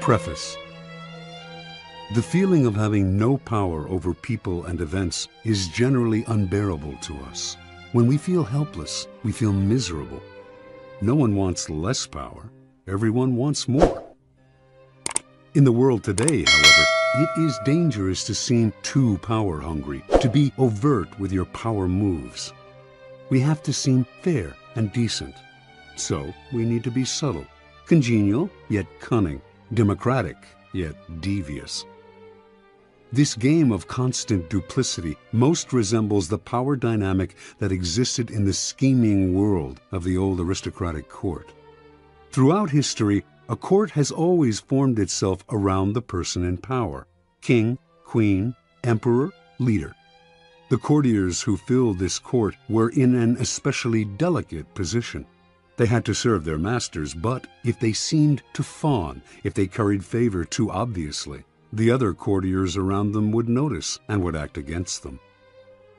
Preface. The feeling of having no power over people and events is generally unbearable to us. When we feel helpless, we feel miserable. No one wants less power. Everyone wants more. In the world today, however, it is dangerous to seem too power-hungry, to be overt with your power moves. We have to seem fair and decent. So we need to be subtle, congenial yet cunning, democratic yet devious. This game of constant duplicity most resembles the power dynamic that existed in the scheming world of the old aristocratic court. Throughout history, a court has always formed itself around the person in power: king, queen, emperor, leader. The courtiers who filled this court were in an especially delicate position. They had to serve their masters, but if they seemed to fawn, if they curried favor too obviously, the other courtiers around them would notice and would act against them.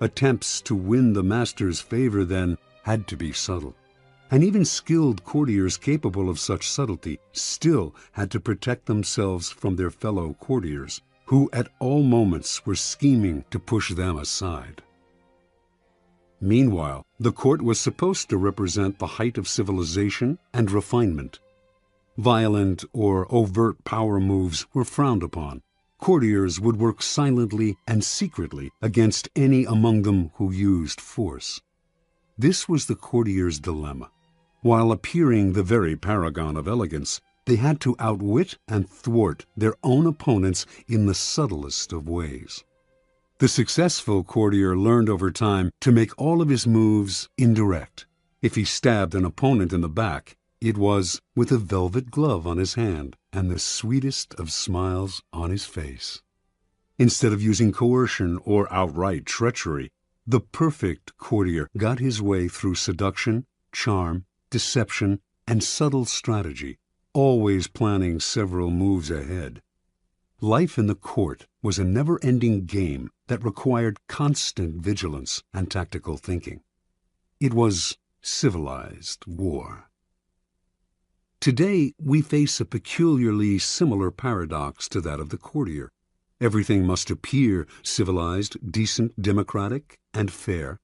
Attempts to win the master's favor then had to be subtle. And even skilled courtiers capable of such subtlety still had to protect themselves from their fellow courtiers, who at all moments were scheming to push them aside. Meanwhile, the court was supposed to represent the height of civilization and refinement. Violent or overt power moves were frowned upon. Courtiers would work silently and secretly against any among them who used force. This was the courtier's dilemma. While appearing the very paragon of elegance, they had to outwit and thwart their own opponents in the subtlest of ways. The successful courtier learned over time to make all of his moves indirect. If he stabbed an opponent in the back, it was with a velvet glove on his hand and the sweetest of smiles on his face. Instead of using coercion or outright treachery, the perfect courtier got his way through seduction, charm, deception, and subtle strategy, always planning several moves ahead. Life in the court was a never-ending game that required constant vigilance and tactical thinking. It was civilized war. Today, we face a peculiarly similar paradox to that of the courtier. Everything must appear civilized, decent, democratic, and fair.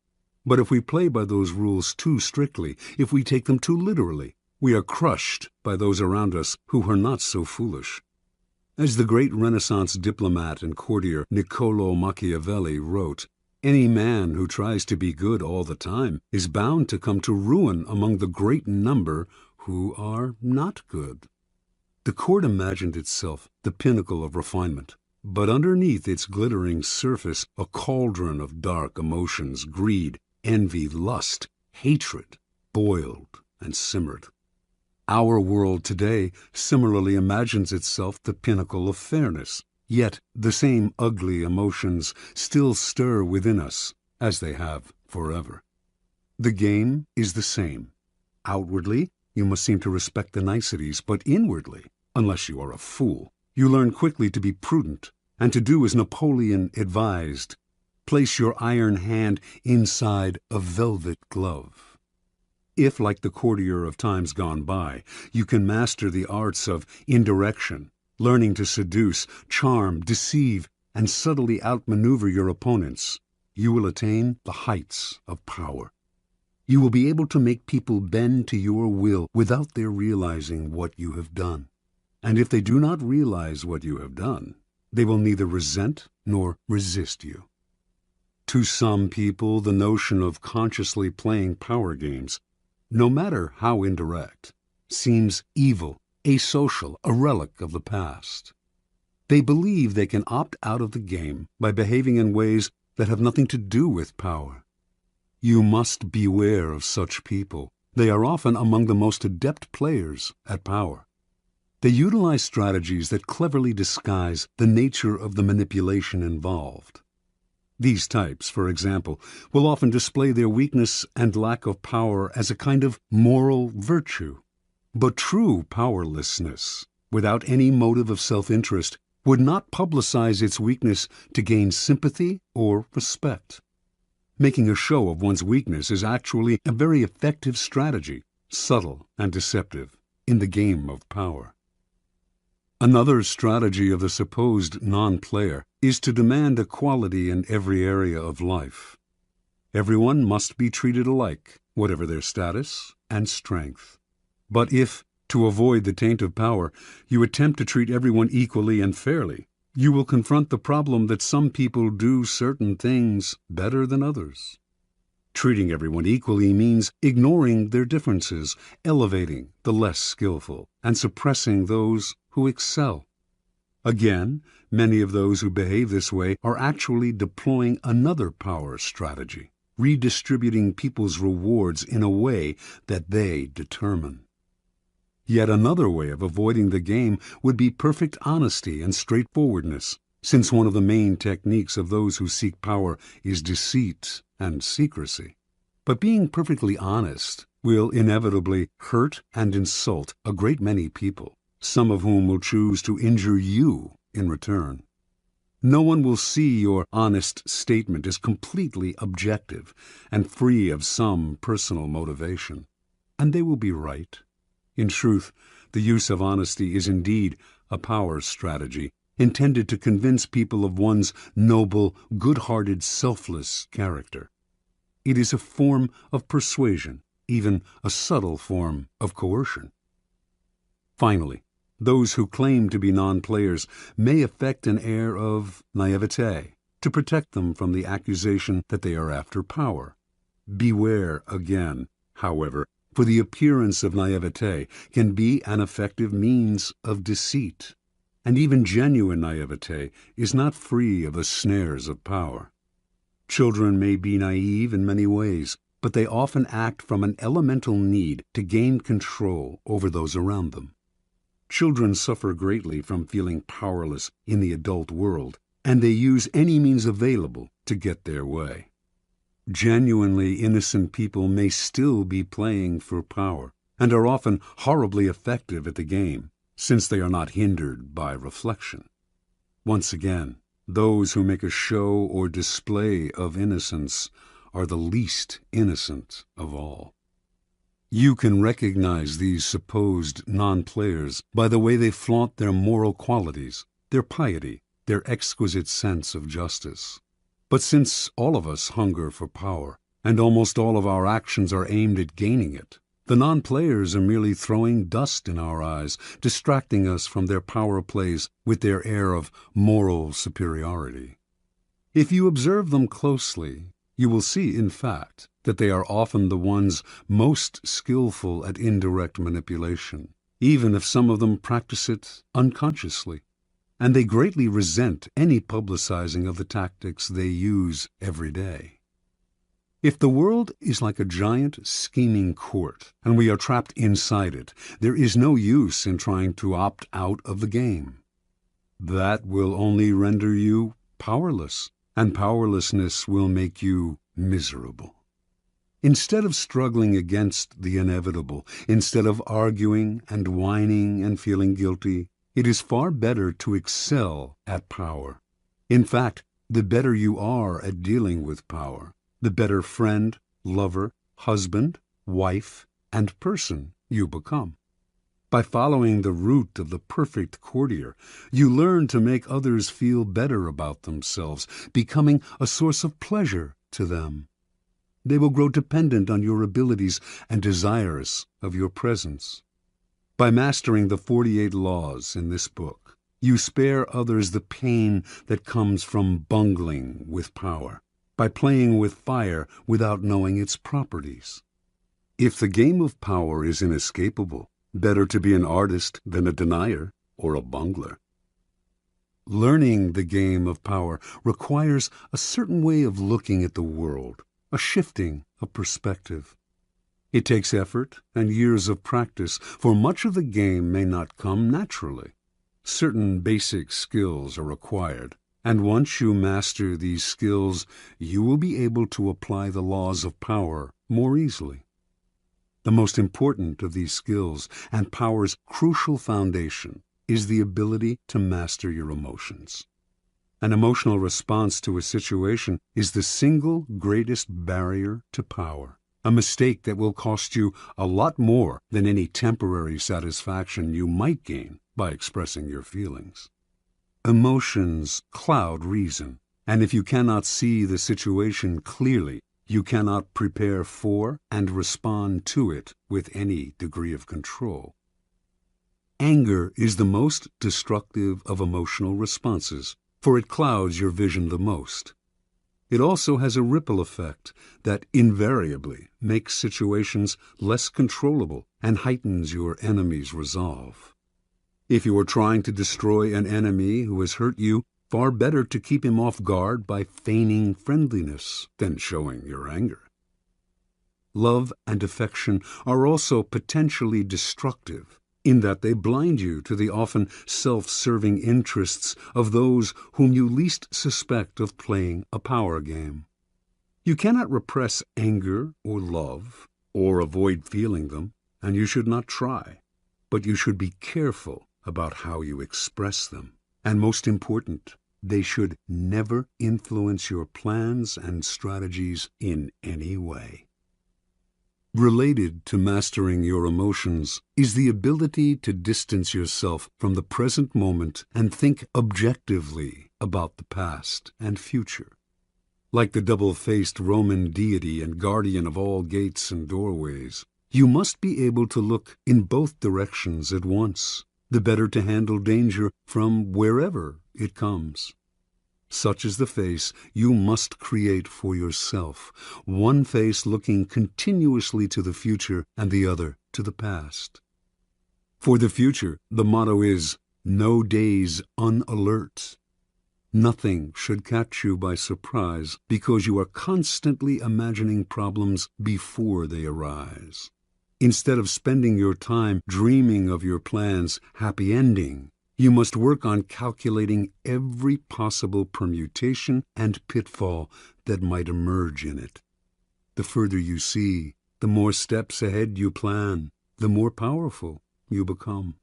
But if we play by those rules too strictly, if we take them too literally, we are crushed by those around us who are not so foolish. As the great Renaissance diplomat and courtier Niccolò Machiavelli wrote, "Any man who tries to be good all the time is bound to come to ruin among the great number who are not good." The court imagined itself the pinnacle of refinement, but underneath its glittering surface a cauldron of dark emotions, greed, envy, lust, hatred, boiled and simmered. Our world today similarly imagines itself the pinnacle of fairness, yet the same ugly emotions still stir within us, as they have forever. The game is the same. Outwardly, you must seem to respect the niceties, but inwardly, unless you are a fool, you learn quickly to be prudent and to do as Napoleon advised: place your iron hand inside a velvet glove. If, like the courtier of times gone by, you can master the arts of indirection, learning to seduce, charm, deceive, and subtly outmaneuver your opponents, you will attain the heights of power. You will be able to make people bend to your will without their realizing what you have done. And if they do not realize what you have done, they will neither resent nor resist you. To some people, the notion of consciously playing power games, no matter how indirect, seems evil, asocial, a relic of the past. They believe they can opt out of the game by behaving in ways that have nothing to do with power. You must beware of such people. They are often among the most adept players at power. They utilize strategies that cleverly disguise the nature of the manipulation involved. These types, for example, will often display their weakness and lack of power as a kind of moral virtue. But true powerlessness, without any motive of self-interest, would not publicize its weakness to gain sympathy or respect. Making a show of one's weakness is actually a very effective strategy, subtle and deceptive, in the game of power. Another strategy of the supposed non-player is to demand equality in every area of life. Everyone must be treated alike, whatever their status and strength. But if, to avoid the taint of power, you attempt to treat everyone equally and fairly, you will confront the problem that some people do certain things better than others. Treating everyone equally means ignoring their differences, elevating the less skillful, and suppressing those who excel. Again, many of those who behave this way are actually deploying another power strategy, redistributing people's rewards in a way that they determine. Yet another way of avoiding the game would be perfect honesty and straightforwardness, since one of the main techniques of those who seek power is deceit and secrecy. But being perfectly honest will inevitably hurt and insult a great many people, some of whom will choose to injure you in return. No one will see your honest statement as completely objective and free of some personal motivation. And they will be right. In truth, the use of honesty is indeed a power strategy intended to convince people of one's noble, good-hearted, selfless character. It is a form of persuasion, even a subtle form of coercion. Finally, those who claim to be non-players may affect an air of naivete to protect them from the accusation that they are after power. Beware again, however, for the appearance of naivete can be an effective means of deceit, and even genuine naivete is not free of the snares of power. Children may be naive in many ways, but they often act from an elemental need to gain control over those around them. Children suffer greatly from feeling powerless in the adult world, and they use any means available to get their way. Genuinely innocent people may still be playing for power, and are often horribly effective at the game, since they are not hindered by reflection. Once again, those who make a show or display of innocence are the least innocent of all. You can recognize these supposed non-players by the way they flaunt their moral qualities, their piety, their exquisite sense of justice. But since all of us hunger for power, and almost all of our actions are aimed at gaining it, the non-players are merely throwing dust in our eyes, distracting us from their power plays with their air of moral superiority. If you observe them closely, you will see, in fact, that they are often the ones most skillful at indirect manipulation, even if some of them practice it unconsciously. And they greatly resent any publicizing of the tactics they use every day. If the world is like a giant scheming court, and we are trapped inside it, there is no use in trying to opt out of the game. That will only render you powerless, and powerlessness will make you miserable. Instead of struggling against the inevitable, instead of arguing and whining and feeling guilty, it is far better to excel at power. In fact, the better you are at dealing with power, the better friend, lover, husband, wife, and person you become. By following the route of the perfect courtier, you learn to make others feel better about themselves, becoming a source of pleasure to them. They will grow dependent on your abilities and desirous of your presence. By mastering the 48 laws in this book, you spare others the pain that comes from bungling with power, by playing with fire without knowing its properties. If the game of power is inescapable, better to be an artist than a denier or a bungler. Learning the game of power requires a certain way of looking at the world, a shifting of perspective. It takes effort and years of practice, for much of the game may not come naturally. Certain basic skills are required, and once you master these skills, you will be able to apply the laws of power more easily. The most important of these skills, and power's crucial foundation, is the ability to master your emotions. An emotional response to a situation is the single greatest barrier to power. A mistake that will cost you a lot more than any temporary satisfaction you might gain by expressing your feelings. Emotions cloud reason, and if you cannot see the situation clearly, you cannot prepare for and respond to it with any degree of control. Anger is the most destructive of emotional responses, for it clouds your vision the most. It also has a ripple effect that invariably makes situations less controllable and heightens your enemy's resolve. If you are trying to destroy an enemy who has hurt you, far better to keep him off guard by feigning friendliness than showing your anger. Love and affection are also potentially destructive in that they blind you to the often self-serving interests of those whom you least suspect of playing a power game. You cannot repress anger or love, or avoid feeling them, and you should not try. But you should be careful about how you express them. And most important, they should never influence your plans and strategies in any way. Related to mastering your emotions is the ability to distance yourself from the present moment and think objectively about the past and future. Like the double-faced Roman deity and guardian of all gates and doorways, you must be able to look in both directions at once, the better to handle danger from wherever it comes. Such is the face you must create for yourself, one face looking continuously to the future and the other to the past. For the future, the motto is, no days unalert. Nothing should catch you by surprise because you are constantly imagining problems before they arise. Instead of spending your time dreaming of your plan's happy ending, you must work on calculating every possible permutation and pitfall that might emerge in it. The further you see, the more steps ahead you plan, the more powerful you become.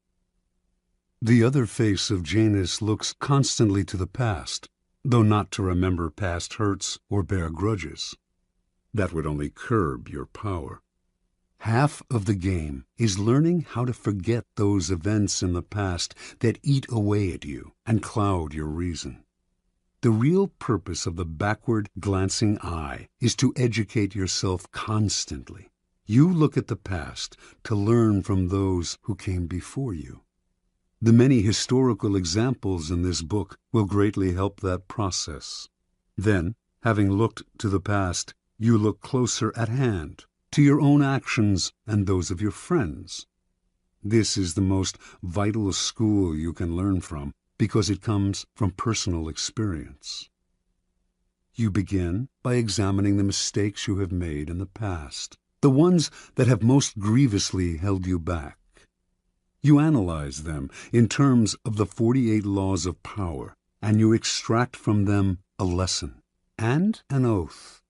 The other face of Janus looks constantly to the past, though not to remember past hurts or bear grudges. That would only curb your power. Half of the game is learning how to forget those events in the past that eat away at you and cloud your reason. The real purpose of the backward glancing eye is to educate yourself constantly. You look at the past to learn from those who came before you. The many historical examples in this book will greatly help that process. Then, having looked to the past, you look closer at hand, to your own actions and those of your friends. This is the most vital school you can learn from because it comes from personal experience. You begin by examining the mistakes you have made in the past, the ones that have most grievously held you back. You analyze them in terms of the 48 laws of power, and you extract from them a lesson and an oath.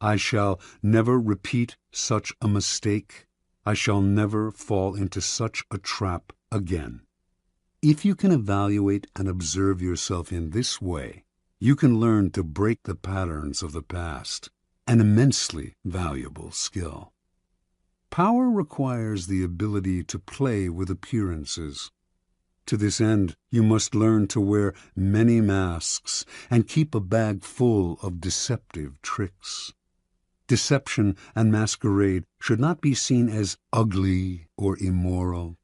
I shall never repeat such a mistake. I shall never fall into such a trap again. If you can evaluate and observe yourself in this way, you can learn to break the patterns of the past, an immensely valuable skill. Power requires the ability to play with appearances. To this end, you must learn to wear many masks and keep a bag full of deceptive tricks. Deception and masquerade should not be seen as ugly or immoral.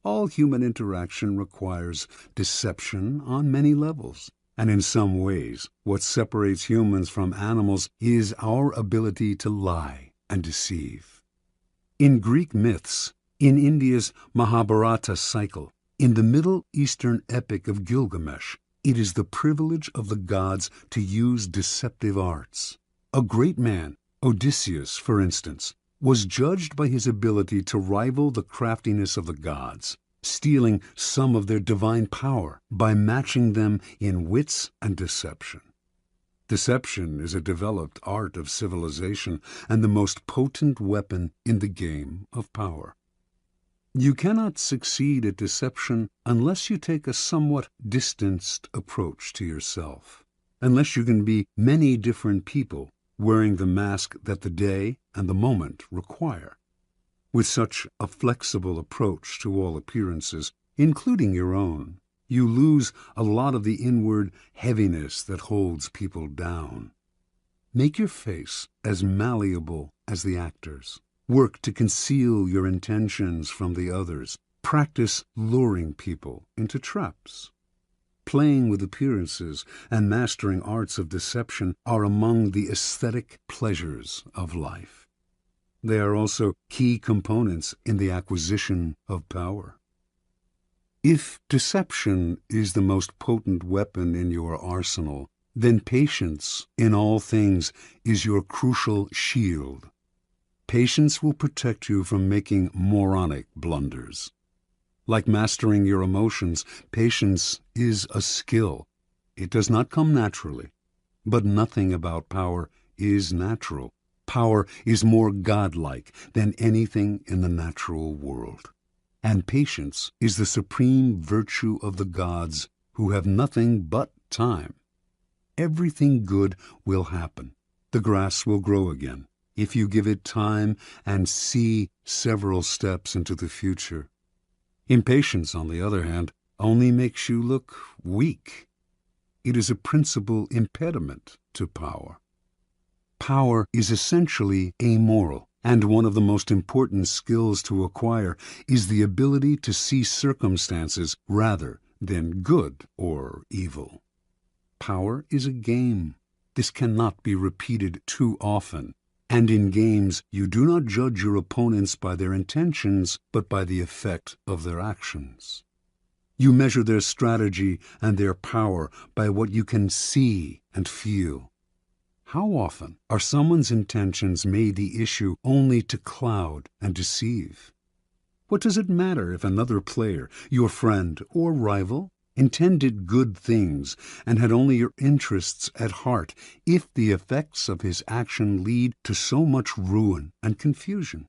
All human interaction requires deception on many levels, and in some ways, what separates humans from animals is our ability to lie and deceive. In Greek myths, in India's Mahabharata cycle, in the Middle Eastern epic of Gilgamesh, it is the privilege of the gods to use deceptive arts. A great man, Odysseus, for instance, was judged by his ability to rival the craftiness of the gods, stealing some of their divine power by matching them in wits and deception. Deception is a developed art of civilization and the most potent weapon in the game of power. You cannot succeed at deception unless you take a somewhat distanced approach to yourself, unless you can be many different people wearing the mask that the day and the moment require. With such a flexible approach to all appearances, including your own, you lose a lot of the inward heaviness that holds people down. Make your face as malleable as the actors. Work to conceal your intentions from the others. Practice luring people into traps. Playing with appearances and mastering arts of deception are among the aesthetic pleasures of life. They are also key components in the acquisition of power. If deception is the most potent weapon in your arsenal, then patience in all things is your crucial shield. Patience will protect you from making moronic blunders. Like mastering your emotions, patience is a skill. It does not come naturally. But nothing about power is natural. Power is more godlike than anything in the natural world. And patience is the supreme virtue of the gods, who have nothing but time. Everything good will happen. The grass will grow again, if you give it time and see several steps into the future. Impatience, on the other hand, only makes you look weak. It is a principal impediment to power. Power is essentially amoral, and one of the most important skills to acquire is the ability to see circumstances rather than good or evil. Power is a game. This cannot be repeated too often. And in games, you do not judge your opponents by their intentions, but by the effect of their actions. You measure their strategy and their power by what you can see and feel. How often are someone's intentions made the issue only to cloud and deceive? What does it matter if another player, your friend or rival, intended good things and had only your interests at heart, if the effects of his action lead to so much ruin and confusion?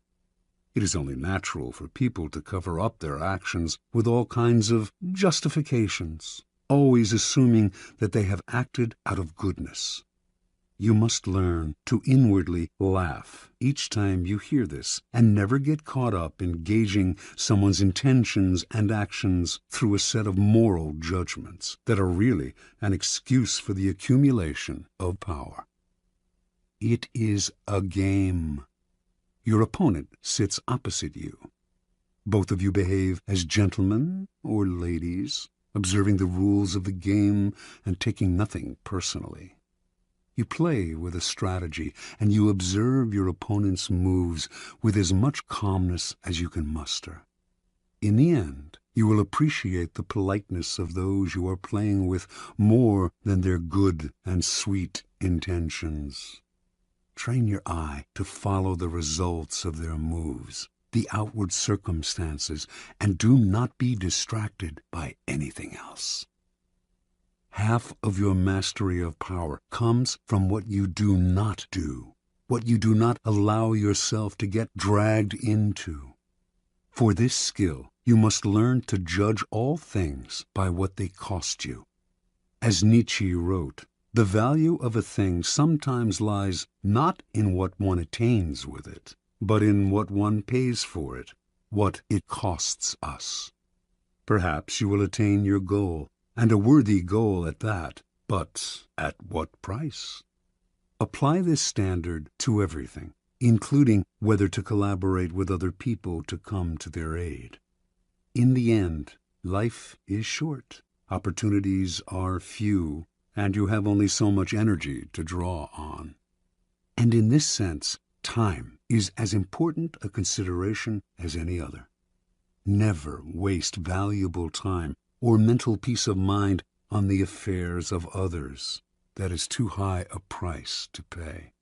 It is only natural for people to cover up their actions with all kinds of justifications, always assuming that they have acted out of goodness. You must learn to inwardly laugh each time you hear this, and never get caught up in gauging someone's intentions and actions through a set of moral judgments that are really an excuse for the accumulation of power. It is a game. Your opponent sits opposite you. Both of you behave as gentlemen or ladies, observing the rules of the game and taking nothing personally. You play with a strategy, and you observe your opponent's moves with as much calmness as you can muster. In the end, you will appreciate the politeness of those you are playing with more than their good and sweet intentions. Train your eye to follow the results of their moves, the outward circumstances, and do not be distracted by anything else. Half of your mastery of power comes from what you do not do, what you do not allow yourself to get dragged into. For this skill, you must learn to judge all things by what they cost you. As Nietzsche wrote, the value of a thing sometimes lies not in what one attains with it, but in what one pays for it, what it costs us. Perhaps you will attain your goal, and a worthy goal at that, but at what price? Apply this standard to everything, including whether to collaborate with other people to come to their aid. In the end, life is short, opportunities are few, and you have only so much energy to draw on. And in this sense, time is as important a consideration as any other. Never waste valuable time or mental peace of mind on the affairs of others. That is too high a price to pay.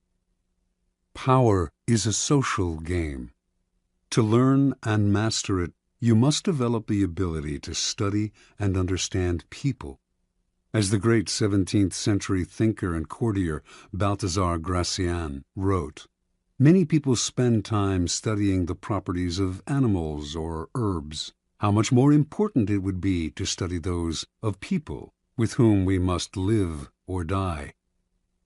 Power is a social game. To learn and master it, you must develop the ability to study and understand people. As the great 17th century thinker and courtier Balthazar Gracian wrote, many people spend time studying the properties of animals or herbs. How much more important it would be to study those of people with whom we must live or die.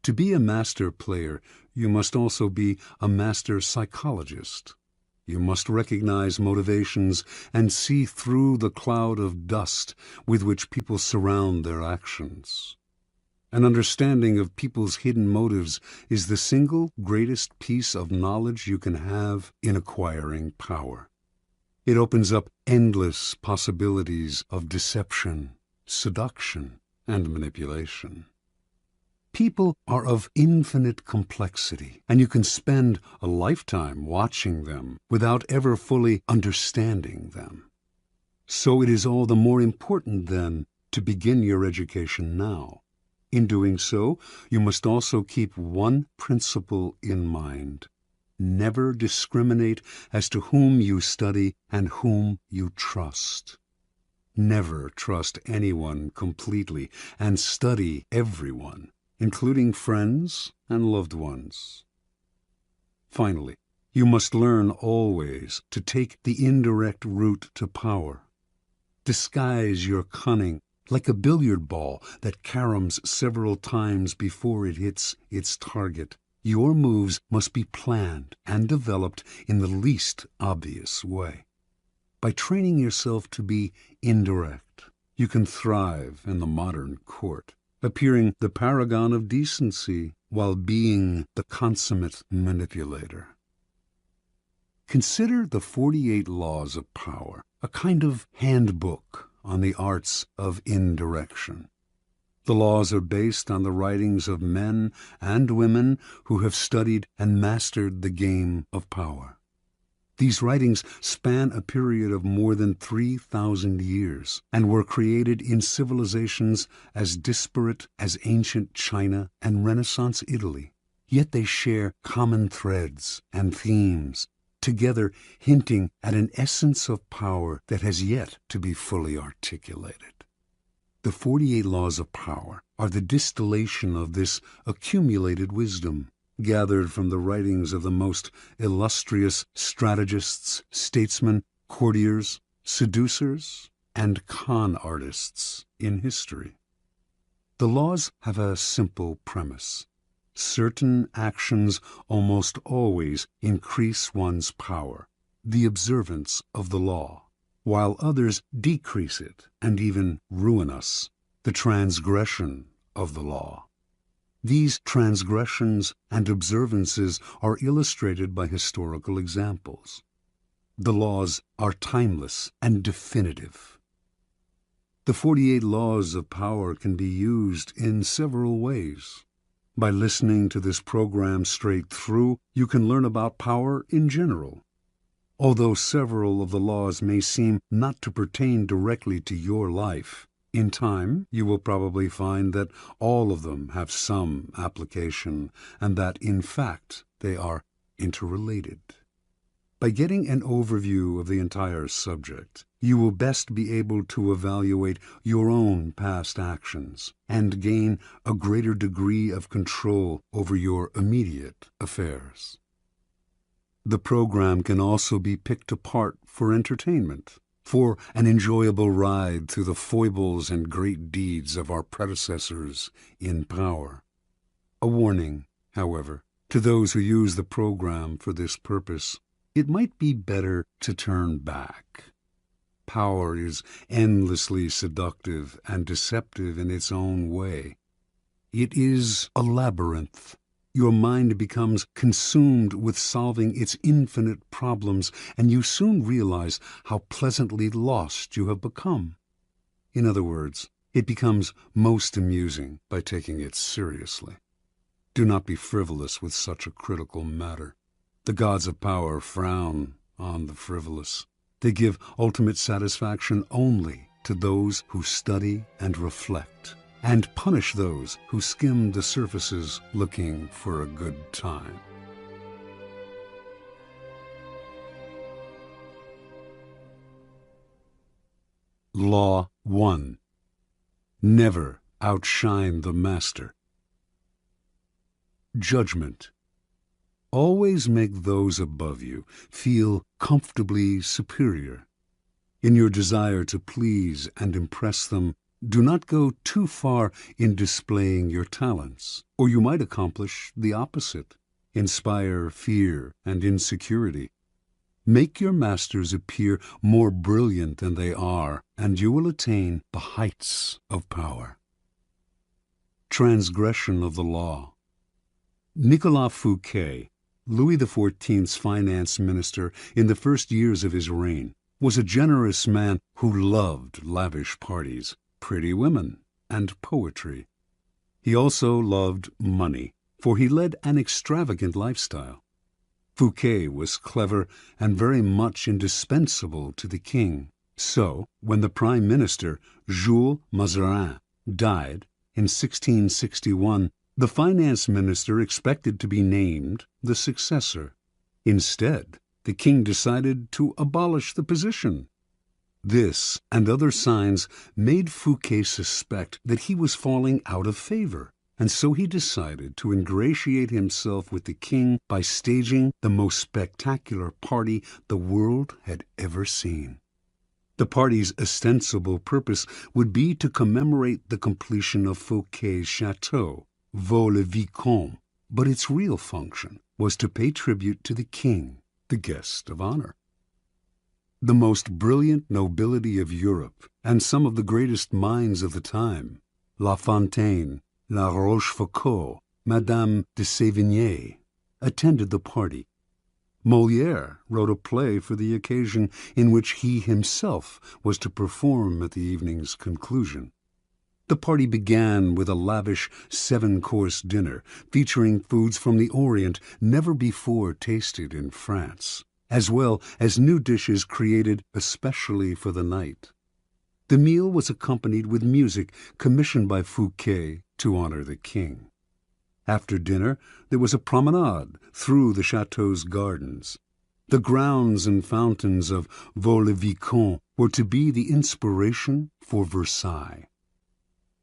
To be a master player, you must also be a master psychologist. You must recognize motivations and see through the cloud of dust with which people surround their actions. An understanding of people's hidden motives is the single greatest piece of knowledge you can have in acquiring power. It opens up endless possibilities of deception, seduction, and manipulation. People are of infinite complexity, and you can spend a lifetime watching them without ever fully understanding them. So it is all the more important, then, to begin your education now. In doing so, you must also keep one principle in mind. Never discriminate as to whom you study and whom you trust. Never trust anyone completely, and study everyone, including friends and loved ones. Finally, you must learn always to take the indirect route to power. Disguise your cunning like a billiard ball that caroms several times before it hits its target. Your moves must be planned and developed in the least obvious way. By training yourself to be indirect, you can thrive in the modern court, appearing the paragon of decency while being the consummate manipulator. Consider the 48 Laws of Power, a kind of handbook on the arts of indirection. The laws are based on the writings of men and women who have studied and mastered the game of power. These writings span a period of more than 3,000 years and were created in civilizations as disparate as ancient China and Renaissance Italy. Yet they share common threads and themes, together hinting at an essence of power that has yet to be fully articulated. The 48 Laws of Power are the distillation of this accumulated wisdom, gathered from the writings of the most illustrious strategists, statesmen, courtiers, seducers, and con artists in history. The laws have a simple premise. Certain actions almost always increase one's power, the observance of the law, while others decrease it and even ruin us, the transgression of the law. These transgressions and observances are illustrated by historical examples. The laws are timeless and definitive. The 48 Laws of Power can be used in several ways. By listening to this program straight through, you can learn about power in general. Although several of the laws may seem not to pertain directly to your life, in time you will probably find that all of them have some application and that, in fact, they are interrelated. By getting an overview of the entire subject, you will best be able to evaluate your own past actions and gain a greater degree of control over your immediate affairs. The program can also be picked apart for entertainment, for an enjoyable ride through the foibles and great deeds of our predecessors in power. A warning, however, to those who use the program for this purpose: it might be better to turn back. Power is endlessly seductive and deceptive in its own way. It is a labyrinth. Your mind becomes consumed with solving its infinite problems, and you soon realize how pleasantly lost you have become. In other words, it becomes most amusing by taking it seriously. Do not be frivolous with such a critical matter. The gods of power frown on the frivolous. They give ultimate satisfaction only to those who study and reflect, and punish those who skim the surfaces looking for a good time. Law 1. Never outshine the master. Judgment. Always make those above you feel comfortably superior. In your desire to please and impress them, do not go too far in displaying your talents, or you might accomplish the opposite, inspire fear and insecurity. Make your masters appear more brilliant than they are, and you will attain the heights of power. Transgression of the law. Nicolas Fouquet, Louis XIV's finance minister in the first years of his reign, was a generous man who loved lavish parties, pretty women, and poetry. He also loved money, for he led an extravagant lifestyle. Fouquet was clever and very much indispensable to the king. So, when the prime minister, Jules Mazarin, died in 1661, the finance minister expected to be named the successor. Instead, the king decided to abolish the position. This and other signs made Fouquet suspect that he was falling out of favor, and so he decided to ingratiate himself with the king by staging the most spectacular party the world had ever seen. The party's ostensible purpose would be to commemorate the completion of Fouquet's chateau, Vaux-le-Vicomte, but its real function was to pay tribute to the king, the guest of honor. The most brilliant nobility of Europe and some of the greatest minds of the time, La Fontaine, La Rochefoucauld, Madame de Sévigné, attended the party. Molière wrote a play for the occasion in which he himself was to perform at the evening's conclusion. The party began with a lavish 7-course dinner featuring foods from the Orient never before tasted in France, as well as new dishes created especially for the night. The meal was accompanied with music commissioned by Fouquet to honor the king. After dinner, there was a promenade through the chateau's gardens. The grounds and fountains of Vaux-le-Vicomte were to be the inspiration for Versailles.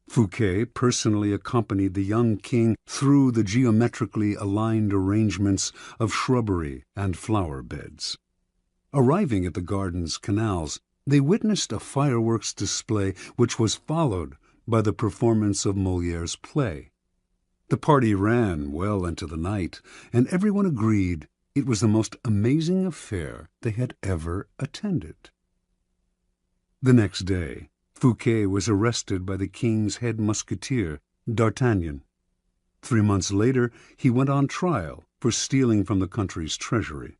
Fouquet personally accompanied the young king through the geometrically aligned arrangements of shrubbery and flower beds. Arriving at the garden's canals, they witnessed a fireworks display which was followed by the performance of Molière's play. The party ran well into the night, and everyone agreed it was the most amazing affair they had ever attended. The next day, Fouquet was arrested by the king's head musketeer, D'Artagnan. 3 months later, he went on trial for stealing from the country's treasury.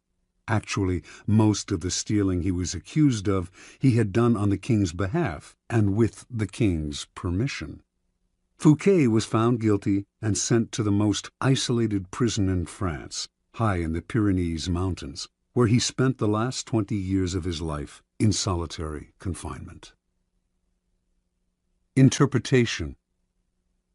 Actually, most of the stealing he was accused of he had done on the king's behalf and with the king's permission. Fouquet was found guilty and sent to the most isolated prison in France, high in the Pyrenees Mountains, where he spent the last 20 years of his life in solitary confinement. Interpretation.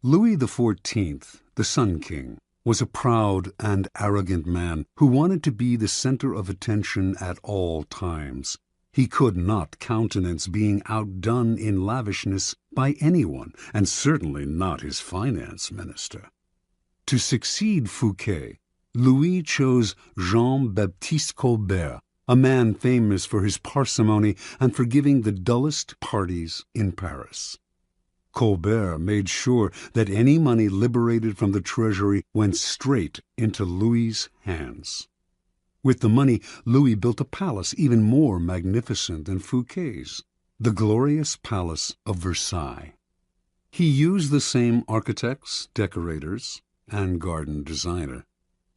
Louis XIV, the Sun King, was a proud and arrogant man who wanted to be the center of attention at all times. He could not countenance being outdone in lavishness by anyone, and certainly not his finance minister. To succeed Fouquet, Louis chose Jean-Baptiste Colbert, a man famous for his parsimony and for giving the dullest parties in Paris. Colbert made sure that any money liberated from the treasury went straight into Louis's hands. With the money, Louis built a palace even more magnificent than Fouquet's, the glorious Palace of Versailles. He used the same architects, decorators, and garden designer.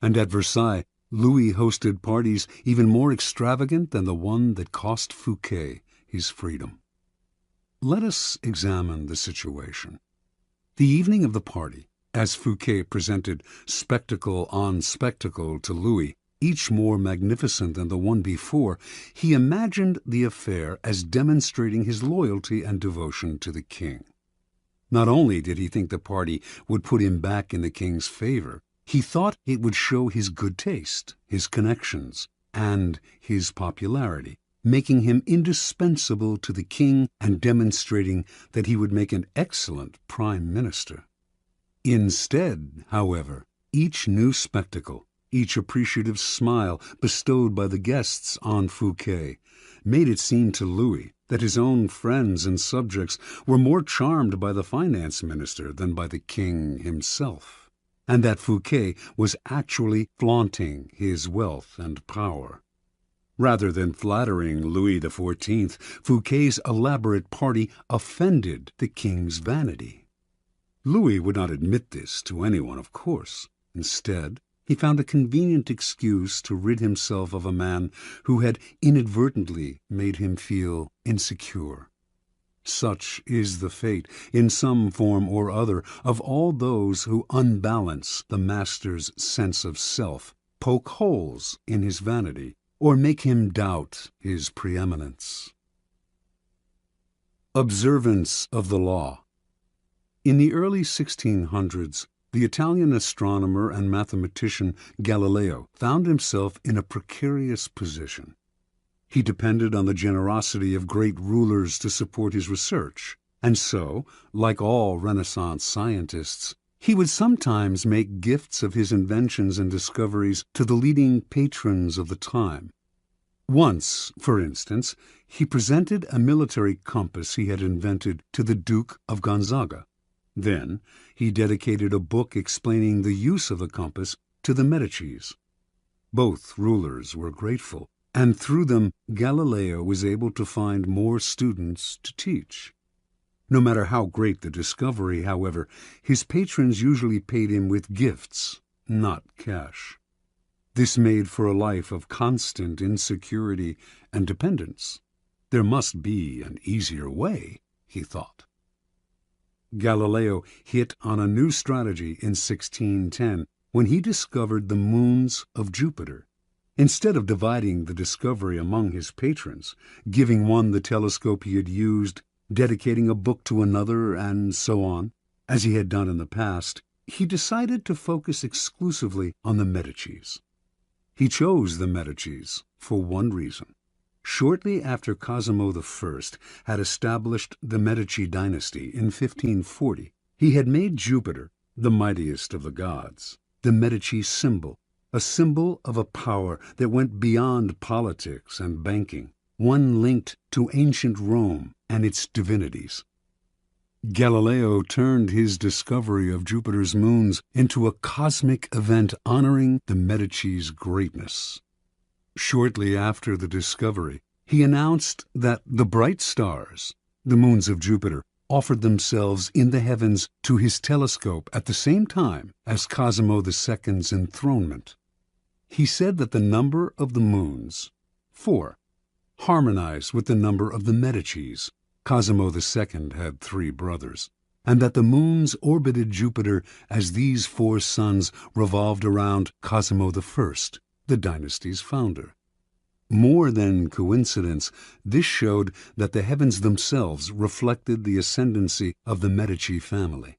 And at Versailles, Louis hosted parties even more extravagant than the one that cost Fouquet his freedom. Let us examine the situation. The evening of the party, as Fouquet presented spectacle on spectacle to Louis, each more magnificent than the one before, he imagined the affair as demonstrating his loyalty and devotion to the king. Not only did he think the party would put him back in the king's favor, he thought it would show his good taste, his connections, and his popularity, making him indispensable to the king and demonstrating that he would make an excellent prime minister. Instead, however, each new spectacle, each appreciative smile bestowed by the guests on Fouquet, made it seem to Louis that his own friends and subjects were more charmed by the finance minister than by the king himself, and that Fouquet was actually flaunting his wealth and power. Rather than flattering Louis XIV, Fouquet's elaborate party offended the king's vanity. Louis would not admit this to anyone, of course. Instead, he found a convenient excuse to rid himself of a man who had inadvertently made him feel insecure. Such is the fate, in some form or other, of all those who unbalance the master's sense of self, poke holes in his vanity, or make him doubt his preeminence. Observance of the law. In the early 1600s, the Italian astronomer and mathematician Galileo found himself in a precarious position. He depended on the generosity of great rulers to support his research, and so, like all Renaissance scientists, he would sometimes make gifts of his inventions and discoveries to the leading patrons of the time. Once, for instance, he presented a military compass he had invented to the Duke of Gonzaga. Then he dedicated a book explaining the use of the compass to the Medicis. Both rulers were grateful, and through them Galileo was able to find more students to teach. No matter how great the discovery, however, his patrons usually paid him with gifts, not cash. This made for a life of constant insecurity and dependence. There must be an easier way, he thought. Galileo hit on a new strategy in 1610 when he discovered the moons of Jupiter. Instead of dividing the discovery among his patrons, giving one the telescope he had used, dedicating a book to another, and so on, as he had done in the past, he decided to focus exclusively on the Medicis. He chose the Medicis for one reason. Shortly after Cosimo I had established the Medici dynasty in 1540, he had made Jupiter, the mightiest of the gods, the Medici symbol, a symbol of a power that went beyond politics and banking, one linked to ancient Rome and its divinities. Galileo turned his discovery of Jupiter's moons into a cosmic event honoring the Medici's greatness. Shortly after the discovery, he announced that the bright stars, the moons of Jupiter, offered themselves in the heavens to his telescope at the same time as Cosimo II's enthronement. He said that the number of the moons, 4, harmonized with the number of the Medicis. Cosimo II had 3 brothers, and that the moons orbited Jupiter as these 4 suns revolved around Cosimo I, the dynasty's founder. More than coincidence, this showed that the heavens themselves reflected the ascendancy of the Medici family.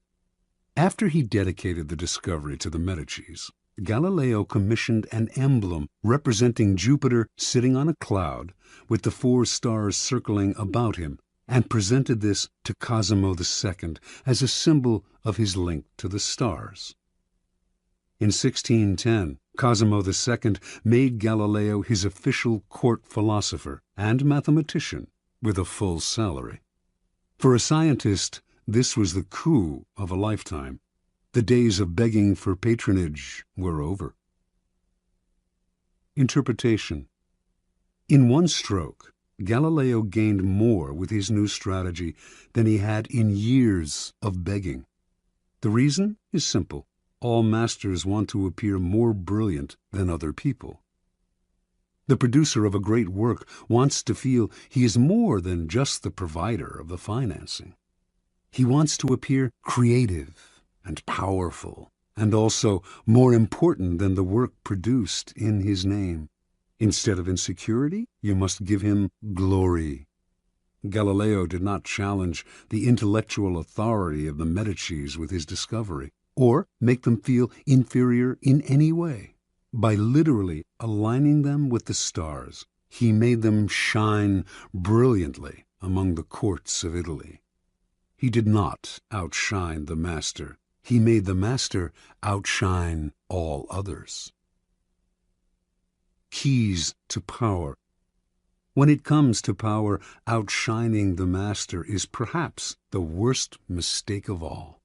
After he dedicated the discovery to the Medicis, Galileo commissioned an emblem representing Jupiter sitting on a cloud with the 4 stars circling about him, and presented this to Cosimo II as a symbol of his link to the stars. In 1610, Cosimo II made Galileo his official court philosopher and mathematician with a full salary. For a scientist, this was the coup of a lifetime. The days of begging for patronage were over. Interpretation. In one stroke, Galileo gained more with his new strategy than he had in years of begging. The reason is simple. All masters want to appear more brilliant than other people. The producer of a great work wants to feel he is more than just the provider of the financing. He wants to appear creative and powerful, and also more important than the work produced in his name. Instead of insecurity, you must give him glory. Galileo did not challenge the intellectual authority of the Medicis with his discovery, or make them feel inferior in any way. By literally aligning them with the stars, he made them shine brilliantly among the courts of Italy. He did not outshine the master. He made the master outshine all others. Keys to power. When it comes to power, outshining the master is perhaps the worst mistake of all.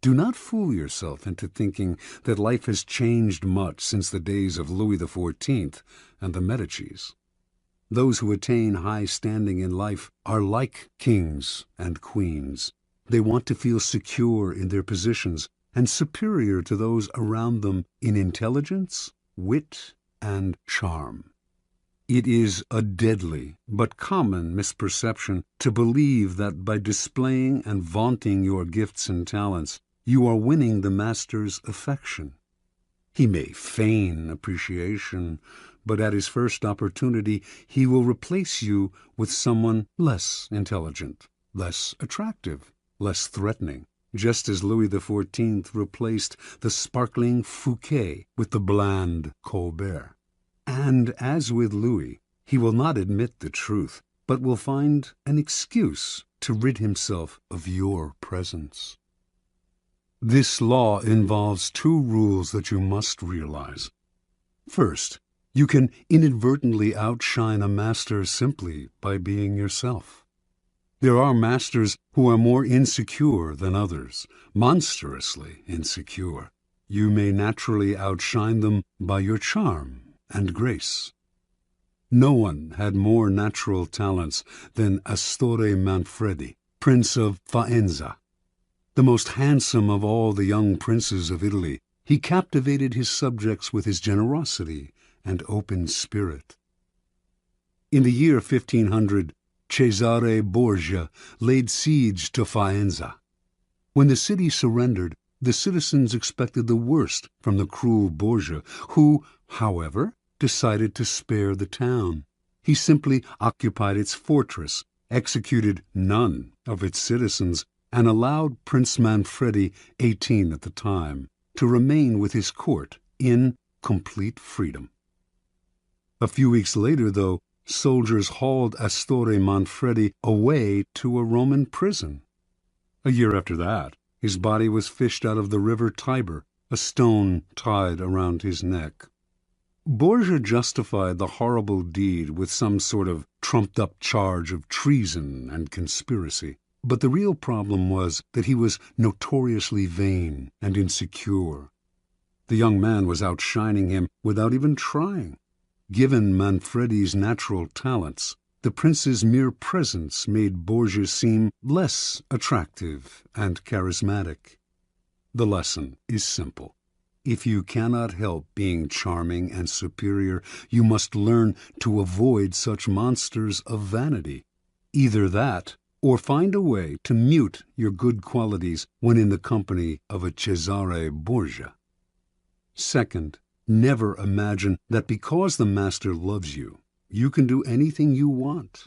Do not fool yourself into thinking that life has changed much since the days of Louis XIV and the Medicis. Those who attain high standing in life are like kings and queens. They want to feel secure in their positions and superior to those around them in intelligence, wit, and charm. It is a deadly but common misperception to believe that by displaying and vaunting your gifts and talents, you are winning the master's affection. He may feign appreciation, but at his first opportunity he will replace you with someone less intelligent, less attractive, less threatening, just as Louis XIV replaced the sparkling Fouquet with the bland Colbert. And as with Louis, he will not admit the truth, but will find an excuse to rid himself of your presence. This law involves two rules that you must realize. First, you can inadvertently outshine a master simply by being yourself. There are masters who are more insecure than others, monstrously insecure. You may naturally outshine them by your charm and grace. No one had more natural talents than Astorre Manfredi, Prince of Faenza. The most handsome of all the young princes of Italy, he captivated his subjects with his generosity and open spirit. In the year 1500, Cesare Borgia laid siege to Faenza. When the city surrendered, the citizens expected the worst from the cruel Borgia, who, however, decided to spare the town. He simply occupied its fortress, executed none of its citizens, and allowed Prince Manfredi, 18 at the time, to remain with his court in complete freedom. A few weeks later, though, soldiers hauled Astorre Manfredi away to a Roman prison. A year after that, his body was fished out of the river Tiber, a stone tied around his neck. Borgia justified the horrible deed with some sort of trumped-up charge of treason and conspiracy. But the real problem was that he was notoriously vain and insecure. The young man was outshining him without even trying. Given Manfredi's natural talents, the prince's mere presence made Borgia seem less attractive and charismatic. The lesson is simple. If you cannot help being charming and superior, you must learn to avoid such monsters of vanity. Either that, or find a way to mute your good qualities when in the company of a Cesare Borgia. Second, never imagine that because the master loves you, you can do anything you want.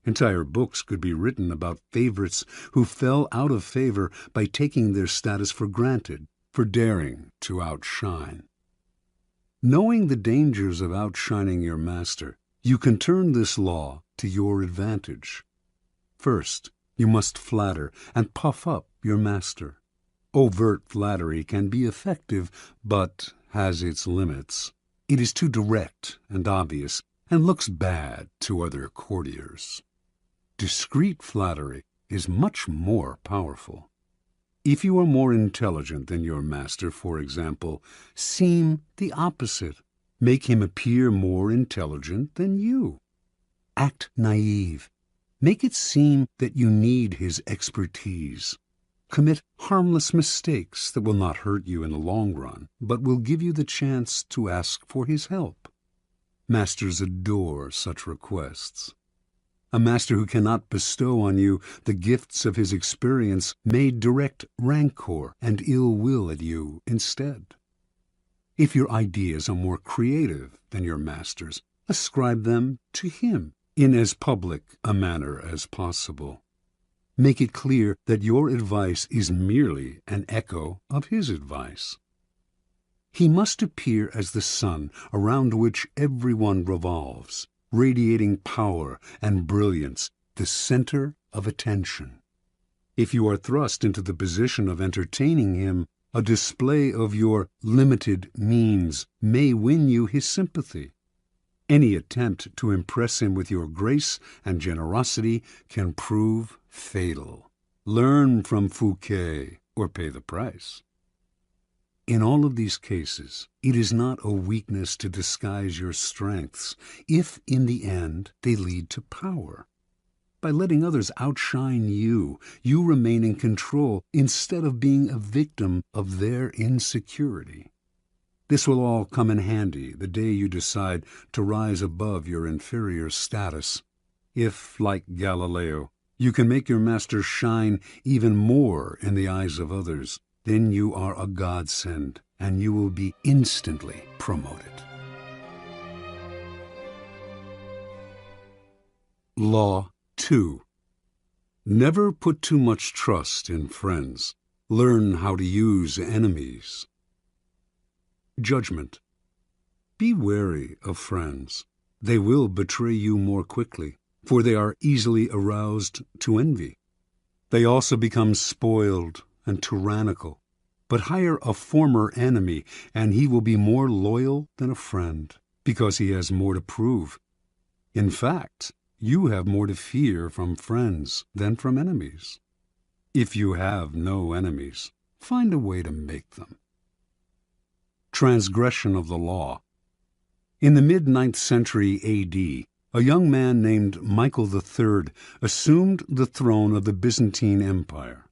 Entire books could be written about favorites who fell out of favor by taking their status for granted, for daring to outshine. Knowing the dangers of outshining your master, you can turn this law to your advantage. First, you must flatter and puff up your master. Overt flattery can be effective, but has its limits. It is too direct and obvious, and looks bad to other courtiers. Discreet flattery is much more powerful. If you are more intelligent than your master, for example, seem the opposite. Make him appear more intelligent than you. Act naive. Make it seem that you need his expertise. Commit harmless mistakes that will not hurt you in the long run, but will give you the chance to ask for his help. Masters adore such requests. A master who cannot bestow on you the gifts of his experience may direct rancor and ill will at you instead. If your ideas are more creative than your master's, ascribe them to him in as public a manner as possible. Make it clear that your advice is merely an echo of his advice. He must appear as the sun around which everyone revolves, radiating power and brilliance, the center of attention. If you are thrust into the position of entertaining him, a display of your limited means may win you his sympathy. Any attempt to impress him with your grace and generosity can prove fatal. Learn from Fouquet. or pay the price. In all of these cases, it is not a weakness to disguise your strengths if, in the end, they lead to power. By letting others outshine you, you remain in control instead of being a victim of their insecurity. This will all come in handy the day you decide to rise above your inferior status. If, like Galileo, you can make your master shine even more in the eyes of others, then you are a godsend, and you will be instantly promoted. Law 2. Never put too much trust in friends. Learn how to use enemies. Judgment. Be wary of friends. They will betray you more quickly, for they are easily aroused to envy. They also become spoiled and tyrannical. But hire a former enemy, and he will be more loyal than a friend, because he has more to prove. In fact, you have more to fear from friends than from enemies. If you have no enemies, find a way to make them. Transgression of the law. In the mid-9th century A.D., a young man named Michael III assumed the throne of the Byzantine Empire.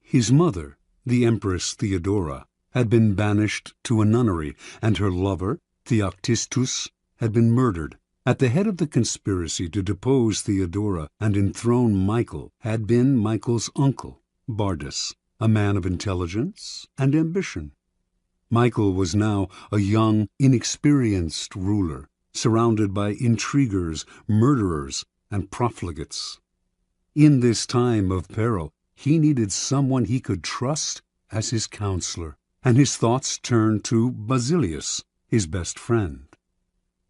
His mother, the Empress Theodora, had been banished to a nunnery, and her lover, Theoctistus, had been murdered. At the head of the conspiracy to depose Theodora and enthrone Michael had been Michael's uncle, Bardas, a man of intelligence and ambition. Michael was now a young, inexperienced ruler, surrounded by intriguers, murderers, and profligates. In this time of peril, he needed someone he could trust as his counselor, and his thoughts turned to Basilius, his best friend.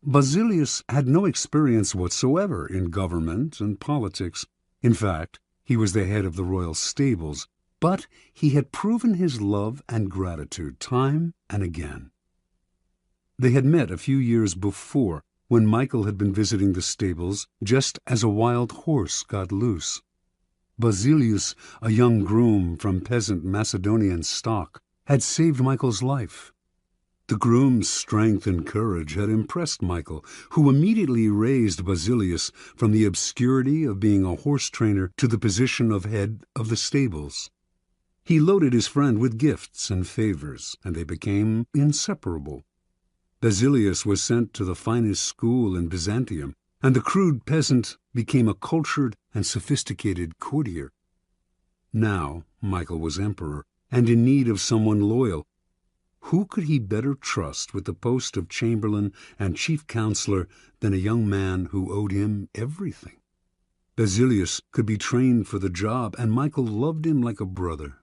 Basilius had no experience whatsoever in government and politics. In fact, he was the head of the royal stables, but he had proven his love and gratitude time and again. They had met a few years before, when Michael had been visiting the stables just as a wild horse got loose. Basilius, a young groom from peasant Macedonian stock, had saved Michael's life. The groom's strength and courage had impressed Michael, who immediately raised Basilius from the obscurity of being a horse trainer to the position of head of the stables. He loaded his friend with gifts and favors, and they became inseparable. Basilius was sent to the finest school in Byzantium, and the crude peasant became a cultured and sophisticated courtier. Now Michael was emperor, and in need of someone loyal. Who could he better trust with the post of chamberlain and chief counselor than a young man who owed him everything? Basilius could be trained for the job, and Michael loved him like a brother.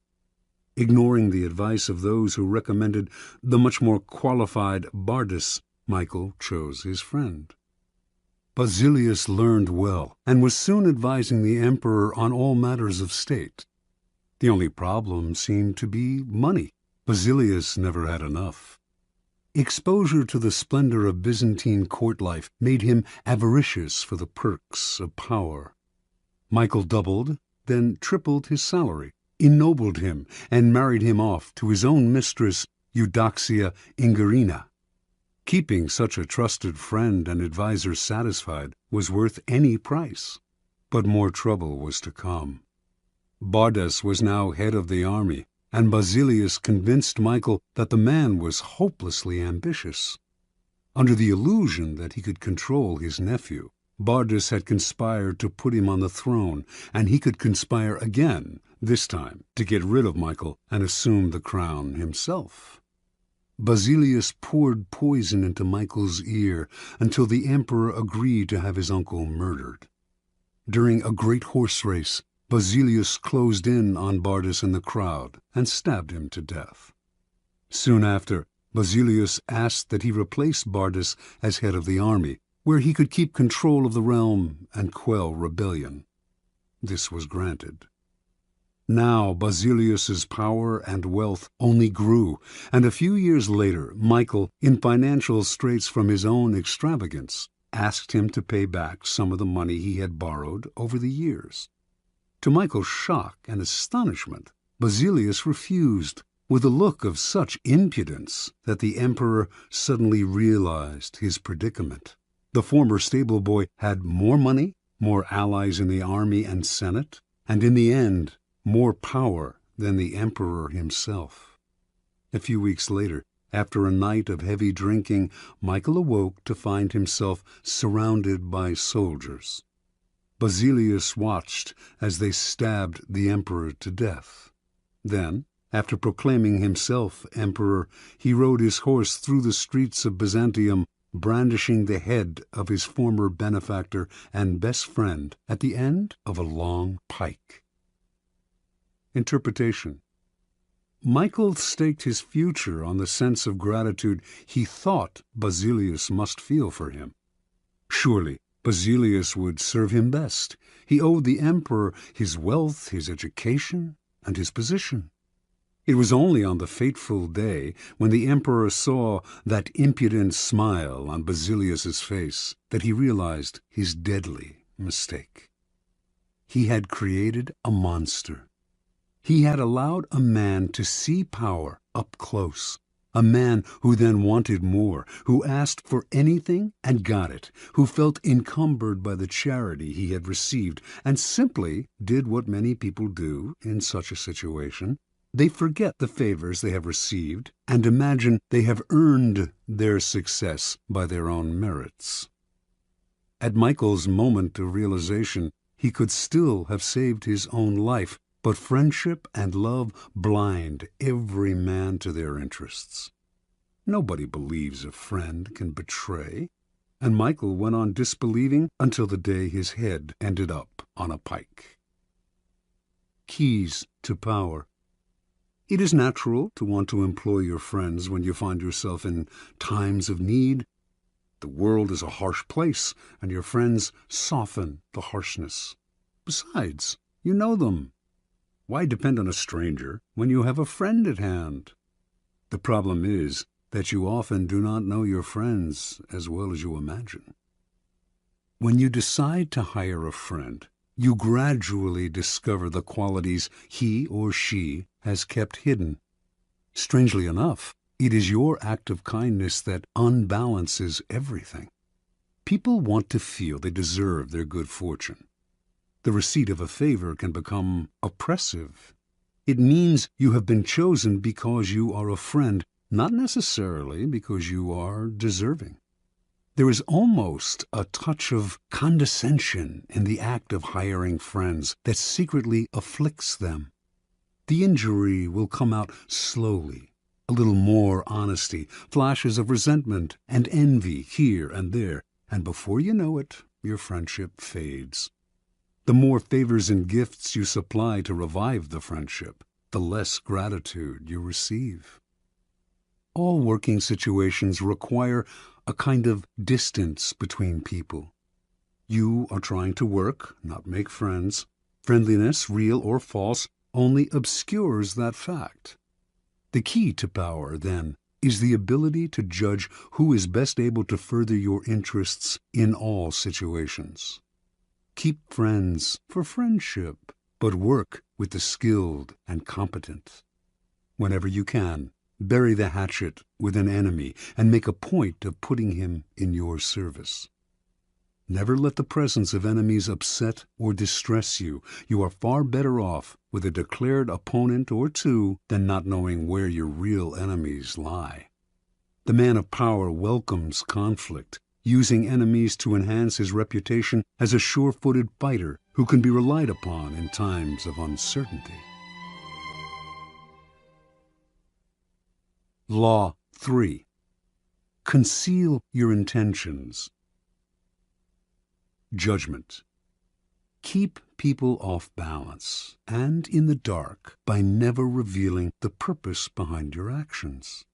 Ignoring the advice of those who recommended the much more qualified Bardas, Michael chose his friend. Basilius learned well, and was soon advising the emperor on all matters of state. The only problem seemed to be money. Basilius never had enough. Exposure to the splendor of Byzantine court life made him avaricious for the perks of power. Michael doubled, then tripled his salary, ennobled him, and married him off to his own mistress, Eudoxia Ingerina. Keeping such a trusted friend and adviser satisfied was worth any price. But more trouble was to come. Bardas was now head of the army, and Basilius convinced Michael that the man was hopelessly ambitious. Under the illusion that he could control his nephew, Bardas had conspired to put him on the throne, and he could conspire again, this time to get rid of Michael and assume the crown himself. Basilius poured poison into Michael's ear until the emperor agreed to have his uncle murdered. During a great horse race, Basilius closed in on Bardas in the crowd and stabbed him to death. Soon after, Basilius asked that he replace Bardas as head of the army, where he could keep control of the realm and quell rebellion. This was granted. Now Basilius's power and wealth only grew, and a few years later Michael, in financial straits from his own extravagance, asked him to pay back some of the money he had borrowed over the years. To Michael's shock and astonishment, Basilius refused, with a look of such impudence that the emperor suddenly realized his predicament. The former stable boy had more money, more allies in the army and senate, and in the end, more power than the emperor himself. A few weeks later, after a night of heavy drinking, Michael awoke to find himself surrounded by soldiers. Basilius watched as they stabbed the emperor to death. Then, after proclaiming himself emperor, he rode his horse through the streets of Byzantium, brandishing the head of his former benefactor and best friend at the end of a long pike. Interpretation. Michael staked his future on the sense of gratitude he thought Basilius must feel for him. Surely Basilius would serve him best. He owed the emperor his wealth, his education, and his position. It was only on the fateful day when the emperor saw that impudent smile on Basilius's face that he realized his deadly mistake. He had created a monster. He had allowed a man to see power up close, a man who then wanted more, who asked for anything and got it, who felt encumbered by the charity he had received, and simply did what many people do in such a situation. They forget the favors they have received and imagine they have earned their success by their own merits. At Michael's moment of realization, he could still have saved his own life, but friendship and love blind every man to their interests. Nobody believes a friend can betray, and Michael went on disbelieving until the day his head ended up on a pike. Keys to power. It is natural to want to employ your friends when you find yourself in times of need. The world is a harsh place, and your friends soften the harshness. Besides, you know them. Why depend on a stranger when you have a friend at hand? The problem is that you often do not know your friends as well as you imagine. When you decide to hire a friend, you gradually discover the qualities he or she has kept hidden. Strangely enough, it is your act of kindness that unbalances everything. People want to feel they deserve their good fortune. The receipt of a favor can become oppressive. It means you have been chosen because you are a friend, not necessarily because you are deserving. There is almost a touch of condescension in the act of hiring friends that secretly afflicts them. The injury will come out slowly, a little more honesty, flashes of resentment and envy here and there, and before you know it, your friendship fades. The more favors and gifts you supply to revive the friendship, the less gratitude you receive. All working situations require a kind of distance between people. You are trying to work, not make friends. Friendliness, real or false, only obscures that fact. The key to power, then, is the ability to judge who is best able to further your interests in all situations. Keep friends for friendship, but work with the skilled and competent. Whenever you can, bury the hatchet with an enemy and make a point of putting him in your service. Never let the presence of enemies upset or distress you. You are far better off with a declared opponent or two than not knowing where your real enemies lie. The man of power welcomes conflict, using enemies to enhance his reputation as a sure-footed fighter who can be relied upon in times of uncertainty. Law 3. Conceal your intentions. Judgment. Keep people off balance and in the dark by never revealing the purpose behind your actions.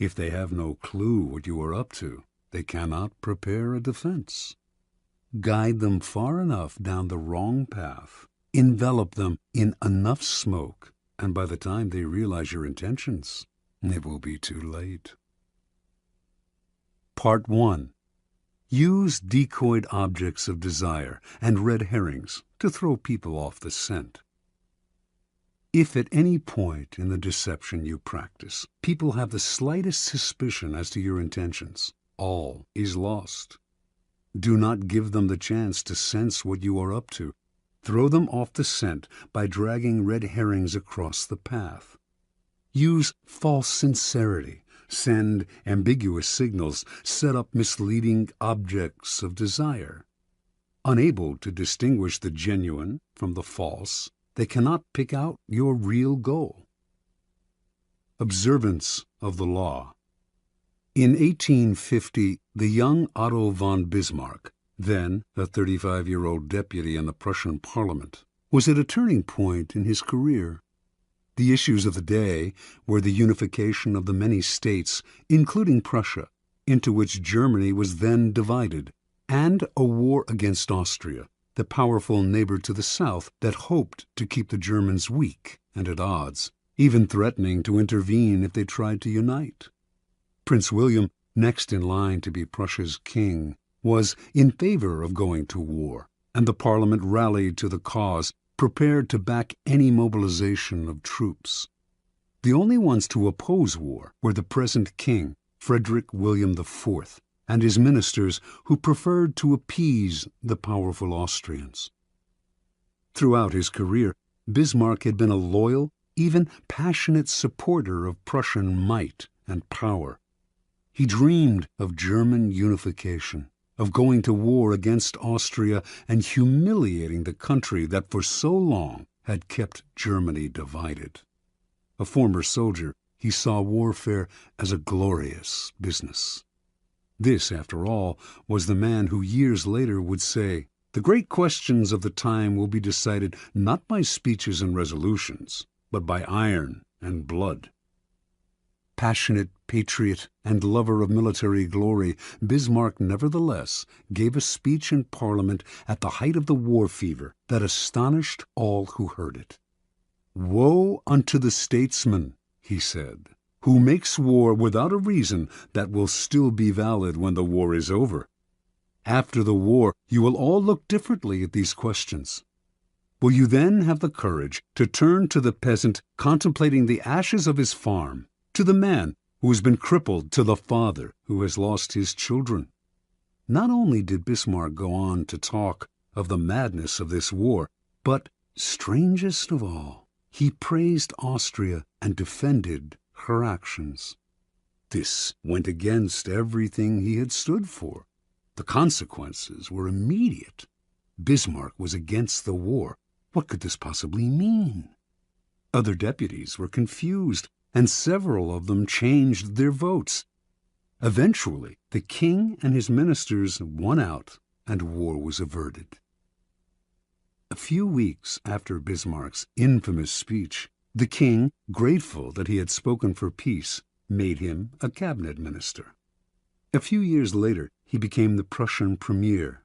If they have no clue what you are up to, they cannot prepare a defense. Guide them far enough down the wrong path, envelop them in enough smoke, and by the time they realize your intentions, it will be too late. Part 1. Use decoyed objects of desire and red herrings to throw people off the scent. If at any point in the deception you practice, people have the slightest suspicion as to your intentions, all is lost. Do not give them the chance to sense what you are up to. Throw them off the scent by dragging red herrings across the path. Use false sincerity, send ambiguous signals, set up misleading objects of desire. Unable to distinguish the genuine from the false, they cannot pick out your real goal. Observance of the law. In 1850, the young Otto von Bismarck, then a 35-year-old deputy in the Prussian parliament, was at a turning point in his career. The issues of the day were the unification of the many states, including Prussia, into which Germany was then divided, and a war against Austria, the powerful neighbor to the south that hoped to keep the Germans weak and at odds, even threatening to intervene if they tried to unite. Prince William, next in line to be Prussia's king, was in favor of going to war, and the Parliament rallied to the cause, prepared to back any mobilization of troops. The only ones to oppose war were the present king, Frederick William IV, and his ministers, who preferred to appease the powerful Austrians. Throughout his career, Bismarck had been a loyal, even passionate supporter of Prussian might and power. He dreamed of German unification, of going to war against Austria and humiliating the country that for so long had kept Germany divided. A former soldier, he saw warfare as a glorious business. This, after all, was the man who years later would say, "The great questions of the time will be decided not by speeches and resolutions, but by iron and blood." Passionate patriot and lover of military glory, Bismarck nevertheless gave a speech in Parliament at the height of the war fever that astonished all who heard it. "Woe unto the statesman," he said, "who makes war without a reason that will still be valid when the war is over. After the war, you will all look differently at these questions. Will you then have the courage to turn to the peasant contemplating the ashes of his farm, to the man who has been crippled, to the father who has lost his children?" Not only did Bismarck go on to talk of the madness of this war, but, strangest of all, he praised Austria and defended her actions. This went against everything he had stood for. The consequences were immediate. Bismarck was against the war. What could this possibly mean? Other deputies were confused, and several of them changed their votes. Eventually, the king and his ministers won out, and war was averted. A few weeks after Bismarck's infamous speech, the king, grateful that he had spoken for peace, made him a cabinet minister. A few years later, he became the Prussian premier.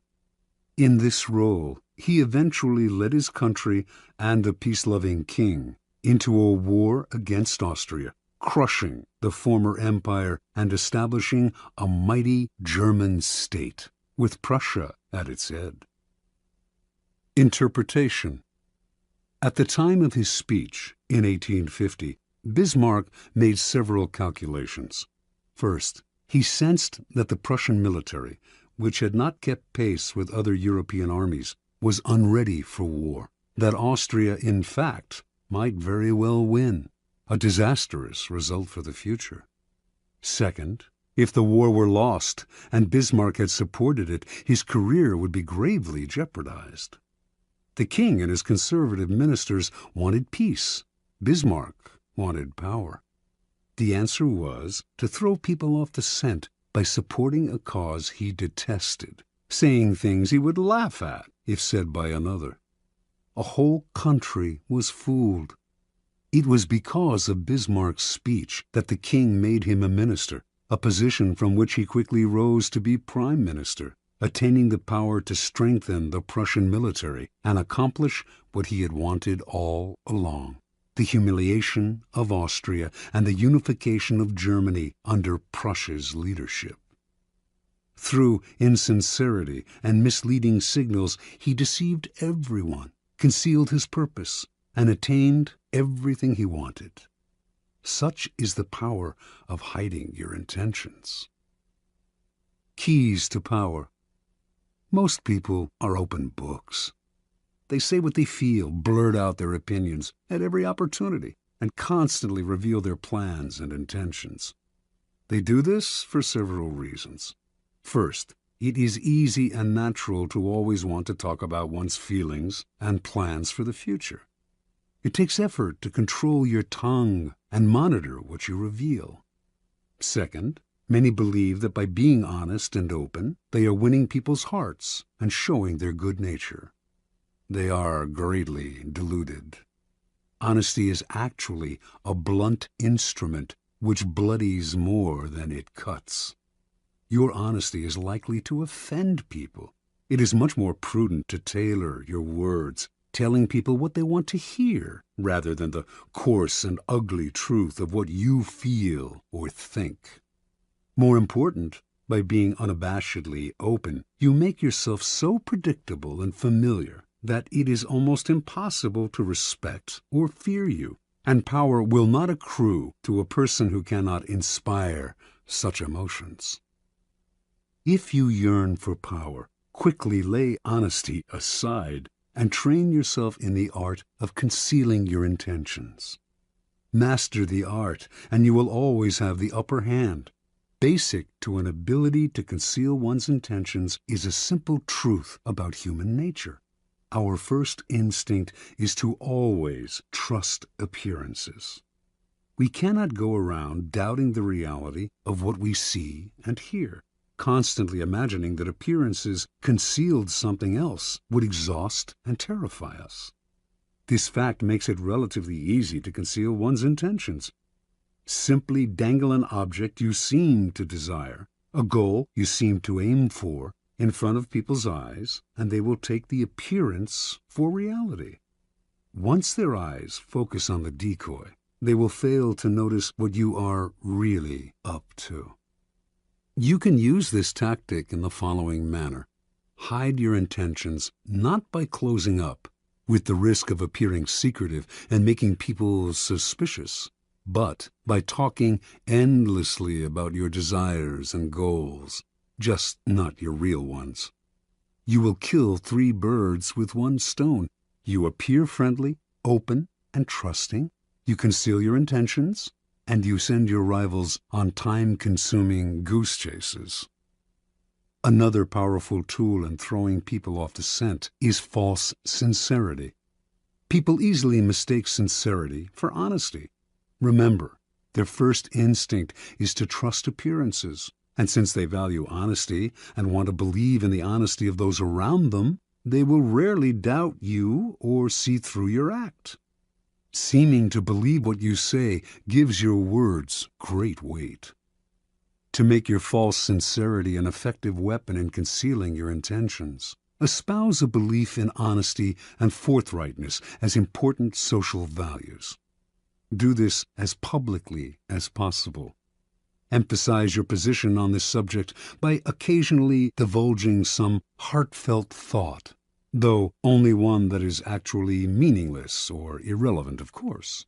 In this role, he eventually led his country and the peace-loving king into a war against Austria, crushing the former empire and establishing a mighty German state, with Prussia at its head. Interpretation. At the time of his speech in 1850, Bismarck made several calculations. First, he sensed that the Prussian military, which had not kept pace with other European armies, was unready for war, that Austria, in fact, might very well win, a disastrous result for the future. Second, if the war were lost and Bismarck had supported it, his career would be gravely jeopardized. The king and his conservative ministers wanted peace. Bismarck wanted power. The answer was to throw people off the scent by supporting a cause he detested, saying things he would laugh at if said by another. A whole country was fooled. It was because of Bismarck's speech that the king made him a minister, a position from which he quickly rose to be prime minister, attaining the power to strengthen the Prussian military and accomplish what he had wanted all along: the humiliation of Austria and the unification of Germany under Prussia's leadership. Through insincerity and misleading signals, he deceived everyone, concealed his purpose, and attained everything he wanted. Such is the power of hiding your intentions. Keys to power. Most people are open books. They say what they feel, blurt out their opinions at every opportunity, and constantly reveal their plans and intentions. They do this for several reasons. First, it is easy and natural to always want to talk about one's feelings and plans for the future. It takes effort to control your tongue and monitor what you reveal. Second, many believe that by being honest and open, they are winning people's hearts and showing their good nature. They are greatly deluded. Honesty is actually a blunt instrument which bloodies more than it cuts. Your honesty is likely to offend people. It is much more prudent to tailor your words, telling people what they want to hear, rather than the coarse and ugly truth of what you feel or think. More important, by being unabashedly open, you make yourself so predictable and familiar that it is almost impossible to respect or fear you, and power will not accrue to a person who cannot inspire such emotions. If you yearn for power, quickly lay honesty aside and train yourself in the art of concealing your intentions. Master the art, and you will always have the upper hand. Basic to an ability to conceal one's intentions is a simple truth about human nature. Our first instinct is to always trust appearances. We cannot go around doubting the reality of what we see and hear. Constantly imagining that appearances concealed something else would exhaust and terrify us. This fact makes it relatively easy to conceal one's intentions. Simply dangle an object you seem to desire, a goal you seem to aim for, in front of people's eyes, and they will take the appearance for reality. Once their eyes focus on the decoy, they will fail to notice what you are really up to. You can use this tactic in the following manner. Hide your intentions not by closing up, with the risk of appearing secretive and making people suspicious, but by talking endlessly about your desires and goals, just not your real ones. You will kill 3 birds with 1 stone. You appear friendly, open, and trusting. You conceal your intentions, and you send your rivals on time-consuming goose chases. Another powerful tool in throwing people off the scent is false sincerity. People easily mistake sincerity for honesty. Remember, their first instinct is to trust appearances, and since they value honesty and want to believe in the honesty of those around them, they will rarely doubt you or see through your act. Seeming to believe what you say gives your words great weight. To make your false sincerity an effective weapon in concealing your intentions, espouse a belief in honesty and forthrightness as important social values. Do this as publicly as possible. Emphasize your position on this subject by occasionally divulging some heartfelt thought, though only one that is actually meaningless or irrelevant, of course.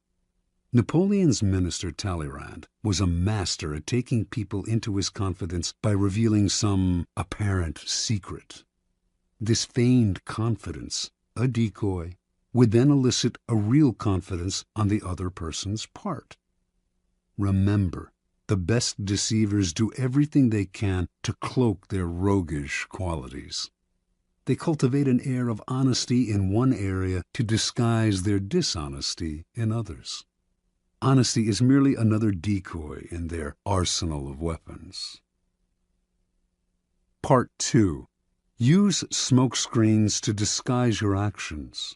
Napoleon's minister Talleyrand was a master at taking people into his confidence by revealing some apparent secret. This feigned confidence, a decoy, would then elicit a real confidence on the other person's part. Remember, the best deceivers do everything they can to cloak their roguish qualities. They cultivate an air of honesty in one area to disguise their dishonesty in others. Honesty is merely another decoy in their arsenal of weapons. Part 2. Use smoke screens to disguise your actions.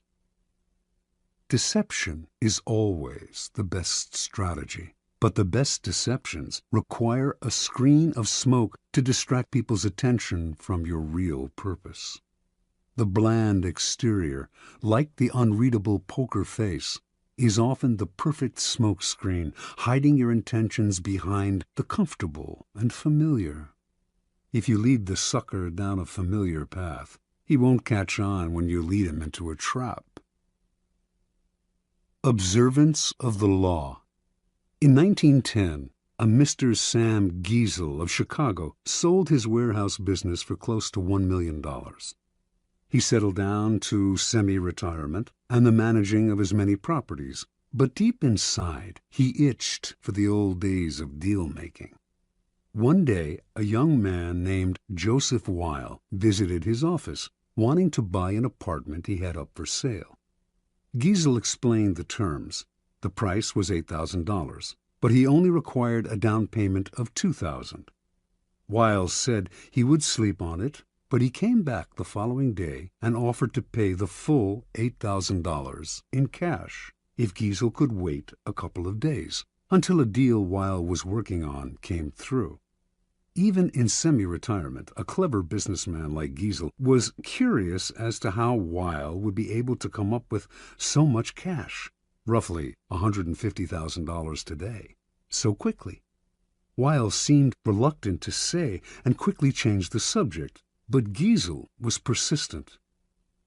Deception is always the best strategy, but the best deceptions require a screen of smoke to distract people's attention from your real purpose. The bland exterior, like the unreadable poker face, is often the perfect smoke screen, hiding your intentions behind the comfortable and familiar. If you lead the sucker down a familiar path, he won't catch on when you lead him into a trap. Observance of the law. In 1910, a Mr. Sam Giesel of Chicago sold his warehouse business for close to $1 million. He settled down to semi-retirement and the managing of his many properties, but deep inside, he itched for the old days of deal-making. One day, a young man named Joseph Weil visited his office, wanting to buy an apartment he had up for sale. Giesel explained the terms. The price was $8,000, but he only required a down payment of $2,000. Weil said he would sleep on it, but he came back the following day and offered to pay the full $8,000 in cash if Giesel could wait a couple of days until a deal Weil was working on came through. Even in semi-retirement, a clever businessman like Giesel was curious as to how Weil would be able to come up with so much cash, roughly $150,000 today, so quickly. Weil seemed reluctant to say and quickly changed the subject, but Giesel was persistent.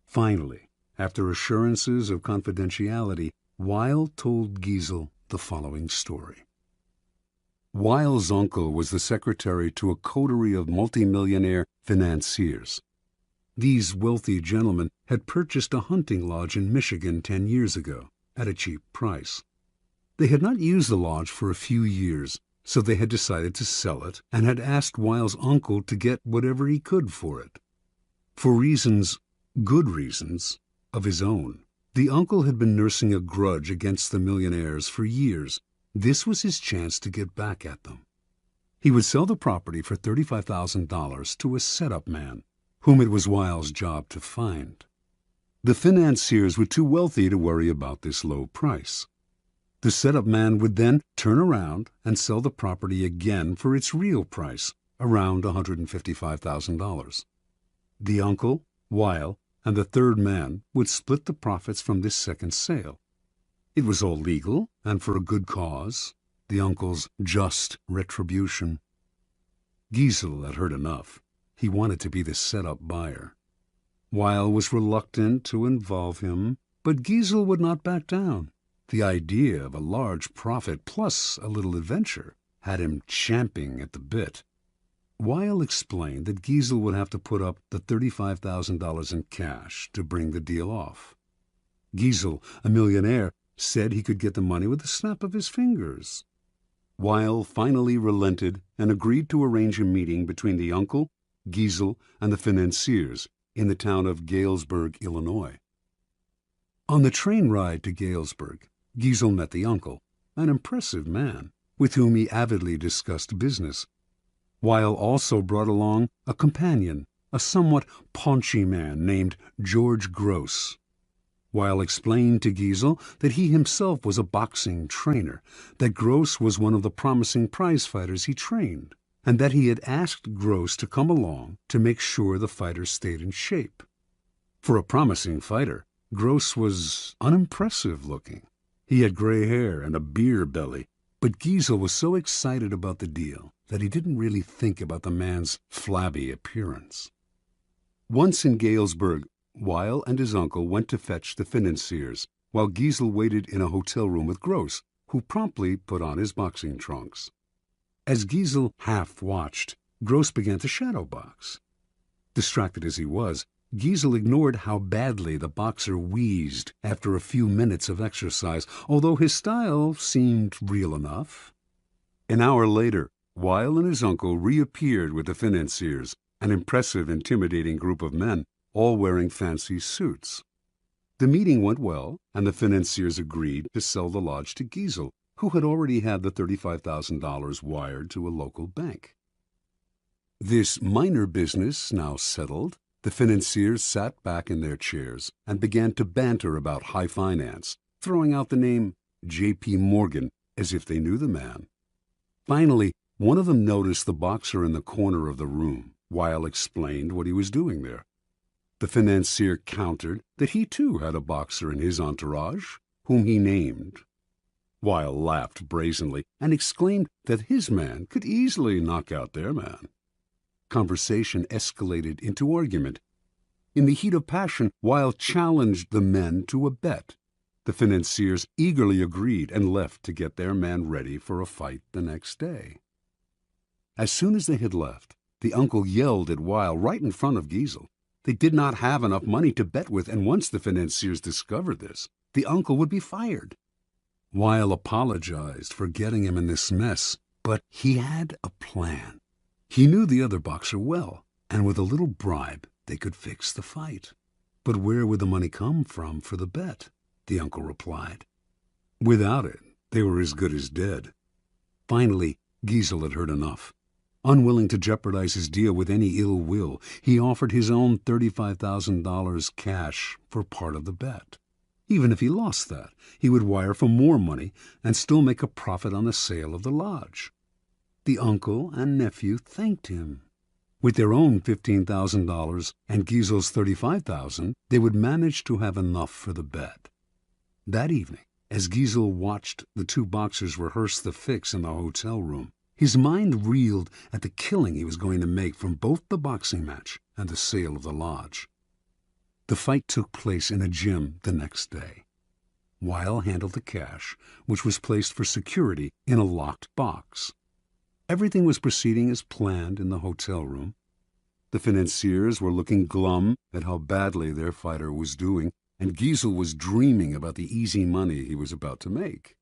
Finally, after assurances of confidentiality, Weil told Giesel the following story. Weil's uncle was the secretary to a coterie of multimillionaire financiers. These wealthy gentlemen had purchased a hunting lodge in Michigan 10 years ago at a cheap price. They had not used the lodge for a few years, so they had decided to sell it and had asked Weil's uncle to get whatever he could for it. For reasons, good reasons, of his own, the uncle had been nursing a grudge against the millionaires for years. This was his chance to get back at them. He would sell the property for $35,000 to a setup man, whom it was Weil's job to find. The financiers were too wealthy to worry about this low price. The setup man would then turn around and sell the property again for its real price, around $155,000. The uncle, Weil, and the third man would split the profits from this second sale. It was all legal and for a good cause, the uncle's just retribution. Giesel had heard enough. He wanted to be the set-up buyer. Weil was reluctant to involve him, but Giesel would not back down. The idea of a large profit plus a little adventure had him champing at the bit. Weil explained that Giesel would have to put up the $35,000 in cash to bring the deal off. Giesel, a millionaire, said he could get the money with a snap of his fingers. Weil finally relented and agreed to arrange a meeting between the uncle, Giesel, and the financiers in the town of Galesburg, Illinois. On the train ride to Galesburg, Giesel met the uncle, an impressive man, with whom he avidly discussed business. Weil also brought along a companion, a somewhat paunchy man named George Gross. Weil explained to Giesel that he himself was a boxing trainer, that Gross was one of the promising prize fighters he trained, and that he had asked Gross to come along to make sure the fighter stayed in shape. For a promising fighter, Gross was unimpressive looking. He had gray hair and a beer belly, but Giesel was so excited about the deal that he didn't really think about the man's flabby appearance. Once in Galesburg, Weil and his uncle went to fetch the financiers, while Giesel waited in a hotel room with Gross, who promptly put on his boxing trunks. As Giesel half-watched, Gross began to shadow box. Distracted as he was, Giesel ignored how badly the boxer wheezed after a few minutes of exercise, although his style seemed real enough. An hour later, Weil and his uncle reappeared with the financiers, an impressive, intimidating group of men, all wearing fancy suits. The meeting went well, and the financiers agreed to sell the lodge to Giesel, who had already had the $35,000 wired to a local bank. This minor business now settled, the financiers sat back in their chairs and began to banter about high finance, throwing out the name J.P. Morgan as if they knew the man. Finally, one of them noticed the boxer in the corner of the room. Weil explained what he was doing there. The financier countered that he too had a boxer in his entourage, whom he named. Weil laughed brazenly and exclaimed that his man could easily knock out their man. Conversation escalated into argument. In the heat of passion, Weil challenged the men to a bet. The financiers eagerly agreed and left to get their man ready for a fight the next day. As soon as they had left, the uncle yelled at Weil right in front of Giesel. They did not have enough money to bet with, and once the financiers discovered this, the uncle would be fired. Weil apologized for getting him in this mess, but he had a plan. He knew the other boxer well, and with a little bribe they could fix the fight. But where would the money come from for the bet? The uncle replied. Without it, they were as good as dead. Finally, Giesel had heard enough. Unwilling to jeopardize his deal with any ill will, he offered his own $35,000 cash for part of the bet. Even if he lost that, he would wire for more money and still make a profit on the sale of the lodge. The uncle and nephew thanked him. With their own $15,000 and Giesel's $35,000, they would manage to have enough for the bet. That evening, as Giesel watched the two boxers rehearse the fix in the hotel room, his mind reeled at the killing he was going to make from both the boxing match and the sale of the lodge. The fight took place in a gym the next day. Weil handled the cash, which was placed for security in a locked box. Everything was proceeding as planned in the hotel room. The financiers were looking glum at how badly their fighter was doing, and Giesel was dreaming about the easy money he was about to make.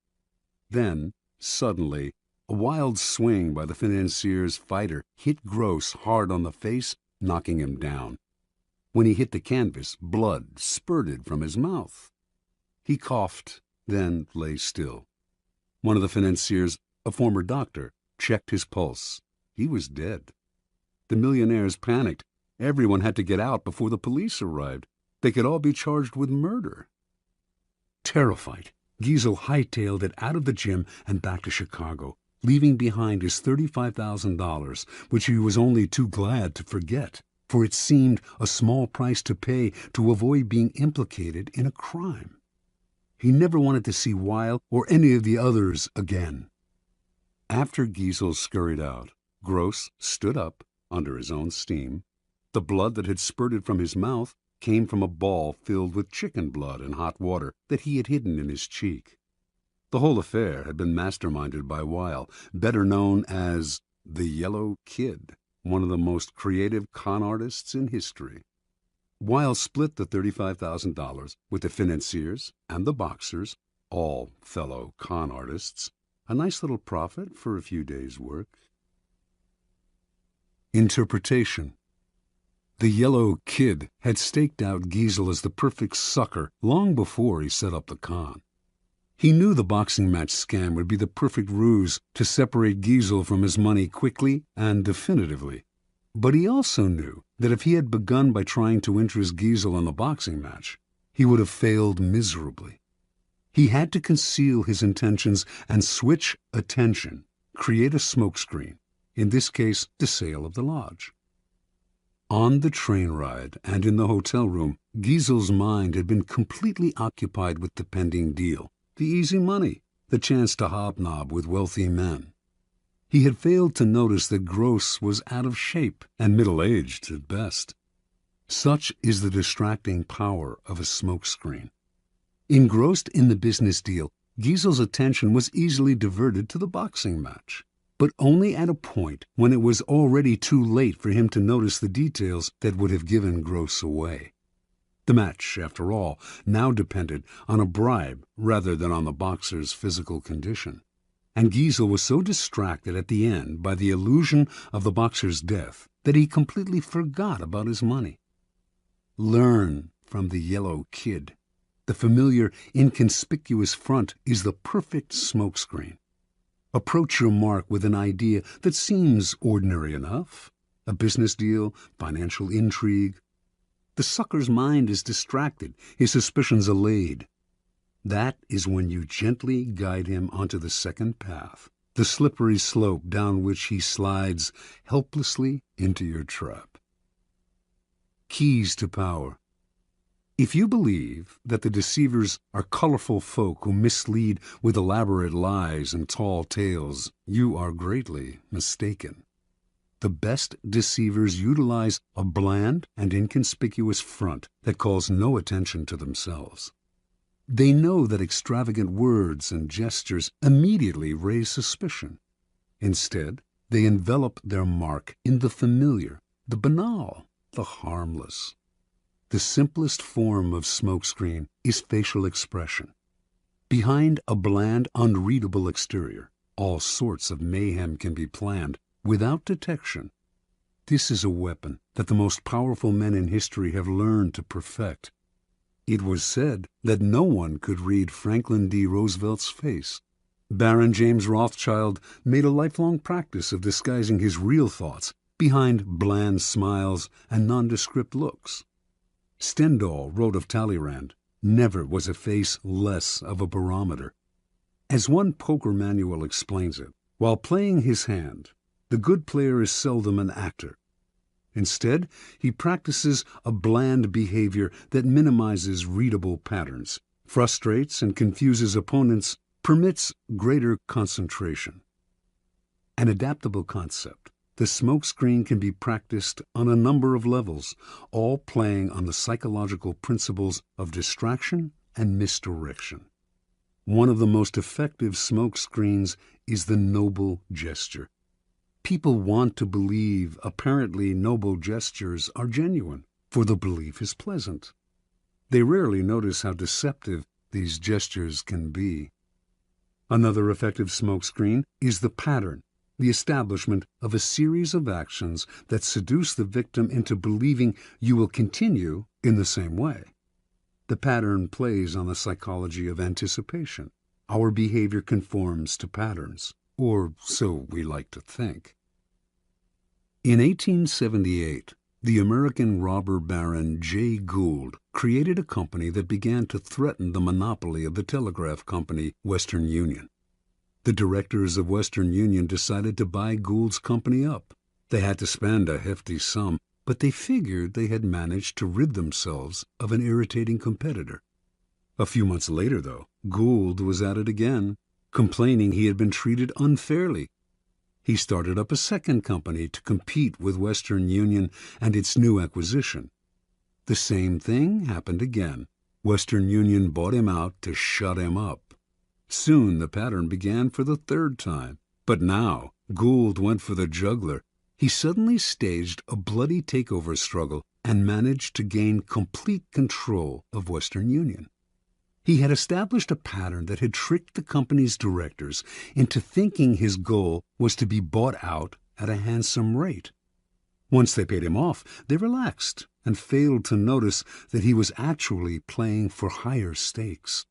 Then, suddenly, a wild swing by the financier's fighter hit Gross hard on the face, knocking him down. When he hit the canvas, blood spurted from his mouth. He coughed, then lay still. One of the financiers, a former doctor, checked his pulse. He was dead. The millionaires panicked. Everyone had to get out before the police arrived. They could all be charged with murder. Terrified, Giesel hightailed it out of the gym and back to Chicago, leaving behind his $35,000, which he was only too glad to forget, for it seemed a small price to pay to avoid being implicated in a crime. He never wanted to see Weil or any of the others again. After Giesel scurried out, Gross stood up under his own steam. The blood that had spurted from his mouth came from a ball filled with chicken blood and hot water that he had hidden in his cheek. The whole affair had been masterminded by Weil, better known as the Yellow Kid, one of the most creative con artists in history. Weil split the $35,000 with the financiers and the boxers, all fellow con artists, a nice little profit for a few days' work. Interpretation. The Yellow Kid had staked out Giesel as the perfect sucker long before he set up the con. He knew the boxing match scam would be the perfect ruse to separate Giesel from his money quickly and definitively. But he also knew that if he had begun by trying to interest Giesel in the boxing match, he would have failed miserably. He had to conceal his intentions and switch attention, create a smokescreen, in this case the sale of the lodge. On the train ride and in the hotel room, Giesel's mind had been completely occupied with the pending deal, the easy money, the chance to hobnob with wealthy men. He had failed to notice that Gross was out of shape and middle-aged at best. Such is the distracting power of a smokescreen. Engrossed in the business deal, Giesel's attention was easily diverted to the boxing match, but only at a point when it was already too late for him to notice the details that would have given Gross away. The match, after all, now depended on a bribe rather than on the boxer's physical condition, and Giesel was so distracted at the end by the illusion of the boxer's death that he completely forgot about his money. Learn from the Yellow Kid. The familiar, inconspicuous front is the perfect smokescreen. Approach your mark with an idea that seems ordinary enough, a business deal, financial intrigue. The sucker's mind is distracted, his suspicions allayed. That is when you gently guide him onto the second path, the slippery slope down which he slides helplessly into your trap. Keys to power. If you believe that the deceivers are colorful folk who mislead with elaborate lies and tall tales, you are greatly mistaken. The best deceivers utilize a bland and inconspicuous front that calls no attention to themselves. They know that extravagant words and gestures immediately raise suspicion. Instead, they envelop their mark in the familiar, the banal, the harmless. The simplest form of smokescreen is facial expression. Behind a bland, unreadable exterior, all sorts of mayhem can be planned without detection. This is a weapon that the most powerful men in history have learned to perfect. It was said that no one could read Franklin D. Roosevelt's face. Baron James Rothschild made a lifelong practice of disguising his real thoughts behind bland smiles and nondescript looks. Stendhal wrote of Talleyrand, "Never was a face less of a barometer." As one poker manual explains it, while playing his hand, the good player is seldom an actor. Instead, he practices a bland behavior that minimizes readable patterns, frustrates and confuses opponents, permits greater concentration. An adaptable concept, the smokescreen can be practiced on a number of levels, all playing on the psychological principles of distraction and misdirection. One of the most effective smokescreens is the noble gesture. People want to believe apparently noble gestures are genuine, for the belief is pleasant. They rarely notice how deceptive these gestures can be. Another effective smokescreen is the pattern, the establishment of a series of actions that seduce the victim into believing you will continue in the same way. The pattern plays on the psychology of anticipation. Our behavior conforms to patterns, or so we like to think. In 1878, the American robber baron Jay Gould created a company that began to threaten the monopoly of the telegraph company Western Union. The directors of Western Union decided to buy Gould's company up. They had to spend a hefty sum, but they figured they had managed to rid themselves of an irritating competitor. A few months later, though, Gould was at it again, complaining he had been treated unfairly. He started up a second company to compete with Western Union and its new acquisition. The same thing happened again. Western Union bought him out to shut him up. Soon the pattern began for the third time, but now Gould went for the jugular. He suddenly staged a bloody takeover struggle and managed to gain complete control of Western Union. He had established a pattern that had tricked the company's directors into thinking his goal was to be bought out at a handsome rate. Once they paid him off, they relaxed and failed to notice that he was actually playing for higher stakes.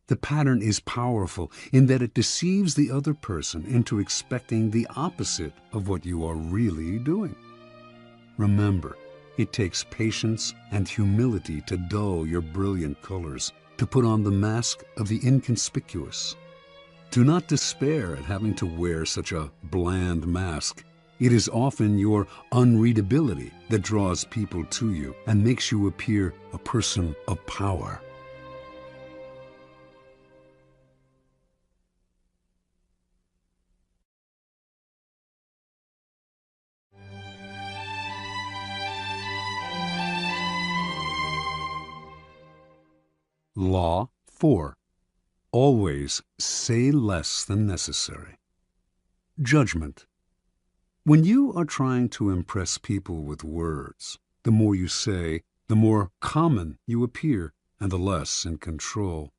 The pattern is powerful in that it deceives the other person into expecting the opposite of what you are really doing. Remember, it takes patience and humility to dull your brilliant colors, to put on the mask of the inconspicuous. Do not despair at having to wear such a bland mask. It is often your unreadability that draws people to you and makes you appear a person of power. Law 4. Always say less than necessary. Judgment. When you are trying to impress people with words, the more you say, the more common you appear and the less in control.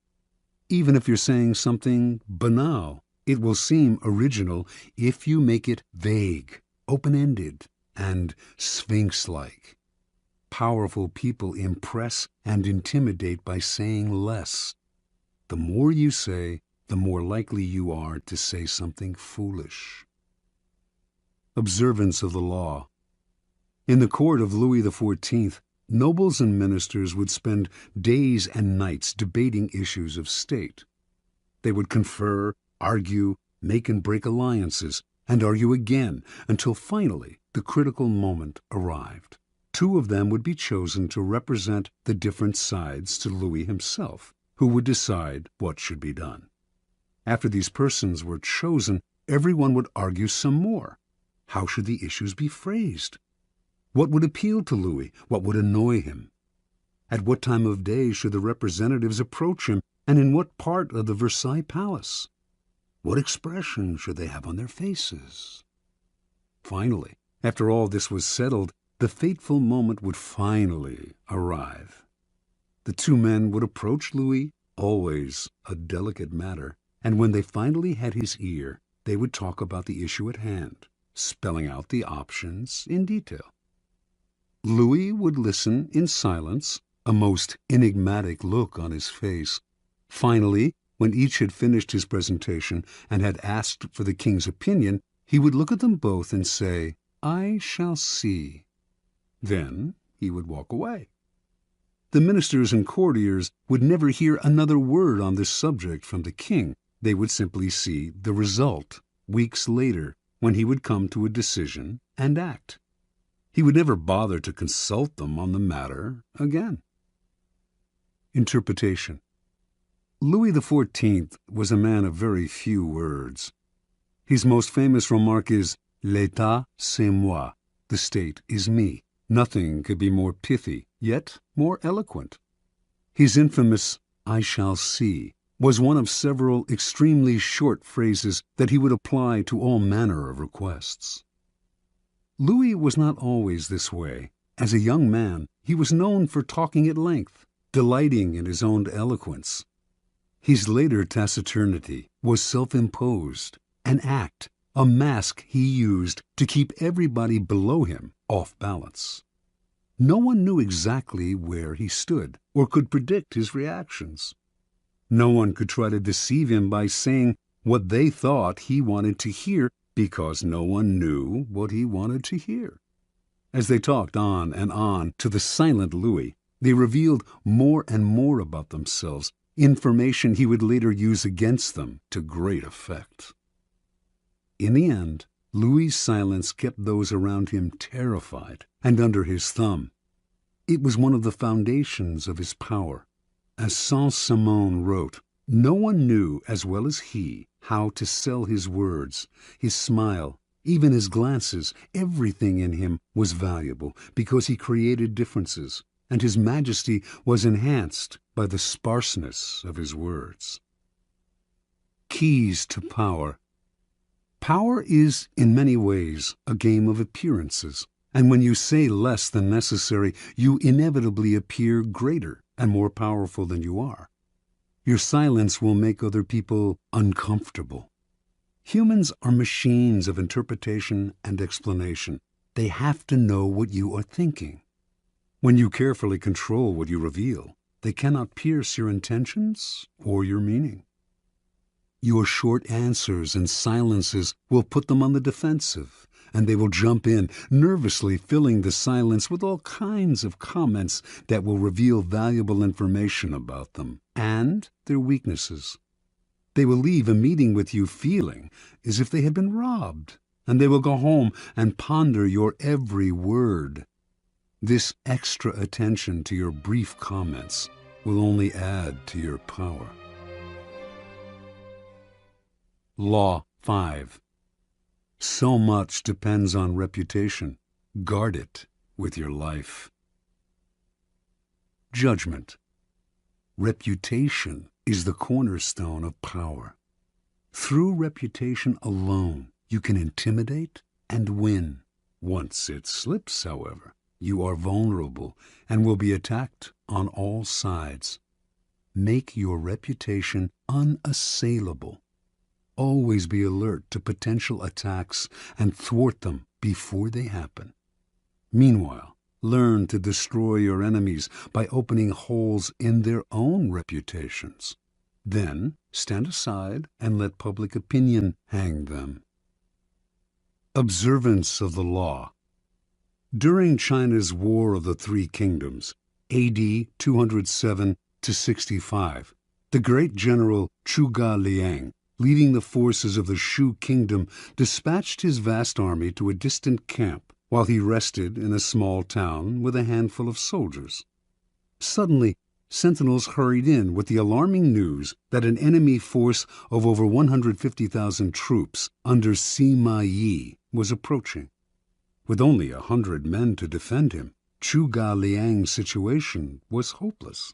Even if you're saying something banal, it will seem original if you make it vague, open-ended, and sphinx-like. Powerful people impress and intimidate by saying less. The more you say, the more likely you are to say something foolish. Observance of the law. In the court of Louis XIV, nobles and ministers would spend days and nights debating issues of state. They would confer, argue, make and break alliances, and argue again until finally the critical moment arrived. Two of them would be chosen to represent the different sides to Louis himself, who would decide what should be done. After these persons were chosen, everyone would argue some more. How should the issues be phrased? What would appeal to Louis? What would annoy him? At what time of day should the representatives approach him, and in what part of the Versailles Palace? What expression should they have on their faces? Finally, after all this was settled, the fateful moment would finally arrive. The two men would approach Louis, always a delicate matter, and when they finally had his ear, they would talk about the issue at hand, spelling out the options in detail. Louis would listen in silence, a most enigmatic look on his face. Finally, when each had finished his presentation and had asked for the king's opinion, he would look at them both and say, "I shall see." Then he would walk away. The ministers and courtiers would never hear another word on this subject from the king. They would simply see the result weeks later, when he would come to a decision and act. He would never bother to consult them on the matter again. Interpretation. Louis XIV was a man of very few words. His most famous remark is, "L'État, c'est moi." The state is me. Nothing could be more pithy, yet more eloquent. His infamous, "I shall see," was one of several extremely short phrases that he would apply to all manner of requests. Louis was not always this way. As a young man, he was known for talking at length, delighting in his own eloquence. His later taciturnity was self-imposed, an act, a mask he used to keep everybody below him off balance. No one knew exactly where he stood or could predict his reactions. No one could try to deceive him by saying what they thought he wanted to hear, because no one knew what he wanted to hear. As they talked on and on to the silent Louis, they revealed more and more about themselves, information he would later use against them to great effect. In the end, Louis's silence kept those around him terrified and under his thumb. It was one of the foundations of his power. As Saint-Simon wrote, no one knew as well as he how to sell his words, his smile, even his glances. Everything in him was valuable because he created differences, and his majesty was enhanced by the sparseness of his words. Keys to power. Power is, in many ways, a game of appearances, and when you say less than necessary, you inevitably appear greater and more powerful than you are. Your silence will make other people uncomfortable. Humans are machines of interpretation and explanation. They have to know what you are thinking. When you carefully control what you reveal, they cannot pierce your intentions or your meaning. Your short answers and silences will put them on the defensive, and they will jump in, nervously filling the silence with all kinds of comments that will reveal valuable information about them and their weaknesses. They will leave a meeting with you feeling as if they had been robbed, and they will go home and ponder your every word. This extra attention to your brief comments will only add to your power. Law 5. So much depends on reputation. Guard it with your life. Judgment. Reputation is the cornerstone of power. Through reputation alone, you can intimidate and win. Once it slips, however, you are vulnerable and will be attacked on all sides. Make your reputation unassailable. Always be alert to potential attacks and thwart them before they happen. Meanwhile, learn to destroy your enemies by opening holes in their own reputations. Then stand aside and let public opinion hang them. Observance of the law. During China's War of the Three Kingdoms, AD 207 to 65, the great general Zhuge Liang, leading the forces of the Shu kingdom, dispatched his vast army to a distant camp while he rested in a small town with a handful of soldiers. Suddenly, sentinels hurried in with the alarming news that an enemy force of over 150,000 troops under Sima Yi was approaching. With only 100 men to defend him, Chuga Liang's situation was hopeless.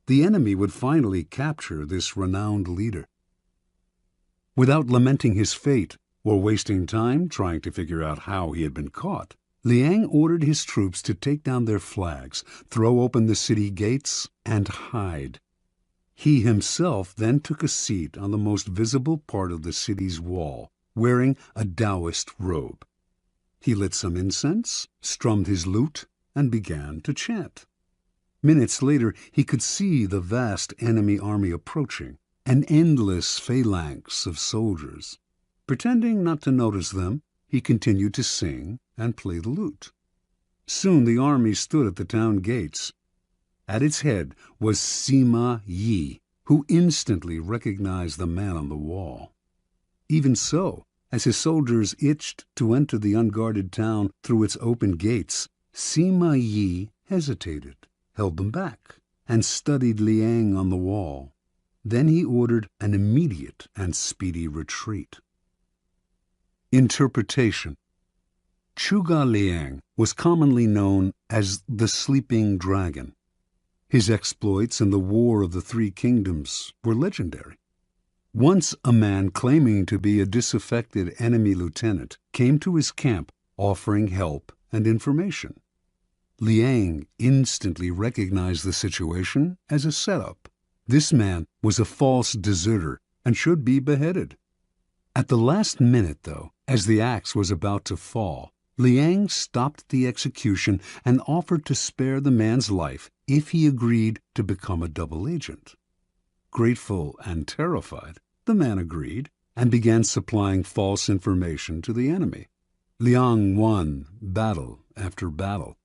The enemy would finally capture this renowned leader. Without lamenting his fate or wasting time trying to figure out how he had been caught, Liang ordered his troops to take down their flags, throw open the city gates, and hide. He himself then took a seat on the most visible part of the city's wall, wearing a Taoist robe. He lit some incense, strummed his lute, and began to chant. Minutes later, he could see the vast enemy army approaching, an endless phalanx of soldiers. Pretending not to notice them, he continued to sing and play the lute. Soon the army stood at the town gates. At its head was Sima Yi, who instantly recognized the man on the wall. Even so, as his soldiers itched to enter the unguarded town through its open gates, Sima Yi hesitated, held them back, and studied Liang on the wall. Then he ordered an immediate and speedy retreat. Interpretation. Chuga Liang was commonly known as the Sleeping Dragon. His exploits in the War of the Three Kingdoms were legendary. Once a man claiming to be a disaffected enemy lieutenant came to his camp offering help and information. Liang instantly recognized the situation as a setup. This man was a false deserter and should be beheaded. At the last minute, though, as the axe was about to fall, Liang stopped the execution and offered to spare the man's life if he agreed to become a double agent. Grateful and terrified, the man agreed and began supplying false information to the enemy. Liang won battle after battle.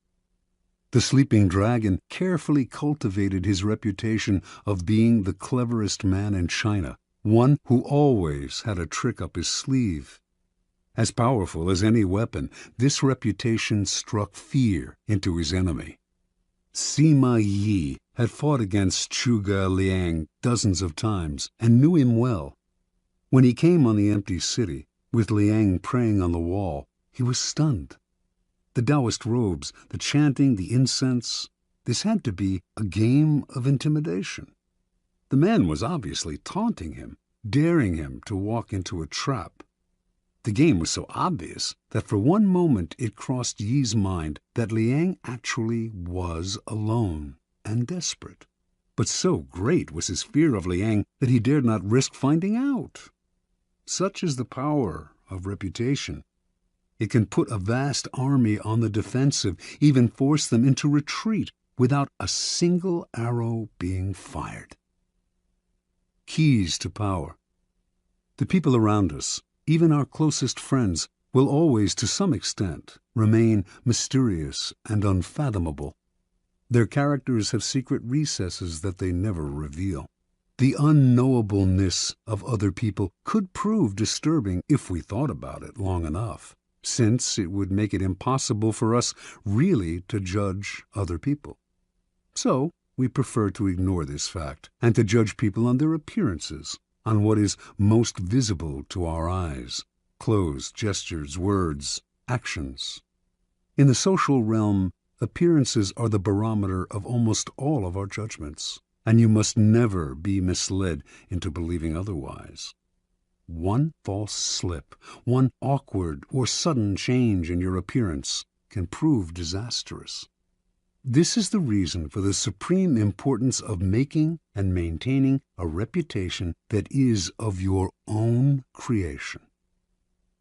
The Sleeping Dragon carefully cultivated his reputation of being the cleverest man in China, one who always had a trick up his sleeve. As powerful as any weapon, this reputation struck fear into his enemy. Sima Yi had fought against Chuga Liang dozens of times and knew him well. When he came on the empty city, with Liang praying on the wall, he was stunned. The Taoist robes, the chanting, the incense, this had to be a game of intimidation. The man was obviously taunting him, daring him to walk into a trap. The game was so obvious that for one moment it crossed Yi's mind that Liang actually was alone and desperate. But so great was his fear of Liang that he dared not risk finding out. Such is the power of reputation. It can put a vast army on the defensive, even force them into retreat without a single arrow being fired. Keys to power. The people around us, even our closest friends, will always, to some extent, remain mysterious and unfathomable. Their characters have secret recesses that they never reveal. The unknowableness of other people could prove disturbing if we thought about it long enough, since it would make it impossible for us really to judge other people. So, we prefer to ignore this fact and to judge people on their appearances, on what is most visible to our eyes: clothes, gestures, words, actions. In the social realm, appearances are the barometer of almost all of our judgments, and you must never be misled into believing otherwise. One false slip, one awkward or sudden change in your appearance can prove disastrous. This is the reason for the supreme importance of making and maintaining a reputation that is of your own creation.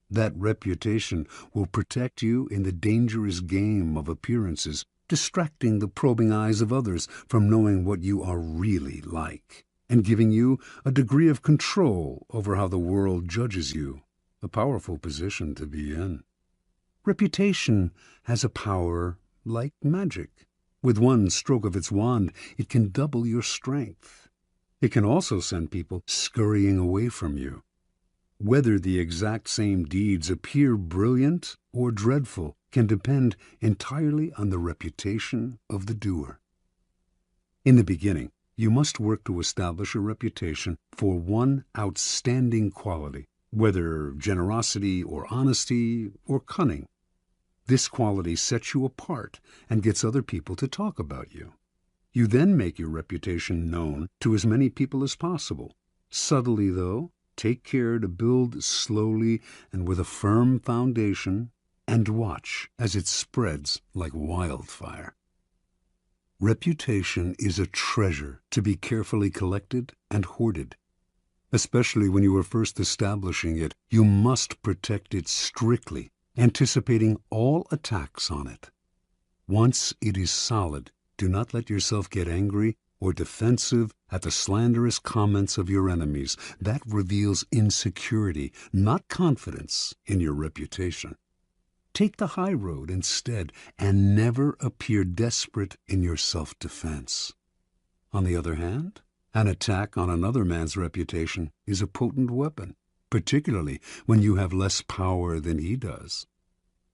That reputation will protect you in the dangerous game of appearances, distracting the probing eyes of others from knowing what you are really like, and giving you a degree of control over how the world judges you, a powerful position to be in. Reputation has a power like magic. With one stroke of its wand, it can double your strength. It can also send people scurrying away from you. Whether the exact same deeds appear brilliant or dreadful can depend entirely on the reputation of the doer. In the beginning, you must work to establish a reputation for one outstanding quality, whether generosity or honesty or cunning. This quality sets you apart and gets other people to talk about you. You then make your reputation known to as many people as possible. Subtly, though, take care to build slowly and with a firm foundation, and watch as it spreads like wildfire. Reputation is a treasure to be carefully collected and hoarded. Especially when you are first establishing it, you must protect it strictly, anticipating all attacks on it. Once it is solid, do not let yourself get angry or defensive at the slanderous comments of your enemies. That reveals insecurity, not confidence in your reputation. Take the high road instead, and never appear desperate in your self-defense. On the other hand, an attack on another man's reputation is a potent weapon, particularly when you have less power than he does.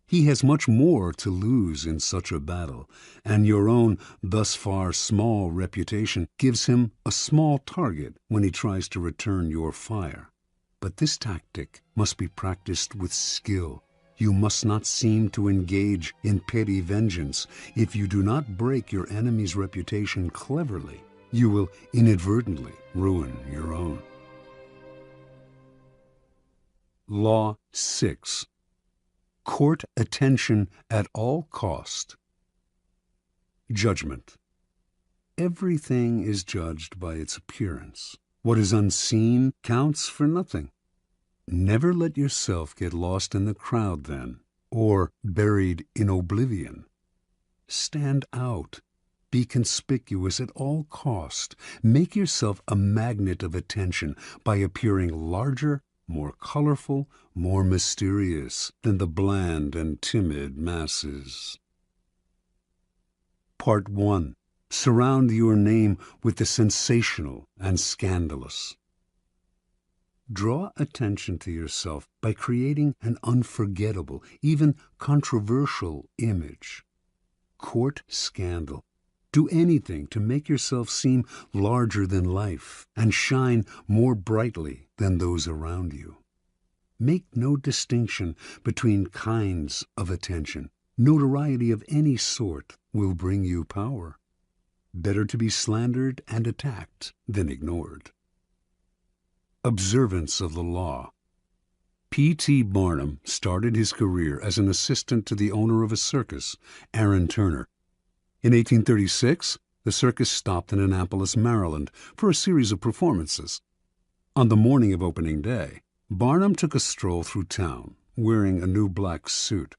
He has much more to lose in such a battle, and your own thus far small reputation gives him a small target when he tries to return your fire. But this tactic must be practiced with skill. You must not seem to engage in petty vengeance. If you do not break your enemy's reputation cleverly, you will inadvertently ruin your own. Law 6. Court attention at all cost. Judgment. Everything is judged by its appearance. What is unseen counts for nothing. Never let yourself get lost in the crowd then, or buried in oblivion. Stand out. Be conspicuous at all cost. Make yourself a magnet of attention by appearing larger, more colorful, more mysterious than the bland and timid masses. Part 1. Surround your name with the sensational and scandalous. Draw attention to yourself by creating an unforgettable, even controversial image. Court scandal. Do anything to make yourself seem larger than life and shine more brightly than those around you. Make no distinction between kinds of attention. Notoriety of any sort will bring you power. Better to be slandered and attacked than ignored. Observance of the law. P.T. Barnum started his career as an assistant to the owner of a circus, Aaron Turner. In 1836, the circus stopped in Annapolis, Maryland, for a series of performances. On the morning of opening day, Barnum took a stroll through town, wearing a new black suit.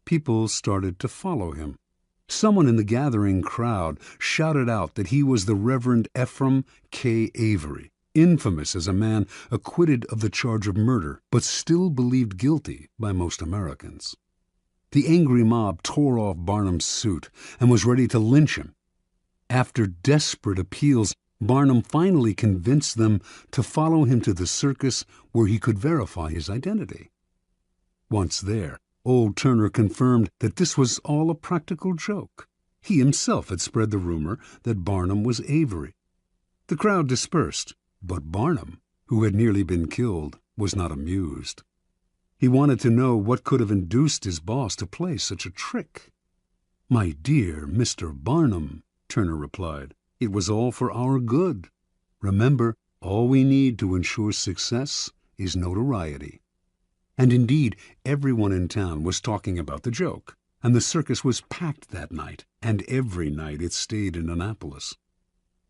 People started to follow him. Someone in the gathering crowd shouted out that he was the Reverend Ephraim K. Avery, infamous as a man acquitted of the charge of murder, but still believed guilty by most Americans. The angry mob tore off Barnum's suit and was ready to lynch him. After desperate appeals, Barnum finally convinced them to follow him to the circus where he could verify his identity. Once there, old Turner confirmed that this was all a practical joke. He himself had spread the rumor that Barnum was Avery. The crowd dispersed, but Barnum, who had nearly been killed, was not amused. He wanted to know what could have induced his boss to play such a trick. "My dear Mr. Barnum," Turner replied, "it was all for our good. Remember, all we need to ensure success is notoriety." And indeed, everyone in town was talking about the joke, and the circus was packed that night, and every night it stayed in Annapolis.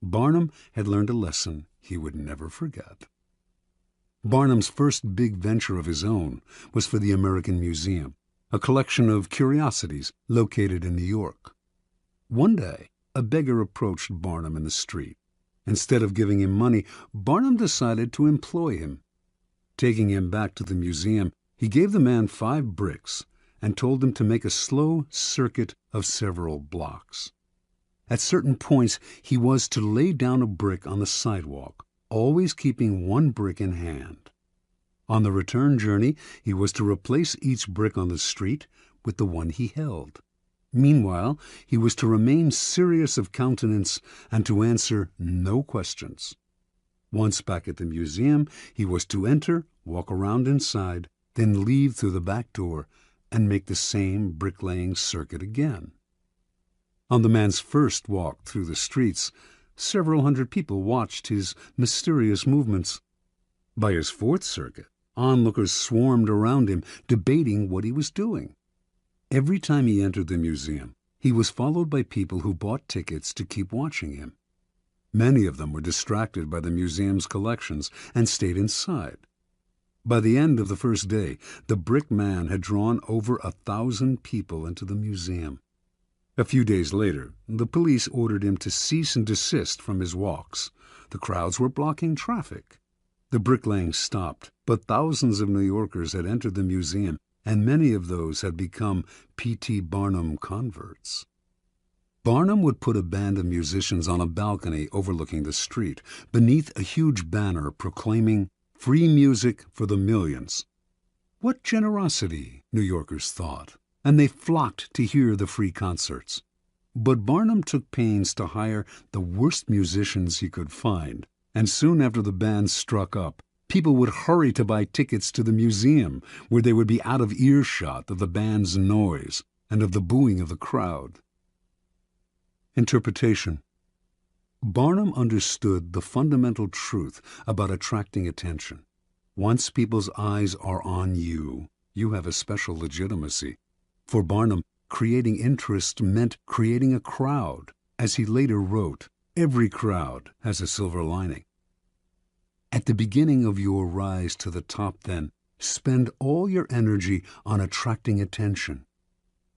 Barnum had learned a lesson he would never forget. Barnum's first big venture of his own was for the American Museum, a collection of curiosities located in New York. One day, a beggar approached Barnum in the street. Instead of giving him money, Barnum decided to employ him. Taking him back to the museum, he gave the man 5 bricks and told him to make a slow circuit of several blocks. At certain points, he was to lay down a brick on the sidewalk, always keeping 1 brick in hand. On the return journey, he was to replace each brick on the street with the one he held. Meanwhile, he was to remain serious of countenance and to answer no questions. Once back at the museum, he was to enter, walk around inside, then leave through the back door, and make the same bricklaying circuit again. On the man's first walk through the streets, several hundred people watched his mysterious movements. By his fourth circuit, onlookers swarmed around him, debating what he was doing. Every time he entered the museum, he was followed by people who bought tickets to keep watching him. Many of them were distracted by the museum's collections and stayed inside. By the end of the first day, the brick man had drawn over 1,000 people into the museum. A few days later, the police ordered him to cease and desist from his walks. The crowds were blocking traffic. The bricklaying stopped, but thousands of New Yorkers had entered the museum, and many of those had become P.T. Barnum converts. Barnum would put a band of musicians on a balcony overlooking the street, beneath a huge banner proclaiming "Free music for the millions." What generosity, New Yorkers thought, and they flocked to hear the free concerts. But Barnum took pains to hire the worst musicians he could find, and soon after the band struck up, people would hurry to buy tickets to the museum, where they would be out of earshot of the band's noise and of the booing of the crowd. Interpretation. Barnum understood the fundamental truth about attracting attention. Once people's eyes are on you, you have a special legitimacy. For Barnum, creating interest meant creating a crowd. As he later wrote, every crowd has a silver lining. At the beginning of your rise to the top, then, spend all your energy on attracting attention.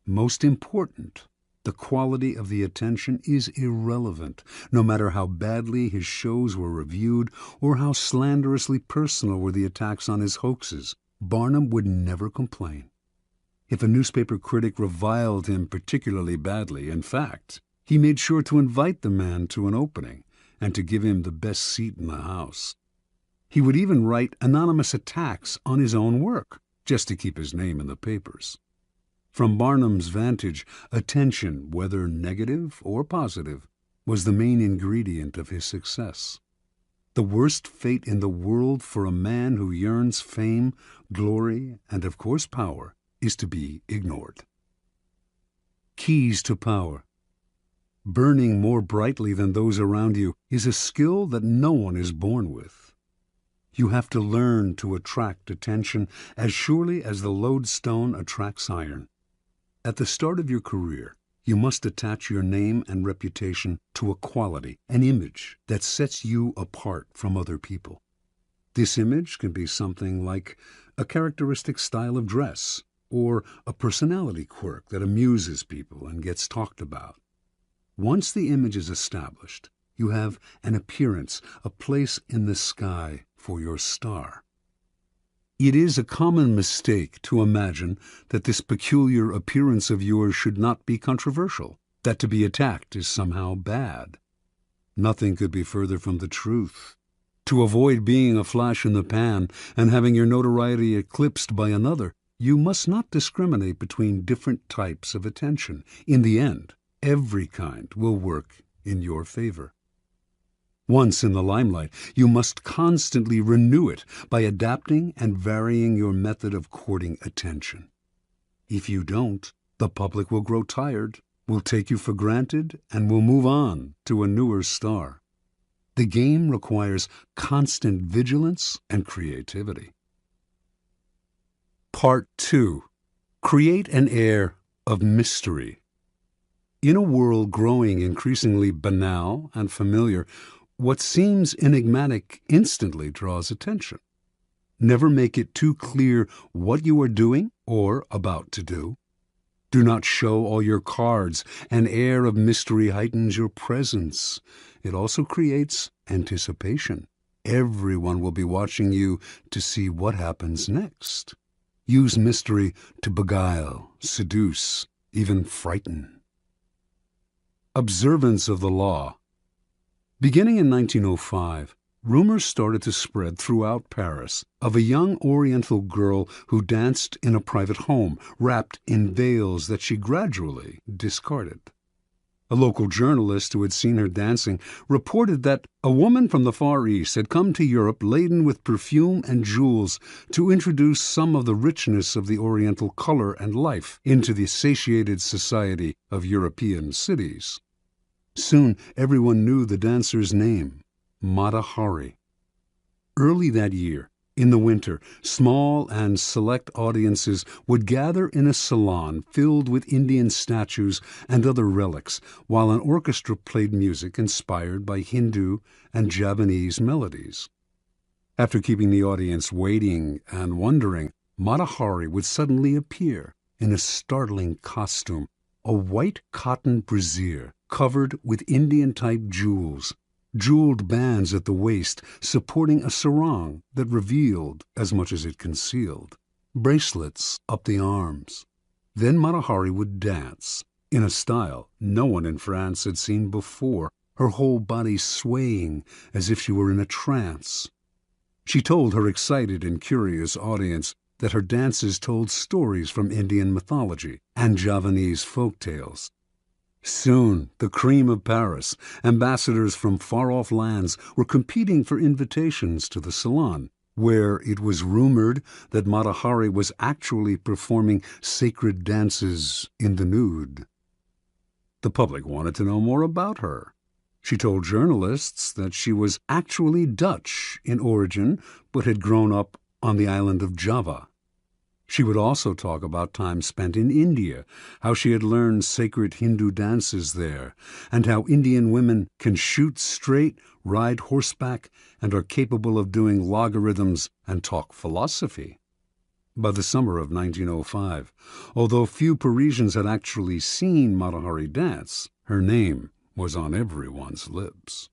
Most important, the quality of the attention is irrelevant, no matter how badly his shows were reviewed or how slanderously personal were the attacks on his hoaxes. Barnum would never complain. If a newspaper critic reviled him particularly badly, in fact, he made sure to invite the man to an opening and to give him the best seat in the house. He would even write anonymous attacks on his own work, just to keep his name in the papers. From Barnum's vantage, attention, whether negative or positive, was the main ingredient of his success. The worst fate in the world for a man who yearns fame, glory, and of course power, is to be ignored. Keys to power. Burning more brightly than those around you is a skill that no one is born with. You have to learn to attract attention as surely as the lodestone attracts iron. At the start of your career, you must attach your name and reputation to a quality, an image that sets you apart from other people. This image can be something like a characteristic style of dress or a personality quirk that amuses people and gets talked about. Once the image is established, you have an appearance, a place in the sky for your star. It is a common mistake to imagine that this peculiar appearance of yours should not be controversial, that to be attacked is somehow bad. Nothing could be further from the truth. To avoid being a flash in the pan and having your notoriety eclipsed by another, you must not discriminate between different types of attention. In the end, every kind will work in your favor. Once in the limelight, you must constantly renew it by adapting and varying your method of courting attention. If you don't, the public will grow tired, will take you for granted, and will move on to a newer star. The game requires constant vigilance and creativity. Part 2. Create an air of mystery. In a world growing increasingly banal and familiar, what seems enigmatic instantly draws attention. Never make it too clear what you are doing or about to do. Do not show all your cards. An air of mystery heightens your presence. It also creates anticipation. Everyone will be watching you to see what happens next. Use mystery to beguile, seduce, even frighten. Observance of the law. Beginning in 1905, rumors started to spread throughout Paris of a young Oriental girl who danced in a private home, wrapped in veils that she gradually discarded. A local journalist who had seen her dancing reported that a woman from the Far East had come to Europe laden with perfume and jewels to introduce some of the richness of the Oriental color and life into the satiated society of European cities. Soon everyone knew the dancer's name, Mata Hari. Early that year, in the winter, small and select audiences would gather in a salon filled with Indian statues and other relics, while an orchestra played music inspired by Hindu and Javanese melodies. After keeping the audience waiting and wondering, Mata Hari would suddenly appear in a startling costume, a white cotton brassiere covered with Indian-type jewels, jeweled bands at the waist supporting a sarong that revealed as much as it concealed, bracelets up the arms. Then Mata Hari would dance, in a style no one in France had seen before, her whole body swaying as if she were in a trance. She told her excited and curious audience that her dances told stories from Indian mythology and Javanese folk tales. Soon, the cream of Paris, ambassadors from far-off lands, were competing for invitations to the salon, where it was rumored that Mata Hari was actually performing sacred dances in the nude. The public wanted to know more about her. She told journalists that she was actually Dutch in origin, but had grown up on the island of Java. She would also talk about time spent in India, how she had learned sacred Hindu dances there, and how Indian women can shoot straight, ride horseback, and are capable of doing logarithms and talk philosophy. By the summer of 1905, although few Parisians had actually seen Mata Hari dance, her name was on everyone's lips.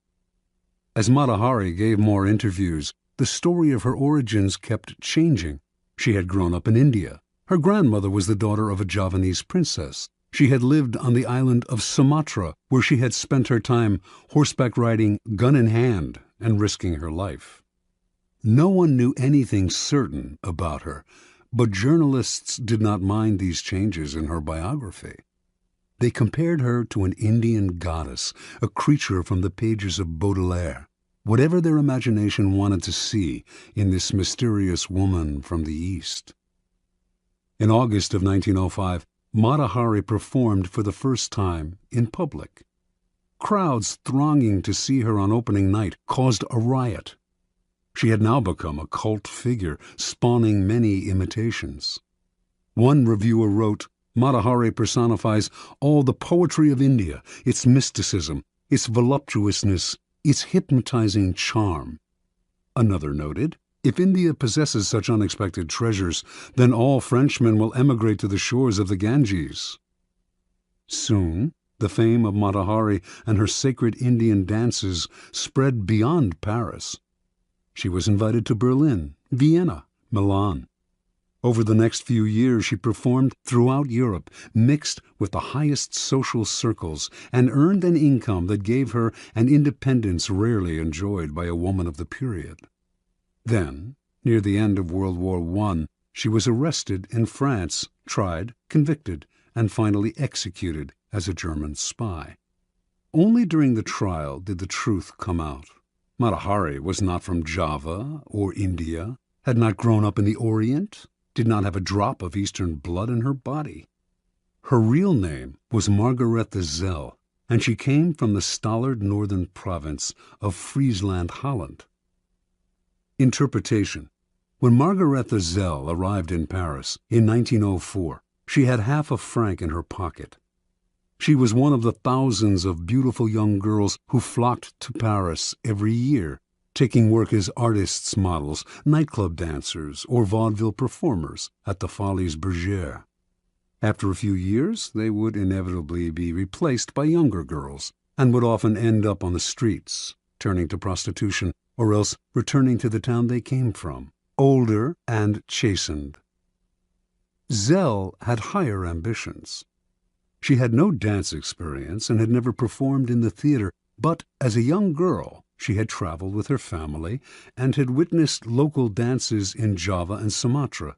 As Mata Hari gave more interviews, the story of her origins kept changing. She had grown up in India. Her grandmother was the daughter of a Javanese princess. She had lived on the island of Sumatra, where she had spent her time horseback riding, gun in hand, and risking her life. No one knew anything certain about her, but journalists did not mind these changes in her biography. They compared her to an Indian goddess, a creature from the pages of Baudelaire. Whatever their imagination wanted to see in this mysterious woman from the East. In August of 1905, Mata Hari performed for the first time in public. Crowds thronging to see her on opening night caused a riot. She had now become a cult figure, spawning many imitations. One reviewer wrote, "Mata Hari personifies all the poetry of India, its mysticism, its voluptuousness, its hypnotizing charm." Another noted, "If India possesses such unexpected treasures, then all Frenchmen will emigrate to the shores of the Ganges." Soon, the fame of Mata Hari and her sacred Indian dances spread beyond Paris. She was invited to Berlin, Vienna, Milan. Over the next few years, she performed throughout Europe, mixed with the highest social circles, and earned an income that gave her an independence rarely enjoyed by a woman of the period. Then, near the end of World War I, she was arrested in France, tried, convicted, and finally executed as a German spy. Only during the trial did the truth come out. Mata Hari was not from Java or India, had not grown up in the Orient, did not have a drop of Eastern blood in her body. Her real name was Margarethe Zell, and she came from the stolid northern province of Friesland, Holland. Interpretation. When Margarethe Zell arrived in Paris in 1904, she had half a franc in her pocket. She was one of the thousands of beautiful young girls who flocked to Paris every year, taking work as artists' models, nightclub dancers, or vaudeville performers at the Folies Bergère. After a few years, they would inevitably be replaced by younger girls, and would often end up on the streets, turning to prostitution, or else returning to the town they came from, older and chastened. Zell had higher ambitions. She had no dance experience and had never performed in the theater, but as a young girl, she had traveled with her family and had witnessed local dances in Java and Sumatra.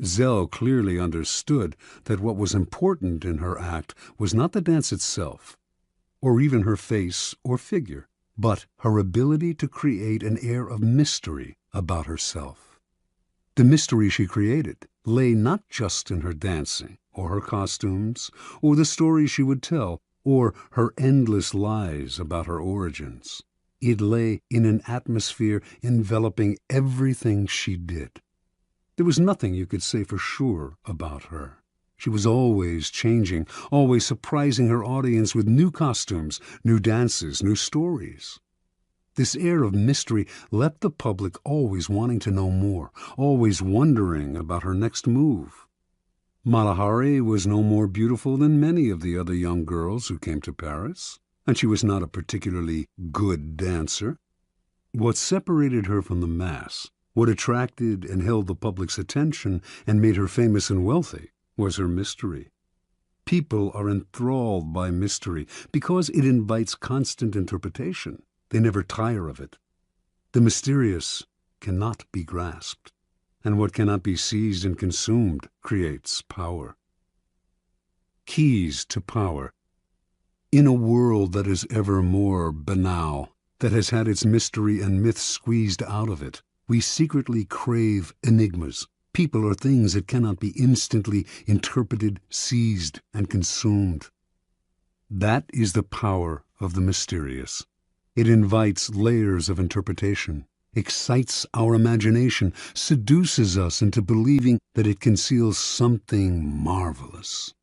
Zell clearly understood that what was important in her act was not the dance itself, or even her face or figure, but her ability to create an air of mystery about herself. The mystery she created lay not just in her dancing, or her costumes, or the stories she would tell, or her endless lies about her origins. It lay in an atmosphere enveloping everything she did. There was nothing you could say for sure about her. She was always changing, always surprising her audience with new costumes, new dances, new stories. This air of mystery left the public always wanting to know more, always wondering about her next move. Malahari was no more beautiful than many of the other young girls who came to Paris, and she was not a particularly good dancer. What separated her from the mass, what attracted and held the public's attention and made her famous and wealthy, was her mystery. People are enthralled by mystery because it invites constant interpretation. They never tire of it. The mysterious cannot be grasped, and what cannot be seized and consumed creates power. Keys to power. In a world that is ever more banal, that has had its mystery and myth squeezed out of it, we secretly crave enigmas, people or things that cannot be instantly interpreted, seized, and consumed. That is the power of the mysterious. It invites layers of interpretation, excites our imagination, seduces us into believing that it conceals something marvelous.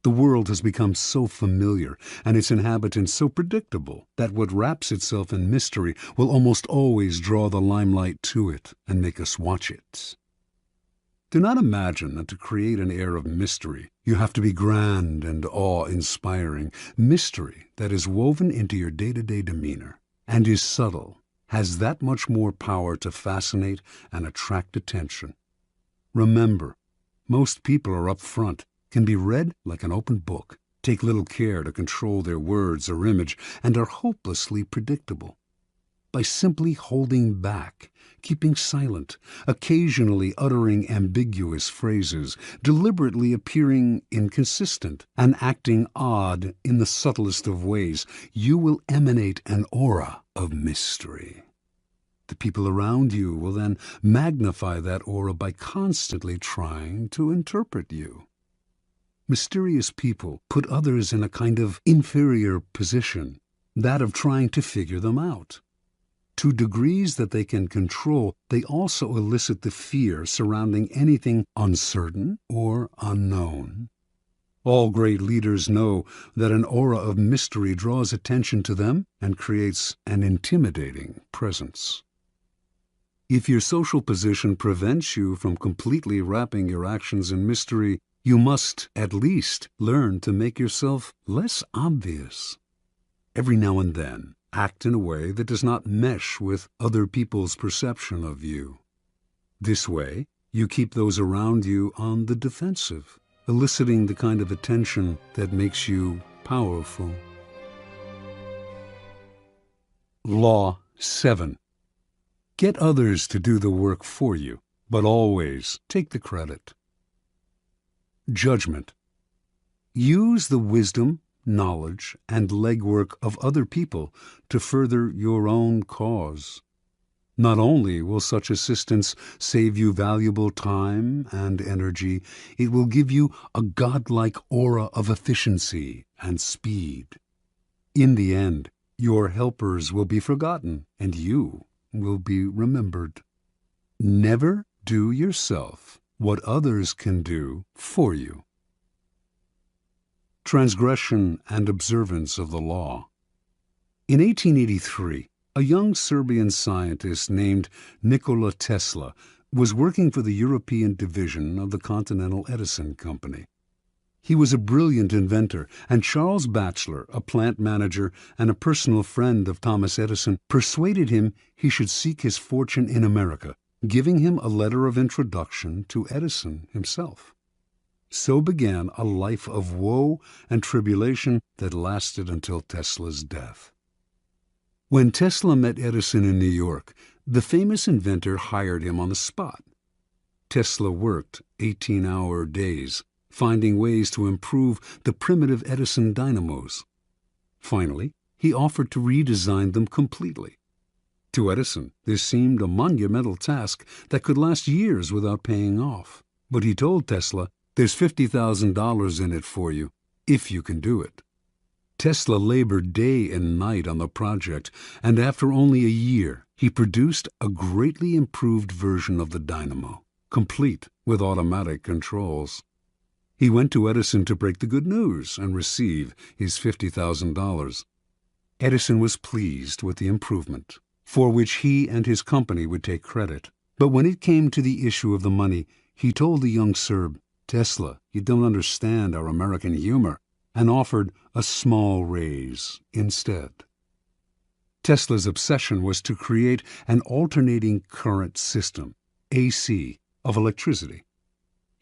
The world has become so familiar and its inhabitants so predictable that what wraps itself in mystery will almost always draw the limelight to it and make us watch it. Do not imagine that to create an air of mystery, you have to be grand and awe-inspiring. Mystery that is woven into your day-to-day demeanor and is subtle has that much more power to fascinate and attract attention. Remember, most people are up front, can be read like an open book, take little care to control their words or image, and are hopelessly predictable. By simply holding back, keeping silent, occasionally uttering ambiguous phrases, deliberately appearing inconsistent, and acting odd in the subtlest of ways, you will emanate an aura of mystery. The people around you will then magnify that aura by constantly trying to interpret you. Mysterious people put others in a kind of inferior position, that of trying to figure them out. To degrees that they can control, they also elicit the fear surrounding anything uncertain or unknown. All great leaders know that an aura of mystery draws attention to them and creates an intimidating presence. If your social position prevents you from completely wrapping your actions in mystery, you must at least learn to make yourself less obvious. Every now and then, act in a way that does not mesh with other people's perception of you. This way, you keep those around you on the defensive, eliciting the kind of attention that makes you powerful. Law 7. Get others to do the work for you, but always take the credit. Judgment. Use the wisdom, knowledge, and legwork of other people to further your own cause. Not only will such assistance save you valuable time and energy, it will give you a godlike aura of efficiency and speed. In the end, your helpers will be forgotten, and you will be remembered. Never do yourself what others can do for you. Transgression and observance of the law. In 1883, a young Serbian scientist named Nikola Tesla was working for the European division of the Continental Edison Company. He was a brilliant inventor, and Charles Batchelor, a plant manager and a personal friend of Thomas Edison, persuaded him he should seek his fortune in America, giving him a letter of introduction to Edison himself. So began a life of woe and tribulation that lasted until Tesla's death. When Tesla met Edison in New York, the famous inventor hired him on the spot. Tesla worked 18-hour days, finding ways to improve the primitive Edison dynamos. Finally, he offered to redesign them completely. To Edison, this seemed a monumental task that could last years without paying off. But he told Tesla, "There's $50,000 in it for you, if you can do it." Tesla labored day and night on the project, and after only a year, he produced a greatly improved version of the dynamo, complete with automatic controls. He went to Edison to break the good news and receive his $50,000. Edison was pleased with the improvement, for which he and his company would take credit. But when it came to the issue of the money, he told the young Serb, "Tesla, you don't understand our American humor," and offered a small raise instead. Tesla's obsession was to create an alternating current system, AC, of electricity.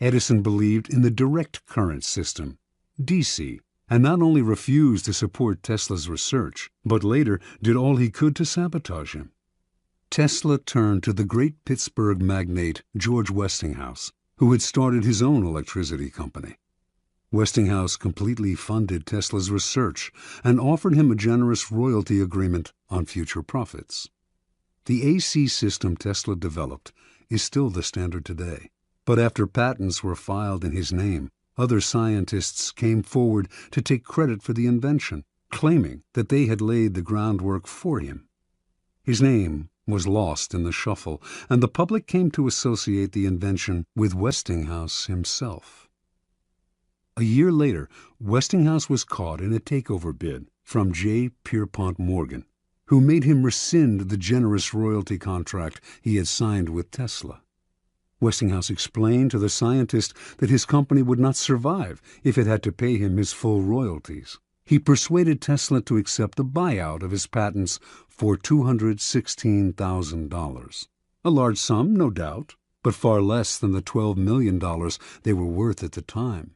Edison believed in the direct current system, DC, and not only refused to support Tesla's research, but later did all he could to sabotage him. Tesla turned to the great Pittsburgh magnate George Westinghouse, who had started his own electricity company. Westinghouse completely funded Tesla's research and offered him a generous royalty agreement on future profits. The AC system Tesla developed is still the standard today, but after patents were filed in his name, other scientists came forward to take credit for the invention, claiming that they had laid the groundwork for him. His name was lost in the shuffle, and the public came to associate the invention with Westinghouse himself. A year later, Westinghouse was caught in a takeover bid from J. Pierpont Morgan, who made him rescind the generous royalty contract he had signed with Tesla. Westinghouse explained to the scientist that his company would not survive if it had to pay him his full royalties. He persuaded Tesla to accept a buyout of his patents for $216,000. A large sum, no doubt, but far less than the $12 million they were worth at the time.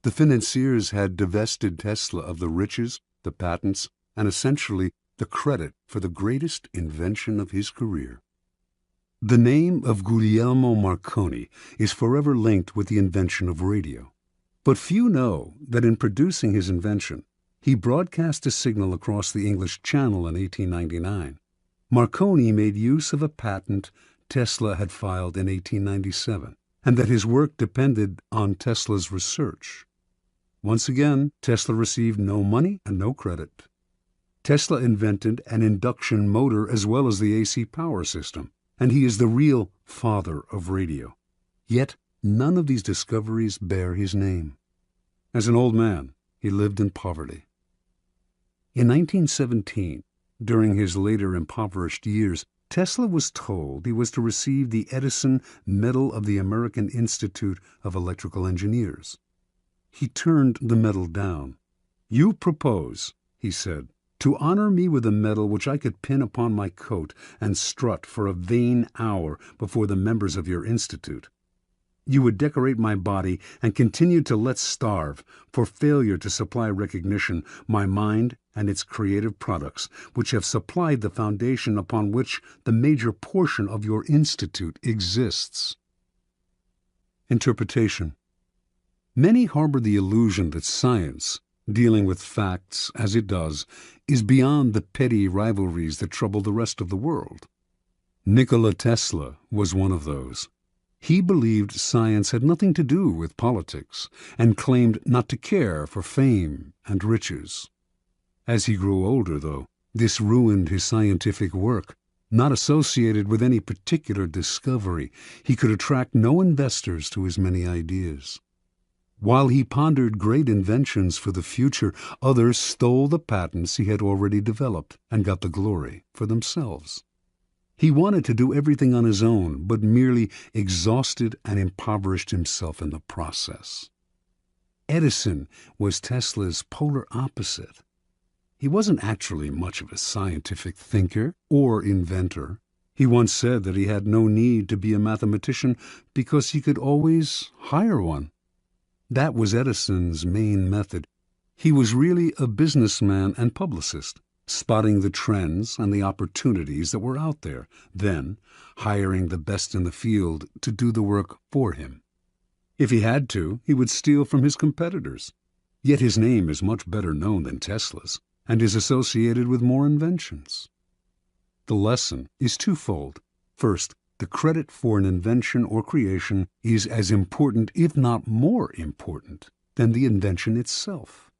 The financiers had divested Tesla of the riches, the patents, and essentially the credit for the greatest invention of his career. The name of Guglielmo Marconi is forever linked with the invention of radio. But few know that in producing his invention, he broadcast a signal across the English Channel in 1899. Marconi made use of a patent Tesla had filed in 1897, and that his work depended on Tesla's research. Once again, Tesla received no money and no credit. Tesla invented an induction motor as well as the AC power system, and he is the real father of radio. Yet none of these discoveries bear his name. As an old man, he lived in poverty. In 1917, during his later impoverished years, Tesla was told he was to receive the Edison Medal of the American Institute of Electrical Engineers. He turned the medal down. "You propose," he said, "to honor me with a medal which I could pin upon my coat and strut for a vain hour before the members of your institute. You would decorate my body and continue to let starve for failure to supply recognition my mind and its creative products, which have supplied the foundation upon which the major portion of your institute exists." Interpretation. Many harbor the illusion that science, dealing with facts as it does, is beyond the petty rivalries that trouble the rest of the world. Nikola Tesla was one of those. He believed science had nothing to do with politics and claimed not to care for fame and riches. As he grew older, though, this ruined his scientific work. Not associated with any particular discovery, he could attract no investors to his many ideas. While he pondered great inventions for the future, others stole the patents he had already developed and got the glory for themselves. He wanted to do everything on his own, but merely exhausted and impoverished himself in the process. Edison was Tesla's polar opposite. He wasn't actually much of a scientific thinker or inventor. He once said that he had no need to be a mathematician because he could always hire one. That was Edison's main method. He was really a businessman and publicist, spotting the trends and the opportunities that were out there, then hiring the best in the field to do the work for him. If he had to, he would steal from his competitors. Yet his name is much better known than Tesla's. and is associated with more inventions. The lesson is twofold. First, the credit for an invention or creation is as important, if not more important, than the invention itself.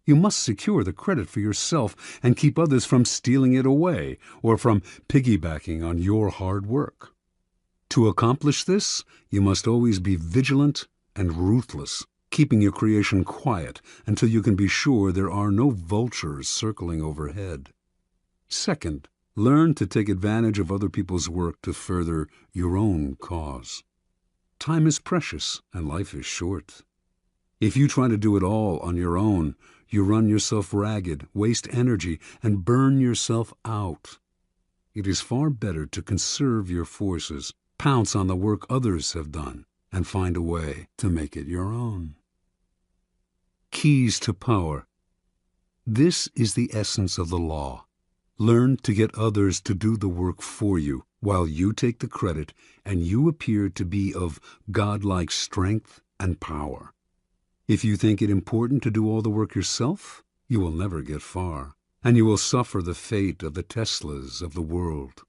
You must secure the credit for yourself and keep others from stealing it away or from piggybacking on your hard work. To accomplish this, you must always be vigilant and ruthless, keeping your creation quiet until you can be sure there are no vultures circling overhead. Second, learn to take advantage of other people's work to further your own cause. Time is precious and life is short. If you try to do it all on your own, you run yourself ragged, waste energy, and burn yourself out. It is far better to conserve your forces, pounce on the work others have done, and find a way to make it your own. Keys to power. This is the essence of the law. Learn to get others to do the work for you, while you take the credit and you appear to be of godlike strength and power. If you think it important to do all the work yourself, you will never get far, and you will suffer the fate of the Teslas of the world.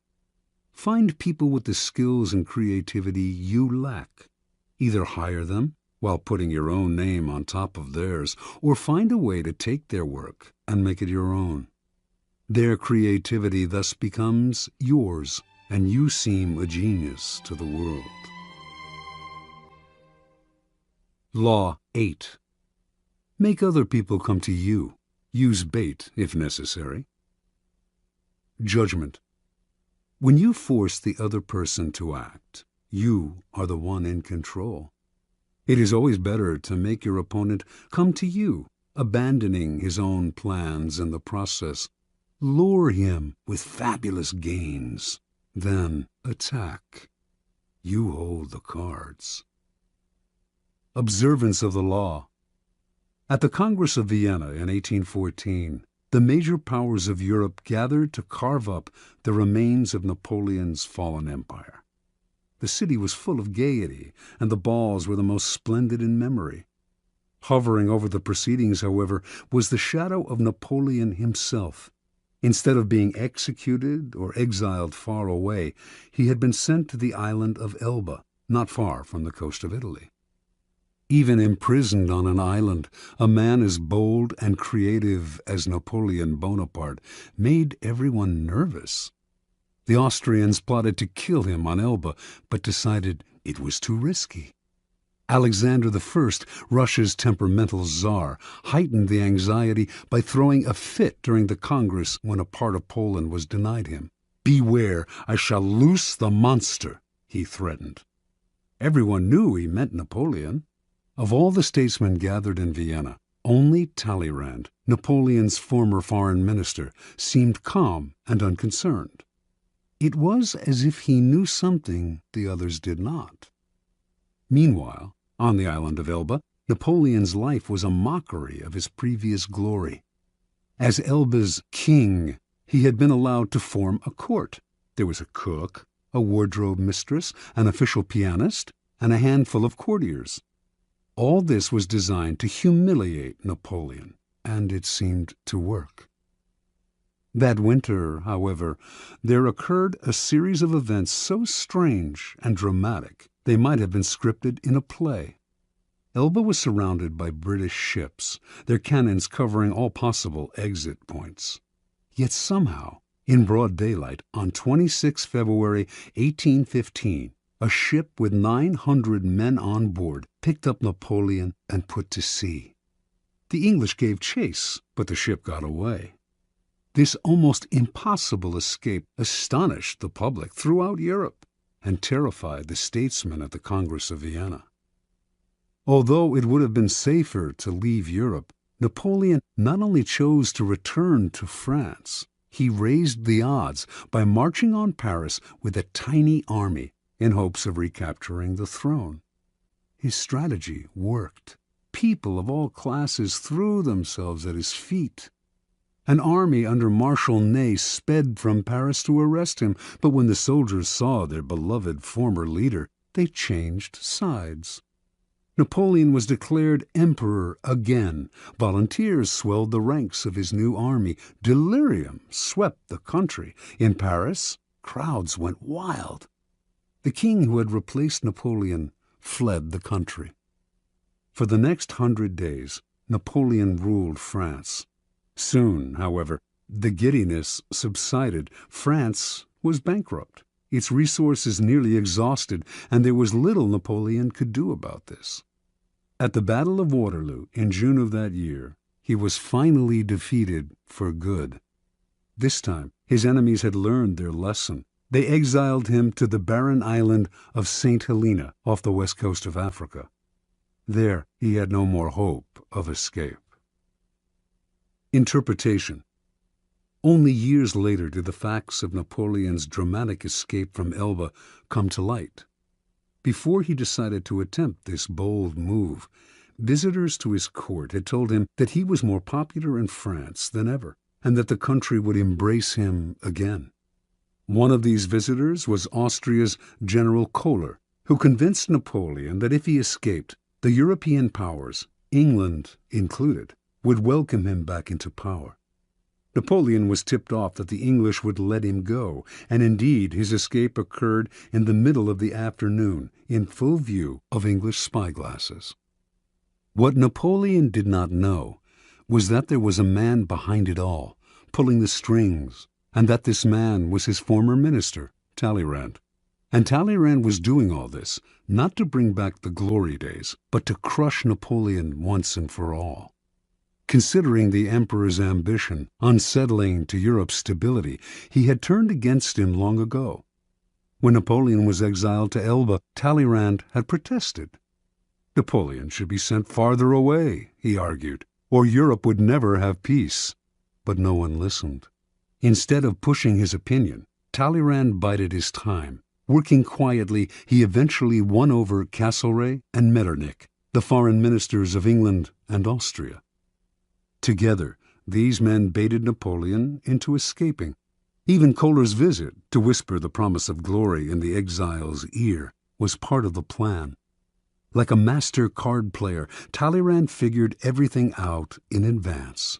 Find people with the skills and creativity you lack. Either hire them while putting your own name on top of theirs, or find a way to take their work and make it your own. Their creativity thus becomes yours, and you seem a genius to the world. Law 8. Make other people come to you. Use bait if necessary. Judgment. When you force the other person to act, you are the one in control. It is always better to make your opponent come to you, abandoning his own plans in the process. Lure him with fabulous gains, then attack. You hold the cards. Observance of the law. At the Congress of Vienna in 1814, the major powers of Europe gathered to carve up the remains of Napoleon's fallen empire. The city was full of gaiety, and the balls were the most splendid in memory. Hovering over the proceedings, however, was the shadow of Napoleon himself. Instead of being executed or exiled far away, he had been sent to the island of Elba, not far from the coast of Italy. Even imprisoned on an island, a man as bold and creative as Napoleon Bonaparte made everyone nervous. The Austrians plotted to kill him on Elba, but decided it was too risky. Alexander I, Russia's temperamental czar, heightened the anxiety by throwing a fit during the Congress when a part of Poland was denied him. "Beware, I shall loose the monster," he threatened. Everyone knew he meant Napoleon. Of all the statesmen gathered in Vienna, only Talleyrand, Napoleon's former foreign minister, seemed calm and unconcerned. It was as if he knew something the others did not. Meanwhile, on the island of Elba, Napoleon's life was a mockery of his previous glory. As Elba's king, he had been allowed to form a court. There was a cook, a wardrobe mistress, an official pianist, and a handful of courtiers. All this was designed to humiliate Napoleon, and it seemed to work. That winter, however, there occurred a series of events so strange and dramatic they might have been scripted in a play. Elba was surrounded by British ships, their cannons covering all possible exit points. Yet somehow, in broad daylight, on 26 February 1815, a ship with 900 men on board picked up Napoleon and put to sea. The English gave chase, but the ship got away. This almost impossible escape astonished the public throughout Europe and terrified the statesmen at the Congress of Vienna. Although it would have been safer to leave Europe, Napoleon not only chose to return to France, he raised the odds by marching on Paris with a tiny army in hopes of recapturing the throne. His strategy worked. People of all classes threw themselves at his feet. An army under Marshal Ney sped from Paris to arrest him, but when the soldiers saw their beloved former leader, they changed sides. Napoleon was declared emperor again. Volunteers swelled the ranks of his new army. Delirium swept the country. In Paris, crowds went wild. The king who had replaced Napoleon fled the country. For the next 100 days, Napoleon ruled France. Soon, however, the giddiness subsided. France was bankrupt, its resources nearly exhausted, and there was little Napoleon could do about this. At the Battle of Waterloo in June of that year, he was finally defeated for good. This time, his enemies had learned their lesson. They exiled him to the barren island of St. Helena off the west coast of Africa. There, he had no more hope of escape. Interpretation. Only years later did the facts of Napoleon's dramatic escape from Elba come to light. Before he decided to attempt this bold move, visitors to his court had told him that he was more popular in France than ever, and that the country would embrace him again. One of these visitors was Austria's General Kohler, who convinced Napoleon that if he escaped, the European powers, England included, would welcome him back into power. Napoleon was tipped off that the English would let him go, and indeed his escape occurred in the middle of the afternoon, in full view of English spyglasses. What Napoleon did not know was that there was a man behind it all, pulling the strings, and that this man was his former minister, Talleyrand. And Talleyrand was doing all this, not to bring back the glory days, but to crush Napoleon once and for all. Considering the emperor's ambition unsettling to Europe's stability, he had turned against him long ago. When Napoleon was exiled to Elba, Talleyrand had protested. Napoleon should be sent farther away, he argued, or Europe would never have peace. But no one listened. Instead of pushing his opinion, Talleyrand bided his time. Working quietly, he eventually won over Castlereagh and Metternich, the foreign ministers of England and Austria. Together, these men baited Napoleon into escaping. Even Kohler's visit, to whisper the promise of glory in the exile's ear, was part of the plan. Like a master card player, Talleyrand figured everything out in advance.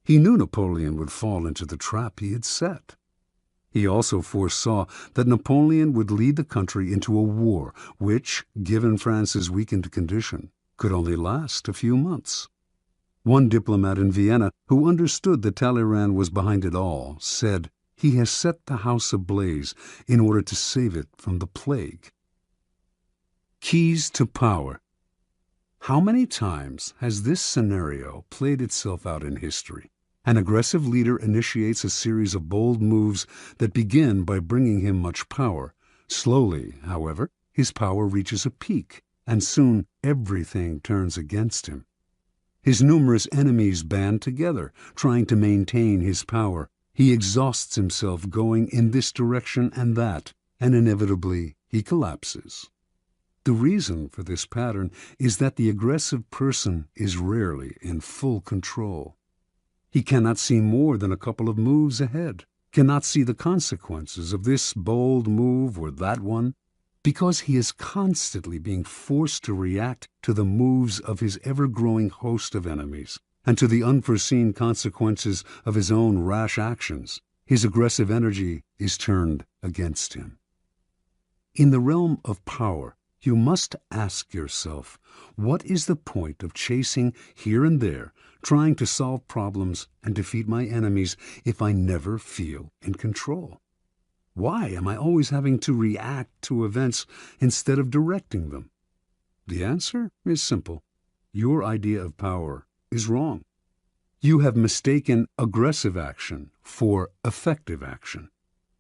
He knew Napoleon would fall into the trap he had set. He also foresaw that Napoleon would lead the country into a war which, given France's weakened condition, could only last a few months. One diplomat in Vienna, who understood that Talleyrand was behind it all, said, "He has set the house ablaze in order to save it from the plague." Keys to power. How many times has this scenario played itself out in history? An aggressive leader initiates a series of bold moves that begin by bringing him much power. Slowly, however, his power reaches a peak, and soon everything turns against him. His numerous enemies band together, trying to maintain his power. He exhausts himself going in this direction and that, and inevitably he collapses. The reason for this pattern is that the aggressive person is rarely in full control. He cannot see more than a couple of moves ahead, cannot see the consequences of this bold move or that one, because he is constantly being forced to react to the moves of his ever-growing host of enemies and to the unforeseen consequences of his own rash actions. His aggressive energy is turned against him. In the realm of power, you must ask yourself, what is the point of chasing here and there, trying to solve problems and defeat my enemies if I never feel in control? Why am I always having to react to events instead of directing them? The answer is simple. Your idea of power is wrong. You have mistaken aggressive action for effective action.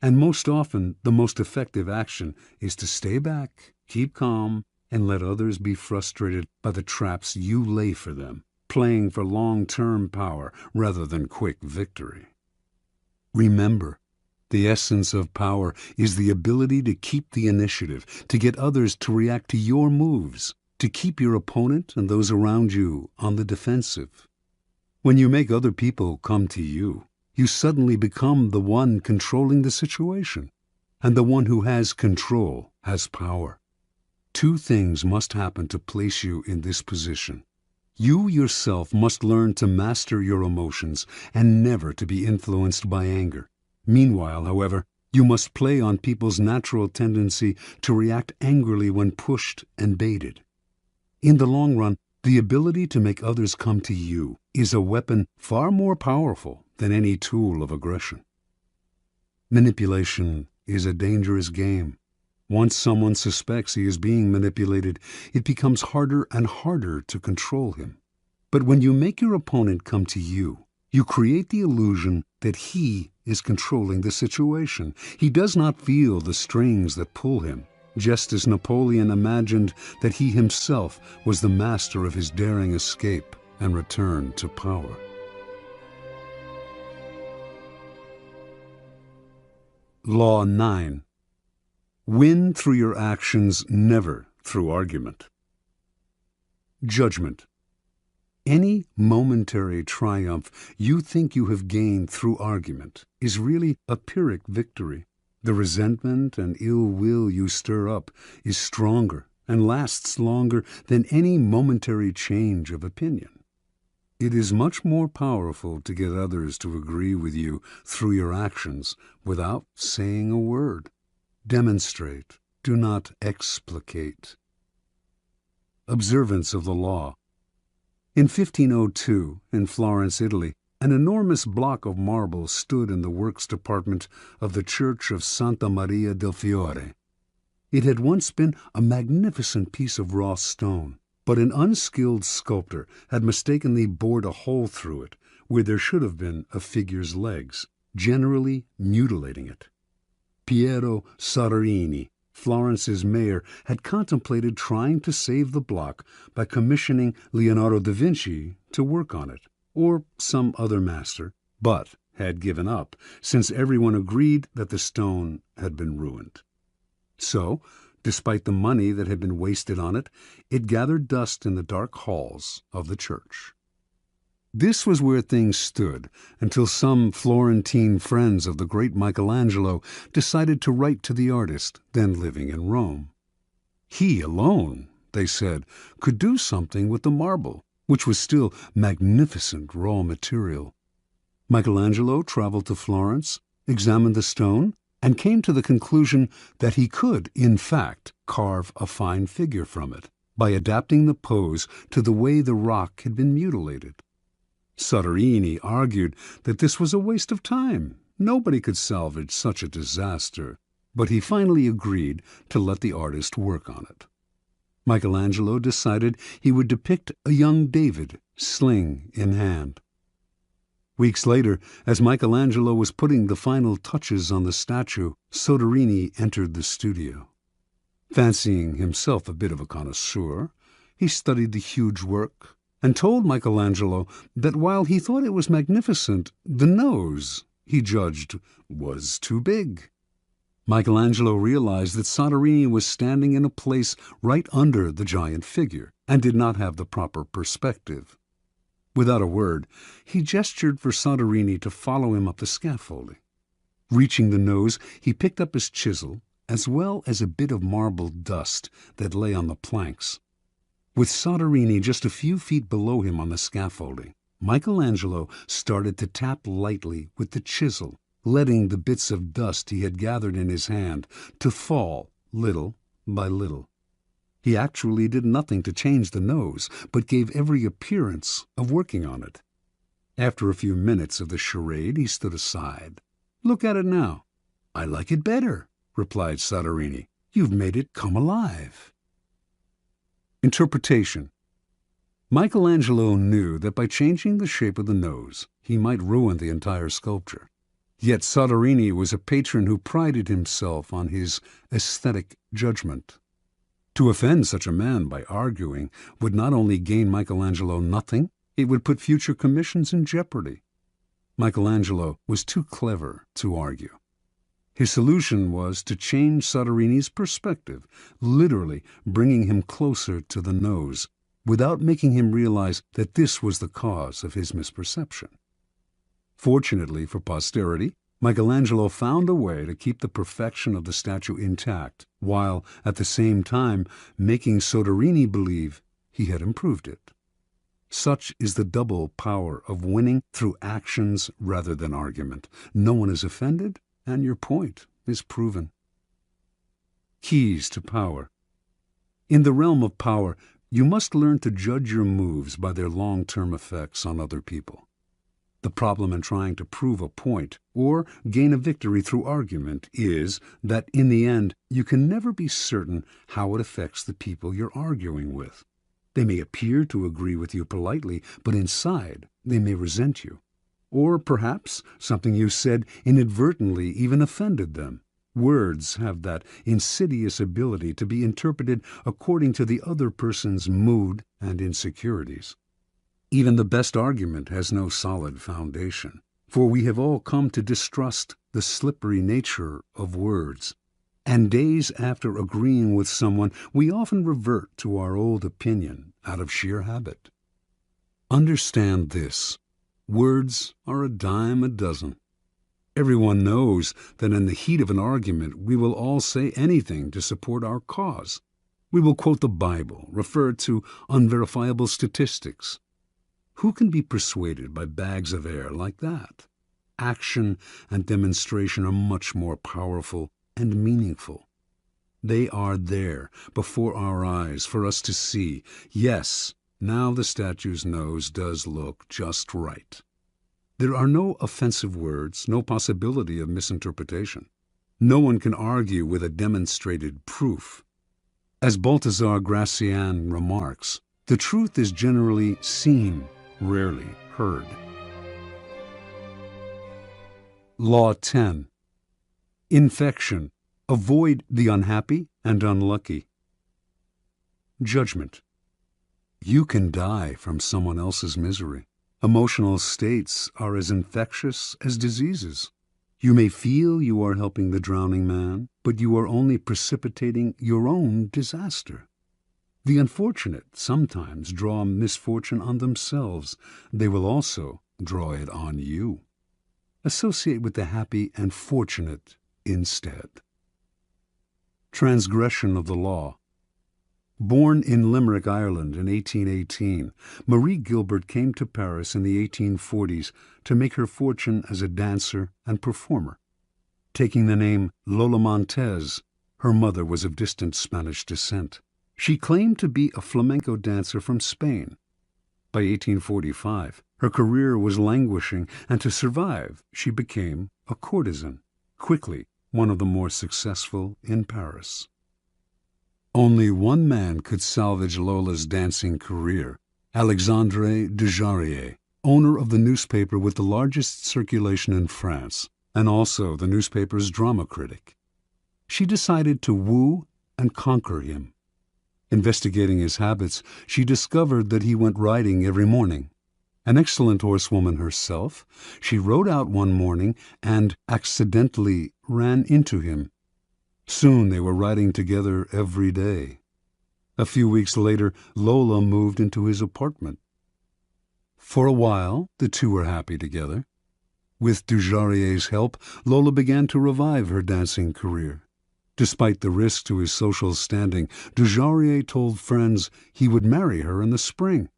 And most often, the most effective action is to stay back, keep calm, and let others be frustrated by the traps you lay for them, playing for long-term power rather than quick victory. Remember, the essence of power is the ability to keep the initiative, to get others to react to your moves, to keep your opponent and those around you on the defensive. When you make other people come to you, you suddenly become the one controlling the situation, and the one who has control has power. Two things must happen to place you in this position. You yourself must learn to master your emotions and never to be influenced by anger. Meanwhile, however, you must play on people's natural tendency to react angrily when pushed and baited. In the long run, the ability to make others come to you is a weapon far more powerful than any tool of aggression. Manipulation is a dangerous game. Once someone suspects he is being manipulated, it becomes harder and harder to control him. But when you make your opponent come to you, you create the illusion that he is controlling the situation. He does not feel the strings that pull him, just as Napoleon imagined that he himself was the master of his daring escape and return to power. Law 9. Win through your actions, never through argument. Judgment. Any momentary triumph you think you have gained through argument is really a Pyrrhic victory. The resentment and ill will you stir up is stronger and lasts longer than any momentary change of opinion. It is much more powerful to get others to agree with you through your actions without saying a word. Demonstrate, do not explicate. Observance of the law. In 1502, in Florence, Italy, an enormous block of marble stood in the works department of the Church of Santa Maria del Fiore. It had once been a magnificent piece of raw stone, but an unskilled sculptor had mistakenly bored a hole through it where there should have been a figure's legs, generally mutilating it. Piero Soderini, Florence's mayor, had contemplated trying to save the block by commissioning Leonardo da Vinci to work on it, or some other master, but had given up, since everyone agreed that the stone had been ruined. So, despite the money that had been wasted on it, it gathered dust in the dark halls of the church. This was where things stood until some Florentine friends of the great Michelangelo decided to write to the artist, then living in Rome. He alone, they said, could do something with the marble, which was still magnificent raw material. Michelangelo traveled to Florence, examined the stone, and came to the conclusion that he could, in fact, carve a fine figure from it by adapting the pose to the way the rock had been mutilated. Soderini argued that this was a waste of time. Nobody could salvage such a disaster, but he finally agreed to let the artist work on it. Michelangelo decided he would depict a young David, sling in hand. Weeks later, as Michelangelo was putting the final touches on the statue, Soderini entered the studio. Fancying himself a bit of a connoisseur, he studied the huge work and told Michelangelo that while he thought it was magnificent, the nose, he judged, was too big. Michelangelo realized that Soderini was standing in a place right under the giant figure and did not have the proper perspective. Without a word, he gestured for Soderini to follow him up the scaffolding. Reaching the nose, he picked up his chisel, as well as a bit of marble dust that lay on the planks. With Soderini just a few feet below him on the scaffolding, Michelangelo started to tap lightly with the chisel, letting the bits of dust he had gathered in his hand to fall little by little. He actually did nothing to change the nose, but gave every appearance of working on it. After a few minutes of the charade, he stood aside. "Look at it now." "I like it better," replied Soderini. "You've made it come alive." Interpretation. Michelangelo knew that by changing the shape of the nose, he might ruin the entire sculpture. Yet Soderini was a patron who prided himself on his aesthetic judgment. To offend such a man by arguing would not only gain Michelangelo nothing, it would put future commissions in jeopardy. Michelangelo was too clever to argue. His solution was to change Soderini's perspective, literally bringing him closer to the nose, without making him realize that this was the cause of his misperception. Fortunately for posterity, Michelangelo found a way to keep the perfection of the statue intact, while, at the same time, making Soderini believe he had improved it. Such is the double power of winning through actions rather than argument. No one is offended, and your point is proven. Keys to power. In the realm of power, you must learn to judge your moves by their long-term effects on other people. The problem in trying to prove a point or gain a victory through argument is that in the end you can never be certain how it affects the people you're arguing with. They may appear to agree with you politely, but inside they may resent you. Or perhaps something you said inadvertently even offended them. Words have that insidious ability to be interpreted according to the other person's mood and insecurities. Even the best argument has no solid foundation, for we have all come to distrust the slippery nature of words. And days after agreeing with someone, we often revert to our old opinion out of sheer habit. Understand this: words are a dime a dozen. Everyone knows that in the heat of an argument we will all say anything to support our cause. We will quote the Bible, refer to unverifiable statistics. Who can be persuaded by bags of air like that? Action and demonstration are much more powerful and meaningful. They are there before our eyes for us to see. Yes, now the statue's nose does look just right. There are no offensive words, no possibility of misinterpretation. No one can argue with a demonstrated proof. As Balthazar Gracian remarks, the truth is generally seen, rarely heard. Law 10. Infection. Avoid the unhappy and unlucky. Judgment. You can die from someone else's misery. Emotional states are as infectious as diseases. You may feel you are helping the drowning man, but you are only precipitating your own disaster. The unfortunate sometimes draw misfortune on themselves. They will also draw it on you. Associate with the happy and fortunate instead. Transgression of the law. Born in Limerick, Ireland in 1818, Marie Gilbert came to Paris in the 1840s to make her fortune as a dancer and performer. Taking the name Lola Montez, her mother was of distant Spanish descent. She claimed to be a flamenco dancer from Spain. By 1845, her career was languishing, and to survive, she became a courtesan, quickly one of the more successful in Paris. Only one man could salvage Lola's dancing career: Alexandre Dujarier, owner of the newspaper with the largest circulation in France, and also the newspaper's drama critic. She decided to woo and conquer him. Investigating his habits, she discovered that he went riding every morning. An excellent horsewoman herself, she rode out one morning and accidentally ran into him. Soon they were riding together every day. A few weeks later, Lola moved into his apartment. For a while, the two were happy together. With Dujarrier's help, Lola began to revive her dancing career. Despite the risk to his social standing, Dujarier told friends he would marry her in the spring.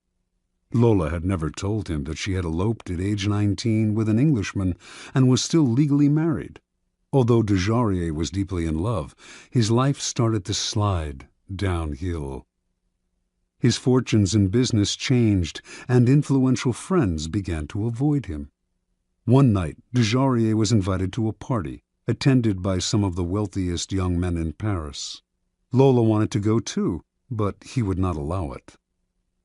Lola had never told him that she had eloped at age 19 with an Englishman and was still legally married. Although Dujarier was deeply in love, his life started to slide downhill. His fortunes in business changed, and influential friends began to avoid him. One night, Dujarier was invited to a party, attended by some of the wealthiest young men in Paris. Lola wanted to go too, but he would not allow it.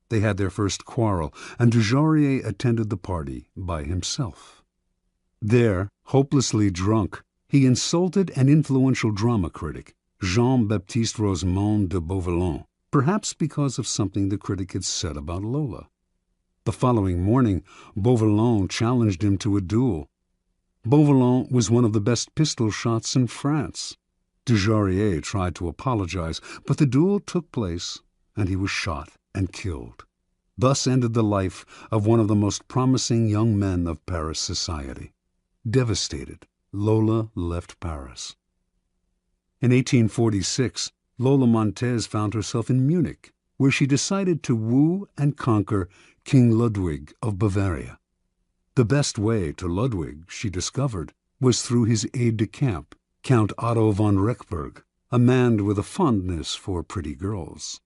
They had their first quarrel, and Dujarier attended the party by himself. There, hopelessly drunk, he insulted an influential drama critic, Jean-Baptiste Rosemond de Beauvalon, perhaps because of something the critic had said about Lola. The following morning, Beauvalon challenged him to a duel. Beauvalon was one of the best pistol shots in France. Dujarier tried to apologize, but the duel took place, and he was shot and killed. Thus ended the life of one of the most promising young men of Paris society. Devastated, Lola left Paris. In 1846, Lola Montez found herself in Munich, where she decided to woo and conquer King Ludwig of Bavaria. The best way to Ludwig, she discovered, was through his aide-de-camp, Count Otto von Rechberg, a man with a fondness for pretty girls.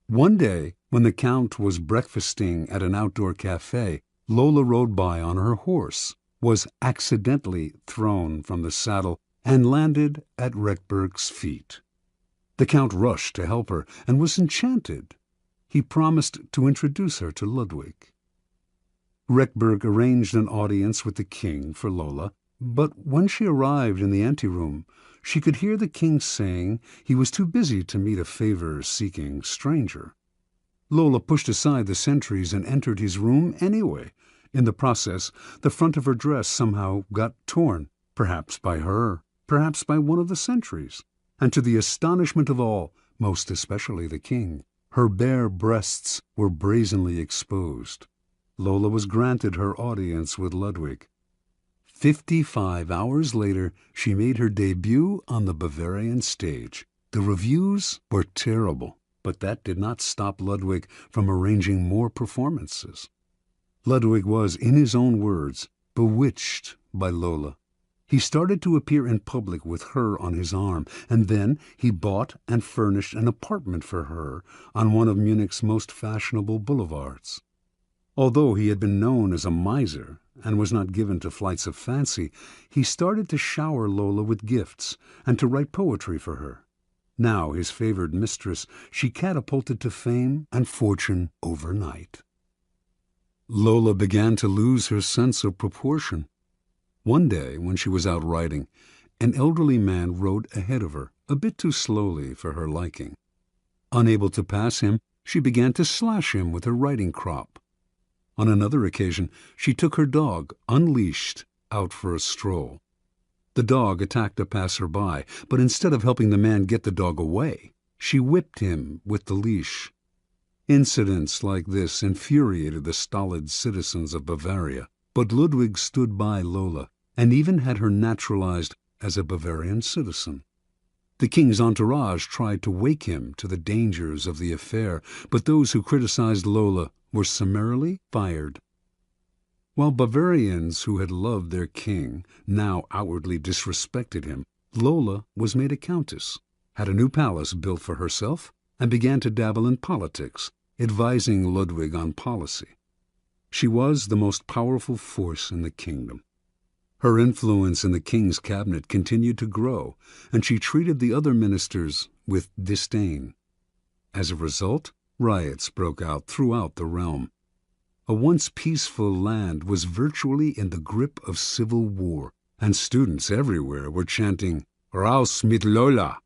One day, when the Count was breakfasting at an outdoor cafe, Lola rode by on her horse, was accidentally thrown from the saddle, and landed at Rechberg's feet. The Count rushed to help her and was enchanted. He promised to introduce her to Ludwig. Rechberg arranged an audience with the king for Lola, but when she arrived in the anteroom, she could hear the king saying he was too busy to meet a favor-seeking stranger. Lola pushed aside the sentries and entered his room anyway. In the process, the front of her dress somehow got torn, perhaps by her, perhaps by one of the sentries, and to the astonishment of all, most especially the king, her bare breasts were brazenly exposed. Lola was granted her audience with Ludwig. 55 hours later, she made her debut on the Bavarian stage. The reviews were terrible, but that did not stop Ludwig from arranging more performances. Ludwig was, in his own words, bewitched by Lola. He started to appear in public with her on his arm, and then he bought and furnished an apartment for her on one of Munich's most fashionable boulevards. Although he had been known as a miser and was not given to flights of fancy, he started to shower Lola with gifts and to write poetry for her. Now his favored mistress, she catapulted to fame and fortune overnight. Lola began to lose her sense of proportion. One day, when she was out riding, an elderly man rode ahead of her, a bit too slowly for her liking. Unable to pass him, she began to slash him with her riding crop. On another occasion, she took her dog, unleashed, out for a stroll. The dog attacked a passer-by, but instead of helping the man get the dog away, she whipped him with the leash. Incidents like this infuriated the stolid citizens of Bavaria, but Ludwig stood by Lola and even had her naturalized as a Bavarian citizen. The king's entourage tried to wake him to the dangers of the affair, but those who criticized Lola were summarily fired. While Bavarians who had loved their king now outwardly disrespected him, Lola was made a countess, had a new palace built for herself, and began to dabble in politics, advising Ludwig on policy. She was the most powerful force in the kingdom. Her influence in the king's cabinet continued to grow, and she treated the other ministers with disdain. As a result, riots broke out throughout the realm. A once peaceful land was virtually in the grip of civil war, and students everywhere were chanting, "Raus mit Lola!"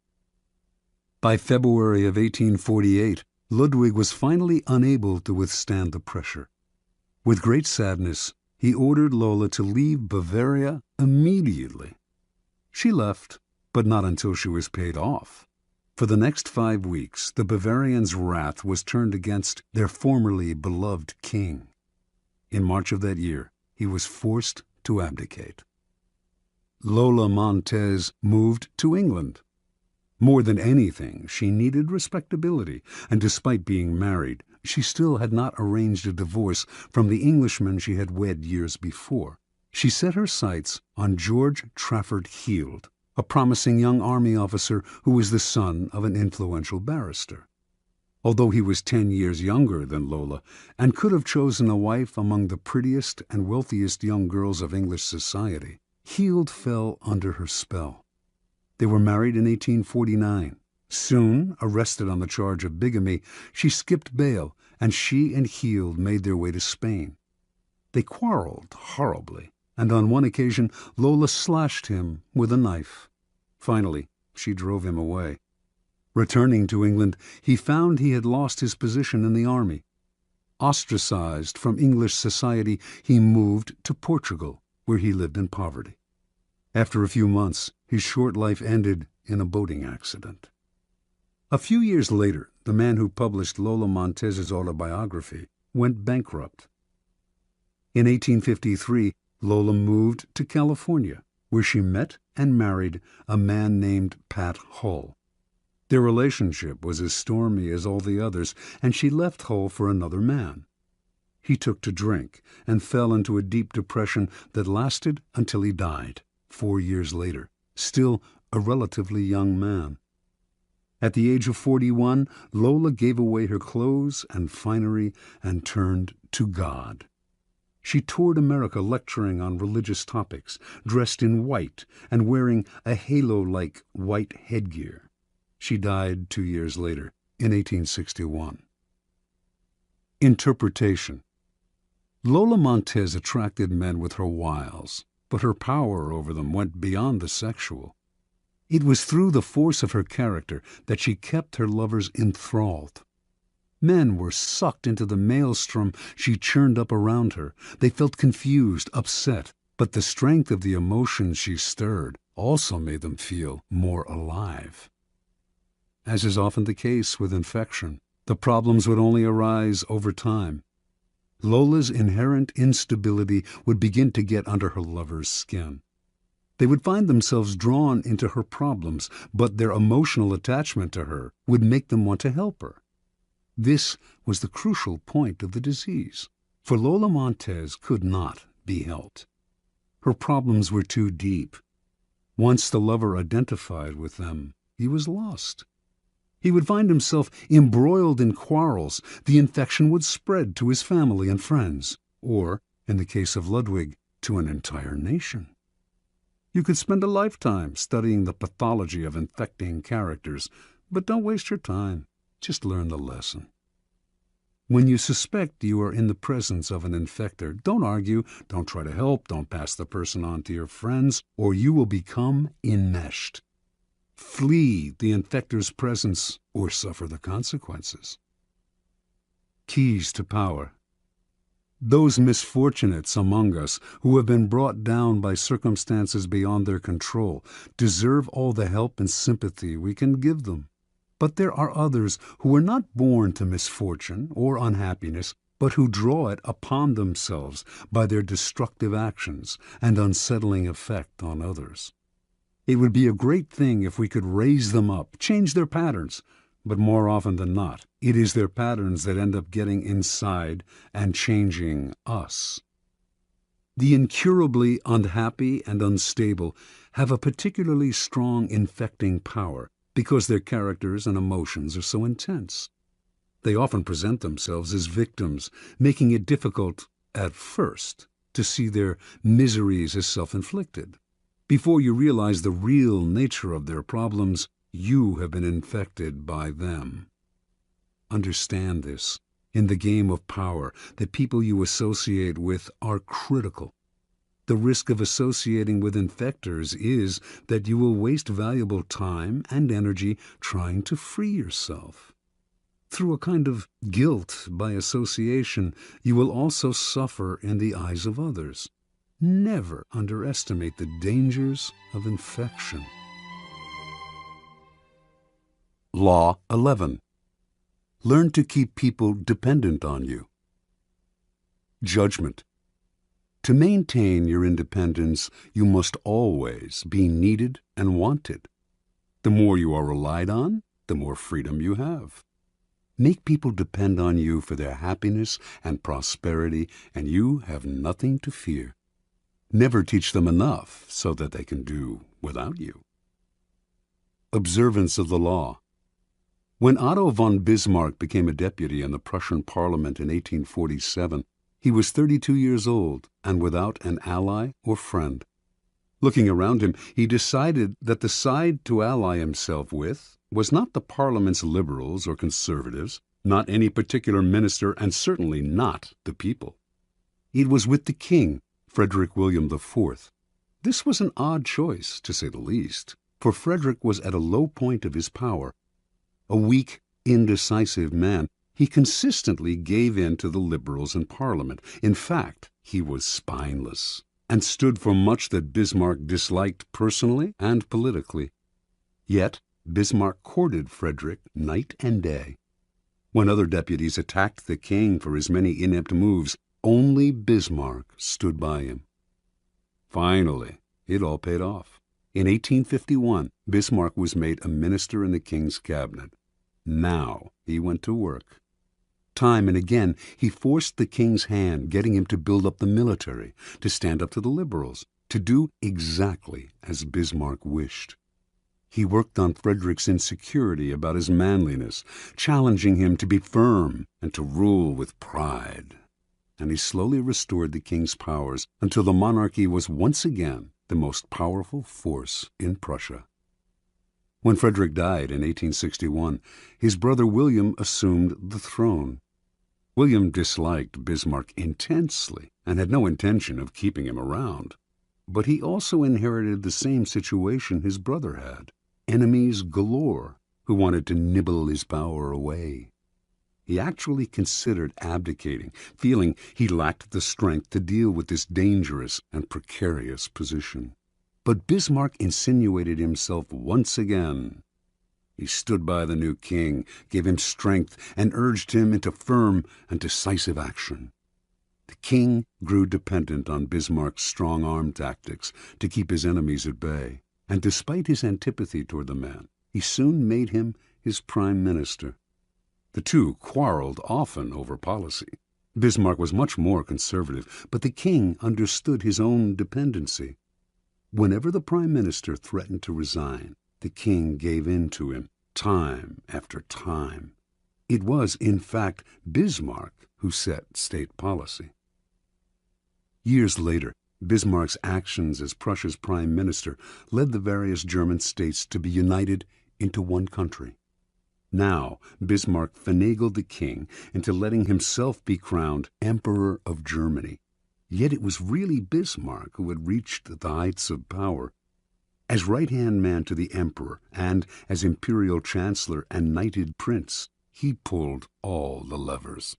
By February of 1848, Ludwig was finally unable to withstand the pressure. With great sadness, he ordered Lola to leave Bavaria immediately. She left, but not until she was paid off. For the next 5 weeks, the Bavarians' wrath was turned against their formerly beloved king. In March of that year, he was forced to abdicate. Lola Montez moved to England. More than anything, she needed respectability, and despite being married, she still had not arranged a divorce from the Englishman she had wed years before. She set her sights on George Trafford Heald, a promising young army officer who was the son of an influential barrister. Although he was 10 years younger than Lola and could have chosen a wife among the prettiest and wealthiest young girls of English society, Heald fell under her spell. They were married in 1849. Soon, arrested on the charge of bigamy, she skipped bail, and she and Heald made their way to Spain. They quarreled horribly, and on one occasion Lola slashed him with a knife. Finally, she drove him away. Returning to England, he found he had lost his position in the army. Ostracized from English society, he moved to Portugal, where he lived in poverty. After a few months, his short life ended in a boating accident. A few years later, the man who published Lola Montez's autobiography went bankrupt. In 1853, Lola moved to California, where she met and married a man named Pat Hull. Their relationship was as stormy as all the others, and she left Hull for another man. He took to drink and fell into a deep depression that lasted until he died 4 years later, still a relatively young man. At the age of 41, Lola gave away her clothes and finery and turned to God. She toured America lecturing on religious topics, dressed in white and wearing a halo-like white headgear. She died 2 years later, in 1861. Interpretation. Lola Montez attracted men with her wiles, but her power over them went beyond the sexual. It was through the force of her character that she kept her lovers enthralled. Men were sucked into the maelstrom she churned up around her. They felt confused, upset, but the strength of the emotions she stirred also made them feel more alive. As is often the case with infection, the problems would only arise over time. Lola's inherent instability would begin to get under her lover's skin. They would find themselves drawn into her problems, but their emotional attachment to her would make them want to help her. This was the crucial point of the disease, for Lola Montez could not be helped. Her problems were too deep. Once the lover identified with them, he was lost. He would find himself embroiled in quarrels. The infection would spread to his family and friends, or, in the case of Ludwig, to an entire nation. You could spend a lifetime studying the pathology of infecting characters, but don't waste your time. Just learn the lesson. When you suspect you are in the presence of an infector, don't argue, don't try to help, don't pass the person on to your friends, or you will become enmeshed. Flee the infector's presence or suffer the consequences. Keys to power. Those misfortunates among us who have been brought down by circumstances beyond their control deserve all the help and sympathy we can give them. But there are others who are not born to misfortune or unhappiness, but who draw it upon themselves by their destructive actions and unsettling effect on others. It would be a great thing if we could raise them up, change their patterns, but more often than not, it is their patterns that end up getting inside and changing us. The incurably unhappy and unstable have a particularly strong infecting power because their characters and emotions are so intense. They often present themselves as victims, making it difficult, at first, to see their miseries as self-inflicted. Before you realize the real nature of their problems, you have been infected by them. Understand this. In the game of power, the people you associate with are critical. The risk of associating with infectors is that you will waste valuable time and energy trying to free yourself. Through a kind of guilt by association, you will also suffer in the eyes of others. Never underestimate the dangers of infection. Law 11. Learn to keep people dependent on you. Judgment. To maintain your independence, you must always be needed and wanted. The more you are relied on, the more freedom you have. Make people depend on you for their happiness and prosperity, and you have nothing to fear. Never teach them enough so that they can do without you. Observance of the law. When Otto von Bismarck became a deputy in the Prussian Parliament in 1847, he was 32 years old and without an ally or friend. Looking around him, he decided that the side to ally himself with was not the Parliament's liberals or conservatives, not any particular minister, and certainly not the people. It was with the king, Frederick William IV. This was an odd choice, to say the least, for Frederick was at a low point of his power. A weak, indecisive man, he consistently gave in to the liberals in Parliament. In fact, he was spineless and stood for much that Bismarck disliked personally and politically. Yet Bismarck courted Frederick night and day. When other deputies attacked the king for his many inept moves, only Bismarck stood by him. Finally, It all paid off. In 1851, Bismarck was made a minister in the king's cabinet. Now he went to work. Time and again, he forced the king's hand, getting him to build up the military, to stand up to the liberals, to do exactly as Bismarck wished. He worked on Frederick's insecurity about his manliness, challenging him to be firm and to rule with pride. And he slowly restored the king's powers until the monarchy was once again the most powerful force in Prussia. When Frederick died in 1861, his brother William assumed the throne. William disliked Bismarck intensely and had no intention of keeping him around. But he also inherited the same situation his brother had: enemies galore who wanted to nibble his power away. He actually considered abdicating, feeling he lacked the strength to deal with this dangerous and precarious position. But Bismarck insinuated himself once again. He stood by the new king, gave him strength, and urged him into firm and decisive action. The king grew dependent on Bismarck's strong-arm tactics to keep his enemies at bay, and despite his antipathy toward the man, he soon made him his prime minister. The two quarreled often over policy. Bismarck was much more conservative, but the king understood his own dependency. Whenever the prime minister threatened to resign, the king gave in to him, time after time. It was, in fact, Bismarck who set state policy. Years later, Bismarck's actions as Prussia's prime minister led the various German states to be united into one country. Now, Bismarck finagled the king into letting himself be crowned Emperor of Germany. Yet it was really Bismarck who had reached the heights of power. As right-hand man to the emperor and as imperial chancellor and knighted prince, he pulled all the levers.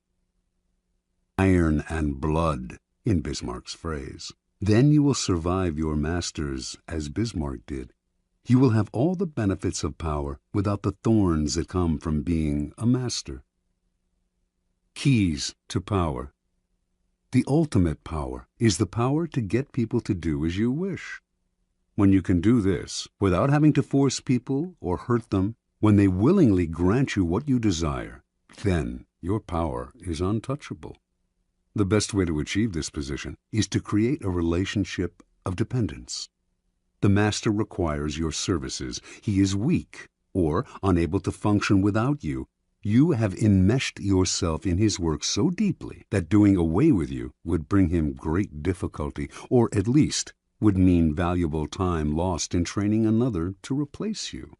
Iron and blood, in Bismarck's phrase. Then you will survive your masters as Bismarck did. You will have all the benefits of power without the thorns that come from being a master. Keys to power. The ultimate power is the power to get people to do as you wish. When you can do this without having to force people or hurt them, when they willingly grant you what you desire, then your power is untouchable. The best way to achieve this position is to create a relationship of dependence. The master requires your services. He is weak or unable to function without you. You have enmeshed yourself in his work so deeply that doing away with you would bring him great difficulty, or at least would mean valuable time lost in training another to replace you.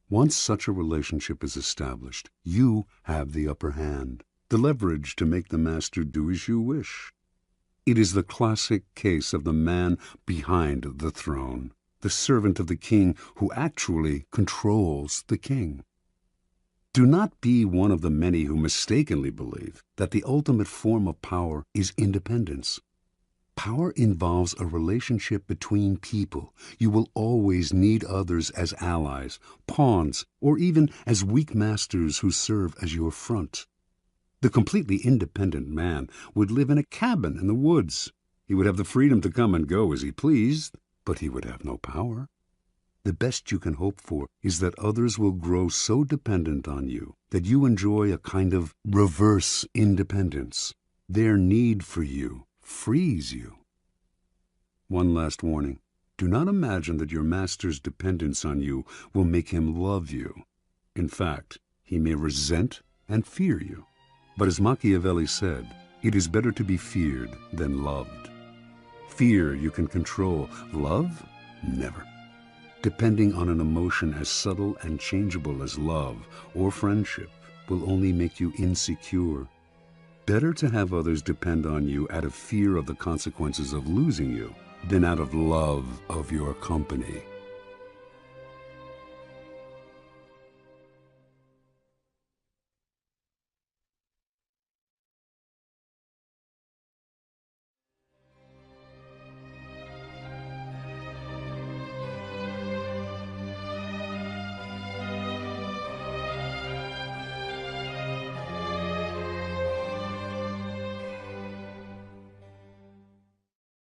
Once such a relationship is established, you have the upper hand, the leverage to make the master do as you wish. It is the classic case of the man behind the throne, the servant of the king who actually controls the king. Do not be one of the many who mistakenly believe that the ultimate form of power is independence. Power involves a relationship between people. You will always need others as allies, pawns, or even as weak masters who serve as your front. The completely independent man would live in a cabin in the woods. He would have the freedom to come and go as he pleased, but he would have no power. The best you can hope for is that others will grow so dependent on you that you enjoy a kind of reverse independence. Their need for you frees you. One last warning. Do not imagine that your master's dependence on you will make him love you. In fact, he may resent and fear you. But as Machiavelli said, it is better to be feared than loved. Fear you can control. Love? Never. Depending on an emotion as subtle and changeable as love or friendship will only make you insecure. Better to have others depend on you out of fear of the consequences of losing you than out of love of your company.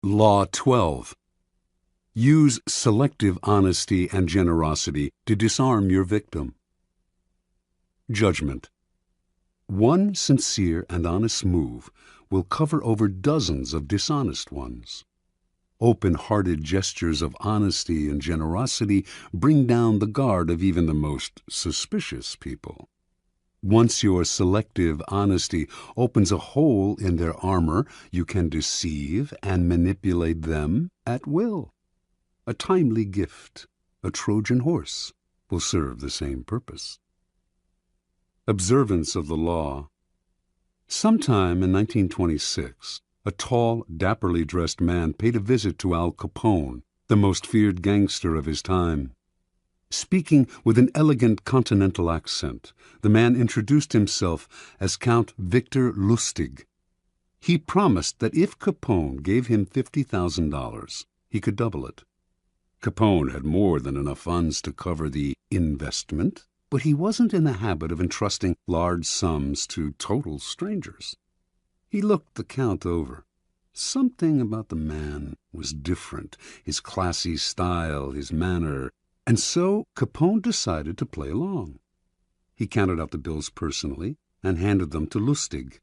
Law 12. Use selective honesty and generosity to disarm your victim. Judgment. One sincere and honest move will cover over dozens of dishonest ones. Open-hearted gestures of honesty and generosity bring down the guard of even the most suspicious people. Once your selective honesty opens a hole in their armor, you can deceive and manipulate them at will. A timely gift, a Trojan horse, will serve the same purpose. Observance of the law. Sometime in 1926, a tall, dapperly dressed man paid a visit to Al Capone, the most feared gangster of his time. Speaking with an elegant continental accent, the man introduced himself as Count Victor Lustig. He promised that if Capone gave him $50,000, he could double it. Capone had more than enough funds to cover the investment, but he wasn't in the habit of entrusting large sums to total strangers. He looked the Count over. Something about the man was different, his classy style, his manner, and so Capone decided to play along. He counted out the bills personally and handed them to Lustig.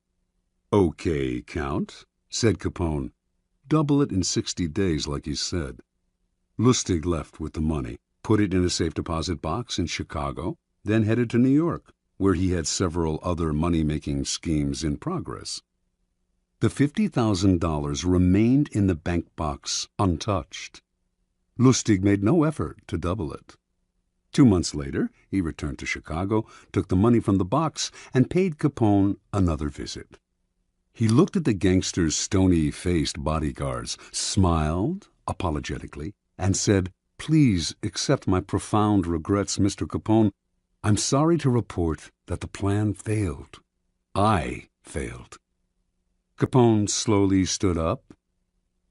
"Okay, Count," said Capone. "Double it in 60 days like you said." Lustig left with the money, put it in a safe deposit box in Chicago, then headed to New York, where he had several other money-making schemes in progress. The $50,000 remained in the bank box untouched. Lustig made no effort to double it. 2 months later, he returned to Chicago, took the money from the box, and paid Capone another visit. He looked at the gangster's stony-faced bodyguards, smiled apologetically, and said, "Please accept my profound regrets, Mr. Capone. I'm sorry to report that the plan failed. I failed." Capone slowly stood up.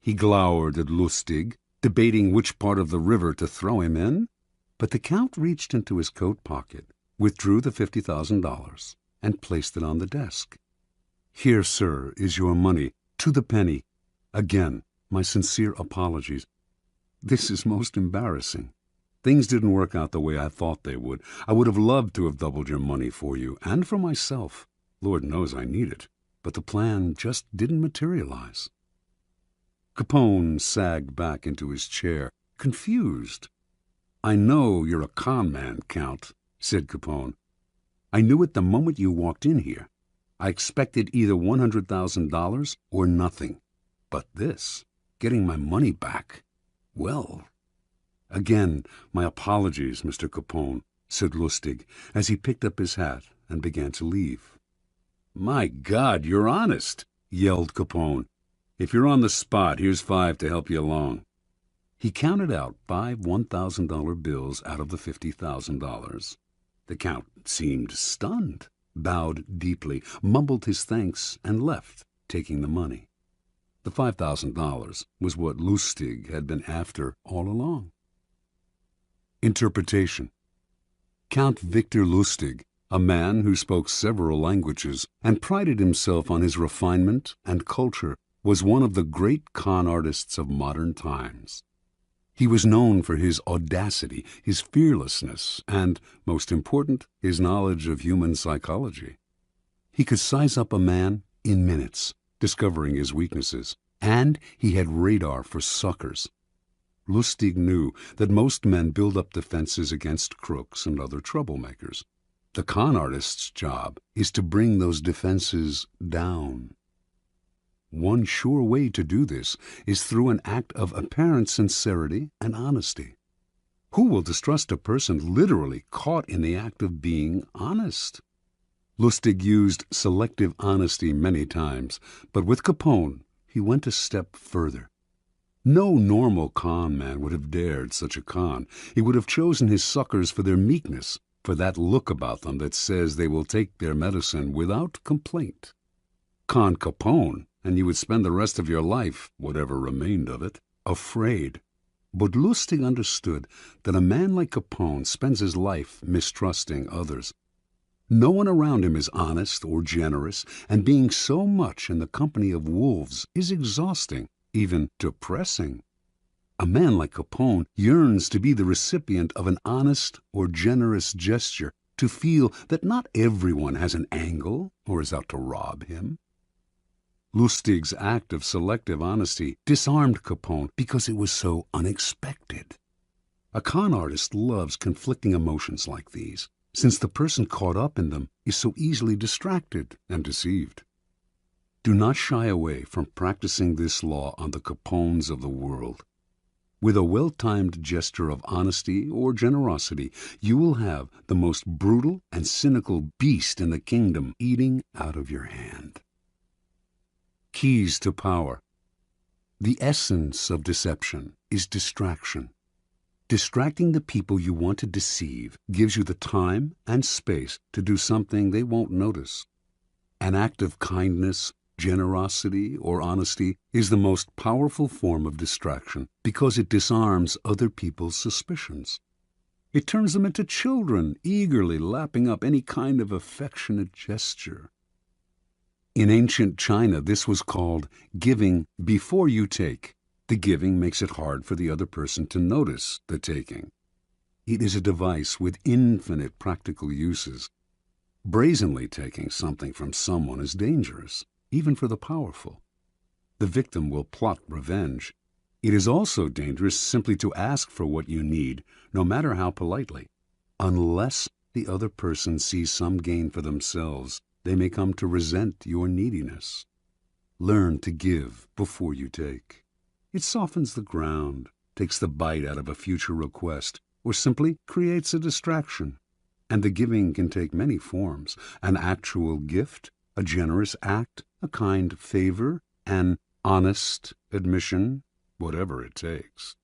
He glowered at Lustig, debating which part of the river to throw him in, but the Count reached into his coat pocket, withdrew the $50,000, and placed it on the desk. "Here, sir, is your money, to the penny. Again, my sincere apologies. This is most embarrassing. Things didn't work out the way I thought they would. I would have loved to have doubled your money for you and for myself. Lord knows I need it, but the plan just didn't materialize." Capone sagged back into his chair, confused. "I know you're a con man, Count," said Capone. "I knew it the moment you walked in here. I expected either $100,000 or nothing. But this, getting my money back, well... Again, my apologies, Mr. Capone," said Lustig, as he picked up his hat and began to leave. "My God, you're honest," yelled Capone. "If you're on the spot, here's 5 to help you along." He counted out 5 $1,000 bills out of the $50,000. The Count seemed stunned, bowed deeply, mumbled his thanks, and left, taking the money. The $5,000 was what Lustig had been after all along. Interpretation. Count Victor Lustig, a man who spoke several languages and prided himself on his refinement and culture, was one of the great con artists of modern times. He was known for his audacity, his fearlessness, and, most important, his knowledge of human psychology. He could size up a man in minutes, discovering his weaknesses, and he had radar for suckers. Lustig knew that most men build up defenses against crooks and other troublemakers. The con artist's job is to bring those defenses down. One sure way to do this is through an act of apparent sincerity and honesty. Who will distrust a person literally caught in the act of being honest? Lustig used selective honesty many times, but with Capone he went a step further. No normal con man would have dared such a con. He would have chosen his suckers for their meekness, for that look about them that says they will take their medicine without complaint. Con Capone, and you would spend the rest of your life, whatever remained of it, afraid. But Lustig understood that a man like Capone spends his life mistrusting others. No one around him is honest or generous, and being so much in the company of wolves is exhausting, even depressing. A man like Capone yearns to be the recipient of an honest or generous gesture, to feel that not everyone has an angle or is out to rob him. Lustig's act of selective honesty disarmed Capone because it was so unexpected. A con artist loves conflicting emotions like these, since the person caught up in them is so easily distracted and deceived. Do not shy away from practicing this law on the Capones of the world. With a well-timed gesture of honesty or generosity, you will have the most brutal and cynical beast in the kingdom eating out of your hand. Keys to power. The essence of deception is distraction. Distracting the people you want to deceive gives you the time and space to do something they won't notice. An act of kindness, generosity, or honesty is the most powerful form of distraction because it disarms other people's suspicions. It turns them into children, eagerly lapping up any kind of affectionate gesture. In ancient China, this was called giving before you take. The giving makes it hard for the other person to notice the taking. It is a device with infinite practical uses. Brazenly taking something from someone is dangerous, even for the powerful. The victim will plot revenge. It is also dangerous simply to ask for what you need, no matter how politely. Unless the other person sees some gain for themselves, they may come to resent your neediness. Learn to give before you take. It softens the ground, takes the bite out of a future request, or simply creates a distraction. And the giving can take many forms: an actual gift, a generous act, a kind favor, an honest admission, whatever it takes.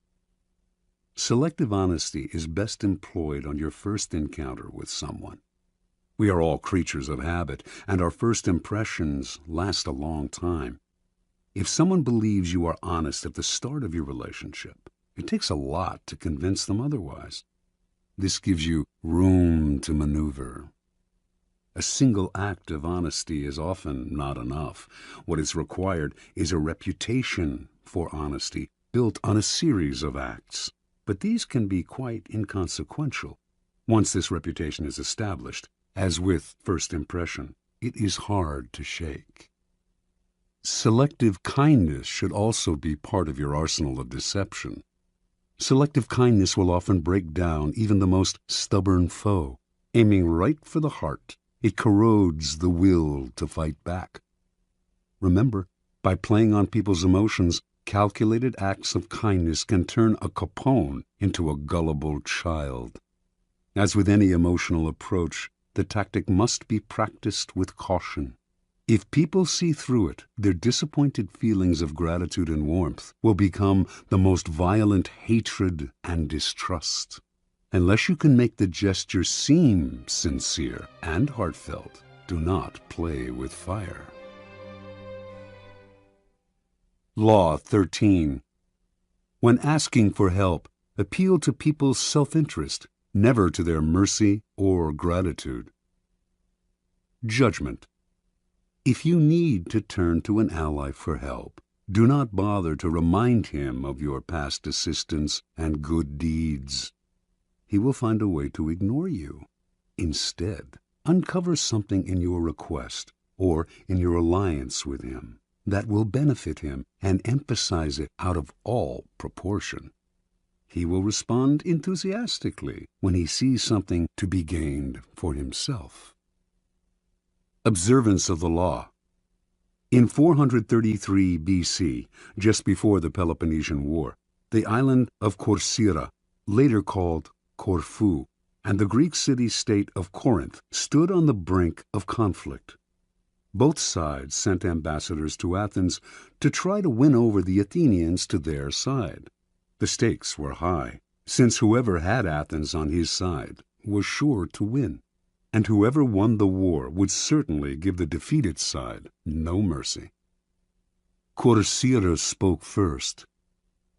Selective honesty is best employed on your first encounter with someone. We are all creatures of habit, and our first impressions last a long time. If someone believes you are honest at the start of your relationship, it takes a lot to convince them otherwise. This gives you room to maneuver. A single act of honesty is often not enough. What is required is a reputation for honesty built on a series of acts. But these can be quite inconsequential. Once this reputation is established, as with first impression, it is hard to shake. Selective kindness should also be part of your arsenal of deception. Selective kindness will often break down even the most stubborn foe. Aiming right for the heart, it corrodes the will to fight back. Remember, by playing on people's emotions, calculated acts of kindness can turn a Capone into a gullible child. As with any emotional approach, the tactic must be practiced with caution. If people see through it, their disappointed feelings of gratitude and warmth will become the most violent hatred and distrust. Unless you can make the gesture seem sincere and heartfelt, do not play with fire. Law 13. When asking for help, appeal to people's self-interest, never to their mercy or gratitude. Judgment. If you need to turn to an ally for help, do not bother to remind him of your past assistance and good deeds. He will find a way to ignore you. Instead, uncover something in your request or in your alliance with him that will benefit him and emphasize it out of all proportion. He will respond enthusiastically when he sees something to be gained for himself. Observance of the law. In 433 BC, just before the Peloponnesian War, the island of Corcyra, later called Corfu, and the Greek city-state of Corinth stood on the brink of conflict. Both sides sent ambassadors to Athens to try to win over the Athenians to their side. The stakes were high, since whoever had Athens on his side was sure to win, and whoever won the war would certainly give the defeated side no mercy. Corcyra spoke first.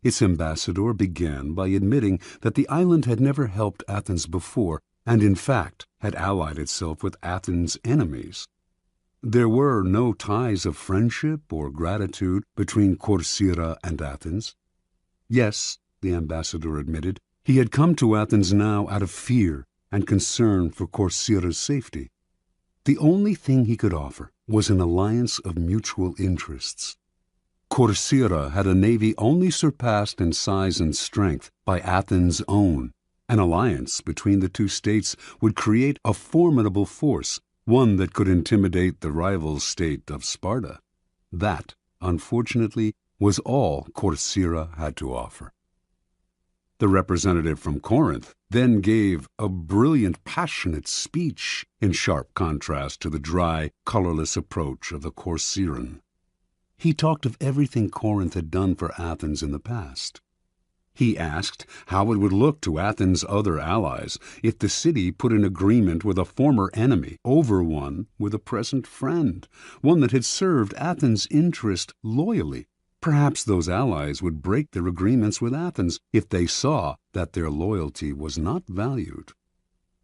Its ambassador began by admitting that the island had never helped Athens before, and in fact had allied itself with Athens' enemies. There were no ties of friendship or gratitude between Corcyra and Athens. Yes, the ambassador admitted. He had come to Athens now out of fear and concern for Corcyra's safety. The only thing he could offer was an alliance of mutual interests. Corcyra had a navy only surpassed in size and strength by Athens' own. An alliance between the two states would create a formidable force, one that could intimidate the rival state of Sparta. That, unfortunately, was all Corcyra had to offer. The representative from Corinth then gave a brilliant, passionate speech in sharp contrast to the dry, colorless approach of the Corcyran. He talked of everything Corinth had done for Athens in the past. He asked how it would look to Athens' other allies if the city put an agreement with a former enemy over one with a present friend, one that had served Athens' interest loyally. Perhaps those allies would break their agreements with Athens if they saw that their loyalty was not valued.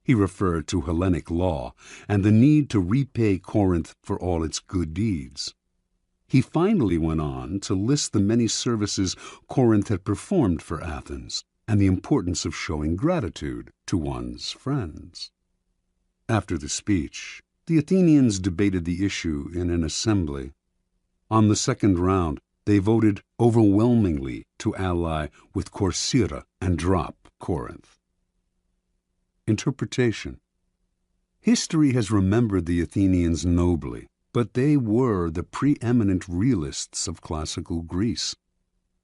He referred to Hellenic law and the need to repay Corinth for all its good deeds. He finally went on to list the many services Corinth had performed for Athens and the importance of showing gratitude to one's friends. After the speech, the Athenians debated the issue in an assembly. On the second round, they voted overwhelmingly to ally with Corcyra and drop Corinth. Interpretation. History has remembered the Athenians nobly, but they were the preeminent realists of classical Greece.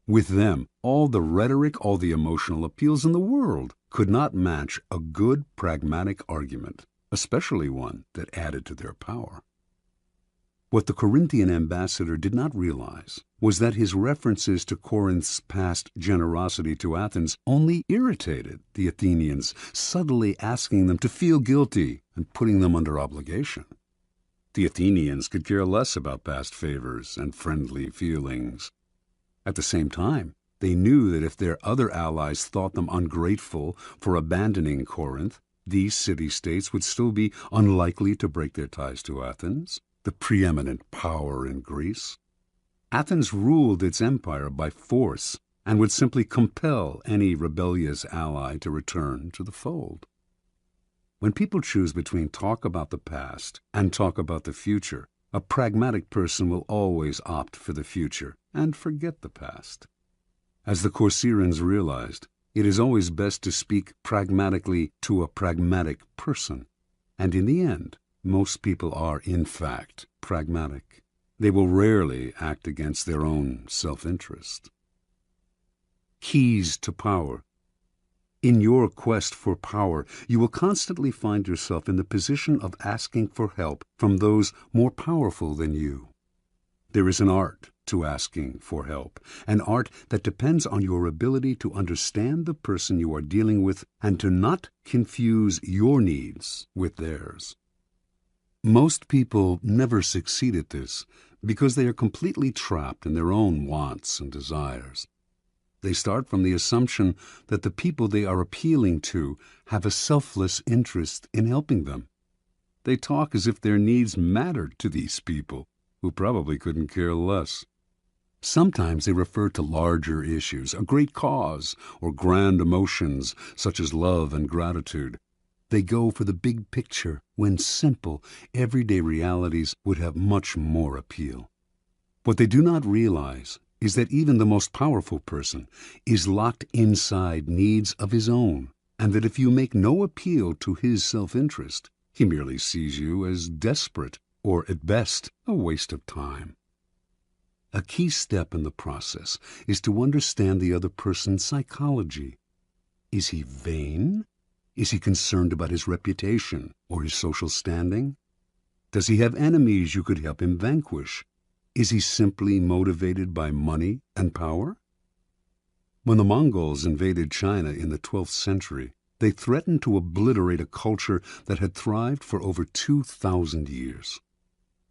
With them, all the rhetoric, all the emotional appeals in the world could not match a good pragmatic argument, especially one that added to their power. What the Corinthian ambassador did not realize was that his references to Corinth's past generosity to Athens only irritated the Athenians, subtly asking them to feel guilty and putting them under obligation. The Athenians could care less about past favors and friendly feelings. At the same time, they knew that if their other allies thought them ungrateful for abandoning Corinth, these city-states would still be unlikely to break their ties to Athens, the preeminent power in Greece. Athens ruled its empire by force and would simply compel any rebellious ally to return to the fold. When people choose between talk about the past and talk about the future, a pragmatic person will always opt for the future and forget the past. As the Corcyrans realized, it is always best to speak pragmatically to a pragmatic person. And in the end, most people are, in fact, pragmatic. They will rarely act against their own self-interest. Keys to power. In your quest for power, you will constantly find yourself in the position of asking for help from those more powerful than you. There is an art to asking for help, an art that depends on your ability to understand the person you are dealing with and to not confuse your needs with theirs. Most people never succeed at this because they are completely trapped in their own wants and desires. They start from the assumption that the people they are appealing to have a selfless interest in helping them. They talk as if their needs mattered to these people, who probably couldn't care less. Sometimes they refer to larger issues, a great cause, or grand emotions such as love and gratitude. They go for the big picture when simple, everyday realities would have much more appeal. What they do not realize is that even the most powerful person is locked inside needs of his own, and that if you make no appeal to his self-interest, he merely sees you as desperate or, at best, a waste of time. A key step in the process is to understand the other person's psychology. Is he vain? Is he concerned about his reputation or his social standing? Does he have enemies you could help him vanquish? Is he simply motivated by money and power? When the Mongols invaded China in the 12th century, they threatened to obliterate a culture that had thrived for over 2,000 years.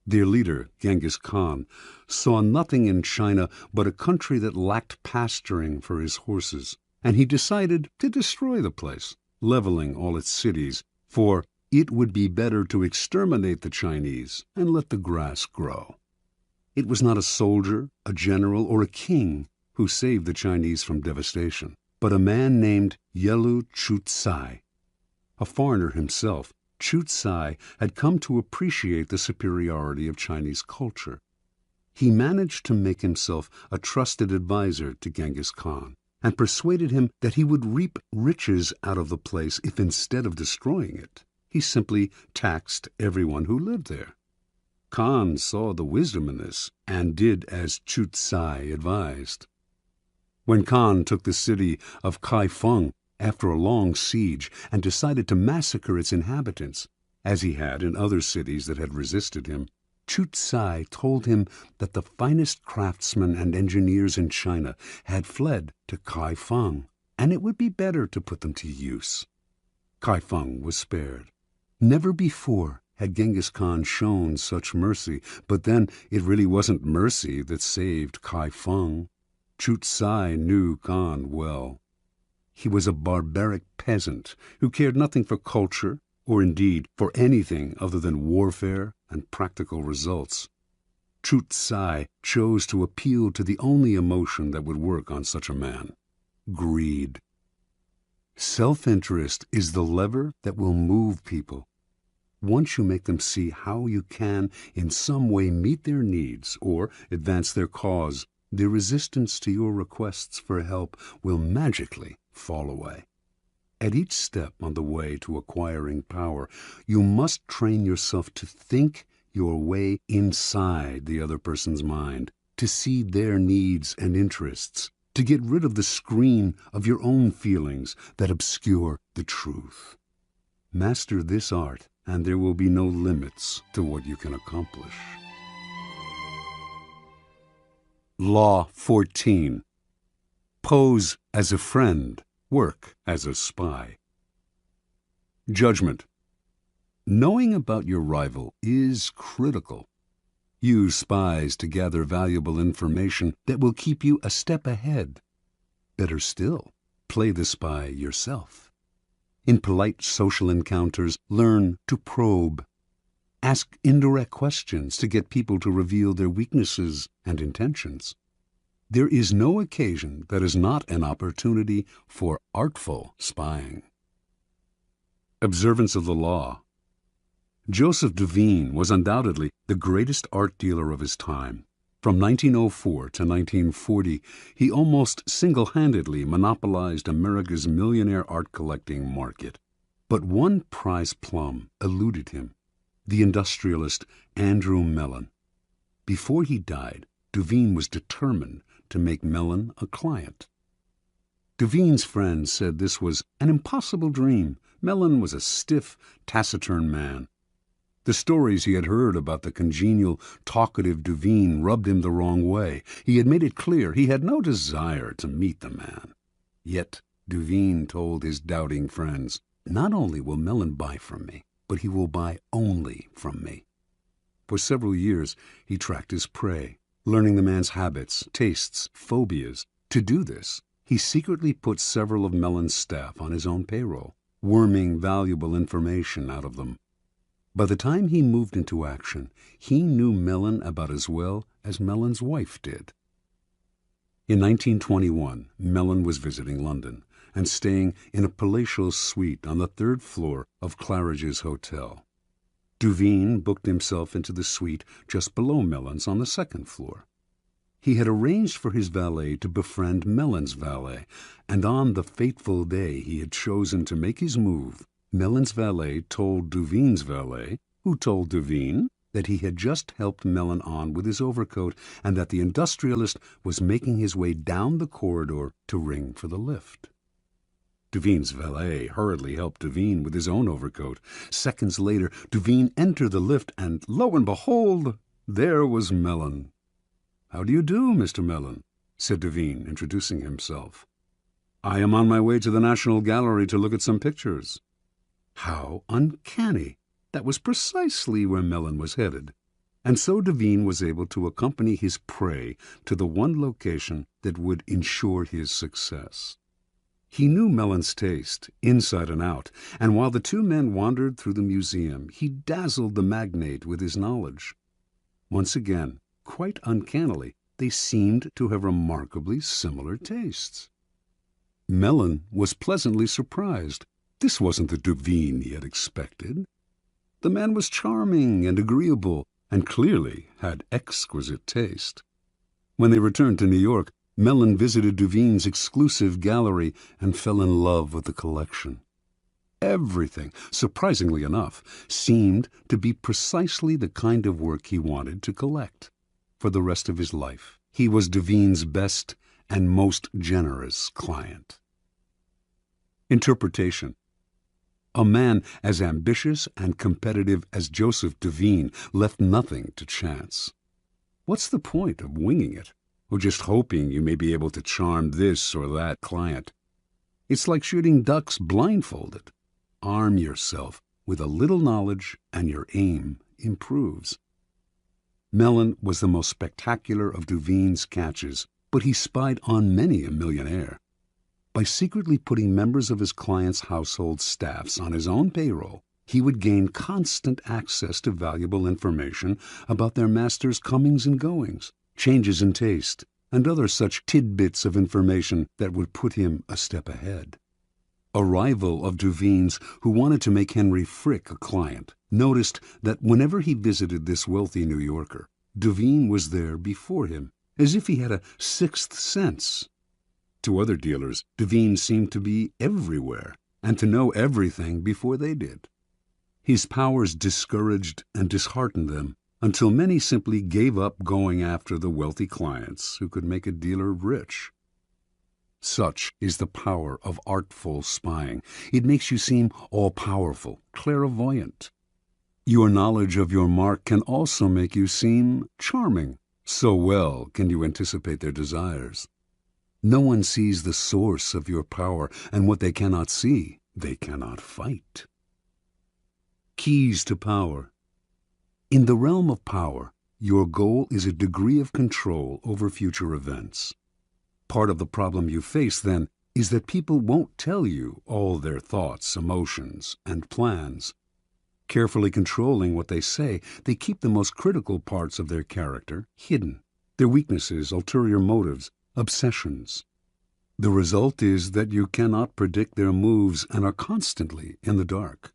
Their leader, Genghis Khan, saw nothing in China but a country that lacked pasturing for his horses, and he decided to destroy the place, leveling all its cities, for it would be better to exterminate the Chinese and let the grass grow. It was not a soldier, a general, or a king who saved the Chinese from devastation, but a man named Yelu Chutsai. A foreigner himself, Chutsai had come to appreciate the superiority of Chinese culture. He managed to make himself a trusted advisor to Genghis Khan and persuaded him that he would reap riches out of the place if, instead of destroying it, he simply taxed everyone who lived there. Khan saw the wisdom in this and did as Chutsai advised. When Khan took the city of Kaifeng after a long siege and decided to massacre its inhabitants, as he had in other cities that had resisted him, Chutsai told him that the finest craftsmen and engineers in China had fled to Kaifeng, and it would be better to put them to use. Kaifeng was spared. Never before had Genghis Khan shown such mercy, but then it really wasn't mercy that saved Kaifeng. Chutsai knew Khan well. He was a barbaric peasant who cared nothing for culture, or indeed for anything other than warfare and practical results. Chutsai chose to appeal to the only emotion that would work on such a man: greed. Self-interest is the lever that will move people. Once you make them see how you can in some way meet their needs or advance their cause, their resistance to your requests for help will magically fall away. At each step on the way to acquiring power, you must train yourself to think your way inside the other person's mind, to see their needs and interests, to get rid of the screen of your own feelings that obscure the truth. Master this art, and there will be no limits to what you can accomplish. Law 14. Pose as a friend, work as a spy. Judgment. Knowing about your rival is critical. Use spies to gather valuable information that will keep you a step ahead. Better still, play the spy yourself. In polite social encounters, learn to probe. Ask indirect questions to get people to reveal their weaknesses and intentions. There is no occasion that is not an opportunity for artful spying. Observance of the law. Joseph Duveen was undoubtedly the greatest art dealer of his time. From 1904 to 1940, he almost single-handedly monopolized America's millionaire art collecting market. But one prize plum eluded him: the industrialist Andrew Mellon. Before he died, Duveen was determined to make Mellon a client. Duveen's friends said this was an impossible dream. Mellon was a stiff, taciturn man. The stories he had heard about the congenial, talkative Duveen rubbed him the wrong way. He had made it clear he had no desire to meet the man. Yet Duveen told his doubting friends, "Not only will Mellon buy from me, but he will buy only from me." For several years he tracked his prey, learning the man's habits, tastes, phobias. To do this, he secretly put several of Mellon's staff on his own payroll, worming valuable information out of them. By the time he moved into action, he knew Mellon about as well as Mellon's wife did. In 1921, Mellon was visiting London and staying in a palatial suite on the third floor of Claridge's Hotel. Duveen booked himself into the suite just below Mellon's on the second floor. He had arranged for his valet to befriend Mellon's valet, and on the fateful day he had chosen to make his move, Mellon's valet told Duveen's valet, who told Duveen, that he had just helped Mellon on with his overcoat and that the industrialist was making his way down the corridor to ring for the lift. Duveen's valet hurriedly helped Duveen with his own overcoat. Seconds later, Duveen entered the lift, and lo and behold, there was Mellon. "How do you do, Mr. Mellon?" said Duveen, introducing himself. "I am on my way to the National Gallery to look at some pictures." How uncanny! That was precisely where Mellon was headed. And so Duveen was able to accompany his prey to the one location that would ensure his success. He knew Mellon's taste, inside and out, and while the two men wandered through the museum, he dazzled the magnate with his knowledge. Once again, quite uncannily, they seemed to have remarkably similar tastes. Mellon was pleasantly surprised. This wasn't the Duveen he had expected. The man was charming and agreeable, and clearly had exquisite taste. When they returned to New York, Mellon visited Duveen's exclusive gallery and fell in love with the collection. Everything, surprisingly enough, seemed to be precisely the kind of work he wanted to collect. For the rest of his life, he was Duveen's best and most generous client. Interpretation. A man as ambitious and competitive as Joseph Duveen left nothing to chance. What's the point of winging it, or just hoping you may be able to charm this or that client? It's like shooting ducks blindfolded. Arm yourself with a little knowledge and your aim improves. Mellon was the most spectacular of Duveen's catches, but he spied on many a millionaire. By secretly putting members of his clients' household staffs on his own payroll, he would gain constant access to valuable information about their master's comings and goings, changes in taste, and other such tidbits of information that would put him a step ahead. A rival of Duveen's, who wanted to make Henry Frick a client, noticed that whenever he visited this wealthy New Yorker, Duveen was there before him, as if he had a sixth sense. To other dealers, Duveen seemed to be everywhere, and to know everything before they did. His powers discouraged and disheartened them, until many simply gave up going after the wealthy clients who could make a dealer rich. Such is the power of artful spying. It makes you seem all-powerful, clairvoyant. Your knowledge of your mark can also make you seem charming. So well can you anticipate their desires. No one sees the source of your power, and what they cannot see, they cannot fight. Keys to power. In the realm of power, your goal is a degree of control over future events. Part of the problem you face, then, is that people won't tell you all their thoughts, emotions, and plans. Carefully controlling what they say, they keep the most critical parts of their character hidden, their weaknesses, ulterior motives, obsessions. The result is that you cannot predict their moves and are constantly in the dark.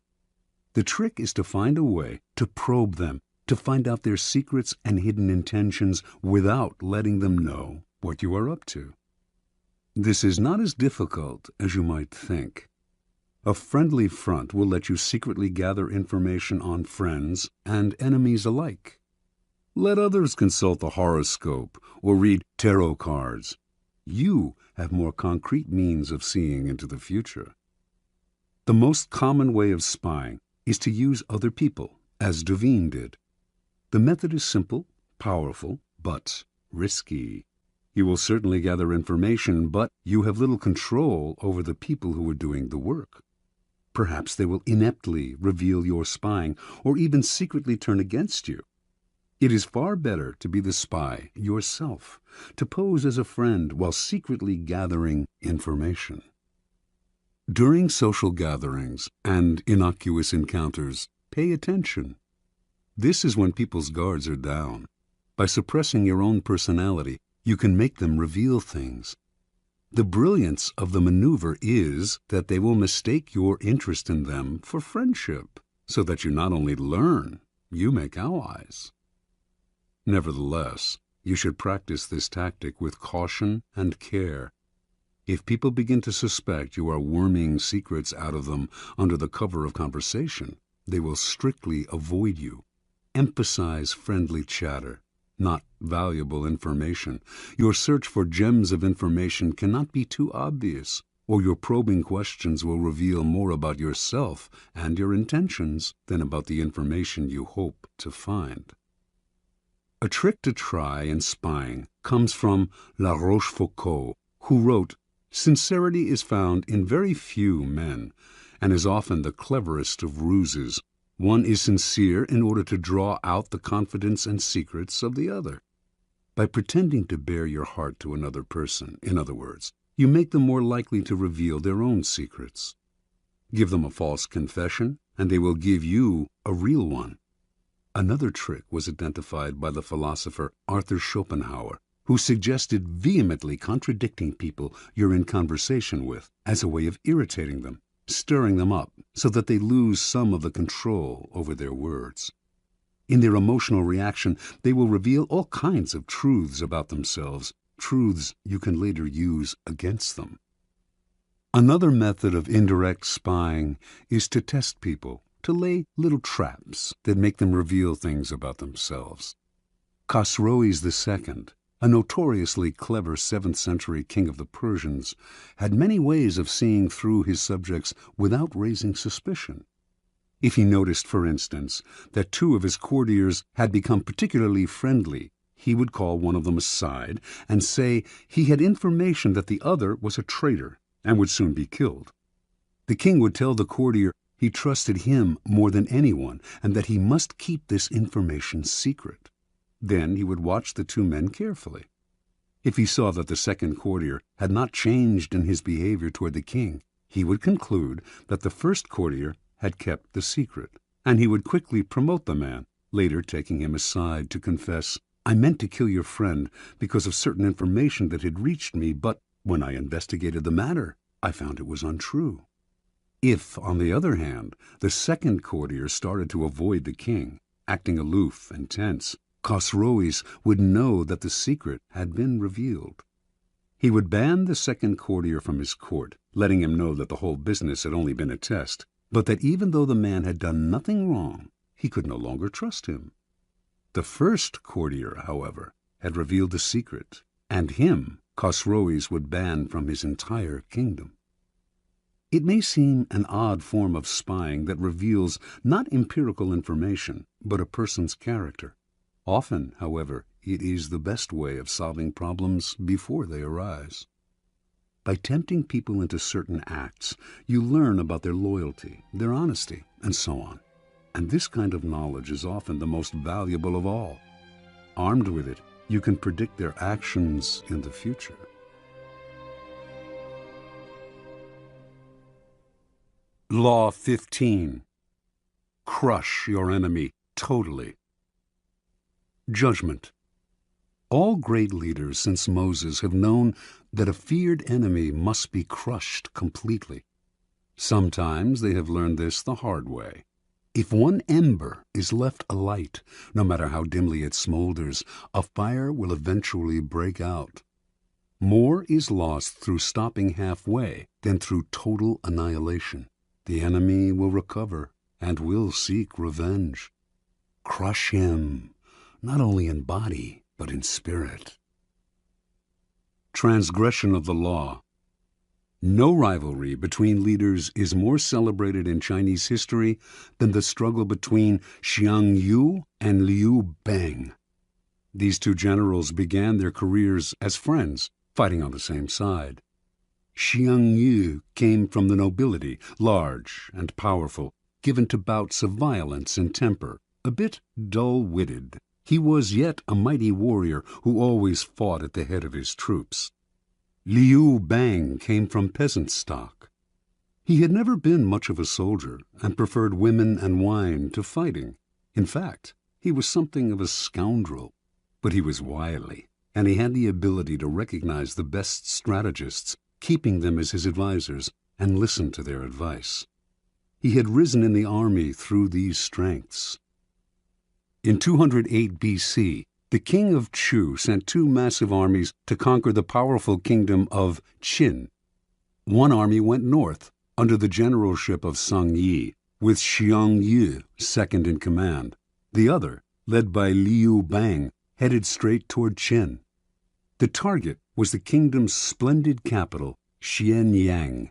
The trick is to find a way to probe them, to find out their secrets and hidden intentions without letting them know what you are up to. This is not as difficult as you might think. A friendly front will let you secretly gather information on friends and enemies alike. Let others consult the horoscope or read tarot cards. You have more concrete means of seeing into the future. The most common way of spying is to use other people, as Duveen did. The method is simple, powerful, but risky. You will certainly gather information, but you have little control over the people who are doing the work. Perhaps they will ineptly reveal your spying, or even secretly turn against you. It is far better to be the spy yourself, to pose as a friend while secretly gathering information. During social gatherings and innocuous encounters, pay attention. This is when people's guards are down. By suppressing your own personality, you can make them reveal things. The brilliance of the maneuver is that they will mistake your interest in them for friendship, so that you not only learn, you make allies. Nevertheless, you should practice this tactic with caution and care. If people begin to suspect you are worming secrets out of them under the cover of conversation, they will strictly avoid you. Emphasize friendly chatter, not valuable information. Your search for gems of information cannot be too obvious, or your probing questions will reveal more about yourself and your intentions than about the information you hope to find. A trick to try in spying comes from La Rochefoucauld, who wrote, "Sincerity is found in very few men, and is often the cleverest of ruses. One is sincere in order to draw out the confidence and secrets of the other. By pretending to bare your heart to another person, in other words, you make them more likely to reveal their own secrets. Give them a false confession, and they will give you a real one." Another trick was identified by the philosopher Arthur Schopenhauer, who suggested vehemently contradicting people you're in conversation with as a way of irritating them, stirring them up so that they lose some of the control over their words. In their emotional reaction, they will reveal all kinds of truths about themselves, truths you can later use against them. Another method of indirect spying is to test people, to lay little traps that make them reveal things about themselves. Khosroes II, a notoriously clever 7th century king of the Persians, had many ways of seeing through his subjects without raising suspicion. If he noticed, for instance, that 2 of his courtiers had become particularly friendly, he would call one of them aside and say he had information that the other was a traitor and would soon be killed. The king would tell the courtier he trusted him more than anyone and that he must keep this information secret. Then he would watch the 2 men carefully. If he saw that the second courtier had not changed in his behavior toward the king, he would conclude that the first courtier had kept the secret, and he would quickly promote the man, later taking him aside to confess, "I meant to kill your friend because of certain information that had reached me, but when I investigated the matter, I found it was untrue." If, on the other hand, the second courtier started to avoid the king, acting aloof and tense, Khosroes would know that the secret had been revealed. He would ban the second courtier from his court, letting him know that the whole business had only been a test, but that even though the man had done nothing wrong, he could no longer trust him. The first courtier, however, had revealed the secret, and him Khosroes would ban from his entire kingdom. It may seem an odd form of spying that reveals not empirical information, but a person's character. Often, however, it is the best way of solving problems before they arise. By tempting people into certain acts, you learn about their loyalty, their honesty, and so on. And this kind of knowledge is often the most valuable of all. Armed with it, you can predict their actions in the future. Law 15. Crush your enemy totally. Judgment. All great leaders since Moses have known that a feared enemy must be crushed completely. Sometimes they have learned this the hard way. If one ember is left alight, no matter how dimly it smolders, a fire will eventually break out. More is lost through stopping halfway than through total annihilation. The enemy will recover and will seek revenge. Crush him, not only in body, but in spirit. Transgression of the law. No rivalry between leaders is more celebrated in Chinese history than the struggle between Xiang Yu and Liu Bang. These 2 generals began their careers as friends, fighting on the same side. Xiang Yu came from the nobility, large and powerful, given to bouts of violence and temper, a bit dull-witted. He was yet a mighty warrior who always fought at the head of his troops. Liu Bang came from peasant stock. He had never been much of a soldier and preferred women and wine to fighting. In fact, he was something of a scoundrel. But he was wily, and he had the ability to recognize the best strategists, keeping them as his advisors, and listen to their advice. He had risen in the army through these strengths. In 208 BC, the king of Chu sent 2 massive armies to conquer the powerful kingdom of Qin. One army went north, under the generalship of Sung Yi, with Xiang Yu second in command. The other, led by Liu Bang, headed straight toward Qin. The target was the kingdom's splendid capital, Xianyang,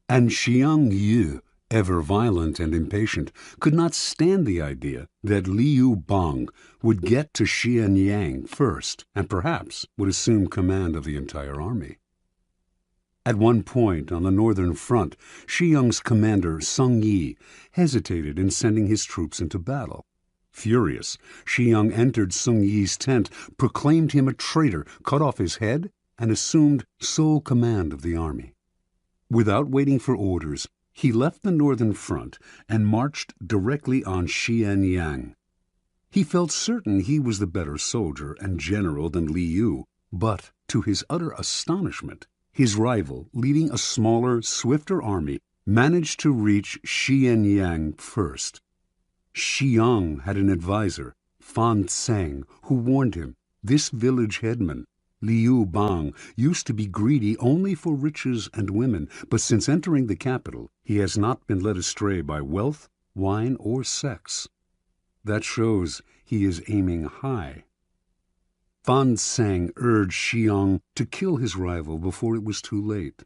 and Xiang Yu, ever violent and impatient, could not stand the idea that Liu Bang would get to Xianyang first and perhaps would assume command of the entire army. At one point on the northern front, Xiang's commander, Sung Yi, hesitated in sending his troops into battle. Furious, Xiang entered Sung Yi's tent, proclaimed him a traitor, cut off his head, and assumed sole command of the army. Without waiting for orders, he left the northern front and marched directly on Xianyang. He felt certain he was the better soldier and general than Liu, But, to his utter astonishment, his rival, leading a smaller, swifter army, managed to reach Xianyang first. Xiang had an advisor, Fan Tseng, who warned him, this village headman, Liu Bang, used to be greedy only for riches and women, but since entering the capital, he has not been led astray by wealth, wine, or sex. That shows he is aiming high. Fan Tseng urged Xiang to kill his rival before it was too late.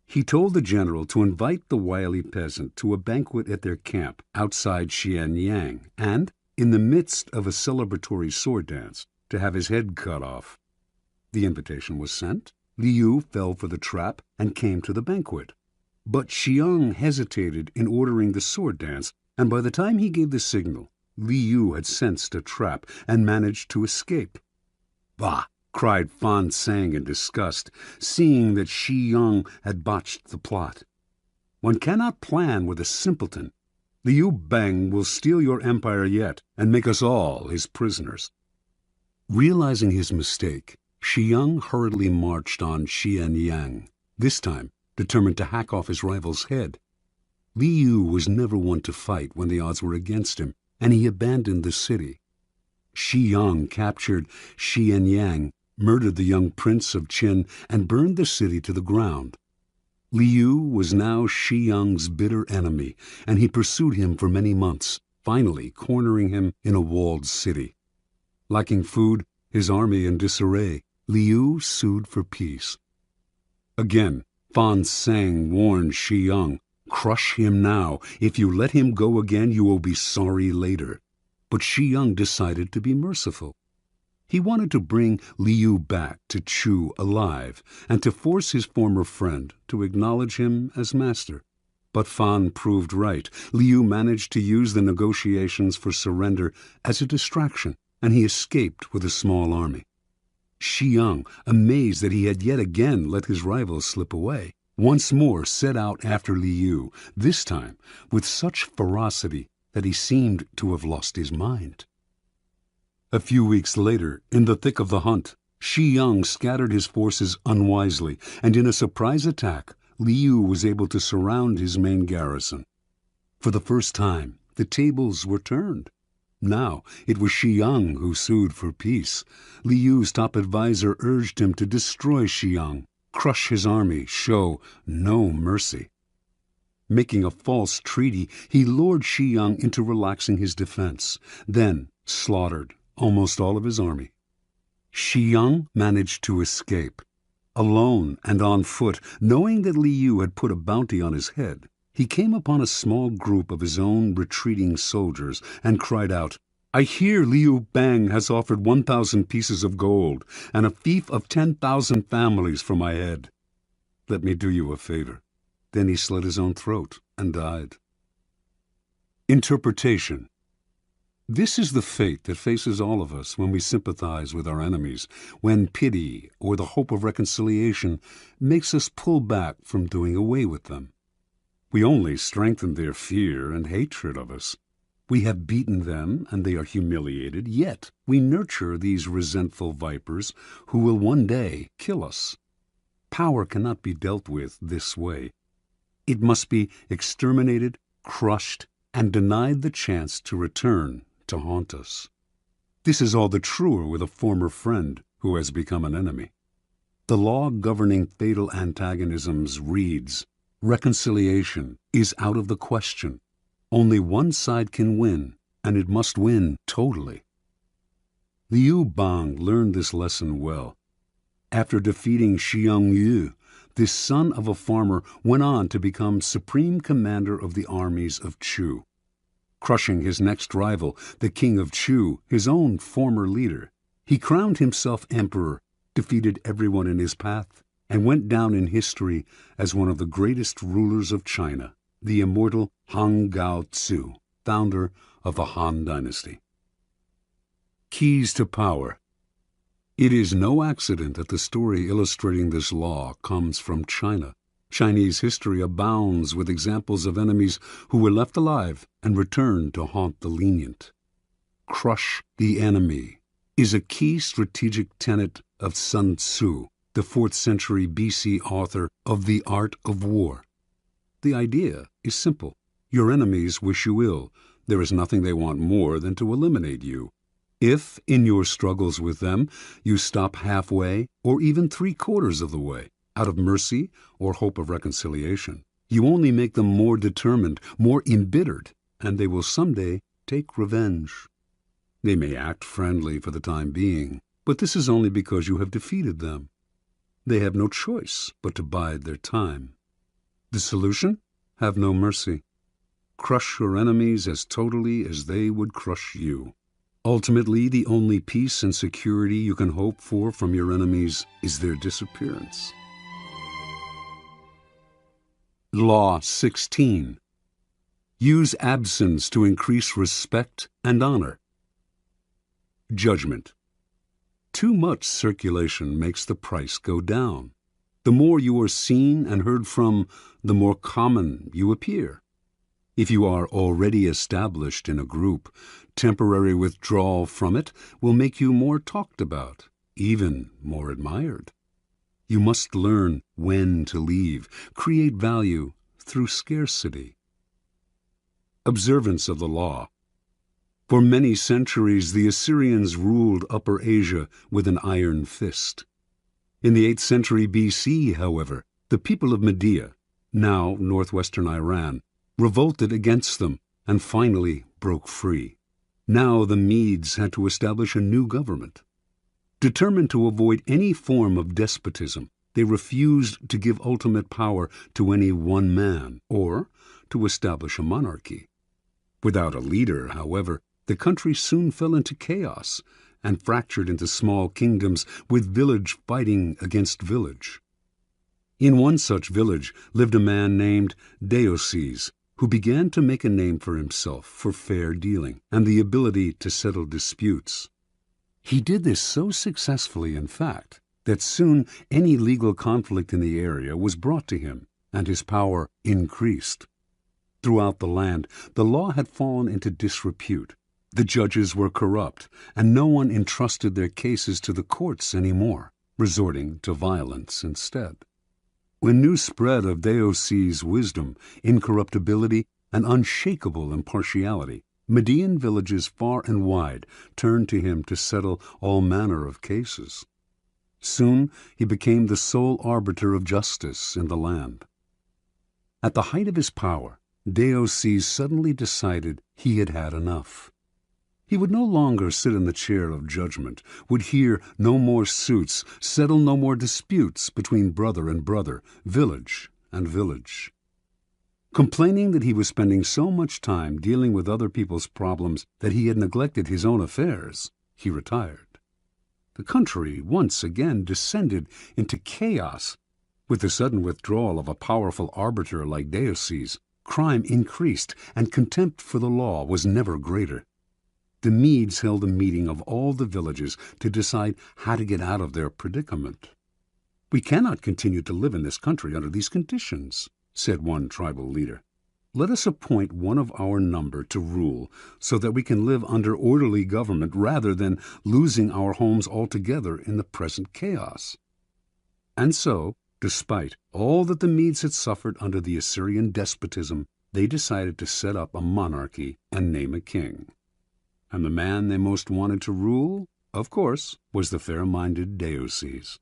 He told the general to invite the wily peasant to a banquet at their camp outside Xianyang, and, in the midst of a celebratory sword dance, to have his head cut off. The invitation was sent. Liu fell for the trap and came to the banquet. But Xiang hesitated in ordering the sword dance, and by the time he gave the signal, Liu had sensed a trap and managed to escape. "Bah!" cried Fan Tseng in disgust, seeing that Xiang had botched the plot. "One cannot plan with a simpleton. Liu Bang will steal your empire yet and make us all his prisoners." Realizing his mistake, Xiang hurriedly marched on Xianyang, this time determined to hack off his rival's head. Liu was never one to fight when the odds were against him, and he abandoned the city. Xiang captured Xianyang, murdered the young prince of Qin, and burned the city to the ground. Liu was now Xiang's bitter enemy, and he pursued him for many months, finally cornering him in a walled city. Lacking food, his army in disarray, Liu sued for peace. Again, Fan Tseng warned Xiang, "Crush him now. If you let him go again, you will be sorry later." But Xiang decided to be merciful. He wanted to bring Liu back to Chu alive, and to force his former friend to acknowledge him as master. But Fan proved right. Liu managed to use the negotiations for surrender as a distraction, and he escaped with a small army. Xiang, amazed that he had yet again let his rival slip away, once more set out after Liu, this time with such ferocity that he seemed to have lost his mind. A few weeks later, in the thick of the hunt, Xiang scattered his forces unwisely, and in a surprise attack, Liu was able to surround his main garrison. For the first time, the tables were turned. Now it was Xiang who sued for peace. Liu's top advisor urged him to destroy Xiang, crush his army, show no mercy. Making a false treaty, he lured Xiang into relaxing his defense, then slaughtered almost all of his army. Xiang managed to escape. Alone and on foot, knowing that Liu had put a bounty on his head, he came upon a small group of his own retreating soldiers and cried out, "I hear Liu Bang has offered 1,000 pieces of gold and a fief of 10,000 families for my head. Let me do you a favor." Then he slit his own throat and died. Interpretation. This is the fate that faces all of us when we sympathize with our enemies, when pity or the hope of reconciliation makes us pull back from doing away with them. We only strengthen their fear and hatred of us. We have beaten them and they are humiliated, yet we nurture these resentful vipers who will one day kill us. Power cannot be dealt with this way. It must be exterminated, crushed, and denied the chance to return to haunt us. This is all the truer with a former friend who has become an enemy. The law governing fatal antagonisms reads, "Reconciliation is out of the question. Only one side can win, and it must win totally." Liu Bang learned this lesson well. After defeating Xiang Yu, this son of a farmer went on to become supreme commander of the armies of Chu. Crushing his next rival, the king of Chu, his own former leader, he crowned himself emperor, defeated everyone in his path, and went down in history as one of the greatest rulers of China, the immortal Han Gao Tzu, founder of the Han Dynasty. Keys to Power. It is no accident that the story illustrating this law comes from China. Chinese history abounds with examples of enemies who were left alive and returned to haunt the lenient. Crush the enemy is a key strategic tenet of Sun Tzu, the 4th century BC author of The Art of War. The idea is simple. Your enemies wish you ill. There is nothing they want more than to eliminate you. If, in your struggles with them, you stop halfway or even 3/4 of the way, out of mercy or hope of reconciliation, you only make them more determined, more embittered, and they will someday take revenge. They may act friendly for the time being, but this is only because you have defeated them. They have no choice but to bide their time. The solution? Have no mercy. Crush your enemies as totally as they would crush you. Ultimately, the only peace and security you can hope for from your enemies is their disappearance. Law 16. Use absence to increase respect and honor. Judgment. Too much circulation makes the price go down. The more you are seen and heard from, the more common you appear. If you are already established in a group, temporary withdrawal from it will make you more talked about, even more admired. You must learn when to leave, create value through scarcity. Observance of the law. For many centuries, the Assyrians ruled Upper Asia with an iron fist. In the 8th century BC, however, the people of Media, now northwestern Iran, revolted against them and finally broke free. Now the Medes had to establish a new government. Determined to avoid any form of despotism, they refused to give ultimate power to any one man or to establish a monarchy. Without a leader, however, the country soon fell into chaos and fractured into small kingdoms with village fighting against village. In one such village lived a man named Deioces, who began to make a name for himself for fair dealing and the ability to settle disputes. He did this so successfully, in fact, that soon any legal conflict in the area was brought to him, and his power increased. Throughout the land, the law had fallen into disrepute. The judges were corrupt, and no one entrusted their cases to the courts anymore, resorting to violence instead. When news spread of Deioces' wisdom, incorruptibility, and unshakable impartiality, Median villages far and wide turned to him to settle all manner of cases. Soon he became the sole arbiter of justice in the land. At the height of his power, Deioces suddenly decided he had had enough. He would no longer sit in the chair of judgment, would hear no more suits, settle no more disputes between brother and brother, village and village. Complaining that he was spending so much time dealing with other people's problems that he had neglected his own affairs, he retired. The country once again descended into chaos. With the sudden withdrawal of a powerful arbiter like Deioces, crime increased, and contempt for the law was never greater. The Medes held a meeting of all the villages to decide how to get out of their predicament. "We cannot continue to live in this country under these conditions," said one tribal leader. "Let us appoint one of our number to rule so that we can live under orderly government rather than losing our homes altogether in the present chaos." And so, despite all that the Medes had suffered under the Assyrian despotism, they decided to set up a monarchy and name a king. And the man they most wanted to rule, of course, was the fair-minded Deioces.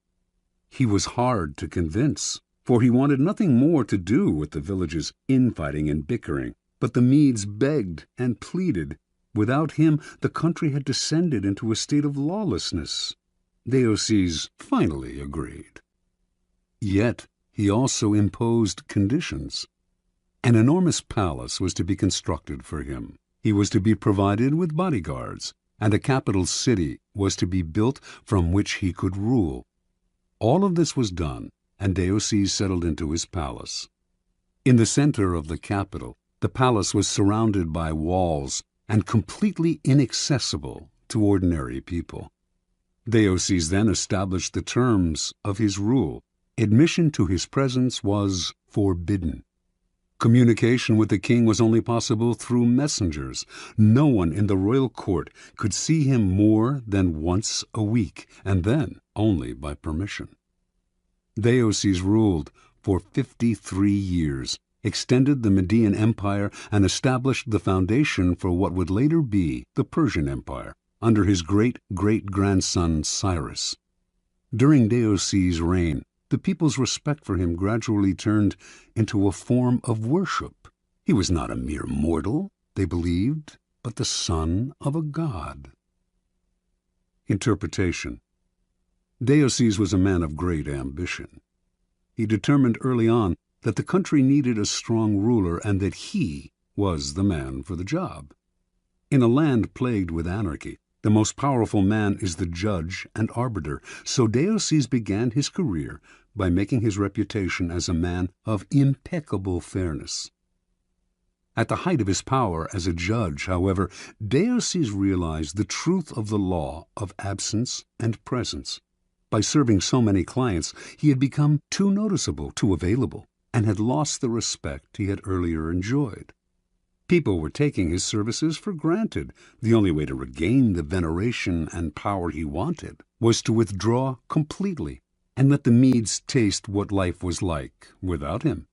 He was hard to convince, for he wanted nothing more to do with the village's infighting and bickering. But the Medes begged and pleaded. Without him, the country had descended into a state of lawlessness. Deioces finally agreed. Yet he also imposed conditions. An enormous palace was to be constructed for him. He was to be provided with bodyguards, and a capital city was to be built from which he could rule. All of this was done, and Deioces settled into his palace. In the center of the capital, the palace was surrounded by walls and completely inaccessible to ordinary people. Deioces then established the terms of his rule. Admission to his presence was forbidden. Communication with the king was only possible through messengers. No one in the royal court could see him more than once a week, and then only by permission. Deioces ruled for 53 years, extended the Median Empire, and established the foundation for what would later be the Persian Empire under his great-great-grandson Cyrus. During Deioces' reign, the people's respect for him gradually turned into a form of worship. He was not a mere mortal, they believed, but the son of a god. Interpretation. Deioces was a man of great ambition. He determined early on that the country needed a strong ruler and that he was the man for the job. In a land plagued with anarchy, the most powerful man is the judge and arbiter, so Deioces began his career by making his reputation as a man of impeccable fairness. At the height of his power as a judge, however, Deioces realized the truth of the law of absence and presence. By serving so many clients, he had become too noticeable, too available, and had lost the respect he had earlier enjoyed. People were taking his services for granted. The only way to regain the veneration and power he wanted was to withdraw completely and let the Medes taste what life was like without him.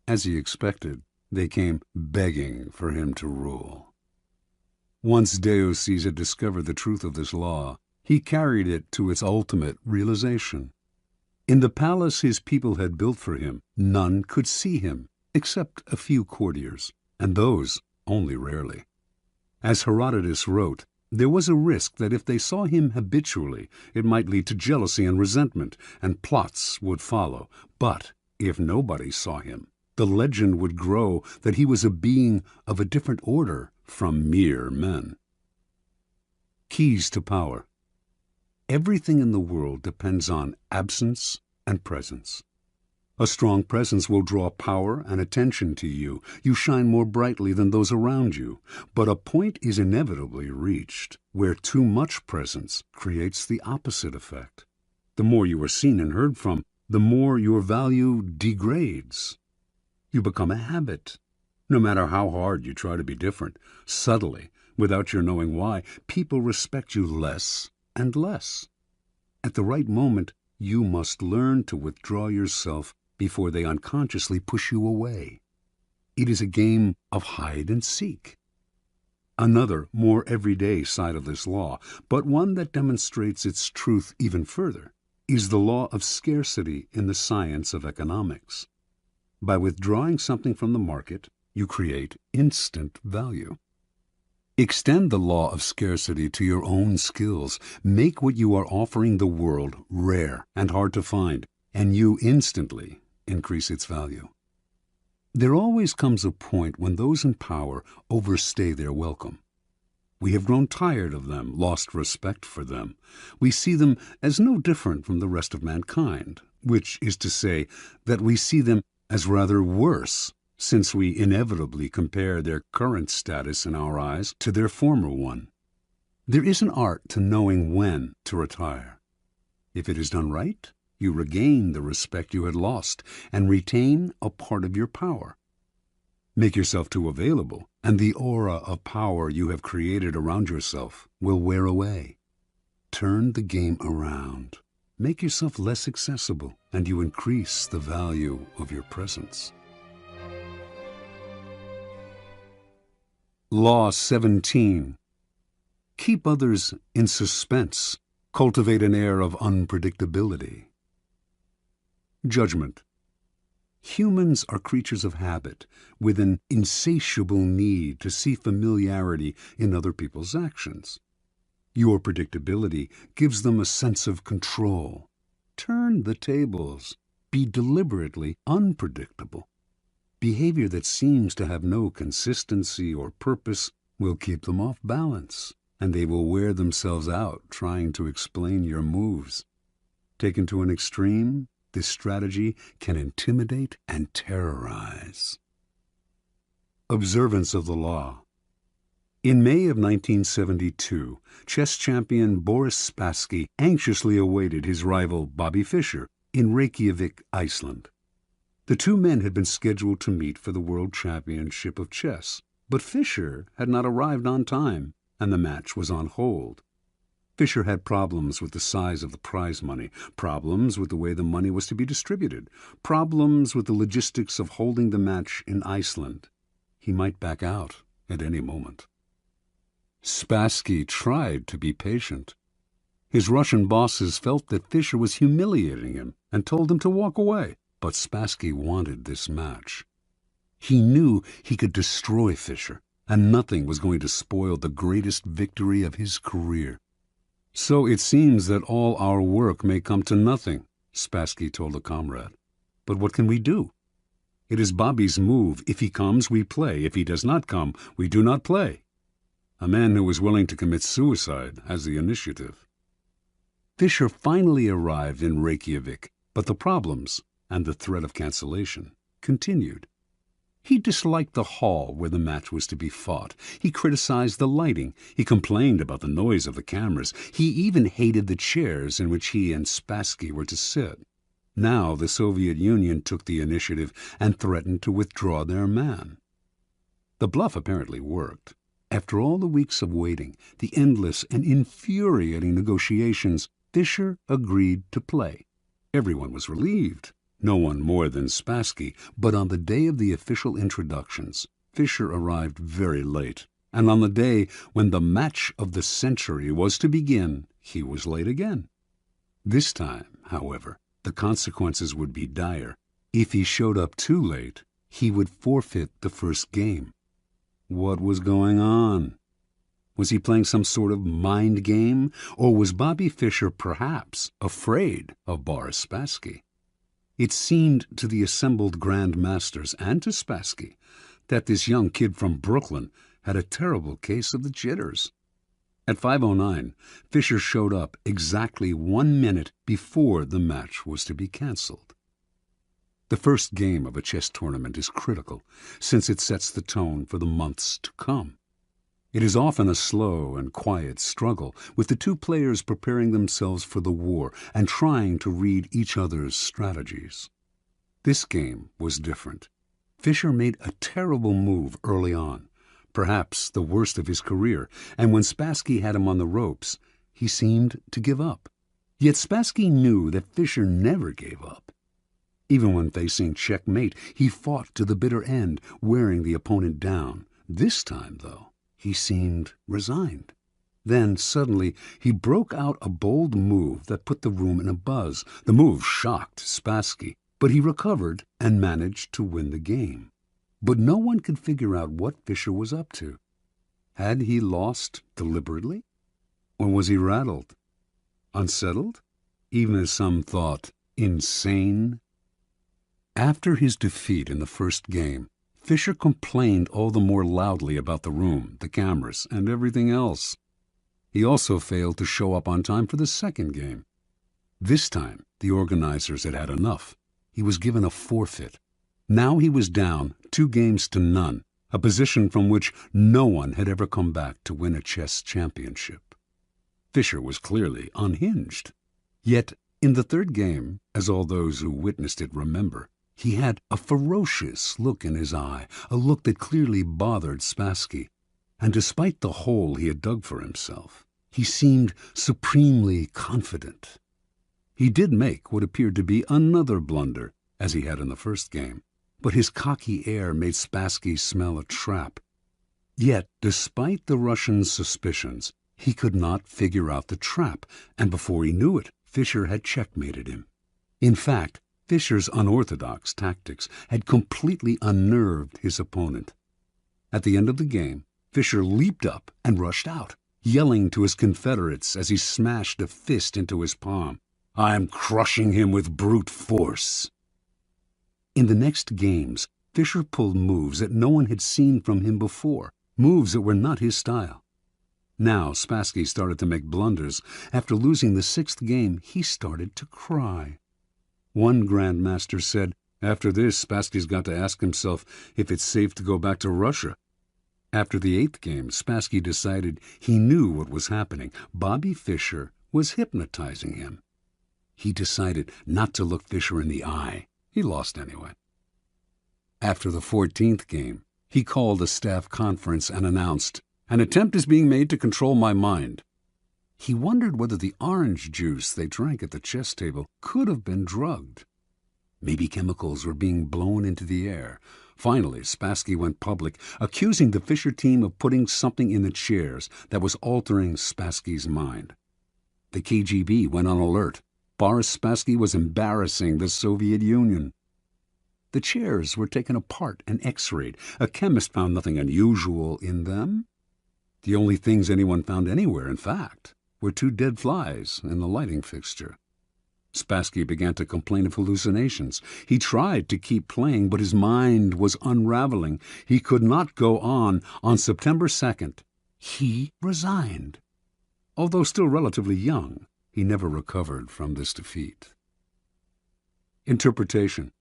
As he expected, they came begging for him to rule. Once Deioces had discovered the truth of this law, he carried it to its ultimate realization. In the palace his people had built for him, none could see him, except a few courtiers, and those only rarely. As Herodotus wrote, there was a risk that if they saw him habitually, it might lead to jealousy and resentment, and plots would follow. But if nobody saw him, the legend would grow that he was a being of a different order from mere men. Keys to power. Everything in the world depends on absence and presence. A strong presence will draw power and attention to you. You shine more brightly than those around you. But a point is inevitably reached where too much presence creates the opposite effect. The more you are seen and heard from, the more your value degrades. You become a habit. No matter how hard you try to be different, subtly, without your knowing why, people respect you less and less. At the right moment, you must learn to withdraw yourself before they unconsciously push you away. It is a game of hide and seek. Another, more everyday side of this law, but one that demonstrates its truth even further, is the law of scarcity in the science of economics. By withdrawing something from the market, you create instant value. Extend the law of scarcity to your own skills. Make what you are offering the world rare and hard to find, and you instantly increase its value. There always comes a point when those in power overstay their welcome. We have grown tired of them, lost respect for them. We see them as no different from the rest of mankind, which is to say that we see them as rather worse, since we inevitably compare their current status in our eyes to their former one. There is an art to knowing when to retire. If it is done right, you regain the respect you had lost and retain a part of your power. Make yourself too available, and the aura of power you have created around yourself will wear away. Turn the game around. Make yourself less accessible, and you increase the value of your presence. Law 17. Keep others in suspense. Cultivate an air of unpredictability. Judgment. Humans are creatures of habit, with an insatiable need to see familiarity in other people's actions. Your predictability gives them a sense of control. Turn the tables. Be deliberately unpredictable. Behavior that seems to have no consistency or purpose will keep them off balance, and they will wear themselves out trying to explain your moves. Taken to an extreme, this strategy can intimidate and terrorize. Observance of the law. In May of 1972, chess champion Boris Spassky anxiously awaited his rival Bobby Fischer in Reykjavik, Iceland. The two men had been scheduled to meet for the World Championship of Chess, but Fischer had not arrived on time, and the match was on hold. Fischer had problems with the size of the prize money, problems with the way the money was to be distributed, problems with the logistics of holding the match in Iceland. He might back out at any moment. Spassky tried to be patient. His Russian bosses felt that Fischer was humiliating him and told him to walk away, but Spassky wanted this match. He knew he could destroy Fischer, and nothing was going to spoil the greatest victory of his career. "So it seems that all our work may come to nothing," Spassky told a comrade. "But what can we do? It is Bobby's move. If he comes, we play. If he does not come, we do not play. A man who is willing to commit suicide has the initiative." Fischer finally arrived in Reykjavik, but the problems and the threat of cancellation continued. He disliked the hall where the match was to be fought. He criticized the lighting. He complained about the noise of the cameras. He even hated the chairs in which he and Spassky were to sit. Now the Soviet Union took the initiative and threatened to withdraw their man. The bluff apparently worked. After all the weeks of waiting, the endless and infuriating negotiations, Fischer agreed to play. Everyone was relieved. No one more than Spassky, but on the day of the official introductions, Fischer arrived very late, and on the day when the match of the century was to begin, he was late again. This time, however, the consequences would be dire. If he showed up too late, he would forfeit the first game. What was going on? Was he playing some sort of mind game, or was Bobby Fischer perhaps afraid of Boris Spassky? It seemed to the assembled Grand Masters and to Spassky that this young kid from Brooklyn had a terrible case of the jitters. At 5:09, Fischer showed up exactly 1 minute before the match was to be cancelled. The first game of a chess tournament is critical, since it sets the tone for the months to come. It is often a slow and quiet struggle, with the two players preparing themselves for the war and trying to read each other's strategies. This game was different. Fischer made a terrible move early on, perhaps the worst of his career, and when Spassky had him on the ropes, he seemed to give up. Yet Spassky knew that Fischer never gave up. Even when facing checkmate, he fought to the bitter end, wearing the opponent down. This time, though, he seemed resigned. Then, suddenly, he broke out a bold move that put the room in a buzz. The move shocked Spassky, but he recovered and managed to win the game. But no one could figure out what Fischer was up to. Had he lost deliberately? Or was he rattled? Unsettled? Even as some thought, insane? After his defeat in the first game, Fischer complained all the more loudly about the room, the cameras, and everything else. He also failed to show up on time for the second game. This time, the organizers had had enough. He was given a forfeit. Now he was down 2-0, a position from which no one had ever come back to win a chess championship. Fischer was clearly unhinged. Yet, in the third game, as all those who witnessed it remember, he had a ferocious look in his eye, a look that clearly bothered Spassky. And despite the hole he had dug for himself, he seemed supremely confident. He did make what appeared to be another blunder, as he had in the first game, but his cocky air made Spassky smell a trap. Yet, despite the Russian's suspicions, he could not figure out the trap, and before he knew it, Fischer had checkmated him. In fact, Fischer's unorthodox tactics had completely unnerved his opponent. At the end of the game, Fischer leaped up and rushed out, yelling to his confederates as he smashed a fist into his palm, "I'm crushing him with brute force." In the next games, Fischer pulled moves that no one had seen from him before, moves that were not his style. Now Spassky started to make blunders. After losing the sixth game, he started to cry. One grandmaster said, "After this, Spassky's got to ask himself if it's safe to go back to Russia." After the eighth game, Spassky decided he knew what was happening. Bobby Fischer was hypnotizing him. He decided not to look Fischer in the eye. He lost anyway. After the 14th game, he called a staff conference and announced, "An attempt is being made to control my mind." He wondered whether the orange juice they drank at the chess table could have been drugged. Maybe chemicals were being blown into the air. Finally, Spassky went public, accusing the Fischer team of putting something in the chairs that was altering Spassky's mind. The KGB went on alert. Boris Spassky was embarrassing the Soviet Union. The chairs were taken apart and x-rayed. A chemist found nothing unusual in them. The only things anyone found anywhere, in fact, were 2 dead flies in the lighting fixture. Spassky began to complain of hallucinations. He tried to keep playing, but his mind was unraveling. He could not go on. On September 2nd, he resigned. Although still relatively young, he never recovered from this defeat. Interpretation.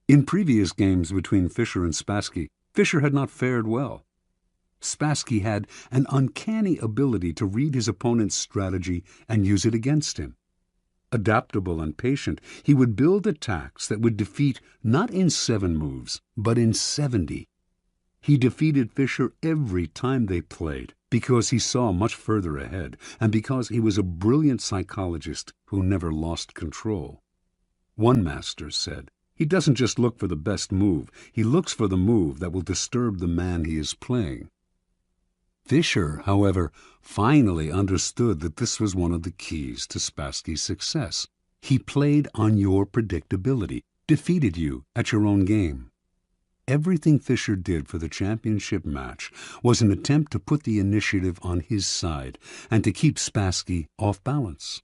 In previous games between Fischer and Spassky, Fischer had not fared well. Spassky had an uncanny ability to read his opponent's strategy and use it against him. Adaptable and patient, he would build attacks that would defeat not in 7 moves, but in 70. He defeated Fischer every time they played because he saw much further ahead and because he was a brilliant psychologist who never lost control. One master said, "He doesn't just look for the best move, he looks for the move that will disturb the man he is playing." Fischer, however, finally understood that this was one of the keys to Spassky's success. He played on your predictability, defeated you at your own game. Everything Fischer did for the championship match was an attempt to put the initiative on his side and to keep Spassky off balance.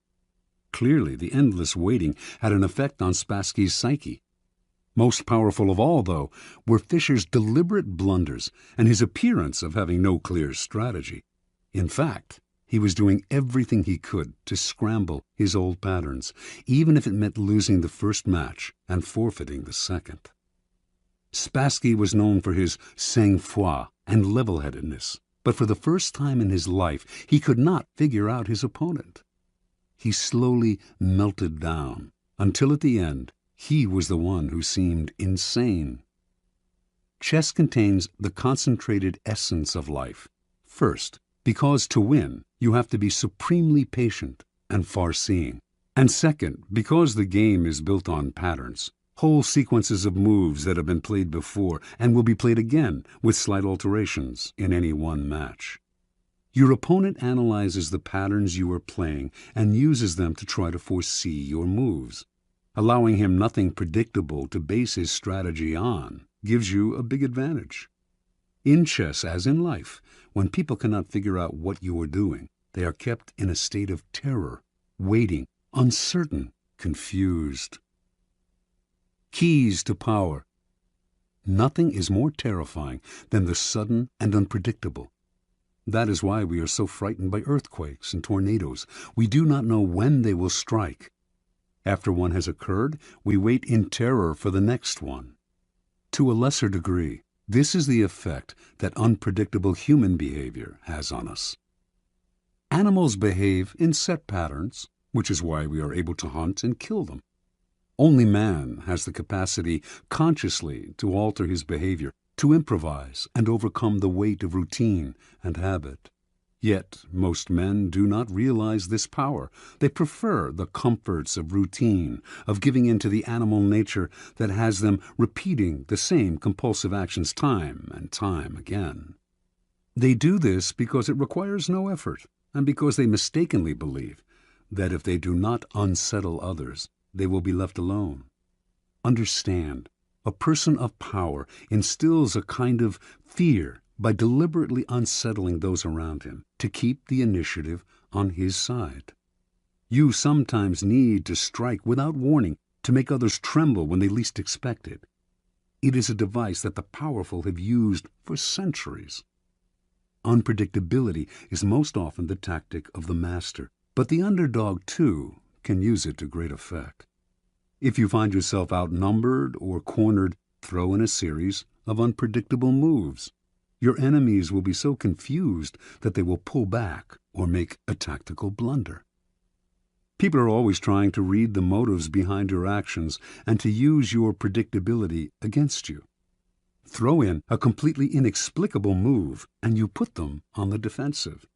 Clearly, the endless waiting had an effect on Spassky's psyche. Most powerful of all, though, were Fischer's deliberate blunders and his appearance of having no clear strategy. In fact, he was doing everything he could to scramble his old patterns, even if it meant losing the first match and forfeiting the second. Spassky was known for his sang-froid and level-headedness, but for the first time in his life he could not figure out his opponent. He slowly melted down, until at the end he was the one who seemed insane. Chess contains the concentrated essence of life. First, because to win, you have to be supremely patient and far-seeing. And second, because the game is built on patterns, whole sequences of moves that have been played before and will be played again with slight alterations in any one match. Your opponent analyzes the patterns you are playing and uses them to try to foresee your moves. Allowing him nothing predictable to base his strategy on gives you a big advantage. In chess, as in life, when people cannot figure out what you are doing, they are kept in a state of terror, waiting, uncertain, confused. Keys to power. Nothing is more terrifying than the sudden and unpredictable. That is why we are so frightened by earthquakes and tornadoes. We do not know when they will strike. After one has occurred, we wait in terror for the next one. To a lesser degree, this is the effect that unpredictable human behavior has on us. Animals behave in set patterns, which is why we are able to hunt and kill them. Only man has the capacity consciously to alter his behavior, to improvise and overcome the weight of routine and habit. Yet most men do not realize this power. They prefer the comforts of routine, of giving in to the animal nature that has them repeating the same compulsive actions time and time again. They do this because it requires no effort, and because they mistakenly believe that if they do not unsettle others, they will be left alone. Understand, a person of power instills a kind of fear by deliberately unsettling those around him to keep the initiative on his side. You sometimes need to strike without warning to make others tremble when they least expect it. It is a device that the powerful have used for centuries. Unpredictability is most often the tactic of the master, but the underdog, too, can use it to great effect. If you find yourself outnumbered or cornered, throw in a series of unpredictable moves. Your enemies will be so confused that they will pull back or make a tactical blunder. People are always trying to read the motives behind your actions and to use your predictability against you. Throw in a completely inexplicable move and you put them on the defensive.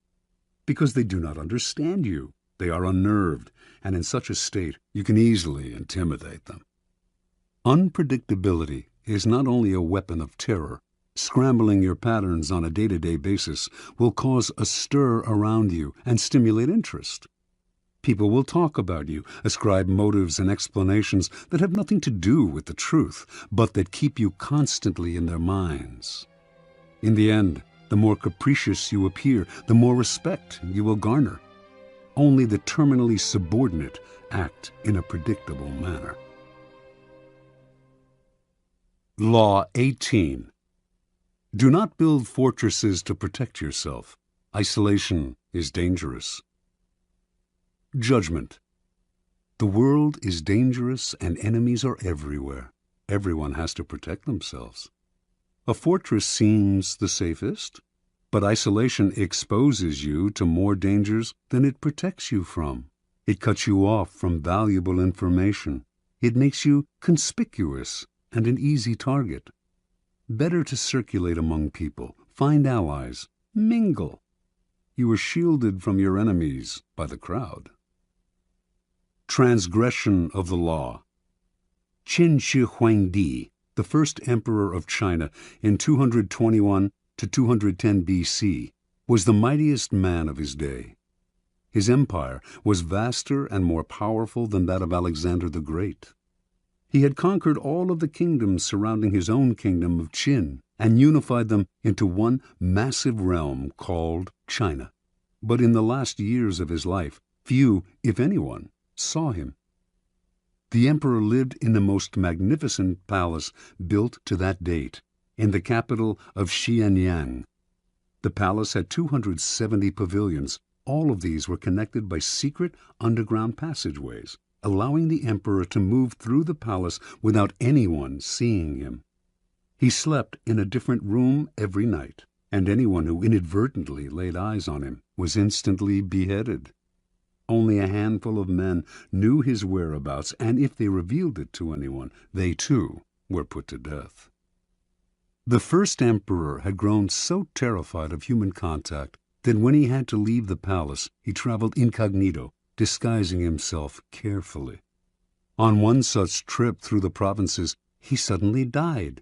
Because they do not understand you. They are unnerved, and in such a state you can easily intimidate them. Unpredictability is not only a weapon of terror. Scrambling your patterns on a day-to-day basis will cause a stir around you and stimulate interest. People will talk about you, ascribe motives and explanations that have nothing to do with the truth, but that keep you constantly in their minds. In the end, the more capricious you appear, the more respect you will garner. Only the terminally subordinate act in a predictable manner. Law 18. Do not build fortresses to protect yourself. Isolation is dangerous. Judgment. The world is dangerous and enemies are everywhere. Everyone has to protect themselves. A fortress seems the safest, but isolation exposes you to more dangers than it protects you from. It cuts you off from valuable information. It makes you conspicuous and an easy target. Better to circulate among people, find allies, mingle. You are shielded from your enemies by the crowd. Transgression of the law. Qin Shi Huangdi, the first emperor of China in 221 to 210 B.C., was the mightiest man of his day. His empire was vaster and more powerful than that of Alexander the Great. He had conquered all of the kingdoms surrounding his own kingdom of Qin and unified them into one massive realm called China. But in the last years of his life, few, if anyone, saw him. The emperor lived in the most magnificent palace built to that date, in the capital of Xianyang. The palace had 270 pavilions. All of these were connected by secret underground passageways, allowing the emperor to move through the palace without anyone seeing him. He slept in a different room every night, and anyone who inadvertently laid eyes on him was instantly beheaded. Only a handful of men knew his whereabouts, and if they revealed it to anyone, they too were put to death. The first emperor had grown so terrified of human contact that when he had to leave the palace, he traveled incognito, disguising himself carefully. On one such trip through the provinces, he suddenly died.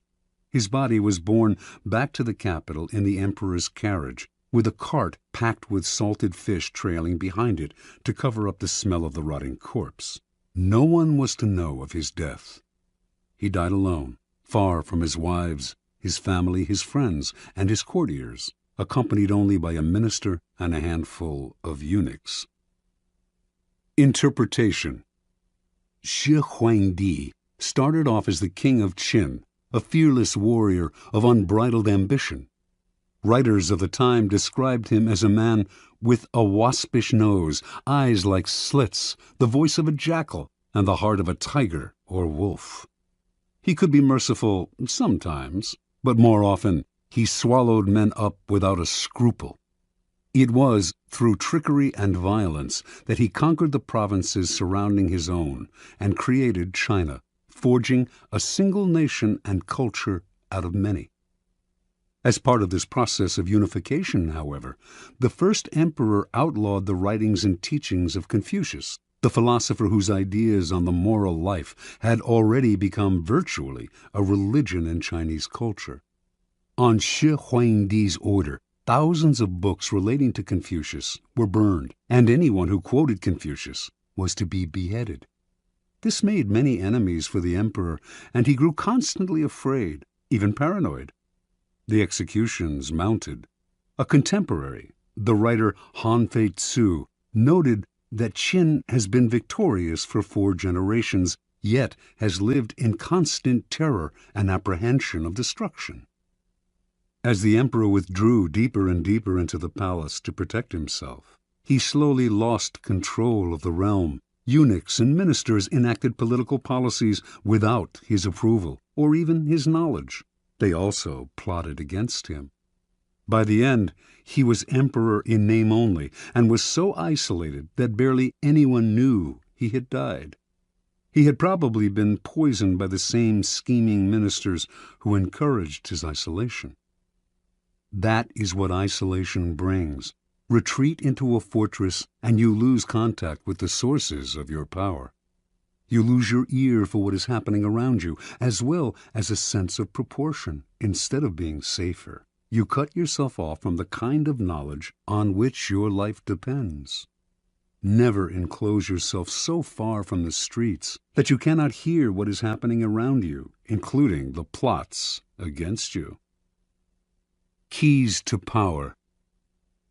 His body was borne back to the capital in the emperor's carriage, with a cart packed with salted fish trailing behind it to cover up the smell of the rotting corpse. No one was to know of his death. He died alone, far from his wives, his family, his friends, and his courtiers, accompanied only by a minister and a handful of eunuchs. Interpretation. Shi Huangdi started off as the king of Qin, a fearless warrior of unbridled ambition. Writers of the time described him as a man with a waspish nose, eyes like slits, the voice of a jackal, and the heart of a tiger or wolf. He could be merciful sometimes, but more often he swallowed men up without a scruple. It was through trickery and violence that he conquered the provinces surrounding his own and created China, forging a single nation and culture out of many. As part of this process of unification, however, the first emperor outlawed the writings and teachings of Confucius, the philosopher whose ideas on the moral life had already become virtually a religion in Chinese culture. On Shi Huangdi's order, thousands of books relating to Confucius were burned, and anyone who quoted Confucius was to be beheaded. This made many enemies for the emperor, and he grew constantly afraid, even paranoid. The executions mounted. A contemporary, the writer Han Fei Tzu, noted that Qin has been victorious for 4 generations, yet has lived in constant terror and apprehension of destruction. As the emperor withdrew deeper and deeper into the palace to protect himself, he slowly lost control of the realm. Eunuchs and ministers enacted political policies without his approval or even his knowledge. They also plotted against him. By the end, he was emperor in name only, and was so isolated that barely anyone knew he had died. He had probably been poisoned by the same scheming ministers who encouraged his isolation. That is what isolation brings: Retreat into a fortress and you lose contact with the sources of your power. You lose your ear for what is happening around you, as well as a sense of proportion. Instead of being safer, you cut yourself off from the kind of knowledge on which your life depends. Never enclose yourself so far from the streets that you cannot hear what is happening around you, including the plots against you. Keys to power.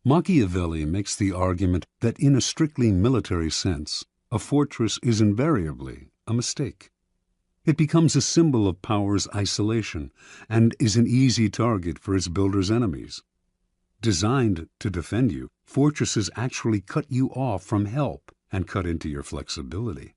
Machiavelli makes the argument that in a strictly military sense, a fortress is invariably a mistake. It becomes a symbol of power's isolation and is an easy target for its builder's enemies. Designed to defend you, fortresses actually cut you off from help and cut into your flexibility.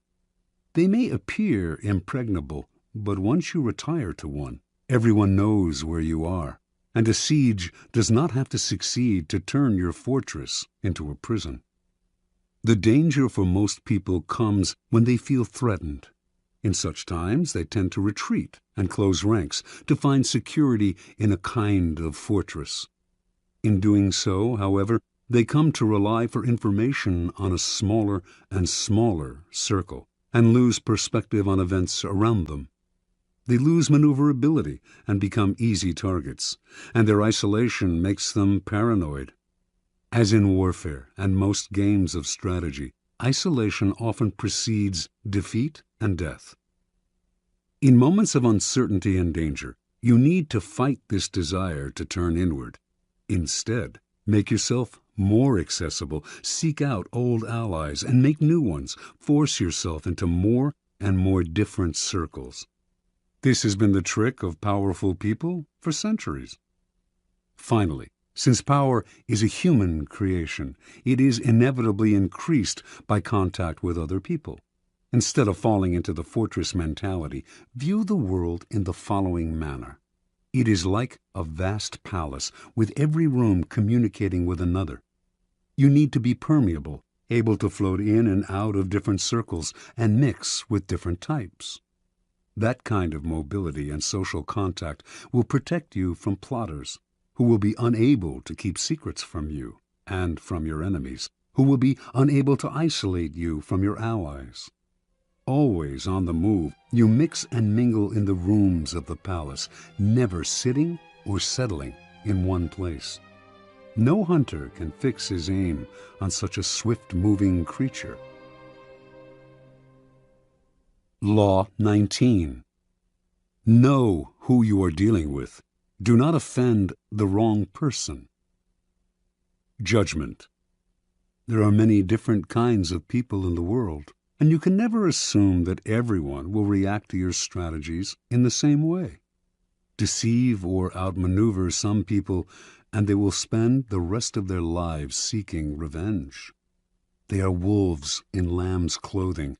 They may appear impregnable, but once you retire to one, everyone knows where you are, and a siege does not have to succeed to turn your fortress into a prison. The danger for most people comes when they feel threatened. In such times, they tend to retreat and close ranks to find security in a kind of fortress. In doing so, however, they come to rely for information on a smaller and smaller circle and lose perspective on events around them. They lose maneuverability and become easy targets, and their isolation makes them paranoid. As in warfare and most games of strategy, isolation often precedes defeat and death. In moments of uncertainty and danger, you need to fight this desire to turn inward. Instead, make yourself more accessible, seek out old allies, and make new ones. Force yourself into more and more different circles. This has been the trick of powerful people for centuries. Finally, since power is a human creation, it is inevitably increased by contact with other people. Instead of falling into the fortress mentality, view the world in the following manner. It is like a vast palace, with every room communicating with another. You need to be permeable, able to float in and out of different circles and mix with different types. That kind of mobility and social contact will protect you from plotters, who will be unable to keep secrets from you and from your enemies, who will be unable to isolate you from your allies. Always on the move, you mix and mingle in the rooms of the palace, never sitting or settling in one place. No hunter can fix his aim on such a swift-moving creature. Law 19. Know who you are dealing with. Do not offend the wrong person. Judgment. There are many different kinds of people in the world, and you can never assume that everyone will react to your strategies in the same way. Deceive or outmaneuver some people, and they will spend the rest of their lives seeking revenge. They are wolves in lamb's clothing.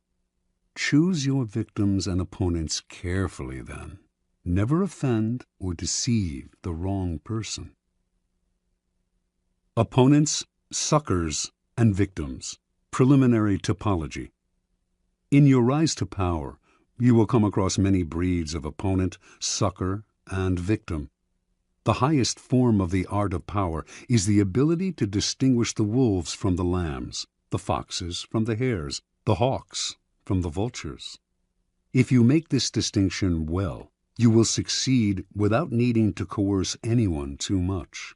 Choose your victims and opponents carefully then. Never offend or deceive the wrong person. Opponents, suckers, and victims. Preliminary topology. In your rise to power, you will come across many breeds of opponent, sucker, and victim. The highest form of the art of power is the ability to distinguish the wolves from the lambs, the foxes from the hares, the hawks from the vultures. If you make this distinction well, you will succeed without needing to coerce anyone too much.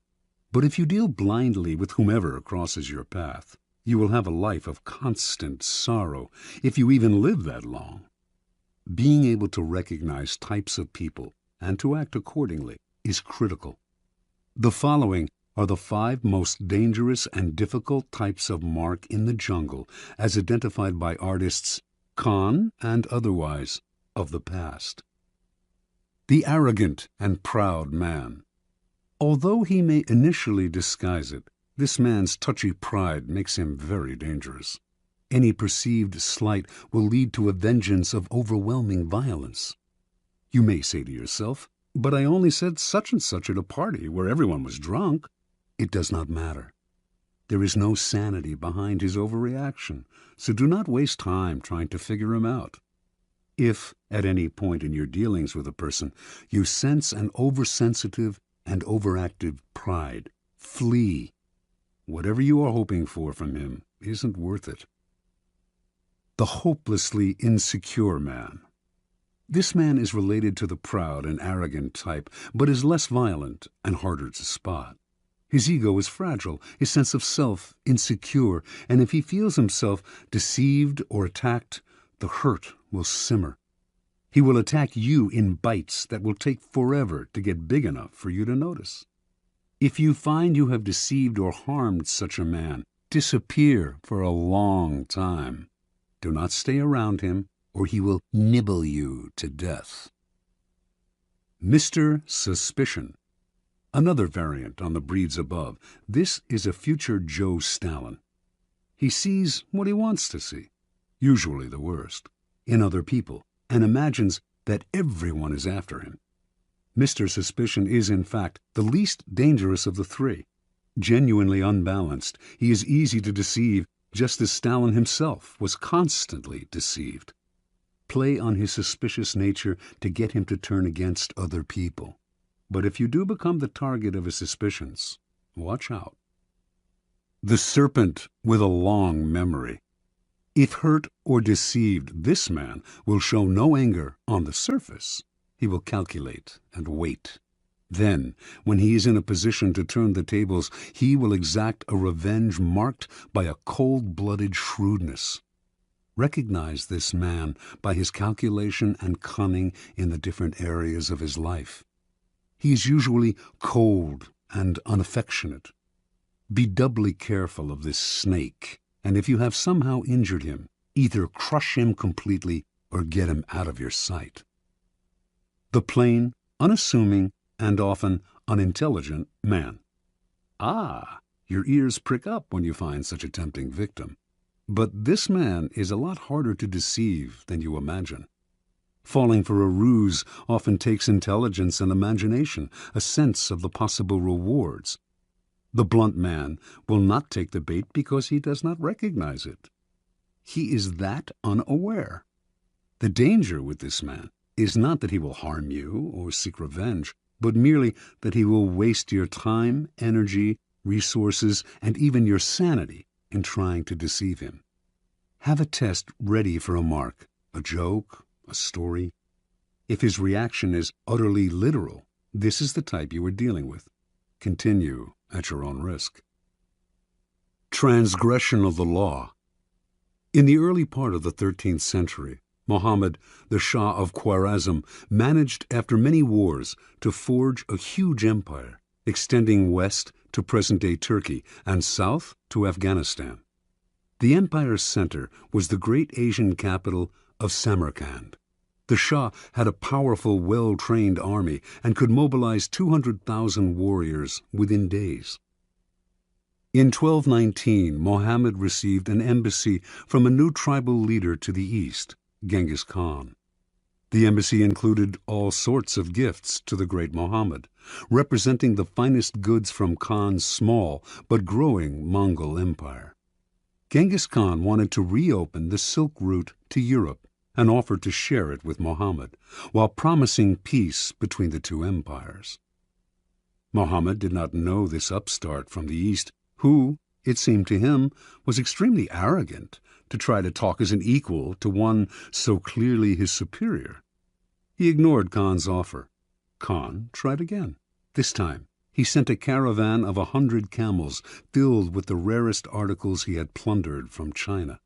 But if you deal blindly with whomever crosses your path, you will have a life of constant sorrow, if you even live that long. Being able to recognize types of people and to act accordingly is critical. The following are the 5 most dangerous and difficult types of mark in the jungle as identified by artists, con and otherwise, of the past. The arrogant and proud man. Although he may initially disguise it, this man's touchy pride makes him very dangerous. Any perceived slight will lead to a vengeance of overwhelming violence. You may say to yourself, "But I only said such and such at a party where everyone was drunk." It does not matter. There is no sanity behind his overreaction, so do not waste time trying to figure him out. If, at any point in your dealings with a person, you sense an oversensitive and overactive pride, flee. whatever you are hoping for from him isn't worth it. The hopelessly insecure man. This man is related to the proud and arrogant type, but is less violent and harder to spot. His ego is fragile, his sense of self insecure, and if he feels himself deceived or attacked, the hurt will simmer. He will attack you in bites that will take forever to get big enough for you to notice. If you find you have deceived or harmed such a man, disappear for a long time. Do not stay around him, or he will nibble you to death. Mr. Suspicion. Another variant on the breeds above. This is a future Joe Stalin. He sees what he wants to see, usually the worst, in other people, and imagines that everyone is after him. Mr. Suspicion is, in fact, the least dangerous of the three. Genuinely unbalanced, he is easy to deceive, just as Stalin himself was constantly deceived. Play on his suspicious nature to get him to turn against other people. But if you do become the target of his suspicions, watch out. The serpent with a long memory. If hurt or deceived, this man will show no anger on the surface. He will calculate and wait. Then, when he is in a position to turn the tables, he will exact a revenge marked by a cold-blooded shrewdness. Recognize this man by his calculation and cunning in the different areas of his life. He is usually cold and unaffectionate. Be doubly careful of this snake, and if you have somehow injured him, either crush him completely or get him out of your sight. The plain, unassuming, and often unintelligent man. Ah, your ears prick up when you find such a tempting victim. But this man is a lot harder to deceive than you imagine. Falling for a ruse often takes intelligence and imagination, a sense of the possible rewards. The blunt man will not take the bait because he does not recognize it. He is that unaware. The danger with this man is not that he will harm you or seek revenge, but merely that he will waste your time, energy, resources, and even your sanity in trying to deceive him. Have a test ready for a mark, a joke, a story. If his reaction is utterly literal, this is the type you are dealing with. Continue at your own risk. Transgression of the law. In the early part of the 13th century, Muhammad, the Shah of Khwarezm, managed after many wars to forge a huge empire, extending west to present-day Turkey and south to Afghanistan. The empire's center was the great Asian capital of Samarkand. The Shah had a powerful, well-trained army and could mobilize 200,000 warriors within days. In 1219, Muhammad received an embassy from a new tribal leader to the east, Genghis Khan. The embassy included all sorts of gifts to the great Muhammad, representing the finest goods from Khan's small but growing Mongol empire. Genghis Khan wanted to reopen the Silk Route to Europe and offered to share it with Muhammad, while promising peace between the two empires. Muhammad did not know this upstart from the east, who, it seemed to him, was extremely arrogant to try to talk as an equal to one so clearly his superior. He ignored Khan's offer. Khan tried again. This time, he sent a caravan of 100 camels filled with the rarest articles he had plundered from China.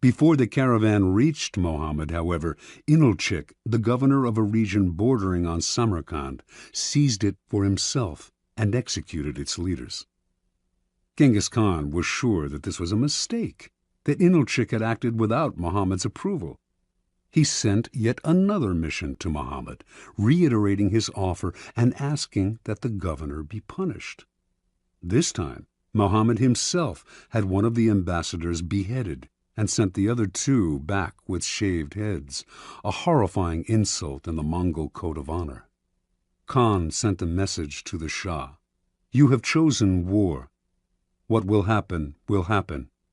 Before the caravan reached Muhammad, however, Inalchik, the governor of a region bordering on Samarkand, seized it for himself and executed its leaders. Genghis Khan was sure that this was a mistake, that Inalchik had acted without Muhammad's approval. He sent yet another mission to Muhammad, reiterating his offer and asking that the governor be punished. This time, Muhammad himself had one of the ambassadors beheaded and sent the other two back with shaved heads, a horrifying insult in the Mongol code of honor. Khan sent a message to the Shah. "You have chosen war. What will happen,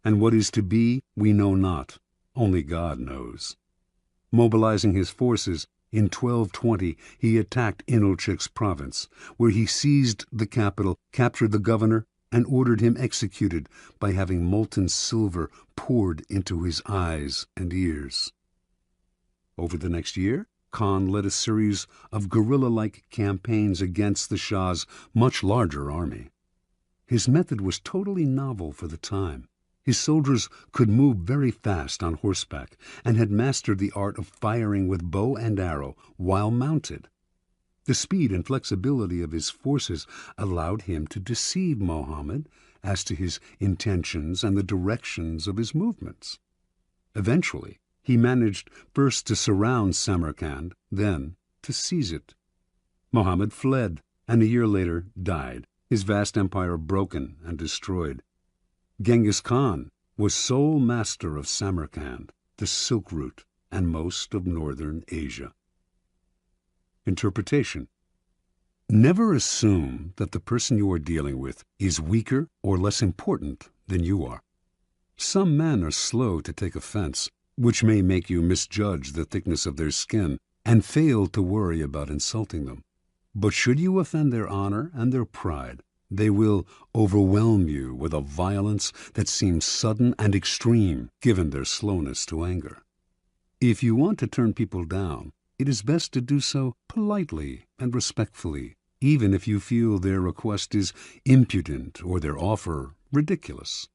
and what is to be, we know not. Only God knows." Mobilizing his forces, in 1220 he attacked Inalchik's province, where he seized the capital, captured the governor, and ordered him executed by having molten silver poured into his eyes and ears. Over the next year, Khan led a series of guerrilla-like campaigns against the Shah's much larger army. His method was totally novel for the time. His soldiers could move very fast on horseback and had mastered the art of firing with bow and arrow while mounted. The speed and flexibility of his forces allowed him to deceive Muhammad as to his intentions and the directions of his movements. Eventually, he managed first to surround Samarkand, then to seize it. Muhammad fled, and a year later died, his vast empire broken and destroyed. Genghis Khan was sole master of Samarkand, the Silk Route, and most of northern Asia. Interpretation. Never assume that the person you are dealing with is weaker or less important than you are. Some men are slow to take offense, which may make you misjudge the thickness of their skin and fail to worry about insulting them. But should you offend their honor and their pride, they will overwhelm you with a violence that seems sudden and extreme, given their slowness to anger. If you want to turn people down, it is best to do so politely and respectfully, even if you feel their request is impudent or their offer ridiculous.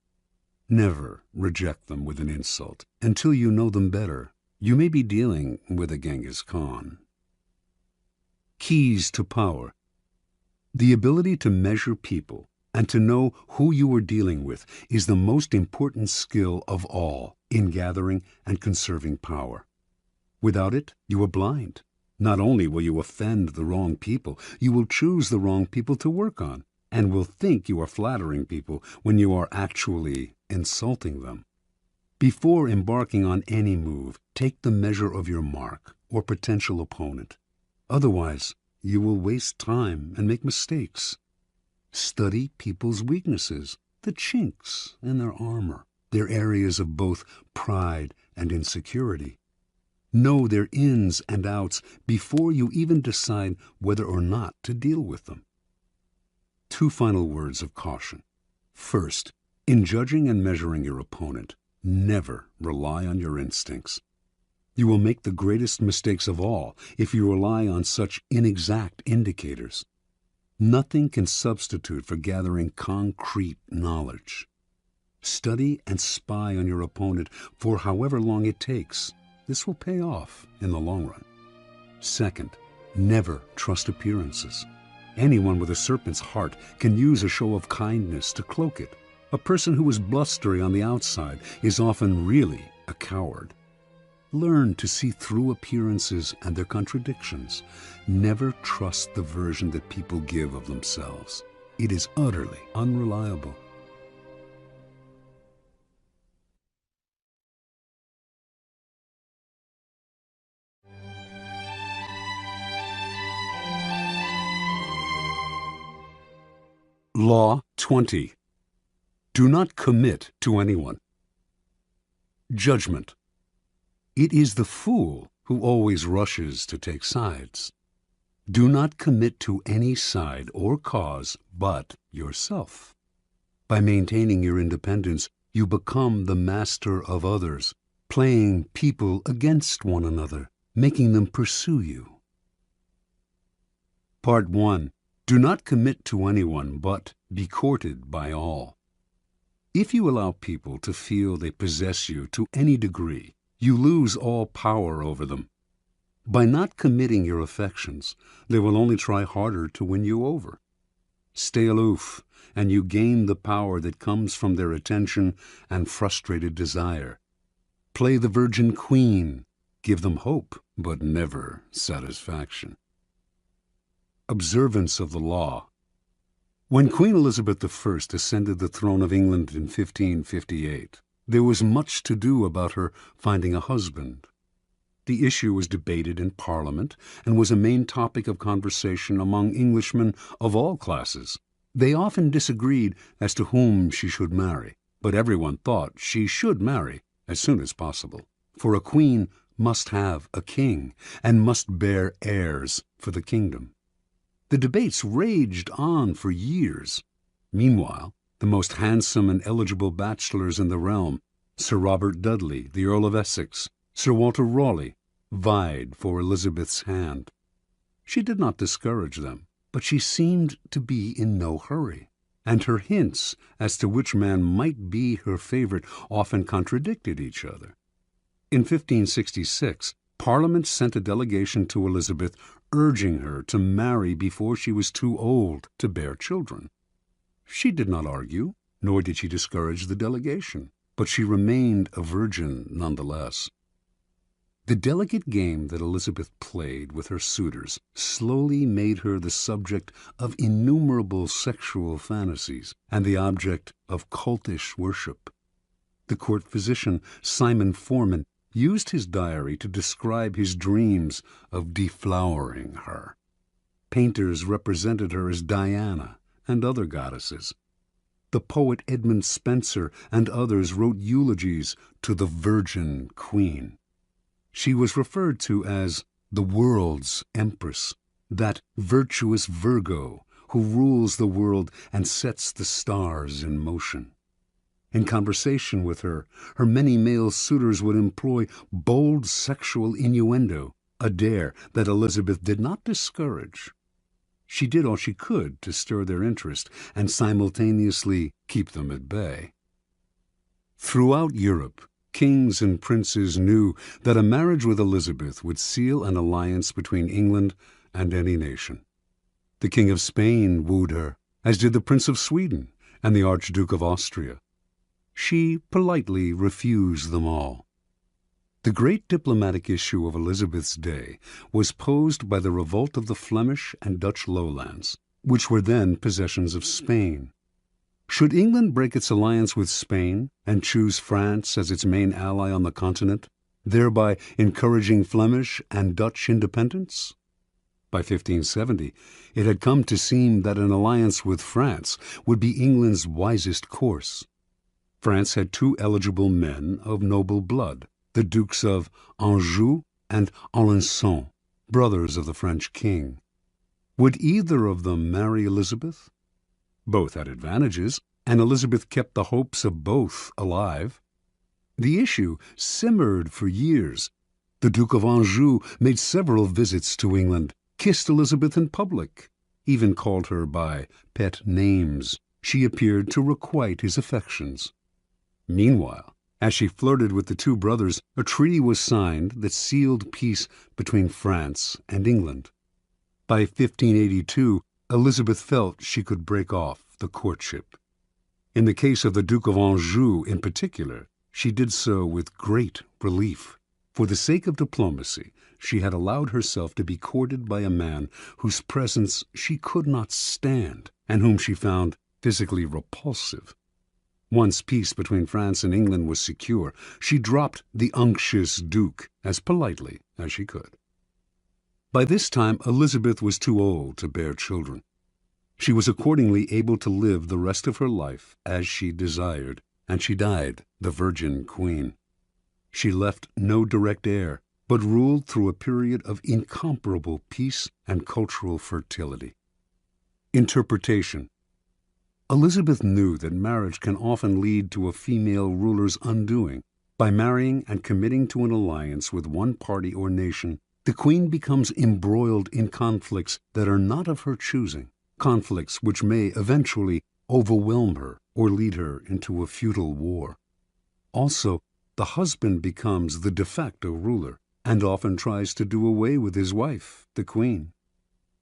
Never reject them with an insult until you know them better. You may be dealing with a Genghis Khan. Keys to power. The ability to measure people and to know who you are dealing with is the most important skill of all in gathering and conserving power. Without it, you are blind. Not only will you offend the wrong people, you will choose the wrong people to work on, and will think you are flattering people when you are actually insulting them. Before embarking on any move, take the measure of your mark or potential opponent. Otherwise, you will waste time and make mistakes. Study people's weaknesses, the chinks in their armor, their areas of both pride and insecurity. Know their ins and outs before you even decide whether or not to deal with them. 2 final words of caution. First, in judging and measuring your opponent, never rely on your instincts. You will make the greatest mistakes of all if you rely on such inexact indicators. Nothing can substitute for gathering concrete knowledge. Study and spy on your opponent for however long it takes. This will pay off in the long run. Second, never trust appearances. Anyone with a serpent's heart can use a show of kindness to cloak it. A person who is blustery on the outside is often really a coward. Learn to see through appearances and their contradictions. Never trust the version that people give of themselves. It is utterly unreliable. Law 20. Do not commit to anyone. Judgment. It is the fool who always rushes to take sides. Do not commit to any side or cause but yourself. By maintaining your independence, you become the master of others, playing people against one another, making them pursue you. Part 1. Do not commit to anyone, but be courted by all. If you allow people to feel they possess you to any degree, you lose all power over them. By not committing your affections, they will only try harder to win you over. Stay aloof, and you gain the power that comes from their attention and frustrated desire. Play the virgin queen. Give them hope, but never satisfaction. Observance of the law. When Queen Elizabeth I ascended the throne of England in 1558, there was much to do about her finding a husband. The issue was debated in Parliament and was a main topic of conversation among Englishmen of all classes. They often disagreed as to whom she should marry, but everyone thought she should marry as soon as possible, for a queen must have a king and must bear heirs for the kingdom. The debates raged on for years. Meanwhile, The most handsome and eligible bachelors in the realm, Sir Robert Dudley, the Earl of Essex, Sir Walter Raleigh, vied for Elizabeth's hand. She did not discourage them, but she seemed to be in no hurry, and her hints as to which man might be her favorite often contradicted each other. In 1566, Parliament sent a delegation to Elizabeth urging her to marry before she was too old to bear children. She did not argue, nor did she discourage the delegation, but she remained a virgin nonetheless. The delicate game that Elizabeth played with her suitors slowly made her the subject of innumerable sexual fantasies and the object of cultish worship. The court physician, Simon Forman, used his diary to describe his dreams of deflowering her. Painters represented her as Diana and other goddesses. The poet Edmund Spenser and others wrote eulogies to the Virgin Queen. She was referred to as the world's empress, that virtuous Virgo who rules the world and sets the stars in motion. In conversation with her, her many male suitors would employ bold sexual innuendo, a dare that Elizabeth did not discourage. She did all she could to stir their interest and simultaneously keep them at bay. Throughout Europe, kings and princes knew that a marriage with Elizabeth would seal an alliance between England and any nation. The King of Spain wooed her, as did the Prince of Sweden and the Archduke of Austria. She politely refused them all. The great diplomatic issue of Elizabeth's day was posed by the revolt of the Flemish and Dutch lowlands, which were then possessions of Spain. Should England break its alliance with Spain and choose France as its main ally on the continent, thereby encouraging Flemish and Dutch independence? By 1570, it had come to seem that an alliance with France would be England's wisest course. France had two eligible men of noble blood, the Dukes of Anjou and Alençon, brothers of the French king. Would either of them marry Elizabeth? Both had advantages, and Elizabeth kept the hopes of both alive. The issue simmered for years. The Duke of Anjou made several visits to England, kissed Elizabeth in public, even called her by pet names. She appeared to requite his affections. Meanwhile, as she flirted with the two brothers, a treaty was signed that sealed peace between France and England. By 1582, Elizabeth felt she could break off the courtship. In the case of the Duke of Anjou in particular, she did so with great relief. For the sake of diplomacy, she had allowed herself to be courted by a man whose presence she could not stand and whom she found physically repulsive. Once peace between France and England was secure, she dropped the unctuous Duke as politely as she could. By this time, Elizabeth was too old to bear children. She was accordingly able to live the rest of her life as she desired, and she died the Virgin Queen. She left no direct heir, but ruled through a period of incomparable peace and cultural fertility. Interpretation. Elizabeth knew that marriage can often lead to a female ruler's undoing. By marrying and committing to an alliance with one party or nation, the queen becomes embroiled in conflicts that are not of her choosing, conflicts which may eventually overwhelm her or lead her into a futile war. Also, the husband becomes the de facto ruler and often tries to do away with his wife, the queen.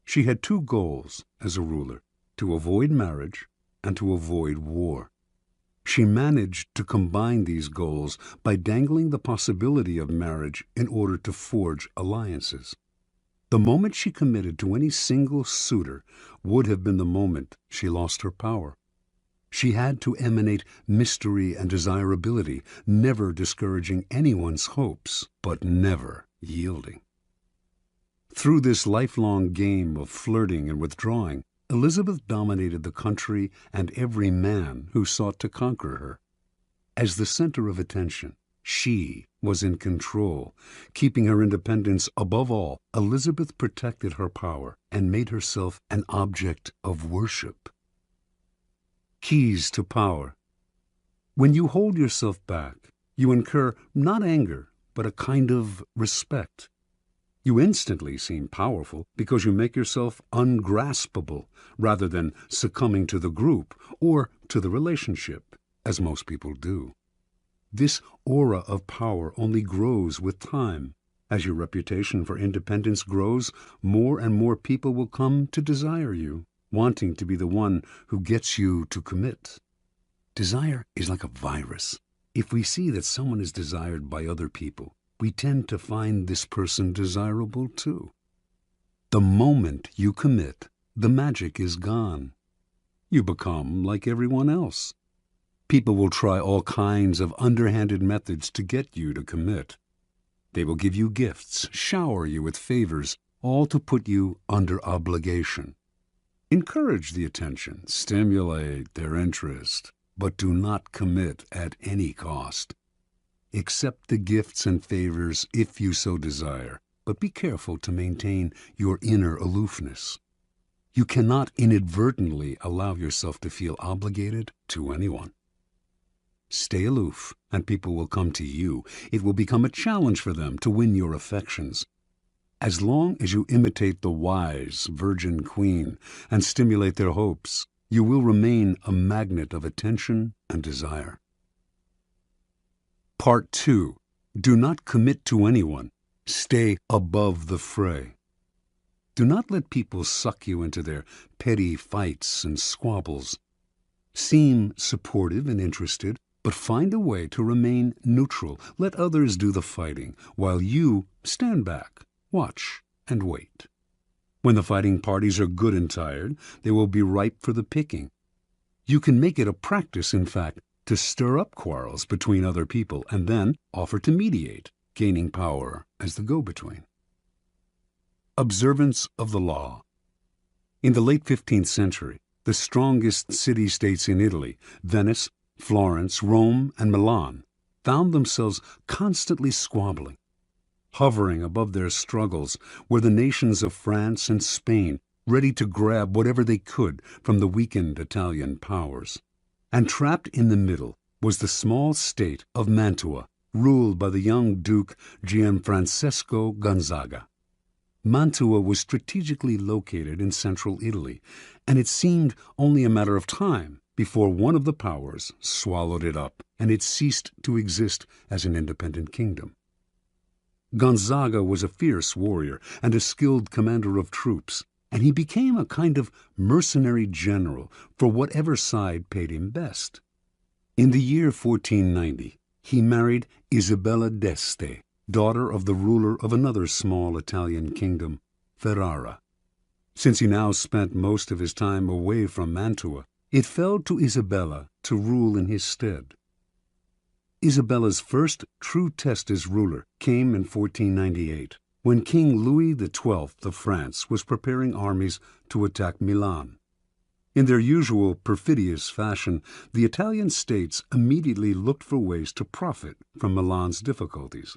She had two goals as a ruler: to avoid marriage and to avoid war. She managed to combine these goals by dangling the possibility of marriage in order to forge alliances. The moment she committed to any single suitor would have been the moment she lost her power. She had to emanate mystery and desirability, never discouraging anyone's hopes, but never yielding. Through this lifelong game of flirting and withdrawing, Elizabeth dominated the country and every man who sought to conquer her. As the center of attention, she was in control. Keeping her independence above all, Elizabeth protected her power and made herself an object of worship. keys to power. When you hold yourself back, you incur not anger, but a kind of respect. You instantly seem powerful because you make yourself ungraspable rather than succumbing to the group or to the relationship, as most people do. This aura of power only grows with time. As your reputation for independence grows, more and more people will come to desire you, wanting to be the one who gets you to commit. Desire is like a virus. If we see that someone is desired by other people, we tend to find this person desirable too. The moment you commit, the magic is gone. You become like everyone else. People will try all kinds of underhanded methods to get you to commit. They will give you gifts, shower you with favors, all to put you under obligation. Encourage the attention, stimulate their interest, but do not commit at any cost. Accept the gifts and favors if you so desire, but be careful to maintain your inner aloofness. You cannot inadvertently allow yourself to feel obligated to anyone. Stay aloof, and people will come to you. It will become a challenge for them to win your affections. As long as you imitate the wise virgin queen and stimulate their hopes, you will remain a magnet of attention and desire. Part 2. Do not commit to anyone. Stay above the fray. Do not let people suck you into their petty fights and squabbles. Seem supportive and interested, but find a way to remain neutral. Let others do the fighting, while you stand back, watch, and wait. When the fighting parties are good and tired, they will be ripe for the picking. You can make it a practice, in fact, to stir up quarrels between other people and then offer to mediate, gaining power as the go-between. Observance of the law. In the late 15th century, the strongest city-states in Italy, Venice, Florence, Rome, and Milan, found themselves constantly squabbling. Hovering above their struggles were the nations of France and Spain, ready to grab whatever they could from the weakened Italian powers. And trapped in the middle was the small state of Mantua, ruled by the young Duke Gianfrancesco Gonzaga. Mantua was strategically located in central Italy, and it seemed only a matter of time before one of the powers swallowed it up, and it ceased to exist as an independent kingdom. Gonzaga was a fierce warrior and a skilled commander of troops, and he became a kind of mercenary general for whatever side paid him best. In the year 1490, he married Isabella d'Este, daughter of the ruler of another small Italian kingdom, Ferrara. Since he now spent most of his time away from Mantua, it fell to Isabella to rule in his stead. Isabella's first true test as ruler came in 1498. When King Louis XII of France was preparing armies to attack Milan. In their usual perfidious fashion, the Italian states immediately looked for ways to profit from Milan's difficulties.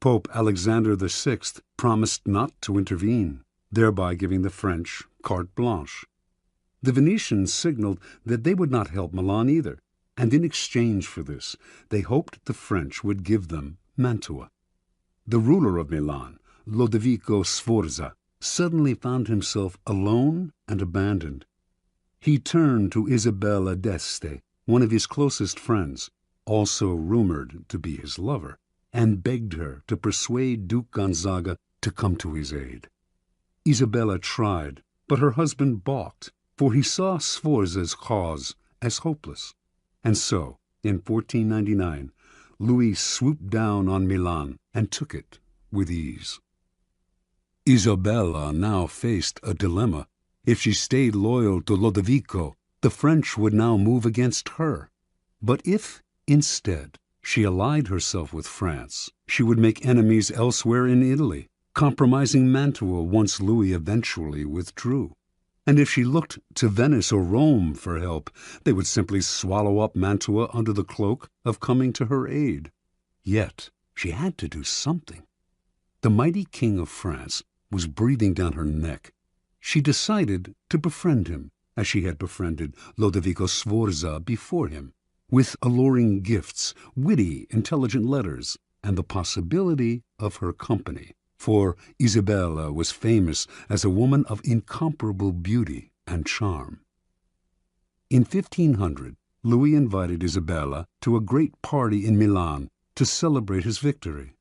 Pope Alexander VI promised not to intervene, thereby giving the French carte blanche. The Venetians signaled that they would not help Milan either, and in exchange for this, they hoped the French would give them Mantua. The ruler of Milan, Lodovico Sforza, suddenly found himself alone and abandoned. He turned to Isabella d'Este, one of his closest friends, also rumored to be his lover, and begged her to persuade Duke Gonzaga to come to his aid. Isabella tried, but her husband balked, for he saw Sforza's cause as hopeless. And so, in 1499, Louis swooped down on Milan and took it with ease. Isabella now faced a dilemma. If she stayed loyal to Lodovico, the French would now move against her. But if, instead, she allied herself with France, she would make enemies elsewhere in Italy, compromising Mantua once Louis eventually withdrew. And if she looked to Venice or Rome for help, they would simply swallow up Mantua under the cloak of coming to her aid. Yet she had to do something. The mighty king of France was breathing down her neck. She decided to befriend him as she had befriended Lodovico Sforza before him, with alluring gifts, witty, intelligent letters, and the possibility of her company. For Isabella was famous as a woman of incomparable beauty and charm. In 1500, Louis invited Isabella to a great party in Milan to celebrate his victory.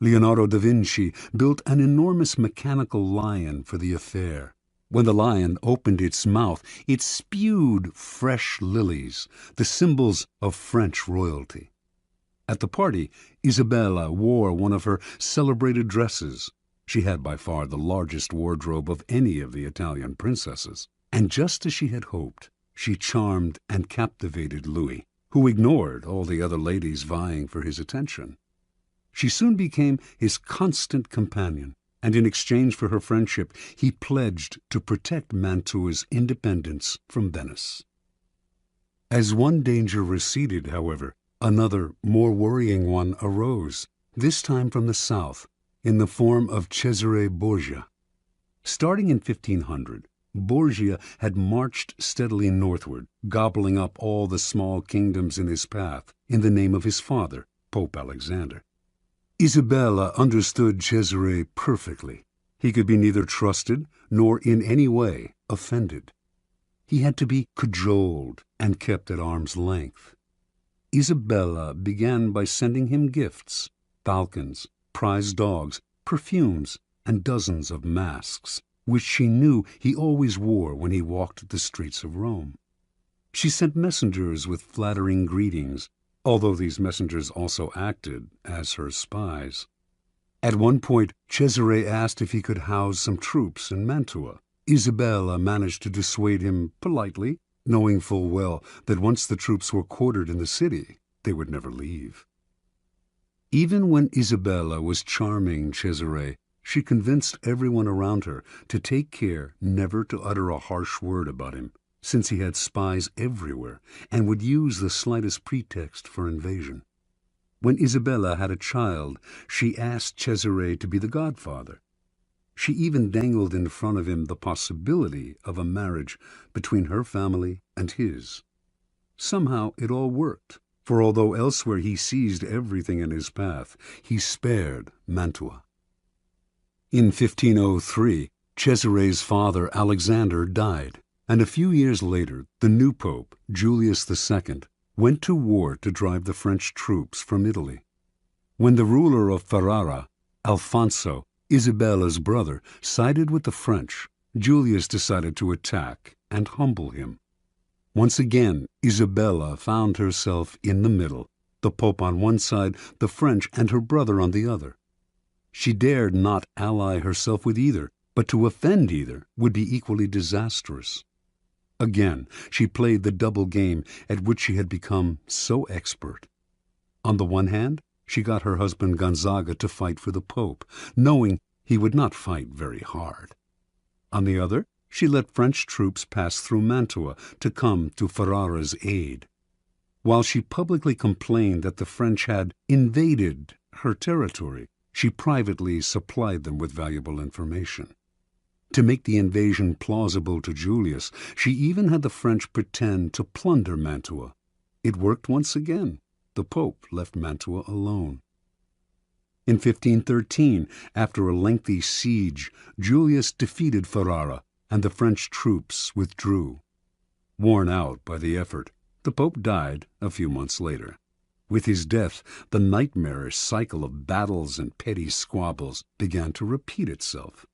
Leonardo da Vinci built an enormous mechanical lion for the affair. When the lion opened its mouth, it spewed fresh lilies, the symbols of French royalty. At the party, Isabella wore one of her celebrated dresses. She had by far the largest wardrobe of any of the Italian princesses. And just as she had hoped, she charmed and captivated Louis, who ignored all the other ladies vying for his attention. She soon became his constant companion, and in exchange for her friendship, he pledged to protect Mantua's independence from Venice. As one danger receded, however, another, more worrying one arose, this time from the south, in the form of Cesare Borgia. Starting in 1500, Borgia had marched steadily northward, gobbling up all the small kingdoms in his path in the name of his father, Pope Alexander. Isabella understood Cesare perfectly. He could be neither trusted nor in any way offended. He had to be cajoled and kept at arm's length. Isabella began by sending him gifts, falcons, prize dogs, perfumes, and dozens of masks, which she knew he always wore when he walked the streets of Rome. She sent messengers with flattering greetings, although these messengers also acted as her spies. At one point, Cesare asked if he could house some troops in Mantua. Isabella managed to dissuade him politely, knowing full well that once the troops were quartered in the city, they would never leave. Even when Isabella was charming Cesare, she convinced everyone around her to take care never to utter a harsh word about him, since he had spies everywhere and would use the slightest pretext for invasion. When Isabella had a child, she asked Cesare to be the godfather. She even dangled in front of him the possibility of a marriage between her family and his. Somehow it all worked, for although elsewhere he seized everything in his path, he spared Mantua. In 1503, Cesare's father Alexander died, and a few years later the new pope, Julius II, went to war to drive the French troops from Italy. When the ruler of Ferrara, Alfonso, Isabella's brother, sided with the French, Julius decided to attack and humble him. Once again, Isabella found herself in the middle, the Pope on one side, the French and her brother on the other. She dared not ally herself with either, but to offend either would be equally disastrous. Again, she played the double game at which she had become so expert. On the one hand, she got her husband Gonzaga to fight for the Pope, knowing he would not fight very hard. On the other, she let French troops pass through Mantua to come to Ferrara's aid. While she publicly complained that the French had invaded her territory, she privately supplied them with valuable information. To make the invasion plausible to Julius, she even had the French pretend to plunder Mantua. It worked once again. The Pope left Mantua alone. In 1513, after a lengthy siege, Julius defeated Ferrara, and the French troops withdrew. Worn out by the effort, the Pope died a few months later. With his death, the nightmarish cycle of battles and petty squabbles began to repeat itself.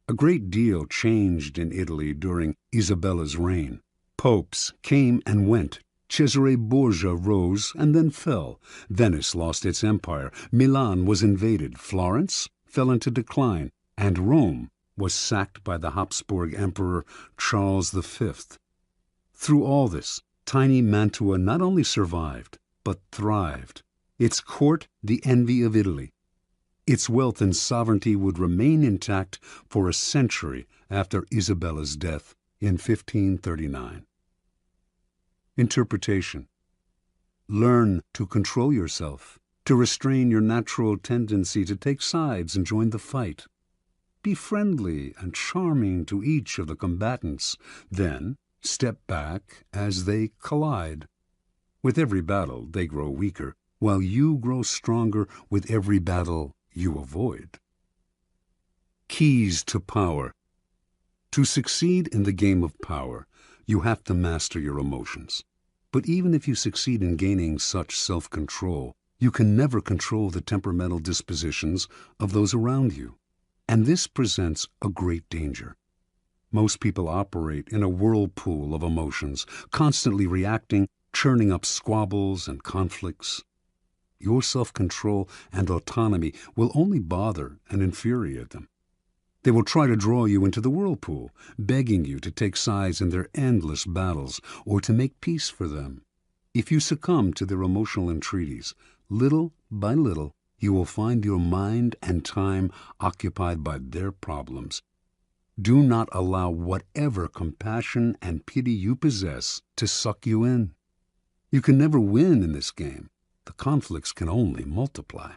A great deal changed in Italy during Isabella's reign. Popes came and went. Cesare Borgia rose and then fell. Venice lost its empire. Milan was invaded. Florence fell into decline. And Rome was sacked by the Habsburg Emperor Charles V. Through all this, tiny Mantua not only survived, but thrived. Its court the envy of Italy. Its wealth and sovereignty would remain intact for a century after Isabella's death in 1539. Interpretation. Learn to control yourself, to restrain your natural tendency to take sides and join the fight. Be friendly and charming to each of the combatants, then step back as they collide. With every battle, they grow weaker, while you grow stronger with every battle you avoid. Keys to power. To succeed in the game of power, you have to master your emotions. But even if you succeed in gaining such self-control, you can never control the temperamental dispositions of those around you. And this presents a great danger. Most people operate in a whirlpool of emotions, constantly reacting, churning up squabbles and conflicts. Your self-control and autonomy will only bother and infuriate them. They will try to draw you into the whirlpool, begging you to take sides in their endless battles or to make peace for them. If you succumb to their emotional entreaties, little by little, you will find your mind and time occupied by their problems. Do not allow whatever compassion and pity you possess to suck you in. You can never win in this game. The conflicts can only multiply.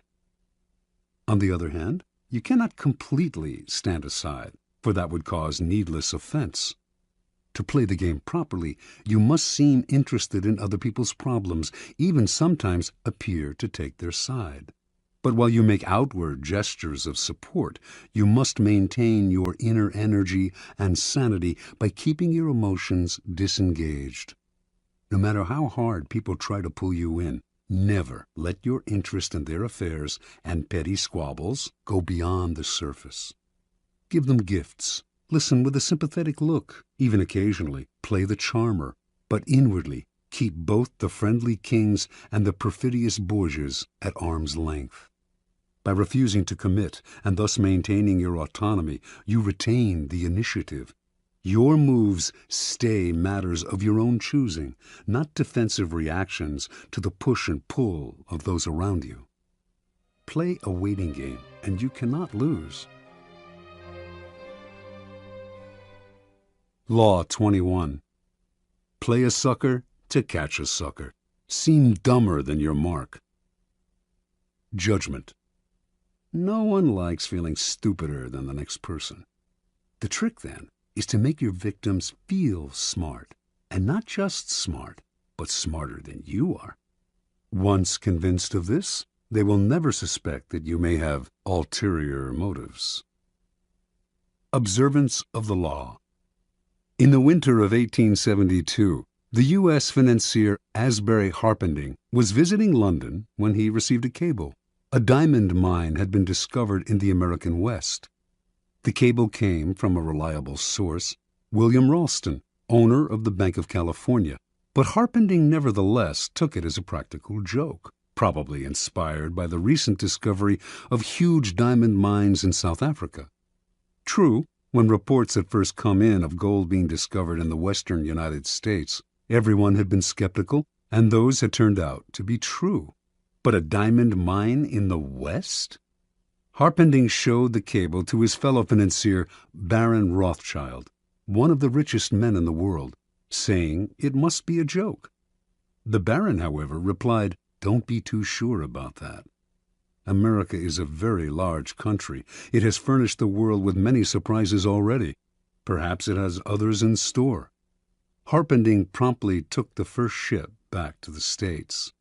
On the other hand, you cannot completely stand aside, for that would cause needless offense. To play the game properly, you must seem interested in other people's problems, even sometimes appear to take their side. But while you make outward gestures of support, you must maintain your inner energy and sanity by keeping your emotions disengaged. No matter how hard people try to pull you in, never let your interest in their affairs and petty squabbles go beyond the surface. Give them gifts. Listen with a sympathetic look. Even occasionally, play the charmer. But inwardly, keep both the friendly kings and the perfidious Borgias at arm's length. By refusing to commit and thus maintaining your autonomy, you retain the initiative. Your moves stay matters of your own choosing, not defensive reactions to the push and pull of those around you. Play a waiting game, and you cannot lose. Law 21. Play a sucker to catch a sucker. Seem dumber than your mark. Judgment. No one likes feeling stupider than the next person. The trick, then, is to make your victims feel smart, and not just smart, but smarter than you are. Once convinced of this, they will never suspect that you may have ulterior motives. Observance of the law. In the winter of 1872, the U.S. financier Asbury Harpending was visiting London when he received a cable. A diamond mine had been discovered in the American West. The cable came from a reliable source, William Ralston, owner of the Bank of California, but Harpending nevertheless took it as a practical joke, probably inspired by the recent discovery of huge diamond mines in South Africa. True, when reports had first come in of gold being discovered in the western United States, everyone had been skeptical, and those had turned out to be true. But a diamond mine in the West? Harpending showed the cable to his fellow financier, Baron Rothschild, one of the richest men in the world, saying it must be a joke. The Baron, however, replied, "Don't be too sure about that. America is a very large country. It has furnished the world with many surprises already. Perhaps it has others in store." Harpending promptly took the first ship back to the States.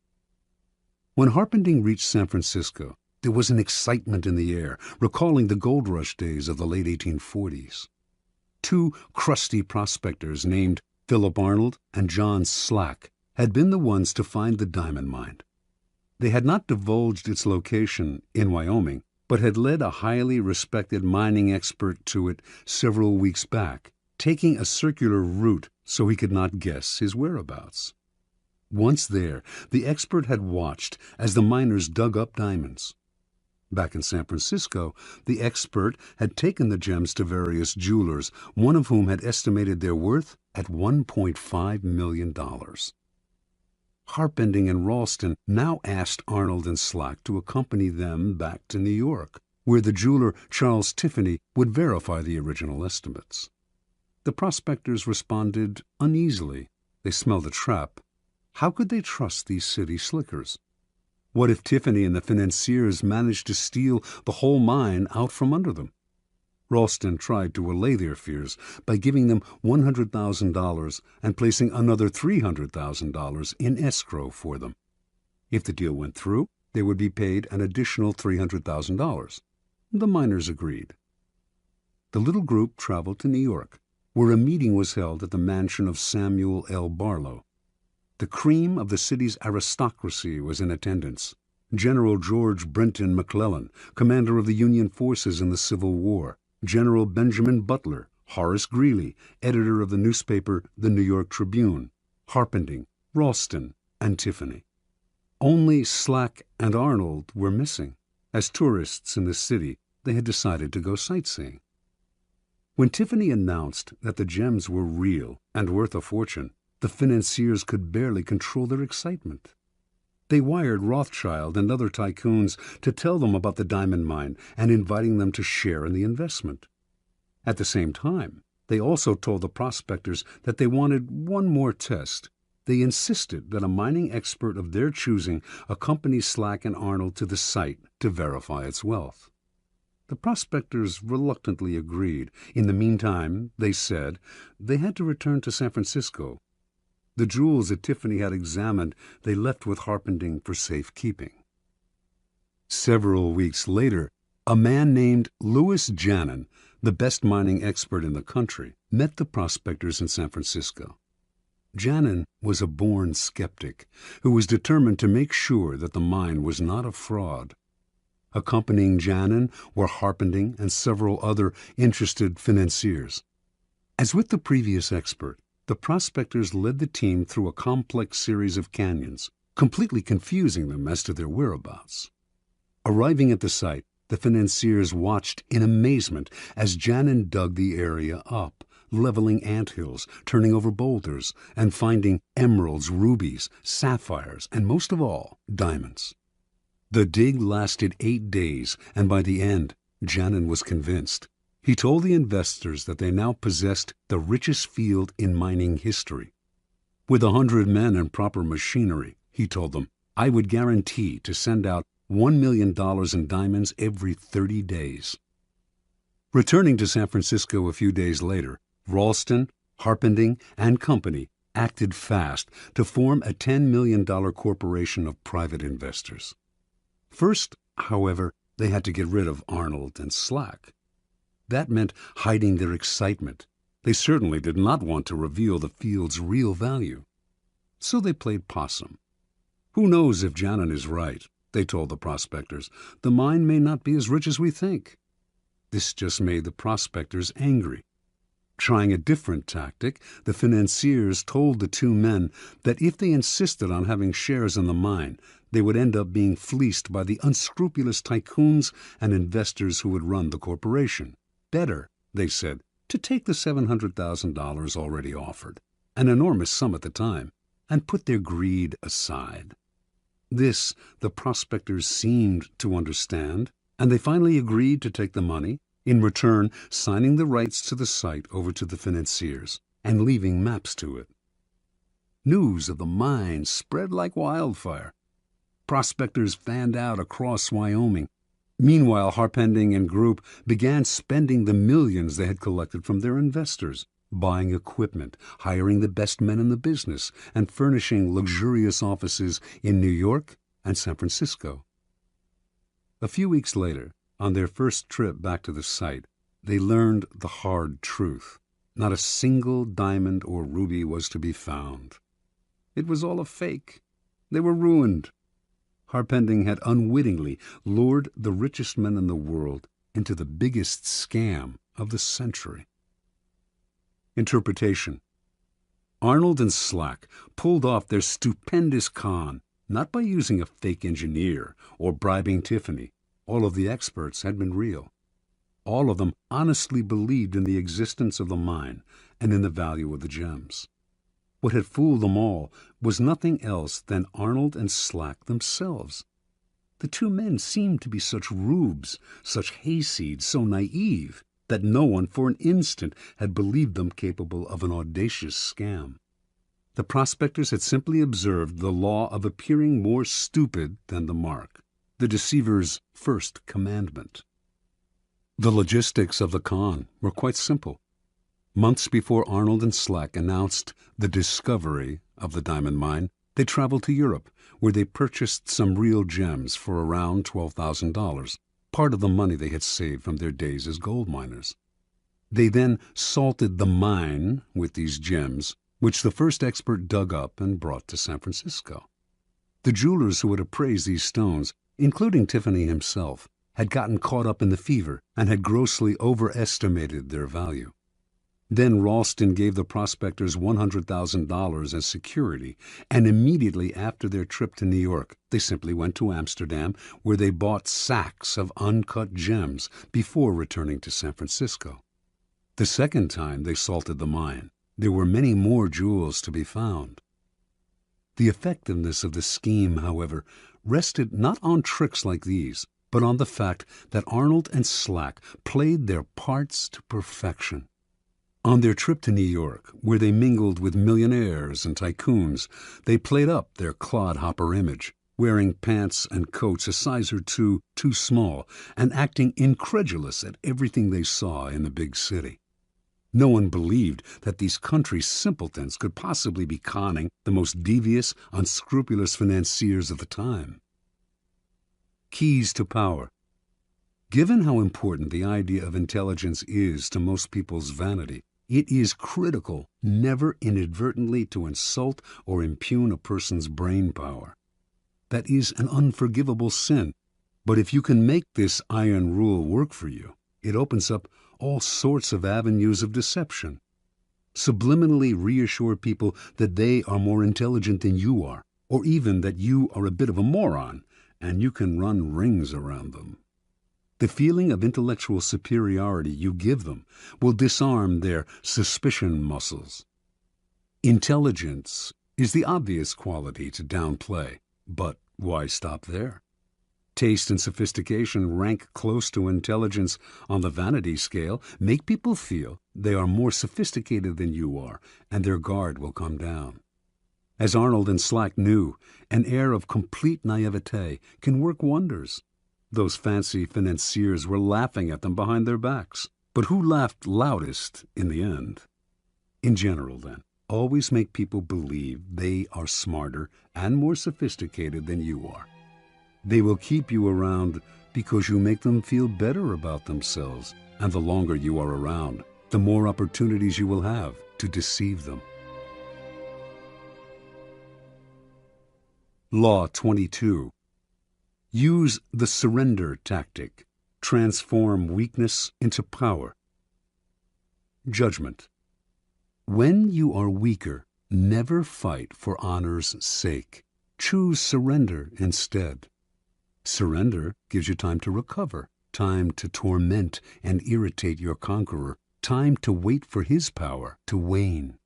When Harpending reached San Francisco, there was an excitement in the air, recalling the gold rush days of the late 1840s. Two crusty prospectors named Philip Arnold and John Slack had been the ones to find the diamond mine. They had not divulged its location in Wyoming, but had led a highly respected mining expert to it several weeks back, taking a circular route so he could not guess his whereabouts. Once there, the expert had watched as the miners dug up diamonds. Back in San Francisco, the expert had taken the gems to various jewelers, one of whom had estimated their worth at $1.5 million. Harpending and Ralston now asked Arnold and Slack to accompany them back to New York, where the jeweler Charles Tiffany would verify the original estimates. The prospectors responded uneasily. They smelled a trap. How could they trust these city slickers? What if Tiffany and the financiers managed to steal the whole mine out from under them? Ralston tried to allay their fears by giving them $100,000 and placing another $300,000 in escrow for them. If the deal went through, they would be paid an additional $300,000. The miners agreed. The little group traveled to New York, where a meeting was held at the mansion of Samuel L. Barlow. The cream of the city's aristocracy was in attendance. General George Brenton McClellan, commander of the Union forces in the Civil War, General Benjamin Butler, Horace Greeley, editor of the newspaper The New York Tribune, Harpending, Ralston, and Tiffany. Only Slack and Arnold were missing. As tourists in the city, they had decided to go sightseeing. When Tiffany announced that the gems were real and worth a fortune, the financiers could barely control their excitement. They wired Rothschild and other tycoons to tell them about the diamond mine and inviting them to share in the investment. At the same time, they also told the prospectors that they wanted one more test. They insisted that a mining expert of their choosing accompany Slack and Arnold to the site to verify its wealth. The prospectors reluctantly agreed. In the meantime, they said, they had to return to San Francisco. The jewels that Tiffany had examined they left with Harpending for safekeeping. Several weeks later, a man named Louis Janin, the best mining expert in the country, met the prospectors in San Francisco. Janin was a born skeptic who was determined to make sure that the mine was not a fraud. Accompanying Janin were Harpending and several other interested financiers. As with the previous expert, the prospectors led the team through a complex series of canyons, completely confusing them as to their whereabouts. Arriving at the site, the financiers watched in amazement as Janin dug the area up, leveling anthills, turning over boulders, and finding emeralds, rubies, sapphires, and most of all, diamonds. The dig lasted 8 days, and by the end, Janin was convinced. He told the investors that they now possessed the richest field in mining history. With 100 men and proper machinery, he told them, I would guarantee to send out $1 million in diamonds every 30 days. Returning to San Francisco a few days later, Ralston, Harpending, and Company acted fast to form a $10 million corporation of private investors. First, however, they had to get rid of Arnold and Slack. That meant hiding their excitement. They certainly did not want to reveal the field's real value. So they played possum. Who knows if Janin is right, they told the prospectors. The mine may not be as rich as we think. This just made the prospectors angry. Trying a different tactic, the financiers told the two men that if they insisted on having shares in the mine, they would end up being fleeced by the unscrupulous tycoons and investors who would run the corporation. Better, they said, to take the $700,000 already offered, an enormous sum at the time, and put their greed aside. This the prospectors seemed to understand, and they finally agreed to take the money, in return signing the rights to the site over to the financiers and leaving maps to it. News of the mine spread like wildfire. Prospectors fanned out across Wyoming. Meanwhile, Harpending and group began spending the millions they had collected from their investors, buying equipment, hiring the best men in the business, and furnishing luxurious offices in New York and San Francisco. A few weeks later, on their first trip back to the site, they learned the hard truth. Not a single diamond or ruby was to be found. It was all a fake. They were ruined. Harpending had unwittingly lured the richest men in the world into the biggest scam of the century. Interpretation. Arnold and Slack pulled off their stupendous con, not by using a fake engineer or bribing Tiffany. All of the experts had been real. All of them honestly believed in the existence of the mine and in the value of the gems. What had fooled them all was nothing else than Arnold and Slack themselves. The two men seemed to be such rubes, such hayseeds, so naive, that no one for an instant had believed them capable of an audacious scam. The prospectors had simply observed the law of appearing more stupid than the mark, the deceiver's first commandment. The logistics of the con were quite simple. Months before Arnold and Slack announced the discovery of the diamond mine, they traveled to Europe, where they purchased some real gems for around $12,000, part of the money they had saved from their days as gold miners. They then salted the mine with these gems, which the first expert dug up and brought to San Francisco. The jewelers who had appraised these stones, including Tiffany himself, had gotten caught up in the fever and had grossly overestimated their value. Then Ralston gave the prospectors $100,000 as security, and immediately after their trip to New York, they simply went to Amsterdam, where they bought sacks of uncut gems before returning to San Francisco. The second time they salted the mine, there were many more jewels to be found. The effectiveness of the scheme, however, rested not on tricks like these, but on the fact that Arnold and Slack played their parts to perfection. On their trip to New York, where they mingled with millionaires and tycoons, they played up their clodhopper image, wearing pants and coats a size or two too small and acting incredulous at everything they saw in the big city. No one believed that these country simpletons could possibly be conning the most devious, unscrupulous financiers of the time. Keys to power. Given how important the idea of intelligence is to most people's vanity, it is critical never inadvertently to insult or impugn a person's brain power. That is an unforgivable sin, but if you can make this iron rule work for you, it opens up all sorts of avenues of deception. Subliminally reassure people that they are more intelligent than you are, or even that you are a bit of a moron, and you can run rings around them. The feeling of intellectual superiority you give them will disarm their suspicion muscles. Intelligence is the obvious quality to downplay, but why stop there? Taste and sophistication rank close to intelligence on the vanity scale, make people feel they are more sophisticated than you are, and their guard will come down. As Arnold and Slack knew, an air of complete naivete can work wonders. Those fancy financiers were laughing at them behind their backs. But who laughed loudest in the end? In general, then, always make people believe they are smarter and more sophisticated than you are. They will keep you around because you make them feel better about themselves, and the longer you are around, the more opportunities you will have to deceive them. Law 22. Use the surrender tactic. Transform weakness into power. Judgment. When you are weaker, never fight for honor's sake. Choose surrender instead. Surrender gives you time to recover, time to torment and irritate your conqueror, time to wait for his power to wane.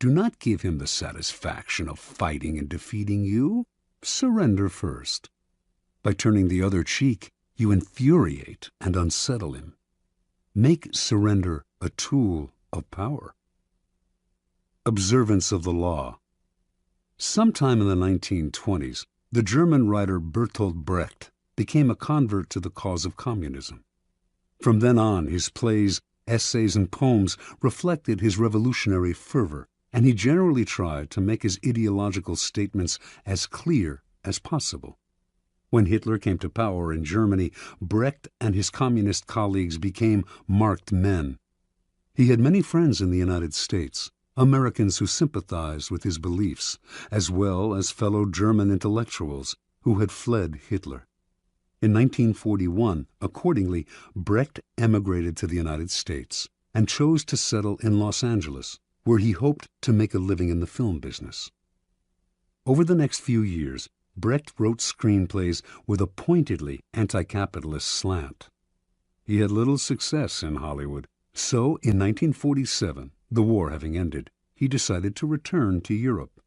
Do not give him the satisfaction of fighting and defeating you. Surrender first. By turning the other cheek, you infuriate and unsettle him. Make surrender a tool of power. Observance of the law. Sometime in the 1920s, the German writer Bertolt Brecht became a convert to the cause of communism. From then on, his plays, essays, and poems reflected his revolutionary fervor, and he generally tried to make his ideological statements as clear as possible. When Hitler came to power in Germany, Brecht and his communist colleagues became marked men. He had many friends in the United States, Americans who sympathized with his beliefs, as well as fellow German intellectuals who had fled Hitler. In 1941, accordingly, Brecht emigrated to the United States and chose to settle in Los Angeles, where he hoped to make a living in the film business. Over the next few years, Brecht wrote screenplays with a pointedly anti-capitalist slant. He had little success in Hollywood, so in 1947, the war having ended, he decided to return to Europe.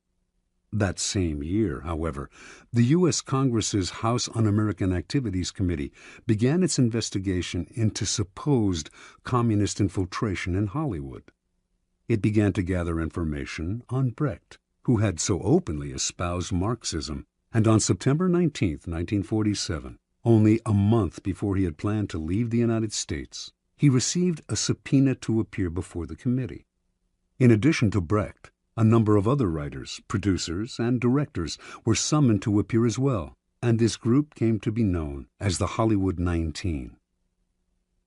That same year, however, the U.S. Congress's House Un-American Activities Committee began its investigation into supposed communist infiltration in Hollywood. It began to gather information on Brecht, who had so openly espoused Marxism, and on September 19, 1947, Only a month before he had planned to leave the United States, he received a subpoena to appear before the committee. In addition to Brecht, a number of other writers, producers, and directors were summoned to appear as well, and this group came to be known as the Hollywood 19.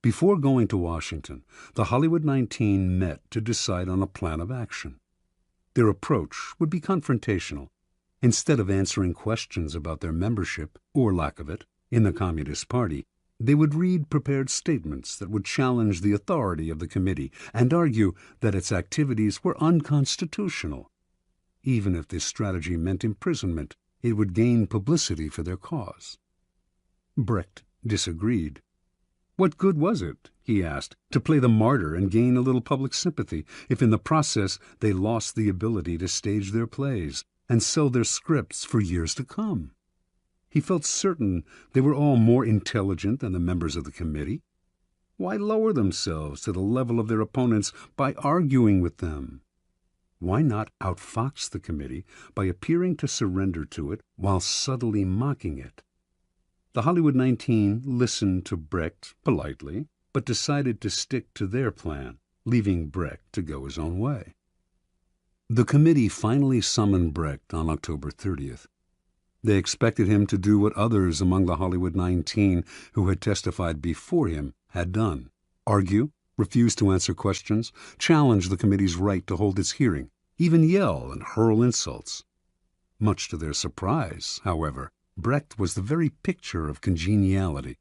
Before going to Washington, the Hollywood 19 met to decide on a plan of action. Their approach would be confrontational. Instead of answering questions about their membership, or lack of it, in the Communist Party, they would read prepared statements that would challenge the authority of the committee and argue that its activities were unconstitutional. Even if this strategy meant imprisonment, it would gain publicity for their cause. Brecht disagreed. What good was it, he asked, to play the martyr and gain a little public sympathy if in the process they lost the ability to stage their plays and sell their scripts for years to come? He felt certain they were all more intelligent than the members of the committee. Why lower themselves to the level of their opponents by arguing with them? Why not outfox the committee by appearing to surrender to it while subtly mocking it? The Hollywood 19 listened to Brecht politely, but decided to stick to their plan, leaving Brecht to go his own way. The committee finally summoned Brecht on October 30th. They expected him to do what others among the Hollywood 19 who had testified before him had done: argue, refuse to answer questions, challenge the committee's right to hold its hearing, even yell and hurl insults. Much to their surprise, however, Brecht was the very picture of congeniality.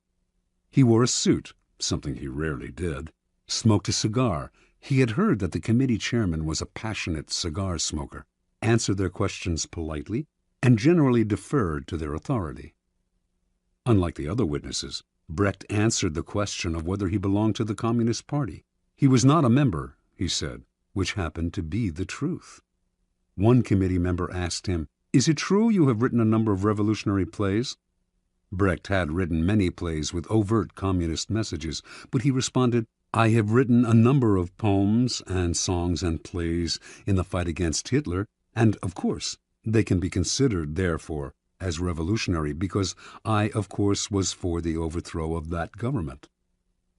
He wore a suit, something he rarely did, smoked a cigar. He had heard that the committee chairman was a passionate cigar smoker, answered their questions politely, and generally deferred to their authority. Unlike the other witnesses, Brecht answered the question of whether he belonged to the Communist Party. He was not a member, he said, which happened to be the truth. One committee member asked him, "Is it true you have written a number of revolutionary plays?" Brecht had written many plays with overt communist messages, but he responded, "I have written a number of poems and songs and plays in the fight against Hitler, and, of course, they can be considered, therefore, as revolutionary because I, of course, was for the overthrow of that government."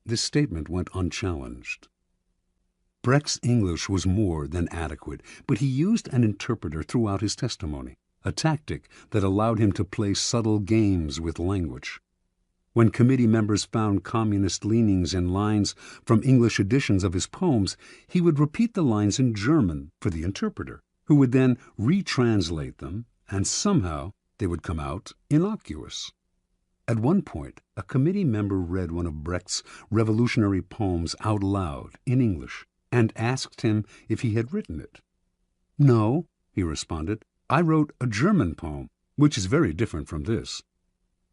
This statement went unchallenged. Brecht's English was more than adequate, but he used an interpreter throughout his testimony, a tactic that allowed him to play subtle games with language. When committee members found communist leanings in lines from English editions of his poems, he would repeat the lines in German for the interpreter, who would then retranslate them, and somehow they would come out innocuous. At one point, a committee member read one of Brecht's revolutionary poems out loud in English and asked him if he had written it. "No," he responded, "I wrote a German poem, which is very different from this."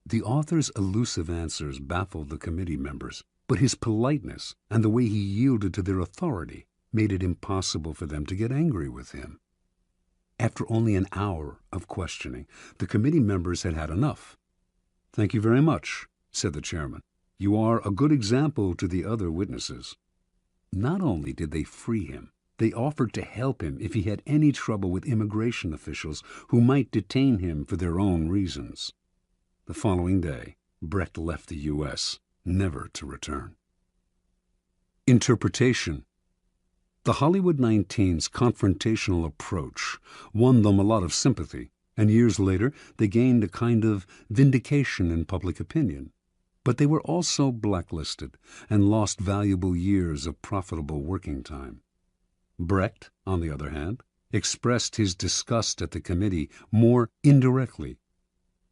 The author's elusive answers baffled the committee members, but his politeness and the way he yielded to their authority made it impossible for them to get angry with him. After only an hour of questioning, the committee members had had enough. "Thank you very much," said the chairman. "You are a good example to the other witnesses." Not only did they free him, they offered to help him if he had any trouble with immigration officials who might detain him for their own reasons. The following day, Brecht left the U.S., never to return. Interpretation. The Hollywood 19's confrontational approach won them a lot of sympathy, and years later they gained a kind of vindication in public opinion. But they were also blacklisted and lost valuable years of profitable working time. Brecht, on the other hand, expressed his disgust at the committee more indirectly.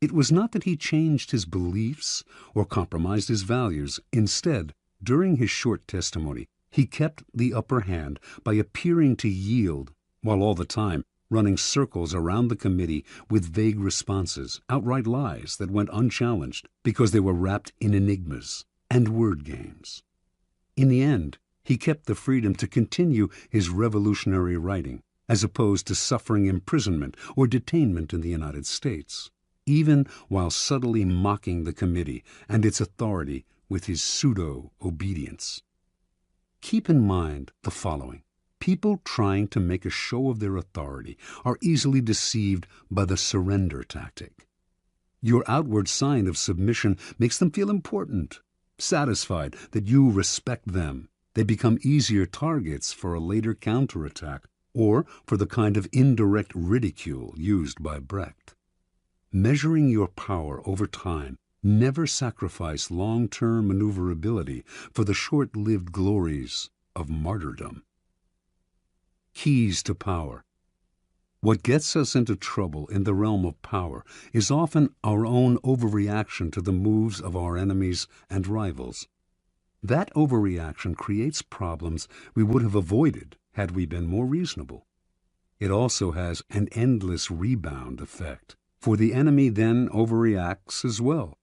It was not that he changed his beliefs or compromised his values. Instead, during his short testimony, he kept the upper hand by appearing to yield, while all the time running circles around the committee with vague responses, outright lies that went unchallenged because they were wrapped in enigmas and word games. In the end, he kept the freedom to continue his revolutionary writing, as opposed to suffering imprisonment or detainment in the United States, even while subtly mocking the committee and its authority with his pseudo-obedience. Keep in mind the following. People trying to make a show of their authority are easily deceived by the surrender tactic. Your outward sign of submission makes them feel important. Satisfied that you respect them, they become easier targets for a later counterattack or for the kind of indirect ridicule used by Brecht. Measuring your power over time, never sacrifice long-term maneuverability for the short-lived glories of martyrdom. Keys to power. What gets us into trouble in the realm of power is often our own overreaction to the moves of our enemies and rivals. That overreaction creates problems we would have avoided had we been more reasonable. It also has an endless rebound effect, for the enemy then overreacts as well.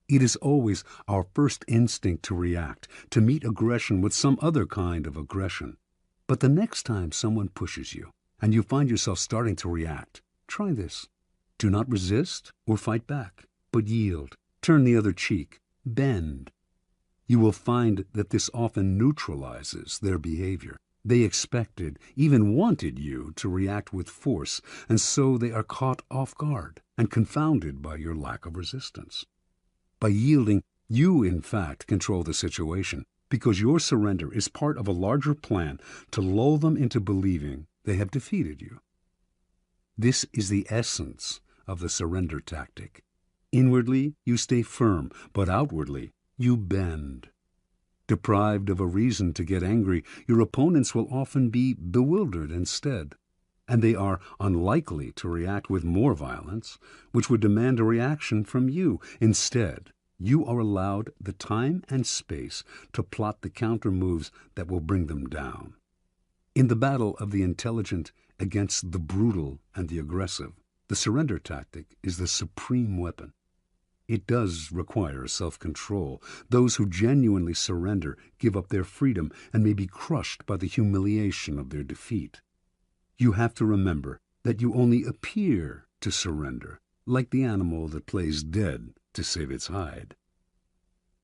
It is always our first instinct to react, to meet aggression with some other kind of aggression. But the next time someone pushes you, and you find yourself starting to react, try this. Do not resist or fight back, but yield, turn the other cheek, bend. You will find that this often neutralizes their behavior. They expected, even wanted you to react with force, and so they are caught off guard and confounded by your lack of resistance. By yielding, you in fact control the situation, because your surrender is part of a larger plan to lull them into believing they have defeated you. This is the essence of the surrender tactic. Inwardly, you stay firm, but outwardly, you bend. Deprived of a reason to get angry, your opponents will often be bewildered instead, and they are unlikely to react with more violence, which would demand a reaction from you. Instead, you are allowed the time and space to plot the counter moves that will bring them down. In the battle of the intelligent against the brutal and the aggressive, the surrender tactic is the supreme weapon. It does require self-control. Those who genuinely surrender give up their freedom and may be crushed by the humiliation of their defeat. You have to remember that you only appear to surrender, like the animal that plays dead to save its hide.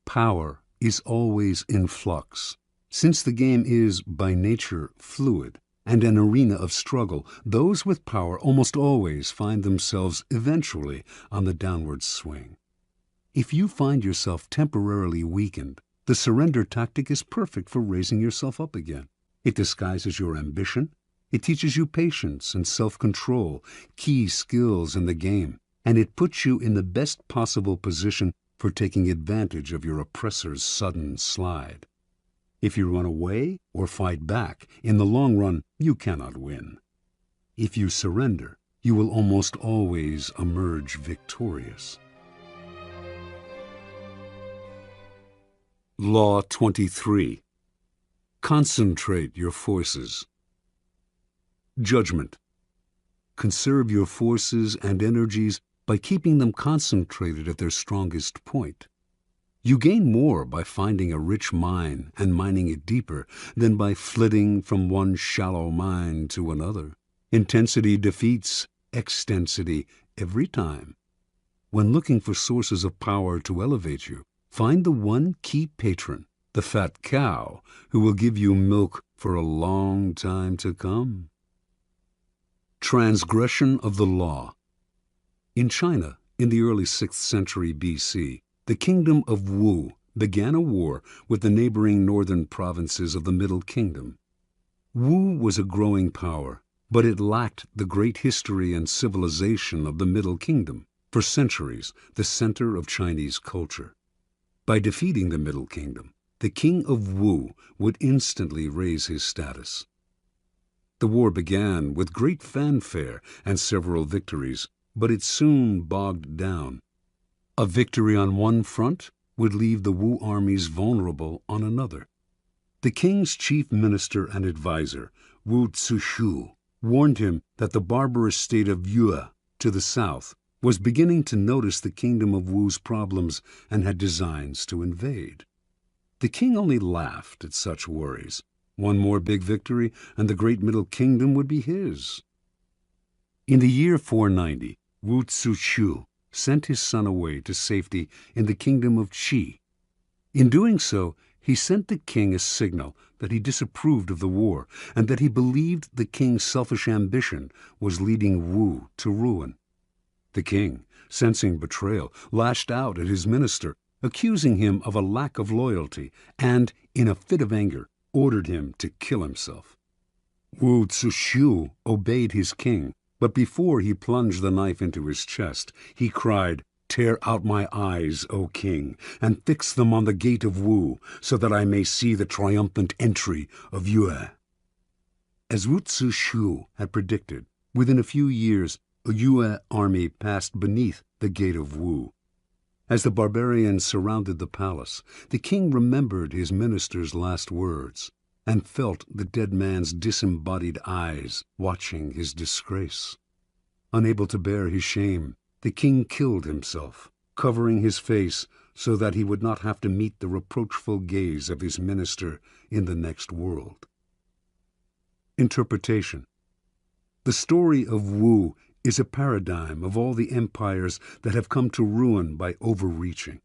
Power is always in flux. Since the game is, by nature, fluid and an arena of struggle, those with power almost always find themselves eventually on the downward swing. If you find yourself temporarily weakened, the surrender tactic is perfect for raising yourself up again. It disguises your ambition. It teaches you patience and self-control, key skills in the game, and it puts you in the best possible position for taking advantage of your oppressor's sudden slide. If you run away or fight back, in the long run, you cannot win. If you surrender, you will almost always emerge victorious. Law 23. Concentrate your forces. Judgment. Conserve your forces and energies by keeping them concentrated at their strongest point. You gain more by finding a rich mine and mining it deeper than by flitting from one shallow mine to another. Intensity defeats extensity every time. When looking for sources of power to elevate you, find the one key patron, the fat cow, who will give you milk for a long time to come. Transgression of the law. In China, in the early 6th century B.C., the kingdom of Wu began a war with the neighboring northern provinces of the Middle Kingdom. Wu was a growing power, but it lacked the great history and civilization of the Middle Kingdom, for centuries the center of Chinese culture. By defeating the Middle Kingdom, the king of Wu would instantly raise his status. The war began with great fanfare and several victories, but it soon bogged down. A victory on one front would leave the Wu armies vulnerable on another. The king's chief minister and advisor, Wu Zishu, warned him that the barbarous state of Yue to the south was beginning to notice the kingdom of Wu's problems and had designs to invade. The king only laughed at such worries. One more big victory, and the great Middle Kingdom would be his. In the year 490, Wu Zishu sent his son away to safety in the kingdom of Qi. In doing so, he sent the king a signal that he disapproved of the war and that he believed the king's selfish ambition was leading Wu to ruin. The king, sensing betrayal, lashed out at his minister, accusing him of a lack of loyalty, and, in a fit of anger, ordered him to kill himself. Wu Zishu obeyed his king, but before he plunged the knife into his chest, he cried, "Tear out my eyes, O king, and fix them on the gate of Wu, so that I may see the triumphant entry of Yue." As Wu Zishu had predicted, within a few years a Yue army passed beneath the gate of Wu. As the barbarians surrounded the palace, the king remembered his minister's last words and felt the dead man's disembodied eyes watching his disgrace. Unable to bear his shame, the king killed himself, covering his face so that he would not have to meet the reproachful gaze of his minister in the next world. Interpretation. The story of Wu is a paradigm of all the empires that have come to ruin by overreaching.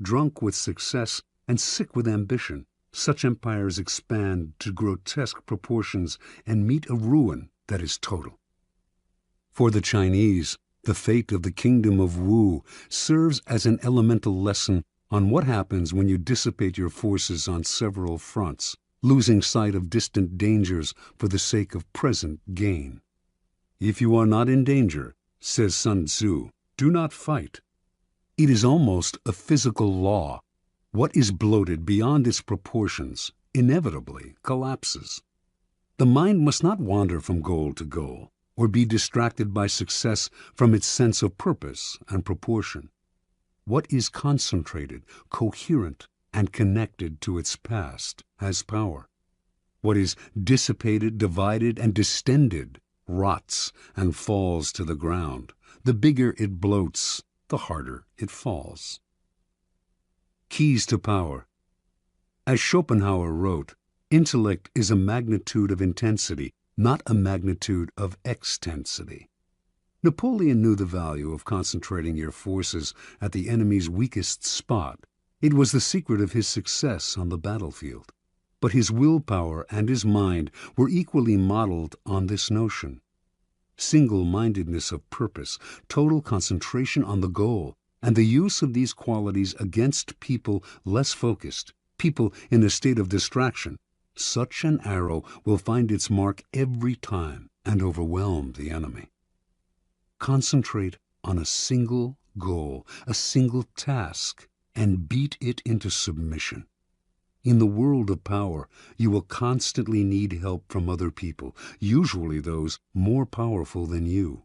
Drunk with success and sick with ambition, such empires expand to grotesque proportions and meet a ruin that is total. For the Chinese, the fate of the kingdom of Wu serves as an elemental lesson on what happens when you dissipate your forces on several fronts, losing sight of distant dangers for the sake of present gain. If you are not in danger, says Sun Tzu, do not fight. It is almost a physical law. What is bloated beyond its proportions inevitably collapses. The mind must not wander from goal to goal, or be distracted by success from its sense of purpose and proportion. What is concentrated, coherent, and connected to its past has power. What is dissipated, divided, and distended rots and falls to the ground. The bigger it bloats, the harder it falls. Keys to power. As Schopenhauer wrote, intellect is a magnitude of intensity, not a magnitude of extensity. Napoleon knew the value of concentrating your forces at the enemy's weakest spot. It was the secret of his success on the battlefield. But his willpower and his mind were equally modeled on this notion. Single-mindedness of purpose, total concentration on the goal, and the use of these qualities against people less focused, people in a state of distraction. Such an arrow will find its mark every time and overwhelm the enemy. Concentrate on a single goal, a single task, and beat it into submission. In the world of power, you will constantly need help from other people, usually those more powerful than you.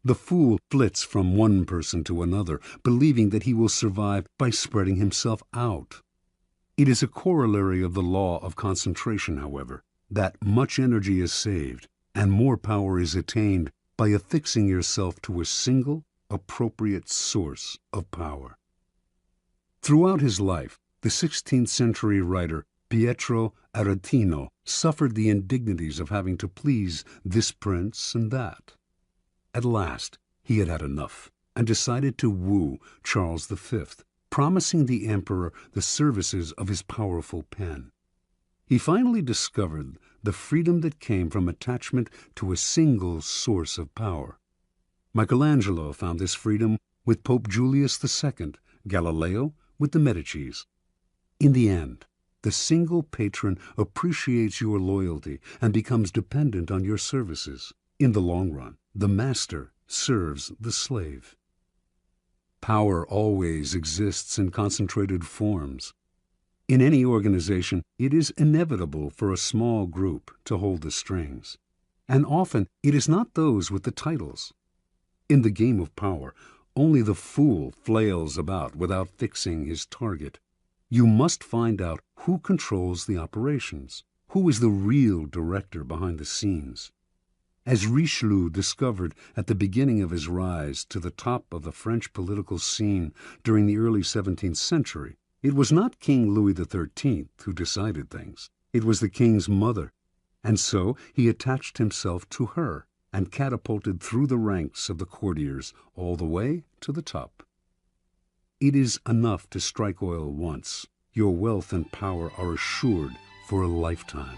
The fool flits from one person to another, believing that he will survive by spreading himself out. It is a corollary of the law of concentration, however, that much energy is saved and more power is attained by affixing yourself to a single, appropriate source of power. Throughout his life, the 16th century writer Pietro Aretino suffered the indignities of having to please this prince and that. At last, he had had enough and decided to woo Charles V, promising the emperor the services of his powerful pen. He finally discovered the freedom that came from attachment to a single source of power. Michelangelo found this freedom with Pope Julius II, Galileo with the Medicis. In the end, the single patron appreciates your loyalty and becomes dependent on your services. In the long run, the master serves the slave. Power always exists in concentrated forms. In any organization, it is inevitable for a small group to hold the strings, and often it is not those with the titles. In the game of power, only the fool flails about without fixing his target. You must find out who controls the operations, who is the real director behind the scenes. As Richelieu discovered at the beginning of his rise to the top of the French political scene during the early 17th century, it was not King Louis XIII who decided things. It was the king's mother, and so he attached himself to her and catapulted through the ranks of the courtiers all the way to the top. It is enough to strike oil once. Your wealth and power are assured for a lifetime.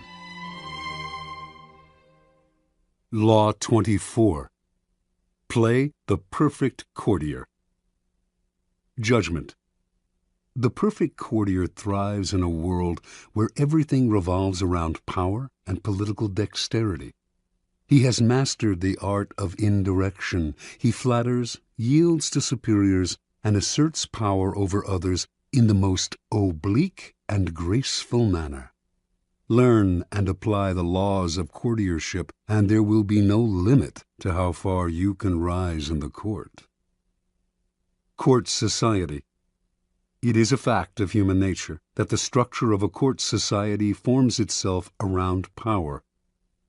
Law 24. Play the perfect courtier. Judgment. The perfect courtier thrives in a world where everything revolves around power and political dexterity. He has mastered the art of indirection. He flatters, yields to superiors, and asserts power over others in the most oblique and graceful manner. Learn and apply the laws of courtiership, and there will be no limit to how far you can rise in the court. Court society. It is a fact of human nature that the structure of a court society forms itself around power.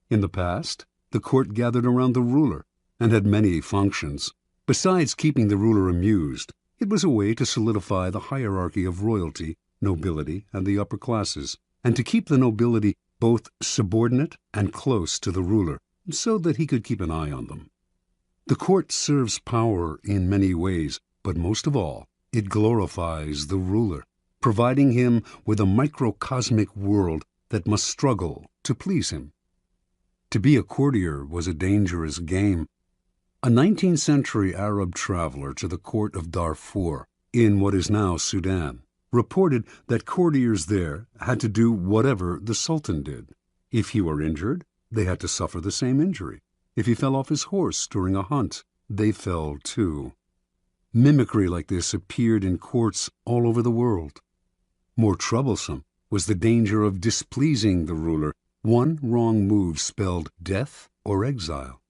In the past, the court gathered around the ruler and had many functions. Besides keeping the ruler amused, it was a way to solidify the hierarchy of royalty, nobility, and the upper classes, and to keep the nobility both subordinate and close to the ruler, so that he could keep an eye on them. The court serves power in many ways, but most of all, it glorifies the ruler, providing him with a microcosmic world that must struggle to please him. To be a courtier was a dangerous game. A 19th century Arab traveler to the court of Darfur, in what is now Sudan, reported that courtiers there had to do whatever the Sultan did. If he were injured, they had to suffer the same injury. If he fell off his horse during a hunt, they fell too. Mimicry like this appeared in courts all over the world. More troublesome was the danger of displeasing the ruler. One wrong move spelled death or exile.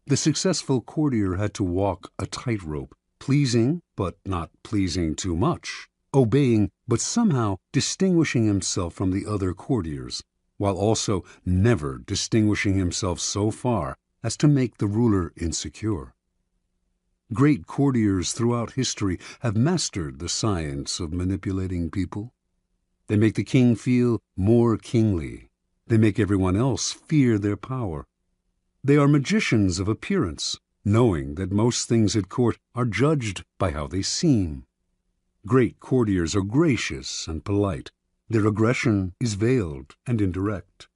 The successful courtier had to walk a tightrope, pleasing but not pleasing too much, obeying but somehow distinguishing himself from the other courtiers, while also never distinguishing himself so far as to make the ruler insecure. Great courtiers throughout history have mastered the science of manipulating people. They make the king feel more kingly. They make everyone else fear their power. They are magicians of appearance, knowing that most things at court are judged by how they seem. Great courtiers are gracious and polite. Their aggression is veiled and indirect.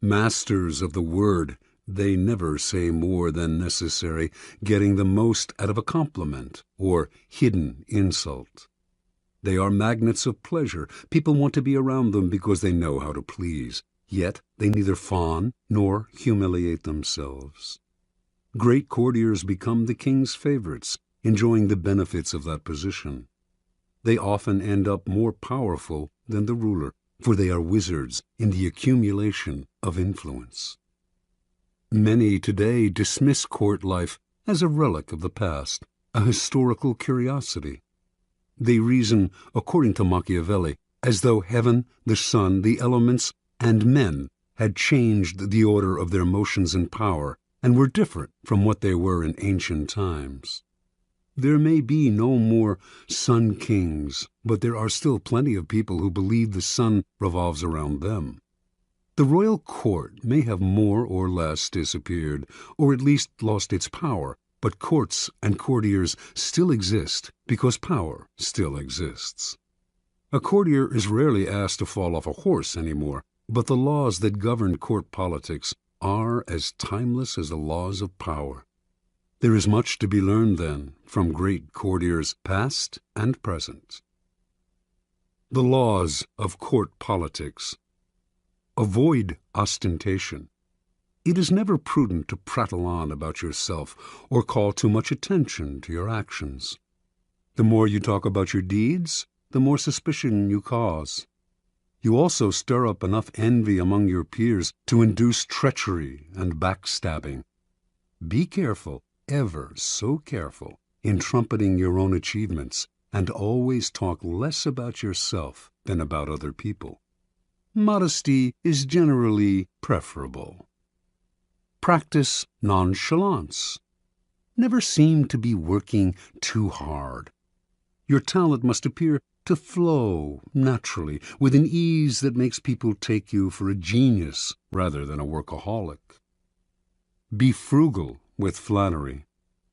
Masters of the word, they never say more than necessary, getting the most out of a compliment or hidden insult. They are magnets of pleasure. People want to be around them because they know how to please. Yet they neither fawn nor humiliate themselves. Great courtiers become the king's favorites, enjoying the benefits of that position. They often end up more powerful than the ruler, for they are wizards in the accumulation of influence. Many today dismiss court life as a relic of the past, a historical curiosity. They reason, according to Machiavelli, as though heaven, the sun, the elements, and men had changed the order of their motions and power, and were different from what they were in ancient times. There may be no more sun kings, but there are still plenty of people who believe the sun revolves around them. The royal court may have more or less disappeared, or at least lost its power, but courts and courtiers still exist because power still exists. A courtier is rarely asked to fall off a horse anymore, but the laws that govern court politics are as timeless as the laws of power. There is much to be learned, then, from great courtiers past and present. The laws of court politics. Avoid ostentation. It is never prudent to prattle on about yourself or call too much attention to your actions. The more you talk about your deeds, the more suspicion you cause. You also stir up enough envy among your peers to induce treachery and backstabbing. Be careful, ever so careful, in trumpeting your own achievements, and always talk less about yourself than about other people. Modesty is generally preferable. Practice nonchalance. Never seem to be working too hard. Your talent must appear to flow naturally, with an ease that makes people take you for a genius rather than a workaholic. Be frugal with flattery.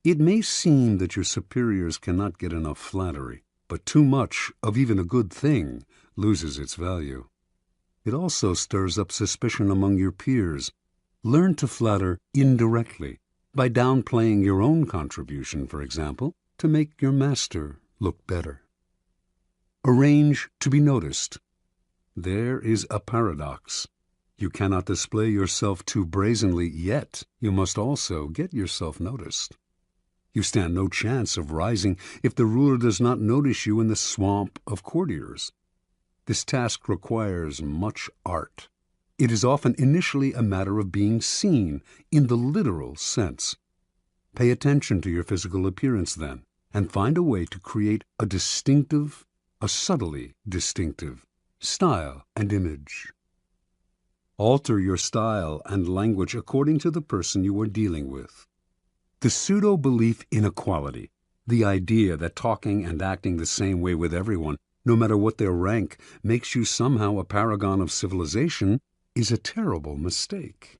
It may seem that your superiors cannot get enough flattery, but too much of even a good thing loses its value. It also stirs up suspicion among your peers. Learn to flatter indirectly. by downplaying your own contribution, for example, to make your master look better. Arrange to be noticed. There is a paradox. You cannot display yourself too brazenly, yet you must also get yourself noticed. You stand no chance of rising if the ruler does not notice you in the swamp of courtiers. This task requires much art. It is often initially a matter of being seen in the literal sense. Pay attention to your physical appearance then, and find a way to create a subtly distinctive style and image. Alter your style and language according to the person you are dealing with. The pseudo-belief in equality, the idea that talking and acting the same way with everyone, no matter what their rank, makes you somehow a paragon of civilization, is a terrible mistake.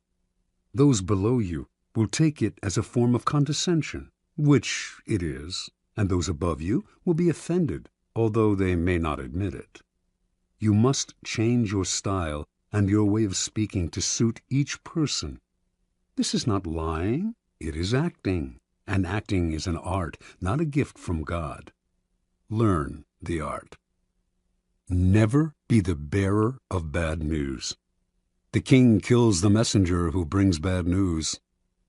Those below you will take it as a form of condescension, which it is, and those above you will be offended, although they may not admit it. You must change your style and your way of speaking to suit each person. This is not lying, it is acting, and acting is an art, not a gift from God. Learn the art. Never be the bearer of bad news. The king kills the messenger who brings bad news.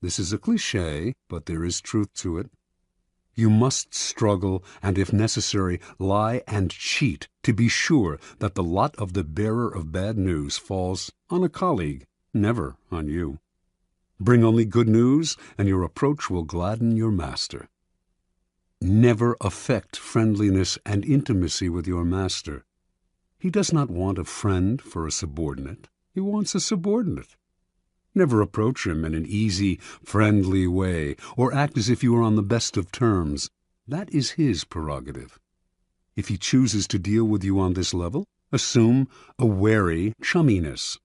This is a cliché, but there is truth to it. You must struggle and, if necessary, lie and cheat to be sure that the lot of the bearer of bad news falls on a colleague, never on you. Bring only good news, and your approach will gladden your master. Never affect friendliness and intimacy with your master. He does not want a friend for a subordinate. He wants a subordinate. Never approach him in an easy, friendly way, or act as if you are on the best of terms. That is his prerogative. If he chooses to deal with you on this level, assume a wary chumminess.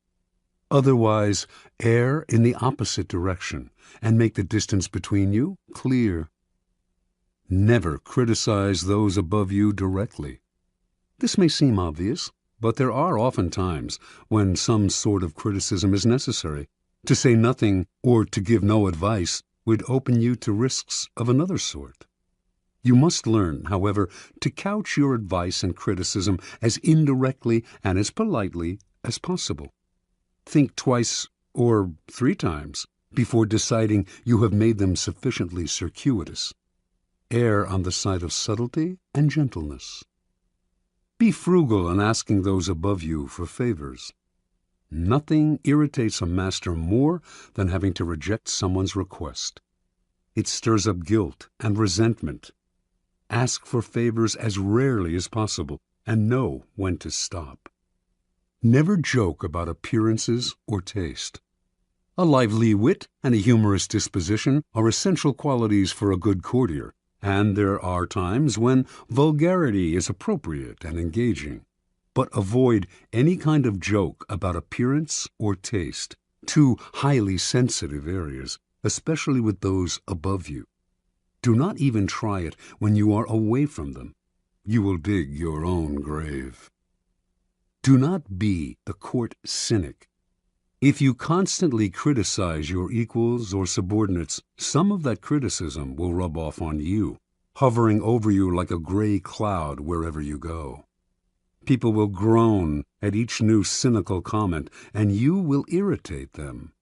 Otherwise, err in the opposite direction, and make the distance between you clear. Never criticize those above you directly. This may seem obvious, but there are often times when some sort of criticism is necessary. To say nothing or to give no advice would open you to risks of another sort. You must learn, however, to couch your advice and criticism as indirectly and as politely as possible. Think twice or 3 times before deciding you have made them sufficiently circuitous. Err on the side of subtlety and gentleness. Be frugal in asking those above you for favors. Nothing irritates a master more than having to reject someone's request. It stirs up guilt and resentment. Ask for favors as rarely as possible, and know when to stop. Never joke about appearances or taste. A lively wit and a humorous disposition are essential qualities for a good courtier, and there are times when vulgarity is appropriate and engaging. But avoid any kind of joke about appearance or taste, 2 highly sensitive areas, especially with those above you. Do not even try it when you are away from them. You will dig your own grave. Do not be the court cynic. If you constantly criticize your equals or subordinates, some of that criticism will rub off on you, hovering over you like a gray cloud wherever you go. People will groan at each new cynical comment, and you will irritate them.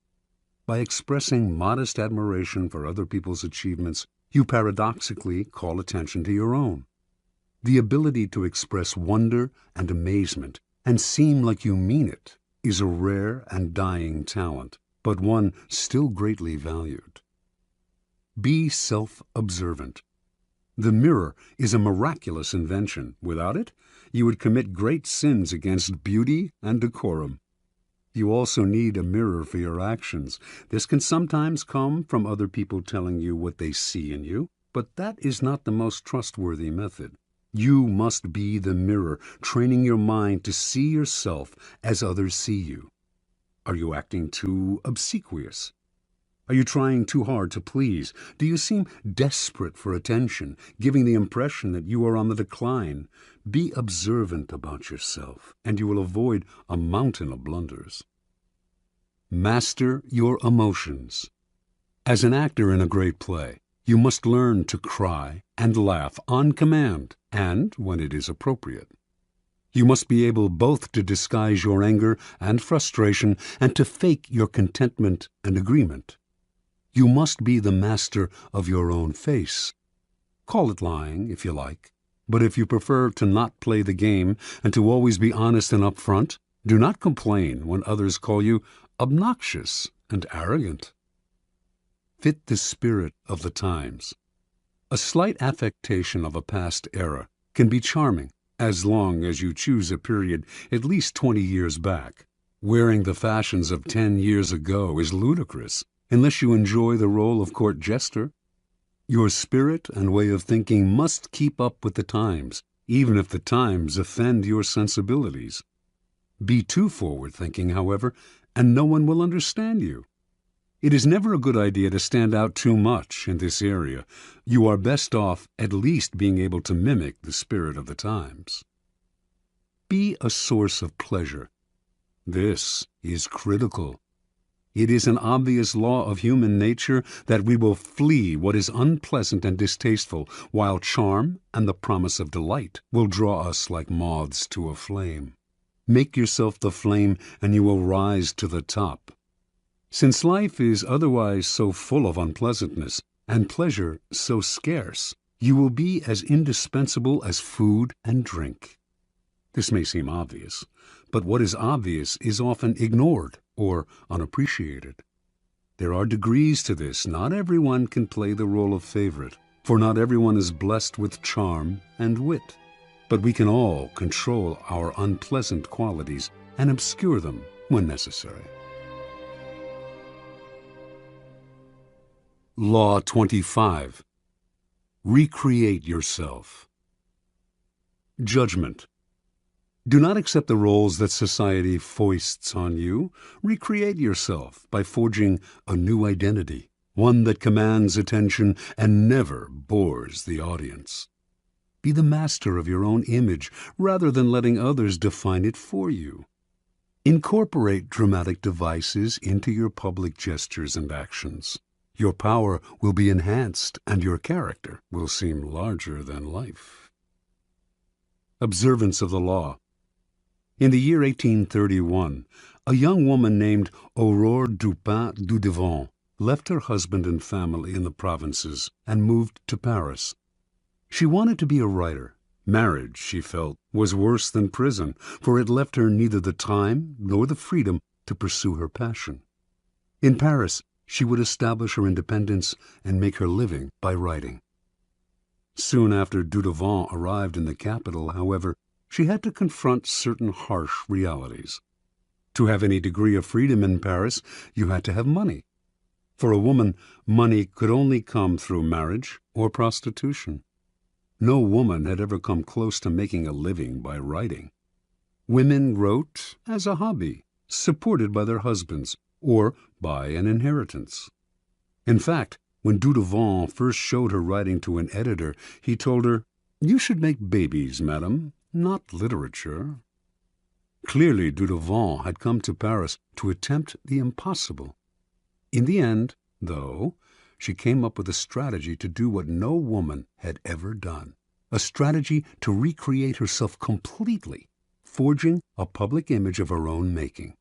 By expressing modest admiration for other people's achievements, you paradoxically call attention to your own. The ability to express wonder and amazement and seem like you mean it is a rare and dying talent, but one still greatly valued. Be self-observant. The mirror is a miraculous invention. Without it, you would commit great sins against beauty and decorum. You also need a mirror for your actions. This can sometimes come from other people telling you what they see in you, but that is not the most trustworthy method. You must be the mirror, training your mind to see yourself as others see you. Are you acting too obsequious? Are you trying too hard to please? Do you seem desperate for attention, giving the impression that you are on the decline? Be observant about yourself, and you will avoid a mountain of blunders. Master your emotions. As an actor in a great play, you must learn to cry and laugh on command and when it is appropriate. You must be able both to disguise your anger and frustration and to fake your contentment and agreement. You must be the master of your own face. Call it lying, if you like, but if you prefer to not play the game and to always be honest and upfront, do not complain when others call you obnoxious and arrogant. Fit the spirit of the times. A slight affectation of a past era can be charming as long as you choose a period at least 20 years back. Wearing the fashions of 10 years ago is ludicrous unless you enjoy the role of court jester. Your spirit and way of thinking must keep up with the times, even if the times offend your sensibilities. Be too forward-thinking, however, and no one will understand you. It is never a good idea to stand out too much in this area. You are best off at least being able to mimic the spirit of the times. Be a source of pleasure. This is critical. It is an obvious law of human nature that we will flee what is unpleasant and distasteful, while charm and the promise of delight will draw us like moths to a flame. Make yourself the flame, and you will rise to the top. Since life is otherwise so full of unpleasantness, and pleasure so scarce, you will be as indispensable as food and drink. This may seem obvious, but what is obvious is often ignored or unappreciated. There are degrees to this. Not everyone can play the role of favorite, for not everyone is blessed with charm and wit. But we can all control our unpleasant qualities and obscure them when necessary. Law 25. Recreate yourself. Judgment. Do not accept the roles that society foists on you. Recreate yourself by forging a new identity, one that commands attention and never bores the audience. Be the master of your own image rather than letting others define it for you. Incorporate dramatic devices into your public gestures and actions. Your power will be enhanced and your character will seem larger than life. Observance of the law. In the year 1831, a young woman named Aurore Dupin Dudevant left her husband and family in the provinces and moved to Paris. She wanted to be a writer. Marriage, she felt, was worse than prison, for it left her neither the time nor the freedom to pursue her passion. In Paris, she would establish her independence and make her living by writing. Soon after Dudevant arrived in the capital, however, she had to confront certain harsh realities. To have any degree of freedom in Paris, you had to have money. For a woman, money could only come through marriage or prostitution. No woman had ever come close to making a living by writing. Women wrote as a hobby, supported by their husbands or by an inheritance. In fact, when Dudevant first showed her writing to an editor, he told her, "You should make babies, madam, not literature." Clearly, Dudevant had come to Paris to attempt the impossible. In the end, though, she came up with a strategy to do what no woman had ever done, a strategy to recreate herself completely, forging a public image of her own making.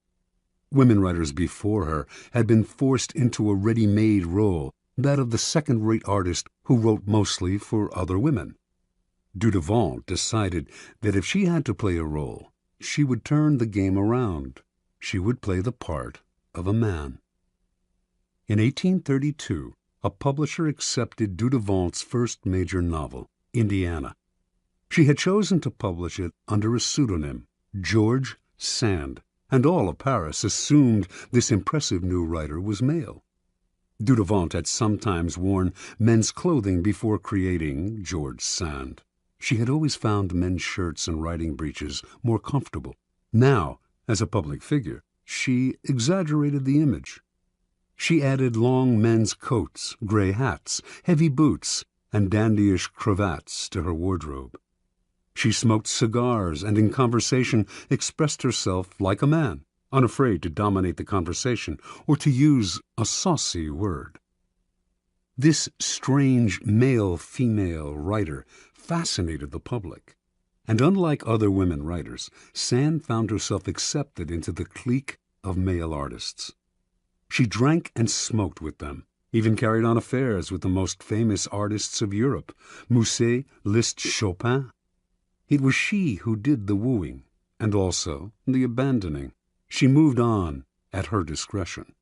Women writers before her had been forced into a ready-made role, that of the second-rate artist who wrote mostly for other women. Dudevant decided that if she had to play a role, she would turn the game around. She would play the part of a man. In 1832, a publisher accepted Dudevant's first major novel, Indiana. She had chosen to publish it under a pseudonym, George Sand, and all of Paris assumed this impressive new writer was male. Dudevant had sometimes worn men's clothing before creating George Sand. She had always found men's shirts and riding breeches more comfortable. Now, as a public figure, she exaggerated the image. She added long men's coats, gray hats, heavy boots, and dandyish cravats to her wardrobe. She smoked cigars and in conversation expressed herself like a man, unafraid to dominate the conversation or to use a saucy word. This strange male-female writer fascinated the public, and unlike other women writers, Sand found herself accepted into the clique of male artists. She drank and smoked with them, even carried on affairs with the most famous artists of Europe, Musset, Liszt, Chopin. It was she who did the wooing, and also the abandoning. She moved on at her discretion.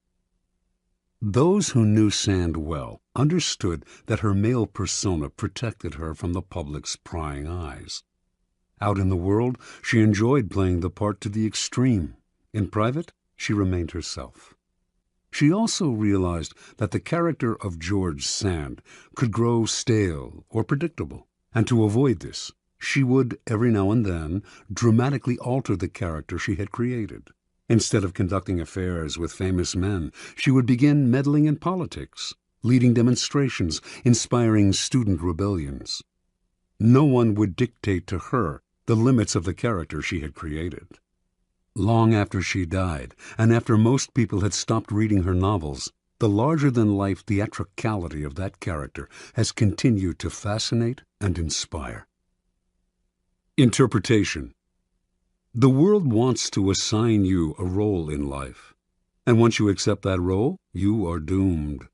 Those who knew Sand well understood that her male persona protected her from the public's prying eyes. Out in the world, she enjoyed playing the part to the extreme. In private, she remained herself. She also realized that the character of George Sand could grow stale or predictable, and to avoid this, she would, every now and then, dramatically alter the character she had created. Instead of conducting affairs with famous men, she would begin meddling in politics, leading demonstrations, inspiring student rebellions. No one would dictate to her the limits of the character she had created. Long after she died, and after most people had stopped reading her novels, the larger-than-life theatricality of that character has continued to fascinate and inspire. Interpretation. The world wants to assign you a role in life, and once you accept that role, you are doomed.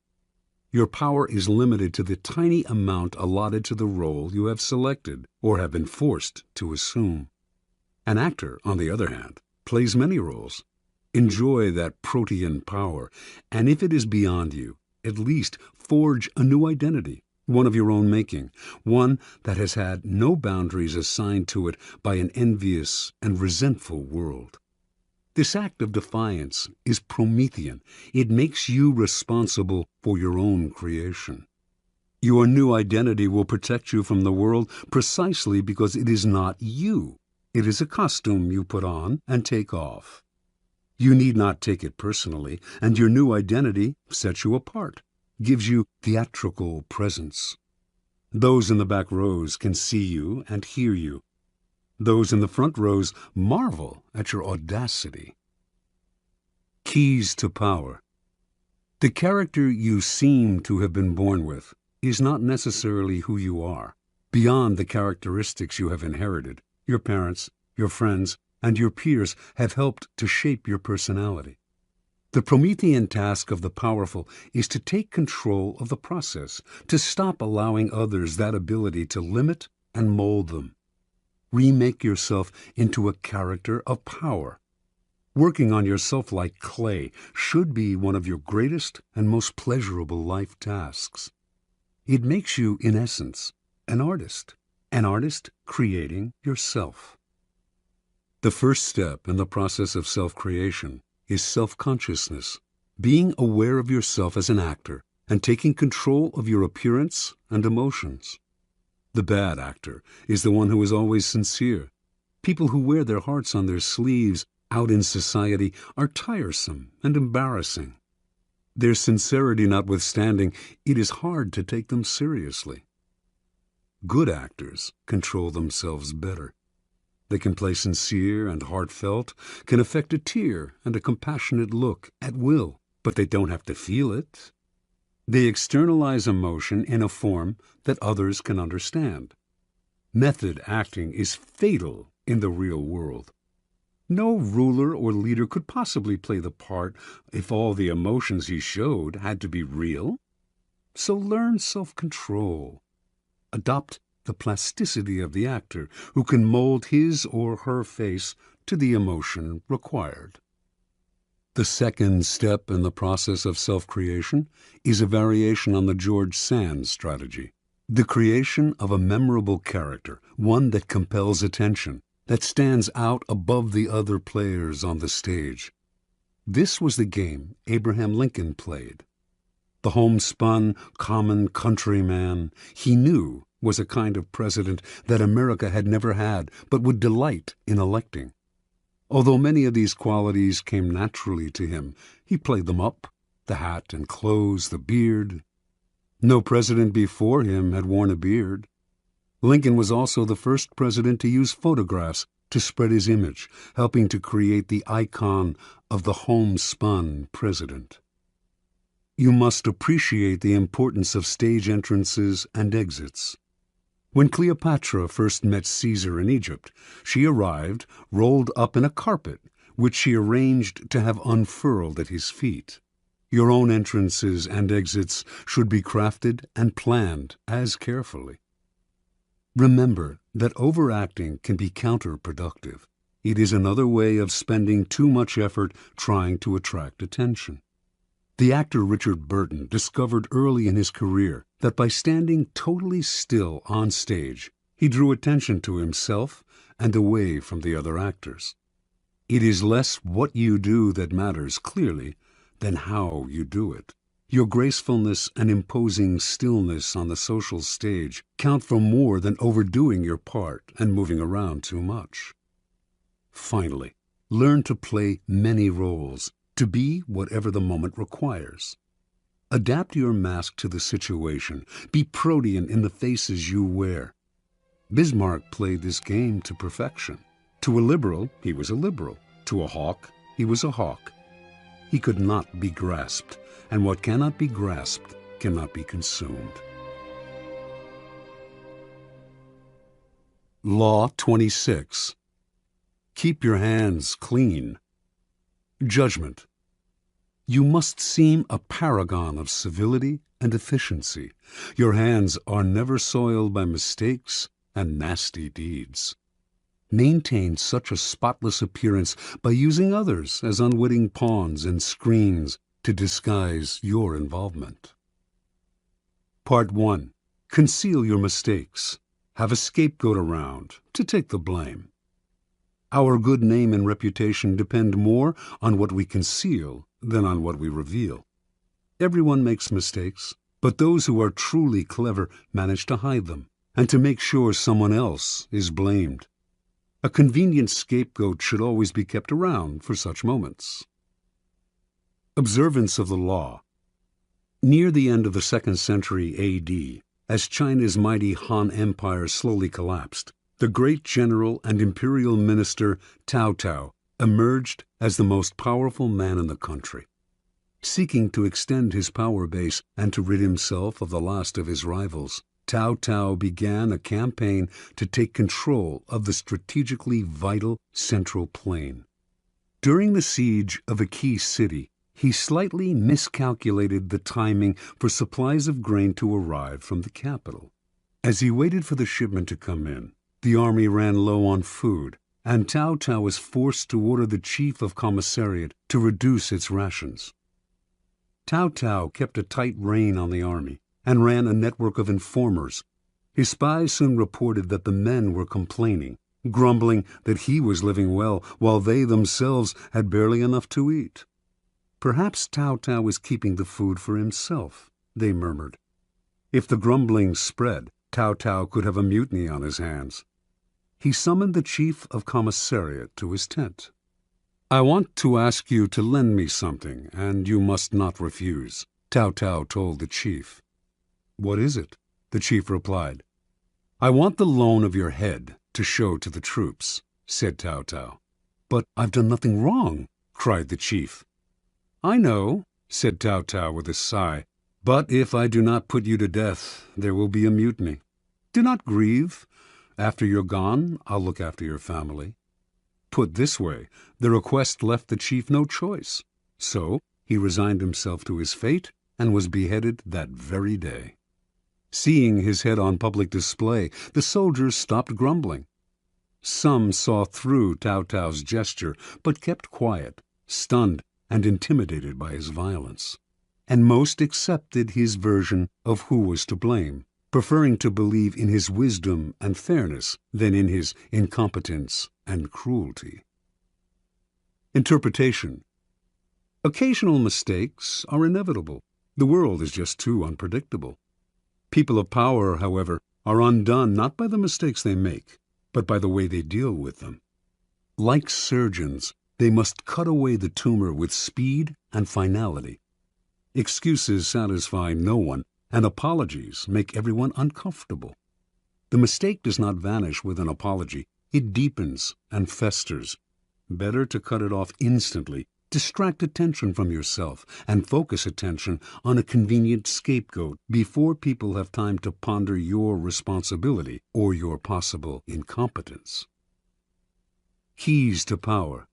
Your power is limited to the tiny amount allotted to the role you have selected or have been forced to assume. An actor, on the other hand, plays many roles. Enjoy that protean power, and if it is beyond you, at least forge a new identity, one of your own making, one that has had no boundaries assigned to it by an envious and resentful world. This act of defiance is Promethean. It makes you responsible for your own creation. Your new identity will protect you from the world precisely because it is not you. It is a costume you put on and take off. You need not take it personally, and your new identity sets you apart, gives you theatrical presence. Those in the back rows can see you and hear you. Those in the front rows marvel at your audacity. Keys to power. The character you seem to have been born with is not necessarily who you are. Beyond the characteristics you have inherited, your parents, your friends, and your peers have helped to shape your personality. The Promethean task of the powerful is to take control of the process, to stop allowing others that ability to limit and mold them. Remake yourself into a character of power. Working on yourself like clay should be one of your greatest and most pleasurable life tasks. It makes you, in essence, an artist creating yourself. The first step in the process of self-creation is self-consciousness, being aware of yourself as an actor and taking control of your appearance and emotions. The bad actor is the one who is always sincere. People who wear their hearts on their sleeves out in society are tiresome and embarrassing. Their sincerity notwithstanding, it is hard to take them seriously. Good actors control themselves better. They can play sincere and heartfelt, can affect a tear and a compassionate look at will, but they don't have to feel it. They externalize emotion in a form that others can understand. Method acting is fatal in the real world. No ruler or leader could possibly play the part if all the emotions he showed had to be real. So learn self-control. Adopt the plasticity of the actor who can mold his or her face to the emotion required. The second step in the process of self-creation is a variation on the George Sand strategy. The creation of a memorable character, one that compels attention, that stands out above the other players on the stage. This was the game Abraham Lincoln played. The homespun, common countryman he knew was a kind of president that America had never had but would delight in electing. Although many of these qualities came naturally to him, he played them up, the hat and clothes, the beard. No president before him had worn a beard. Lincoln was also the first president to use photographs to spread his image, helping to create the icon of the homespun president. You must appreciate the importance of stage entrances and exits. When Cleopatra first met Caesar in Egypt, she arrived rolled up in a carpet, which she arranged to have unfurled at his feet. Your own entrances and exits should be crafted and planned as carefully. Remember that overacting can be counterproductive. It is another way of spending too much effort trying to attract attention. The actor Richard Burton discovered early in his career that by standing totally still on stage, he drew attention to himself and away from the other actors. It is less what you do that matters clearly than how you do it. Your gracefulness and imposing stillness on the social stage count for more than overdoing your part and moving around too much. Finally, learn to play many roles, to be whatever the moment requires. Adapt your mask to the situation. Be protean in the faces you wear. Bismarck played this game to perfection. To a liberal, he was a liberal. To a hawk, he was a hawk. He could not be grasped, and what cannot be grasped cannot be consumed. Law 26. Keep your hands clean. Judgment. You must seem a paragon of civility and efficiency. Your hands are never soiled by mistakes and nasty deeds. Maintain such a spotless appearance by using others as unwitting pawns and screens to disguise your involvement. Part 1. Conceal your mistakes. Have a scapegoat around to take the blame. Our good name and reputation depend more on what we conceal than on what we reveal. Everyone makes mistakes, but those who are truly clever manage to hide them and to make sure someone else is blamed. A convenient scapegoat should always be kept around for such moments. Observance of the law. Near the end of the 2nd century A.D., as China's mighty Han Empire slowly collapsed, the great general and imperial minister Cao Cao emerged as the most powerful man in the country. Seeking to extend his power base and to rid himself of the last of his rivals, Cao Cao began a campaign to take control of the strategically vital Central Plain. During the siege of a key city, he slightly miscalculated the timing for supplies of grain to arrive from the capital. As he waited for the shipment to come in, the army ran low on food, and Cao Cao was forced to order the chief of commissariat to reduce its rations. Cao Cao kept a tight rein on the army and ran a network of informers. His spies soon reported that the men were complaining, grumbling that he was living well while they themselves had barely enough to eat. Perhaps Cao Cao was keeping the food for himself, they murmured. If the grumbling spread, Cao Cao could have a mutiny on his hands. He summoned the chief of commissariat to his tent. "I want to ask you to lend me something, and you must not refuse," Cao Cao told the chief. "What is it?" the chief replied. "I want the loan of your head to show to the troops," said Cao Cao. "But I've done nothing wrong," cried the chief. "I know," said Cao Cao with a sigh, "but if I do not put you to death, there will be a mutiny. Do not grieve. After you're gone, I'll look after your family." Put this way, the request left the chief no choice. So he resigned himself to his fate and was beheaded that very day. Seeing his head on public display, the soldiers stopped grumbling. Some saw through Cao Cao's gesture, but kept quiet, stunned and intimidated by his violence. And most accepted his version of who was to blame, preferring to believe in his wisdom and fairness than in his incompetence and cruelty. Interpretation. Occasional mistakes are inevitable. The world is just too unpredictable. People of power, however, are undone not by the mistakes they make, but by the way they deal with them. Like surgeons, they must cut away the tumor with speed and finality. Excuses satisfy no one, and apologies make everyone uncomfortable. The mistake does not vanish with an apology. It deepens and festers. Better to cut it off instantly, Distract attention from yourself and focus attention on a convenient scapegoat before people have time to ponder your responsibility or your possible incompetence. Keys to power.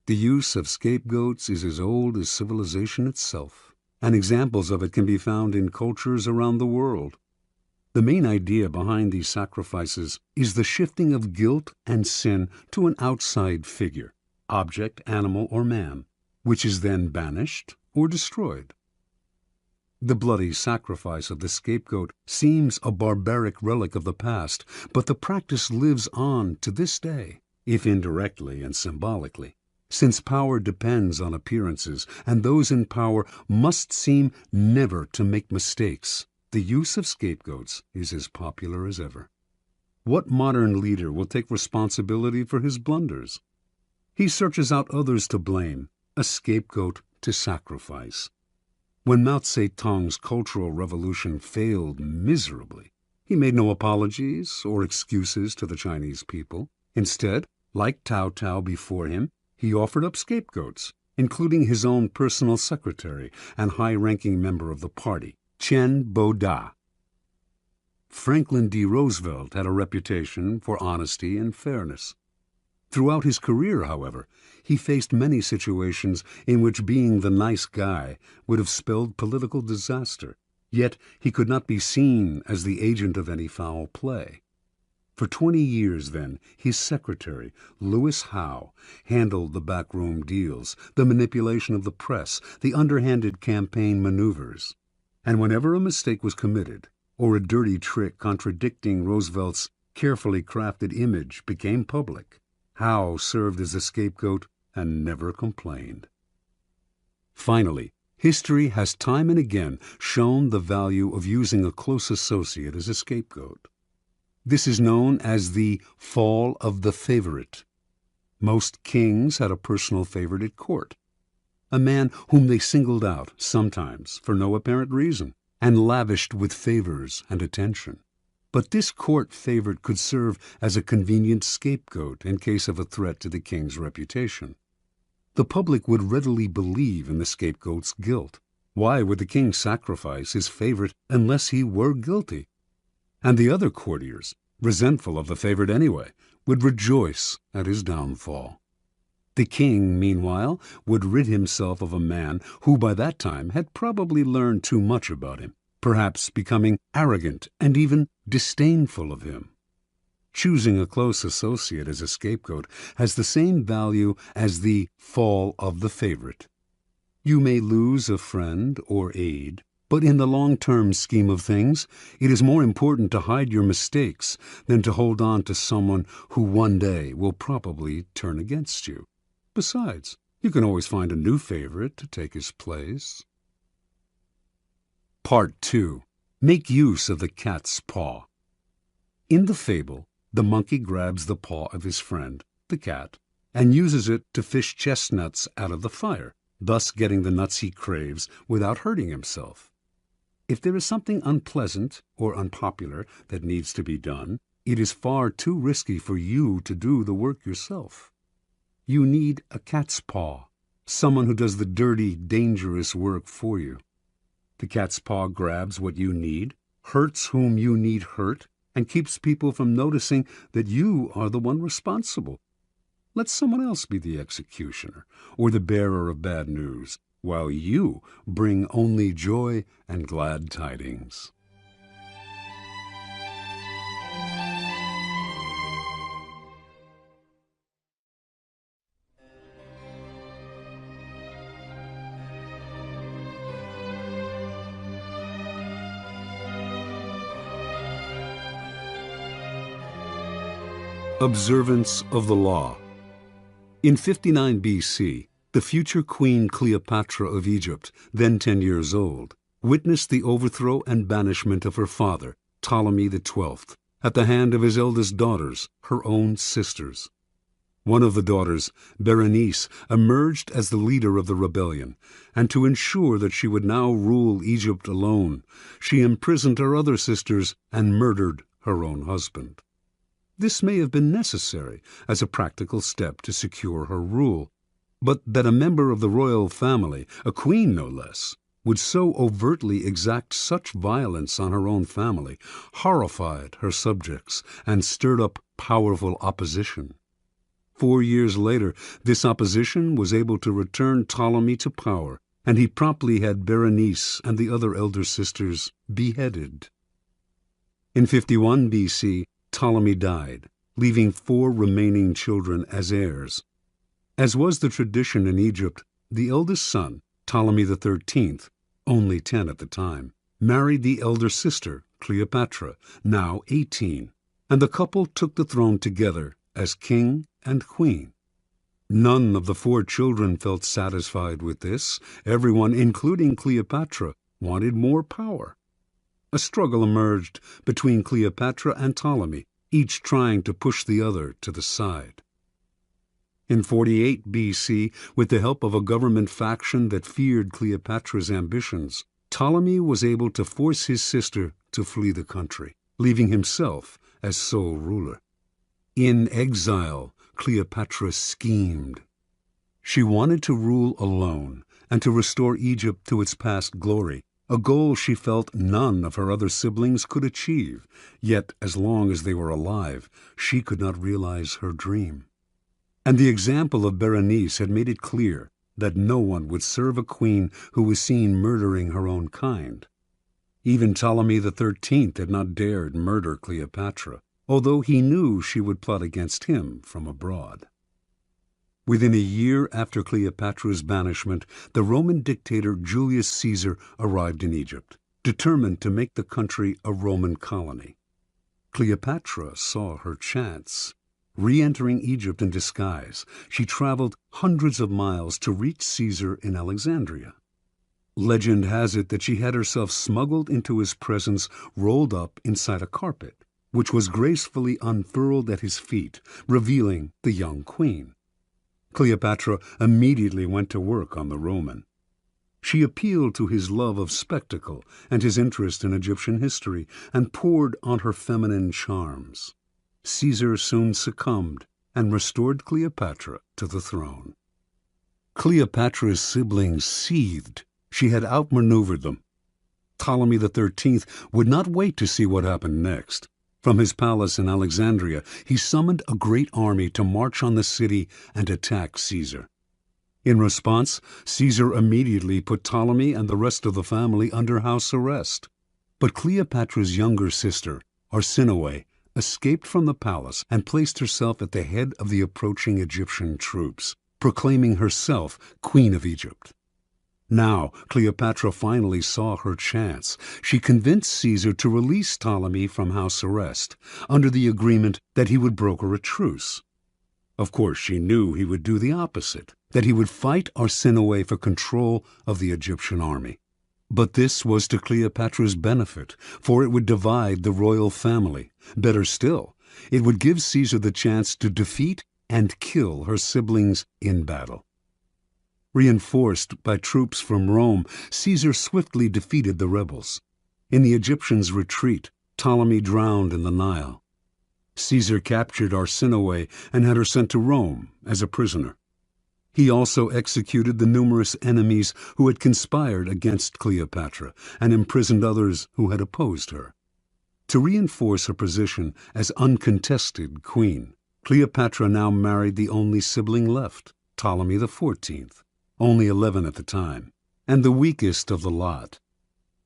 The use of scapegoats is as old as civilization itself, and examples of it can be found in cultures around the world. The main idea behind these sacrifices is the shifting of guilt and sin to an outside figure, object, animal, or man, which is then banished or destroyed. The bloody sacrifice of the scapegoat seems a barbaric relic of the past, but the practice lives on to this day, if indirectly and symbolically. Since power depends on appearances, and those in power must seem never to make mistakes, the use of scapegoats is as popular as ever. What modern leader will take responsibility for his blunders? He searches out others to blame, a scapegoat to sacrifice. When Mao Zedong's Cultural Revolution failed miserably, he made no apologies or excuses to the Chinese people. Instead, like Cao Cao before him, he offered up scapegoats, including his own personal secretary and high-ranking member of the party, Chen Boda. Franklin D. Roosevelt had a reputation for honesty and fairness. Throughout his career, however, he faced many situations in which being the nice guy would have spelled political disaster, yet he could not be seen as the agent of any foul play. For 20 years, then, his secretary, Lewis Howe, handled the backroom deals, the manipulation of the press, the underhanded campaign maneuvers. And whenever a mistake was committed, or a dirty trick contradicting Roosevelt's carefully crafted image became public, Howe served as a scapegoat and never complained. Finally, history has time and again shown the value of using a close associate as a scapegoat. This is known as the fall of the favorite. Most kings had a personal favorite at court, a man whom they singled out, sometimes for no apparent reason, and lavished with favors and attention. But this court favorite could serve as a convenient scapegoat in case of a threat to the king's reputation. The public would readily believe in the scapegoat's guilt. Why would the king sacrifice his favorite unless he were guilty? And the other courtiers, resentful of the favorite anyway, would rejoice at his downfall. The king, meanwhile, would rid himself of a man who by that time had probably learned too much about him, perhaps becoming arrogant and even disdainful of him. Choosing a close associate as a scapegoat has the same value as the fall of the favorite. You may lose a friend or aide, but in the long-term scheme of things, it is more important to hide your mistakes than to hold on to someone who one day will probably turn against you. Besides, you can always find a new favorite to take his place. Part 2. Make use of the cat's paw. In the fable, the monkey grabs the paw of his friend, the cat, and uses it to fish chestnuts out of the fire, thus getting the nuts he craves without hurting himself. If there is something unpleasant or unpopular that needs to be done, it is far too risky for you to do the work yourself. You need a cat's paw, someone who does the dirty, dangerous work for you. The cat's paw grabs what you need, hurts whom you need hurt, and keeps people from noticing that you are the one responsible. Let someone else be the executioner or the bearer of bad news, while you bring only joy and glad tidings. Observance of the law. In 59 B.C., the future Queen Cleopatra of Egypt, then 10 years old, witnessed the overthrow and banishment of her father, Ptolemy XII, at the hand of his eldest daughters, her own sisters. One of the daughters, Berenice, emerged as the leader of the rebellion, and to ensure that she would now rule Egypt alone, she imprisoned her other sisters and murdered her own husband. This may have been necessary as a practical step to secure her rule, but that a member of the royal family, a queen no less, would so overtly exact such violence on her own family horrified her subjects and stirred up powerful opposition. 4 years later, this opposition was able to return Ptolemy to power, and he promptly had Berenice and the other elder sisters beheaded. In 51 BC, Ptolemy died, leaving 4 remaining children as heirs. As was the tradition in Egypt, the eldest son, Ptolemy XIII, only 10 at the time, married the elder sister, Cleopatra, now 18, and the couple took the throne together as king and queen. None of the 4 children felt satisfied with this. Everyone, including Cleopatra, wanted more power. A struggle emerged between Cleopatra and Ptolemy, each trying to push the other to the side. In 48 BC, with the help of a government faction that feared Cleopatra's ambitions, Ptolemy was able to force his sister to flee the country, leaving himself as sole ruler. In exile, Cleopatra schemed. She wanted to rule alone and to restore Egypt to its past glory, a goal she felt none of her other siblings could achieve, yet as long as they were alive, she could not realize her dream. And the example of Berenice had made it clear that no one would serve a queen who was seen murdering her own kind. Even Ptolemy XIII had not dared murder Cleopatra, although he knew she would plot against him from abroad. Within a year after Cleopatra's banishment, the Roman dictator Julius Caesar arrived in Egypt, determined to make the country a Roman colony. Cleopatra saw her chance. Re-entering Egypt in disguise, she traveled hundreds of miles to reach Caesar in Alexandria. Legend has it that she had herself smuggled into his presence rolled up inside a carpet, which was gracefully unfurled at his feet, revealing the young queen. Cleopatra immediately went to work on the Roman. She appealed to his love of spectacle and his interest in Egyptian history, and poured on her feminine charms. Caesar soon succumbed and restored Cleopatra to the throne. Cleopatra's siblings seethed. She had outmaneuvered them. Ptolemy XIII would not wait to see what happened next. From his palace in Alexandria, he summoned a great army to march on the city and attack Caesar. In response, Caesar immediately put Ptolemy and the rest of the family under house arrest. But Cleopatra's younger sister, Arsinoe, escaped from the palace and placed herself at the head of the approaching Egyptian troops, proclaiming herself Queen of Egypt. Now Cleopatra finally saw her chance. She convinced Caesar to release Ptolemy from house arrest, under the agreement that he would broker a truce. Of course, she knew he would do the opposite, that he would fight Arsinoe for control of the Egyptian army. But this was to Cleopatra's benefit, for it would divide the royal family. Better still, it would give Caesar the chance to defeat and kill her siblings in battle. Reinforced by troops from Rome, Caesar swiftly defeated the rebels. In the Egyptians' retreat, Ptolemy drowned in the Nile. Caesar captured Arsinoe and had her sent to Rome as a prisoner. He also executed the numerous enemies who had conspired against Cleopatra and imprisoned others who had opposed her. To reinforce her position as uncontested queen, Cleopatra now married the only sibling left, Ptolemy XIV, only 11 at the time, and the weakest of the lot.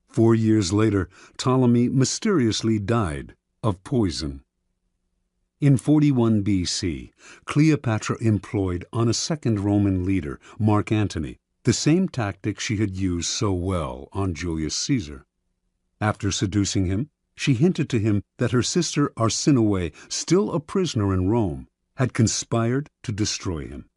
4 years later, Ptolemy mysteriously died of poison. In 41 BC, Cleopatra employed on a second Roman leader, Mark Antony, the same tactic she had used so well on Julius Caesar. After seducing him, she hinted to him that her sister Arsinoe, still a prisoner in Rome, had conspired to destroy him.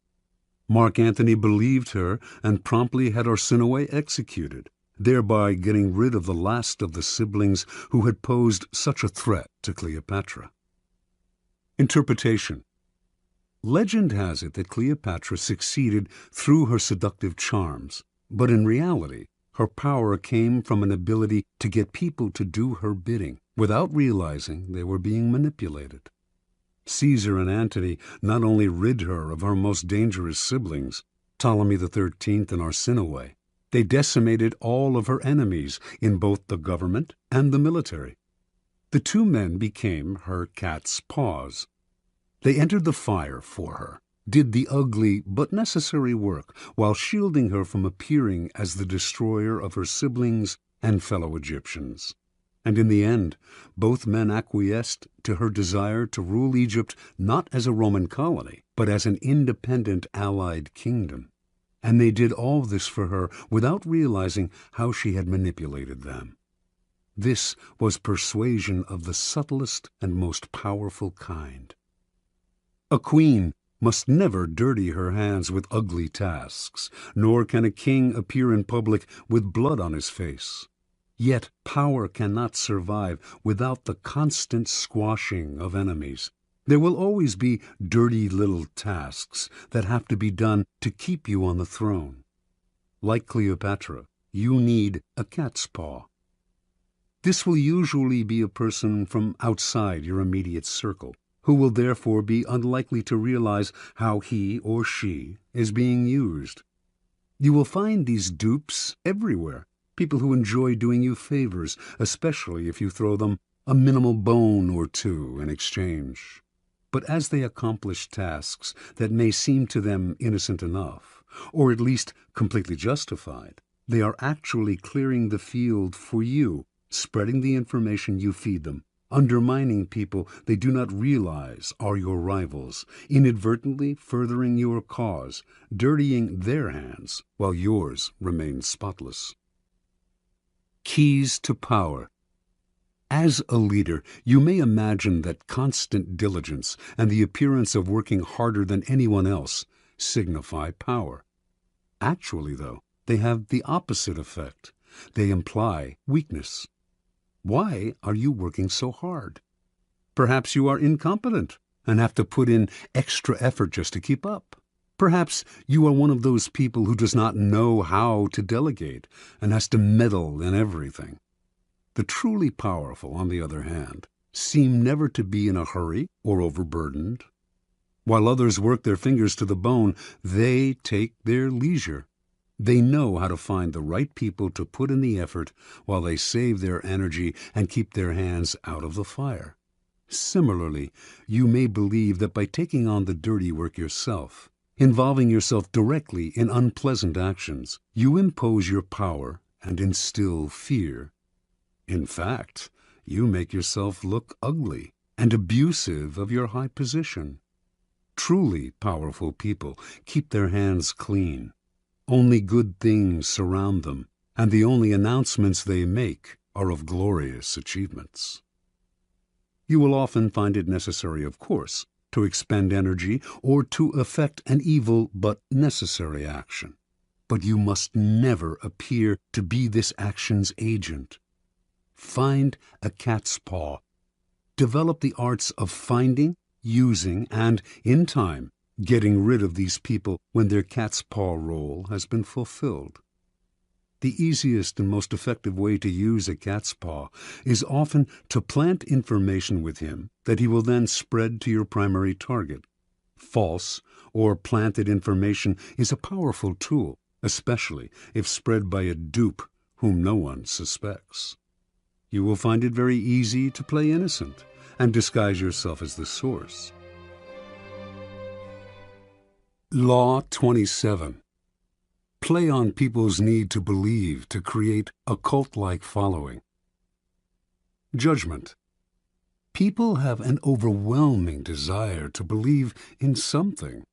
Mark Antony believed her and promptly had Arsinoe executed, thereby getting rid of the last of the siblings who had posed such a threat to Cleopatra. Interpretation. Legend has it that Cleopatra succeeded through her seductive charms, but in reality, her power came from an ability to get people to do her bidding without realizing they were being manipulated. Caesar and Antony not only rid her of her most dangerous siblings, Ptolemy XIII and Arsinoe. They decimated all of her enemies in both the government and the military. The two men became her cat's paws. They entered the fire for her, did the ugly but necessary work, while shielding her from appearing as the destroyer of her siblings and fellow Egyptians. And in the end, both men acquiesced to her desire to rule Egypt not as a Roman colony, but as an independent allied kingdom. And they did all this for her without realizing how she had manipulated them. This was persuasion of the subtlest and most powerful kind. A queen must never dirty her hands with ugly tasks, nor can a king appear in public with blood on his face. Yet power cannot survive without the constant squashing of enemies. There will always be dirty little tasks that have to be done to keep you on the throne. Like Cleopatra, you need a cat's paw. This will usually be a person from outside your immediate circle, who will therefore be unlikely to realize how he or she is being used. You will find these dupes everywhere, people who enjoy doing you favors, especially if you throw them a minimal bone or two in exchange. But as they accomplish tasks that may seem to them innocent enough, or at least completely justified, they are actually clearing the field for you, spreading the information you feed them, undermining people they do not realize are your rivals, inadvertently furthering your cause, dirtying their hands while yours remain spotless. Keys to power. As a leader, you may imagine that constant diligence and the appearance of working harder than anyone else signify power. Actually, though, they have the opposite effect. They imply weakness. Why are you working so hard? Perhaps you are incompetent and have to put in extra effort just to keep up. Perhaps you are one of those people who does not know how to delegate and has to meddle in everything. The truly powerful, on the other hand, seem never to be in a hurry or overburdened. While others work their fingers to the bone, they take their leisure. They know how to find the right people to put in the effort while they save their energy and keep their hands out of the fire. Similarly, you may believe that by taking on the dirty work yourself, involving yourself directly in unpleasant actions, you impose your power and instill fear. In fact, you make yourself look ugly and abusive of your high position. Truly powerful people keep their hands clean. Only good things surround them, and the only announcements they make are of glorious achievements. You will often find it necessary, of course, to expend energy or to effect an evil but necessary action. But you must never appear to be this action's agent. Find a cat's paw. Develop the arts of finding, using, and, in time, getting rid of these people when their cat's paw role has been fulfilled. The easiest and most effective way to use a cat's paw is often to plant information with him that he will then spread to your primary target. False or planted information is a powerful tool, especially if spread by a dupe whom no one suspects. You will find it very easy to play innocent and disguise yourself as the source. Law 27. Play on people's need to believe to create a cult-like following. Judgment. People have an overwhelming desire to believe in something.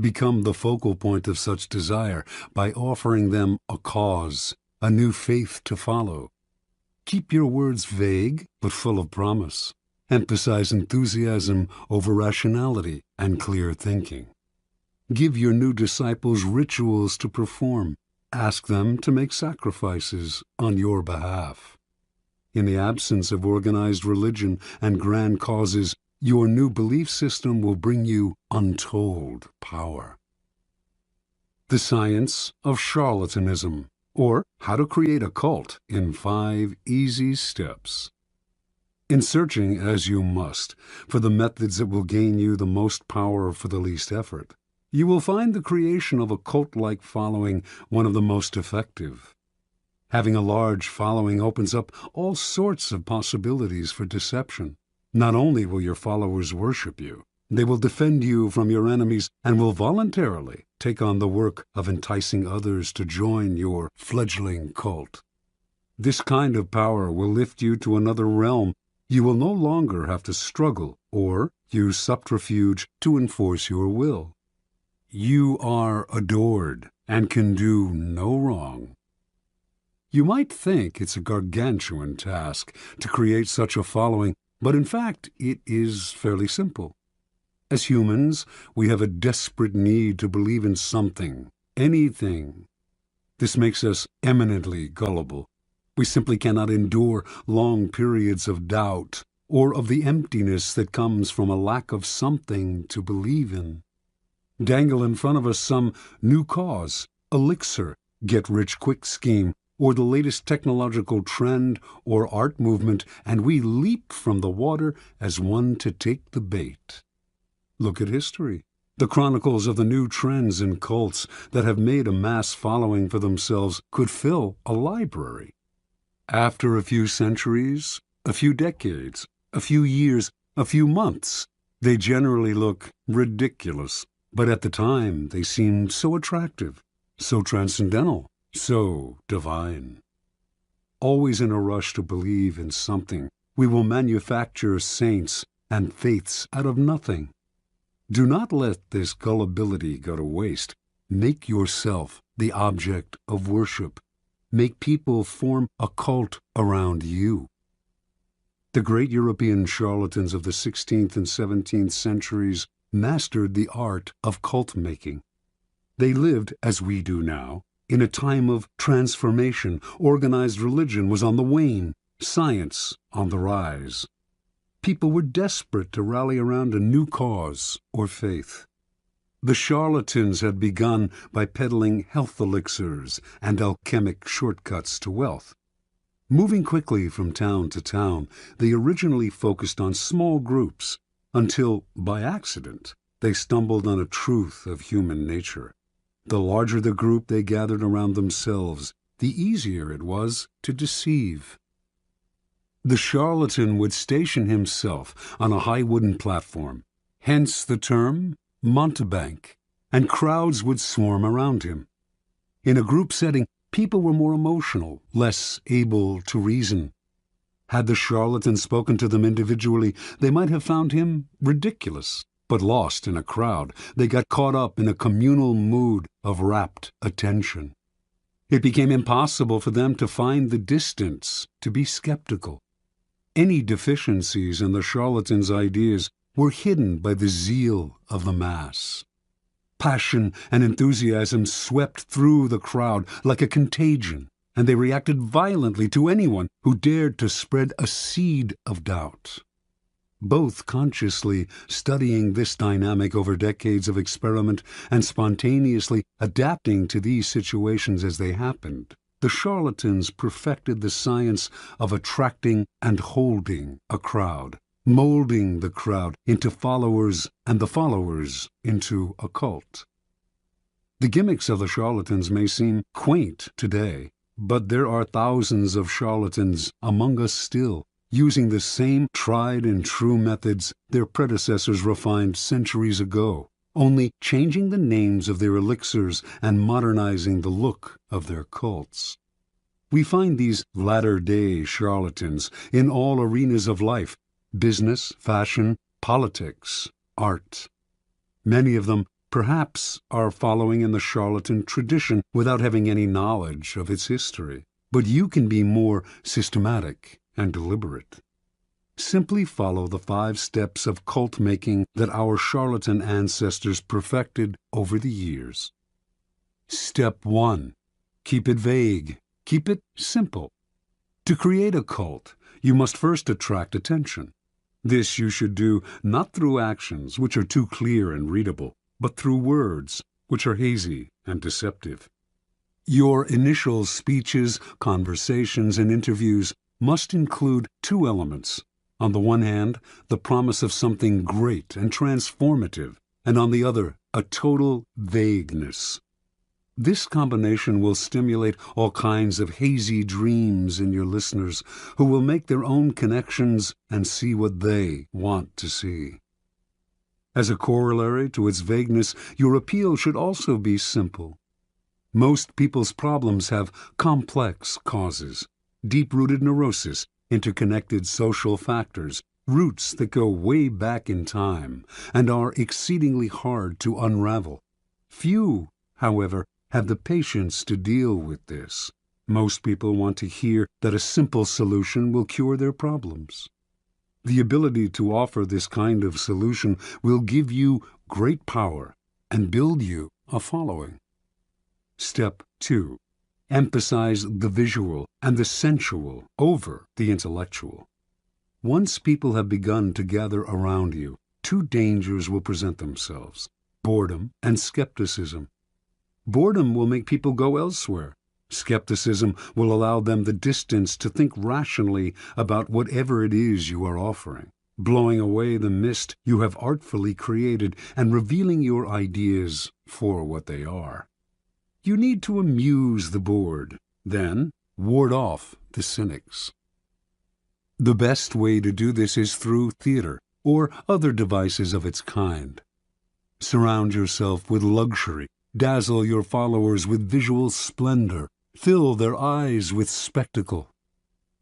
Become the focal point of such desire by offering them a cause, a new faith to follow. Keep your words vague but full of promise. Emphasize enthusiasm over rationality and clear thinking. Give your new disciples rituals to perform. Ask them to make sacrifices on your behalf. In the absence of organized religion and grand causes, your new belief system will bring you untold power. The Science of Charlatanism, or How to Create a Cult in 5 Easy Steps. In searching, as you must, for the methods that will gain you the most power for the least effort, You will find the creation of a cult-like following one of the most effective. Having a large following opens up all sorts of possibilities for deception. Not only will your followers worship you, they will defend you from your enemies and will voluntarily take on the work of enticing others to join your fledgling cult. This kind of power will lift you to another realm. You will no longer have to struggle or use subterfuge to enforce your will. You are adored and can do no wrong. You might think it's a gargantuan task to create such a following, but in fact it is fairly simple. As humans, we have a desperate need to believe in something, anything. This makes us eminently gullible. We simply cannot endure long periods of doubt or of the emptiness that comes from a lack of something to believe in. Dangle in front of us some new cause, elixir, get-rich-quick scheme, or the latest technological trend or art movement, and we leap from the water as one to take the bait. Look at history, the chronicles of the new trends and cults that have made a mass following for themselves could fill a library. After a few centuries, a few decades, a few years, a few months, they generally look ridiculous. But at the time, they seemed so attractive, so transcendental, so divine. Always in a rush to believe in something, we will manufacture saints and faiths out of nothing. Do not let this gullibility go to waste. Make yourself the object of worship. Make people form a cult around you. The great European charlatans of the 16th and 17th centuries mastered the art of cult-making. They lived, as we do now, in a time of transformation. Organized religion was on the wane, science on the rise. People were desperate to rally around a new cause or faith. The charlatans had begun by peddling health elixirs and alchemic shortcuts to wealth. Moving quickly from town to town, they originally focused on small groups, until, by accident, they stumbled on a truth of human nature. The larger the group they gathered around themselves, the easier it was to deceive. The charlatan would station himself on a high wooden platform, hence the term mountebank, and crowds would swarm around him. In a group setting, people were more emotional, less able to reason. Had the charlatan spoken to them individually, they might have found him ridiculous. But lost in a crowd, they got caught up in a communal mood of rapt attention. It became impossible for them to find the distance, to be skeptical. Any deficiencies in the charlatan's ideas were hidden by the zeal of the mass. Passion and enthusiasm swept through the crowd like a contagion, and they reacted violently to anyone who dared to spread a seed of doubt. Both consciously studying this dynamic over decades of experiment and spontaneously adapting to these situations as they happened, the charlatans perfected the science of attracting and holding a crowd, molding the crowd into followers and the followers into a cult. The gimmicks of the charlatans may seem quaint today, but there are thousands of charlatans among us still, using the same tried-and-true methods their predecessors refined centuries ago, only changing the names of their elixirs and modernizing the look of their cults. We find these latter-day charlatans in all arenas of life: business, fashion, politics, art. Many of them, perhaps, are following in the charlatan tradition without having any knowledge of its history. But you can be more systematic and deliberate. Simply follow the 5 steps of cult-making that our charlatan ancestors perfected over the years. Step 1. Keep it vague. Keep it simple. To create a cult, you must first attract attention. This you should do not through actions, which are too clear and readable, but through words, which are hazy and deceptive. Your initial speeches, conversations, and interviews must include 2 elements. On the one hand, the promise of something great and transformative, and on the other, a total vagueness. This combination will stimulate all kinds of hazy dreams in your listeners, who will make their own connections and see what they want to see. As a corollary to its vagueness, your appeal should also be simple. Most people's problems have complex causes, deep-rooted neurosis, interconnected social factors, roots that go way back in time and are exceedingly hard to unravel. Few, however, have the patience to deal with this. Most people want to hear that a simple solution will cure their problems. The ability to offer this kind of solution will give you great power and build you a following. Step 2. Emphasize the visual and the sensual over the intellectual. Once people have begun to gather around you, two dangers will present themselves: boredom and skepticism. Boredom will make people go elsewhere. Skepticism will allow them the distance to think rationally about whatever it is you are offering, blowing away the mist you have artfully created and revealing your ideas for what they are. You need to amuse the bored, then ward off the cynics. The best way to do this is through theater or other devices of its kind. Surround yourself with luxury. Dazzle your followers with visual splendor. Fill their eyes with spectacle.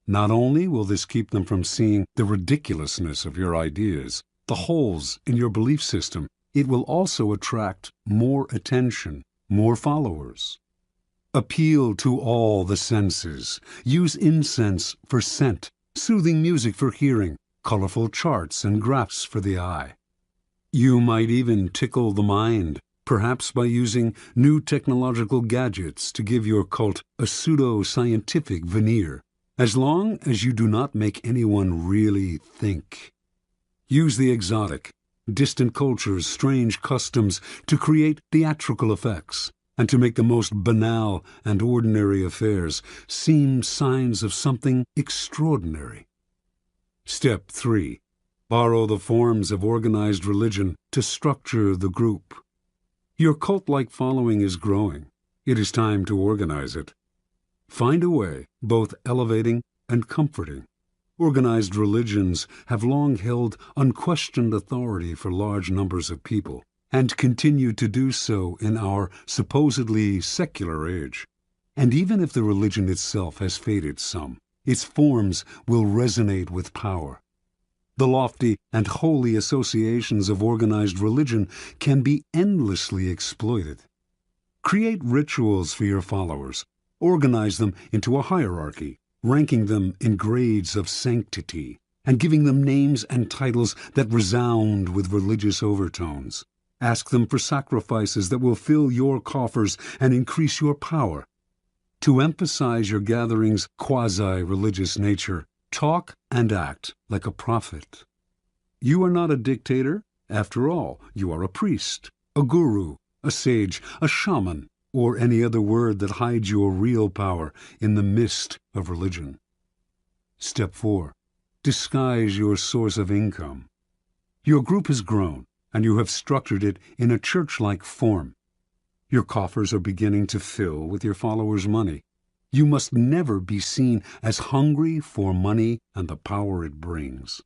Not only will this keep them from seeing the ridiculousness of your ideas, the holes in your belief system, it will also attract more attention, more followers. Appeal to all the senses. Use incense for scent, soothing music for hearing, colorful charts and graphs for the eye. You might even tickle the mind, perhaps by using new technological gadgets to give your cult a pseudo-scientific veneer, as long as you do not make anyone really think. Use the exotic, distant cultures' strange customs to create theatrical effects, and to make the most banal and ordinary affairs seem signs of something extraordinary. Step 3. Borrow the forms of organized religion to structure the group. Your cult-like following is growing. It is time to organize it. Find a way, both elevating and comforting. Organized religions have long held unquestioned authority for large numbers of people, and continue to do so in our supposedly secular age. And even if the religion itself has faded some, its forms will resonate with power. The lofty and holy associations of organized religion can be endlessly exploited. Create rituals for your followers. Organize them into a hierarchy, ranking them in grades of sanctity, and giving them names and titles that resound with religious overtones. Ask them for sacrifices that will fill your coffers and increase your power. To emphasize your gathering's quasi-religious nature, talk and act like a prophet. You are not a dictator. After all, you are a priest, a guru, a sage, a shaman, or any other word that hides your real power in the mist of religion. Step 4. Disguise your source of income. Your group has grown, and you have structured it in a church-like form. Your coffers are beginning to fill with your followers' money. You must never be seen as hungry for money and the power it brings.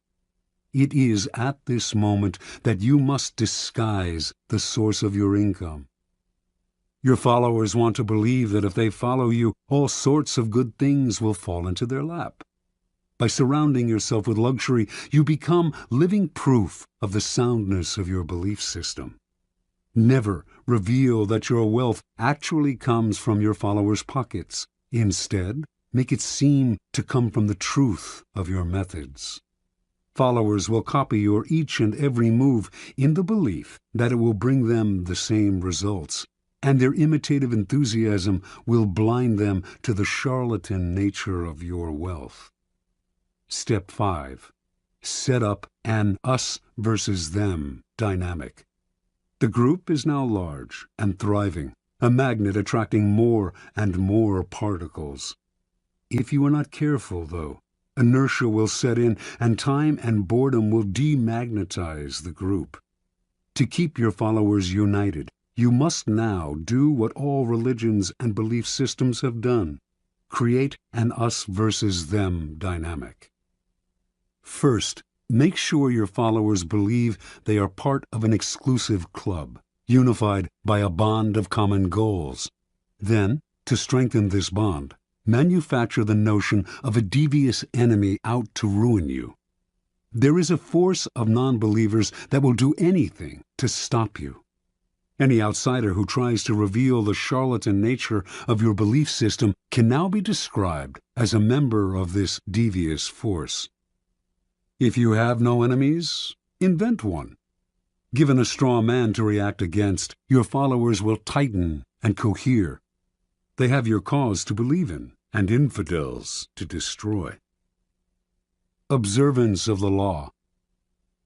It is at this moment that you must disguise the source of your income. Your followers want to believe that if they follow you, all sorts of good things will fall into their lap. By surrounding yourself with luxury, you become living proof of the soundness of your belief system. Never reveal that your wealth actually comes from your followers' pockets. Instead, make it seem to come from the truth of your methods. Followers will copy your each and every move in the belief that it will bring them the same results, and their imitative enthusiasm will blind them to the charlatan nature of your wealth. Step 5. Set up an us versus them dynamic. The group is now large and thriving, a magnet attracting more and more particles. If you are not careful, though, inertia will set in, and time and boredom will demagnetize the group. To keep your followers united, you must now do what all religions and belief systems have done: create an us versus them dynamic. First, make sure your followers believe they are part of an exclusive club, unified by a bond of common goals. Then, to strengthen this bond, manufacture the notion of a devious enemy out to ruin you. There is a force of non-believers that will do anything to stop you. Any outsider who tries to reveal the charlatan nature of your belief system can now be described as a member of this devious force. If you have no enemies, invent one. Given a straw man to react against, your followers will tighten and cohere. They have your cause to believe in and infidels to destroy. Observance of the law.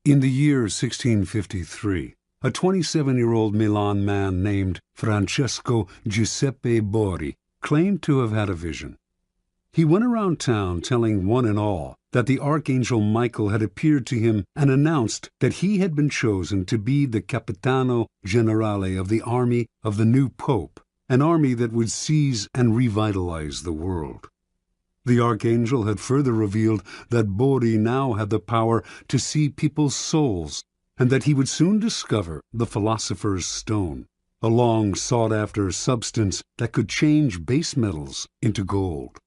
In the year 1653, a 27-year-old Milan man named Francesco Giuseppe Borri claimed to have had a vision. He went around town telling one and all that the Archangel Michael had appeared to him and announced that he had been chosen to be the Capitano Generale of the army of the new Pope, an army that would seize and revitalize the world. The Archangel had further revealed that Borri now had the power to see people's souls, and that he would soon discover the Philosopher's Stone, a long sought-after substance that could change base metals into gold.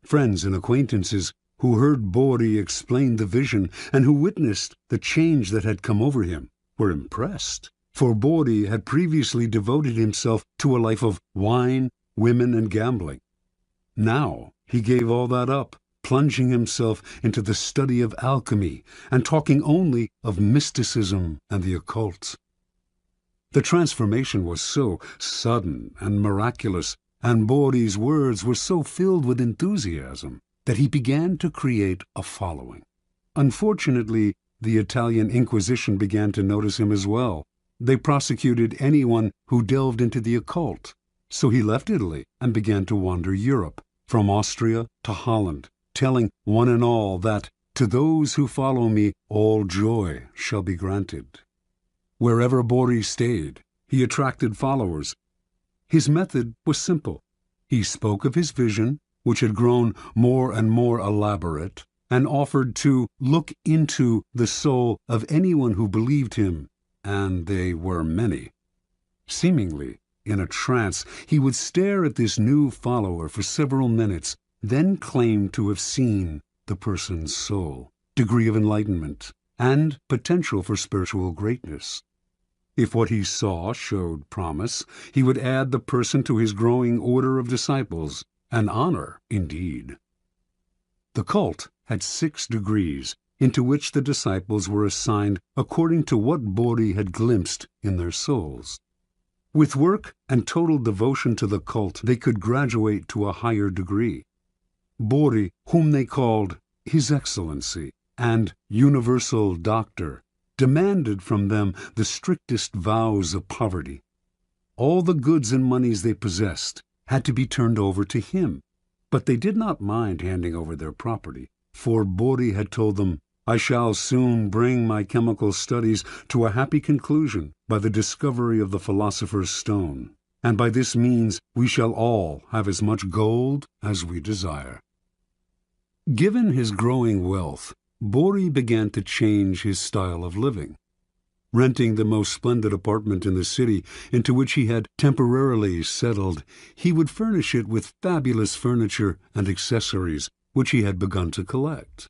Friends and acquaintances who heard Borri explain the vision and who witnessed the change that had come over him were impressed, for Borri had previously devoted himself to a life of wine, women, and gambling. Now he gave all that up, plunging himself into the study of alchemy and talking only of mysticism and the occult. The transformation was so sudden and miraculous, and Borri's words were so filled with enthusiasm, that he began to create a following. Unfortunately, the Italian Inquisition began to notice him as well. They prosecuted anyone who delved into the occult, so he left Italy and began to wander Europe, from Austria to Holland, telling one and all that, "To those who follow me, all joy shall be granted." Wherever Borri stayed, he attracted followers. His method was simple. He spoke of his vision, which had grown more and more elaborate, and offered to look into the soul of anyone who believed him, and they were many. Seemingly in a trance, he would stare at this new follower for several minutes, then claim to have seen the person's soul, degree of enlightenment, and potential for spiritual greatness. If what he saw showed promise, he would add the person to his growing order of disciples, an honor indeed. The cult had 6 degrees, into which the disciples were assigned according to what Borri had glimpsed in their souls. With work and total devotion to the cult, they could graduate to a higher degree. Borri, whom they called His Excellency and Universal Doctor, demanded from them the strictest vows of poverty. All the goods and monies they possessed had to be turned over to him, but they did not mind handing over their property, for Borri had told them, "I shall soon bring my chemical studies to a happy conclusion by the discovery of the Philosopher's Stone, and by this means we shall all have as much gold as we desire." Given his growing wealth, Borri began to change his style of living. Renting the most splendid apartment in the city into which he had temporarily settled, he would furnish it with fabulous furniture and accessories which he had begun to collect.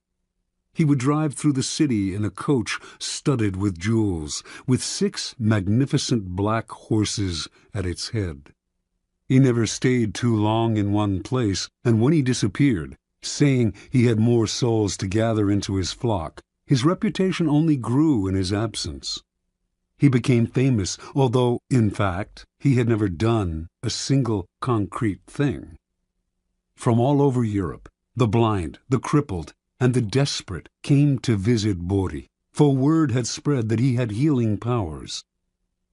He would drive through the city in a coach studded with jewels, with 6 magnificent black horses at its head. He never stayed too long in one place, and when he disappeared, saying he had more souls to gather into his flock, his reputation only grew in his absence. He became famous, although, in fact, he had never done a single concrete thing. From all over Europe, the blind, the crippled, and the desperate came to visit Borri, for word had spread that he had healing powers.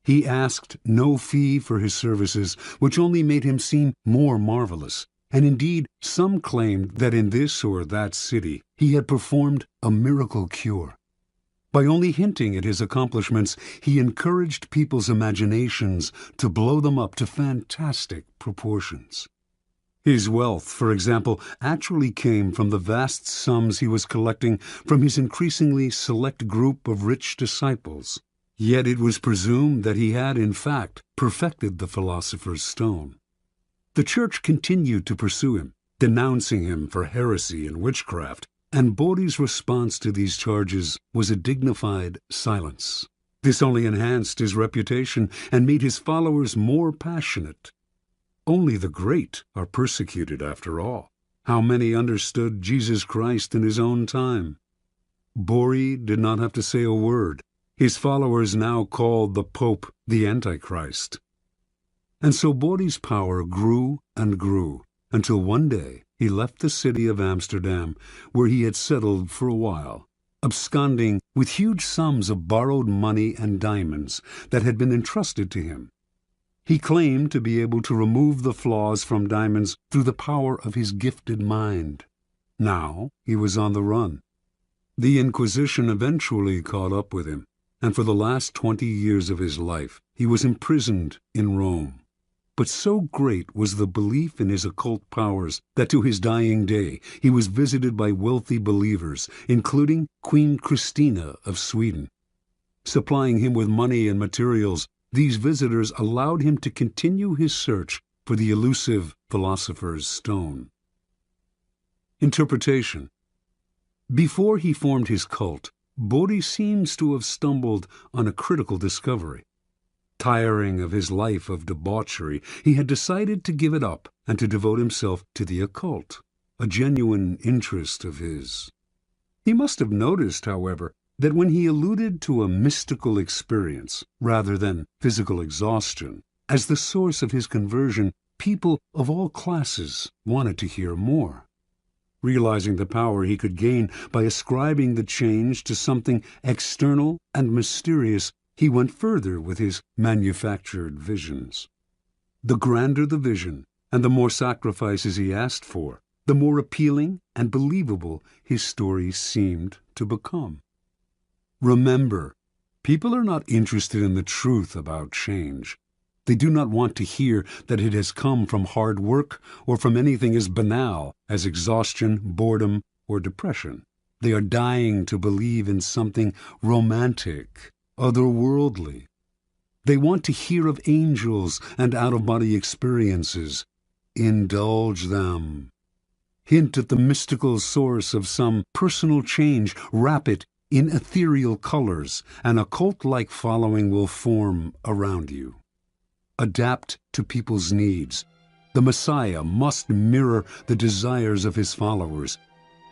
He asked no fee for his services, which only made him seem more marvelous, and indeed some claimed that in this or that city he had performed a miracle cure. By only hinting at his accomplishments, he encouraged people's imaginations to blow them up to fantastic proportions. His wealth, for example, actually came from the vast sums he was collecting from his increasingly select group of rich disciples. Yet it was presumed that he had, in fact, perfected the philosopher's stone. The Church continued to pursue him, denouncing him for heresy and witchcraft, and Bodhi's response to these charges was a dignified silence. This only enhanced his reputation and made his followers more passionate. Only the great are persecuted, after all. How many understood Jesus Christ in his own time? Bodhi did not have to say a word. His followers now called the Pope the Antichrist. And so Bodhi's power grew and grew, until one day he left the city of Amsterdam, where he had settled for a while, absconding with huge sums of borrowed money and diamonds that had been entrusted to him. He claimed to be able to remove the flaws from diamonds through the power of his gifted mind. Now he was on the run. The Inquisition eventually caught up with him, and for the last 20 years of his life he was imprisoned in Rome. But so great was the belief in his occult powers that to his dying day he was visited by wealthy believers, including Queen Christina of Sweden. Supplying him with money and materials, these visitors allowed him to continue his search for the elusive philosopher's stone. Interpretation. Before he formed his cult, Bodhi seems to have stumbled on a critical discovery. Tiring of his life of debauchery, he had decided to give it up and to devote himself to the occult, a genuine interest of his. He must have noticed, however, that when he alluded to a mystical experience, rather than physical exhaustion, as the source of his conversion, people of all classes wanted to hear more. Realizing the power he could gain by ascribing the change to something external and mysterious, he went further with his manufactured visions. The grander the vision, and the more sacrifices he asked for, the more appealing and believable his story seemed to become. Remember, people are not interested in the truth about change. They do not want to hear that it has come from hard work or from anything as banal as exhaustion, boredom, or depression. They are dying to believe in something romantic, otherworldly. They want to hear of angels and out-of-body experiences. Indulge them. Hint at the mystical source of some personal change. Wrap it in ethereal colors. An occult-like following will form around you. Adapt to people's needs. The Messiah must mirror the desires of his followers.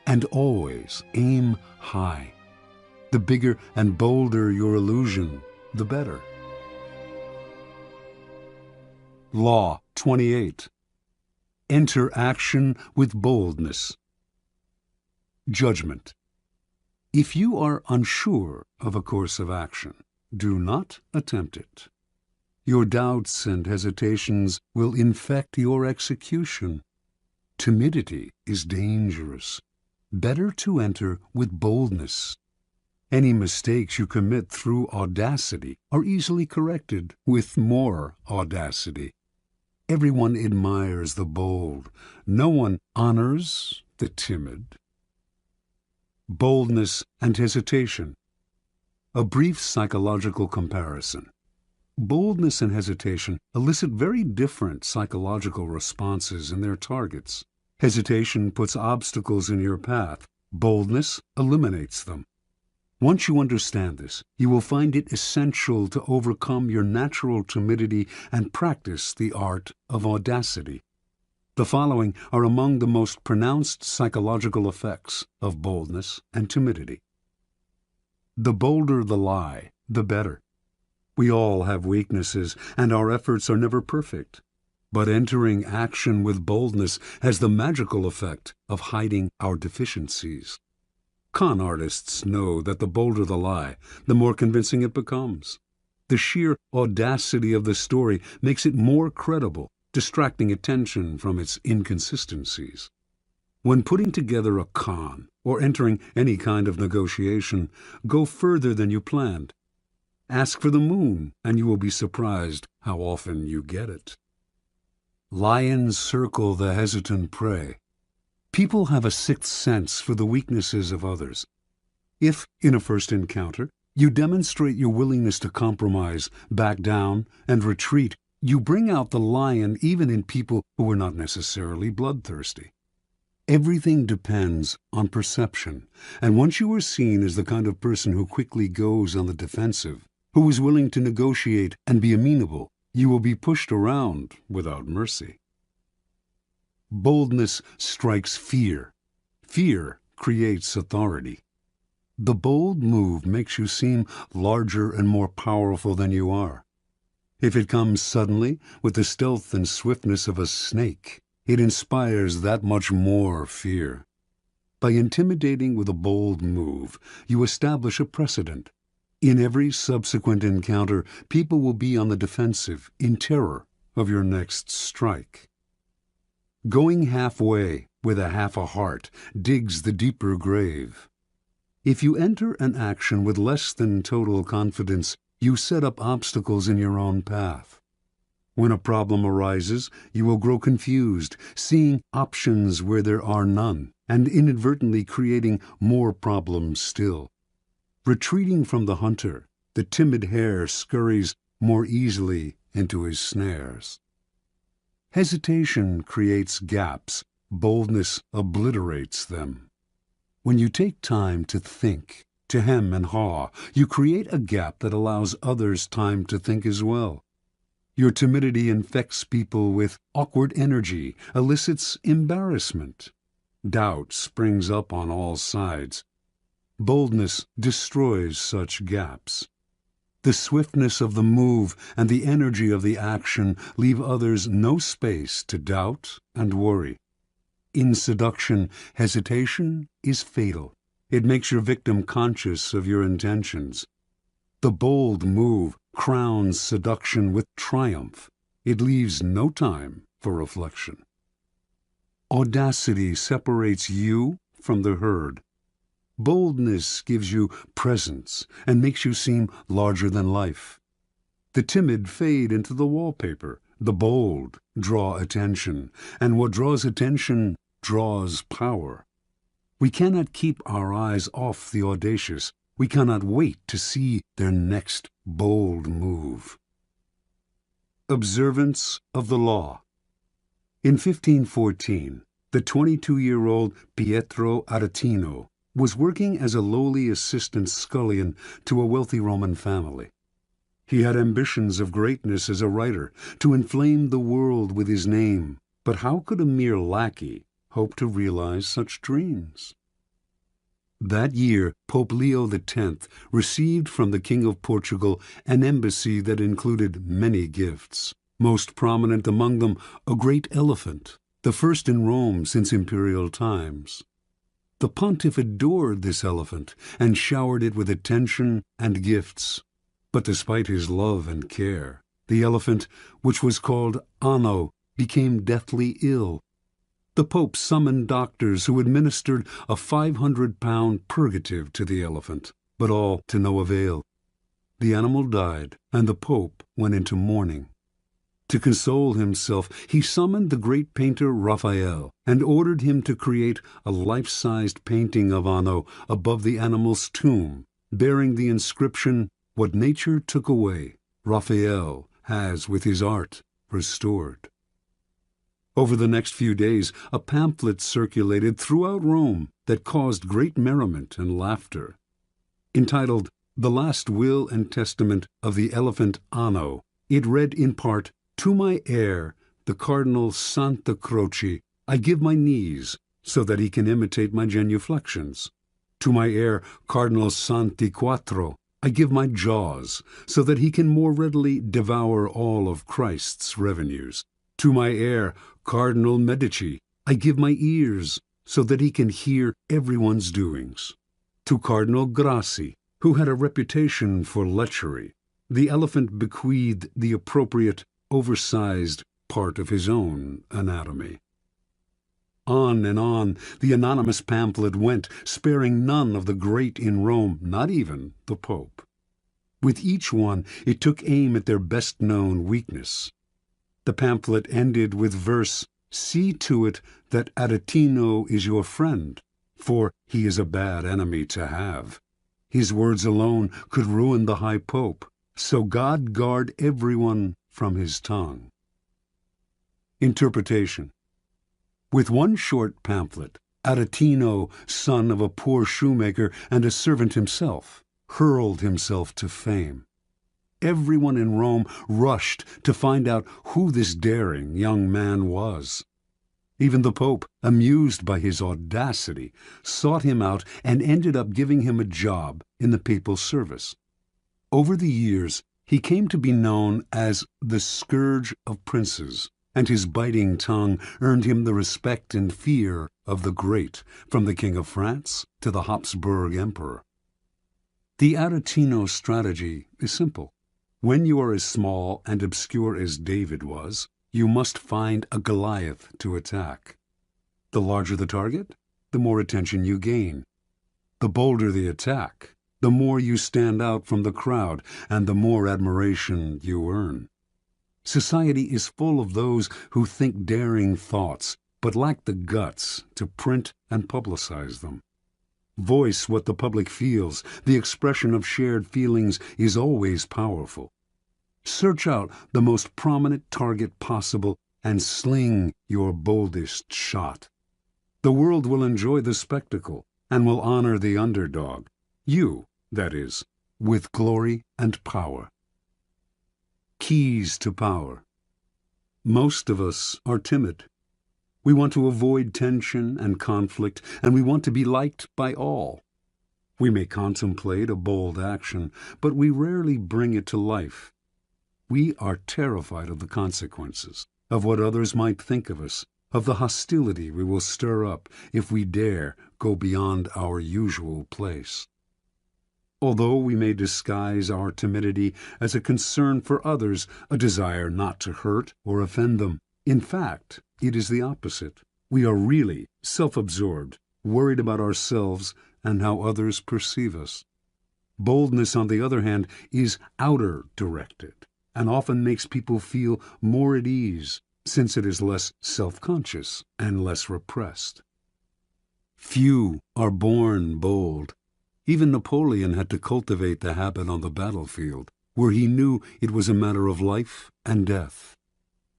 And always aim high. The bigger and bolder your illusion, the better. Law 28. Enter action with boldness. Judgment. If you are unsure of a course of action, do not attempt it. Your doubts and hesitations will infect your execution. Timidity is dangerous. Better to enter with boldness. Any mistakes you commit through audacity are easily corrected with more audacity. Everyone admires the bold. No one honors the timid. Boldness and hesitation. A brief psychological comparison. Boldness and hesitation elicit very different psychological responses in their targets. Hesitation puts obstacles in your path. Boldness eliminates them. Once you understand this, you will find it essential to overcome your natural timidity and practice the art of audacity. The following are among the most pronounced psychological effects of boldness and timidity. The bolder the lie, the better. We all have weaknesses, and our efforts are never perfect. But entering action with boldness has the magical effect of hiding our deficiencies. Con artists know that the bolder the lie, the more convincing it becomes. The sheer audacity of the story makes it more credible, distracting attention from its inconsistencies. When putting together a con or entering any kind of negotiation, go further than you planned. Ask for the moon, and you will be surprised how often you get it. Lions circle the hesitant prey. People have a sixth sense for the weaknesses of others. If, in a first encounter, you demonstrate your willingness to compromise, back down, and retreat, you bring out the lion even in people who are not necessarily bloodthirsty. Everything depends on perception, and once you are seen as the kind of person who quickly goes on the defensive, who is willing to negotiate and be amenable, you will be pushed around without mercy. Boldness strikes fear. Fear creates authority. The bold move makes you seem larger and more powerful than you are. If it comes suddenly, with the stealth and swiftness of a snake, it inspires that much more fear. By intimidating with a bold move, you establish a precedent. In every subsequent encounter, people will be on the defensive, in terror of your next strike. Going halfway with a half a heart digs the deeper grave. If you enter an action with less than total confidence, you set up obstacles in your own path. When a problem arises, you will grow confused, seeing options where there are none, and inadvertently creating more problems still. Retreating from the hunter, the timid hare scurries more easily into his snares. Hesitation creates gaps, boldness obliterates them. When you take time to think, to hem and haw, you create a gap that allows others time to think as well. Your timidity infects people with awkward energy, elicits embarrassment. Doubt springs up on all sides. Boldness destroys such gaps. The swiftness of the move and the energy of the action leave others no space to doubt and worry. In seduction, hesitation is fatal. It makes your victim conscious of your intentions. The bold move crowns seduction with triumph. It leaves no time for reflection. Audacity separates you from the herd. Boldness gives you presence and makes you seem larger than life. The timid fade into the wallpaper. The bold draw attention, and what draws attention draws power. We cannot keep our eyes off the audacious. We cannot wait to see their next bold move. Observance of the law. In 1514, the 22-year-old Pietro Aretino was working as a lowly assistant scullion to a wealthy Roman family. He had ambitions of greatness as a writer, to inflame the world with his name, but how could a mere lackey hope to realize such dreams? That year, Pope Leo X received from the King of Portugal an embassy that included many gifts, most prominent among them a great elephant, the first in Rome since imperial times. The pontiff adored this elephant and showered it with attention and gifts. But despite his love and care, the elephant, which was called Anno, became deathly ill. The Pope summoned doctors who administered a 500-pound purgative to the elephant, but all to no avail. The animal died, and the Pope went into mourning. To console himself, he summoned the great painter Raphael and ordered him to create a life-sized painting of Anno above the animal's tomb, bearing the inscription, "What nature took away, Raphael has with his art restored." Over the next few days, a pamphlet circulated throughout Rome that caused great merriment and laughter. Entitled, "The Last Will and Testament of the Elephant Anno," it read in part, "To my heir, the Cardinal Santa Croce, I give my knees, so that he can imitate my genuflections. To my heir, Cardinal Santi Quattro, I give my jaws, so that he can more readily devour all of Christ's revenues. To my heir, Cardinal Medici, I give my ears, so that he can hear everyone's doings. To Cardinal Grassi, who had a reputation for lechery, the elephant bequeathed the appropriate, oversized part of his own anatomy." On and on the anonymous pamphlet went, sparing none of the great in Rome, not even the Pope. With each one it took aim at their best-known weakness. The pamphlet ended with verse, "See to it that Aretino is your friend, for he is a bad enemy to have. His words alone could ruin the High Pope, so God guard everyone from his tongue." Interpretation. With one short pamphlet, Aretino, son of a poor shoemaker and a servant himself, hurled himself to fame. Everyone in Rome rushed to find out who this daring young man was. Even the Pope, amused by his audacity, sought him out and ended up giving him a job in the papal service. Over the years, he came to be known as the Scourge of Princes, and his biting tongue earned him the respect and fear of the great, from the King of France to the Habsburg Emperor. The Aretino strategy is simple. When you are as small and obscure as David was, you must find a Goliath to attack. The larger the target, the more attention you gain. The bolder the attack, the more you stand out from the crowd and the more admiration you earn. Society is full of those who think daring thoughts, but lack the guts to print and publicize them. Voice what the public feels. The expression of shared feelings is always powerful. Search out the most prominent target possible and sling your boldest shot. The world will enjoy the spectacle and will honor the underdog. You, that is, with glory and power. Keys to power. Most of us are timid. We want to avoid tension and conflict, and we want to be liked by all. We may contemplate a bold action, but we rarely bring it to life. We are terrified of the consequences, of what others might think of us, of the hostility we will stir up if we dare go beyond our usual place. Although we may disguise our timidity as a concern for others, a desire not to hurt or offend them, in fact, it is the opposite. We are really self-absorbed, worried about ourselves and how others perceive us. Boldness, on the other hand, is outer-directed and often makes people feel more at ease, since it is less self-conscious and less repressed. Few are born bold. Even Napoleon had to cultivate the habit on the battlefield, where he knew it was a matter of life and death.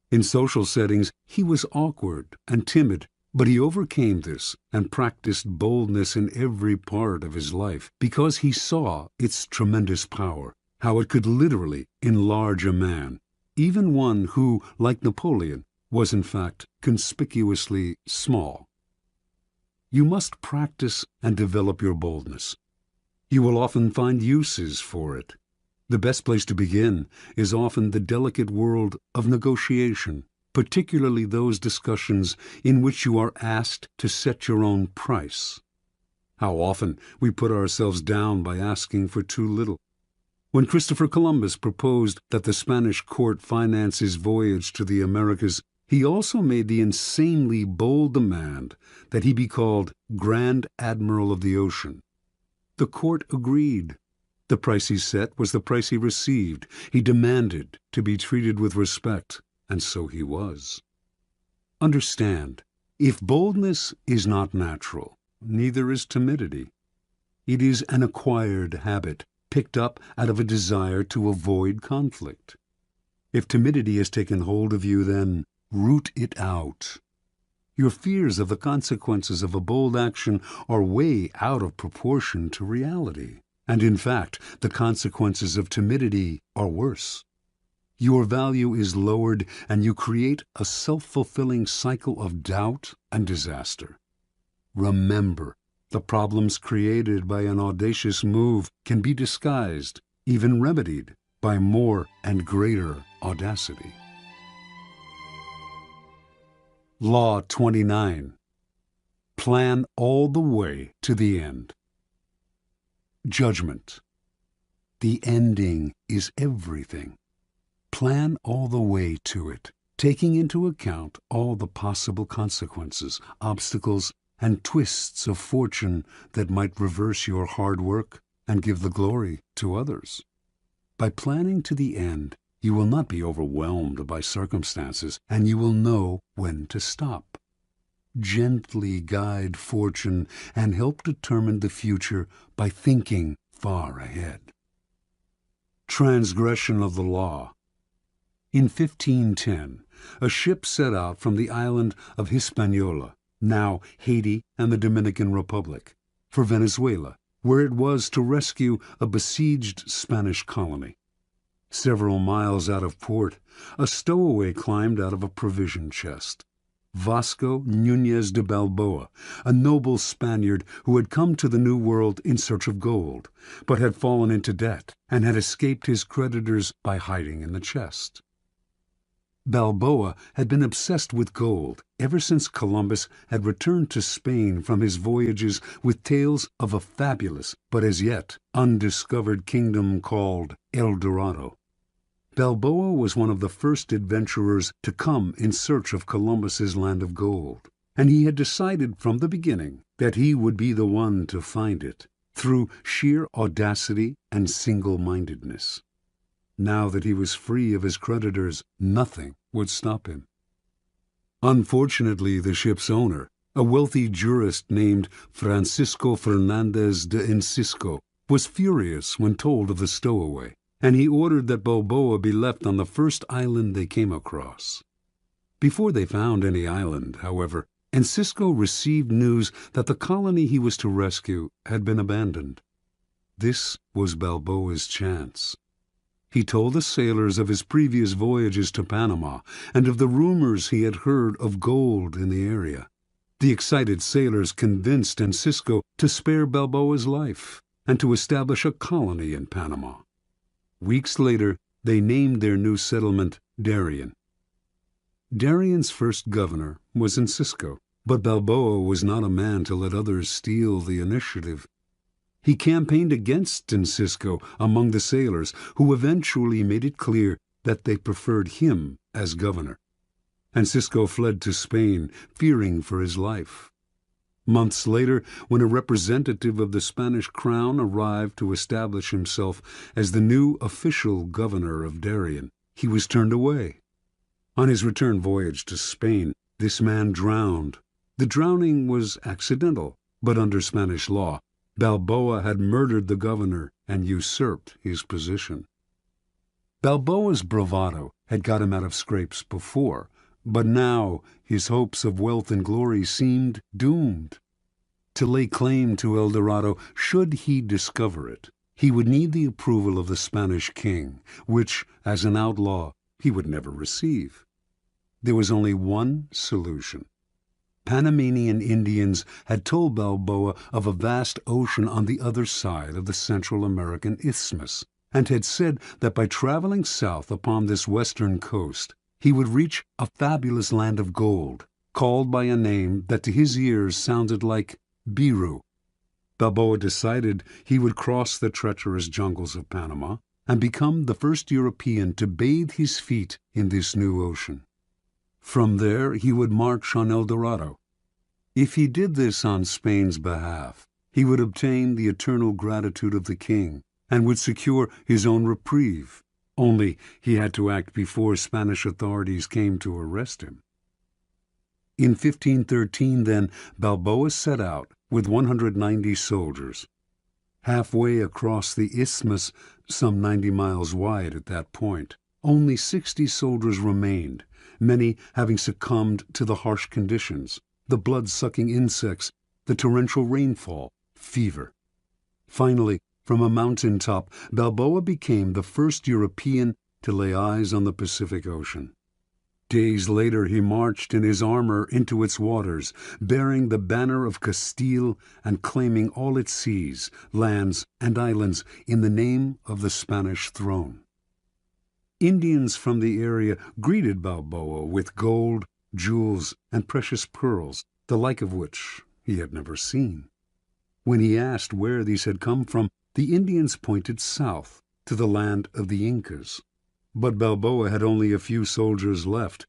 In social settings, he was awkward and timid, but he overcame this and practiced boldness in every part of his life because he saw its tremendous power, how it could literally enlarge a man, even one who, like Napoleon, was in fact conspicuously small. You must practice and develop your boldness. You will often find uses for it. The best place to begin is often the delicate world of negotiation, particularly those discussions in which you are asked to set your own price. How often we put ourselves down by asking for too little. When Christopher Columbus proposed that the Spanish court finance his voyage to the Americas, he also made the insanely bold demand that he be called Grand Admiral of the Ocean. The court agreed. The price he set was the price he received. He demanded to be treated with respect, and so he was. Understand, if boldness is not natural, neither is timidity. It is an acquired habit, picked up out of a desire to avoid conflict. If timidity has taken hold of you, then root it out. Your fears of the consequences of a bold action are way out of proportion to reality. And in fact, the consequences of timidity are worse. Your value is lowered, and you create a self-fulfilling cycle of doubt and disaster. Remember, the problems created by an audacious move can be disguised, even remedied, by more and greater audacity. Law 29. Plan all the way to the end. Judgment. The ending is everything. Plan all the way to it. taking into account all the possible consequences, obstacles, and twists of fortune that might reverse your hard work and give the glory to others. By planning to the end, you will not be overwhelmed by circumstances, and you will know when to stop. Gently guide fortune and help determine the future by thinking far ahead. Transgression of the law. In 1510, a ship set out from the island of Hispaniola, now Haiti and the Dominican Republic, for Venezuela, where it was to rescue a besieged Spanish colony. Several miles out of port, a stowaway climbed out of a provision chest. Vasco Núñez de Balboa, a noble Spaniard who had come to the New World in search of gold, but had fallen into debt and had escaped his creditors by hiding in the chest. Balboa had been obsessed with gold ever since Columbus had returned to Spain from his voyages with tales of a fabulous but as yet undiscovered kingdom called El Dorado. Balboa was one of the first adventurers to come in search of Columbus's land of gold, and he had decided from the beginning that he would be the one to find it, through sheer audacity and single-mindedness. Now that he was free of his creditors, nothing would stop him. Unfortunately, the ship's owner, a wealthy jurist named Francisco Fernandez de Incisco, was furious when told of the stowaway, and he ordered that Balboa be left on the first island they came across. Before they found any island, however, Incisco received news that the colony he was to rescue had been abandoned. This was Balboa's chance. He told the sailors of his previous voyages to Panama and of the rumors he had heard of gold in the area. The excited sailors convinced Incisco to spare Balboa's life and to establish a colony in Panama. Weeks later, they named their new settlement Darien. Darien's first governor was Incisco, but Balboa was not a man to let others steal the initiative. He campaigned against Incisco among the sailors, who eventually made it clear that they preferred him as governor. Incisco fled to Spain, fearing for his life. Months later, when a representative of the Spanish crown arrived to establish himself as the new official governor of Darien, he was turned away. On his return voyage to Spain, this man drowned. The drowning was accidental, but under Spanish law, Balboa had murdered the governor and usurped his position. Balboa's bravado had got him out of scrapes before, but now his hopes of wealth and glory seemed doomed. To lay claim to El Dorado, should he discover it, he would need the approval of the Spanish king, which, as an outlaw, he would never receive. There was only one solution. Panamanian Indians had told Balboa of a vast ocean on the other side of the Central American Isthmus, and had said that by traveling south upon this western coast, he would reach a fabulous land of gold, called by a name that to his ears sounded like Biru. Balboa decided he would cross the treacherous jungles of Panama and become the first European to bathe his feet in this new ocean. From there he would march on El Dorado. If he did this on Spain's behalf, he would obtain the eternal gratitude of the king and would secure his own reprieve. Only he had to act before Spanish authorities came to arrest him. In 1513, then, Balboa set out with 190 soldiers. Halfway across the isthmus, some 90 miles wide at that point, only 60 soldiers remained, many having succumbed to the harsh conditions, the blood-sucking insects, the torrential rainfall, fever. Finally, from a mountaintop, Balboa became the first European to lay eyes on the Pacific Ocean. Days later he marched in his armor into its waters, bearing the banner of Castile and claiming all its seas, lands, and islands in the name of the Spanish throne. Indians from the area greeted Balboa with gold, jewels, and precious pearls, the like of which he had never seen. When he asked where these had come from, the Indians pointed south to the land of the Incas. But Balboa had only a few soldiers left,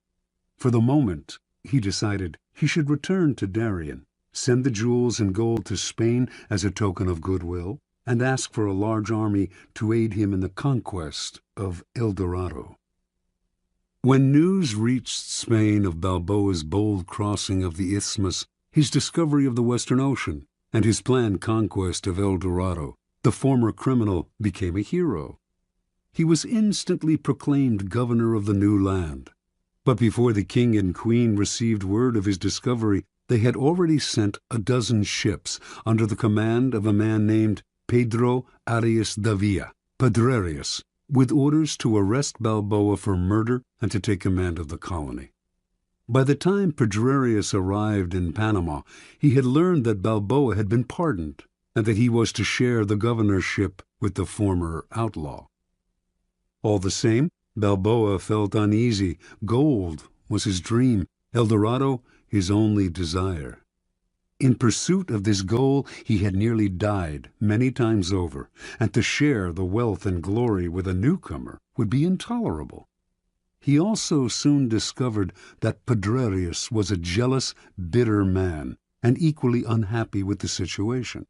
For the moment, he decided he should return to Darien, send the jewels and gold to Spain as a token of goodwill, and ask for a large army to aid him in the conquest of El Dorado. When news reached Spain of Balboa's bold crossing of the Isthmus, his discovery of the Western Ocean, and his planned conquest of El Dorado, the former criminal became a hero. He was instantly proclaimed governor of the new land. But before the king and queen received word of his discovery, they had already sent a dozen ships under the command of a man named Pedro Arias Davila, Pedrerius, with orders to arrest Balboa for murder and to take command of the colony. By the time Pedrerius arrived in Panama, he had learned that Balboa had been pardoned and that he was to share the governorship with the former outlaw. All the same, Balboa felt uneasy. Gold was his dream, El Dorado his only desire. In pursuit of this goal, he had nearly died many times over, and to share the wealth and glory with a newcomer would be intolerable. He also soon discovered that Pedrerius was a jealous, bitter man, and equally unhappy with the situation.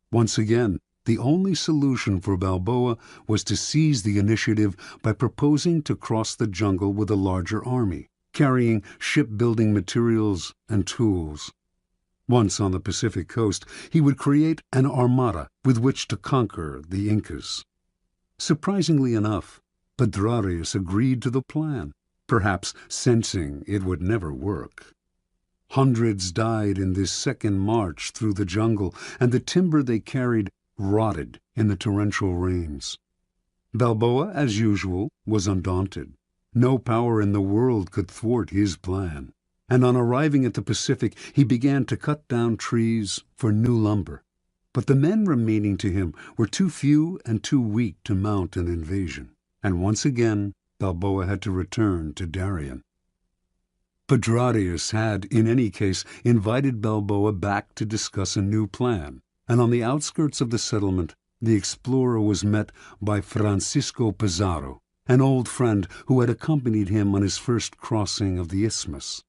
Once again, the only solution for Balboa was to seize the initiative by proposing to cross the jungle with a larger army, carrying shipbuilding materials and tools. Once on the Pacific coast, he would create an armada with which to conquer the Incas. Surprisingly enough, Pedrerius agreed to the plan, perhaps sensing it would never work. Hundreds died in this second march through the jungle, and the timber they carried rotted in the torrential rains. Balboa, as usual, was undaunted. No power in the world could thwart his plan, and on arriving at the Pacific, he began to cut down trees for new lumber. But the men remaining to him were too few and too weak to mount an invasion, and once again Balboa had to return to Darien. Pedrerius had, in any case, invited Balboa back to discuss a new plan, and on the outskirts of the settlement, the explorer was met by Francisco Pizarro, an old friend who had accompanied him on his first crossing of the Isthmus.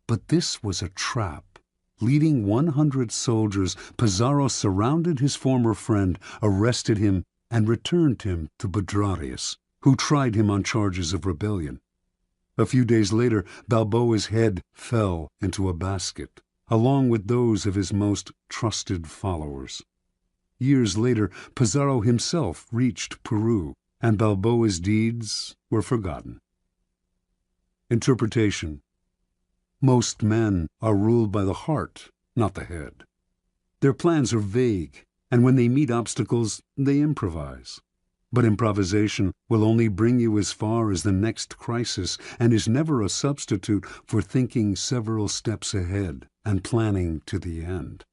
But this was a trap. Leading 100 soldiers, Pizarro surrounded his former friend, arrested him, and returned him to Pedrerius, who tried him on charges of rebellion. A few days later, Balboa's head fell into a basket, along with those of his most trusted followers. Years later, Pizarro himself reached Peru, and Balboa's deeds were forgotten. Interpretation. Most men are ruled by the heart, not the head. Their plans are vague, and when they meet obstacles, they improvise. But improvisation will only bring you as far as the next crisis, and is never a substitute for thinking several steps ahead and planning to the end.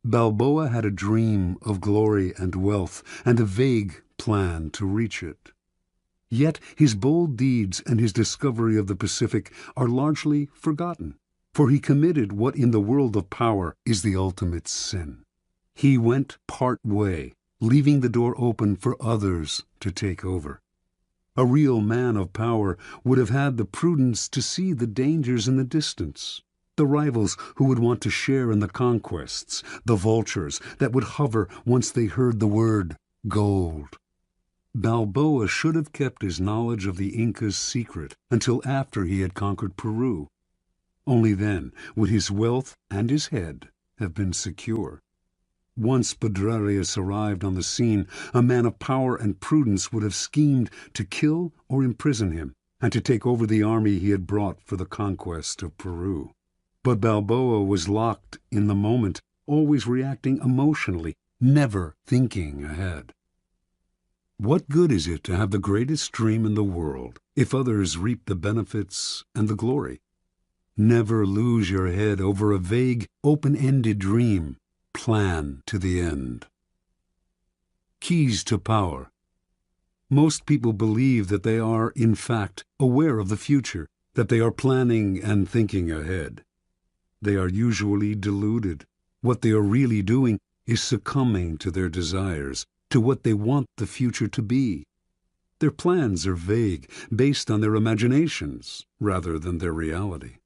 Balboa had a dream of glory and wealth, and a vague plan to reach it. Yet his bold deeds and his discovery of the Pacific are largely forgotten, for he committed what in the world of power is the ultimate sin. He went part way, leaving the door open for others to take over. A real man of power would have had the prudence to see the dangers in the distance, the rivals who would want to share in the conquests, the vultures that would hover once they heard the word gold. Balboa should have kept his knowledge of the Incas secret until after he had conquered Peru. Only then would his wealth and his head have been secure. Once Pedrerius arrived on the scene, a man of power and prudence would have schemed to kill or imprison him, and to take over the army he had brought for the conquest of Peru. But Balboa was locked in the moment, always reacting emotionally, never thinking ahead. What good is it to have the greatest dream in the world if others reap the benefits and the glory? Never lose your head over a vague, open-ended dream. Plan to the end. Keys to power. Most people believe that they are, in fact, aware of the future, that they are planning and thinking ahead. They are usually deluded. What they are really doing is succumbing to their desires, to what they want the future to be. Their plans are vague, based on their imaginations rather than their reality.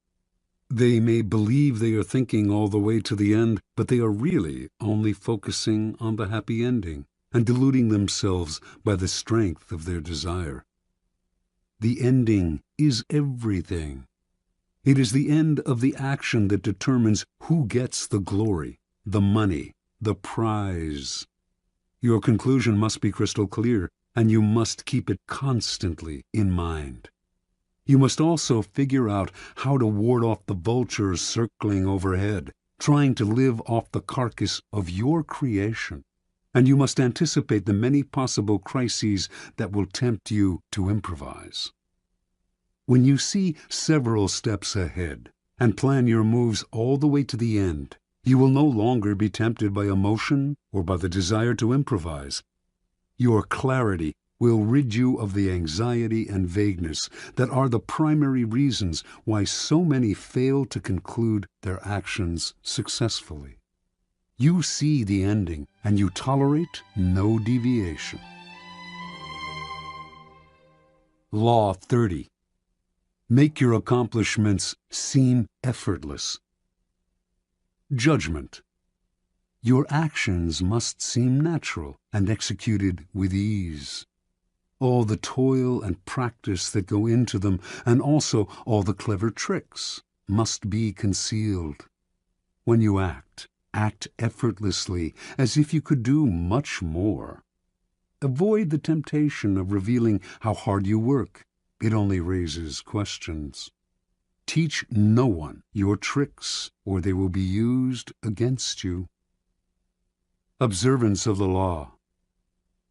They may believe they are thinking all the way to the end, but they are really only focusing on the happy ending and deluding themselves by the strength of their desire. The ending is everything. It is the end of the action that determines who gets the glory, the money, the prize. Your conclusion must be crystal clear, and you must keep it constantly in mind. You must also figure out how to ward off the vultures circling overhead, trying to live off the carcass of your creation. And you must anticipate the many possible crises that will tempt you to improvise. When you see several steps ahead and plan your moves all the way to the end, you will no longer be tempted by emotion or by the desire to improvise. Your clarity will rid you of the anxiety and vagueness that are the primary reasons why so many fail to conclude their actions successfully. You see the ending, and you tolerate no deviation. Law 30. Make your accomplishments seem effortless. Judgment. Your actions must seem natural and executed with ease. All the toil and practice that go into them, and also all the clever tricks, must be concealed. When you act effortlessly, as if you could do much more. Avoid the temptation of revealing how hard you work. It only raises questions. Teach no one your tricks, or they will be used against you. Observance of the law.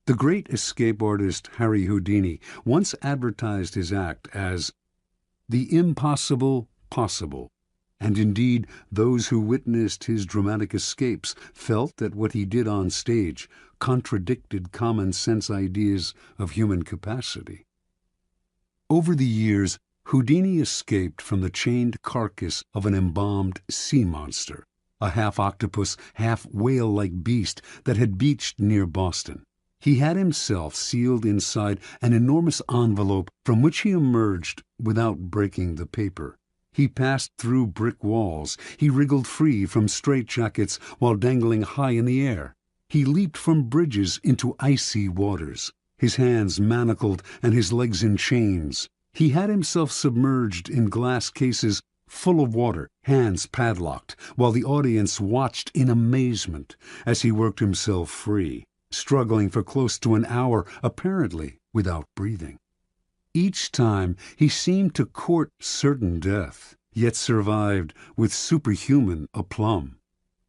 The great escape artist Harry Houdini once advertised his act as the impossible possible, and indeed those who witnessed his dramatic escapes felt that what he did on stage contradicted common-sense ideas of human capacity. Over the years, Houdini escaped from the chained carcass of an embalmed sea monster, a half-octopus, half-whale-like beast that had beached near Boston. He had himself sealed inside an enormous envelope from which he emerged without breaking the paper. He passed through brick walls. He wriggled free from straitjackets while dangling high in the air. He leaped from bridges into icy waters, his hands manacled and his legs in chains. He had himself submerged in glass cases full of water, hands padlocked, while the audience watched in amazement as he worked himself free, struggling for close to an hour, apparently without breathing. Each time he seemed to court certain death, yet survived with superhuman aplomb.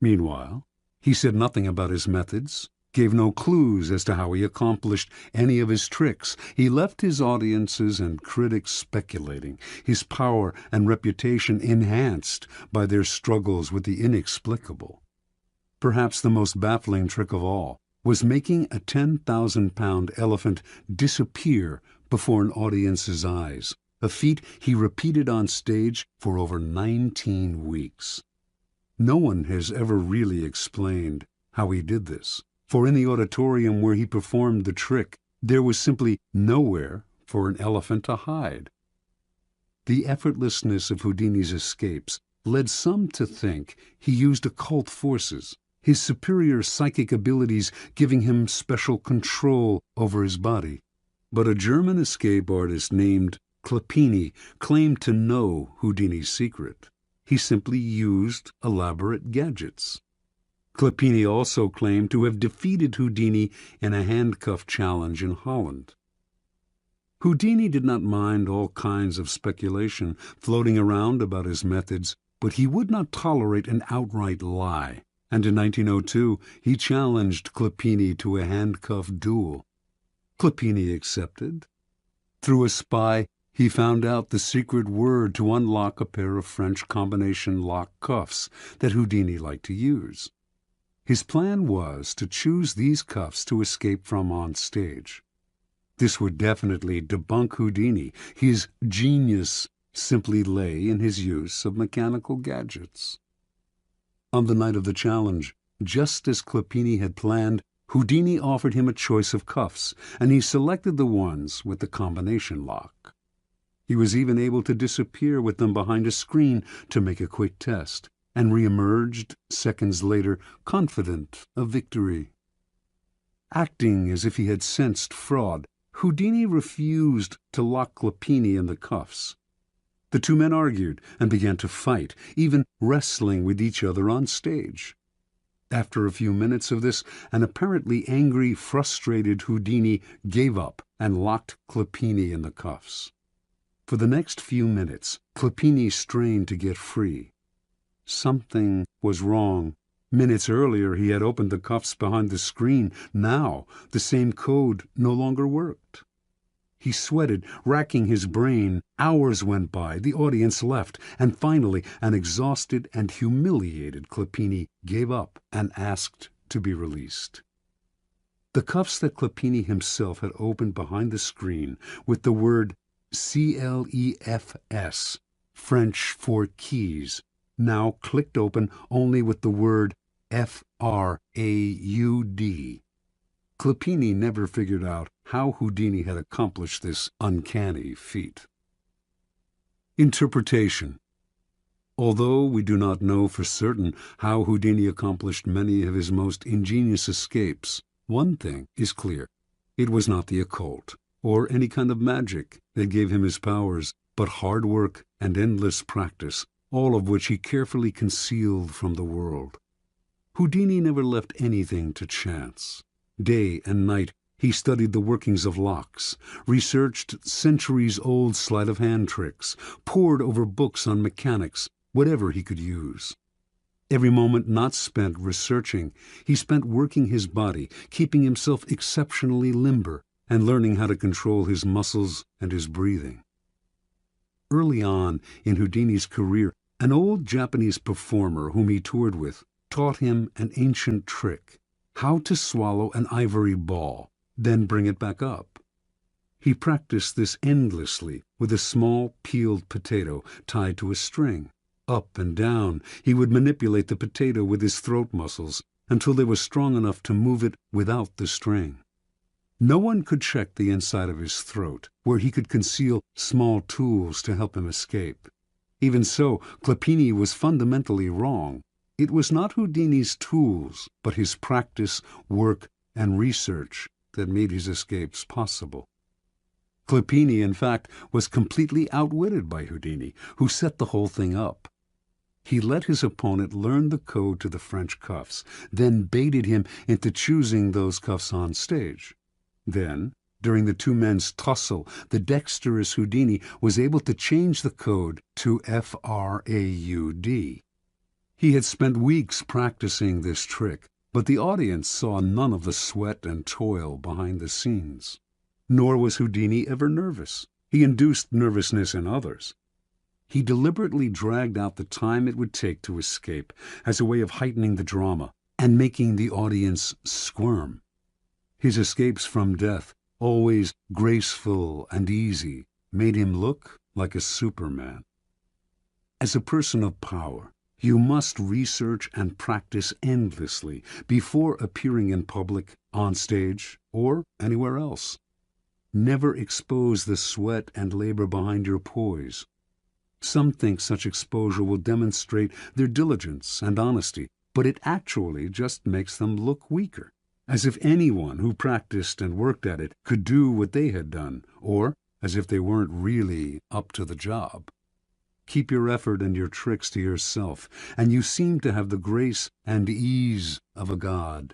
Meanwhile, he said nothing about his methods, gave no clues as to how he accomplished any of his tricks. He left his audiences and critics speculating, his power and reputation enhanced by their struggles with the inexplicable. Perhaps the most baffling trick of all was making a 10,000-pound elephant disappear before an audience's eyes, a feat he repeated on stage for over 19 weeks. No one has ever really explained how he did this, for in the auditorium where he performed the trick, there was simply nowhere for an elephant to hide. The effortlessness of Houdini's escapes led some to think he used occult forces, his superior psychic abilities giving him special control over his body. But a German escape artist named Clapini claimed to know Houdini's secret. He simply used elaborate gadgets. Clapini also claimed to have defeated Houdini in a handcuff challenge in Holland. Houdini did not mind all kinds of speculation floating around about his methods, but he would not tolerate an outright lie, and in 1902 he challenged Clapini to a handcuff duel. Clapini accepted. Through a spy, he found out the secret word to unlock a pair of French combination lock cuffs that Houdini liked to use. His plan was to choose these cuffs to escape from on stage. This would definitely debunk Houdini. His genius simply lay in his use of mechanical gadgets. On the night of the challenge, just as Clapini had planned, Houdini offered him a choice of cuffs, and he selected the ones with the combination lock. He was even able to disappear with them behind a screen to make a quick test, and re-emerged seconds later, confident of victory. Acting as if he had sensed fraud, Houdini refused to lock Clopini in the cuffs. The two men argued and began to fight, even wrestling with each other on stage. After a few minutes of this, an apparently angry, frustrated Houdini gave up and locked Clopini in the cuffs. For the next few minutes, Clopini strained to get free. Something was wrong. Minutes earlier, he had opened the cuffs behind the screen. Now, the same code no longer worked. He sweated, racking his brain. Hours went by, the audience left, and finally an exhausted and humiliated Clopini gave up and asked to be released. The cuffs that Clopini himself had opened behind the screen with the word CLEFS, French for keys, now clicked open only with the word FRAUD. Clopini never figured out how Houdini had accomplished this uncanny feat. Interpretation. Although we do not know for certain how Houdini accomplished many of his most ingenious escapes, one thing is clear. It was not the occult or any kind of magic that gave him his powers, but hard work and endless practice, all of which he carefully concealed from the world. Houdini never left anything to chance. Day and night he studied the workings of locks, researched centuries-old sleight-of-hand tricks, pored over books on mechanics, whatever he could use. Every moment not spent researching, he spent working his body, keeping himself exceptionally limber, and learning how to control his muscles and his breathing. Early on in Houdini's career, an old Japanese performer whom he toured with taught him an ancient trick: how to swallow an ivory ball, then bring it back up. He practiced this endlessly with a small peeled potato tied to a string. Up and down he would manipulate the potato with his throat muscles until they were strong enough to move it without the string. No one could check the inside of his throat, where he could conceal small tools to help him escape. Even so, Clopini was fundamentally wrong. It was not Houdini's tools, but his practice, work, and research that made his escapes possible. Clopini, in fact, was completely outwitted by Houdini, who set the whole thing up. He let his opponent learn the code to the French cuffs, then baited him into choosing those cuffs on stage. Then, during the two men's tussle, the dexterous Houdini was able to change the code to FRAUD. He had spent weeks practicing this trick, but the audience saw none of the sweat and toil behind the scenes. Nor was Houdini ever nervous. He induced nervousness in others. He deliberately dragged out the time it would take to escape as a way of heightening the drama and making the audience squirm. His escapes from death, always graceful and easy, made him look like a Superman. As a person of power, you must research and practice endlessly before appearing in public, on stage, or anywhere else. Never expose the sweat and labor behind your poise. Some think such exposure will demonstrate their diligence and honesty, but it actually just makes them look weaker, as if anyone who practiced and worked at it could do what they had done, or as if they weren't really up to the job. Keep your effort and your tricks to yourself, and you seem to have the grace and ease of a god.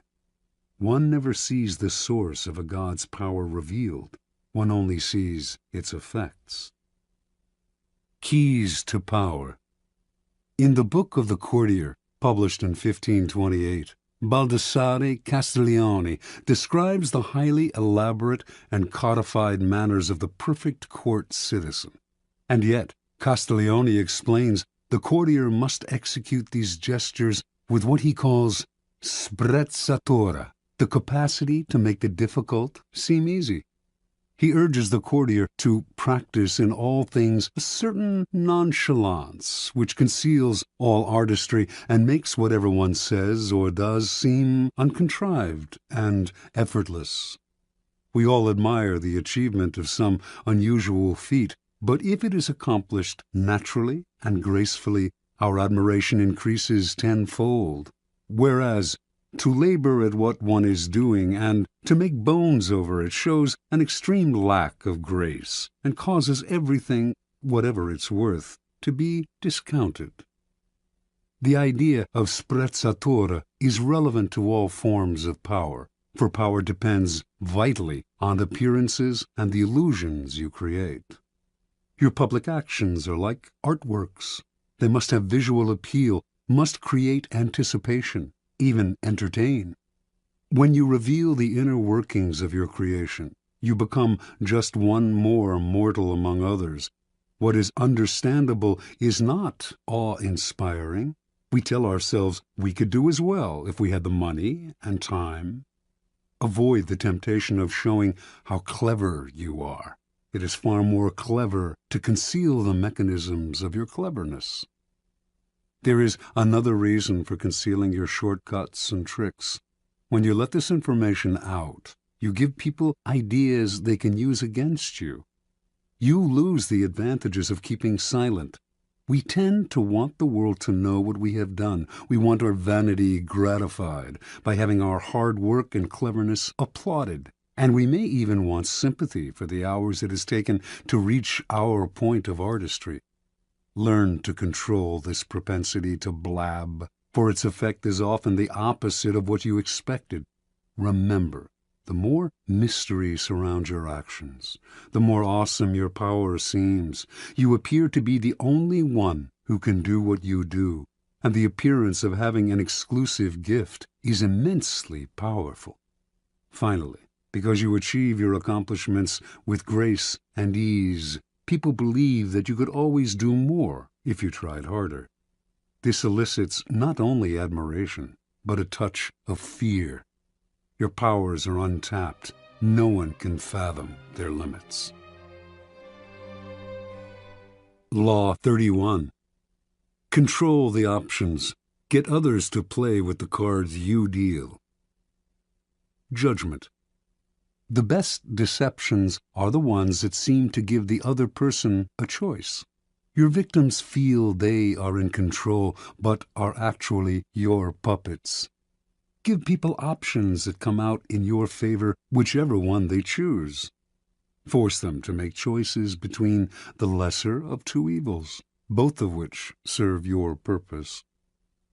One never sees the source of a god's power revealed. One only sees its effects. Keys to Power. In the Book of the Courtier, published in 1528, Baldassare Castiglione describes the highly elaborate and codified manners of the perfect court citizen. And yet, Castiglione explains the courtier must execute these gestures with what he calls sprezzatura, the capacity to make the difficult seem easy. He urges the courtier to practice in all things a certain nonchalance which conceals all artistry and makes whatever one says or does seem uncontrived and effortless. We all admire the achievement of some unusual feat, but if it is accomplished naturally and gracefully, our admiration increases tenfold. Whereas to labor at what one is doing and to make bones over it shows an extreme lack of grace and causes everything, whatever it's worth, to be discounted. The idea of sprezzatura is relevant to all forms of power, for power depends vitally on appearances and the illusions you create. Your public actions are like artworks. They must have visual appeal, must create anticipation, even entertain. When you reveal the inner workings of your creation, you become just one more mortal among others. What is understandable is not awe-inspiring. We tell ourselves we could do as well if we had the money and time. Avoid the temptation of showing how clever you are. It is far more clever to conceal the mechanisms of your cleverness. There is another reason for concealing your shortcuts and tricks. When you let this information out, you give people ideas they can use against you. You lose the advantages of keeping silent. We tend to want the world to know what we have done. We want our vanity gratified by having our hard work and cleverness applauded. And we may even want sympathy for the hours it has taken to reach our point of artistry. Learn to control this propensity to blab, for its effect is often the opposite of what you expected. Remember, the more mystery surrounds your actions, the more awesome your power seems. You appear to be the only one who can do what you do, and the appearance of having an exclusive gift is immensely powerful. Finally, because you achieve your accomplishments with grace and ease, people believe that you could always do more if you tried harder. This elicits not only admiration, but a touch of fear. Your powers are untapped. No one can fathom their limits. Law 31. Control the options. Get others to play with the cards you deal. Judgment. The best deceptions are the ones that seem to give the other person a choice. Your victims feel they are in control, but are actually your puppets. Give people options that come out in your favor, whichever one they choose. Force them to make choices between the lesser of two evils, both of which serve your purpose.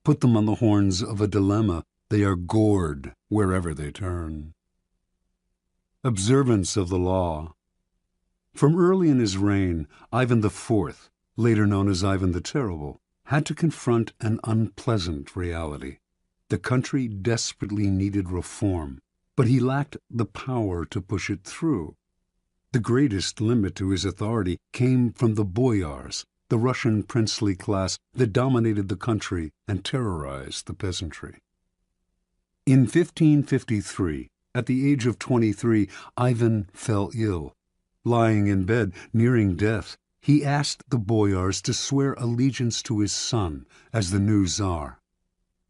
Put them on the horns of a dilemma. They are gored wherever they turn. Observance of the law. From early in his reign, Ivan IV, later known as Ivan the Terrible, had to confront an unpleasant reality. The country desperately needed reform, but he lacked the power to push it through. The greatest limit to his authority came from the boyars, the Russian princely class that dominated the country and terrorized the peasantry. In 1553, at the age of 23, Ivan fell ill. Lying in bed, nearing death, he asked the boyars to swear allegiance to his son as the new Tsar.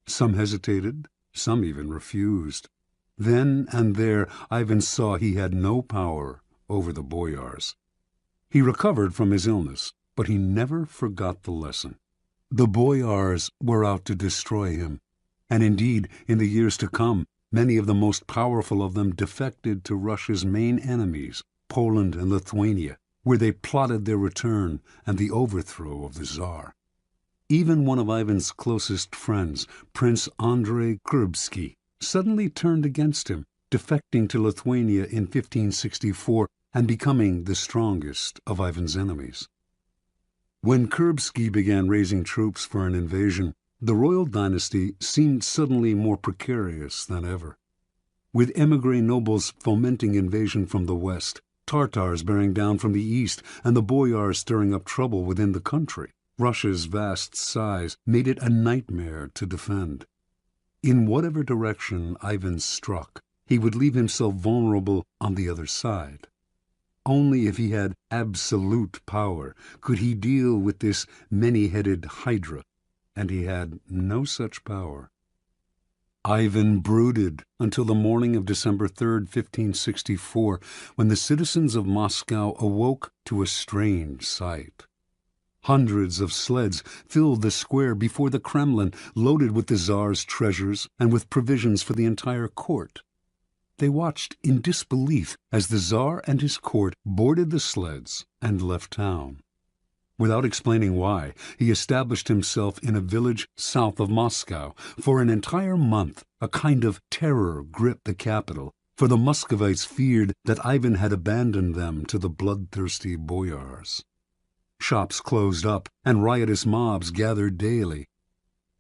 Some hesitated, some even refused. Then and there, Ivan saw he had no power over the boyars. He recovered from his illness, but he never forgot the lesson. The boyars were out to destroy him, and indeed, in the years to come, many of the most powerful of them defected to Russia's main enemies, Poland and Lithuania, where they plotted their return and the overthrow of the Tsar. Even one of Ivan's closest friends, Prince Andrei Kurbsky, suddenly turned against him, defecting to Lithuania in 1564 and becoming the strongest of Ivan's enemies. When Kurbsky began raising troops for an invasion, the royal dynasty seemed suddenly more precarious than ever. With émigré nobles fomenting invasion from the west, Tartars bearing down from the east, and the boyars stirring up trouble within the country, Russia's vast size made it a nightmare to defend. In whatever direction Ivan struck, he would leave himself vulnerable on the other side. Only if he had absolute power could he deal with this many-headed hydra, and he had no such power. Ivan brooded until the morning of December 3rd, 1564, when the citizens of Moscow awoke to a strange sight. Hundreds of sleds filled the square before the Kremlin, loaded with the Tsar's treasures and with provisions for the entire court. They watched in disbelief as the Tsar and his court boarded the sleds and left town. Without explaining why, he established himself in a village south of Moscow. For an entire month, a kind of terror gripped the capital, for the Muscovites feared that Ivan had abandoned them to the bloodthirsty boyars. Shops closed up, and riotous mobs gathered daily.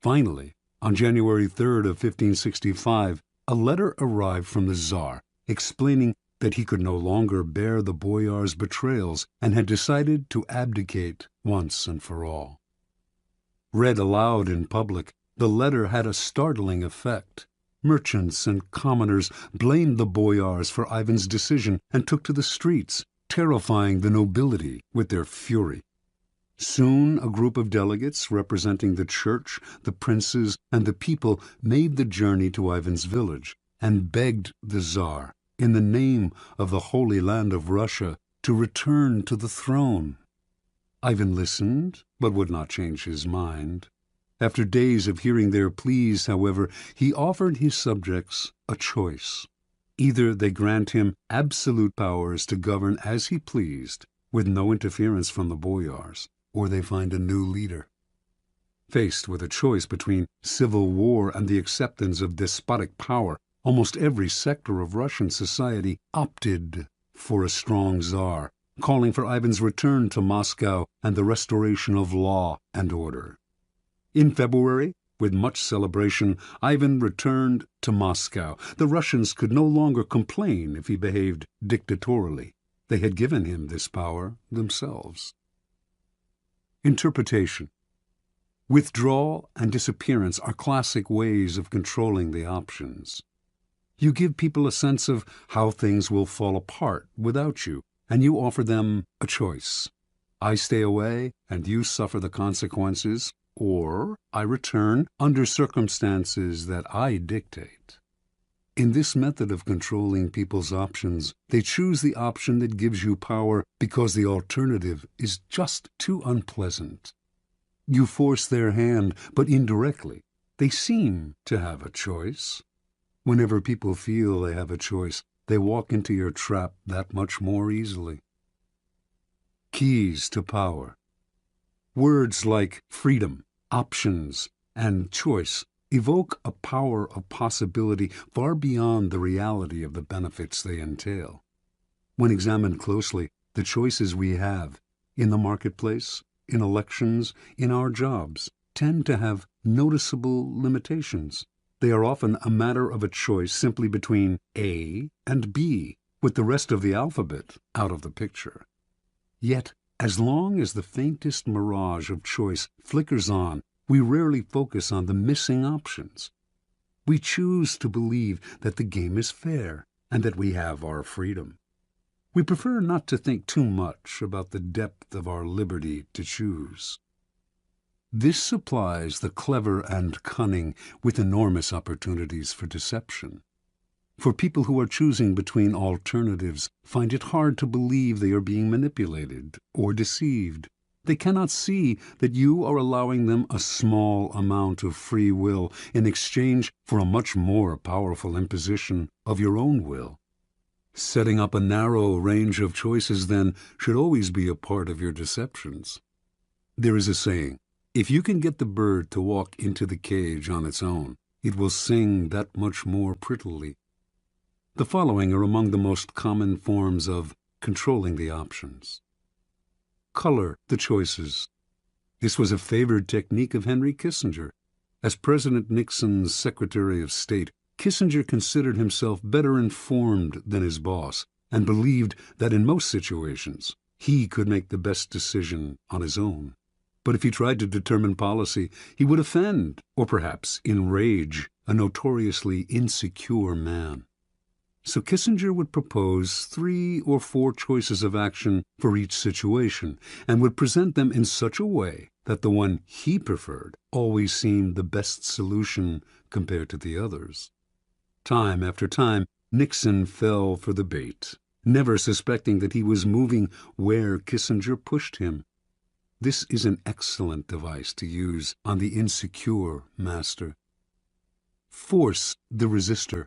Finally, on January 3rd of 1565, a letter arrived from the Tsar explaining that he could no longer bear the boyars' betrayals and had decided to abdicate once and for all. Read aloud in public, the letter had a startling effect. Merchants and commoners blamed the boyars for Ivan's decision and took to the streets, terrifying the nobility with their fury. Soon a group of delegates representing the church, the princes, and the people made the journey to Ivan's village and begged the Tsar, in the name of the Holy Land of Russia, to return to the throne. Ivan listened, but would not change his mind. After days of hearing their pleas, however, he offered his subjects a choice. Either they grant him absolute powers to govern as he pleased, with no interference from the boyars, or they find a new leader. Faced with a choice between civil war and the acceptance of despotic power, almost every sector of Russian society opted for a strong Tsar, calling for Ivan's return to Moscow and the restoration of law and order. In February, with much celebration, Ivan returned to Moscow. The Russians could no longer complain if he behaved dictatorially. They had given him this power themselves. Interpretation. Withdrawal and disappearance are classic ways of controlling the options. You give people a sense of how things will fall apart without you, and you offer them a choice. I stay away, and you suffer the consequences, or I return under circumstances that I dictate. In this method of controlling people's options, they choose the option that gives you power because the alternative is just too unpleasant. You force their hand, but indirectly. They seem to have a choice. Whenever people feel they have a choice, they walk into your trap that much more easily. Keys to power. Words like freedom, options, and choice evoke a power of possibility far beyond the reality of the benefits they entail. When examined closely, the choices we have in the marketplace, in elections, in our jobs, tend to have noticeable limitations. They are often a matter of a choice simply between A and B, with the rest of the alphabet out of the picture. Yet, as long as the faintest mirage of choice flickers on, we rarely focus on the missing options. We choose to believe that the game is fair and that we have our freedom. We prefer not to think too much about the depth of our liberty to choose. This supplies the clever and cunning with enormous opportunities for deception. For people who are choosing between alternatives find it hard to believe they are being manipulated or deceived. They cannot see that you are allowing them a small amount of free will in exchange for a much more powerful imposition of your own will. Setting up a narrow range of choices, then, should always be a part of your deceptions. There is a saying, if you can get the bird to walk into the cage on its own, it will sing that much more prettily. The following are among the most common forms of controlling the options. Color the choices. This was a favored technique of Henry Kissinger. As President Nixon's Secretary of State, Kissinger considered himself better informed than his boss and believed that in most situations he could make the best decision on his own. But if he tried to determine policy, he would offend, or perhaps enrage, a notoriously insecure man. So Kissinger would propose 3 or 4 choices of action for each situation and would present them in such a way that the one he preferred always seemed the best solution compared to the others. Time after time, Nixon fell for the bait, never suspecting that he was moving where Kissinger pushed him. This is an excellent device to use on the insecure master. Force the resistor.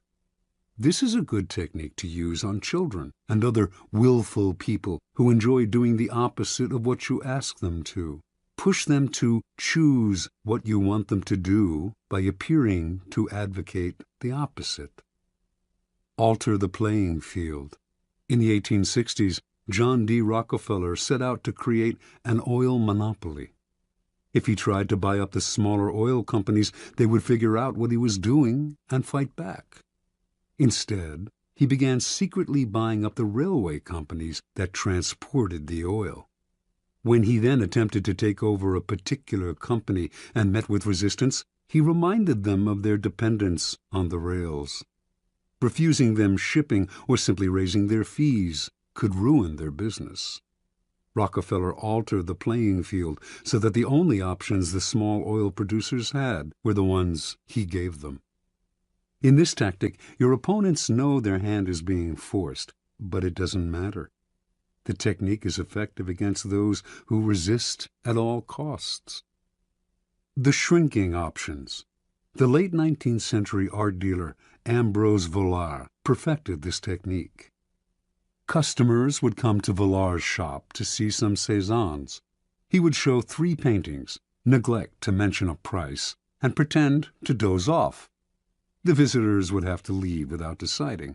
This is a good technique to use on children and other willful people who enjoy doing the opposite of what you ask them to. Push them to choose what you want them to do by appearing to advocate the opposite. Alter the playing field. In the 1860s, John D. Rockefeller set out to create an oil monopoly. If he tried to buy up the smaller oil companies, they would figure out what he was doing and fight back. Instead, he began secretly buying up the railway companies that transported the oil. When he then attempted to take over a particular company and met with resistance, he reminded them of their dependence on the rails. Refusing them shipping or simply raising their fees could ruin their business. Rockefeller altered the playing field so that the only options the small oil producers had were the ones he gave them. In this tactic, your opponents know their hand is being forced, but it doesn't matter. The technique is effective against those who resist at all costs. The shrinking options. The late 19th century art dealer Ambrose Vollard perfected this technique. Customers would come to Vollard's shop to see some Cézannes. He would show 3 paintings, neglect to mention a price, and pretend to doze off. The visitors would have to leave without deciding.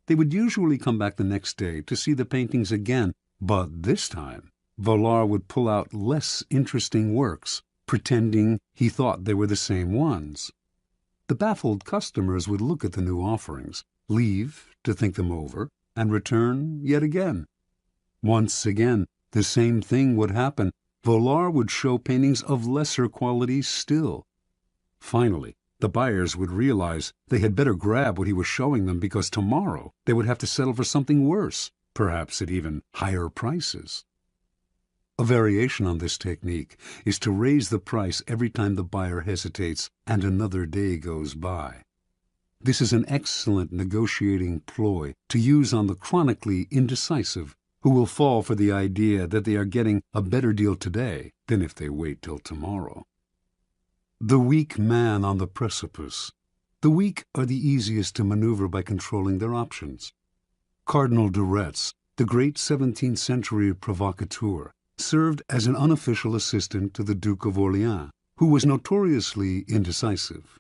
They would usually come back the next day to see the paintings again, but this time Vollard would pull out less interesting works, pretending he thought they were the same ones. The baffled customers would look at the new offerings, leave to think them over, and return yet again. Once again, the same thing would happen. Vollard would show paintings of lesser quality still. Finally, the buyers would realize they had better grab what he was showing them because tomorrow they would have to settle for something worse, perhaps at even higher prices. A variation on this technique is to raise the price every time the buyer hesitates and another day goes by. This is an excellent negotiating ploy to use on the chronically indecisive, who will fall for the idea that they are getting a better deal today than if they wait till tomorrow. The weak man on the precipice. The weak are the easiest to maneuver by controlling their options. Cardinal de Retz, the great 17th century provocateur, served as an unofficial assistant to the Duke of Orleans, who was notoriously indecisive.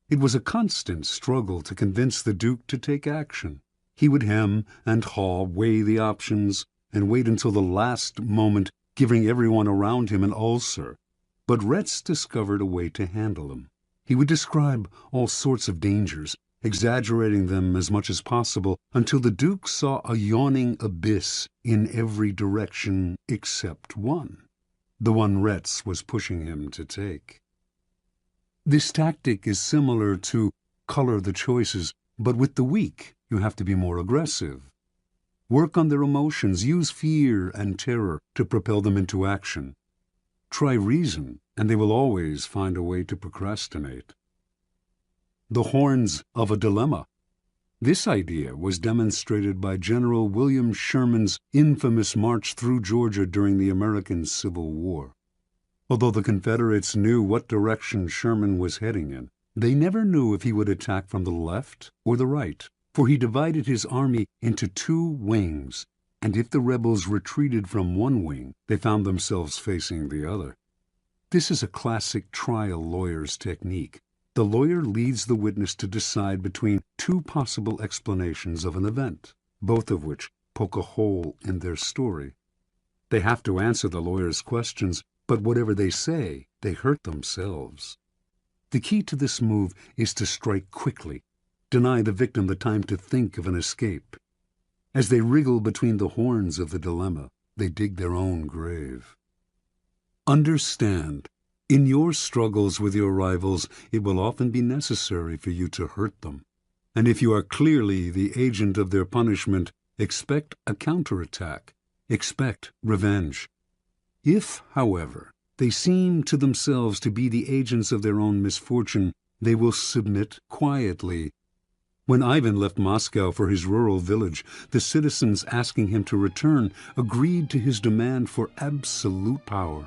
It was a constant struggle to convince the Duke to take action. He would hem and haw, weigh the options, and wait until the last moment, giving everyone around him an ulcer. But Retz discovered a way to handle them. He would describe all sorts of dangers, exaggerating them as much as possible, until the Duke saw a yawning abyss in every direction except one, the one Retz was pushing him to take. This tactic is similar to color the choices, but with the weak you have to be more aggressive. Work on their emotions, use fear and terror to propel them into action. Try reason, and they will always find a way to procrastinate. The horns of a dilemma. This idea was demonstrated by General William Sherman's infamous march through Georgia during the American Civil War. Although the Confederates knew what direction Sherman was heading in, they never knew if he would attack from the left or the right, for he divided his army into 2 wings, and if the rebels retreated from one wing, they found themselves facing the other. This is a classic trial lawyer's technique. The lawyer leads the witness to decide between 2 possible explanations of an event, both of which poke a hole in their story. They have to answer the lawyer's questions, but whatever they say, they hurt themselves. The key to this move is to strike quickly, deny the victim the time to think of an escape. As they wriggle between the horns of the dilemma, they dig their own grave. Understand, in your struggles with your rivals, it will often be necessary for you to hurt them. and if you are clearly the agent of their punishment, expect a counterattack, expect revenge. If, however, they seem to themselves to be the agents of their own misfortune, they will submit quietly. When Ivan left Moscow for his rural village, the citizens asking him to return agreed to his demand for absolute power.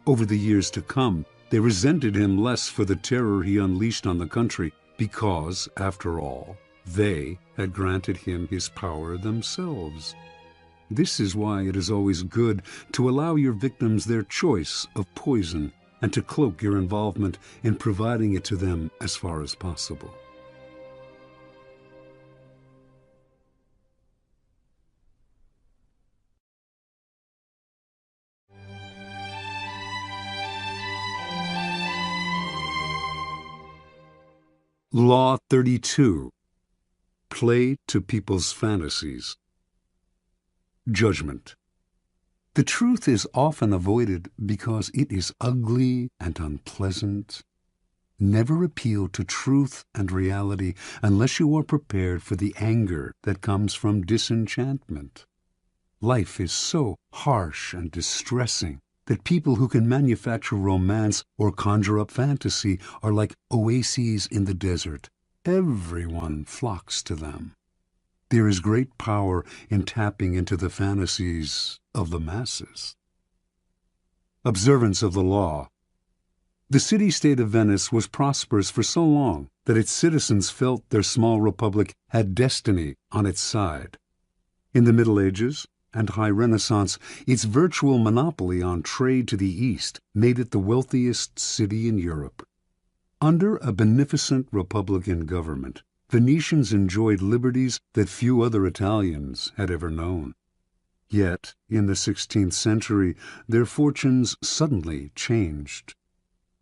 Over the years to come, they resented him less for the terror he unleashed on the country, because, after all, they had granted him his power themselves. This is why it is always good to allow your victims their choice of poison and to cloak your involvement in providing it to them as far as possible. Law 32. Play to people's fantasies. Judgment. The truth is often avoided because it is ugly and unpleasant. Never appeal to truth and reality unless you are prepared for the anger that comes from disenchantment. Life is so harsh and distressing that people who can manufacture romance or conjure up fantasy are like oases in the desert. Everyone flocks to them. There is great power in tapping into the fantasies of the masses. Observance of the law. The city-state of Venice was prosperous for so long that its citizens felt their small republic had destiny on its side. In the Middle Ages and High Renaissance, its virtual monopoly on trade to the East made it the wealthiest city in Europe. Under a beneficent republican government, Venetians enjoyed liberties that few other Italians had ever known. Yet, in the 16th century, their fortunes suddenly changed.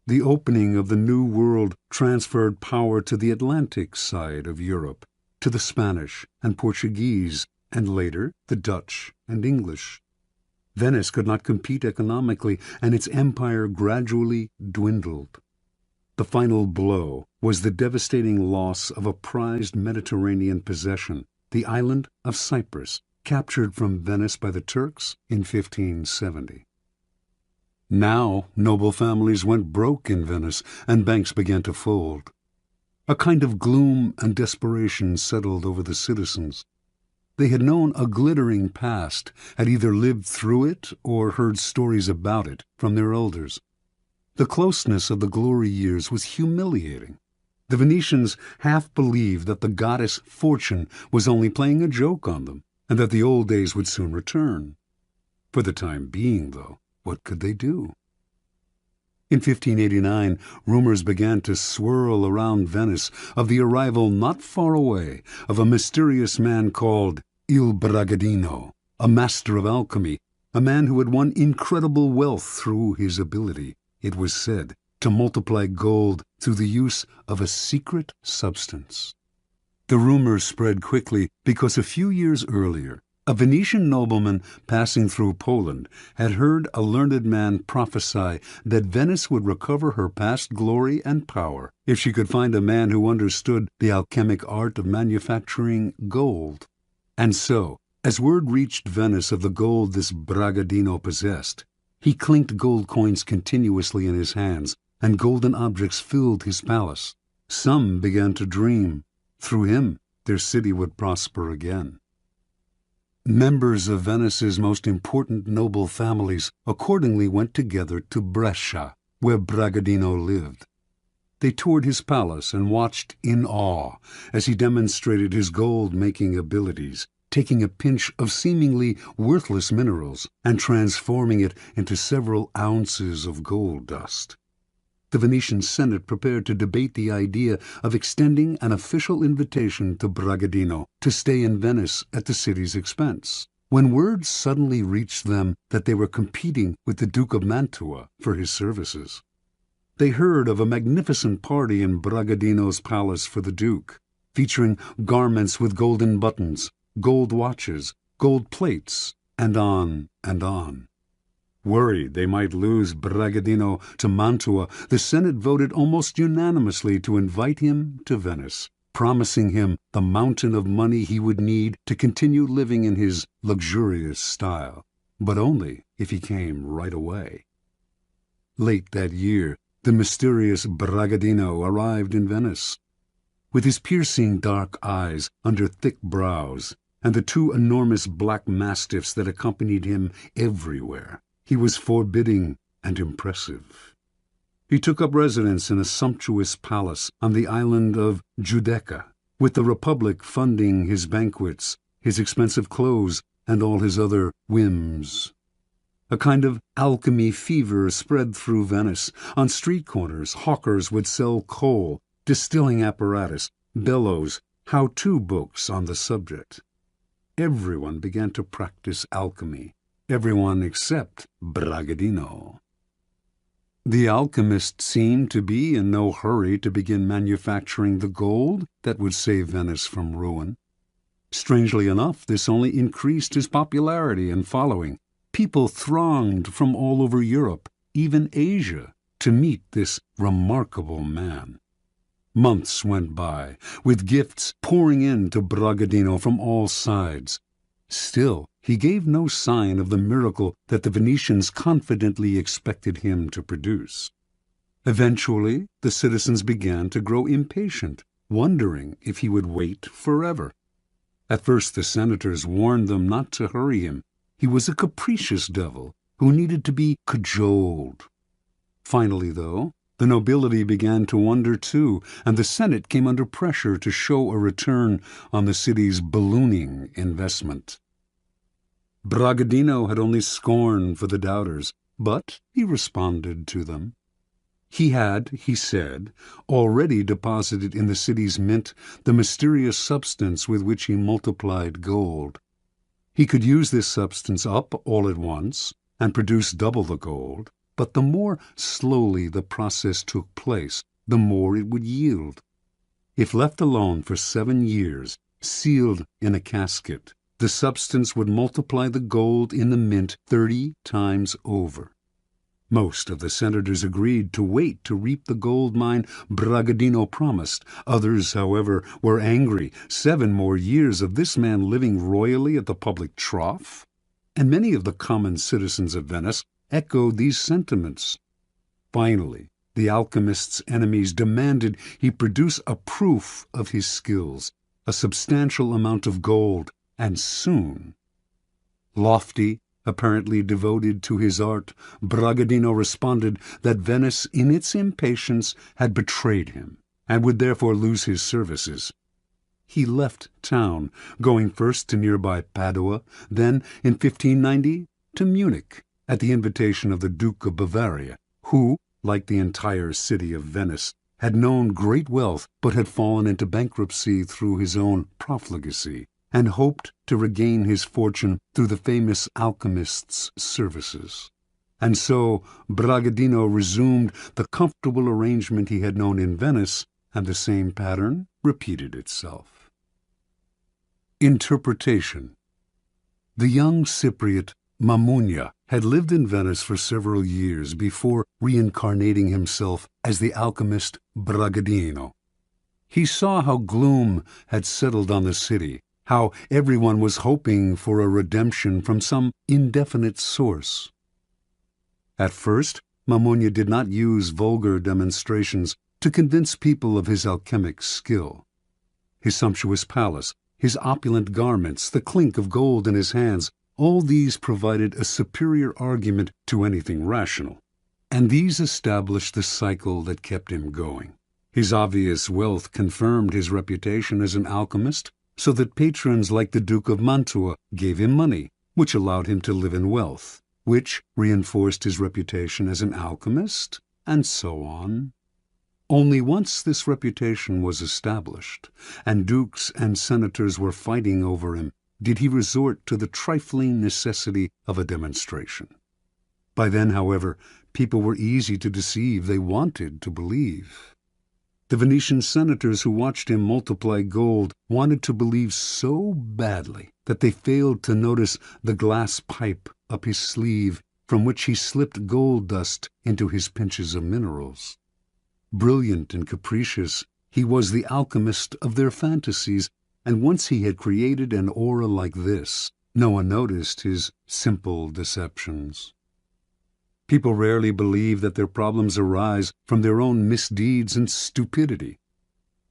The opening of the New World transferred power to the Atlantic side of Europe, to the Spanish and Portuguese, and later the Dutch and English. Venice could not compete economically, and its empire gradually dwindled. The final blow was the devastating loss of a prized Mediterranean possession, the island of Cyprus, captured from Venice by the Turks in 1570. Now noble families went broke in Venice, and banks began to fold. A kind of gloom and desperation settled over the citizens. They had known a glittering past, had either lived through it or heard stories about it from their elders. The closeness of the glory years was humiliating. The Venetians half believed that the goddess Fortune was only playing a joke on them, and that the old days would soon return. For the time being, though, what could they do? In 1589, rumors began to swirl around Venice of the arrival not far away of a mysterious man called Il Bragadino, a master of alchemy, a man who had won incredible wealth through his ability, it was said, to multiply gold through the use of a secret substance. The rumors spread quickly because a few years earlier, a Venetian nobleman passing through Poland had heard a learned man prophesy that Venice would recover her past glory and power if she could find a man who understood the alchemic art of manufacturing gold. And so, as word reached Venice of the gold this Bragadino possessed, he clinked gold coins continuously in his hands, and golden objects filled his palace. Some began to dream. Through him, their city would prosper again. Members of Venice's most important noble families accordingly went together to Brescia, where Bragadino lived. They toured his palace and watched in awe as he demonstrated his gold-making abilities, taking a pinch of seemingly worthless minerals and transforming it into several ounces of gold dust. The Venetian Senate prepared to debate the idea of extending an official invitation to Bragadino to stay in Venice at the city's expense, when word suddenly reached them that they were competing with the Duke of Mantua for his services. They heard of a magnificent party in Bragadino's palace for the Duke, featuring garments with golden buttons, gold watches, gold plates, and on and on. Worried they might lose Bragadino to Mantua, the Senate voted almost unanimously to invite him to Venice. promising him the mountain of money he would need to continue living in his luxurious style, but only if he came right away. Late that year, the mysterious Bragadino arrived in Venice. With his piercing dark eyes under thick brows, and the two enormous black mastiffs that accompanied him everywhere, he was forbidding and impressive. He took up residence in a sumptuous palace on the island of Giudecca, with the Republic funding his banquets, his expensive clothes, and all his other whims. A kind of alchemy fever spread through Venice. On street corners, hawkers would sell coal, distilling apparatus, bellows, how-to books on the subject. Everyone began to practice alchemy, everyone except Bragadino. The alchemist seemed to be in no hurry to begin manufacturing the gold that would save Venice from ruin. Strangely enough, this only increased his popularity and following. People thronged from all over Europe, even Asia, to meet this remarkable man. Months went by, with gifts pouring in to Bragadino from all sides. Still, he gave no sign of the miracle that the Venetians confidently expected him to produce. Eventually, the citizens began to grow impatient, wondering if he would wait forever. At first the senators warned them not to hurry him. He was a capricious devil who needed to be cajoled. Finally, though, the nobility began to wonder too, and the Senate came under pressure to show a return on the city's ballooning investment. Bragadino had only scorn for the doubters, but he responded to them. He had, he said, already deposited in the city's mint the mysterious substance with which he multiplied gold. He could use this substance up all at once and produce double the gold, but the more slowly the process took place, the more it would yield. If left alone for 7 years, sealed in a casket, the substance would multiply the gold in the mint 30 times over. Most of the senators agreed to wait to reap the gold mine Bragadino promised. Others, however, were angry. 7 more years of this man living royally at the public trough? And many of the common citizens of Venice echoed these sentiments. Finally, the alchemist's enemies demanded he produce a proof of his skills, a substantial amount of gold, and soon. Lofty, apparently devoted to his art, Bragadino responded that Venice, in its impatience, had betrayed him, and would therefore lose his services. He left town, going first to nearby Padua, then, in 1590, to Munich, at the invitation of the Duke of Bavaria, who, like the entire city of Venice, had known great wealth but had fallen into bankruptcy through his own profligacy, and hoped to regain his fortune through the famous alchemist's services. And so Bragadino resumed the comfortable arrangement he had known in Venice, and the same pattern repeated itself. Interpretation. The young Cypriot Mamugna had lived in Venice for several years before reincarnating himself as the alchemist Bragadino. He saw how gloom had settled on the city, how everyone was hoping for a redemption from some indefinite source. At first, Mamugna did not use vulgar demonstrations to convince people of his alchemic skill. His sumptuous palace, his opulent garments, the clink of gold in his hands, all these provided a superior argument to anything rational, and these established the cycle that kept him going. His obvious wealth confirmed his reputation as an alchemist, so that patrons like the Duke of Mantua gave him money, which allowed him to live in wealth, which reinforced his reputation as an alchemist, and so on. Only once this reputation was established, and dukes and senators were fighting over him, did he resort to the trifling necessity of a demonstration. By then, however, people were easy to deceive. They wanted to believe. The Venetian senators who watched him multiply gold wanted to believe so badly that they failed to notice the glass pipe up his sleeve from which he slipped gold dust into his pinches of minerals. Brilliant and capricious, He was the alchemist of their fantasies, and once he had created an aura like this, no one noticed his simple deceptions. People rarely believe that their problems arise from their own misdeeds and stupidity.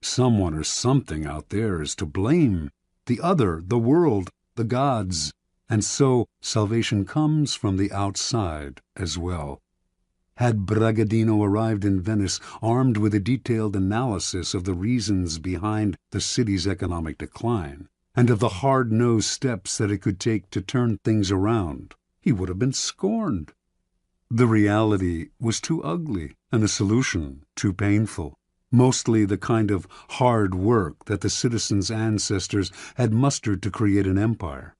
Someone or something out there is to blame, the other, the world, the gods, and so salvation comes from the outside as well. Had Bragadino arrived in Venice armed with a detailed analysis of the reasons behind the city's economic decline, and of the hard-nosed steps that it could take to turn things around, he would have been scorned. The reality was too ugly, and the solution too painful, mostly the kind of hard work that the citizens' ancestors had mustered to create an empire.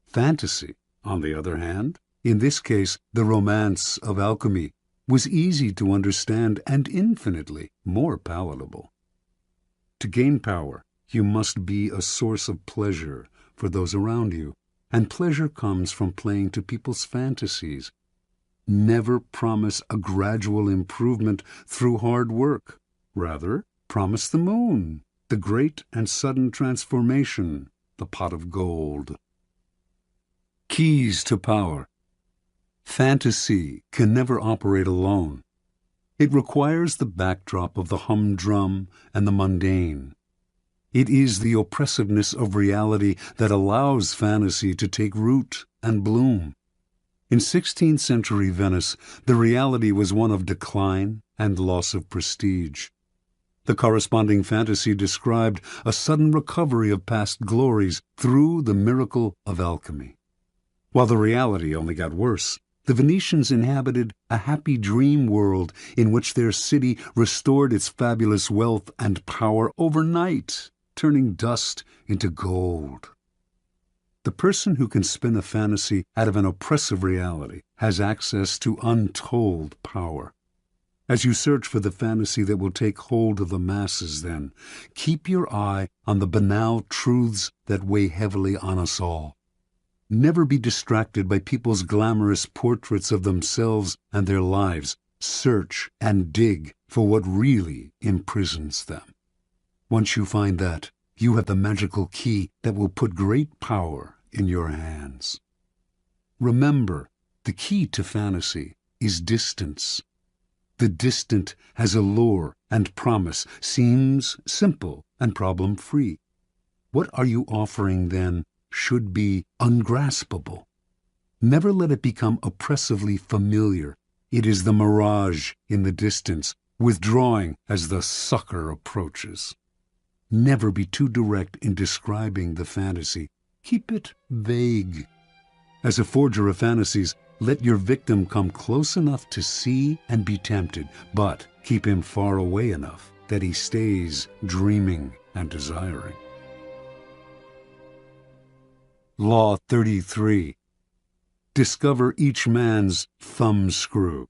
Fantasy, on the other hand, in this case the romance of alchemy, was easy to understand and infinitely more palatable. To gain power, you must be a source of pleasure for those around you, and pleasure comes from playing to people's fantasies. Never promise a gradual improvement through hard work. Rather, promise the moon, the great and sudden transformation, the pot of gold. Keys to power. Fantasy can never operate alone. It requires the backdrop of the humdrum and the mundane. It is the oppressiveness of reality that allows fantasy to take root and bloom. In 16th century Venice, the reality was one of decline and loss of prestige. The corresponding fantasy described a sudden recovery of past glories through the miracle of alchemy. While the reality only got worse, the Venetians inhabited a happy dream world in which their city restored its fabulous wealth and power overnight, turning dust into gold. The person who can spin a fantasy out of an oppressive reality has access to untold power. As you search for the fantasy that will take hold of the masses, then, keep your eye on the banal truths that weigh heavily on us all. Never be distracted by people's glamorous portraits of themselves and their lives. Search and dig for what really imprisons them. Once you find that, you have the magical key that will put great power in your hands. Remember, the key to fantasy is distance. The distant has allure and promise, seems simple and problem-free. What are you offering, then, should be ungraspable. Never let it become oppressively familiar. It is the mirage in the distance, withdrawing as the sucker approaches. Never be too direct in describing the fantasy. Keep it vague. As a forger of fantasies, let your victim come close enough to see and be tempted, but keep him far away enough that he stays dreaming and desiring. Law 33. Discover each man's thumbscrew.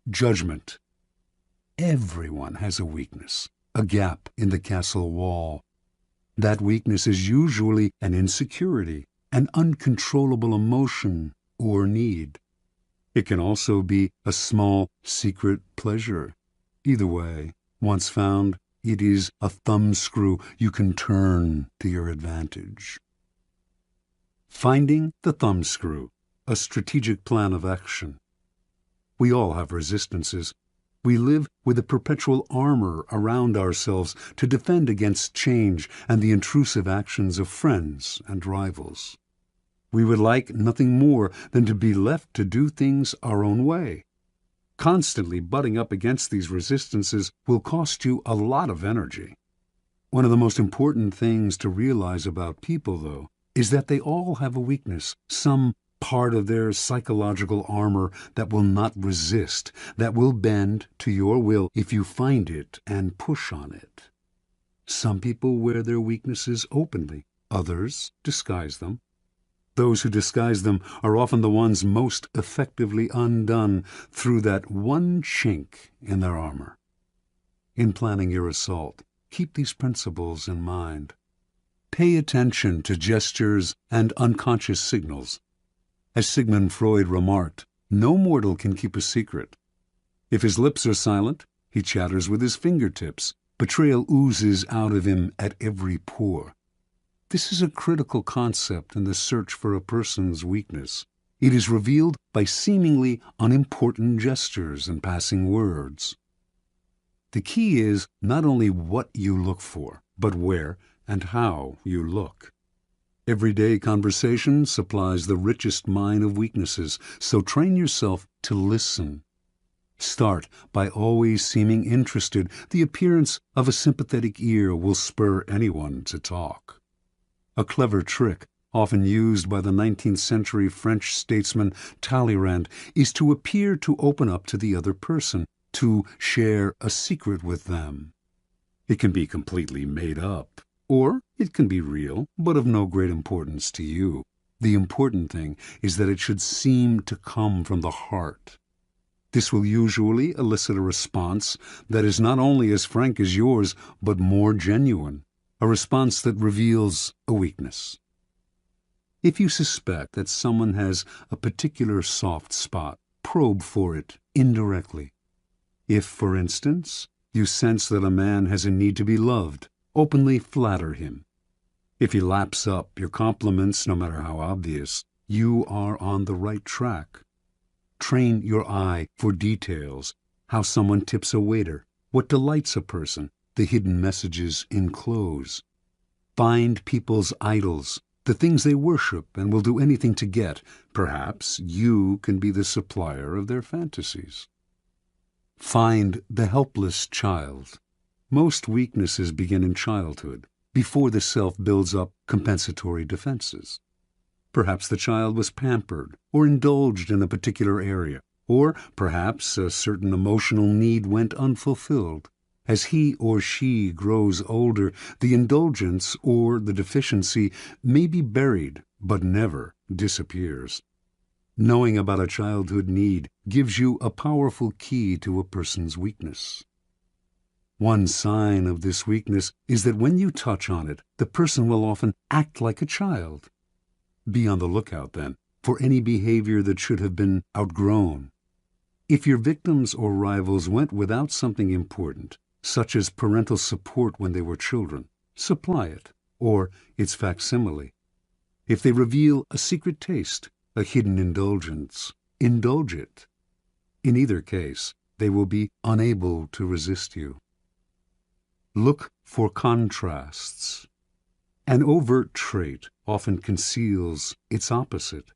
Judgment. Everyone has a weakness, a gap in the castle wall. That weakness is usually an insecurity, an uncontrollable emotion or need. It can also be a small secret pleasure. Either way, once found, it is a thumbscrew you can turn to your advantage. Finding the thumbscrew, a strategic plan of action. We all have resistances. We live with a perpetual armor around ourselves to defend against change and the intrusive actions of friends and rivals. We would like nothing more than to be left to do things our own way. Constantly butting up against these resistances will cost you a lot of energy. One of the most important things to realize about people, though, is that they all have a weakness, some part of their psychological armor that will not resist, that will bend to your will if you find it and push on it. Some people wear their weaknesses openly, others disguise them. Those who disguise them are often the ones most effectively undone through that one chink in their armor. In planning your assault, keep these principles in mind. Pay attention to gestures and unconscious signals. As Sigmund Freud remarked, no mortal can keep a secret. If his lips are silent, He chatters with his fingertips. Betrayal oozes out of him at every pore. This is a critical concept in the search for a person's weakness. It is revealed by seemingly unimportant gestures and passing words. The key is not only what you look for, but where and how you look. Everyday conversation supplies the richest mine of weaknesses, so train yourself to listen. Start by always seeming interested. The appearance of a sympathetic ear will spur anyone to talk. A clever trick, often used by the 19th century French statesman Talleyrand, is to appear to open up to the other person, to share a secret with them. It can be completely made up, or it can be real, but of no great importance to you. The important thing is that it should seem to come from the heart. This will usually elicit a response that is not only as frank as yours, but more genuine, a response that reveals a weakness. If you suspect that someone has a particular soft spot, probe for it indirectly. If, for instance, you sense that a man has a need to be loved, openly flatter him. If he laps up your compliments, no matter how obvious, you are on the right track. Train your eye for details, how someone tips a waiter, what delights a person, the hidden messages in clothes. Find people's idols, the things they worship and will do anything to get. Perhaps you can be the supplier of their fantasies. Find the helpless child. Most weaknesses begin in childhood, before the self builds up compensatory defenses. Perhaps the child was pampered or indulged in a particular area, or perhaps a certain emotional need went unfulfilled. As he or she grows older, the indulgence or the deficiency may be buried, but never disappears. Knowing about a childhood need gives you a powerful key to a person's weakness. One sign of this weakness is that when you touch on it, the person will often act like a child. Be on the lookout, then, for any behavior that should have been outgrown. If your victims or rivals went without something important, such as parental support when they were children, supply it, or its facsimile. If they reveal a secret taste, a hidden indulgence, indulge it. In either case, they will be unable to resist you. Look for contrasts. An overt trait often conceals its opposite.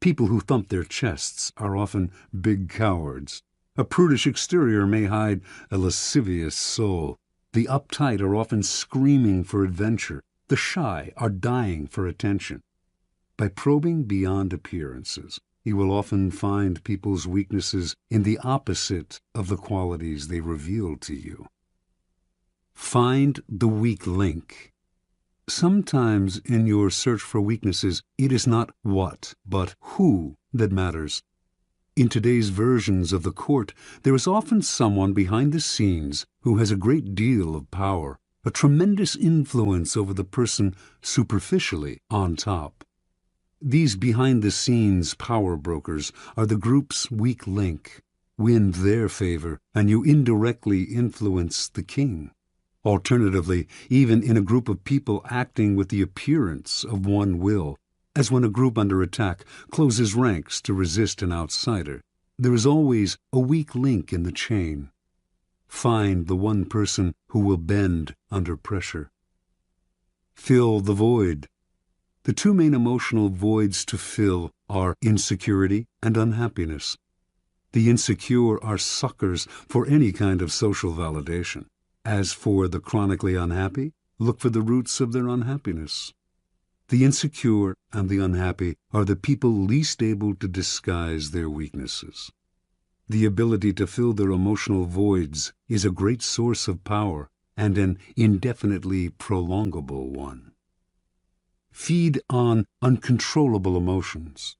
People who thump their chests are often big cowards. A prudish exterior may hide a lascivious soul. The uptight are often screaming for adventure. The shy are dying for attention. By probing beyond appearances, you will often find people's weaknesses in the opposite of the qualities they reveal to you. Find the weak link. Sometimes in your search for weaknesses, it is not what, but who that matters. In today's versions of the court, there is often someone behind the scenes who has a great deal of power, a tremendous influence over the person superficially on top. These behind-the-scenes power brokers are the group's weak link. Win their favor, and you indirectly influence the king. Alternatively, even in a group of people acting with the appearance of one will, as when a group under attack closes ranks to resist an outsider, there is always a weak link in the chain. Find the one person who will bend under pressure. Fill the void. The two main emotional voids to fill are insecurity and unhappiness. The insecure are suckers for any kind of social validation. As for the chronically unhappy, look for the roots of their unhappiness. The insecure and the unhappy are the people least able to disguise their weaknesses. The ability to fill their emotional voids is a great source of power and an indefinitely prolongable one. Feed on uncontrollable emotions.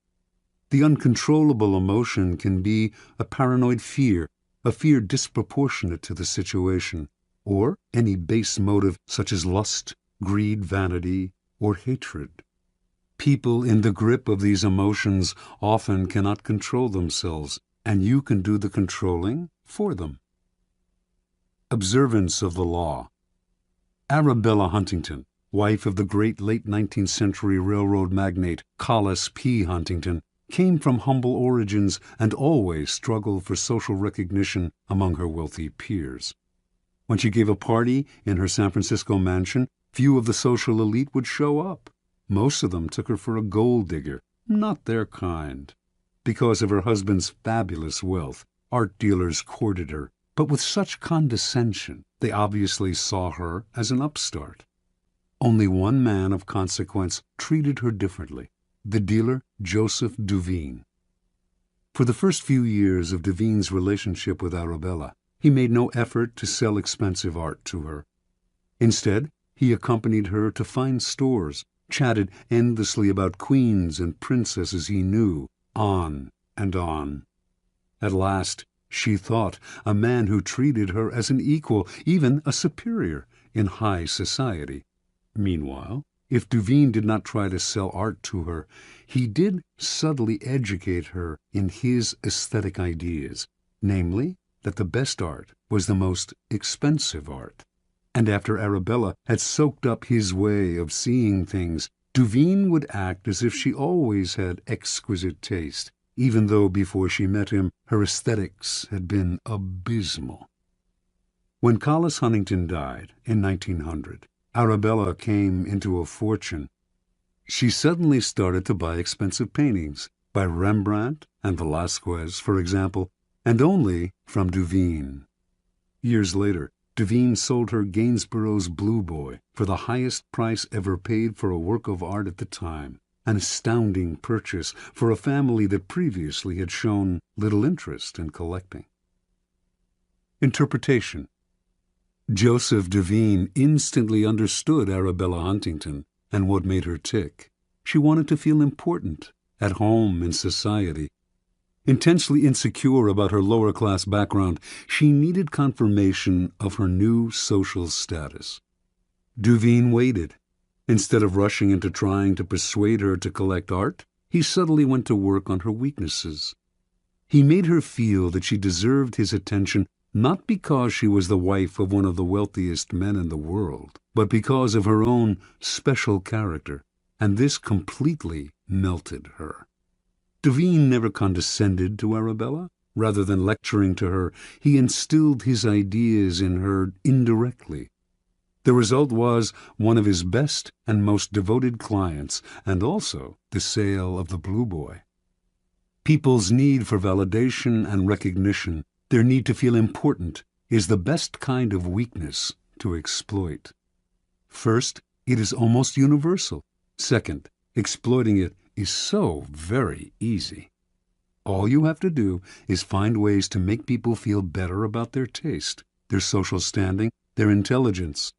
The uncontrollable emotion can be a paranoid fear, a fear disproportionate to the situation, or any base motive such as lust, greed, vanity, or hatred. People in the grip of these emotions often cannot control themselves, and you can do the controlling for them. Observance of the law. Arabella Huntington, wife of the great late 19th century railroad magnate Collis P. Huntington, came from humble origins and always struggled for social recognition among her wealthy peers. When she gave a party in her San Francisco mansion, few of the social elite would show up. Most of them took her for a gold digger, not their kind. Because of her husband's fabulous wealth, art dealers courted her, but with such condescension they obviously saw her as an upstart. Only one man of consequence treated her differently, the dealer Joseph Duveen. For the first few years of Duveen's relationship with Arabella, he made no effort to sell expensive art to her. Instead, he accompanied her to fine stores, chatted endlessly about queens and princesses he knew, on and on. At last, she thought, a man who treated her as an equal, even a superior, in high society. Meanwhile, if Duveen did not try to sell art to her, he did subtly educate her in his aesthetic ideas, namely, that the best art was the most expensive art. And after Arabella had soaked up his way of seeing things, Duveen would act as if she always had exquisite taste, even though before she met him her aesthetics had been abysmal. When Collis Huntington died in 1900, Arabella came into a fortune. She suddenly started to buy expensive paintings, by Rembrandt and Velázquez, for example, and only from Duveen. Years later, Duveen sold her Gainsborough's Blue Boy for the highest price ever paid for a work of art at the time, an astounding purchase for a family that previously had shown little interest in collecting. Interpretation. Joseph Duveen instantly understood Arabella Huntington and what made her tick. She wanted to feel important, at home in society. Intensely insecure about her lower-class background, she needed confirmation of her new social status. Duveen waited. Instead of rushing into trying to persuade her to collect art, he subtly went to work on her weaknesses. He made her feel that she deserved his attention not because she was the wife of one of the wealthiest men in the world, but because of her own special character, and this completely melted her. Duveen never condescended to Arabella. Rather than lecturing to her, he instilled his ideas in her indirectly. The result was one of his best and most devoted clients, and also the sale of the Blue Boy. People's need for validation and recognition, their need to feel important, is the best kind of weakness to exploit. First, it is almost universal. Second, exploiting it is so very easy. All you have to do is find ways to make people feel better about their taste, their social standing, their intelligence.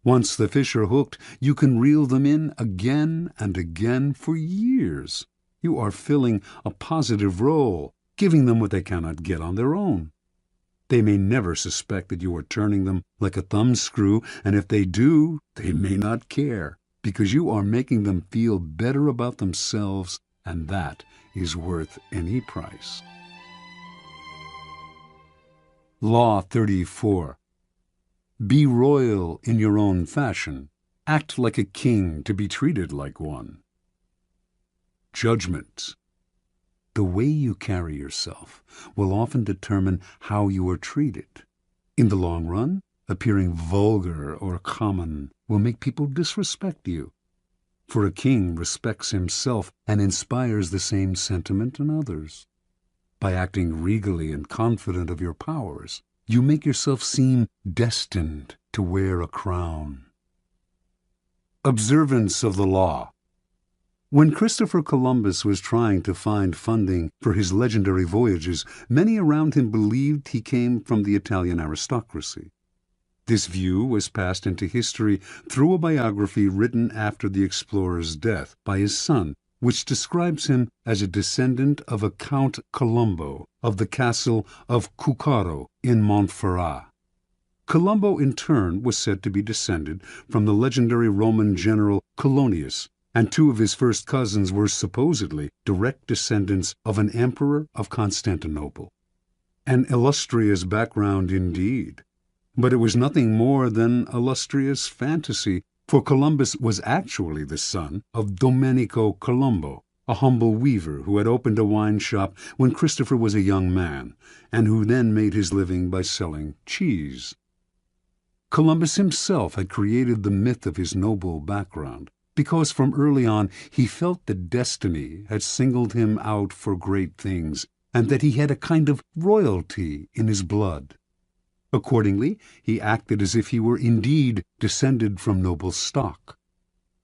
Once the fish are hooked, you can reel them in again and again for years. You are filling a positive role, giving them what they cannot get on their own. They may never suspect that you are turning them like a thumbscrew, and if they do, they may not care, because you are making them feel better about themselves, and that is worth any price. Law 34. Be royal in your own fashion. Act like a king to be treated like one. Judgment. The way you carry yourself will often determine how you are treated. In the long run, appearing vulgar or common will make people disrespect you. For a king respects himself and inspires the same sentiment in others. By acting regally and confident of your powers, you make yourself seem destined to wear a crown. Observance of the law. When Christopher Columbus was trying to find funding for his legendary voyages, many around him believed he came from the Italian aristocracy. This view was passed into history through a biography written after the explorer's death by his son, which describes him as a descendant of a Count Colombo of the castle of Cuccaro in Montferrat. Colombo, in turn, was said to be descended from the legendary Roman general Colonius, and two of his first cousins were supposedly direct descendants of an emperor of Constantinople. An illustrious background indeed. But it was nothing more than illustrious fantasy, for Columbus was actually the son of Domenico Colombo, a humble weaver who had opened a wine shop when Christopher was a young man, and who then made his living by selling cheese. Columbus himself had created the myth of his noble background, because from early on he felt that destiny had singled him out for great things, and that he had a kind of royalty in his blood. Accordingly, he acted as if he were indeed descended from noble stock.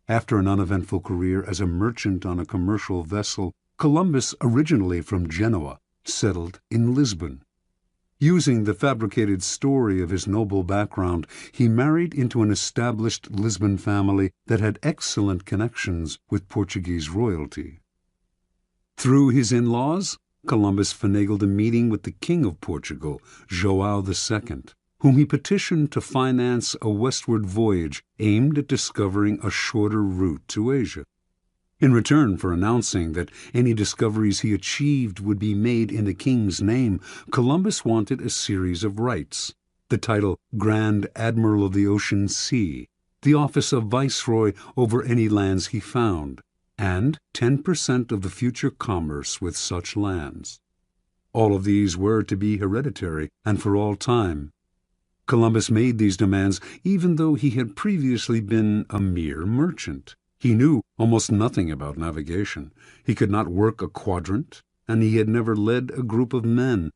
After an uneventful career as a merchant on a commercial vessel, Columbus, originally from Genoa, settled in Lisbon. Using the fabricated story of his noble background, he married into an established Lisbon family that had excellent connections with Portuguese royalty. Through his in-laws, Columbus finagled a meeting with the King of Portugal, João II, whom he petitioned to finance a westward voyage aimed at discovering a shorter route to Asia. In return for announcing that any discoveries he achieved would be made in the king's name, Columbus wanted a series of rights: the title Grand Admiral of the Ocean Sea, the office of Viceroy over any lands he found, and 10% of the future commerce with such lands. All of these were to be hereditary and for all time. Columbus made these demands even though he had previously been a mere merchant. He knew almost nothing about navigation. He could not work a quadrant, and he had never led a group of men.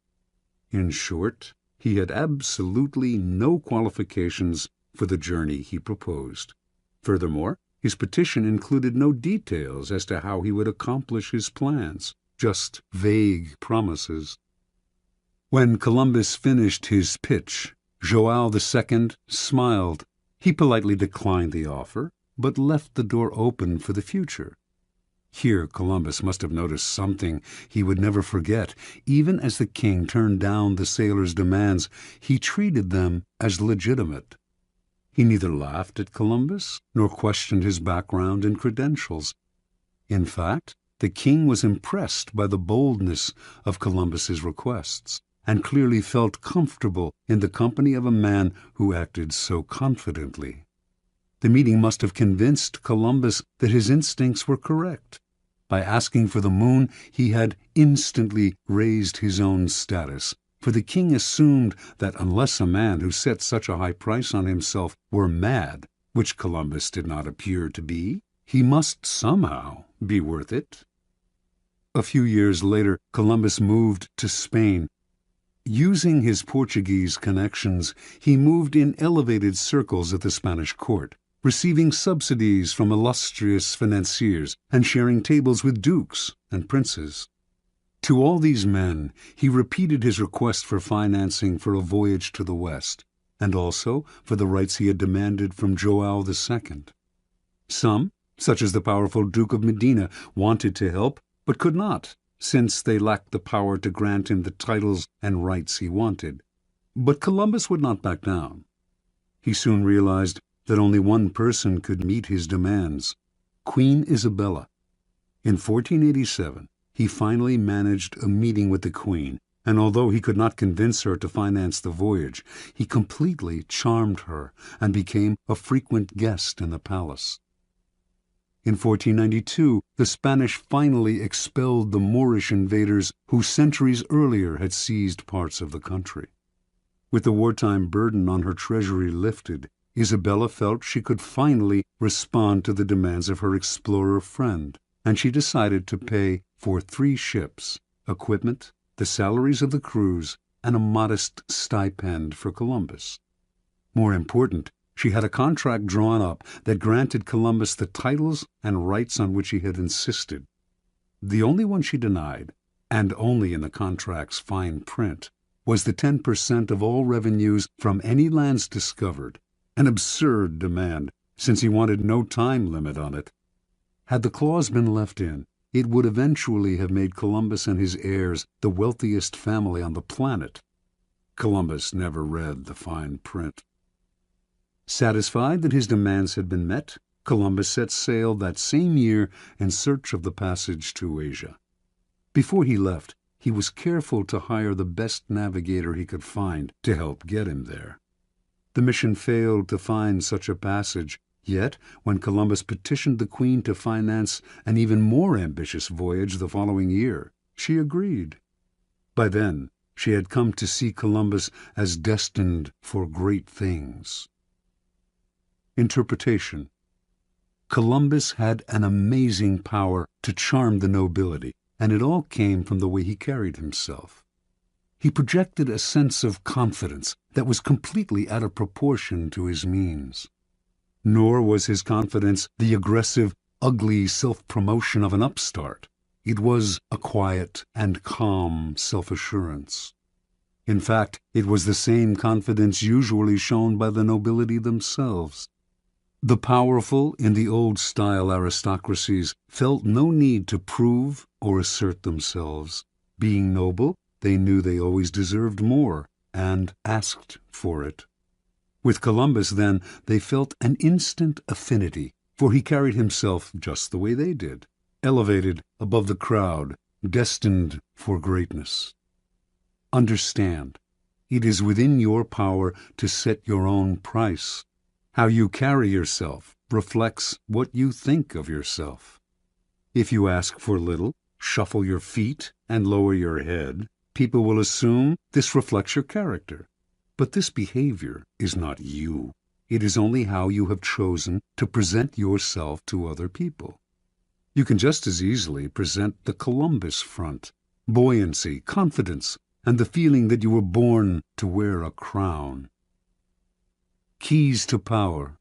In short, he had absolutely no qualifications for the journey he proposed. Furthermore, his petition included no details as to how he would accomplish his plans, just vague promises. When Columbus finished his pitch, João II smiled. He politely declined the offer, but left the door open for the future. Here Columbus must have noticed something he would never forget. Even as the king turned down the sailors' demands, he treated them as legitimate. He neither laughed at Columbus nor questioned his background and credentials. In fact, the king was impressed by the boldness of Columbus's requests, and clearly felt comfortable in the company of a man who acted so confidently. The meeting must have convinced Columbus that his instincts were correct. By asking for the moon, he had instantly raised his own status, for the king assumed that unless a man who set such a high price on himself were mad, which Columbus did not appear to be, he must somehow be worth it. A few years later, Columbus moved to Spain. Using his Portuguese connections, he moved in elevated circles at the Spanish court, receiving subsidies from illustrious financiers and sharing tables with dukes and princes. To all these men, he repeated his request for financing for a voyage to the West, and also for the rights he had demanded from João II. Some, such as the powerful Duke of Medina, wanted to help, but could not, since they lacked the power to grant him the titles and rights he wanted. But Columbus would not back down. He soon realized that only one person could meet his demands: Queen Isabella. In 1487, he finally managed a meeting with the Queen, and although he could not convince her to finance the voyage, he completely charmed her and became a frequent guest in the palace. In 1492, the Spanish finally expelled the Moorish invaders who centuries earlier had seized parts of the country. With the wartime burden on her treasury lifted, Isabella felt she could finally respond to the demands of her explorer friend, and she decided to pay for 3 ships, equipment, the salaries of the crews, and a modest stipend for Columbus. More important, she had a contract drawn up that granted Columbus the titles and rights on which he had insisted. The only one she denied, and only in the contract's fine print, was the 10% of all revenues from any lands discovered, an absurd demand, since he wanted no time limit on it. Had the clause been left in, it would eventually have made Columbus and his heirs the wealthiest family on the planet. Columbus never read the fine print. Satisfied that his demands had been met, Columbus set sail that same year in search of the passage to Asia. Before he left, he was careful to hire the best navigator he could find to help get him there. The mission failed to find such a passage, yet when Columbus petitioned the Queen to finance an even more ambitious voyage the following year, she agreed. By then, she had come to see Columbus as destined for great things. Interpretation. Columbus had an amazing power to charm the nobility, and it all came from the way he carried himself. He projected a sense of confidence that was completely out of proportion to his means. Nor was his confidence the aggressive, ugly self-promotion of an upstart. It was a quiet and calm self-assurance. In fact, it was the same confidence usually shown by the nobility themselves. The powerful in the old-style aristocracies felt no need to prove or assert themselves. Being noble, they knew they always deserved more and asked for it. With Columbus, then, they felt an instant affinity, for he carried himself just the way they did, elevated above the crowd, destined for greatness. Understand, it is within your power to set your own price. How you carry yourself reflects what you think of yourself. If you ask for little, shuffle your feet, and lower your head, people will assume this reflects your character. But this behavior is not you. It is only how you have chosen to present yourself to other people. You can just as easily present the Columbus front, buoyancy, confidence, and the feeling that you were born to wear a crown. Keys to power.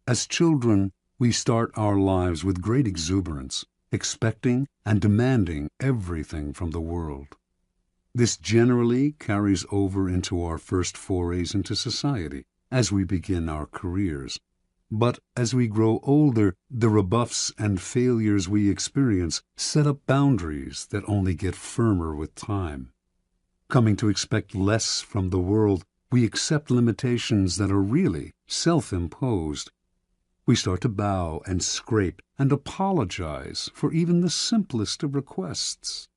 As children, we start our lives with great exuberance, expecting and demanding everything from the world. This generally carries over into our first forays into society, as we begin our careers. But as we grow older, the rebuffs and failures we experience set up boundaries that only get firmer with time. Coming to expect less from the world, we accept limitations that are really self-imposed. We start to bow and scrape and apologize for even the simplest of requests.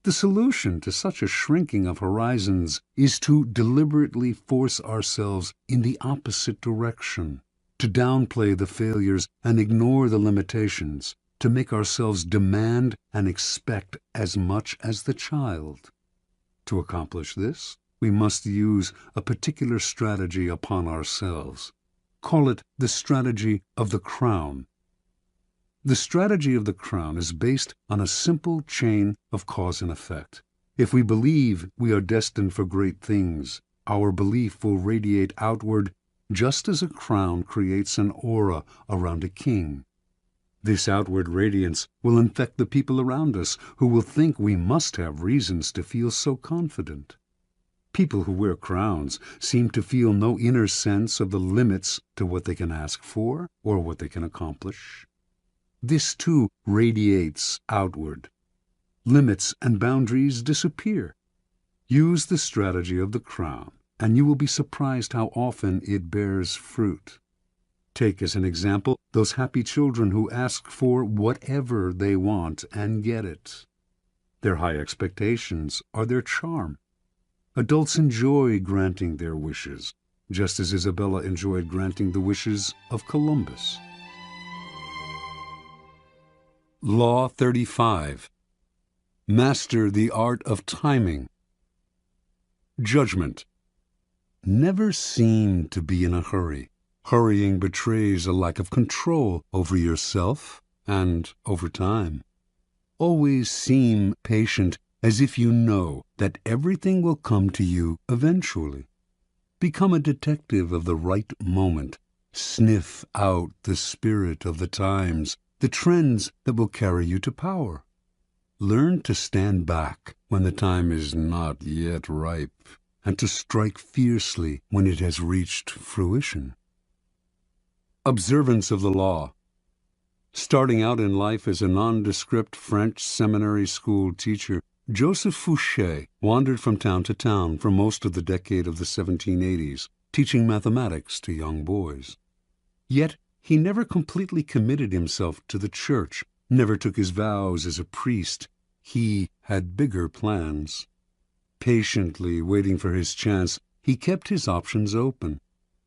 The solution to such a shrinking of horizons is to deliberately force ourselves in the opposite direction, to downplay the failures and ignore the limitations, to make ourselves demand and expect as much as the child. To accomplish this, we must use a particular strategy upon ourselves. Call it the strategy of the crown. The strategy of the crown is based on a simple chain of cause and effect. If we believe we are destined for great things, our belief will radiate outward just as a crown creates an aura around a king. This outward radiance will infect the people around us, who will think we must have reasons to feel so confident. People who wear crowns seem to feel no inner sense of the limits to what they can ask for or what they can accomplish. This too radiates outward. Limits and boundaries disappear. Use the strategy of the crown, and you will be surprised how often it bears fruit. Take as an example those happy children who ask for whatever they want and get it. Their high expectations are their charm. Adults enjoy granting their wishes, just as Isabella enjoyed granting the wishes of Columbus. Law 35. Master the art of timing. Judgment. Never seem to be in a hurry. Hurrying betrays a lack of control over yourself and over time. Always seem patient, as if you know that everything will come to you eventually. Become a detective of the right moment. Sniff out the spirit of the times, the trends that will carry you to power. Learn to stand back when the time is not yet ripe, and to strike fiercely when it has reached fruition. Observance of the law. Starting out in life as a nondescript French seminary school teacher, Joseph Fouché wandered from town to town for most of the decade of the 1780s, teaching mathematics to young boys. Yet he never completely committed himself to the church, never took his vows as a priest. He had bigger plans. Patiently waiting for his chance, he kept his options open.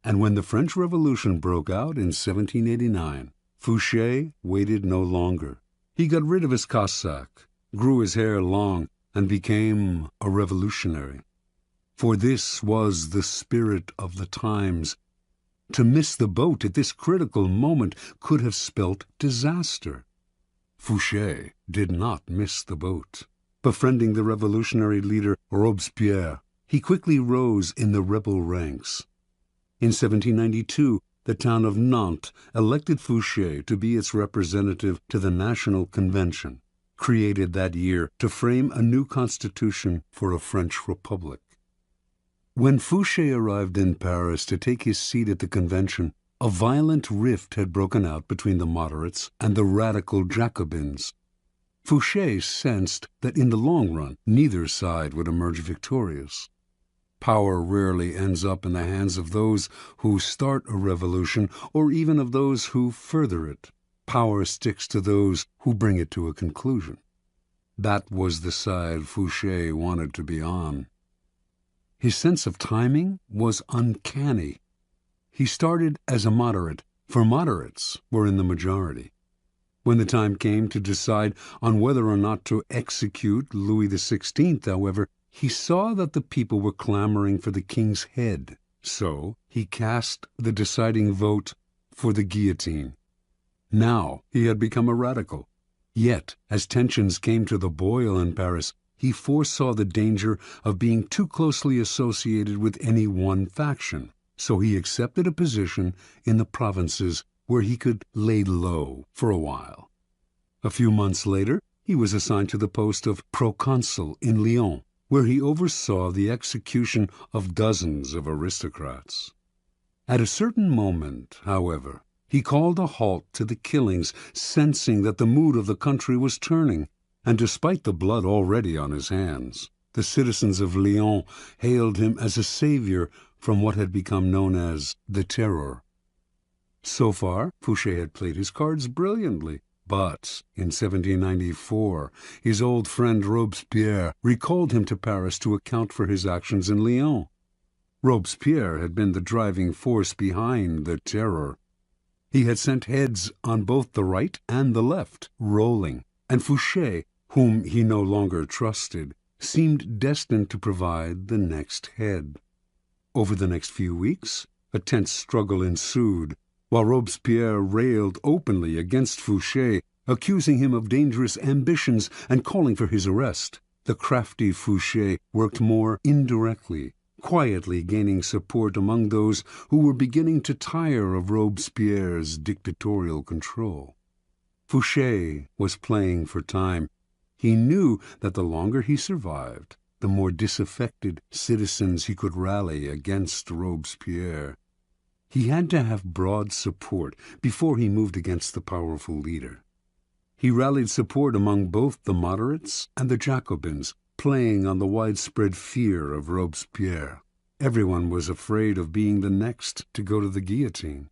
And when the French Revolution broke out in 1789, Fouché waited no longer. He got rid of his cassock, grew his hair long, and became a revolutionary. For this was the spirit of the times. To miss the boat at this critical moment could have spelt disaster. Fouché did not miss the boat. Befriending the revolutionary leader Robespierre, he quickly rose in the rebel ranks. In 1792, the town of Nantes elected Fouché to be its representative to the National Convention, created that year to frame a new constitution for a French republic. When Fouché arrived in Paris to take his seat at the convention, a violent rift had broken out between the moderates and the radical Jacobins. Fouché sensed that in the long run, neither side would emerge victorious. Power rarely ends up in the hands of those who start a revolution or even of those who further it. Power sticks to those who bring it to a conclusion. That was the side Fouché wanted to be on. His sense of timing was uncanny. He started as a moderate, for moderates were in the majority. When the time came to decide on whether or not to execute Louis XVI, however, he saw that the people were clamoring for the king's head, so he cast the deciding vote for the guillotine. Now he had become a radical. Yet, as tensions came to the boil in Paris, he foresaw the danger of being too closely associated with any one faction, so he accepted a position in the provinces where he could lay low for a while. A few months later, he was assigned to the post of proconsul in Lyon, where he oversaw the execution of dozens of aristocrats. At a certain moment, however, he called a halt to the killings, sensing that the mood of the country was turning, and despite the blood already on his hands, the citizens of Lyon hailed him as a savior from what had become known as the Terror. So far, Fouché had played his cards brilliantly, but in 1794, his old friend Robespierre recalled him to Paris to account for his actions in Lyon. Robespierre had been the driving force behind the Terror. He had sent heads on both the right and the left rolling, and Fouché, whom he no longer trusted, seemed destined to provide the next head. Over the next few weeks, a tense struggle ensued, while Robespierre railed openly against Fouché, accusing him of dangerous ambitions and calling for his arrest. The crafty Fouché worked more indirectly, quietly gaining support among those who were beginning to tire of Robespierre's dictatorial control. Fouché was playing for time. He knew that the longer he survived, the more disaffected citizens he could rally against Robespierre. He had to have broad support before he moved against the powerful leader. He rallied support among both the moderates and the Jacobins, playing on the widespread fear of Robespierre. Everyone was afraid of being the next to go to the guillotine.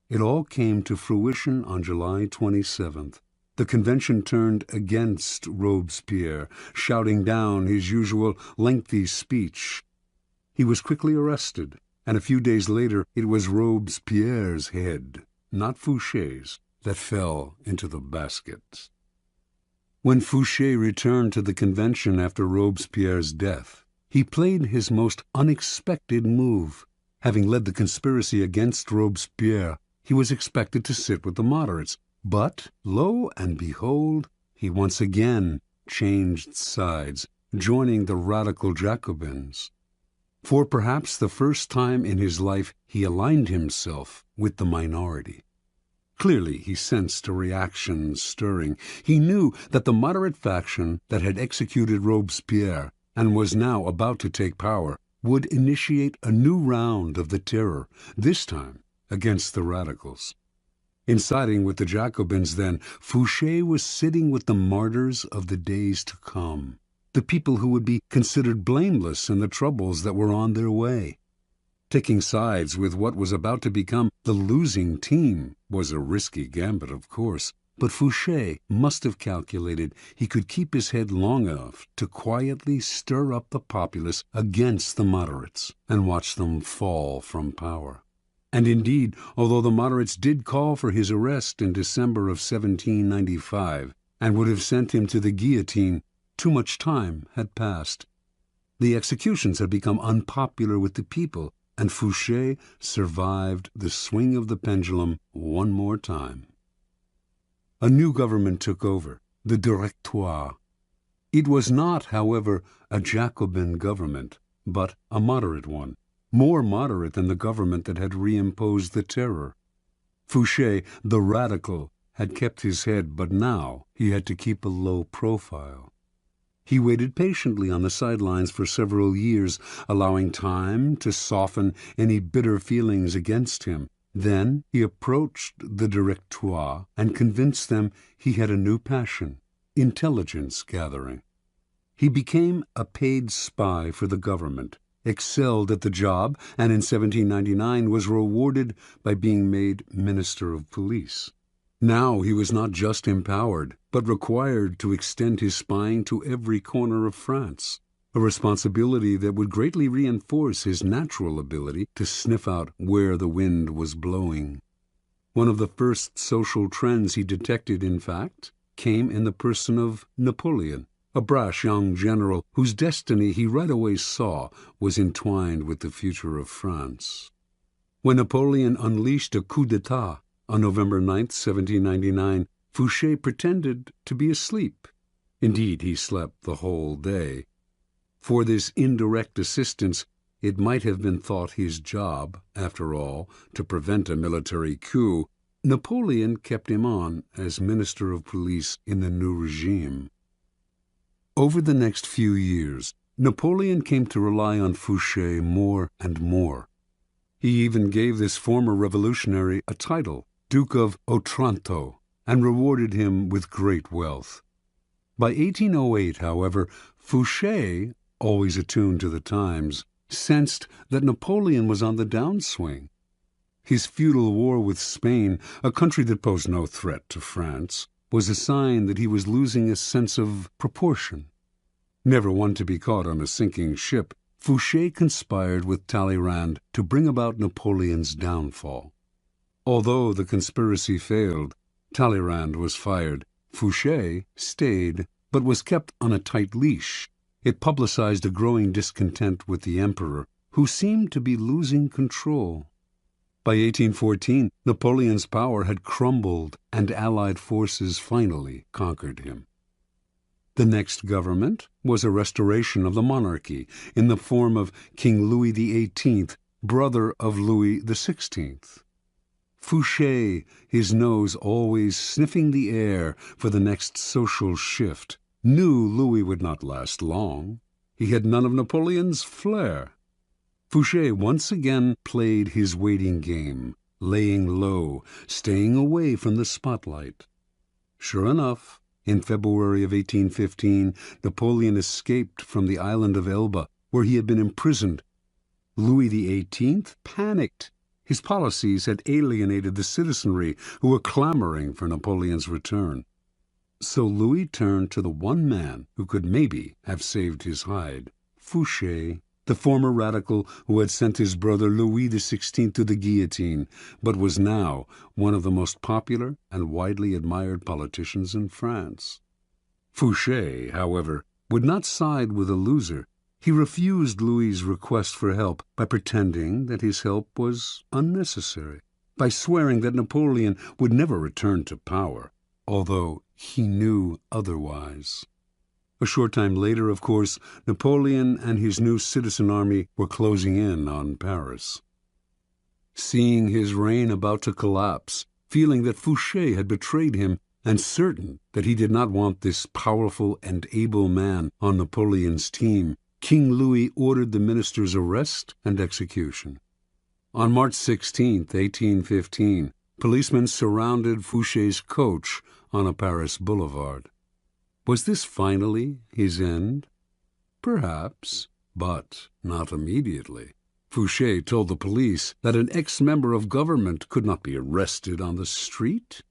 It all came to fruition on July 27th. The convention turned against Robespierre, shouting down his usual lengthy speech. He was quickly arrested, and a few days later it was Robespierre's head, not Fouché's, that fell into the basket. When Fouché returned to the convention after Robespierre's death, he played his most unexpected move. Having led the conspiracy against Robespierre, he was expected to sit with the moderates, but, lo and behold, he once again changed sides, joining the radical Jacobins. For perhaps the first time in his life, he aligned himself with the minority. Clearly, he sensed a reaction stirring. He knew that the moderate faction that had executed Robespierre and was now about to take power would initiate a new round of the Terror, this time against the radicals. In siding with the Jacobins, then, Fouché was sitting with the martyrs of the days to come, the people who would be considered blameless in the troubles that were on their way. Taking sides with what was about to become the losing team was a risky gambit, of course, but Fouché must have calculated he could keep his head long enough to quietly stir up the populace against the moderates and watch them fall from power. And indeed, although the moderates did call for his arrest in December of 1795 and would have sent him to the guillotine, too much time had passed. The executions had become unpopular with the people, and Fouché survived the swing of the pendulum one more time. A new government took over, the Directoire. It was not, however, a Jacobin government, but a moderate one, more moderate than the government that had reimposed the terror. Fouché, the radical, had kept his head, but now he had to keep a low profile. He waited patiently on the sidelines for several years, allowing time to soften any bitter feelings against him. Then he approached the Directoire and convinced them he had a new passion, intelligence gathering. He became a paid spy for the government, excelled at the job, and in 1799 was rewarded by being made Minister of Police. Now he was not just empowered, but required to extend his spying to every corner of France, a responsibility that would greatly reinforce his natural ability to sniff out where the wind was blowing. One of the first social trends he detected, in fact, came in the person of Napoleon, a brash young general whose destiny he right away saw was entwined with the future of France. When Napoleon unleashed a coup d'etat on November 9, 1799, Fouché pretended to be asleep. Indeed, he slept the whole day. For this indirect assistance, it might have been thought his job, after all, to prevent a military coup. Napoleon kept him on as Minister of Police in the new regime. Over the next few years, Napoleon came to rely on Fouché more and more. He even gave this former revolutionary a title, Duke of Otranto, and rewarded him with great wealth. By 1808, however, Fouché, always attuned to the times, sensed that Napoleon was on the downswing. His feudal war with Spain, a country that posed no threat to France, was a sign that he was losing a sense of proportion. Never one to be caught on a sinking ship, Fouché conspired with Talleyrand to bring about Napoleon's downfall. Although the conspiracy failed, Talleyrand was fired. Fouché stayed, but was kept on a tight leash. It publicized a growing discontent with the emperor, who seemed to be losing control. By 1814, Napoleon's power had crumbled, and Allied forces finally conquered him. The next government was a restoration of the monarchy in the form of King Louis XVIII, brother of Louis XVI. Fouché, his nose always sniffing the air for the next social shift, knew Louis would not last long. He had none of Napoleon's flair. Fouché once again played his waiting game, laying low, staying away from the spotlight. Sure enough, in February of 1815, Napoleon escaped from the island of Elba, where he had been imprisoned. Louis XVIII panicked. His policies had alienated the citizenry, who were clamoring for Napoleon's return. So Louis turned to the one man who could maybe have saved his hide, Fouché, the former radical who had sent his brother Louis XVI to the guillotine, but was now one of the most popular and widely admired politicians in France. Fouché, however, would not side with a loser. He refused Louis's request for help by pretending that his help was unnecessary, by swearing that Napoleon would never return to power, although he knew otherwise. A short time later, of course, Napoleon and his new citizen army were closing in on Paris. Seeing his reign about to collapse, feeling that Fouché had betrayed him, and certain that he did not want this powerful and able man on Napoleon's team, King Louis ordered the minister's arrest and execution. On March 16, 1815, policemen surrounded Fouché's coach on a Paris boulevard. Was this finally his end? Perhaps, but not immediately. Fouché told the police that an ex-member of government could not be arrested on the street.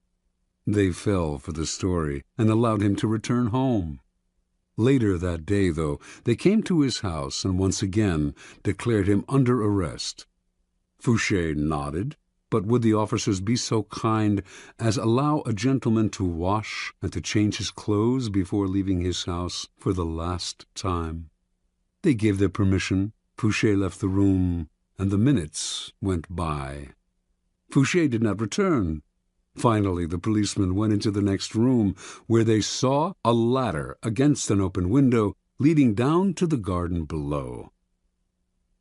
They fell for the story and allowed him to return home. Later that day, though, they came to his house and once again declared him under arrest. Fouché nodded, but would the officers be so kind as allow a gentleman to wash and to change his clothes before leaving his house for the last time? They gave their permission. Fouché left the room, and the minutes went by. Fouché did not return. Finally, the policemen went into the next room, where they saw a ladder against an open window leading down to the garden below.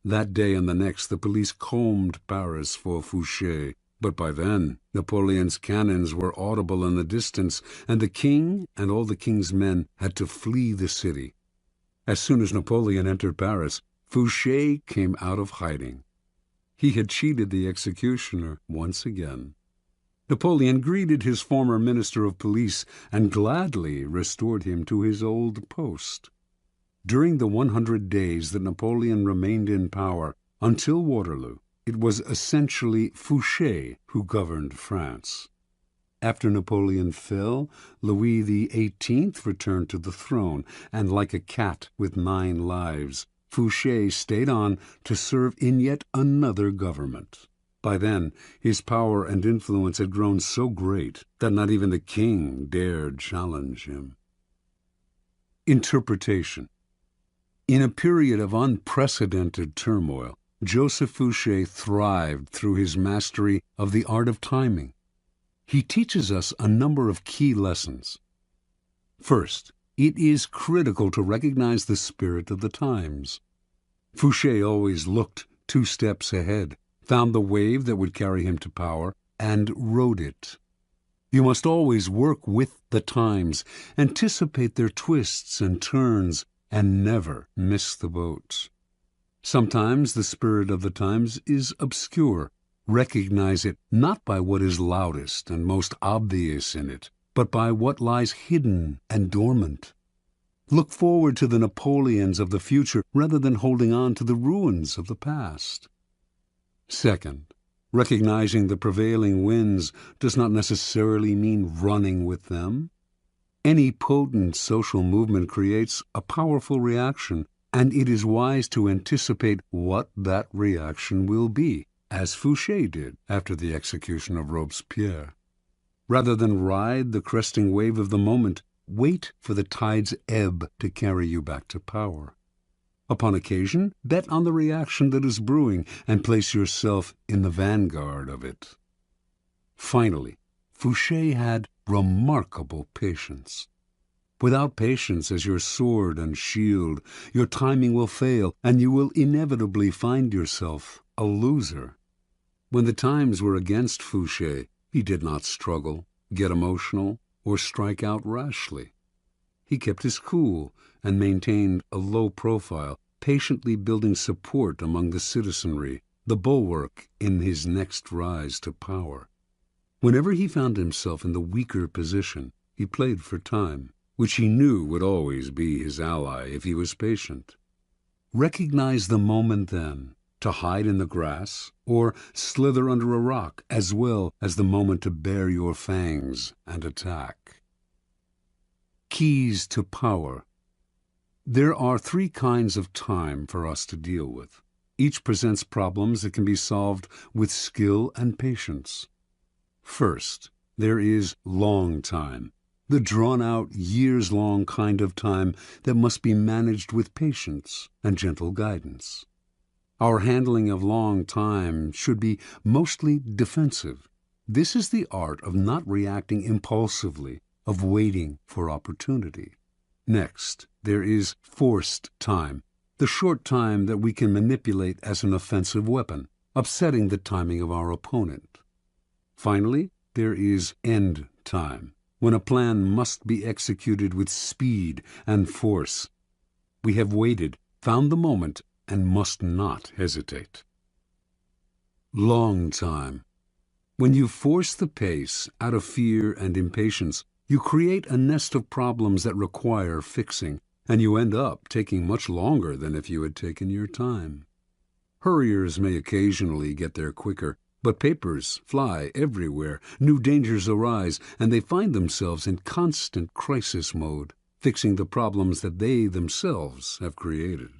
That day and the next the police combed Paris for Fouché, but by then Napoleon's cannons were audible in the distance, and the king and all the king's men had to flee the city. As soon as Napoleon entered Paris, Fouché came out of hiding. He had cheated the executioner once again. Napoleon greeted his former minister of police and gladly restored him to his old post. During the 100 days that Napoleon remained in power, until Waterloo, it was essentially Fouché who governed France. After Napoleon fell, Louis XVIII returned to the throne, and like a cat with 9 lives, Fouché stayed on to serve in yet another government. By then, his power and influence had grown so great that not even the king dared challenge him. Interpretation. In a period of unprecedented turmoil, Joseph Fouché thrived through his mastery of the art of timing. He teaches us a number of key lessons. First, it is critical to recognize the spirit of the times. Fouché always looked 2 steps ahead, found the wave that would carry him to power, and rode it. You must always work with the times, anticipate their twists and turns, and never miss the boat. Sometimes the spirit of the times is obscure. Recognize it not by what is loudest and most obvious in it, but by what lies hidden and dormant. Look forward to the Napoleons of the future rather than holding on to the ruins of the past. Second, recognizing the prevailing winds does not necessarily mean running with them. Any potent social movement creates a powerful reaction, and it is wise to anticipate what that reaction will be, as Fouché did after the execution of Robespierre. Rather than ride the cresting wave of the moment, wait for the tide's ebb to carry you back to power. Upon occasion, bet on the reaction that is brewing and place yourself in the vanguard of it. Finally, Fouché had remarkable patience. Without patience as your sword and shield, your timing will fail, and you will inevitably find yourself a loser. When the times were against Fouché, he did not struggle, get emotional, or strike out rashly. He kept his cool and maintained a low profile, patiently building support among the citizenry, the bulwark in his next rise to power. Whenever he found himself in the weaker position, he played for time, which he knew would always be his ally if he was patient. Recognize the moment then, to hide in the grass or slither under a rock, as well as the moment to bare your fangs and attack. Keys to power. There are 3 kinds of time for us to deal with. Each presents problems that can be solved with skill and patience. First, there is long time, the drawn-out, years-long kind of time that must be managed with patience and gentle guidance. Our handling of long time should be mostly defensive. This is the art of not reacting impulsively, of waiting for opportunity. Next, there is forced time, the short time that we can manipulate as an offensive weapon, upsetting the timing of our opponent. Finally, there is end time, when a plan must be executed with speed and force. We have waited, found the moment, and must not hesitate. Long time. When you force the pace out of fear and impatience, you create a nest of problems that require fixing, and you end up taking much longer than if you had taken your time. Hurriers may occasionally get there quicker, but papers fly everywhere, new dangers arise, and they find themselves in constant crisis mode, fixing the problems that they themselves have created.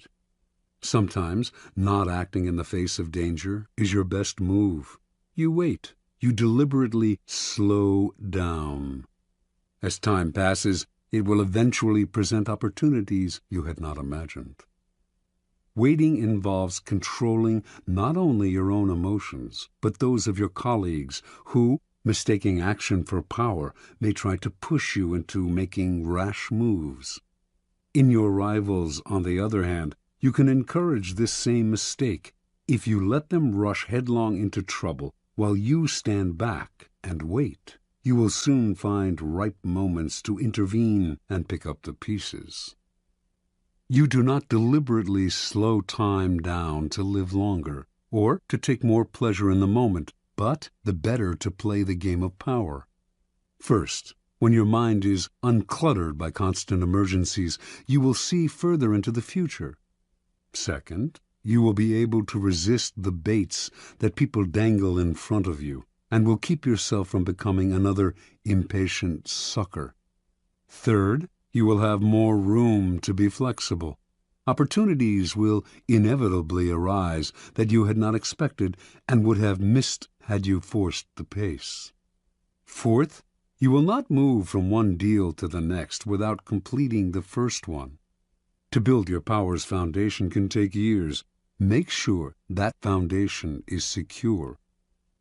Sometimes not acting in the face of danger is your best move. You wait. You deliberately slow down. As time passes, it will eventually present opportunities you had not imagined. Waiting involves controlling not only your own emotions, but those of your colleagues who, mistaking action for power, may try to push you into making rash moves. In your rivals, on the other hand, you can encourage this same mistake if you let them rush headlong into trouble while you stand back and wait. You will soon find ripe moments to intervene and pick up the pieces. You do not deliberately slow time down to live longer or to take more pleasure in the moment, but the better to play the game of power. First, when your mind is uncluttered by constant emergencies, you will see further into the future. Second, you will be able to resist the baits that people dangle in front of you and will keep yourself from becoming another impatient sucker. Third, you will have more room to be flexible. Opportunities will inevitably arise that you had not expected and would have missed had you forced the pace. Fourth, you will not move from one deal to the next without completing the first one. To build your power's foundation can take years. Make sure that foundation is secure.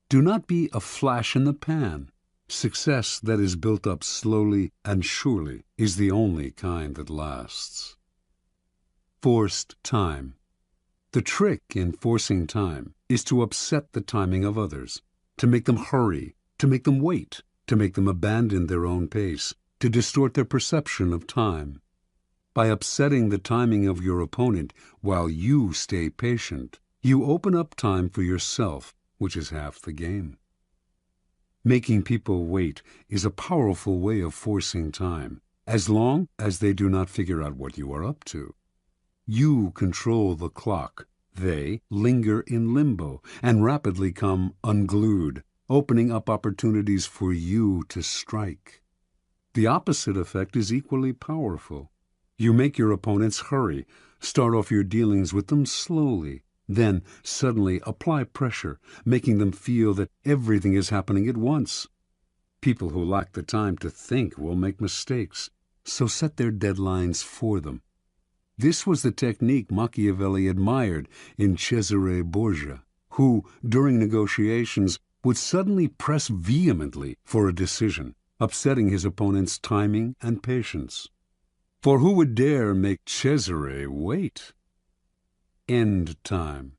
Do not be a flash in the pan. Success that is built up slowly and surely is the only kind that lasts. Forced time. The trick in forcing time is to upset the timing of others, to make them hurry, to make them wait, to make them abandon their own pace, to distort their perception of time. By upsetting the timing of your opponent while you stay patient, you open up time for yourself, which is half the game. Making people wait is a powerful way of forcing time, as long as they do not figure out what you are up to. You control the clock. They linger in limbo and rapidly come unglued, opening up opportunities for you to strike. The opposite effect is equally powerful. You make your opponents hurry, start off your dealings with them slowly, then suddenly apply pressure, making them feel that everything is happening at once. People who lack the time to think will make mistakes, so set their deadlines for them. This was the technique Machiavelli admired in Cesare Borgia, who, during negotiations, would suddenly press vehemently for a decision, upsetting his opponent's timing and patience. For who would dare make Cesare wait? End time.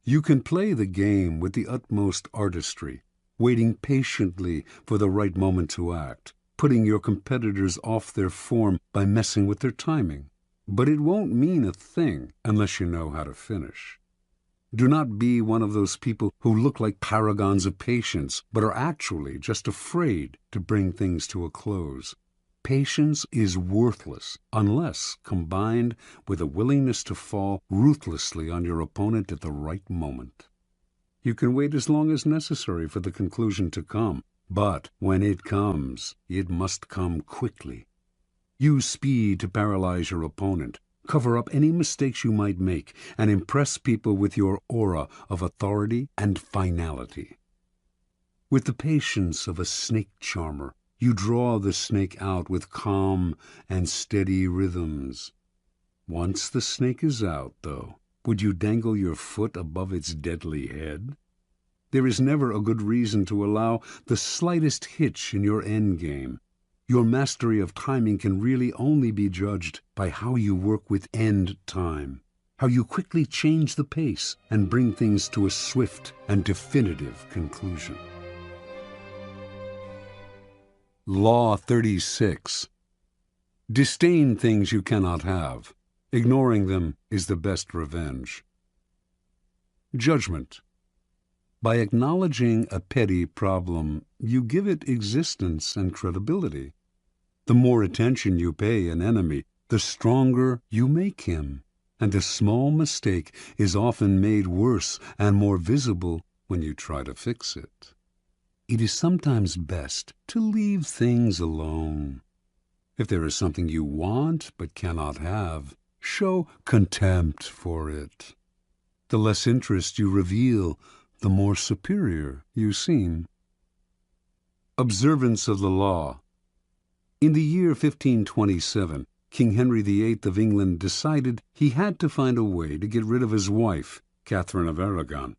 You can play the game with the utmost artistry, waiting patiently for the right moment to act, putting your competitors off their form by messing with their timing. But it won't mean a thing unless you know how to finish. Do not be one of those people who look like paragons of patience, but are actually just afraid to bring things to a close. Patience is worthless unless combined with a willingness to fall ruthlessly on your opponent at the right moment. You can wait as long as necessary for the conclusion to come, but when it comes, it must come quickly. Use speed to paralyze your opponent, cover up any mistakes you might make, and impress people with your aura of authority and finality. With the patience of a snake charmer, you draw the snake out with calm and steady rhythms. Once the snake is out, though, would you dangle your foot above its deadly head? There is never a good reason to allow the slightest hitch in your endgame. Your mastery of timing can really only be judged by how you work with end time, how you quickly change the pace and bring things to a swift and definitive conclusion. Law 36. Disdain things you cannot have. Ignoring them is the best revenge. Judgment. By acknowledging a petty problem, you give it existence and credibility. The more attention you pay an enemy, the stronger you make him, and a small mistake is often made worse and more visible when you try to fix it. It is sometimes best to leave things alone. If there is something you want but cannot have, show contempt for it. The less interest you reveal, the more superior you seem. Observance of the law. In the year 1527, King Henry VIII of England decided he had to find a way to get rid of his wife, Catherine of Aragon.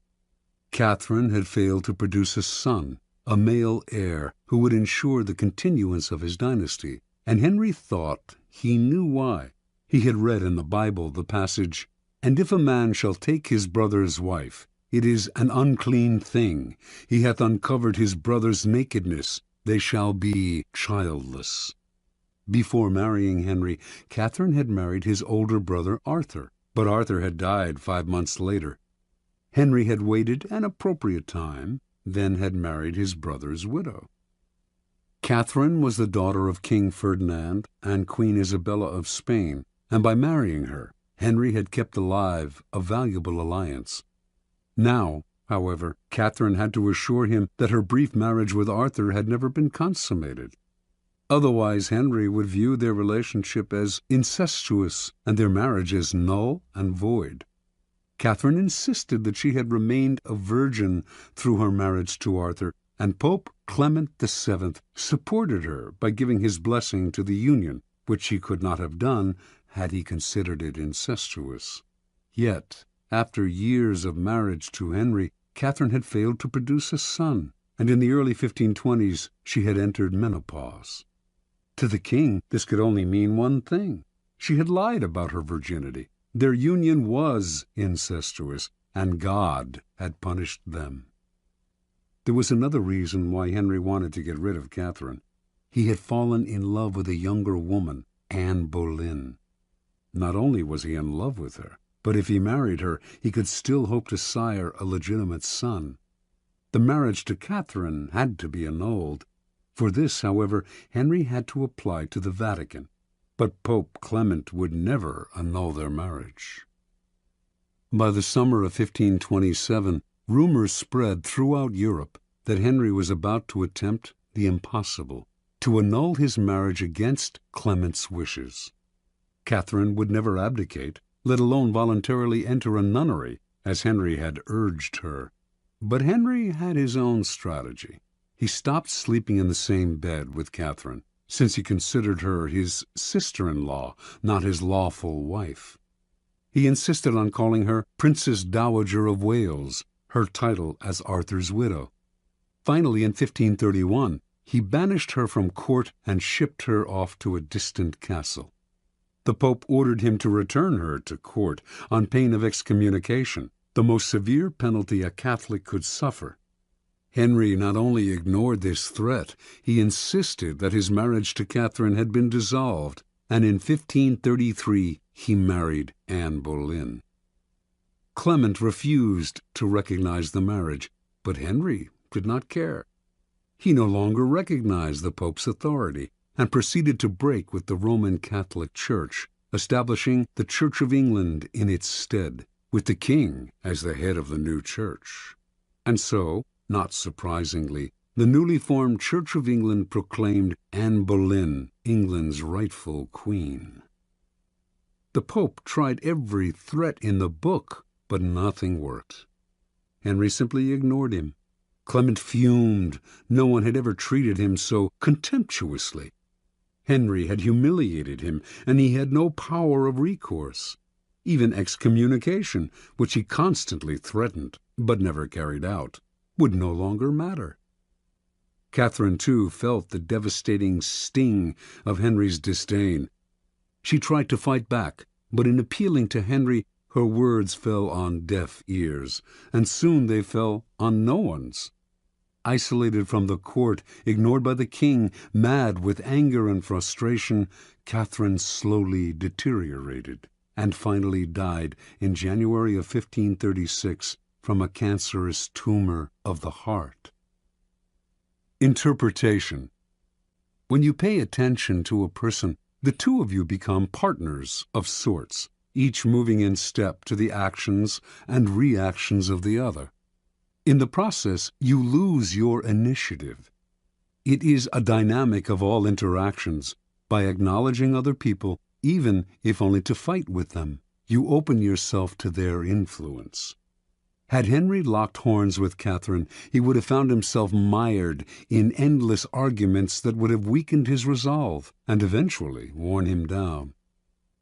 Catherine had failed to produce a son, a male heir, who would ensure the continuance of his dynasty, and Henry thought he knew why. He had read in the Bible the passage, "And if a man shall take his brother's wife, it is an unclean thing. He hath uncovered his brother's nakedness. They shall be childless." Before marrying Henry, Catherine had married his older brother Arthur, but Arthur had died 5 months later. Henry had waited an appropriate time, then had married his brother's widow. Catherine was the daughter of King Ferdinand and Queen Isabella of Spain, and by marrying her, Henry had kept alive a valuable alliance. Now, however, Catherine had to assure him that her brief marriage with Arthur had never been consummated. Otherwise, Henry would view their relationship as incestuous and their marriage as null and void. Catherine insisted that she had remained a virgin through her marriage to Arthur, and Pope Clement VII supported her by giving his blessing to the union, which he could not have done had he considered it incestuous. Yet, after years of marriage to Henry, Catherine had failed to produce a son, and in the early 1520s she had entered menopause. To the king, this could only mean one thing. She had lied about her virginity. Their union was incestuous, and God had punished them. There was another reason why Henry wanted to get rid of Catherine. He had fallen in love with a younger woman, Anne Boleyn. Not only was he in love with her, but if he married her, he could still hope to sire a legitimate son. The marriage to Catherine had to be annulled. For this, however, Henry had to apply to the Vatican, but Pope Clement would never annul their marriage. By the summer of 1527, rumors spread throughout Europe that Henry was about to attempt the impossible, to annul his marriage against Clement's wishes. Catherine would never abdicate, let alone voluntarily enter a nunnery, as Henry had urged her. But Henry had his own strategy. He stopped sleeping in the same bed with Catherine, since he considered her his sister-in-law, not his lawful wife. He insisted on calling her Princess Dowager of Wales, her title as Arthur's widow. Finally, in 1531, he banished her from court and shipped her off to a distant castle. The Pope ordered him to return her to court on pain of excommunication, the most severe penalty a Catholic could suffer. Henry not only ignored this threat, he insisted that his marriage to Catherine had been dissolved, and in 1533 he married Anne Boleyn. Clement refused to recognize the marriage, but Henry did not care. He no longer recognized the Pope's authority and proceeded to break with the Roman Catholic Church, establishing the Church of England in its stead, with the king as the head of the new church. And so, not surprisingly, the newly formed Church of England proclaimed Anne Boleyn England's rightful queen. The Pope tried every threat in the book, but nothing worked. Henry simply ignored him. Clement fumed. No one had ever treated him so contemptuously. Henry had humiliated him, and he had no power of recourse. Even excommunication, which he constantly threatened but never carried out, would no longer matter. Catherine, too, felt the devastating sting of Henry's disdain. She tried to fight back, but in appealing to Henry, her words fell on deaf ears, and soon they fell on no one's. Isolated from the court, ignored by the king, mad with anger and frustration, Catherine slowly deteriorated, and finally died in January of 1536 from a cancerous tumor of the heart. Interpretation. When you pay attention to a person, the two of you become partners of sorts, each moving in step to the actions and reactions of the other. In the process, you lose your initiative. It is a dynamic of all interactions. By acknowledging other people, even if only to fight with them. You open yourself to their influence. Had Henry locked horns with Catherine, he would have found himself mired in endless arguments that would have weakened his resolve and eventually worn him down.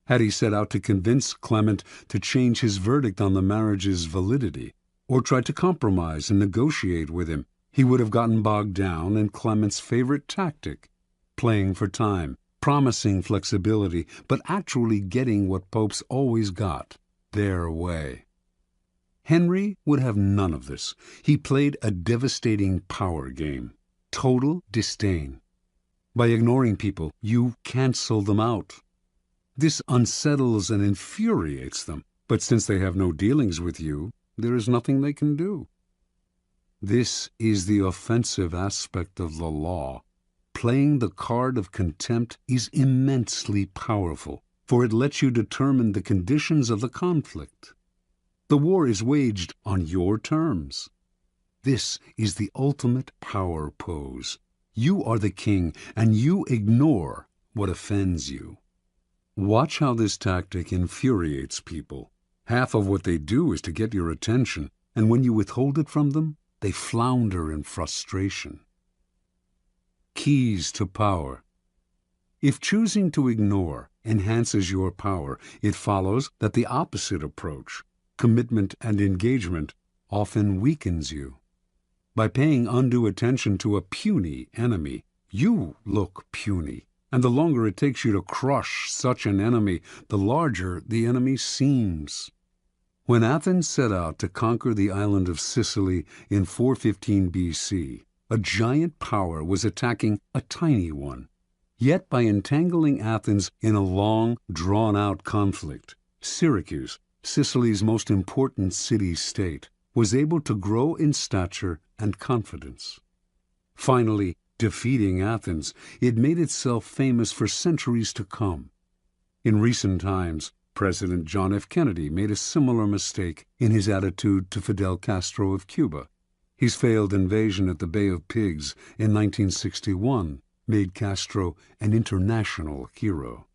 Had he set out to convince Clement to change his verdict on the marriage's validity, or tried to compromise and negotiate with him, he would have gotten bogged down in Clement's favorite tactic, playing for time, promising flexibility, but actually getting what popes always got, their way. Henry would have none of this. He played a devastating power game, total disdain. By ignoring people, you cancel them out. This unsettles and infuriates them, but since they have no dealings with you, there is nothing they can do. This is the offensive aspect of the law. Playing the card of contempt is immensely powerful, for it lets you determine the conditions of the conflict. The war is waged on your terms. This is the ultimate power pose. You are the king, and you ignore what offends you. Watch how this tactic infuriates people. Half of what they do is to get your attention, and when you withhold it from them, they flounder in frustration. Keys to power. If choosing to ignore enhances your power, it follows that the opposite approach, commitment and engagement, often weakens you. By paying undue attention to a puny enemy, you look puny, and the longer it takes you to crush such an enemy, the larger the enemy seems. When Athens set out to conquer the island of Sicily in 415 B.C., a giant power was attacking a tiny one. Yet by entangling Athens in a long, drawn-out conflict, Syracuse, Sicily's most important city-state, was able to grow in stature and confidence. Finally, defeating Athens, it made itself famous for centuries to come. In recent times, President John F. Kennedy made a similar mistake in his attitude to Fidel Castro of Cuba. His failed invasion at the Bay of Pigs in 1961 made Castro an international hero.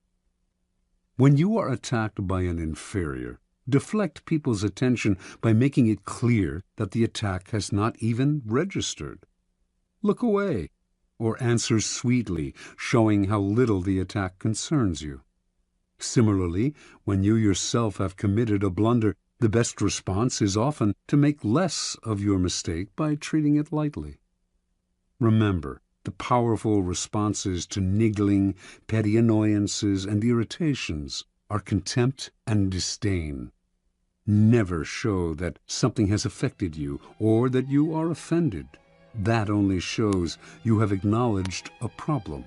When you are attacked by an inferior, deflect people's attention by making it clear that the attack has not even registered. Look away, or answer sweetly, showing how little the attack concerns you. Similarly, when you yourself have committed a blunder, the best response is often to make less of your mistake by treating it lightly. Remember, the powerful responses to niggling, petty annoyances, and irritations are contempt and disdain. Never show that something has affected you or that you are offended. That only shows you have acknowledged a problem.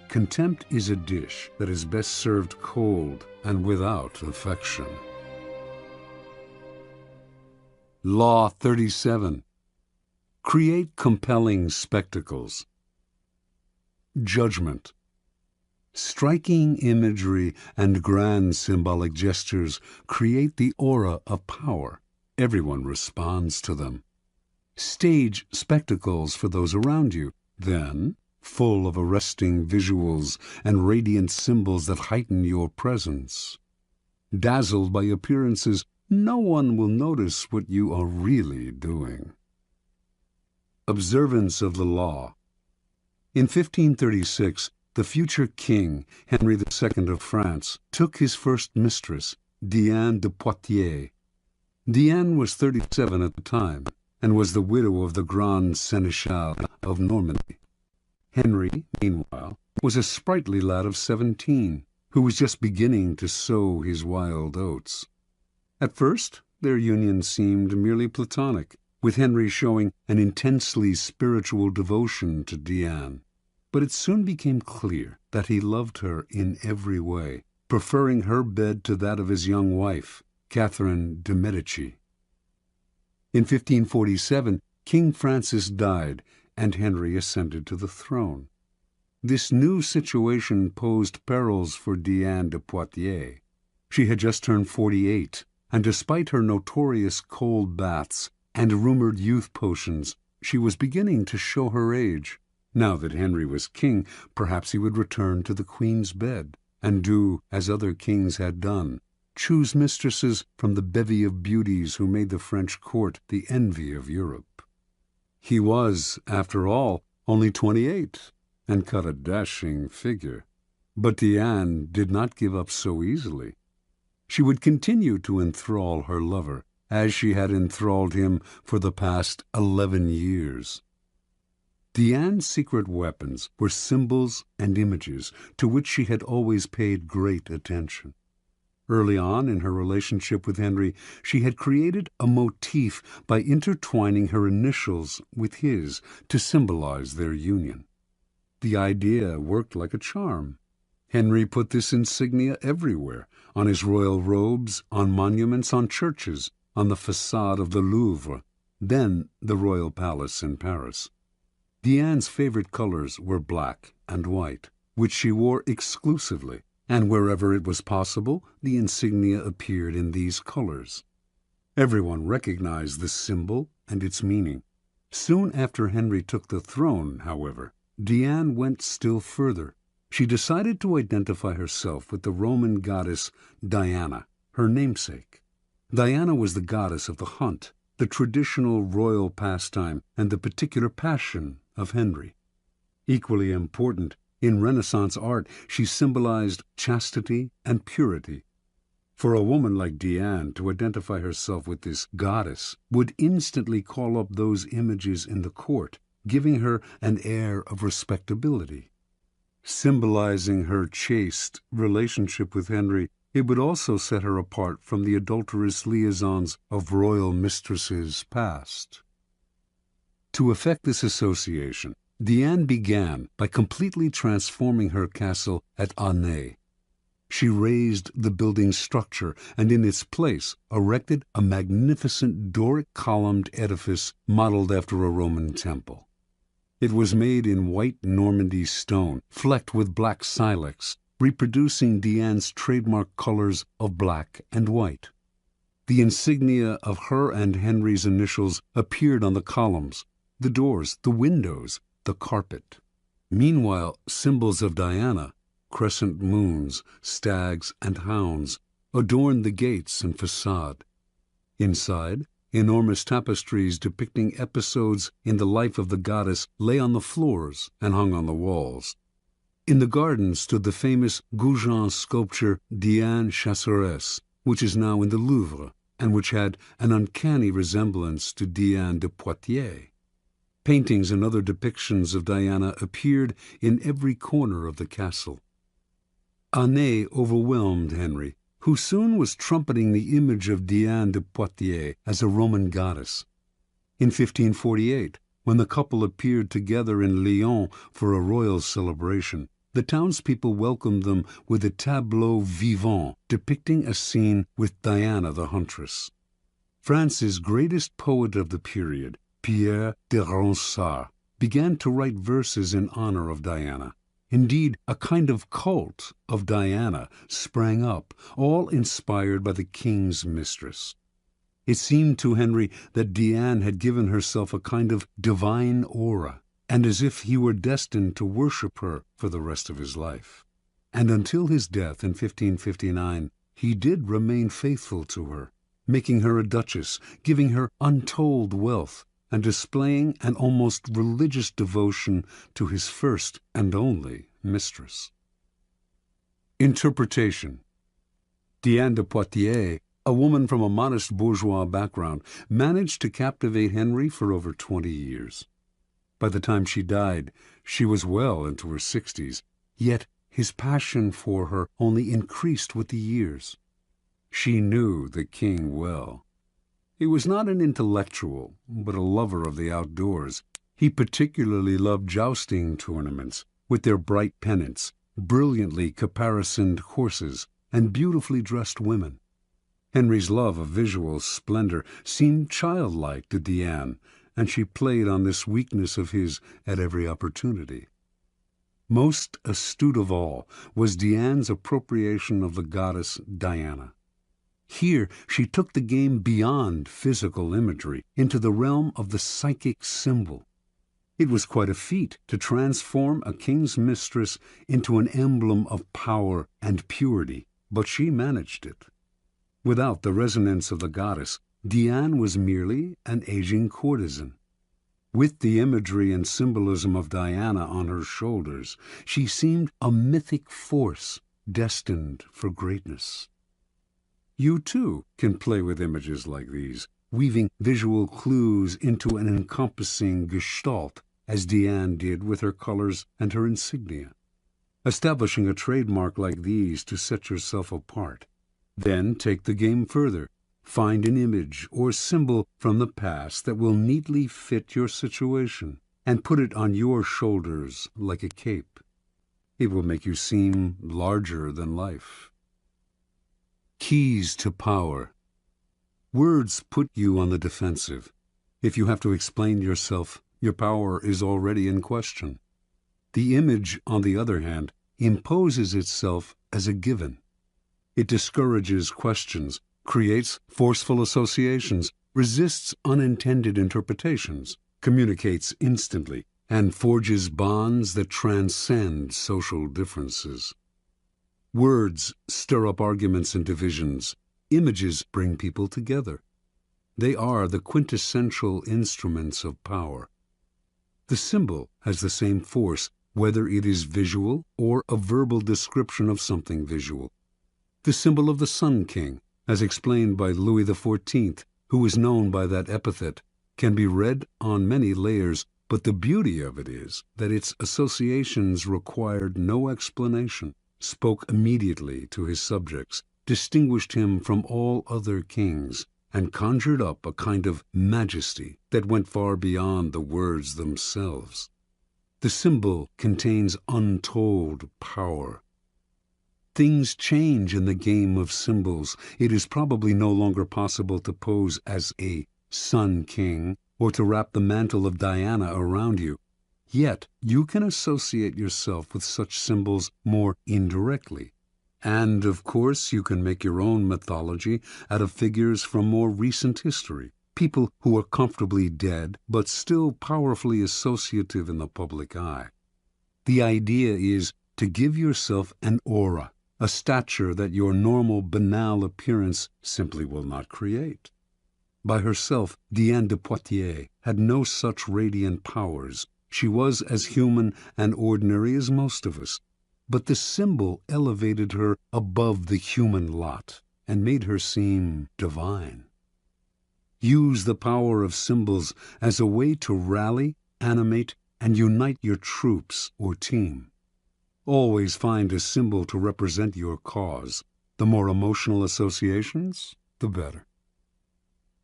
Contempt is a dish that is best served cold and without affection. Law 37. Create compelling spectacles. Judgment. Striking imagery and grand symbolic gestures create the aura of power. Everyone responds to them. Stage spectacles for those around you. Then, full of arresting visuals and radiant symbols that heighten your presence. Dazzled by appearances, no one will notice what you are really doing. Observance of the law. In 1536, the future king, Henry II of France, took his first mistress, Diane de Poitiers. Diane was 37 at the time, and was the widow of the Grand Seneschal of Normandy. Henry, meanwhile, was a sprightly lad of 17, who was just beginning to sow his wild oats. At first, their union seemed merely platonic, with Henry showing an intensely spiritual devotion to Diane. But it soon became clear that he loved her in every way, preferring her bed to that of his young wife, Catherine de' Medici. In 1547, King Francis died, and Henry ascended to the throne. This new situation posed perils for Diane de Poitiers. She had just turned 48, and despite her notorious cold baths and rumored youth potions, she was beginning to show her age. Now that Henry was king, perhaps he would return to the Queen's bed. and do as other kings had done, choose mistresses from the bevy of beauties who made the French court the envy of Europe. He was, after all, only 28, and cut a dashing figure. But Diane did not give up so easily. She would continue to enthrall her lover, as she had enthralled him for the past 11 years. Diane's secret weapons were symbols and images to which she had always paid great attention. Early on in her relationship with Henry, she had created a motif by intertwining her initials with his to symbolize their union. The idea worked like a charm. Henry put this insignia everywhere, on his royal robes, on monuments, on churches, on the façade of the Louvre, then the royal palace in Paris. Diane's favorite colors were black and white, which she wore exclusively, and wherever it was possible, the insignia appeared in these colors. Everyone recognized the symbol and its meaning. Soon after Henry took the throne, however, Diane went still further. She decided to identify herself with the Roman goddess Diana, her namesake. Diana was the goddess of the hunt, the traditional royal pastime, and the particular passion of Henry. Equally important, in Renaissance art, she symbolized chastity and purity. For a woman like Diane to identify herself with this goddess would instantly call up those images in the court, giving her an air of respectability. Symbolizing her chaste relationship with Henry, it would also set her apart from the adulterous liaisons of royal mistresses past. To effect this association, Diane began by completely transforming her castle at Aunay. She razed the building's structure and in its place erected a magnificent Doric-columned edifice modeled after a Roman temple. It was made in white Normandy stone, flecked with black silex, reproducing Diane's trademark colors of black and white. The insignia of her and Henry's initials appeared on the columns, the doors, the windows, the carpet. Meanwhile, symbols of Diana, crescent moons, stags, and hounds, adorned the gates and facade. Inside, enormous tapestries depicting episodes in the life of the goddess lay on the floors and hung on the walls. In the garden stood the famous Goujon sculpture Diane Chasseresse, which is now in the Louvre, and which had an uncanny resemblance to Diane de Poitiers. Paintings and other depictions of Diana appeared in every corner of the castle. Aunay overwhelmed Henry, who soon was trumpeting the image of Diane de Poitiers as a Roman goddess. In 1548, when the couple appeared together in Lyon for a royal celebration, the townspeople welcomed them with a tableau vivant depicting a scene with Diana the huntress. France's greatest poet of the period, Pierre de Ronsard, began to write verses in honor of Diana. Indeed, a kind of cult of Diana sprang up, all inspired by the king's mistress. It seemed to Henry that Diane had given herself a kind of divine aura, and as if he were destined to worship her for the rest of his life. And until his death in 1559, he did remain faithful to her, making her a duchess, giving her untold wealth, and displaying an almost religious devotion to his first and only mistress. Interpretation. Diane de Poitiers, a woman from a modest bourgeois background, managed to captivate Henry for over 20 years. By the time she died, she was well into her 60s, yet his passion for her only increased with the years. She knew the king well. He was not an intellectual, but a lover of the outdoors. He particularly loved jousting tournaments, with their bright pennants, brilliantly caparisoned horses, and beautifully dressed women. Henry's love of visual splendor seemed childlike to Diane, and she played on this weakness of his at every opportunity. Most astute of all was Diane's appropriation of the goddess Diana. Here she took the game beyond physical imagery into the realm of the psychic symbol. It was quite a feat to transform a king's mistress into an emblem of power and purity, but she managed it. Without the resonance of the goddess, Diane was merely an aging courtesan. With the imagery and symbolism of Diana on her shoulders, she seemed a mythic force destined for greatness. You, too, can play with images like these, weaving visual clues into an encompassing gestalt, as Diane did with her colors and her insignia. Establishing a trademark like these to set yourself apart. Then take the game further. Find an image or symbol from the past that will neatly fit your situation, and put it on your shoulders like a cape. It will make you seem larger than life. Keys to power. Words put you on the defensive. If you have to explain yourself, your power is already in question. The image, on the other hand, imposes itself as a given. It discourages questions, creates forceful associations, resists unintended interpretations, communicates instantly, and forges bonds that transcend social differences. Words stir up arguments and divisions. Images bring people together. They are the quintessential instruments of power. The symbol has the same force, whether it is visual or a verbal description of something visual. The symbol of the Sun King, as explained by Louis XIV, who is known by that epithet, can be read on many layers, but the beauty of it is that its associations required no explanation, spoke immediately to his subjects, distinguished him from all other kings, and conjured up a kind of majesty that went far beyond the words themselves. The symbol contains untold power. Things change in the game of symbols. It is probably no longer possible to pose as a Sun King or to wrap the mantle of Diana around you. Yet you can associate yourself with such symbols more indirectly. And, of course, you can make your own mythology out of figures from more recent history, people who are comfortably dead but still powerfully associative in the public eye. The idea is to give yourself an aura, a stature that your normal banal appearance simply will not create. By herself, Diane de Poitiers had no such radiant powers. She was as human and ordinary as most of us. But the symbol elevated her above the human lot and made her seem divine. Use the power of symbols as a way to rally, animate, and unite your troops or team. Always find a symbol to represent your cause. The more emotional associations, the better.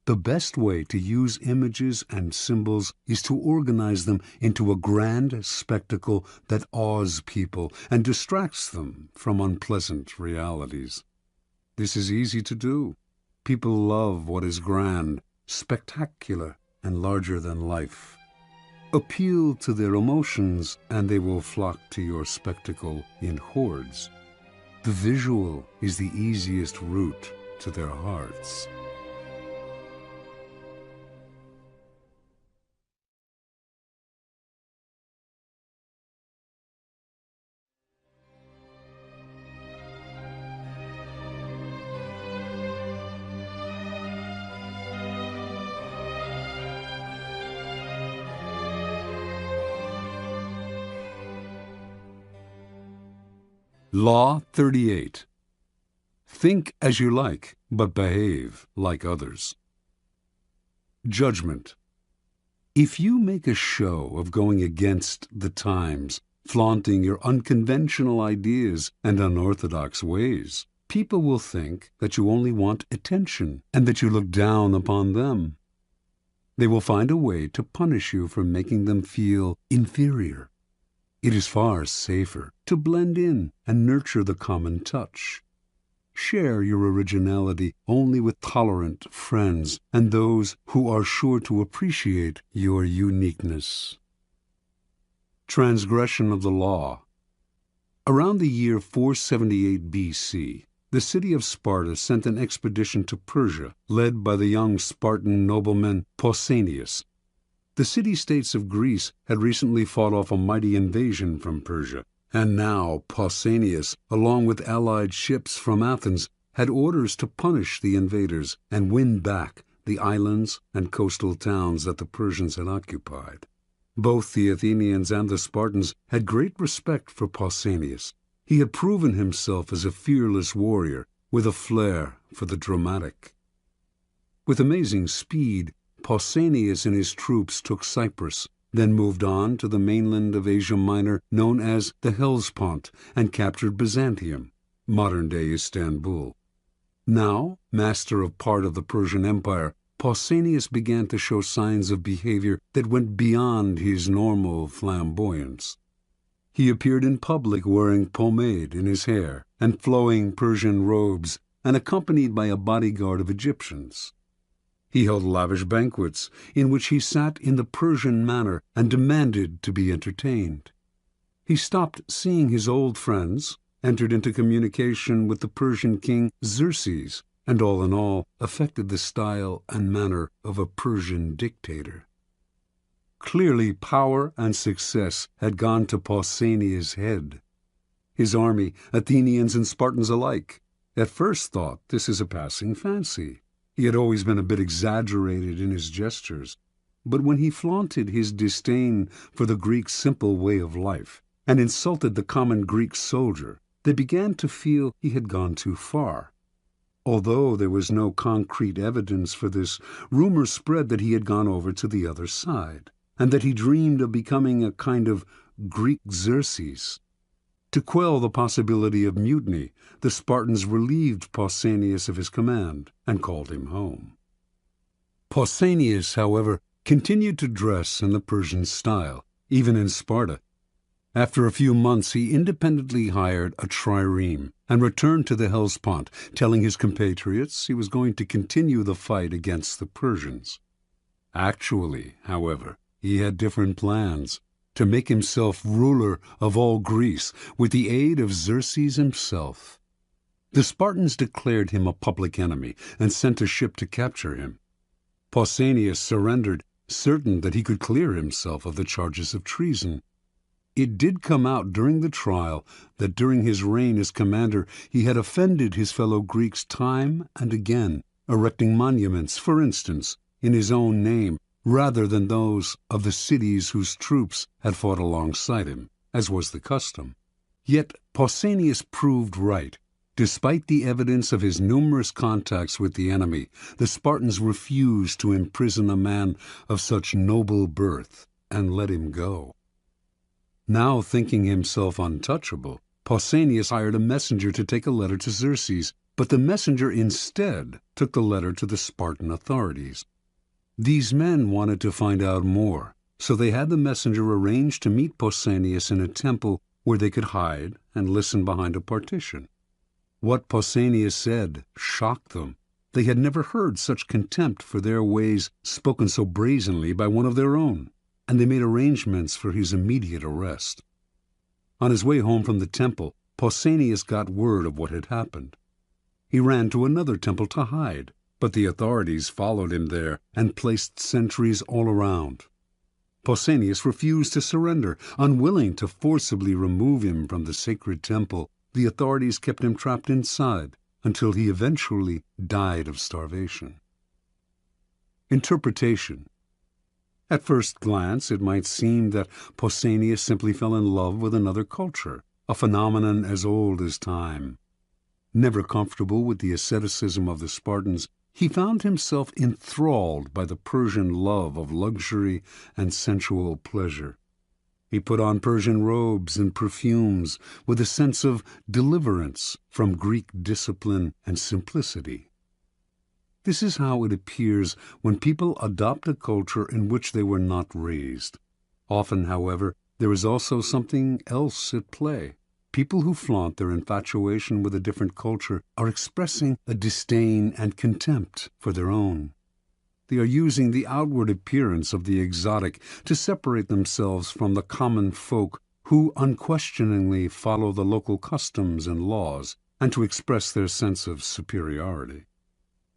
The best way to use images and symbols is to organize them into a grand spectacle that awes people and distracts them from unpleasant realities. This is easy to do. People love what is grand, spectacular, and larger than life. Appeal to their emotions, and they will flock to your spectacle in hordes. The visual is the easiest route to their hearts. Law 38. Think as you like, but behave like others. Judgment. If you make a show of going against the times, flaunting your unconventional ideas and unorthodox ways, people will think that you only want attention and that you look down upon them. They will find a way to punish you for making them feel inferior. It is far safer to blend in and nurture the common touch. Share your originality only with tolerant friends and those who are sure to appreciate your uniqueness. Transgression of the law. Around the year 478 BC, the city of Sparta sent an expedition to Persia, led by the young Spartan nobleman Pausanias. The city-states of Greece had recently fought off a mighty invasion from Persia, and now Pausanias, along with allied ships from Athens, had orders to punish the invaders and win back the islands and coastal towns that the Persians had occupied. Both the Athenians and the Spartans had great respect for Pausanias. He had proven himself as a fearless warrior with a flair for the dramatic. With amazing speed, Pausanias and his troops took Cyprus, then moved on to the mainland of Asia Minor known as the Hellespont, and captured Byzantium, modern-day Istanbul. Now, master of part of the Persian Empire, Pausanias began to show signs of behavior that went beyond his normal flamboyance. He appeared in public wearing pomade in his hair and flowing Persian robes, and accompanied by a bodyguard of Egyptians. He held lavish banquets in which he sat in the Persian manner and demanded to be entertained. He stopped seeing his old friends, entered into communication with the Persian king Xerxes, and all in all affected the style and manner of a Persian dictator. Clearly power and success had gone to Pausanias' head. His army, Athenians and Spartans alike, at first thought this is a passing fancy. He had always been a bit exaggerated in his gestures, but when he flaunted his disdain for the Greek simple way of life and insulted the common Greek soldier, they began to feel he had gone too far. Although there was no concrete evidence for this, rumors spread that he had gone over to the other side, and that he dreamed of becoming a kind of Greek Xerxes. To quell the possibility of mutiny, the Spartans relieved Pausanias of his command and called him home. Pausanias, however, continued to dress in the Persian style, even in Sparta. After a few months he independently hired a trireme and returned to the Hellespont, telling his compatriots he was going to continue the fight against the Persians. Actually, however, he had different plans: to make himself ruler of all Greece with the aid of Xerxes himself. The Spartans declared him a public enemy and sent a ship to capture him. Pausanias surrendered, certain that he could clear himself of the charges of treason. It did come out during the trial that during his reign as commander he had offended his fellow Greeks time and again, erecting monuments, for instance, in his own name, rather than those of the cities whose troops had fought alongside him, as was the custom. Yet Pausanias proved right. Despite the evidence of his numerous contacts with the enemy, the Spartans refused to imprison a man of such noble birth and let him go. Now thinking himself untouchable, Pausanias hired a messenger to take a letter to Xerxes, but the messenger instead took the letter to the Spartan authorities. These men wanted to find out more, so they had the messenger arrange to meet Pausanias in a temple where they could hide and listen behind a partition. What Pausanias said shocked them. They had never heard such contempt for their ways spoken so brazenly by one of their own, and they made arrangements for his immediate arrest. On his way home from the temple, Pausanias got word of what had happened. He ran to another temple to hide, but the authorities followed him there and placed sentries all around. Pausanias refused to surrender. Unwilling to forcibly remove him from the sacred temple, the authorities kept him trapped inside until he eventually died of starvation. Interpretation. At first glance, it might seem that Pausanias simply fell in love with another culture, a phenomenon as old as time. Never comfortable with the asceticism of the Spartans, he found himself enthralled by the Persian love of luxury and sensual pleasure. He put on Persian robes and perfumes with a sense of deliverance from Greek discipline and simplicity. This is how it appears when people adopt a culture in which they were not raised. Often, however, there is also something else at play. People who flaunt their infatuation with a different culture are expressing a disdain and contempt for their own. They are using the outward appearance of the exotic to separate themselves from the common folk who unquestioningly follow the local customs and laws, and to express their sense of superiority.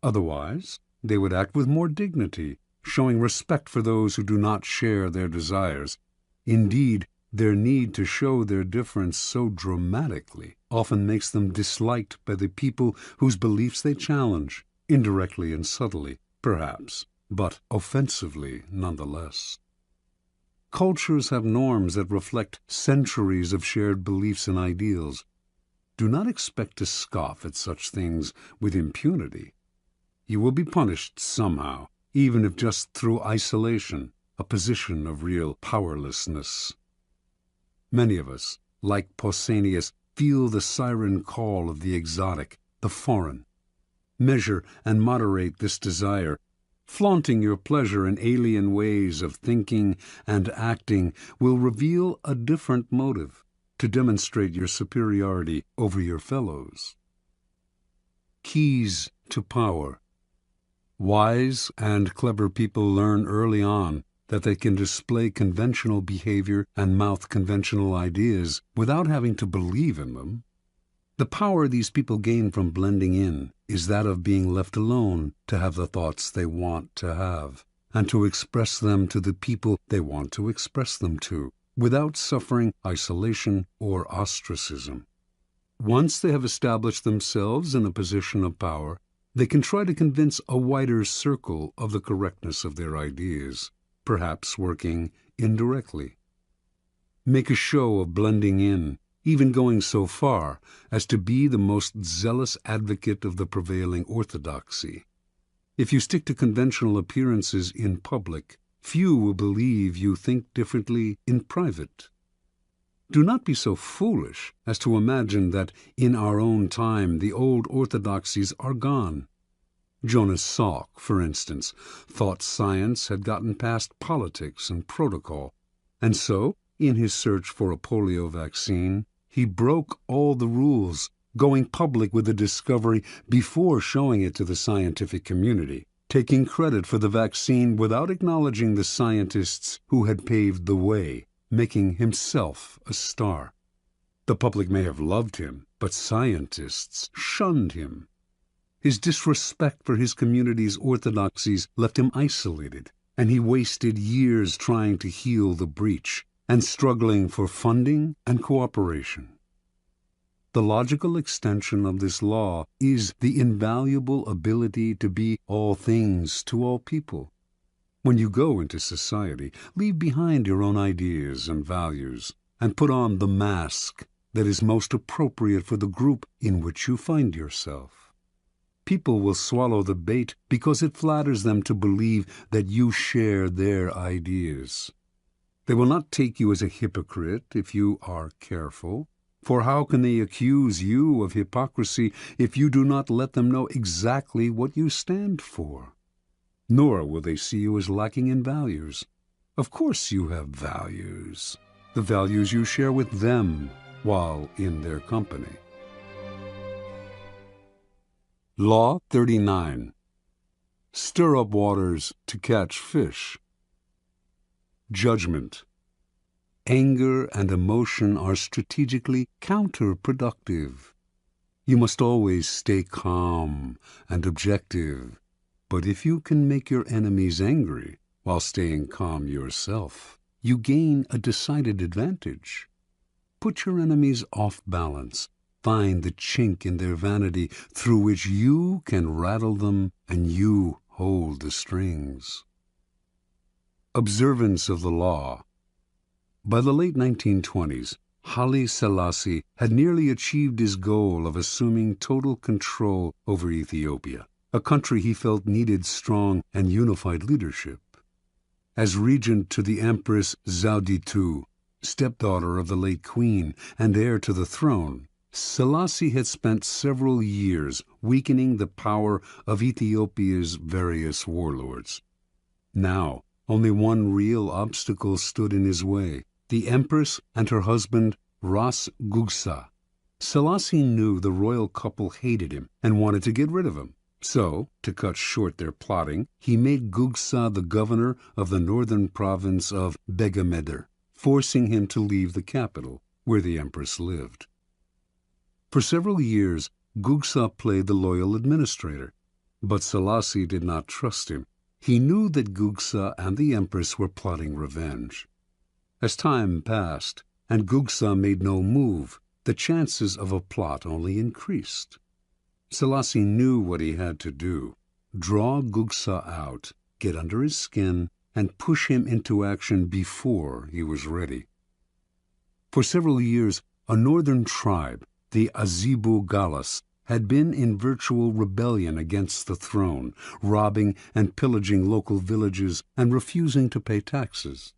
Otherwise, they would act with more dignity, showing respect for those who do not share their desires. Indeed, their need to show their difference so dramatically often makes them disliked by the people whose beliefs they challenge, indirectly and subtly, perhaps, but offensively nonetheless. Cultures have norms that reflect centuries of shared beliefs and ideals. Do not expect to scoff at such things with impunity. You will be punished somehow, even if just through isolation, a position of real powerlessness. Many of us, like Pausanias, feel the siren call of the exotic, the foreign. Measure and moderate this desire. Flaunting your pleasure in alien ways of thinking and acting will reveal a different motive to demonstrate your superiority over your fellows. Keys to power. Wise and clever people learn early on that they can display conventional behavior and mouth conventional ideas without having to believe in them. The power these people gain from blending in is that of being left alone to have the thoughts they want to have, and to express them to the people they want to express them to, without suffering isolation or ostracism. Once they have established themselves in a position of power, they can try to convince a wider circle of the correctness of their ideas, perhaps working indirectly. Make a show of blending in, even going so far as to be the most zealous advocate of the prevailing orthodoxy. If you stick to conventional appearances in public, few will believe you think differently in private. Do not be so foolish as to imagine that in our own time the old orthodoxies are gone. Jonas Salk, for instance, thought science had gotten past politics and protocol, and so, in his search for a polio vaccine, he broke all the rules, going public with the discovery before showing it to the scientific community, taking credit for the vaccine without acknowledging the scientists who had paved the way, making himself a star. The public may have loved him, but scientists shunned him. His disrespect for his community's orthodoxies left him isolated, and he wasted years trying to heal the breach and struggling for funding and cooperation. The logical extension of this law is the invaluable ability to be all things to all people. When you go into society, leave behind your own ideas and values, and put on the mask that is most appropriate for the group in which you find yourself. People will swallow the bait because it flatters them to believe that you share their ideas. They will not take you as a hypocrite if you are careful, for how can they accuse you of hypocrisy if you do not let them know exactly what you stand for? Nor will they see you as lacking in values. Of course you have values, the values you share with them while in their company. Law 39. Stir up waters to catch fish. Judgment. Anger and emotion are strategically counterproductive. You must always stay calm and objective, but if you can make your enemies angry while staying calm yourself, you gain a decided advantage. Put your enemies off balance. Find the chink in their vanity through which you can rattle them and you hold the strings. Observance of the law. By the late 1920s, Haile Selassie had nearly achieved his goal of assuming total control over Ethiopia, a country he felt needed strong and unified leadership. As regent to the Empress Zewditu, stepdaughter of the late Queen and heir to the throne, Selassie had spent several years weakening the power of Ethiopia's various warlords. Now, only one real obstacle stood in his way: the Empress and her husband, Ras Gugsa. Selassie knew the royal couple hated him and wanted to get rid of him. So, to cut short their plotting, he made Gugsa the governor of the northern province of Begemeder, forcing him to leave the capital, where the Empress lived. For several years, Gugsa played the loyal administrator, but Selassie did not trust him. He knew that Gugsa and the Empress were plotting revenge. As time passed, and Gugsa made no move, the chances of a plot only increased. Selassie knew what he had to do: draw Gugsa out, get under his skin, and push him into action before he was ready. For several years, a northern tribe, the Azibu Galas, had been in virtual rebellion against the throne, robbing and pillaging local villages and refusing to pay taxes.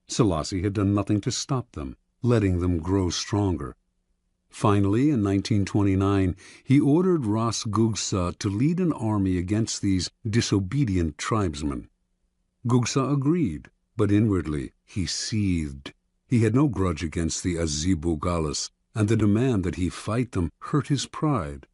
Selassie had done nothing to stop them, letting them grow stronger. Finally, in 1929, he ordered Ras Gugsa to lead an army against these disobedient tribesmen. Gugsa agreed, but inwardly he seethed. He had no grudge against the Azibu Galas, and the demand that he fight them hurt his pride.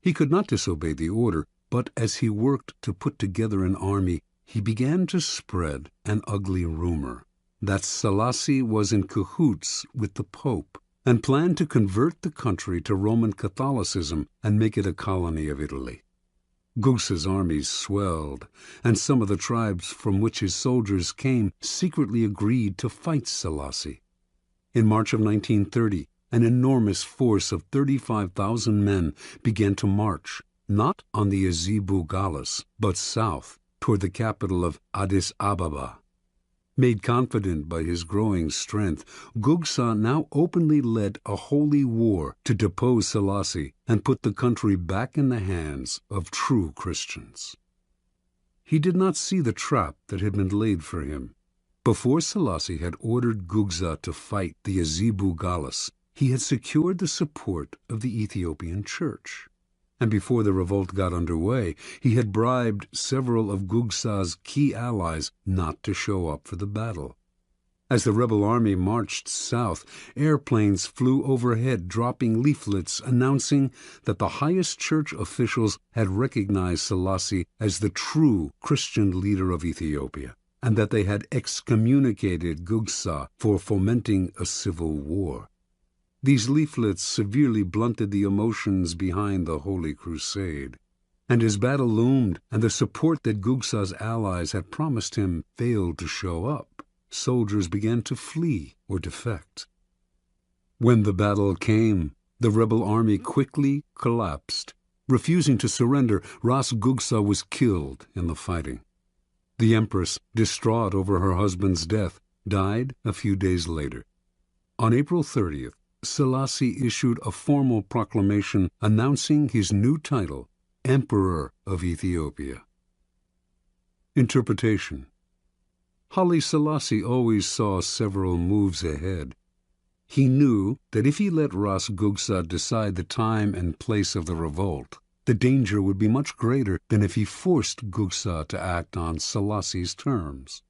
He could not disobey the order, but as he worked to put together an army, he began to spread an ugly rumor that Selassie was in cahoots with the Pope and planned to convert the country to Roman Catholicism and make it a colony of Italy. Gugsa's armies swelled, and some of the tribes from which his soldiers came secretly agreed to fight Selassie. In March of 1930, an enormous force of 35,000 men began to march, not on the Azibu Galas, but south, toward the capital of Addis Ababa. Made confident by his growing strength, Gugsa now openly led a holy war to depose Selassie and put the country back in the hands of true Christians. He did not see the trap that had been laid for him. Before Selassie had ordered Gugsa to fight the Azibu Galas, he had secured the support of the Ethiopian Church. And before the revolt got underway, he had bribed several of Gugsa's key allies not to show up for the battle. As the rebel army marched south, airplanes flew overhead, dropping leaflets announcing that the highest church officials had recognized Selassie as the true Christian leader of Ethiopia, and that they had excommunicated Gugsa for fomenting a civil war. These leaflets severely blunted the emotions behind the Holy Crusade. And as battle loomed and the support that Gugsa's allies had promised him failed to show up, soldiers began to flee or defect. When the battle came, the rebel army quickly collapsed. Refusing to surrender, Ras Gugsa was killed in the fighting. The Empress, distraught over her husband's death, died a few days later. On April 30th, Selassie issued a formal proclamation announcing his new title, Emperor of Ethiopia. Interpretation. Haile Selassie always saw several moves ahead. He knew that if he let Ras Gugsa decide the time and place of the revolt, the danger would be much greater than if he forced Gugsa to act on Selassie's terms.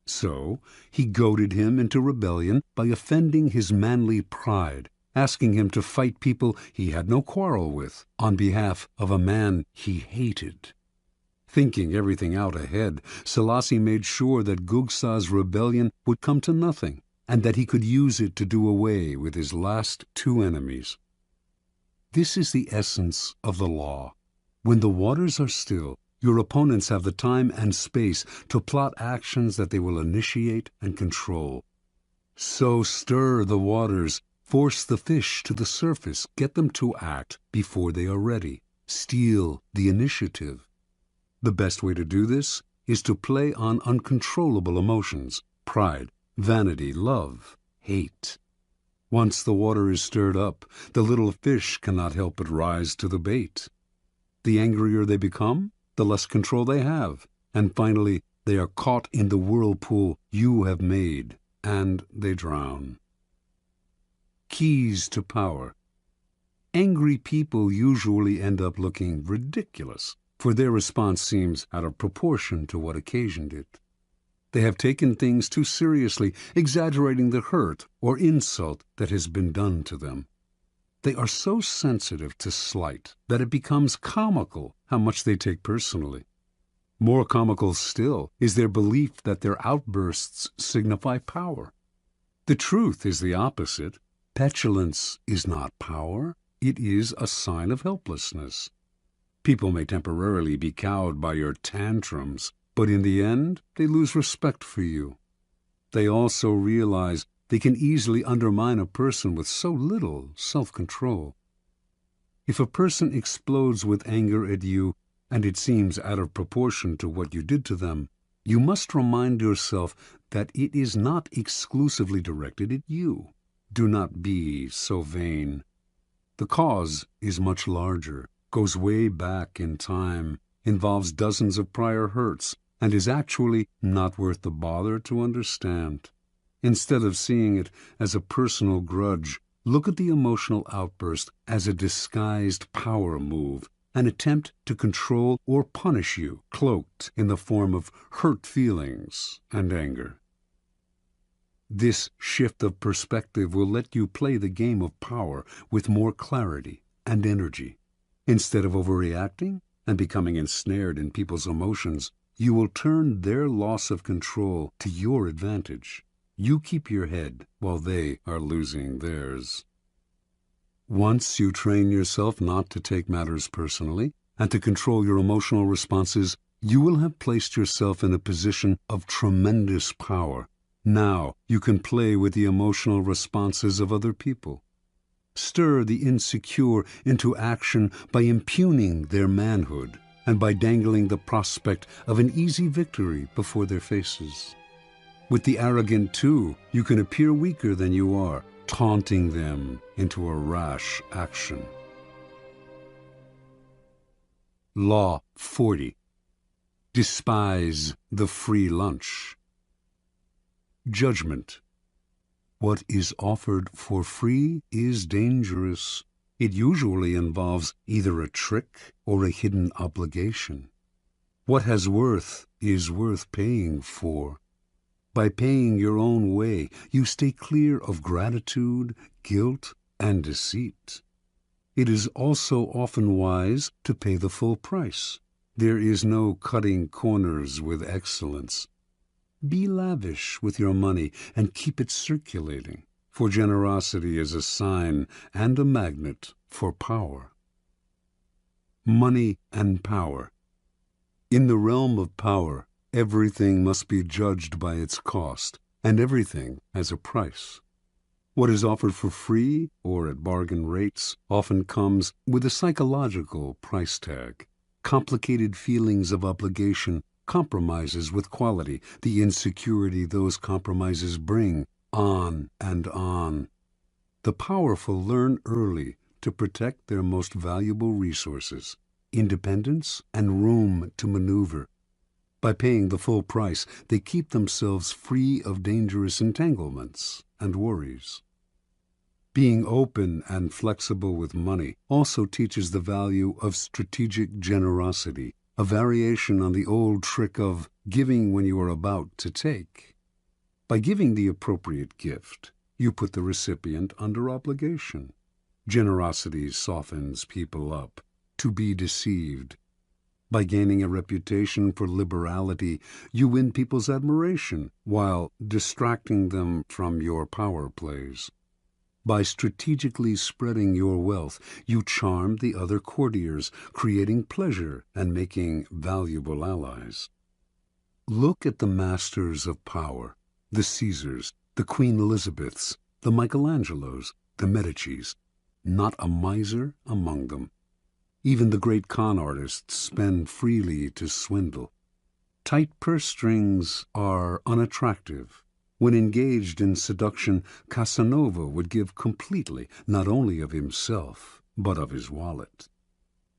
So he goaded him into rebellion by offending his manly pride, asking him to fight people he had no quarrel with on behalf of a man he hated. Thinking everything out ahead, Selassie made sure that Gugsa's rebellion would come to nothing, and that he could use it to do away with his last two enemies. This is the essence of the law. When the waters are still, your opponents have the time and space to plot actions that they will initiate and control. So stir the waters, force the fish to the surface, get them to act before they are ready. Steal the initiative. The best way to do this is to play on uncontrollable emotions: pride, vanity, love, hate. Once the water is stirred up, the little fish cannot help but rise to the bait. The angrier they become, the less control they have, and finally they are caught in the whirlpool you have made, and they drown. Keys to power. Angry people usually end up looking ridiculous, for their response seems out of proportion to what occasioned it. They have taken things too seriously, exaggerating the hurt or insult that has been done to them. They are so sensitive to slight that it becomes comical how much they take personally. More comical still is their belief that their outbursts signify power. The truth is the opposite. Petulance is not power. It is a sign of helplessness. People may temporarily be cowed by your tantrums, But in the end, they lose respect for you. They also realize they can easily undermine a person with so little self-control. If a person explodes with anger at you, and it seems out of proportion to what you did to them, you must remind yourself that it is not exclusively directed at you. Do not be so vain. The cause is much larger, goes way back in time, involves dozens of prior hurts, and is actually not worth the bother to understand. Instead of seeing it as a personal grudge, look at the emotional outburst as a disguised power move, an attempt to control or punish you, cloaked in the form of hurt feelings and anger. This shift of perspective will let you play the game of power with more clarity and energy. Instead of overreacting and becoming ensnared in people's emotions, you will turn their loss of control to your advantage. You keep your head while they are losing theirs. Once you train yourself not to take matters personally and to control your emotional responses, you will have placed yourself in a position of tremendous power. Now you can play with the emotional responses of other people. Stir the insecure into action by impugning their manhood and by dangling the prospect of an easy victory before their faces. With the arrogant, too, you can appear weaker than you are, taunting them into a rash action. Law 40. Despise the free lunch. Judgment. What is offered for free is dangerous. It usually involves either a trick or a hidden obligation. What has worth is worth paying for. By paying your own way, you stay clear of gratitude, guilt, and deceit. It is also often wise to pay the full price. There is no cutting corners with excellence. Be lavish with your money and keep it circulating, for generosity is a sign and a magnet for power. Money and power. In the realm of power, everything must be judged by its cost, and everything has a price. What is offered for free or at bargain rates often comes with a psychological price tag. Complicated feelings of obligation, compromises with quality, the insecurity those compromises bring, on and on. The powerful learn early to protect their most valuable resources, independence and room to maneuver. By paying the full price, they keep themselves free of dangerous entanglements and worries. Being open and flexible with money also teaches the value of strategic generosity, a variation on the old trick of giving when you are about to take. By giving the appropriate gift, you put the recipient under obligation. Generosity softens people up to be deceived. By gaining a reputation for liberality, you win people's admiration while distracting them from your power plays. By strategically spreading your wealth, you charm the other courtiers, creating pleasure and making valuable allies. Look at the masters of power, the Caesars, the Queen Elizabeths, the Michelangelos, the Medicis. Not a miser among them. Even the great con artists spend freely to swindle. Tight purse strings are unattractive. When engaged in seduction, Casanova would give completely, not only of himself, but of his wallet.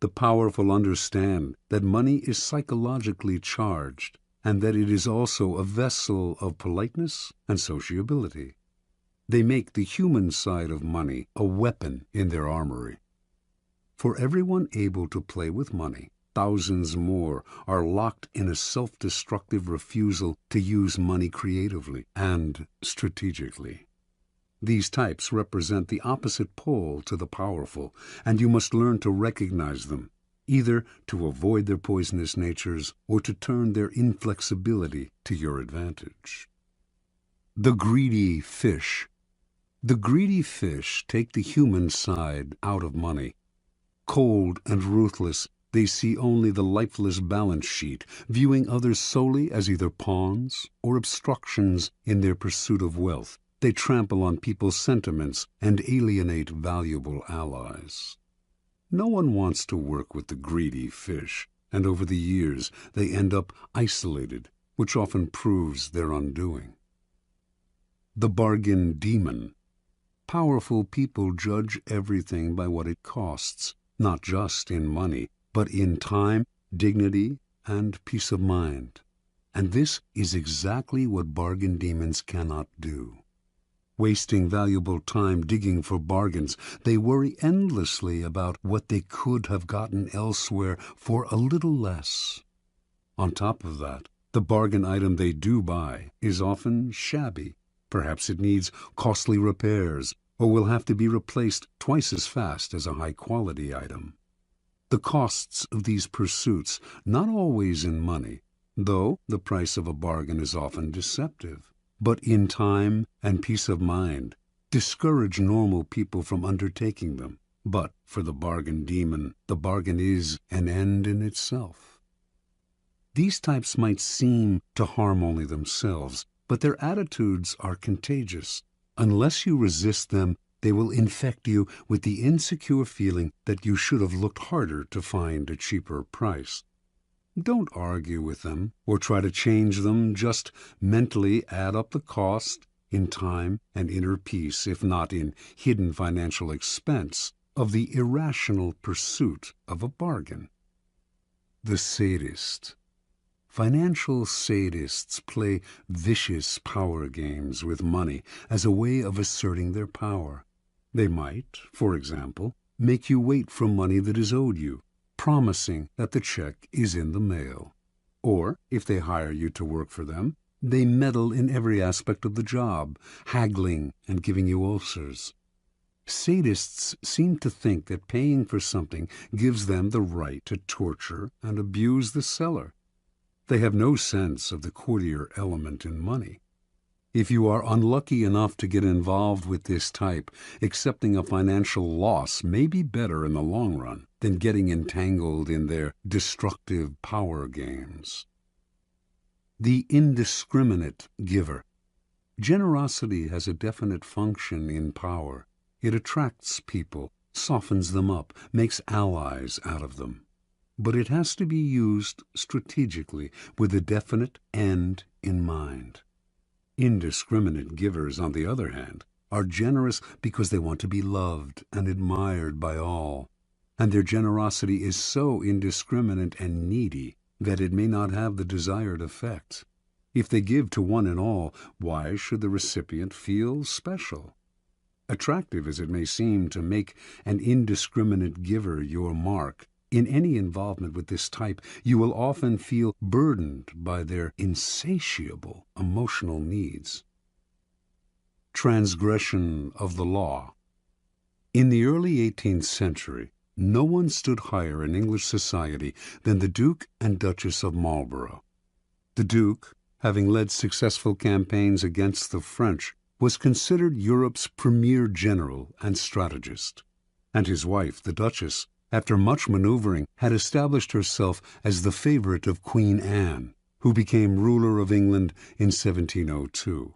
The powerful understand that money is psychologically charged, and that it is also a vessel of politeness and sociability. They make the human side of money a weapon in their armory. For everyone able to play with money, thousands more are locked in a self-destructive refusal to use money creatively and strategically. These types represent the opposite pole to the powerful, and you must learn to recognize them, either to avoid their poisonous natures or to turn their inflexibility to your advantage. The greedy fish. The greedy fish take the human side out of money. Cold and ruthless, They see only the lifeless balance sheet, viewing others solely as either pawns or obstructions in their pursuit of wealth. They trample on people's sentiments and alienate valuable allies. No one wants to work with the greedy fish, and over the years they end up isolated, which often proves their undoing. The bargain demon. Powerful people judge everything by what it costs, not just in money, but in time, dignity, and peace of mind. And this is exactly what bargain demons cannot do. Wasting valuable time digging for bargains, they worry endlessly about what they could have gotten elsewhere for a little less. On top of that, the bargain item they do buy is often shabby. Perhaps it needs costly repairs, or will have to be replaced twice as fast as a high-quality item. The costs of these pursuits, not always in money, though the price of a bargain is often deceptive, but in time and peace of mind, discourage normal people from undertaking them. But for the bargain demon, the bargain is an end in itself. These types might seem to harm only themselves, but their attitudes are contagious. Unless you resist them, they will infect you with the insecure feeling that you should have looked harder to find a cheaper price. Don't argue with them or try to change them. Just mentally add up the cost in time and inner peace, if not in hidden financial expense, of the irrational pursuit of a bargain. The sadist. Financial sadists play vicious power games with money as a way of asserting their power. They might, for example, make you wait for money that is owed you, promising that the check is in the mail. Or, if they hire you to work for them, they meddle in every aspect of the job, haggling and giving you ulcers. Sadists seem to think that paying for something gives them the right to torture and abuse the seller. They have no sense of the courtier element in money. If you are unlucky enough to get involved with this type, accepting a financial loss may be better in the long run than getting entangled in their destructive power games. The indiscriminate giver. Generosity has a definite function in power. It attracts people, softens them up, makes allies out of them. But it has to be used strategically with a definite end in mind. Indiscriminate givers, on the other hand, are generous because they want to be loved and admired by all, and their generosity is so indiscriminate and needy that it may not have the desired effect. If they give to one and all, why should the recipient feel special? Attractive as it may seem to make an indiscriminate giver your mark, in any involvement with this type, you will often feel burdened by their insatiable emotional needs. Transgression of the law. In the early 18th century, no one stood higher in English society than the Duke and Duchess of Marlborough. The Duke, having led successful campaigns against the French, was considered Europe's premier general and strategist, and his wife, the Duchess, after much maneuvering, had established herself as the favorite of Queen Anne, who became ruler of England in 1702.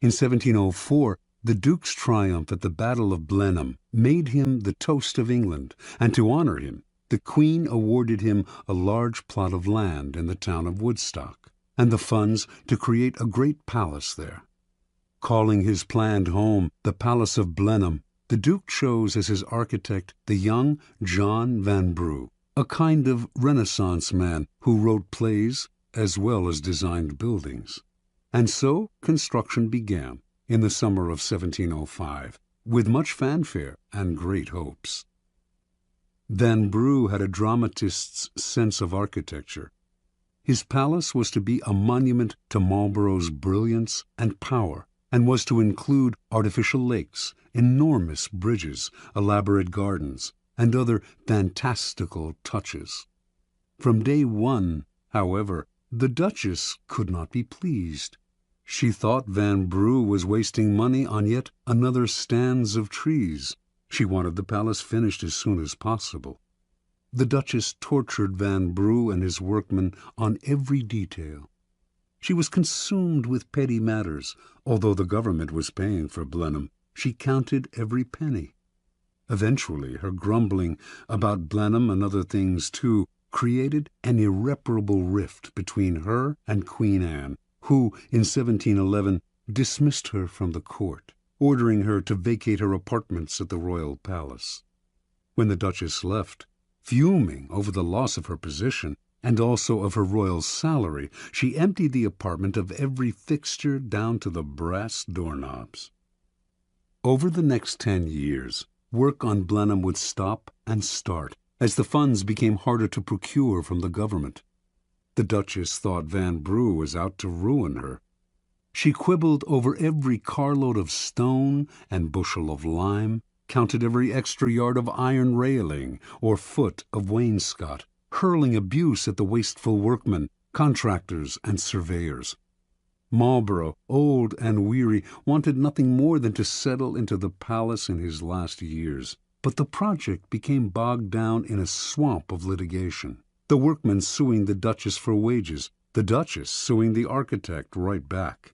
In 1704, the Duke's triumph at the Battle of Blenheim made him the toast of England, and to honor him, the Queen awarded him a large plot of land in the town of Woodstock, and the funds to create a great palace there. Calling his planned home the Palace of Blenheim, the Duke chose as his architect the young John Vanbrugh, a kind of Renaissance man who wrote plays as well as designed buildings. And so construction began in the summer of 1705, with much fanfare and great hopes. Vanbrugh had a dramatist's sense of architecture. His palace was to be a monument to Marlborough's brilliance and power, and was to include artificial lakes, enormous bridges, elaborate gardens, and other fantastical touches. From day one, however, the Duchess could not be pleased. She thought Vanbrugh was wasting money on yet another stands of trees. She wanted the palace finished as soon as possible. The Duchess tortured Van Brugh and his workmen on every detail. She was consumed with petty matters. Although the government was paying for Blenheim, she counted every penny. Eventually, her grumbling about Blenheim and other things too created an irreparable rift between her and Queen Anne, who, in 1711, dismissed her from the court, ordering her to vacate her apartments at the royal palace. When the Duchess left, fuming over the loss of her position and also of her royal salary, she emptied the apartment of every fixture down to the brass doorknobs. Over the next 10 years, work on Blenheim would stop and start as the funds became harder to procure from the government. The Duchess thought Van Brugh was out to ruin her. She quibbled over every carload of stone and bushel of lime, counted every extra yard of iron railing or foot of wainscot, hurling abuse at the wasteful workmen, contractors, and surveyors. Marlborough, old and weary, wanted nothing more than to settle into the palace in his last years. But the project became bogged down in a swamp of litigation. The workmen suing the Duchess for wages, the Duchess suing the architect right back.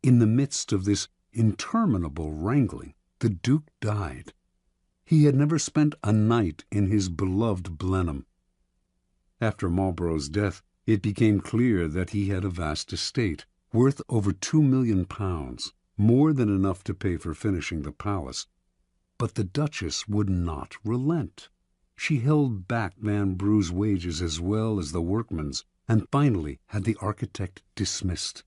In the midst of this interminable wrangling, the Duke died. He had never spent a night in his beloved Blenheim. After Marlborough's death, it became clear that he had a vast estate, worth over £2 million, more than enough to pay for finishing the palace. But the Duchess would not relent. She held back Van Brugh's wages as well as the workmen's, and finally had the architect dismissed.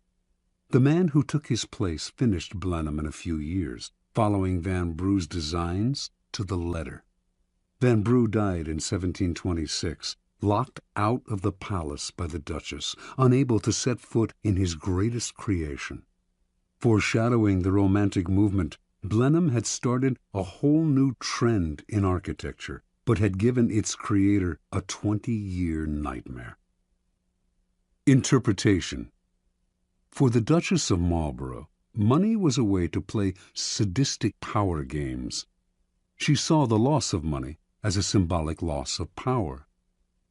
The man who took his place finished Blenheim in a few years, following Van Brugh's designs to the letter. Van Brugh died in 1726, locked out of the palace by the Duchess, unable to set foot in his greatest creation. Foreshadowing the Romantic movement, Blenheim had started a whole new trend in architecture, but had given its creator a 20-year nightmare. Interpretation. For the Duchess of Marlborough, money was a way to play sadistic power games. She saw the loss of money as a symbolic loss of power.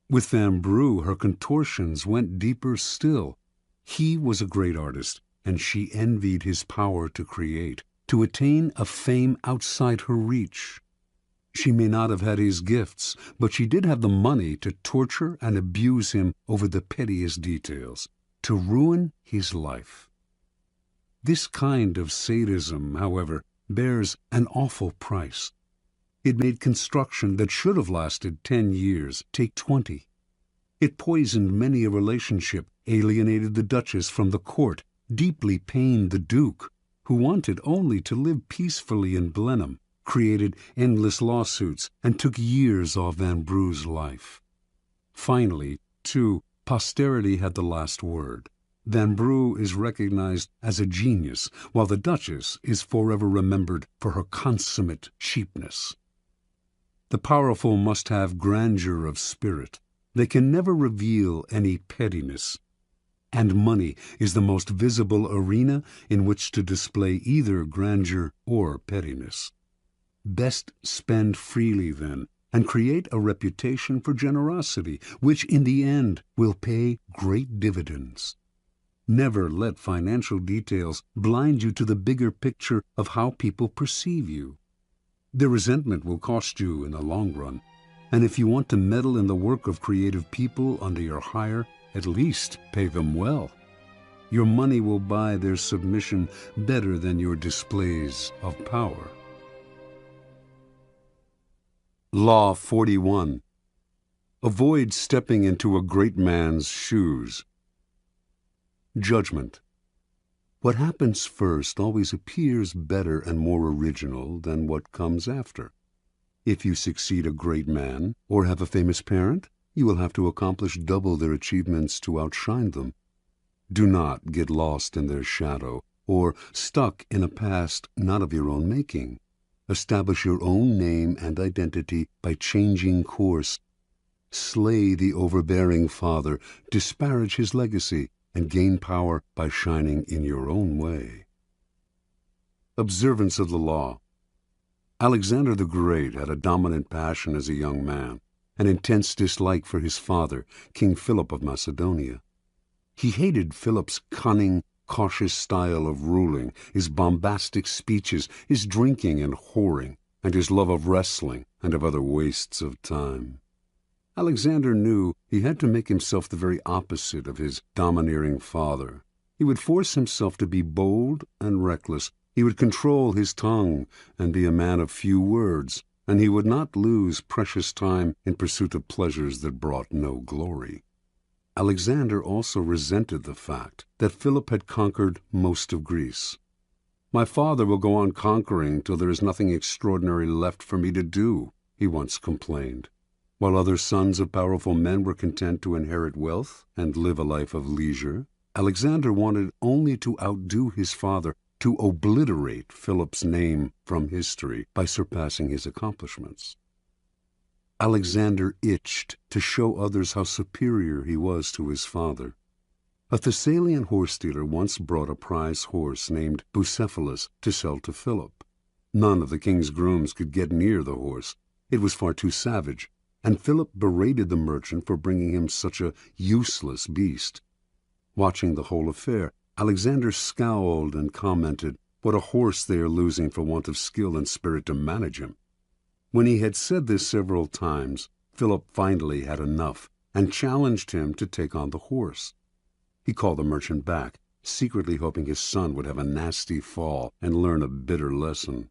With Van Brugh, her contortions went deeper still. He was a great artist, and she envied his power to create, to attain a fame outside her reach. She may not have had his gifts, but she did have the money to torture and abuse him over the pettiest details, to ruin his life. This kind of sadism, however, bears an awful price. It made construction that should have lasted 10 years take 20. It poisoned many a relationship, alienated the Duchess from the court, deeply pained the Duke, who wanted only to live peacefully in Blenheim, created endless lawsuits, and took years off Van Brugh's life. Finally, too, posterity had the last word. Van Brugh is recognized as a genius, while the Duchess is forever remembered for her consummate cheapness. The powerful must have grandeur of spirit. They can never reveal any pettiness. And money is the most visible arena in which to display either grandeur or pettiness. Best spend freely, then, and create a reputation for generosity, which in the end will pay great dividends. Never let financial details blind you to the bigger picture of how people perceive you. Their resentment will cost you in the long run, and if you want to meddle in the work of creative people under your hire, at least pay them well. Your money will buy their submission better than your displays of power. Law 41. Avoid stepping into a great man's shoes. Judgment. What happens first always appears better and more original than what comes after. If you succeed a great man or have a famous parent, you will have to accomplish double their achievements to outshine them. Do not get lost in their shadow or stuck in a past not of your own making. Establish your own name and identity by changing course. Slay the overbearing father, disparage his legacy, and gain power by shining in your own way. Observance of the law. Alexander the Great had a dominant passion as a young man, an intense dislike for his father, King Philip of Macedonia. He hated Philip's cunning, cautious style of ruling, his bombastic speeches, his drinking and whoring, and his love of wrestling and of other wastes of time. Alexander knew he had to make himself the very opposite of his domineering father. He would force himself to be bold and reckless. He would control his tongue and be a man of few words, and he would not lose precious time in pursuit of pleasures that brought no glory. Alexander also resented the fact that Philip had conquered most of Greece. "My father will go on conquering till there is nothing extraordinary left for me to do," he once complained. While other sons of powerful men were content to inherit wealth and live a life of leisure, Alexander wanted only to outdo his father, to obliterate Philip's name from history by surpassing his accomplishments. Alexander itched to show others how superior he was to his father. A Thessalian horse-dealer once brought a prize horse named Bucephalus to sell to Philip. None of the king's grooms could get near the horse. It was far too savage, and Philip berated the merchant for bringing him such a useless beast. Watching the whole affair, Alexander scowled and commented, "What a horse they are losing for want of skill and spirit to manage him." When he had said this several times, Philip finally had enough and challenged him to take on the horse. He called the merchant back, secretly hoping his son would have a nasty fall and learn a bitter lesson.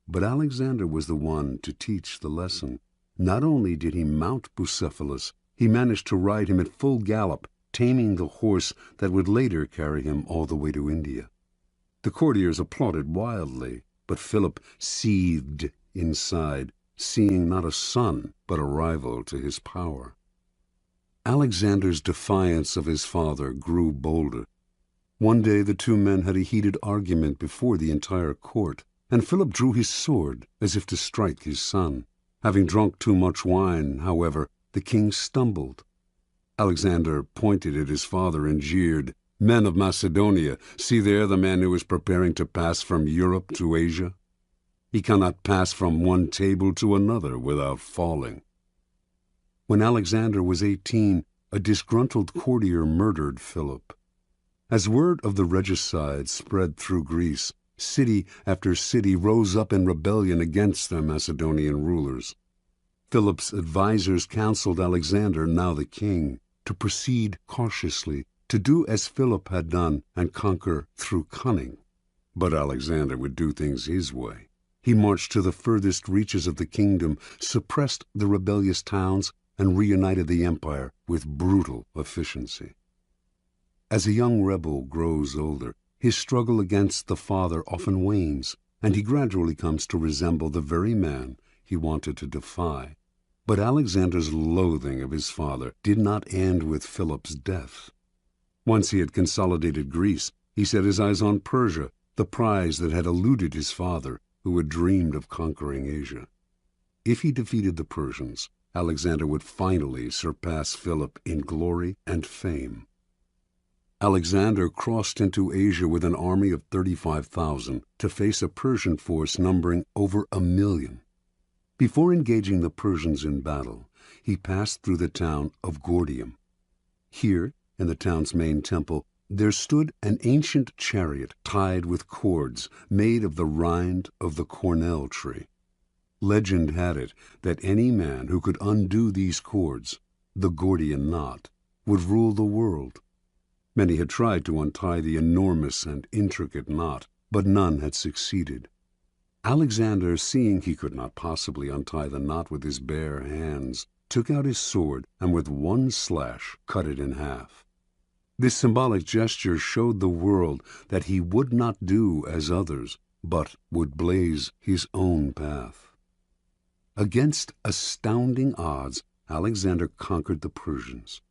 But Alexander was the one to teach the lesson. Not only did he mount Bucephalus, he managed to ride him at full gallop, taming the horse that would later carry him all the way to India. The courtiers applauded wildly, but Philip seethed inside, seeing not a son but a rival to his power. Alexander's defiance of his father grew bolder. One day the two men had a heated argument before the entire court, and Philip drew his sword as if to strike his son. Having drunk too much wine, however, the king stumbled. Alexander pointed at his father and jeered, "Men of Macedonia, see there the man who is preparing to pass from Europe to Asia. He cannot pass from one table to another without falling." When Alexander was 18, a disgruntled courtier murdered Philip. As word of the regicide spread through Greece, city after city rose up in rebellion against their Macedonian rulers. Philip's advisers counseled Alexander, now the king, to proceed cautiously, to do as Philip had done and conquer through cunning. But Alexander would do things his way. He marched to the furthest reaches of the kingdom, suppressed the rebellious towns, and reunited the empire with brutal efficiency. As a young rebel grows older, his struggle against the father often wanes, and he gradually comes to resemble the very man he wanted to defy. But Alexander's loathing of his father did not end with Philip's death. Once he had consolidated Greece, he set his eyes on Persia, the prize that had eluded his father, who had dreamed of conquering Asia. If he defeated the Persians, Alexander would finally surpass Philip in glory and fame. Alexander crossed into Asia with an army of 35,000 to face a Persian force numbering over 1,000,000. Before engaging the Persians in battle, he passed through the town of Gordium. Here, in the town's main temple, there stood an ancient chariot tied with cords made of the rind of the cornel tree. Legend had it that any man who could undo these cords, the Gordian knot, would rule the world. Many had tried to untie the enormous and intricate knot, but none had succeeded. Alexander, seeing he could not possibly untie the knot with his bare hands, took out his sword and with one slash cut it in half. This symbolic gesture showed the world that he would not do as others, but would blaze his own path. Against astounding odds, Alexander conquered the Persians.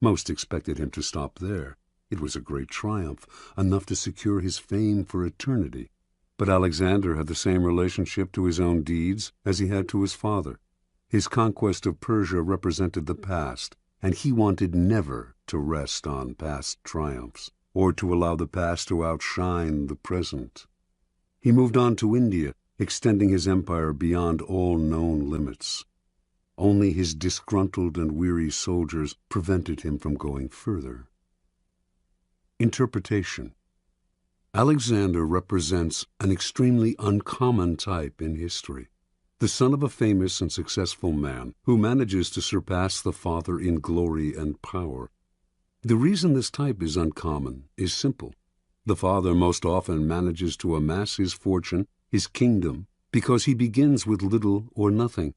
Most expected him to stop there. It was a great triumph, enough to secure his fame for eternity. But Alexander had the same relationship to his own deeds as he had to his father. His conquest of Persia represented the past, and he wanted never to rest on past triumphs, or to allow the past to outshine the present. He moved on to India, extending his empire beyond all known limits. Only his disgruntled and weary soldiers prevented him from going further. Interpretation. Alexander represents an extremely uncommon type in history, the son of a famous and successful man who manages to surpass the father in glory and power. The reason this type is uncommon is simple. The father most often manages to amass his fortune, his kingdom, because he begins with little or nothing.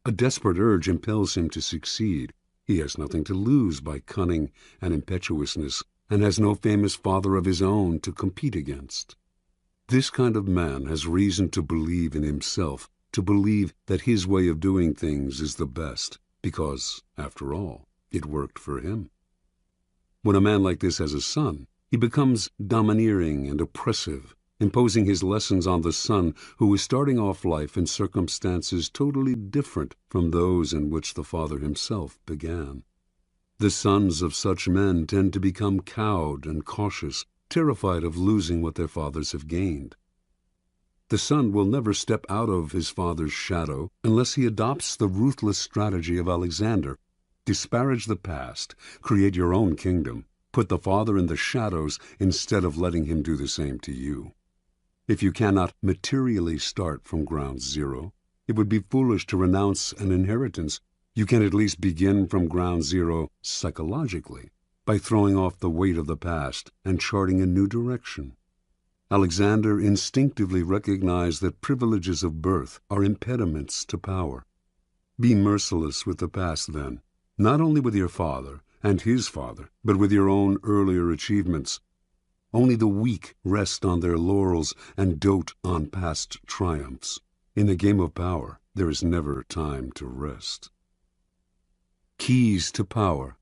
A desperate urge impels him to succeed. He has nothing to lose by cunning and impetuousness, and has no famous father of his own to compete against. This kind of man has reason to believe in himself, to believe that his way of doing things is the best, because, after all, it worked for him. When a man like this has a son, he becomes domineering and oppressive, imposing his lessons on the son who is starting off life in circumstances totally different from those in which the father himself began. The sons of such men tend to become cowed and cautious, terrified of losing what their fathers have gained. The son will never step out of his father's shadow unless he adopts the ruthless strategy of Alexander. Disparage the past, create your own kingdom, put the father in the shadows instead of letting him do the same to you. If you cannot materially start from ground zero, it would be foolish to renounce an inheritance. You can at least begin from ground zero psychologically by throwing off the weight of the past and charting a new direction. Alexander instinctively recognized that privileges of birth are impediments to power. Be merciless with the past then, not only with your father and his father, but with your own earlier achievements. Only the weak rest on their laurels and dote on past triumphs. In the game of power, there is never time to rest. Keys to power.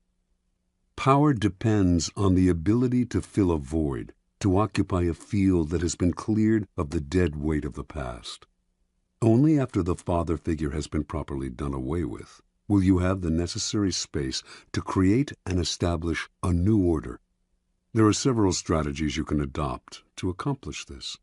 Power depends on the ability to fill a void, to occupy a field that has been cleared of the dead weight of the past. Only after the father figure has been properly done away with will you have the necessary space to create and establish a new order. There are several strategies you can adopt to accomplish this.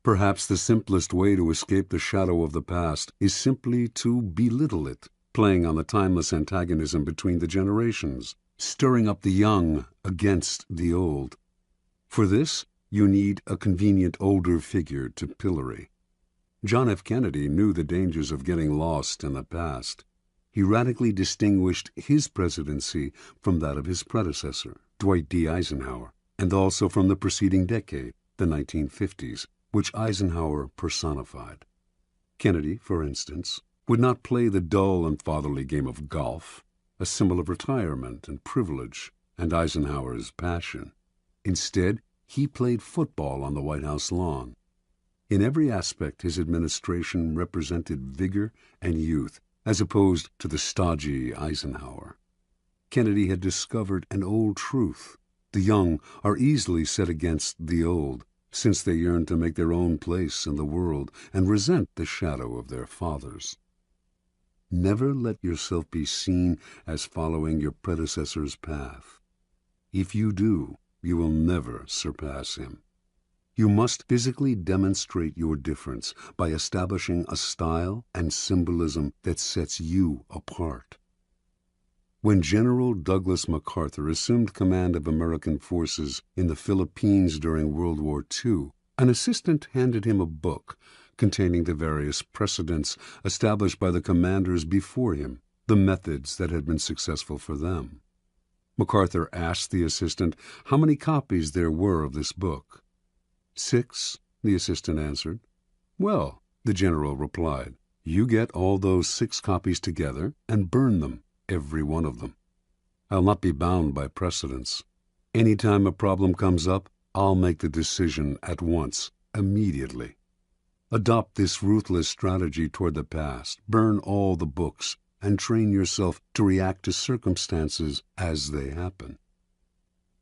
Perhaps the simplest way to escape the shadow of the past is simply to belittle it, playing on the timeless antagonism between the generations, stirring up the young against the old. For this, you need a convenient older figure to pillory. John F. Kennedy knew the dangers of getting lost in the past. He radically distinguished his presidency from that of his predecessor, Dwight D. Eisenhower, and also from the preceding decade, the 1950s, which Eisenhower personified. Kennedy, for instance, would not play the dull and fatherly game of golf, a symbol of retirement and privilege, and Eisenhower's passion. Instead, he played football on the White House lawn. In every aspect, his administration represented vigor and youth, as opposed to the stodgy Eisenhower. Kennedy had discovered an old truth. The young are easily set against the old, since they yearn to make their own place in the world and resent the shadow of their fathers. Never let yourself be seen as following your predecessor's path. If you do, you will never surpass him. You must physically demonstrate your difference by establishing a style and symbolism that sets you apart. When General Douglas MacArthur assumed command of American forces in the Philippines during World War II, an assistant handed him a book containing the various precedents established by the commanders before him, the methods that had been successful for them. MacArthur asked the assistant how many copies there were of this book. 6, the assistant answered. Well, the general replied, you get all those 6 copies together and burn them, every one of them. I'll not be bound by precedents. Any time a problem comes up, I'll make the decision at once, immediately. Adopt this ruthless strategy toward the past, burn all the books, and train yourself to react to circumstances as they happen.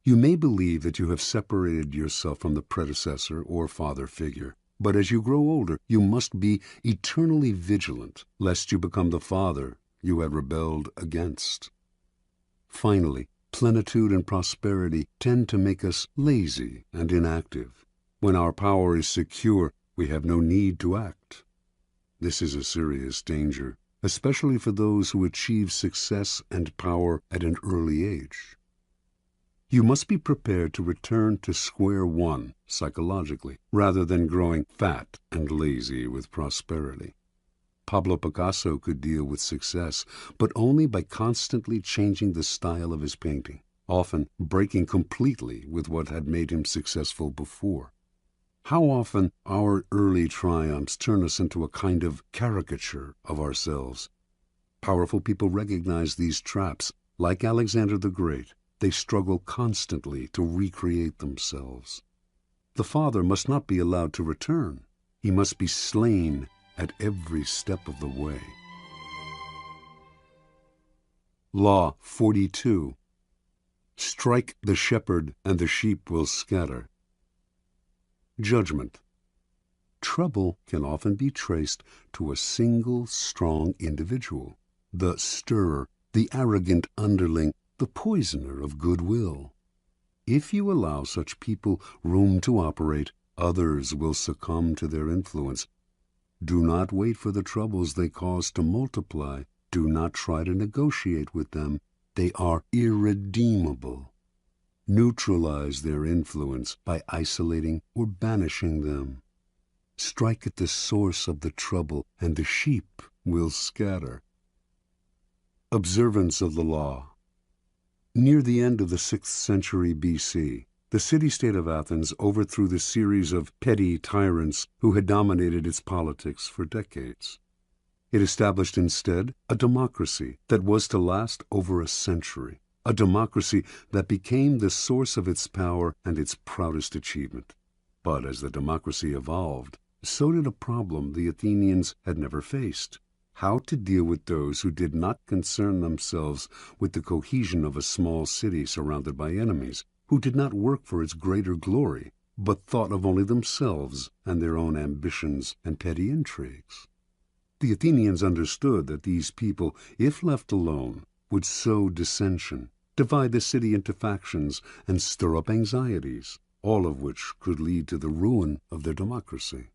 You may believe that you have separated yourself from the predecessor or father figure, but as you grow older, you must be eternally vigilant, lest you become the father you had rebelled against. Finally, plenitude and prosperity tend to make us lazy and inactive. When our power is secure, we have no need to act. This is a serious danger, especially for those who achieve success and power at an early age. You must be prepared to return to square one psychologically, rather than growing fat and lazy with prosperity. Pablo Picasso could deal with success, but only by constantly changing the style of his painting, often breaking completely with what had made him successful before. How often our early triumphs turn us into a kind of caricature of ourselves. Powerful people recognize these traps. Like Alexander the Great, they struggle constantly to recreate themselves. The father must not be allowed to return. He must be slain at every step of the way. Law 42. Strike the shepherd and the sheep will scatter. Judgment. Trouble can often be traced to a single strong individual, the stirrer, the arrogant underling, the poisoner of goodwill. If you allow such people room to operate, others will succumb to their influence. Do not wait for the troubles they cause to multiply. Do not try to negotiate with them. They are irredeemable. Neutralize their influence by isolating or banishing them. Strike at the source of the trouble, and the sheep will scatter. Observance of the law. Near the end of the 6th century BC, the city-state of Athens overthrew the series of petty tyrants who had dominated its politics for decades. It established instead a democracy that was to last over a century, a democracy that became the source of its power and its proudest achievement. But as the democracy evolved, so did a problem the Athenians had never faced: how to deal with those who did not concern themselves with the cohesion of a small city surrounded by enemies, who did not work for its greater glory, but thought of only themselves and their own ambitions and petty intrigues. The Athenians understood that these people, if left alone, would sow dissension, divide the city into factions, and stir up anxieties, all of which could lead to the ruin of their democracy.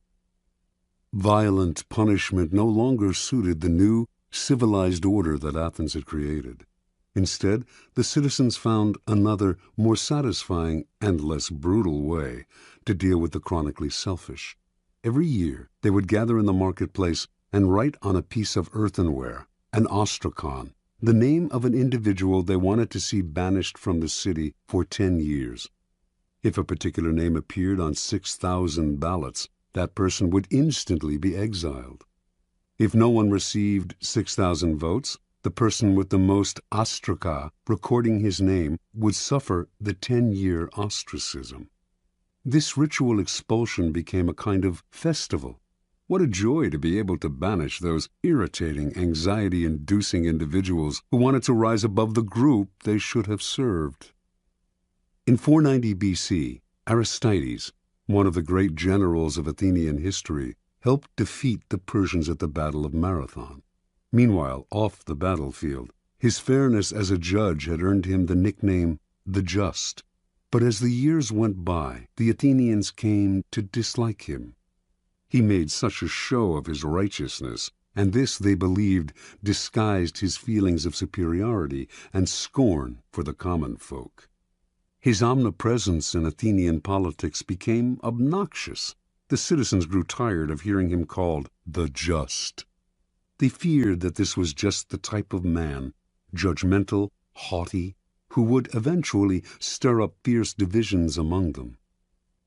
Violent punishment no longer suited the new, civilized order that Athens had created. Instead, the citizens found another, more satisfying and less brutal way to deal with the chronically selfish. Every year, they would gather in the marketplace and write on a piece of earthenware, an ostrakon, the name of an individual they wanted to see banished from the city for 10 years. If a particular name appeared on 6,000 ballots, that person would instantly be exiled. If no one received 6,000 votes, the person with the most ostraka recording his name would suffer the 10-year ostracism. This ritual expulsion became a kind of festival. What a joy to be able to banish those irritating, anxiety-inducing individuals who wanted to rise above the group they should have served. In 490 BC, Aristides, one of the great generals of Athenian history, helped defeat the Persians at the Battle of Marathon. Meanwhile, off the battlefield, his fairness as a judge had earned him the nickname the Just. But as the years went by, the Athenians came to dislike him. He made such a show of his righteousness, and this, they believed, disguised his feelings of superiority and scorn for the common folk. His omnipresence in Athenian politics became obnoxious. The citizens grew tired of hearing him called the Just. They feared that this was just the type of man, judgmental, haughty, who would eventually stir up fierce divisions among them.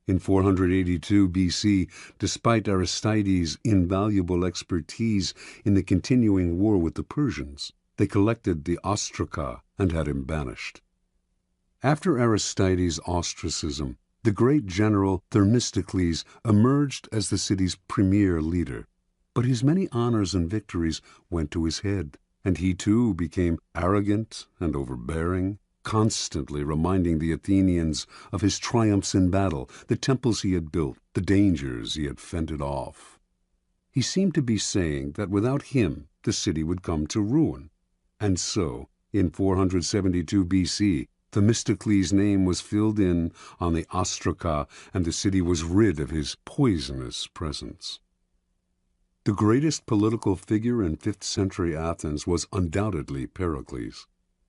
In 482 BC, despite Aristides' invaluable expertise in the continuing war with the Persians, they collected the ostraka and had him banished. After Aristides' ostracism, the great general Themistocles emerged as the city's premier leader. But his many honors and victories went to his head, and he too became arrogant and overbearing, constantly reminding the Athenians of his triumphs in battle, the temples he had built, the dangers he had fended off. He seemed to be saying that without him the city would come to ruin. And so, in 472 BC, Themistocles' name was filled in on the ostraka, and the city was rid of his poisonous presence. The greatest political figure in 5th century Athens was undoubtedly Pericles.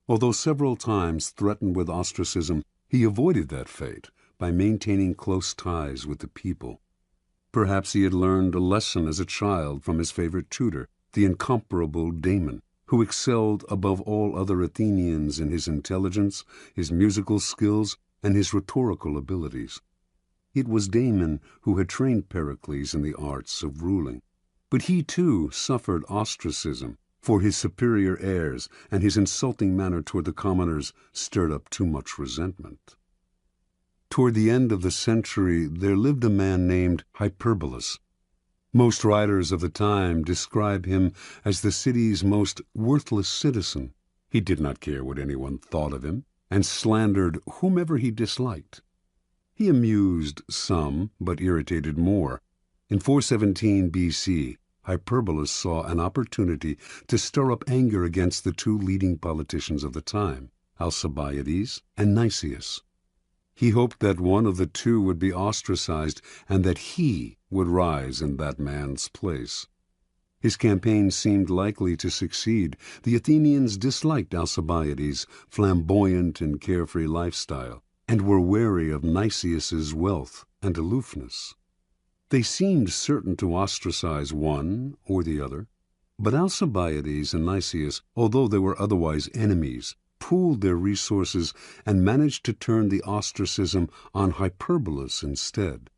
Although several times threatened with ostracism, he avoided that fate by maintaining close ties with the people. Perhaps he had learned a lesson as a child from his favorite tutor, the incomparable Damon, who excelled above all other Athenians in his intelligence, his musical skills, and his rhetorical abilities. It was Damon who had trained Pericles in the arts of ruling. But he too suffered ostracism, for his superior airs and his insulting manner toward the commoners stirred up too much resentment. Toward the end of the century there lived a man named Hyperbolus. Most writers of the time describe him as the city's most worthless citizen. He did not care what anyone thought of him, and slandered whomever he disliked. He amused some, but irritated more. In 417 B.C., Hyperbolus saw an opportunity to stir up anger against the two leading politicians of the time, Alcibiades and Nicias. He hoped that one of the two would be ostracized and that he would rise in that man's place. His campaign seemed likely to succeed. The Athenians disliked Alcibiades' flamboyant and carefree lifestyle, and were wary of Nicias's wealth and aloofness. They seemed certain to ostracize one or the other, but Alcibiades and Nicias, although they were otherwise enemies, pooled their resources and managed to turn the ostracism on Hyperbolus instead.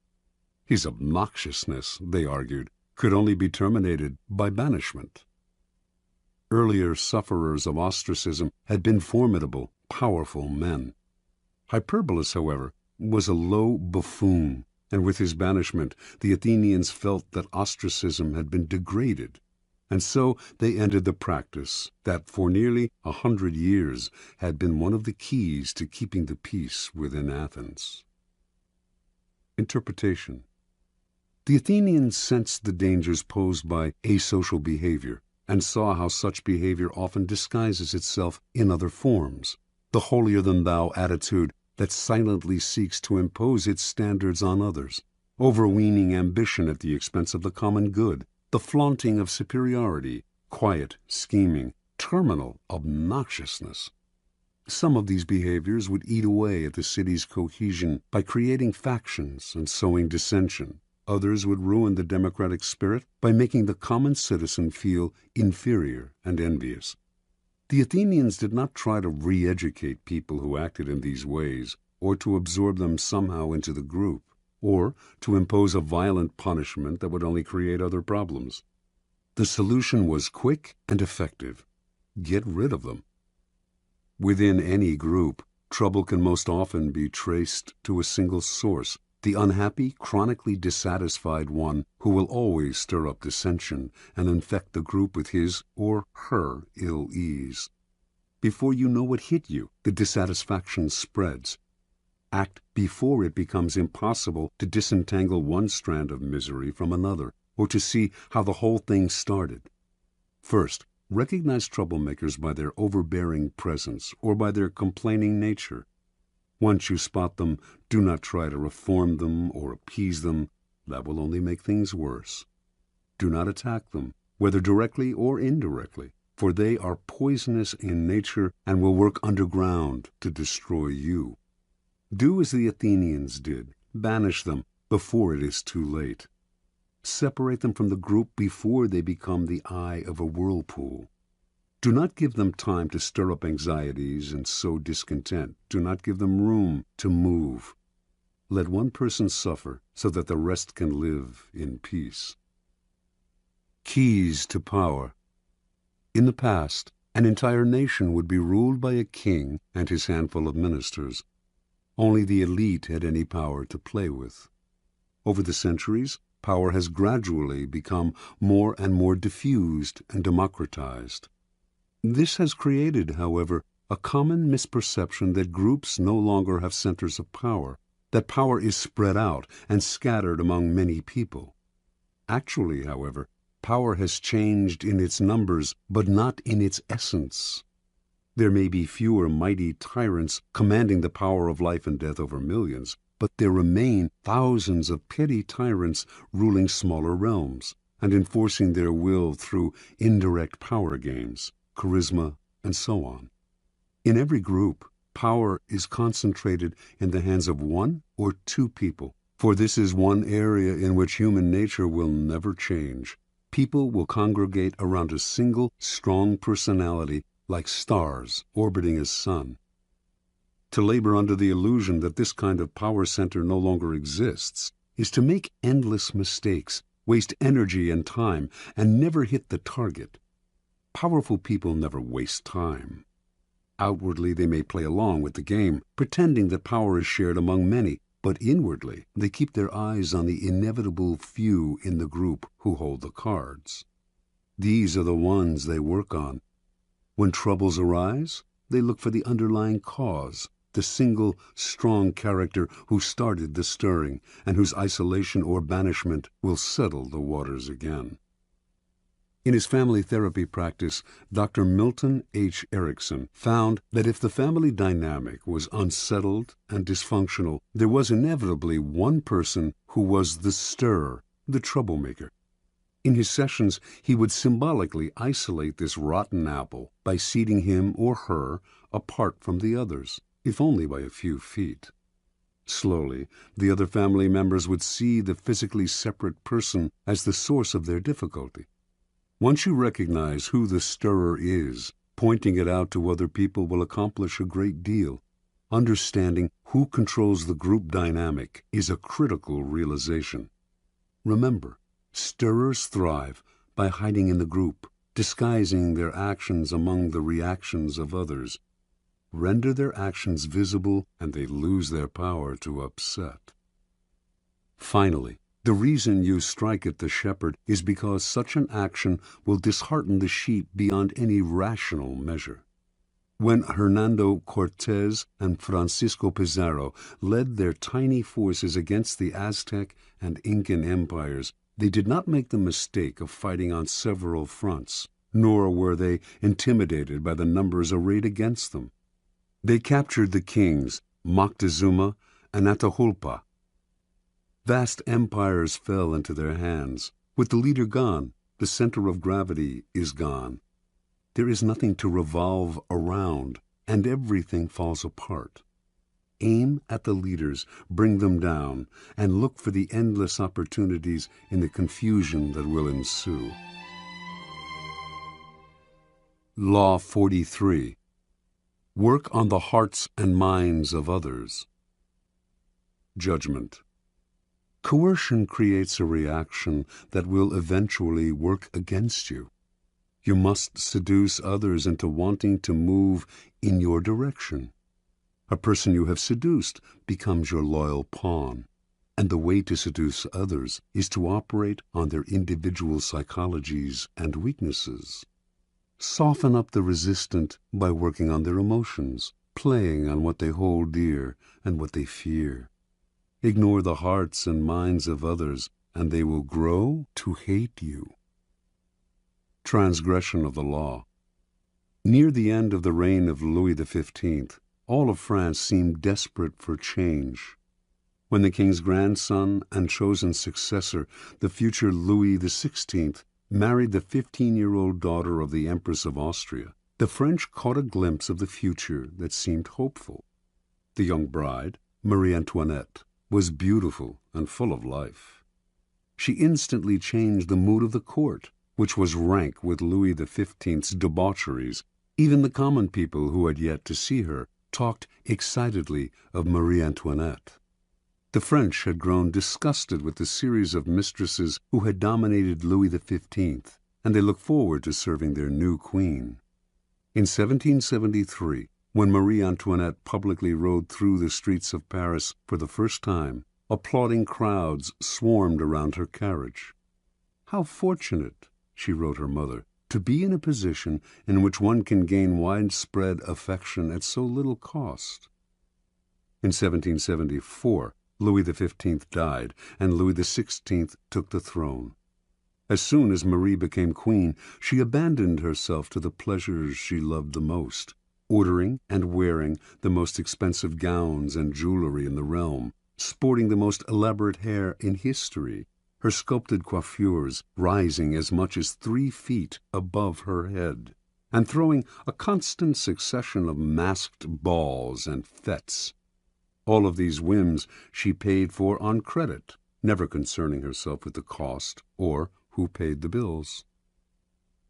His obnoxiousness, they argued, could only be terminated by banishment. Earlier sufferers of ostracism had been formidable, powerful men. Hyperbolus, however, was a low buffoon, and with his banishment the Athenians felt that ostracism had been degraded, and so they ended the practice that for nearly 100 years had been one of the keys to keeping the peace within Athens. Interpretation. The Athenians sensed the dangers posed by asocial behavior and saw how such behavior often disguises itself in other forms. The holier-than-thou attitude that silently seeks to impose its standards on others, overweening ambition at the expense of the common good, the flaunting of superiority, quiet scheming, terminal obnoxiousness. Some of these behaviors would eat away at the city's cohesion by creating factions and sowing dissension. Others would ruin the democratic spirit by making the common citizen feel inferior and envious. The Athenians did not try to re-educate people who acted in these ways, or to absorb them somehow into the group, or to impose a violent punishment that would only create other problems. The solution was quick and effective. Get rid of them. Within any group, trouble can most often be traced to a single source, the unhappy, chronically dissatisfied one who will always stir up dissension and infect the group with his or her ill ease. Before you know what hit you, the dissatisfaction spreads. Act before it becomes impossible to disentangle one strand of misery from another, or to see how the whole thing started. First, recognize troublemakers by their overbearing presence or by their complaining nature. Once you spot them, do not try to reform them or appease them. That will only make things worse. Do not attack them, whether directly or indirectly, for they are poisonous in nature and will work underground to destroy you. Do as the Athenians did. Banish them before it is too late. Separate them from the group before they become the eye of a whirlpool. Do not give them time to stir up anxieties and sow discontent. Do not give them room to move. Let one person suffer so that the rest can live in peace. Keys to power. In the past, an entire nation would be ruled by a king and his handful of ministers. Only the elite had any power to play with. Over the centuries, power has gradually become more and more diffused and democratized. This has created, however, a common misperception that groups no longer have centers of power, that power is spread out and scattered among many people. Actually, however, power has changed in its numbers, but not in its essence. There may be fewer mighty tyrants commanding the power of life and death over millions, but there remain thousands of petty tyrants ruling smaller realms. and enforcing their will through indirect power games, charisma, and so on. In every group, power is concentrated in the hands of one or two people, for this is one area in which human nature will never change. People will congregate around a single, strong personality like stars orbiting a sun. To labor under the illusion that this kind of power center no longer exists is to make endless mistakes, waste energy and time, and never hit the target. Powerful people never waste time. Outwardly, they may play along with the game, pretending that power is shared among many, but inwardly, they keep their eyes on the inevitable few in the group who hold the cards. These are the ones they work on. When troubles arise, they look for the underlying cause, the single, strong character who started the stirring, and whose isolation or banishment will settle the waters again. In his family therapy practice, Dr. Milton H. Erickson found that if the family dynamic was unsettled and dysfunctional, there was inevitably one person who was the stirrer, the troublemaker. In his sessions, he would symbolically isolate this rotten apple by seating him or her apart from the others, if only by a few feet. Slowly, the other family members would see the physically separate person as the source of their difficulty. Once you recognize who the stirrer is, pointing it out to other people will accomplish a great deal. Understanding who controls the group dynamic is a critical realization. Remember, stirrers thrive by hiding in the group, disguising their actions among the reactions of others. Render their actions visible, and they lose their power to upset. Finally, the reason you strike at the shepherd is because such an action will dishearten the sheep beyond any rational measure. When Hernando Cortés and Francisco Pizarro led their tiny forces against the Aztec and Incan empires, they did not make the mistake of fighting on several fronts, nor were they intimidated by the numbers arrayed against them. They captured the kings, Moctezuma and Atahualpa. Vast empires fell into their hands. With the leader gone, the center of gravity is gone. There is nothing to revolve around, and everything falls apart. Aim at the leaders, bring them down, and look for the endless opportunities in the confusion that will ensue. Law 43. Work on the hearts and minds of others. Judgment. Coercion creates a reaction that will eventually work against you. You must seduce others into wanting to move in your direction. A person you have seduced becomes your loyal pawn, and the way to seduce others is to operate on their individual psychologies and weaknesses. Soften up the resistant by working on their emotions, playing on what they hold dear and what they fear. Ignore the hearts and minds of others, and they will grow to hate you. Transgression of the law. Near the end of the reign of Louis XV, all of France seemed desperate for change. When the king's grandson and chosen successor, the future Louis XVI, married the 15-year-old daughter of the Empress of Austria, the French caught a glimpse of the future that seemed hopeful. The young bride, Marie Antoinette, was beautiful and full of life. She instantly changed the mood of the court, which was rank with Louis XV's debaucheries. Even the common people who had yet to see her talked excitedly of Marie Antoinette. The French had grown disgusted with the series of mistresses who had dominated Louis XV, and they looked forward to serving their new queen. In 1773, when Marie Antoinette publicly rode through the streets of Paris for the first time, applauding crowds swarmed around her carriage. "How fortunate," she wrote her mother, "to be in a position in which one can gain widespread affection at so little cost." In 1774, Louis XV died, and Louis XVI took the throne. As soon as Marie became queen, she abandoned herself to the pleasures she loved the most, ordering and wearing the most expensive gowns and jewelry in the realm, sporting the most elaborate hair in history. her sculpted coiffures rising as much as 3 feet above her head, and throwing a constant succession of masked balls and fêtes. All of these whims she paid for on credit, never concerning herself with the cost or who paid the bills.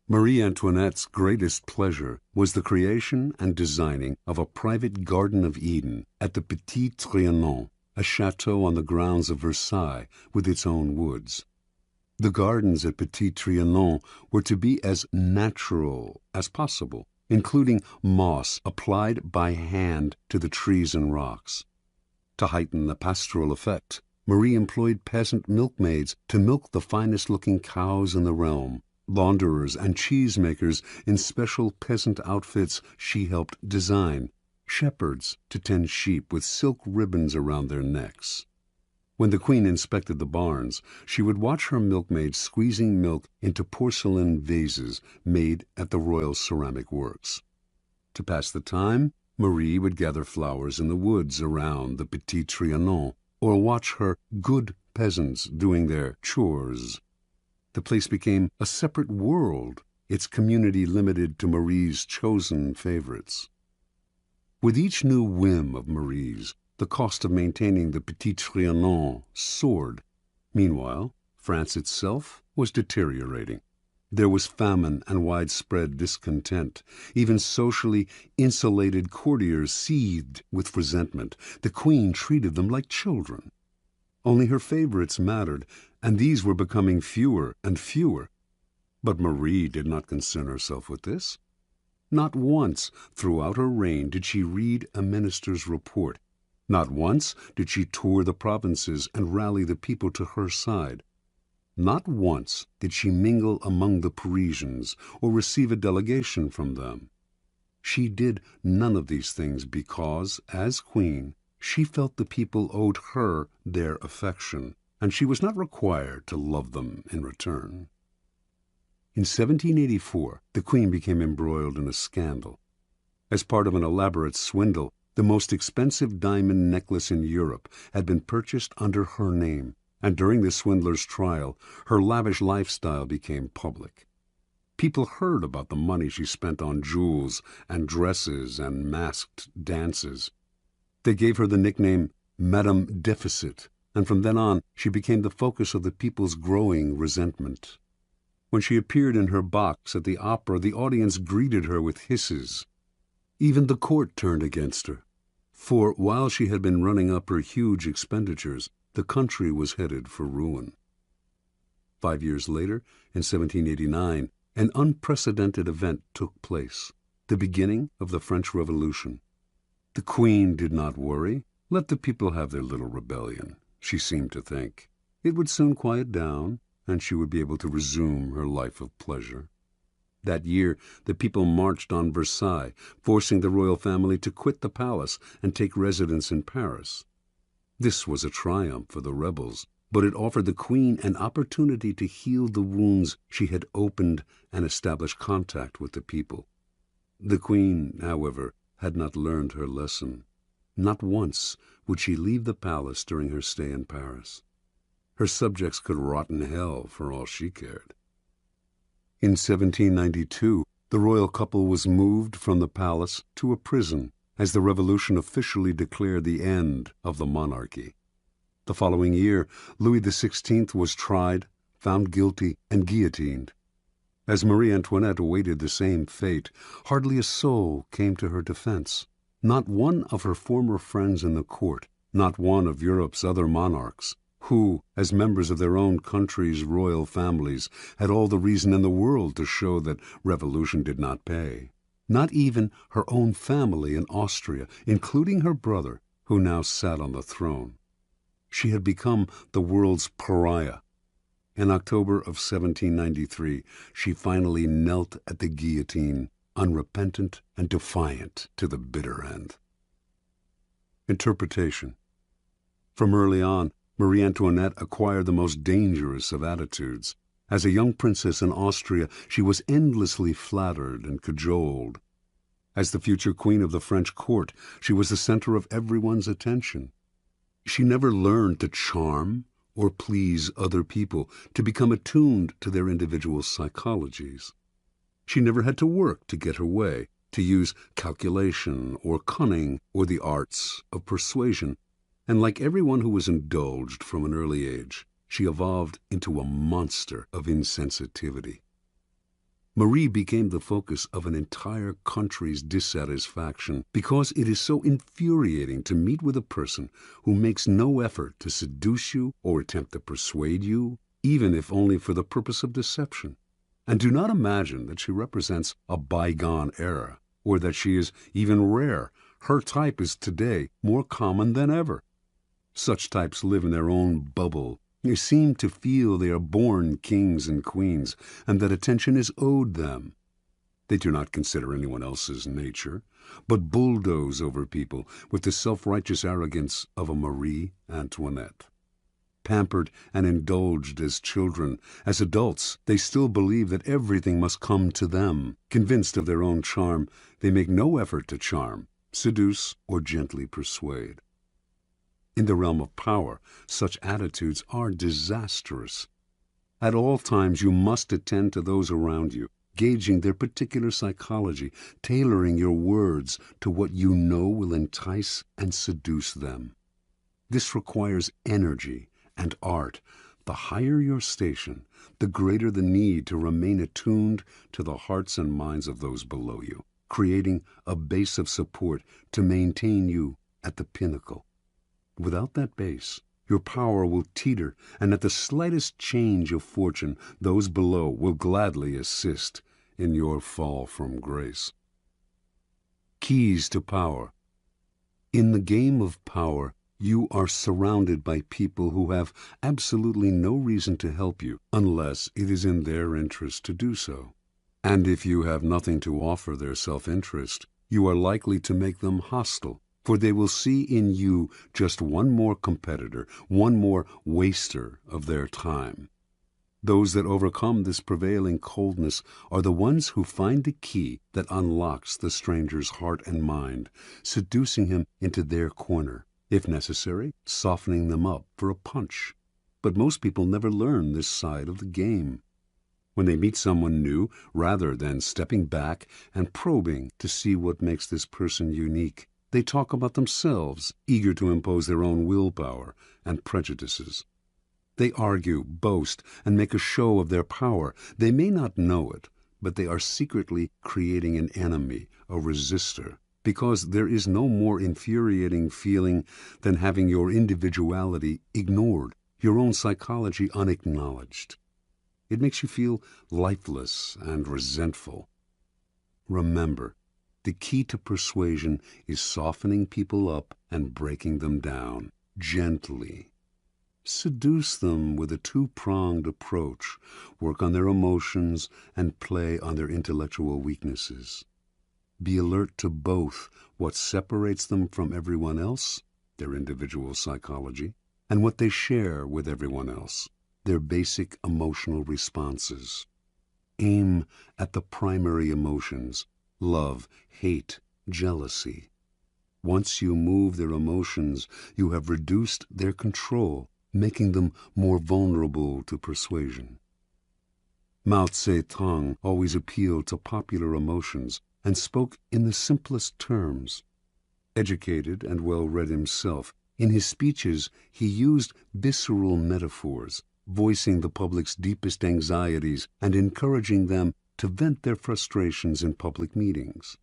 Marie Antoinette's greatest pleasure was the creation and designing of a private Garden of Eden at the Petit Trianon, a chateau on the grounds of Versailles with its own woods. The gardens at Petit Trianon were to be as natural as possible, including moss applied by hand to the trees and rocks. To heighten the pastoral effect, Marie employed peasant milkmaids to milk the finest-looking cows in the realm. Launderers and cheesemakers in special peasant outfits she helped design, shepherds to tend sheep with silk ribbons around their necks. When the Queen inspected the barns, she would watch her milkmaids squeezing milk into porcelain vases made at the Royal Ceramic Works. To pass the time, Marie would gather flowers in the woods around the Petit Trianon, or watch her good peasants doing their chores. The place became a separate world, its community limited to Marie's chosen favorites. With each new whim of Marie's, the cost of maintaining the Petit Trianon soared. Meanwhile, France itself was deteriorating. There was famine and widespread discontent. Even socially insulated courtiers seethed with resentment. The Queen treated them like children. Only her favorites mattered, and these were becoming fewer and fewer. But Marie did not concern herself with this. Not once throughout her reign did she read a minister's report. Not once did she tour the provinces and rally the people to her side. Not once did she mingle among the Parisians or receive a delegation from them. She did none of these things because, as Queen, she felt the people owed her their affection, and she was not required to love them in return. In 1784, the Queen became embroiled in a scandal. As part of an elaborate swindle, the most expensive diamond necklace in Europe had been purchased under her name, and during the swindler's trial, her lavish lifestyle became public. People heard about the money she spent on jewels and dresses and masked dances. They gave her the nickname Madame Deficit, and from then on she became the focus of the people's growing resentment. When she appeared in her box at the opera, the audience greeted her with hisses. Even the court turned against her, for while she had been running up her huge expenditures, the country was headed for ruin. 5 years later, in 1789, an unprecedented event took place, the beginning of the French Revolution. The Queen did not worry. Let the people have their little rebellion, she seemed to think. It would soon quiet down, and she would be able to resume her life of pleasure. That year, the people marched on Versailles, forcing the royal family to quit the palace and take residence in Paris. This was a triumph for the rebels, but it offered the Queen an opportunity to heal the wounds she had opened and establish contact with the people. The Queen, however, had not learned her lesson. Not once would she leave the palace during her stay in Paris. Her subjects could rot in hell for all she cared. In 1792, the royal couple was moved from the palace to a prison as the revolution officially declared the end of the monarchy. The following year, Louis XVI was tried, found guilty, and guillotined. As Marie Antoinette awaited the same fate, hardly a soul came to her defense. Not one of her former friends in the court, not one of Europe's other monarchs, who, as members of their own country's royal families, had all the reason in the world to show that revolution did not pay. Not even her own family in Austria, including her brother, who now sat on the throne. She had become the world's pariah. In October of 1793, she finally knelt at the guillotine, unrepentant and defiant to the bitter end. Interpretation. From early on, Marie Antoinette acquired the most dangerous of attitudes. As a young princess in Austria, she was endlessly flattered and cajoled. As the future queen of the French court, she was the center of everyone's attention. She never learned to charm or please other people, to become attuned to their individual psychologies. She never had to work to get her way, to use calculation or cunning or the arts of persuasion. And like everyone who was indulged from an early age, she evolved into a monster of insensitivity. Marie became the focus of an entire country's dissatisfaction because it is so infuriating to meet with a person who makes no effort to seduce you or attempt to persuade you, even if only for the purpose of deception. And do not imagine that she represents a bygone era, or that she is even rare. Her type is today more common than ever. Such types live in their own bubble. They seem to feel they are born kings and queens, and that attention is owed them. They do not consider anyone else's nature, but bulldoze over people with the self-righteous arrogance of a Marie Antoinette. Pampered and indulged as children, as adults, they still believe that everything must come to them. Convinced of their own charm, they make no effort to charm, seduce, or gently persuade. In the realm of power, such attitudes are disastrous. At all times you must attend to those around you, gauging their particular psychology, tailoring your words to what you know will entice and seduce them. This requires energy and art. The higher your station, the greater the need to remain attuned to the hearts and minds of those below you, creating a base of support to maintain you at the pinnacle. Without that base, your power will teeter, and at the slightest change of fortune, those below will gladly assist in your fall from grace. Keys to power. In the game of power, you are surrounded by people who have absolutely no reason to help you unless it is in their interest to do so. And if you have nothing to offer their self-interest, you are likely to make them hostile, for they will see in you just one more competitor, one more waster of their time. Those that overcome this prevailing coldness are the ones who find the key that unlocks the stranger's heart and mind, seducing him into their corner, if necessary, softening them up for a punch. But most people never learn this side of the game. When they meet someone new, rather than stepping back and probing to see what makes this person unique, they talk about themselves, eager to impose their own willpower and prejudices. They argue, boast, and make a show of their power. They may not know it, but they are secretly creating an enemy, a resistor, because there is no more infuriating feeling than having your individuality ignored, your own psychology unacknowledged. It makes you feel lifeless and resentful. Remember, the key to persuasion is softening people up and breaking them down, gently. Seduce them with a two-pronged approach. Work on their emotions and play on their intellectual weaknesses. Be alert to both what separates them from everyone else, their individual psychology, and what they share with everyone else, their basic emotional responses. Aim at the primary emotions: love, hate, jealousy. Once you move their emotions, you have reduced their control, making them more vulnerable to persuasion. Mao Zedong always appealed to popular emotions and spoke in the simplest terms. Educated and well-read himself, in his speeches he used visceral metaphors, voicing the public's deepest anxieties and encouraging them to vent their frustrations in public meetings.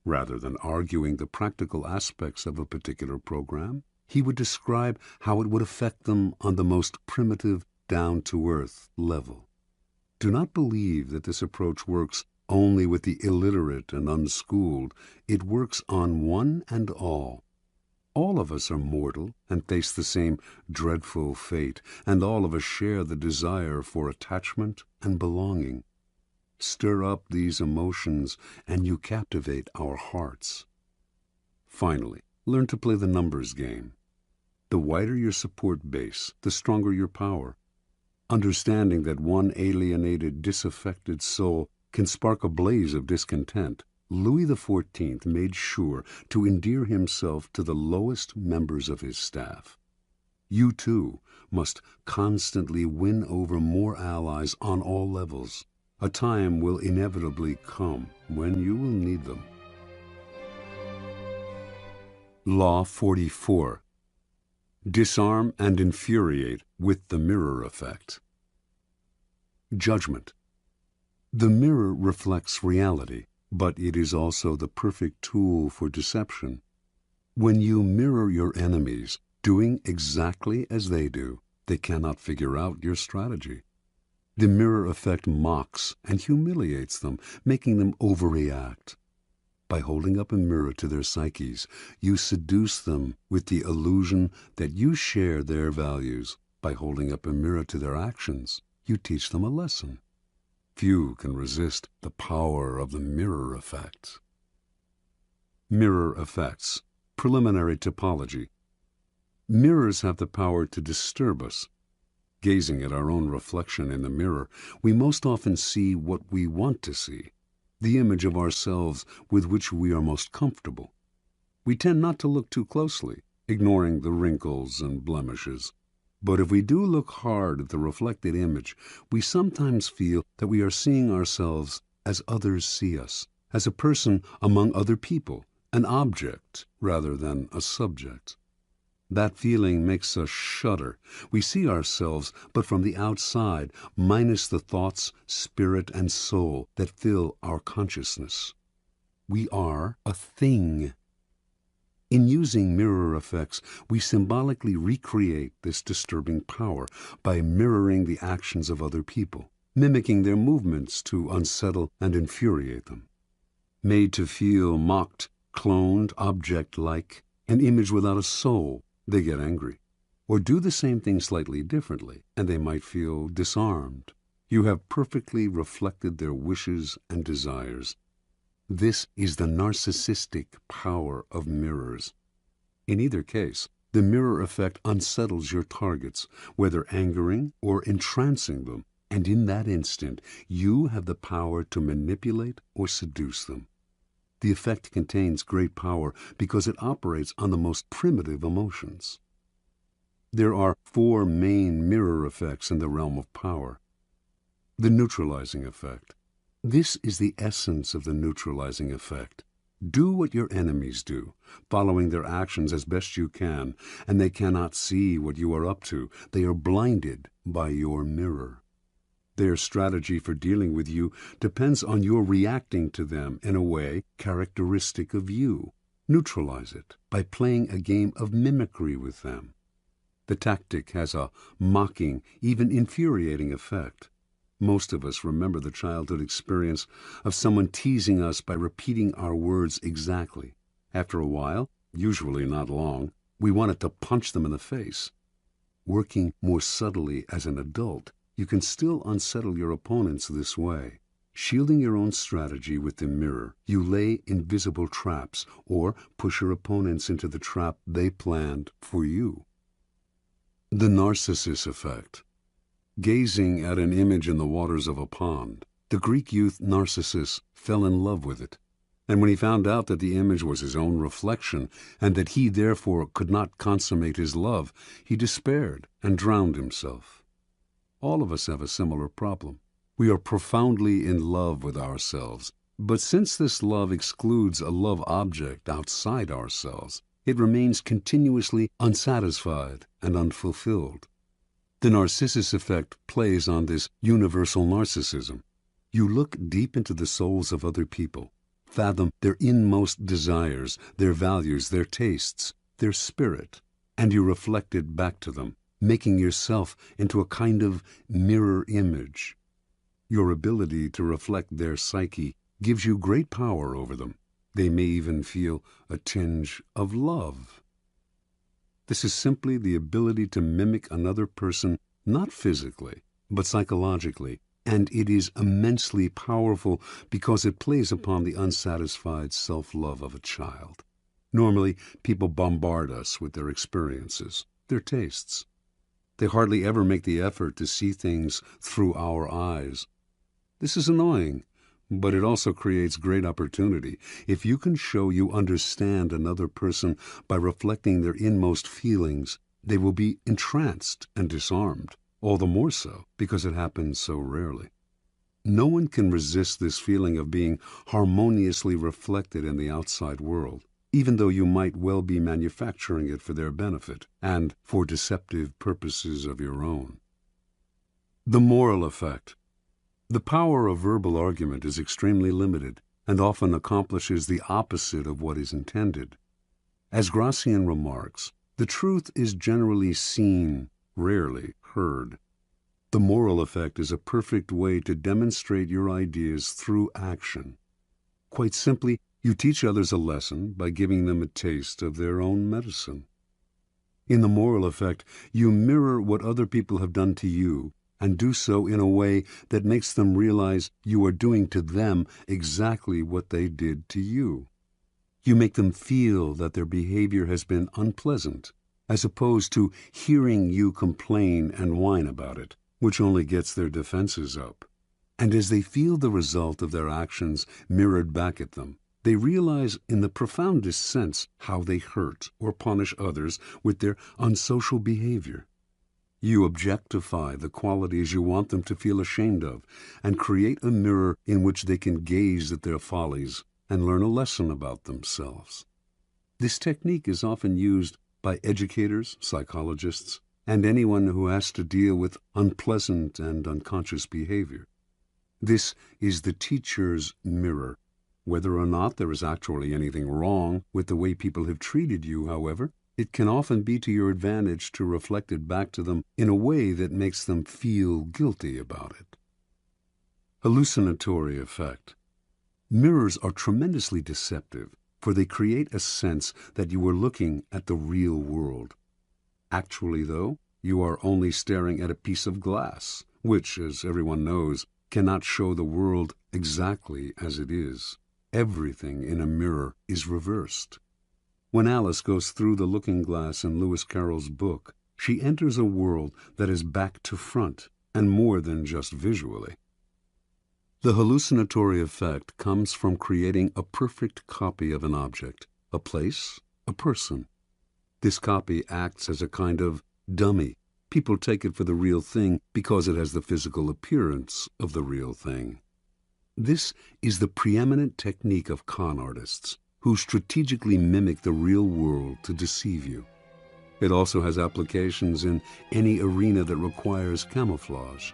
Rather than arguing the practical aspects of a particular program, he would describe how it would affect them on the most primitive, down-to-earth level. Do not believe that this approach works only with the illiterate and unschooled. It works on one and all. All of us are mortal and face the same dreadful fate, and all of us share the desire for attachment and belonging. Stir up these emotions, and you captivate our hearts. Finally, learn to play the numbers game. The wider your support base, the stronger your power. Understanding that one alienated, disaffected soul can spark a blaze of discontent, Louis XIV made sure to endear himself to the lowest members of his staff. You, too, must constantly win over more allies on all levels. A time will inevitably come when you will need them. Law 44. Disarm and infuriate with the mirror effect. Judgment. The mirror reflects reality, but it is also the perfect tool for deception. When you mirror your enemies, doing exactly as they do, they cannot figure out your strategy. The mirror effect mocks and humiliates them, making them overreact. By holding up a mirror to their psyches, you seduce them with the illusion that you share their values. By holding up a mirror to their actions, you teach them a lesson. Few can resist the power of the mirror effect. Mirror effects. Preliminary topology. Mirrors have the power to disturb us. Gazing at our own reflection in the mirror, we most often see what we want to see, the image of ourselves with which we are most comfortable. We tend not to look too closely, ignoring the wrinkles and blemishes. But if we do look hard at the reflected image, we sometimes feel that we are seeing ourselves as others see us, as a person among other people, an object rather than a subject. That feeling makes us shudder. We see ourselves, but from the outside, minus the thoughts, spirit, and soul that fill our consciousness. We are a thing. In using mirror effects, we symbolically recreate this disturbing power by mirroring the actions of other people, mimicking their movements to unsettle and infuriate them. Made to feel mocked, cloned, object-like, an image without a soul, they get angry. Or do the same thing slightly differently, and they might feel disarmed. You have perfectly reflected their wishes and desires. This is the narcissistic power of mirrors. In either case, the mirror effect unsettles your targets, whether angering or entrancing them, and in that instant, you have the power to manipulate or seduce them. The effect contains great power because it operates on the most primitive emotions. There are 4 main mirror effects in the realm of power. The neutralizing effect. This is the essence of the neutralizing effect. Do what your enemies do, following their actions as best you can, and they cannot see what you are up to. They are blinded by your mirror. Their strategy for dealing with you depends on your reacting to them in a way characteristic of you. Neutralize it by playing a game of mimicry with them. The tactic has a mocking, even infuriating effect. Most of us remember the childhood experience of someone teasing us by repeating our words exactly. After a while, usually not long, we wanted to punch them in the face. Working more subtly as an adult, you can still unsettle your opponents this way. Shielding your own strategy with the mirror, you lay invisible traps or push your opponents into the trap they planned for you. The narcissus effect. Gazing at an image in the waters of a pond, the Greek youth Narcissus fell in love with it. And when he found out that the image was his own reflection, and that he therefore could not consummate his love, he despaired and drowned himself. All of us have a similar problem. We are profoundly in love with ourselves, but since this love excludes a love object outside ourselves, it remains continuously unsatisfied and unfulfilled. The narcissus effect plays on this universal narcissism. You look deep into the souls of other people, fathom their inmost desires, their values, their tastes, their spirit, and you reflect it back to them, making yourself into a kind of mirror image. Your ability to reflect their psyche gives you great power over them. They may even feel a tinge of love. This is simply the ability to mimic another person, not physically, but psychologically, and it is immensely powerful because it plays upon the unsatisfied self-love of a child. Normally, people bombard us with their experiences, their tastes. They hardly ever make the effort to see things through our eyes. This is annoying, but it also creates great opportunity. If you can show you understand another person by reflecting their inmost feelings, they will be entranced and disarmed, all the more so because it happens so rarely. No one can resist this feeling of being harmoniously reflected in the outside world, even though you might well be manufacturing it for their benefit and for deceptive purposes of your own. The moral effect. The power of verbal argument is extremely limited and often accomplishes the opposite of what is intended. As Gracian remarks, the truth is generally seen, rarely heard. The moral effect is a perfect way to demonstrate your ideas through action. Quite simply, you teach others a lesson by giving them a taste of their own medicine. In the moral effect, you mirror what other people have done to you and do so in a way that makes them realize you are doing to them exactly what they did to you. You make them feel that their behavior has been unpleasant, as opposed to hearing you complain and whine about it, which only gets their defenses up. And as they feel the result of their actions mirrored back at them, they realize in the profoundest sense how they hurt or punish others with their unsocial behavior. You objectify the qualities you want them to feel ashamed of and create a mirror in which they can gaze at their follies and learn a lesson about themselves. This technique is often used by educators, psychologists, and anyone who has to deal with unpleasant and unconscious behavior. This is the teacher's mirror. Whether or not there is actually anything wrong with the way people have treated you, however, it can often be to your advantage to reflect it back to them in a way that makes them feel guilty about it. Hallucinatory effect. Mirrors are tremendously deceptive, for they create a sense that you are looking at the real world. Actually, though, you are only staring at a piece of glass, which, as everyone knows, cannot show the world exactly as it is. Everything in a mirror is reversed. When Alice goes through the looking glass in Lewis Carroll's book, she enters a world that is back to front, and more than just visually. The hallucinatory effect comes from creating a perfect copy of an object, a place, a person. This copy acts as a kind of dummy. People take it for the real thing because it has the physical appearance of the real thing. This is the preeminent technique of con artists, who strategically mimic the real world to deceive you. It also has applications in any arena that requires camouflage.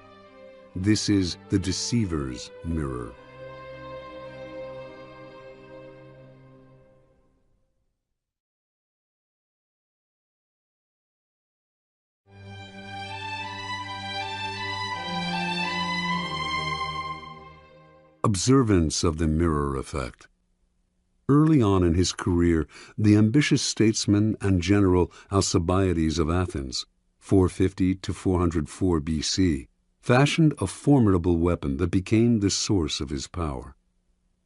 This is the deceiver's mirror. Observance of the mirror effect. Early on in his career, the ambitious statesman and general Alcibiades of Athens, 450 to 404 BC, fashioned a formidable weapon that became the source of his power.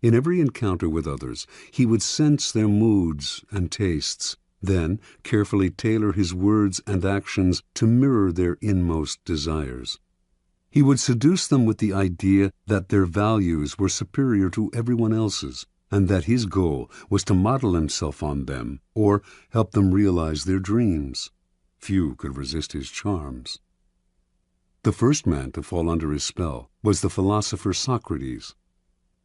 In every encounter with others, he would sense their moods and tastes, then carefully tailor his words and actions to mirror their inmost desires. He would seduce them with the idea that their values were superior to everyone else's, and that his goal was to model himself on them or help them realize their dreams. Few could resist his charms. The first man to fall under his spell was the philosopher Socrates.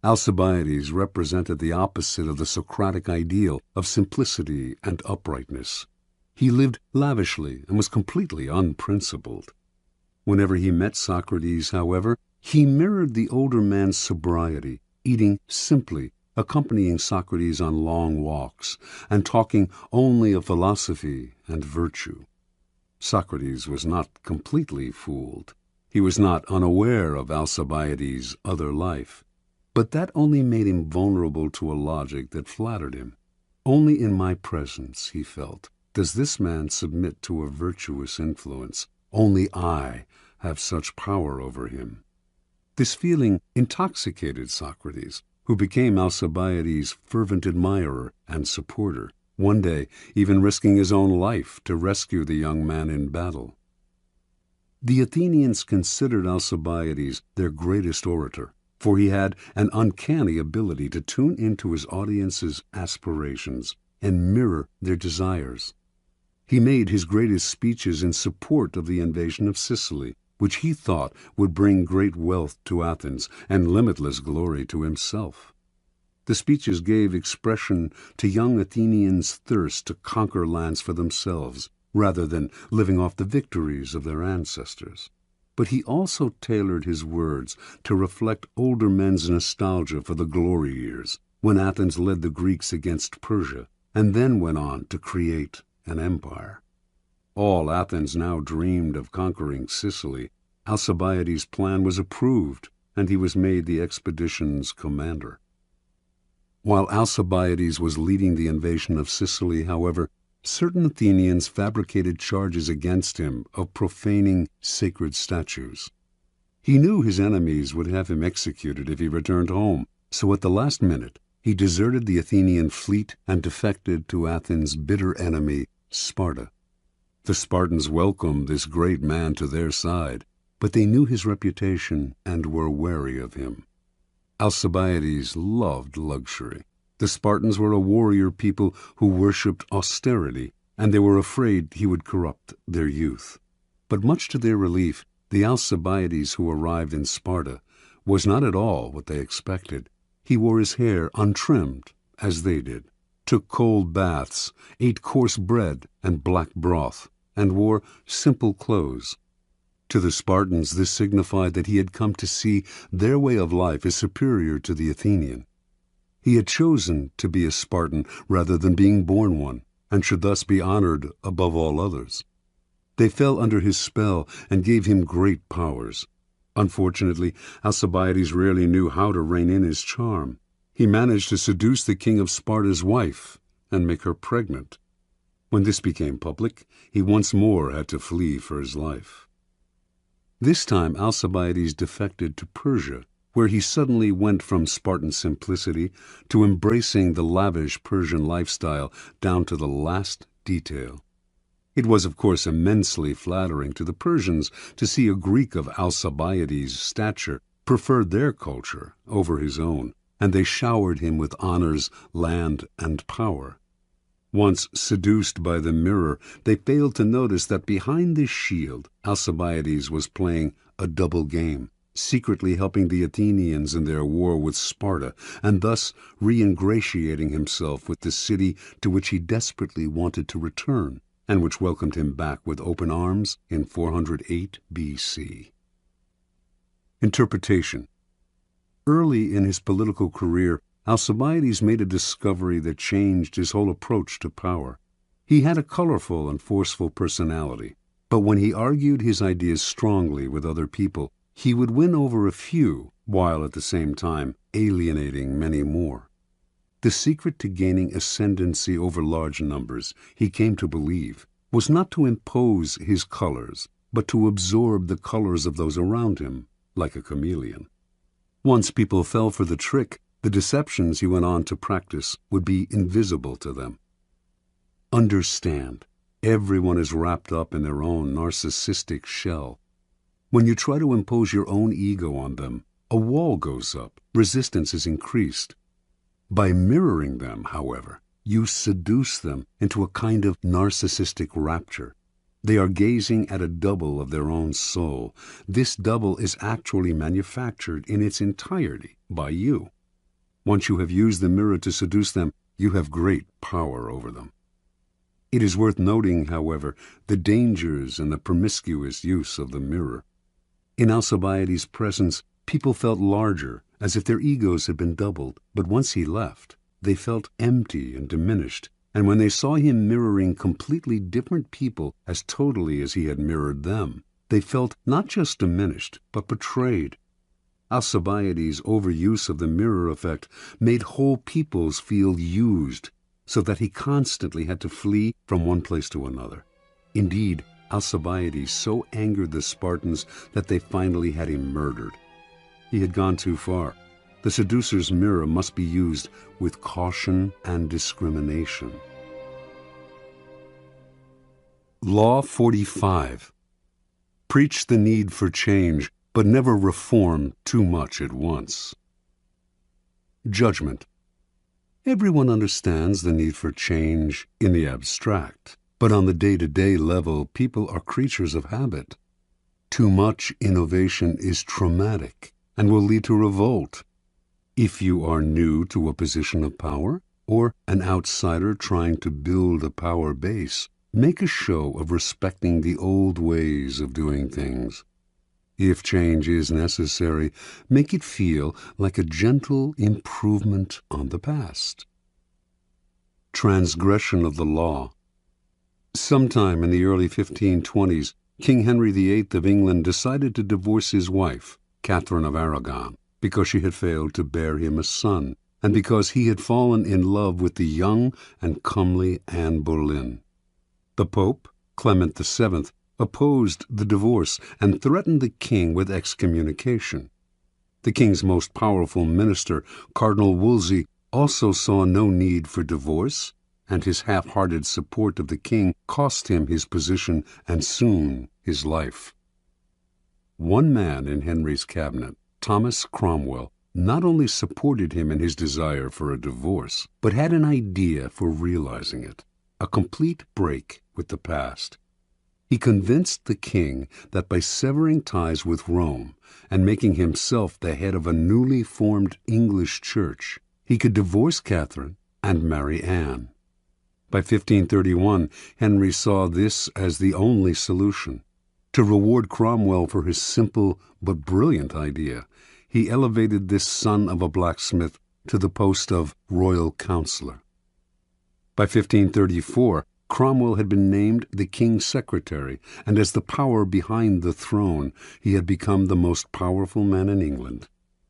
Alcibiades represented the opposite of the Socratic ideal of simplicity and uprightness. He lived lavishly and was completely unprincipled. Whenever he met Socrates, however, he mirrored the older man's sobriety, eating simply, accompanying Socrates on long walks, and talking only of philosophy and virtue. Socrates was not completely fooled. He was not unaware of Alcibiades' other life. But that only made him vulnerable to a logic that flattered him. Only in my presence, he felt, does this man submit to a virtuous influence. Only I have such power over him. This feeling intoxicated Socrates, who became Alcibiades' fervent admirer and supporter, one day even risking his own life to rescue the young man in battle. The Athenians considered Alcibiades their greatest orator, for he had an uncanny ability to tune into his audience's aspirations and mirror their desires. He made his greatest speeches in support of the invasion of Sicily, which he thought would bring great wealth to Athens and limitless glory to himself. The speeches gave expression to young Athenians' thirst to conquer lands for themselves, rather than living off the victories of their ancestors. But he also tailored his words to reflect older men's nostalgia for the glory years, when Athens led the Greeks against Persia, and then went on to create an empire. All Athens now dreamed of conquering Sicily. Alcibiades' plan was approved, and he was made the expedition's commander. While Alcibiades was leading the invasion of Sicily, however, certain Athenians fabricated charges against him of profaning sacred statues. He knew his enemies would have him executed if he returned home, so at the last minute he deserted the Athenian fleet and defected to Athens' bitter enemy, Sparta. The Spartans welcomed this great man to their side, but they knew his reputation and were wary of him. Alcibiades loved luxury. The Spartans were a warrior people who worshipped austerity, and they were afraid he would corrupt their youth. But much to their relief, the Alcibiades who arrived in Sparta was not at all what they expected. He wore his hair untrimmed, as they did, took cold baths, ate coarse bread and black broth, and wore simple clothes. To the Spartans this signified that he had come to see their way of life as superior to the Athenian. He had chosen to be a Spartan rather than being born one, and should thus be honored above all others. They fell under his spell and gave him great powers. Unfortunately, Alcibiades rarely knew how to rein in his charm. He managed to seduce the king of Sparta's wife and make her pregnant. When this became public, he once more had to flee for his life. This time Alcibiades defected to Persia, where he suddenly went from Spartan simplicity to embracing the lavish Persian lifestyle down to the last detail. It was, of course, immensely flattering to the Persians to see a Greek of Alcibiades' stature prefer their culture over his own, and they showered him with honors, land, and power. Once seduced by the mirror, they failed to notice that behind this shield Alcibiades was playing a double game, secretly helping the Athenians in their war with Sparta, and thus re-ingratiating himself with the city to which he desperately wanted to return, and which welcomed him back with open arms in 408 B.C. Interpretation. Early in his political career, Alcibiades made a discovery that changed his whole approach to power. He had a colorful and forceful personality, but when he argued his ideas strongly with other people, he would win over a few, while at the same time alienating many more. The secret to gaining ascendancy over large numbers, he came to believe, was not to impose his colors, but to absorb the colors of those around him, like a chameleon. Once people fell for the trick, the deceptions he went on to practice would be invisible to them. Understand, everyone is wrapped up in their own narcissistic shell. When you try to impose your own ego on them, a wall goes up, resistance is increased. By mirroring them, however, you seduce them into a kind of narcissistic rapture. They are gazing at a double of their own soul. This double is actually manufactured in its entirety by you. Once you have used the mirror to seduce them, you have great power over them. It is worth noting, however, the dangers and the promiscuous use of the mirror. In Alcibiades' presence, people felt larger, as if their egos had been doubled, but once he left, they felt empty and diminished, and when they saw him mirroring completely different people as totally as he had mirrored them, they felt not just diminished, but betrayed. Alcibiades' overuse of the mirror effect made whole peoples feel used, so that he constantly had to flee from one place to another. Indeed, Alcibiades so angered the Spartans that they finally had him murdered. He had gone too far. The seducer's mirror must be used with caution and discrimination. Law 45. Preach the need for change, but never reform too much at once. Judgment. Everyone understands the need for change in the abstract. But on the day-to-day level, people are creatures of habit. Too much innovation is traumatic and will lead to revolt. If you are new to a position of power, or an outsider trying to build a power base, make a show of respecting the old ways of doing things. If change is necessary, make it feel like a gentle improvement on the past. Transgression of the law. Sometime in the early 1520s, King Henry VIII of England decided to divorce his wife, Catherine of Aragon, because she had failed to bear him a son, and because he had fallen in love with the young and comely Anne Boleyn. The Pope, Clement VII, opposed the divorce and threatened the king with excommunication. The king's most powerful minister, Cardinal Wolsey, also saw no need for divorce, and his half-hearted support of the king cost him his position and soon his life. One man in Henry's cabinet, Thomas Cromwell, not only supported him in his desire for a divorce, but had an idea for realizing it, a complete break with the past. He convinced the king that by severing ties with Rome and making himself the head of a newly formed English church, he could divorce Catherine and marry Anne. By 1531, Henry saw this as the only solution. To reward Cromwell for his simple but brilliant idea, he elevated this son of a blacksmith to the post of royal counselor. By 1534, Cromwell had been named the king's secretary, and as the power behind the throne, he had become the most powerful man in England.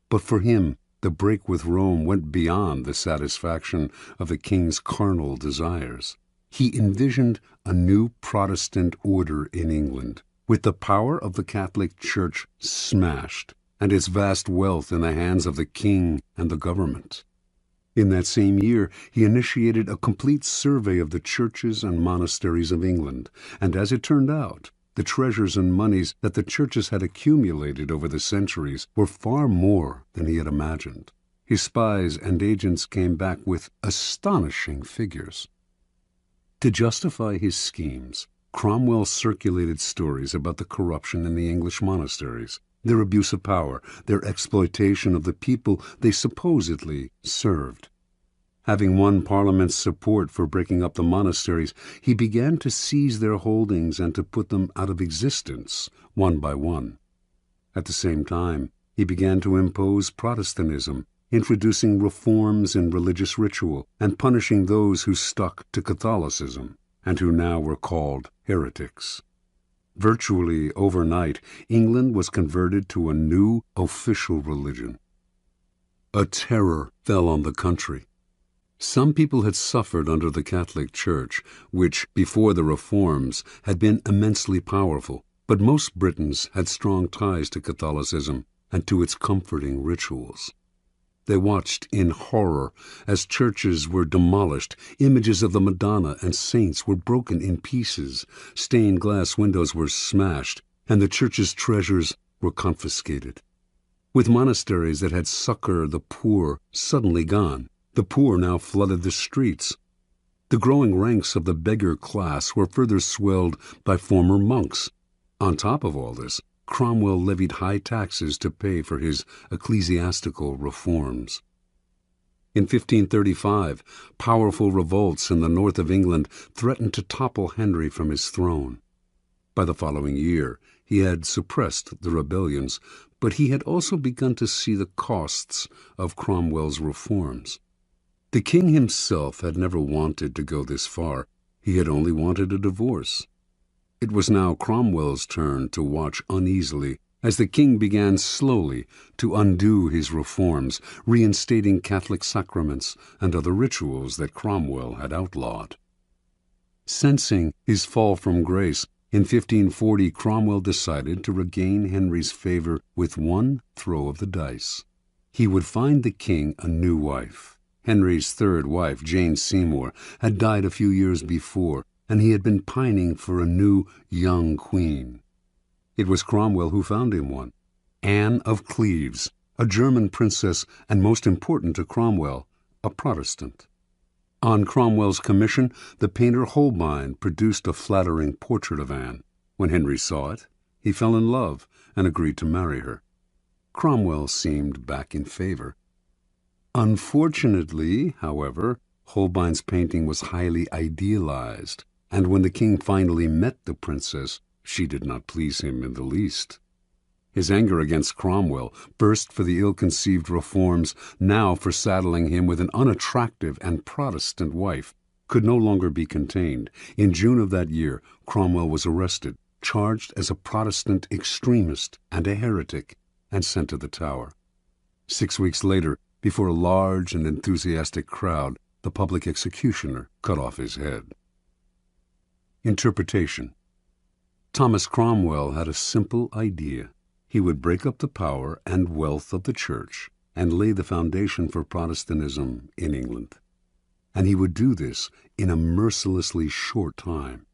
But for him, the break with Rome went beyond the satisfaction of the king's carnal desires. He envisioned a new Protestant order in England, with the power of the Catholic Church smashed and its vast wealth in the hands of the king and the government. In that same year, he initiated a complete survey of the churches and monasteries of England, and as it turned out, the treasures and monies that the churches had accumulated over the centuries were far more than he had imagined. His spies and agents came back with astonishing figures. To justify his schemes, Cromwell circulated stories about the corruption in the English monasteries, their abuse of power, their exploitation of the people they supposedly served. Having won Parliament's support for breaking up the monasteries, he began to seize their holdings and to put them out of existence, one by one. At the same time, he began to impose Protestantism, introducing reforms in religious ritual and punishing those who stuck to Catholicism, and who now were called heretics. Virtually overnight, England was converted to a new official religion. A terror fell on the country. Some people had suffered under the Catholic Church, which, before the reforms, had been immensely powerful, but most Britons had strong ties to Catholicism and to its comforting rituals. They watched in horror as churches were demolished, images of the Madonna and saints were broken in pieces, stained glass windows were smashed, and the church's treasures were confiscated. With monasteries that had succored the poor suddenly gone, the poor now flooded the streets. The growing ranks of the beggar class were further swelled by former monks. On top of all this, Cromwell levied high taxes to pay for his ecclesiastical reforms. In 1535, powerful revolts in the north of England threatened to topple Henry from his throne. By the following year, he had suppressed the rebellions, but he had also begun to see the costs of Cromwell's reforms. The king himself had never wanted to go this far. He had only wanted a divorce. It was now Cromwell's turn to watch uneasily as the king began slowly to undo his reforms, reinstating Catholic sacraments and other rituals that Cromwell had outlawed. Sensing his fall from grace, in 1540 Cromwell decided to regain Henry's favor with one throw of the dice. He would find the king a new wife. Henry's third wife, Jane Seymour, had died a few years before, and he had been pining for a new, young queen. It was Cromwell who found him one, Anne of Cleves, a German princess and, most important to Cromwell, a Protestant. On Cromwell's commission, the painter Holbein produced a flattering portrait of Anne. When Henry saw it, he fell in love and agreed to marry her. Cromwell seemed back in favor. Unfortunately, however, Holbein's painting was highly idealized, and when the king finally met the princess, she did not please him in the least. His anger against Cromwell, first for the ill-conceived reforms, now for saddling him with an unattractive and Protestant wife, could no longer be contained. In June of that year, Cromwell was arrested, charged as a Protestant extremist and a heretic, and sent to the Tower. 6 weeks later, before a large and enthusiastic crowd, the public executioner cut off his head. Interpretation. Thomas Cromwell had a simple idea. He would break up the power and wealth of the Church and lay the foundation for Protestantism in England. And he would do this in a mercilessly short time.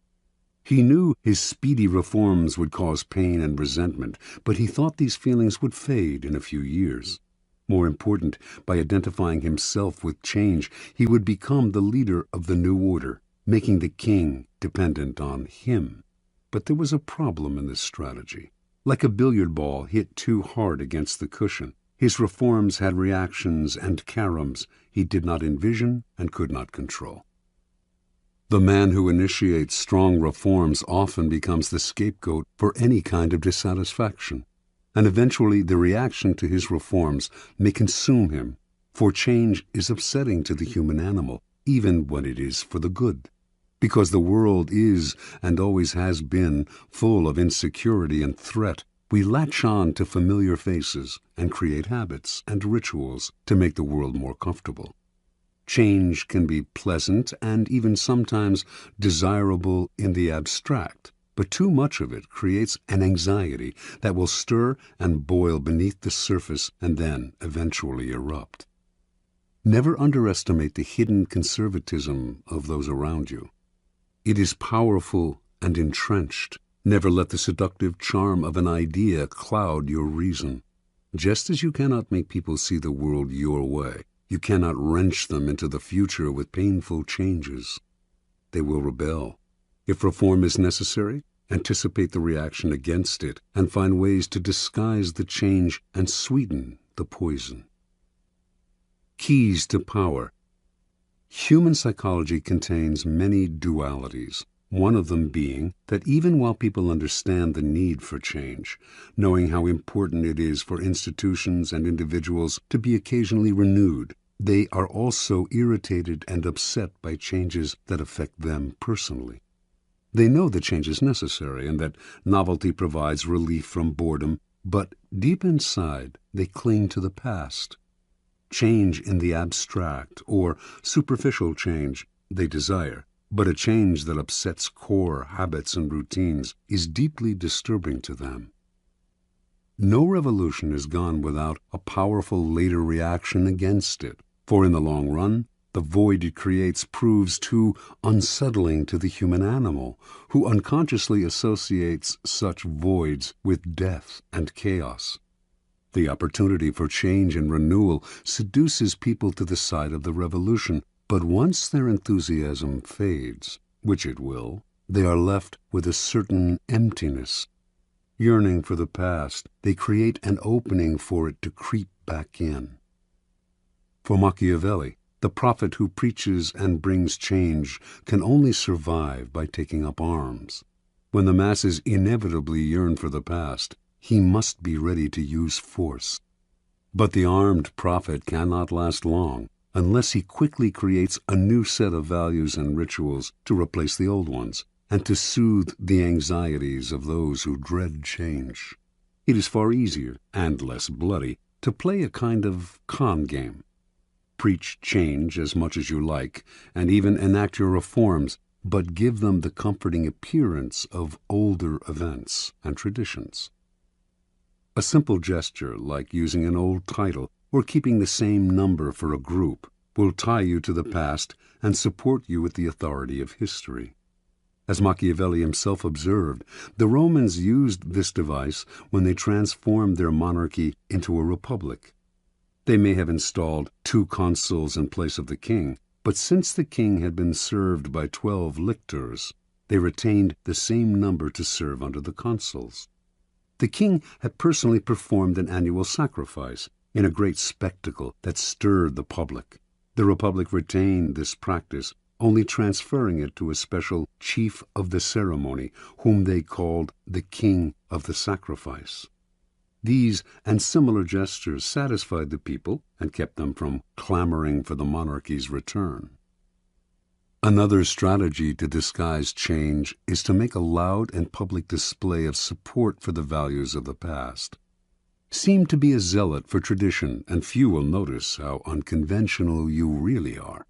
He knew his speedy reforms would cause pain and resentment, but he thought these feelings would fade in a few years. More important, by identifying himself with change, he would become the leader of the new order, making the king dependent on him. But there was a problem in this strategy. Like a billiard ball hit too hard against the cushion, his reforms had reactions and caroms he did not envision and could not control. The man who initiates strong reforms often becomes the scapegoat for any kind of dissatisfaction, and eventually the reaction to his reforms may consume him, for change is upsetting to the human animal, even when it is for the good. Because the world is, and always has been, full of insecurity and threat, we latch on to familiar faces and create habits and rituals to make the world more comfortable. Change can be pleasant and even sometimes desirable in the abstract, but too much of it creates an anxiety that will stir and boil beneath the surface and then eventually erupt. Never underestimate the hidden conservatism of those around you. It is powerful and entrenched. Never let the seductive charm of an idea cloud your reason. Just as you cannot make people see the world your way, you cannot wrench them into the future with painful changes. They will rebel. If reform is necessary, anticipate the reaction against it and find ways to disguise the change and sweeten the poison. Keys to power. Human psychology contains many dualities, one of them being that even while people understand the need for change, knowing how important it is for institutions and individuals to be occasionally renewed, they are also irritated and upset by changes that affect them personally. They know the change is necessary and that novelty provides relief from boredom, but deep inside they cling to the past. Change in the abstract or superficial change they desire, but a change that upsets core habits and routines is deeply disturbing to them. No revolution is gone without a powerful later reaction against it, for in the long run, the void it creates proves too unsettling to the human animal, who unconsciously associates such voids with death and chaos. The opportunity for change and renewal seduces people to the side of the revolution, but once their enthusiasm fades, which it will, they are left with a certain emptiness. Yearning for the past, they create an opening for it to creep back in. For Machiavelli, the prophet who preaches and brings change can only survive by taking up arms. When the masses inevitably yearn for the past, he must be ready to use force. But the armed prophet cannot last long unless he quickly creates a new set of values and rituals to replace the old ones and to soothe the anxieties of those who dread change. It is far easier and less bloody to play a kind of con game. Preach change as much as you like and even enact your reforms, but give them the comforting appearance of older events and traditions. A simple gesture, like using an old title or keeping the same number for a group, will tie you to the past and support you with the authority of history. As Machiavelli himself observed, the Romans used this device when they transformed their monarchy into a republic. They may have installed 2 consuls in place of the king, But since the king had been served by 12 lictors, they retained the same number to serve under the consuls. The king had personally performed an annual sacrifice in a great spectacle that stirred the public. The Republic retained this practice, only transferring it to a special chief of the ceremony, whom they called the King of the Sacrifice. These and similar gestures satisfied the people and kept them from clamoring for the monarchy's return. Another strategy to disguise change is to make a loud and public display of support for the values of the past. Seem to be a zealot for tradition, and few will notice how unconventional you really are.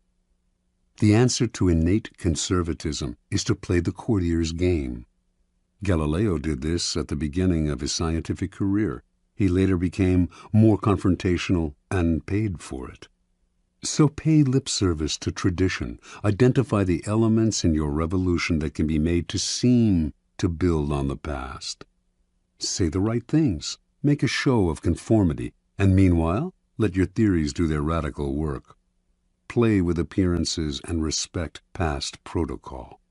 The answer to innate conservatism is to play the courtier's game. Galileo did this at the beginning of his scientific career. He later became more confrontational and paid for it. So pay lip service to tradition. Identify the elements in your revolution that can be made to seem to build on the past. Say the right things. Make a show of conformity, and meanwhile, let your theories do their radical work. Play with appearances and respect past protocol.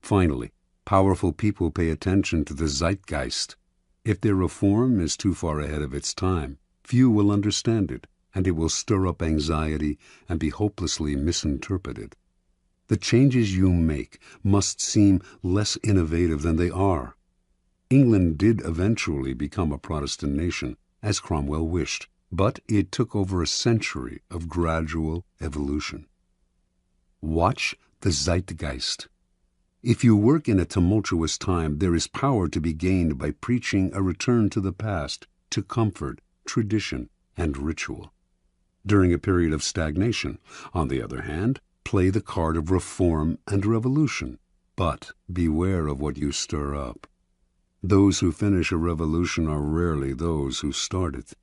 Finally, powerful people pay attention to the zeitgeist. If their reform is too far ahead of its time, few will understand it, and it will stir up anxiety and be hopelessly misinterpreted. The changes you make must seem less innovative than they are. England did eventually become a Protestant nation, as Cromwell wished, but it took over a century of gradual evolution. Watch the zeitgeist. If you work in a tumultuous time, there is power to be gained by preaching a return to the past, to comfort, tradition, and ritual. During a period of stagnation, on the other hand, play the card of reform and revolution, but beware of what you stir up. Those who finish a revolution are rarely those who start it.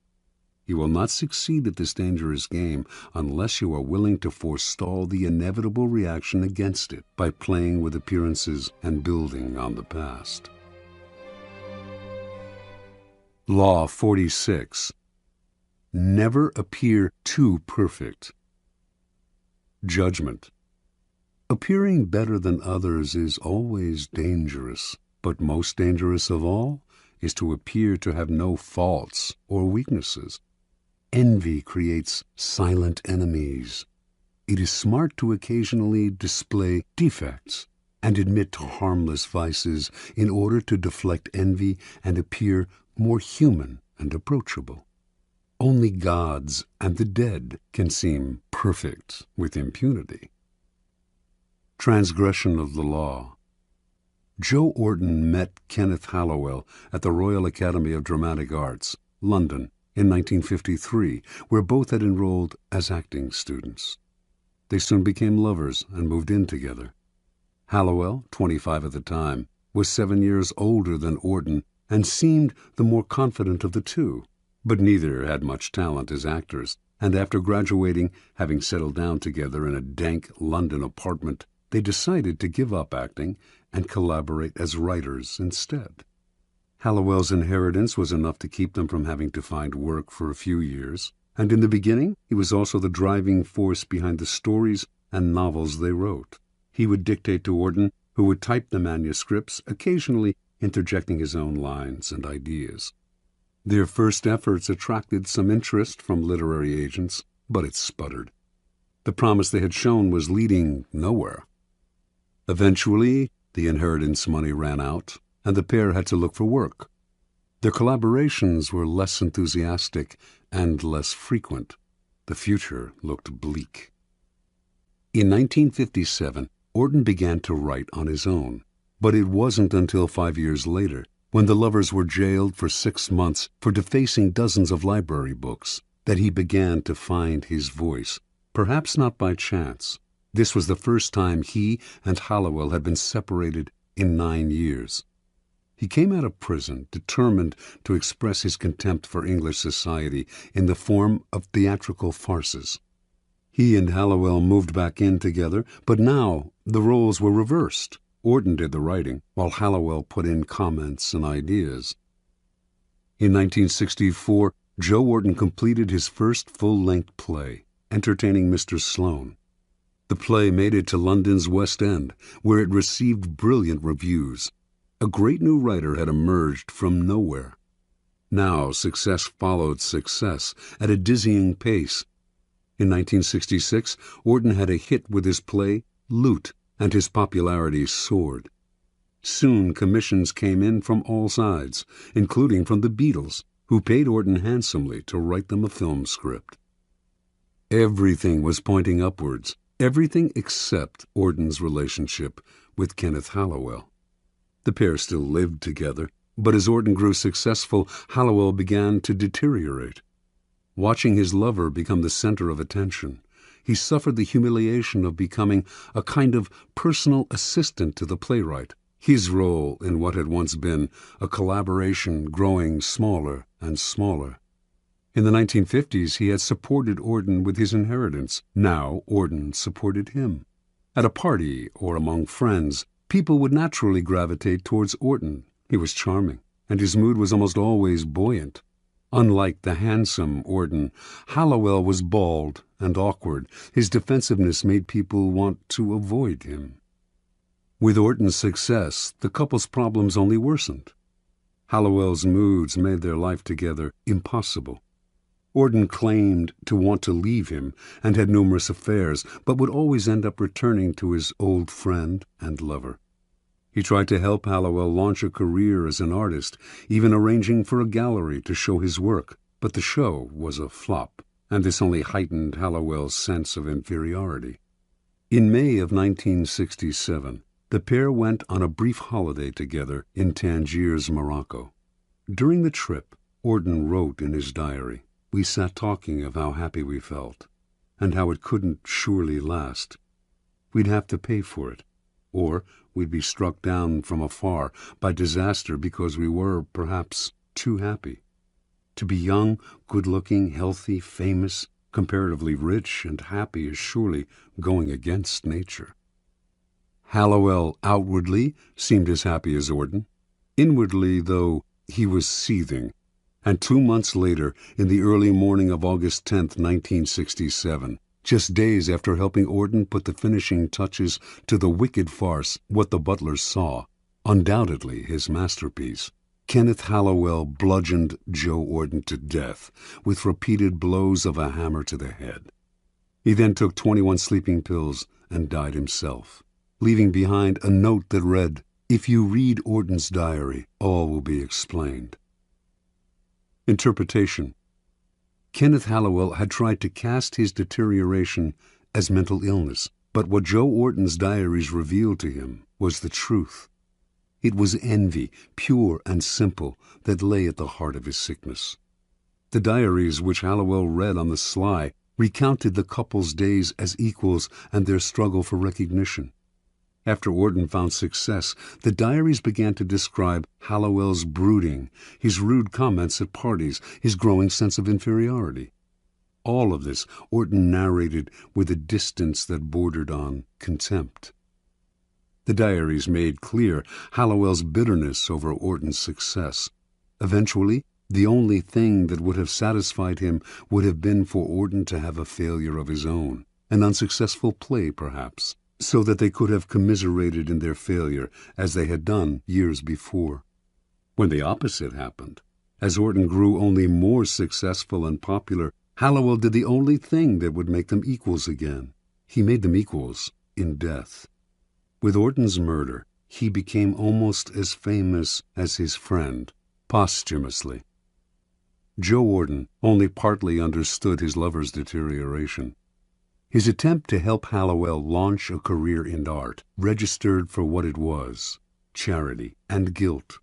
You will not succeed at this dangerous game unless you are willing to forestall the inevitable reaction against it by playing with appearances and building on the past. Law 46. Never appear too perfect. Judgment. Appearing better than others is always dangerous, but most dangerous of all is to appear to have no faults or weaknesses. Envy creates silent enemies. It is smart to occasionally display defects and admit to harmless vices in order to deflect envy and appear more human and approachable. Only gods and the dead can seem perfect with impunity. Transgression of the law. Joe Orton met Kenneth Hallowell at the Royal Academy of Dramatic Arts, London, in 1953, where both had enrolled as acting students. They soon became lovers and moved in together. Hallowell, 25 at the time, was 7 years older than Orton and seemed the more confident of the two, but neither had much talent as actors, and after graduating, having settled down together in a dank London apartment, they decided to give up acting and collaborate as writers instead. Hallowell's inheritance was enough to keep them from having to find work for a few years, and in the beginning he was also the driving force behind the stories and novels they wrote. He would dictate to Orton, who would type the manuscripts, occasionally interjecting his own lines and ideas. Their first efforts attracted some interest from literary agents, but it sputtered. The promise they had shown was leading nowhere. Eventually, the inheritance money ran out, and the pair had to look for work. Their collaborations were less enthusiastic and less frequent. The future looked bleak. In 1957, Orton began to write on his own, but it wasn't until 5 years later, when the lovers were jailed for 6 months for defacing dozens of library books, that he began to find his voice, perhaps not by chance. This was the first time he and Hallowell had been separated in 9 years. He came out of prison determined to express his contempt for English society in the form of theatrical farces. He and Hallowell moved back in together, but now the roles were reversed. Orton did the writing, while Hallowell put in comments and ideas. In 1964, Joe Orton completed his first full-length play, Entertaining Mr. Sloane. The play made it to London's West End, where it received brilliant reviews. A great new writer had emerged from nowhere. Now success followed success at a dizzying pace. In 1966, Auden had a hit with his play Loot, and his popularity soared. Soon commissions came in from all sides, including from the Beatles, who paid Auden handsomely to write them a film script. Everything was pointing upwards, everything except Auden's relationship with Kenneth Hallowell. The pair still lived together, but as Auden grew successful, Hallowell began to deteriorate. Watching his lover become the center of attention, he suffered the humiliation of becoming a kind of personal assistant to the playwright, his role in what had once been a collaboration growing smaller and smaller. In the 1950s, he had supported Auden with his inheritance. Now Auden supported him. At a party or among friends, people would naturally gravitate towards Auden. He was charming, and his mood was almost always buoyant. Unlike the handsome Auden, Hallowell was bald and awkward. His defensiveness made people want to avoid him. With Auden's success, the couple's problems only worsened. Hallowell's moods made their life together impossible. Auden claimed to want to leave him and had numerous affairs, but would always end up returning to his old friend and lover. He tried to help Hallowell launch a career as an artist, even arranging for a gallery to show his work, but the show was a flop, and this only heightened Hallowell's sense of inferiority. In May of 1967, the pair went on a brief holiday together in Tangiers, Morocco. During the trip, Auden wrote in his diary, "We sat talking of how happy we felt, and how it couldn't surely last. We'd have to pay for it, or we'd be struck down from afar by disaster because we were, perhaps, too happy. To be young, good-looking, healthy, famous, comparatively rich and happy is surely going against nature." Hallowell outwardly seemed as happy as Auden. Inwardly, though, he was seething. And 2 months later, in the early morning of August 10th, 1967, just days after helping Auden put the finishing touches to the wicked farce What the Butler Saw, undoubtedly his masterpiece, Kenneth Hallowell bludgeoned Joe Auden to death with repeated blows of a hammer to the head. He then took 21 sleeping pills and died himself, leaving behind a note that read, "If you read Auden's diary, all will be explained." Interpretation. Kenneth Hallowell had tried to cast his deterioration as mental illness, but what Joe Auden's diaries revealed to him was the truth. It was envy, pure and simple, that lay at the heart of his sickness. The diaries, which Hallowell read on the sly, recounted the couple's days as equals and their struggle for recognition. After Auden found success, the diaries began to describe Hallowell's brooding, his rude comments at parties, his growing sense of inferiority. All of this Auden narrated with a distance that bordered on contempt. The diaries made clear Hallowell's bitterness over Auden's success. Eventually, the only thing that would have satisfied him would have been for Auden to have a failure of his own, an unsuccessful play perhaps, so that they could have commiserated in their failure as they had done years before. When the opposite happened, as Auden grew only more successful and popular, Hallowell did the only thing that would make them equals again. He made them equals in death. With Auden's murder, he became almost as famous as his friend, posthumously. Joe Auden only partly understood his lover's deterioration. His attempt to help Hallowell launch a career in art registered for what it was: charity and guilt.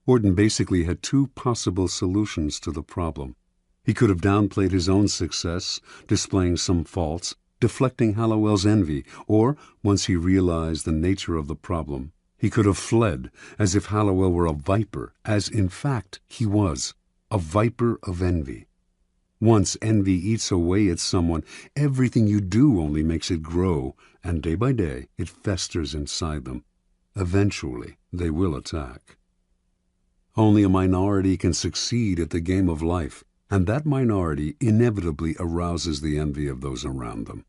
Auden basically had two possible solutions to the problem. He could have downplayed his own success, displaying some faults, deflecting Hallowell's envy, or, once he realized the nature of the problem, he could have fled as if Hallowell were a viper, as in fact he was, a viper of envy. Once envy eats away at someone, everything you do only makes it grow, and day by day it festers inside them. Eventually they will attack. Only a minority can succeed at the game of life, and that minority inevitably arouses the envy of those around them.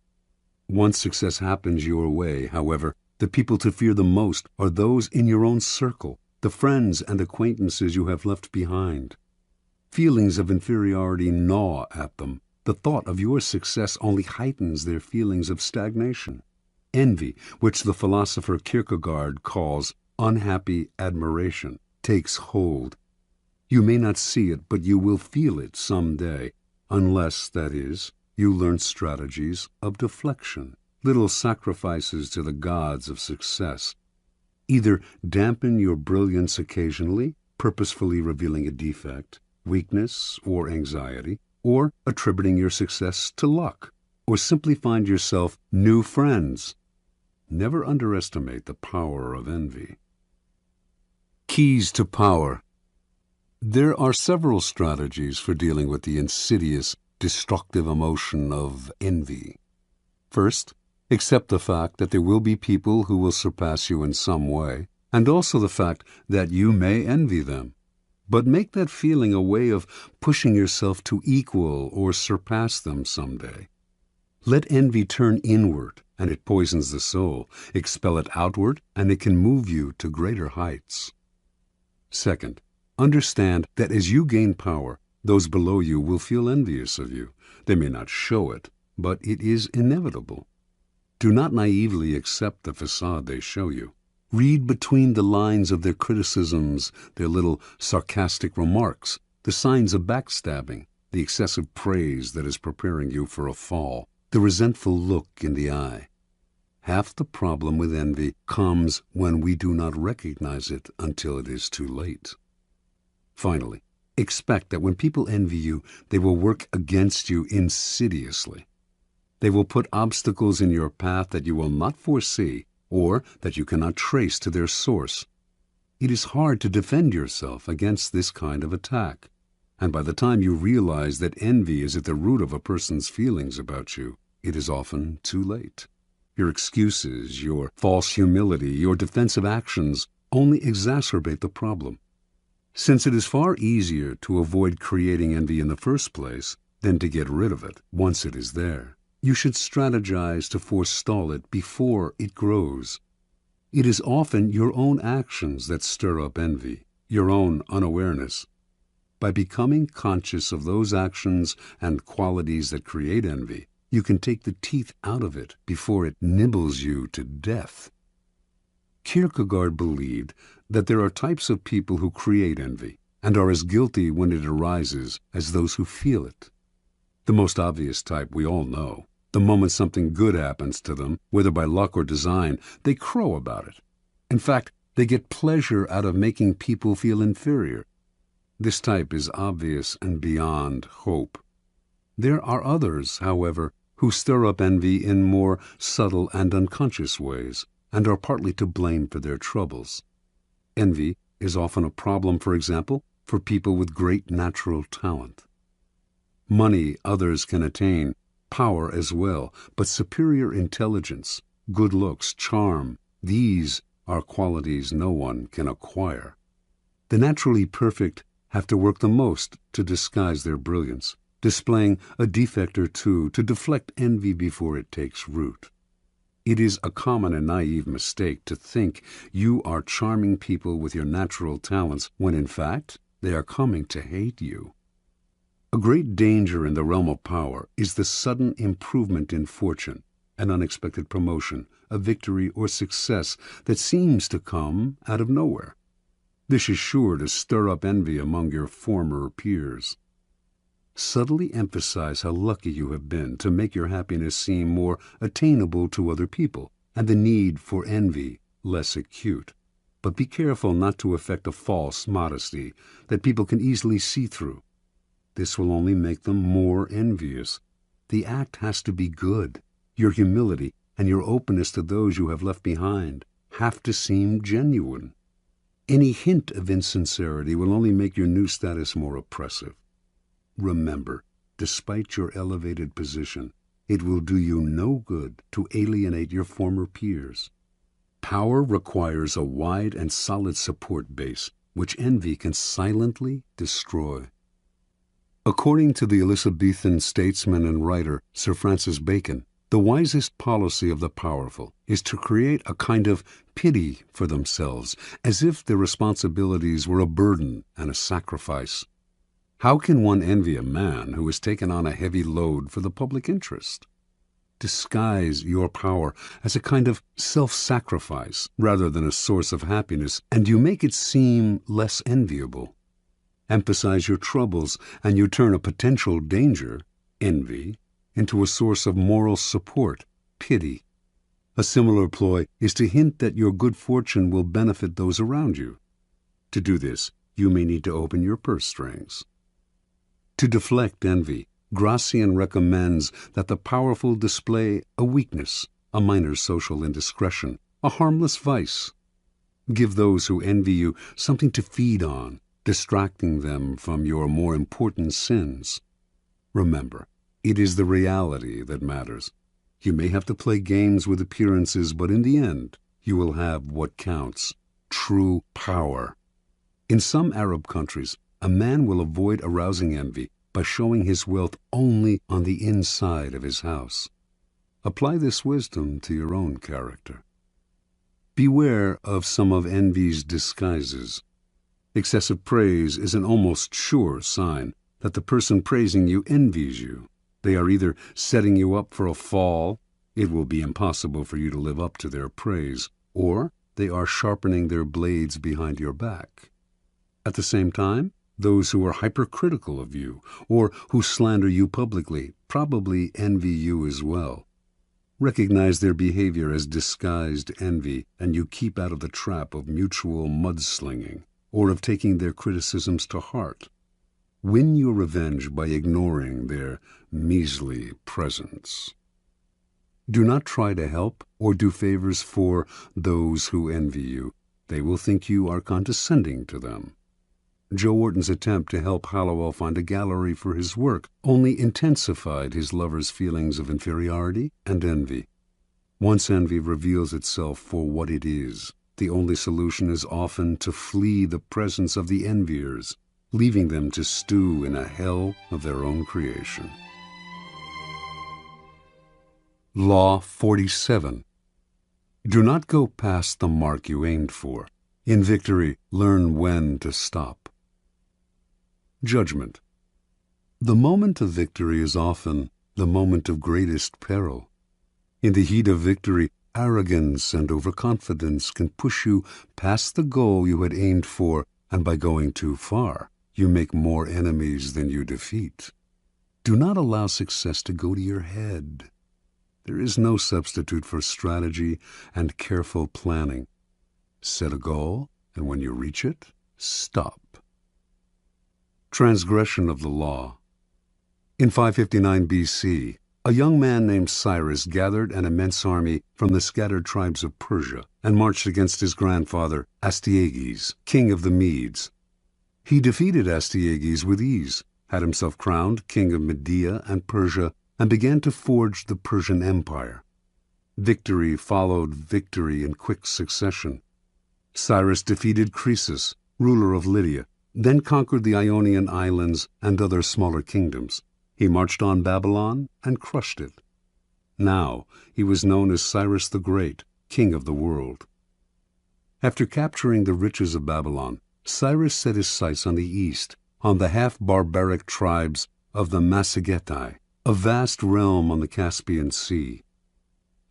Once success happens your way, however, the people to fear the most are those in your own circle, the friends and acquaintances you have left behind. Feelings of inferiority gnaw at them. The thought of your success only heightens their feelings of stagnation. Envy, which the philosopher Kierkegaard calls unhappy admiration, takes hold. You may not see it, but you will feel it some day, unless, that is, you learn strategies of deflection, little sacrifices to the gods of success. Either dampen your brilliance occasionally, purposefully revealing a defect, weakness, or anxiety, or attributing your success to luck, or simply find yourself new friends. Never underestimate the power of envy. Keys to power. There are several strategies for dealing with the insidious, destructive emotion of envy. First, accept the fact that there will be people who will surpass you in some way, and also the fact that you may envy them. But make that feeling a way of pushing yourself to equal or surpass them someday. Let envy turn inward, and it poisons the soul. Expel it outward, and it can move you to greater heights. Second, understand that as you gain power, those below you will feel envious of you. They may not show it, but it is inevitable. Do not naively accept the facade they show you. Read between the lines of their criticisms, their little sarcastic remarks, the signs of backstabbing, the excessive praise that is preparing you for a fall, the resentful look in the eye. Half the problem with envy comes when we do not recognize it until it is too late. Finally, expect that when people envy you, they will work against you insidiously. They will put obstacles in your path that you will not foresee or that you cannot trace to their source. It is hard to defend yourself against this kind of attack, and by the time you realize that envy is at the root of a person's feelings about you, it is often too late. Your excuses, your false humility, your defensive actions only exacerbate the problem. Since it is far easier to avoid creating envy in the first place than to get rid of it once it is there, you should strategize to forestall it before it grows. It is often your own actions that stir up envy, your own unawareness. By becoming conscious of those actions and qualities that create envy, you can take the teeth out of it before it nibbles you to death. Kierkegaard believed that there are types of people who create envy and are as guilty when it arises as those who feel it. The most obvious type we all know. The moment something good happens to them, whether by luck or design, they crow about it. In fact, they get pleasure out of making people feel inferior. This type is obvious and beyond hope. There are others, however, who stir up envy in more subtle and unconscious ways, and are partly to blame for their troubles. Envy is often a problem, for example, for people with great natural talent. Money others can attain, power as well, but superior intelligence, good looks, charm, these are qualities no one can acquire. The naturally perfect have to work the most to disguise their brilliance, displaying a defect or two to deflect envy before it takes root. It is a common and naive mistake to think you are charming people with your natural talents when in fact they are coming to hate you. A great danger in the realm of power is the sudden improvement in fortune, an unexpected promotion, a victory or success that seems to come out of nowhere. This is sure to stir up envy among your former peers. Subtly emphasize how lucky you have been to make your happiness seem more attainable to other people, and the need for envy less acute. But be careful not to affect a false modesty that people can easily see through. This will only make them more envious. The act has to be good. Your humility and your openness to those you have left behind have to seem genuine. Any hint of insincerity will only make your new status more oppressive. Remember, despite your elevated position, it will do you no good to alienate your former peers. Power requires a wide and solid support base, which envy can silently destroy. According to the Elizabethan statesman and writer Sir Francis Bacon, The wisest policy of the powerful is to create a kind of pity for themselves, as if their responsibilities were a burden and a sacrifice. How can one envy a man who has taken on a heavy load for the public interest? Disguise your power as a kind of self-sacrifice rather than a source of happiness, and you make it seem less enviable. Emphasize your troubles, and you turn a potential danger, envy, into a source of moral support, pity. A similar ploy is to hint that your good fortune will benefit those around you. To do this, you may need to open your purse strings. To deflect envy, Gracian recommends that the powerful display a weakness, a minor social indiscretion, a harmless vice. Give those who envy you something to feed on, distracting them from your more important sins. Remember, it is the reality that matters. You may have to play games with appearances, but in the end, you will have what counts, true power. In some Arab countries, a man will avoid arousing envy by showing his wealth only on the inside of his house. Apply this wisdom to your own character. Beware of some of envy's disguises. Excessive praise is an almost sure sign that the person praising you envies you. They are either setting you up for a fall, it will be impossible for you to live up to their praise, or they are sharpening their blades behind your back. At the same time, those who are hypercritical of you, or who slander you publicly, probably envy you as well. Recognize their behavior as disguised envy, and you keep out of the trap of mutual mudslinging, or of taking their criticisms to heart. Win your revenge by ignoring their measly presence. Do not try to help or do favors for those who envy you. They will think you are condescending to them. Joe Wharton's attempt to help Hallowell find a gallery for his work only intensified his lover's feelings of inferiority and envy. Once envy reveals itself for what it is, the only solution is often to flee the presence of the enviers, leaving them to stew in a hell of their own creation. Law 47. Do not go past the mark you aimed for. In victory, learn when to stop. Judgment. The moment of victory is often the moment of greatest peril. In the heat of victory, arrogance and overconfidence can push you past the goal you had aimed for, and by going too far, you make more enemies than you defeat. Do not allow success to go to your head. There is no substitute for strategy and careful planning. Set a goal, and when you reach it, stop. Transgression of the law. In 559 BC, a young man named Cyrus gathered an immense army from the scattered tribes of Persia and marched against his grandfather Astyages, king of the Medes. He defeated Astyages with ease, had himself crowned king of Media and Persia, and began to forge the Persian Empire. Victory followed victory in quick succession. Cyrus defeated Croesus, ruler of Lydia, then conquered the Ionian islands and other smaller kingdoms. He marched on Babylon and crushed it. Now he was known as Cyrus the Great, king of the world. After capturing the riches of Babylon, Cyrus set his sights on the east, on the half-barbaric tribes of the Massagetae, a vast realm on the Caspian Sea.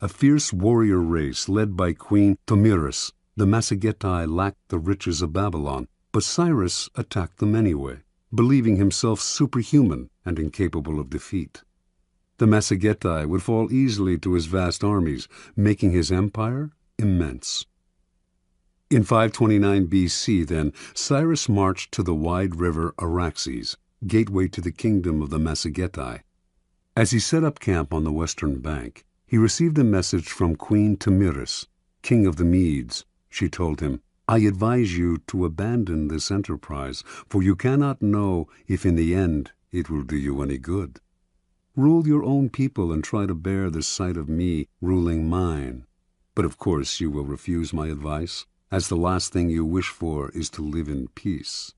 A fierce warrior race led by Queen Tomyris, the Massagetae lacked the riches of Babylon, but Cyrus attacked them anyway, believing himself superhuman and incapable of defeat. The Massagetae would fall easily to his vast armies, making his empire immense. In 529 BC, then, Cyrus marched to the wide river Araxes, gateway to the kingdom of the Massagetae. As he set up camp on the western bank, he received a message from Queen Tomyris, king of the Medes. She told him, "I advise you to abandon this enterprise, for you cannot know if in the end it will do you any good. Rule your own people and try to bear the sight of me ruling mine. But of course you will refuse my advice, as the last thing you wish for is to live in peace."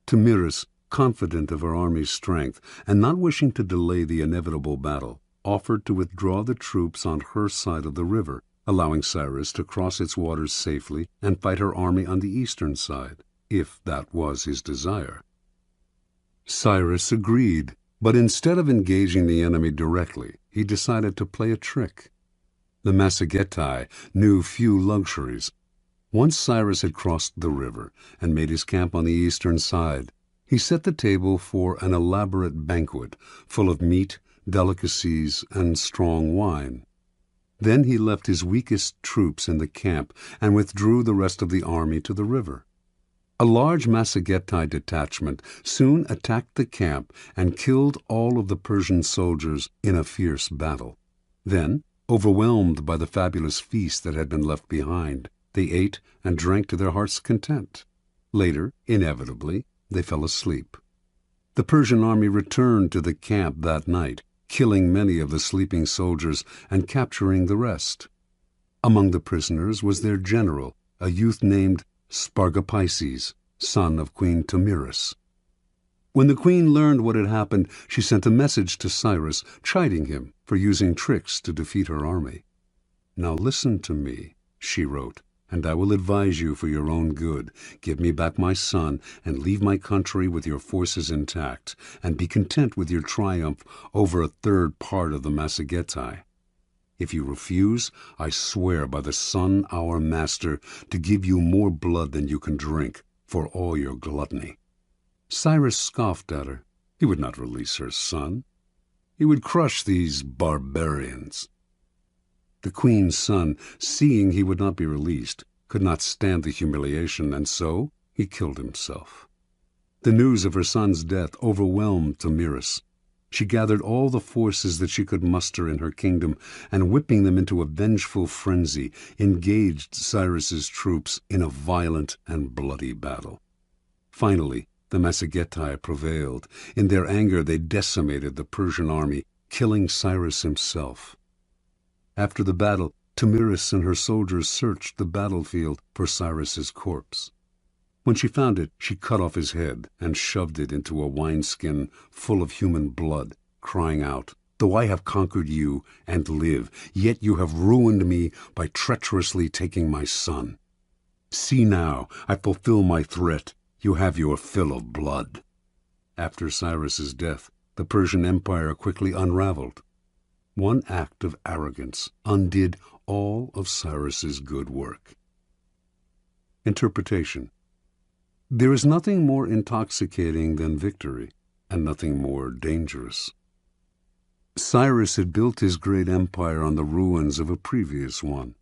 Tomyris, confident of her army's strength and not wishing to delay the inevitable battle, offered to withdraw the troops on her side of the river, allowing Cyrus to cross its waters safely and fight her army on the eastern side, if that was his desire. Cyrus agreed, but instead of engaging the enemy directly, he decided to play a trick. The Massagetæ knew few luxuries. Once Cyrus had crossed the river and made his camp on the eastern side, he set the table for an elaborate banquet full of meat, delicacies, and strong wine. Then he left his weakest troops in the camp and withdrew the rest of the army to the river. A large Massagetæ detachment soon attacked the camp and killed all of the Persian soldiers in a fierce battle. Then, overwhelmed by the fabulous feast that had been left behind, they ate and drank to their heart's content. Later, inevitably, they fell asleep. The Persian army returned to the camp that night, killing many of the sleeping soldiers and capturing the rest. Among the prisoners was their general, a youth named Spargapises, son of Queen Tamiris. When the queen learned what had happened, she sent a message to Cyrus, chiding him for using tricks to defeat her army. "Now listen to me," she wrote, "and I will advise you for your own good. Give me back my son, and leave my country with your forces intact, and be content with your triumph over a third part of the Massagetæ. If you refuse, I swear by the sun, our master, to give you more blood than you can drink, for all your gluttony." Cyrus scoffed at her. He would not release her son. He would crush these barbarians. The queen's son, seeing he would not be released, could not stand the humiliation, and so he killed himself. The news of her son's death overwhelmed Tamiris. She gathered all the forces that she could muster in her kingdom, and whipping them into a vengeful frenzy, engaged Cyrus's troops in a violent and bloody battle. Finally, the Massagetæ prevailed. In their anger, they decimated the Persian army, killing Cyrus himself. After the battle, Tamiris and her soldiers searched the battlefield for Cyrus's corpse. When she found it, she cut off his head and shoved it into a wineskin full of human blood, crying out, "Though I have conquered you and live, yet you have ruined me by treacherously taking my son. See now, I fulfill my threat. You have your fill of blood." After Cyrus's death, the Persian Empire quickly unraveled. One act of arrogance undid all of Cyrus's good work. Interpretation. There is nothing more intoxicating than victory, and nothing more dangerous. Cyrus had built his great empire on the ruins of a previous one.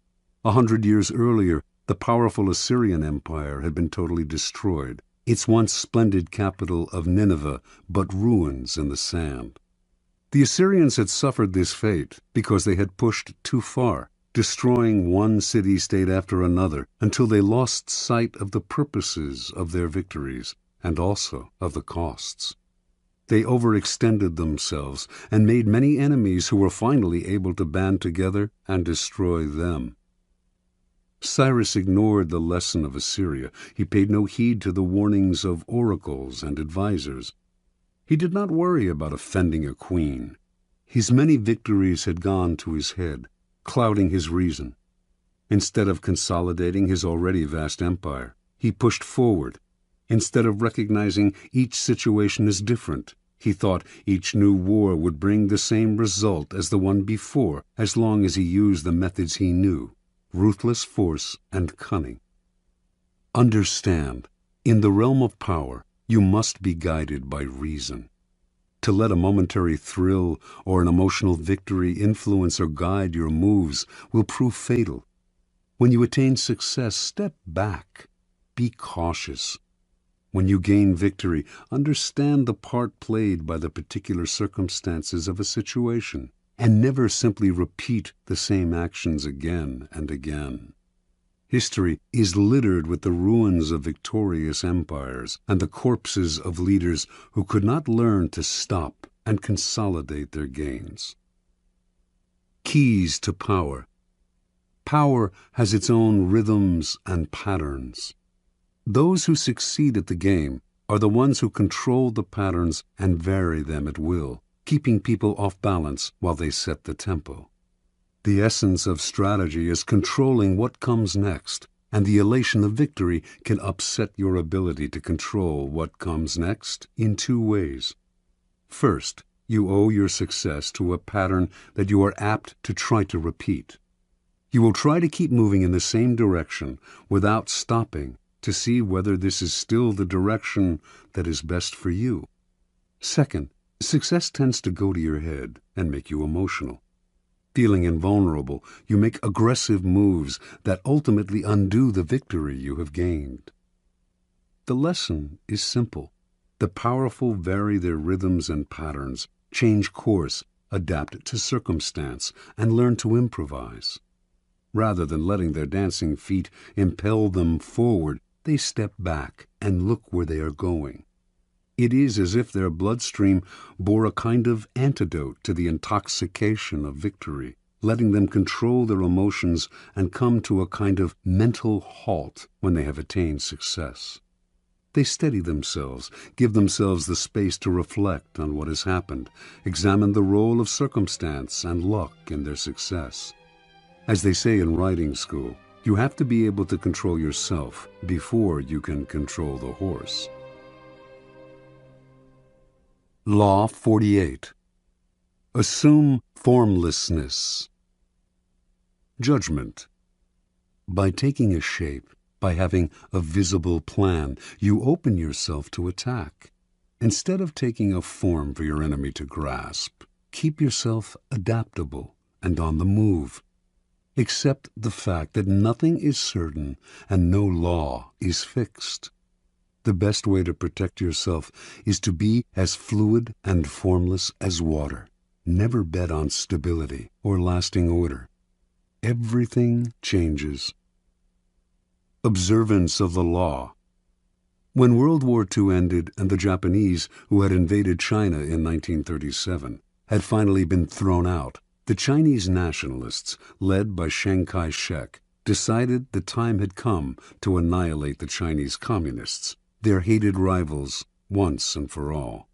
100 years earlier, the powerful Assyrian Empire had been totally destroyed, its once splendid capital of Nineveh but ruins in the sand. The Assyrians had suffered this fate because they had pushed too far, destroying one city-state after another until they lost sight of the purposes of their victories and also of the costs. They overextended themselves and made many enemies who were finally able to band together and destroy them. Cyrus ignored the lesson of Assyria. He paid no heed to the warnings of oracles and advisers. He did not worry about offending a queen. His many victories had gone to his head, clouding his reason. Instead of consolidating his already vast empire, he pushed forward. Instead of recognizing each situation as different, he thought each new war would bring the same result as the one before, as long as he used the methods he knew: ruthless force and cunning. Understand, in the realm of power, you must be guided by reason. To let a momentary thrill or an emotional victory influence or guide your moves will prove fatal. When you attain success, step back. Be cautious. When you gain victory, understand the part played by the particular circumstances of a situation, and never simply repeat the same actions again and again. History is littered with the ruins of victorious empires and the corpses of leaders who could not learn to stop and consolidate their gains. Keys to power. Power has its own rhythms and patterns. Those who succeed at the game are the ones who control the patterns and vary them at will, keeping people off balance while they set the tempo. The essence of strategy is controlling what comes next, and the elation of victory can upset your ability to control what comes next in two ways. First, you owe your success to a pattern that you are apt to try to repeat. You will try to keep moving in the same direction without stopping to see whether this is still the direction that is best for you. Second, success tends to go to your head and make you emotional. Feeling invulnerable, you make aggressive moves that ultimately undo the victory you have gained. The lesson is simple. The powerful vary their rhythms and patterns, change course, adapt to circumstance, and learn to improvise. Rather than letting their dancing feet impel them forward, they step back and look where they are going. It is as if their bloodstream bore a kind of antidote to the intoxication of victory, letting them control their emotions and come to a kind of mental halt when they have attained success. They steady themselves, give themselves the space to reflect on what has happened, examine the role of circumstance and luck in their success. As they say in riding school, you have to be able to control yourself before you can control the horse. Law 48. Assume formlessness. Judgment. By taking a shape, by having a visible plan, you open yourself to attack. Instead of taking a form for your enemy to grasp, keep yourself adaptable and on the move. Accept the fact that nothing is certain and no law is fixed. The best way to protect yourself is to be as fluid and formless as water. Never bet on stability or lasting order. Everything changes. Observance of the law. When World War II ended and the Japanese, who had invaded China in 1937, had finally been thrown out, the Chinese nationalists, led by Chiang Kai-shek, decided the time had come to annihilate the Chinese communists, their hated rivals, once and for all.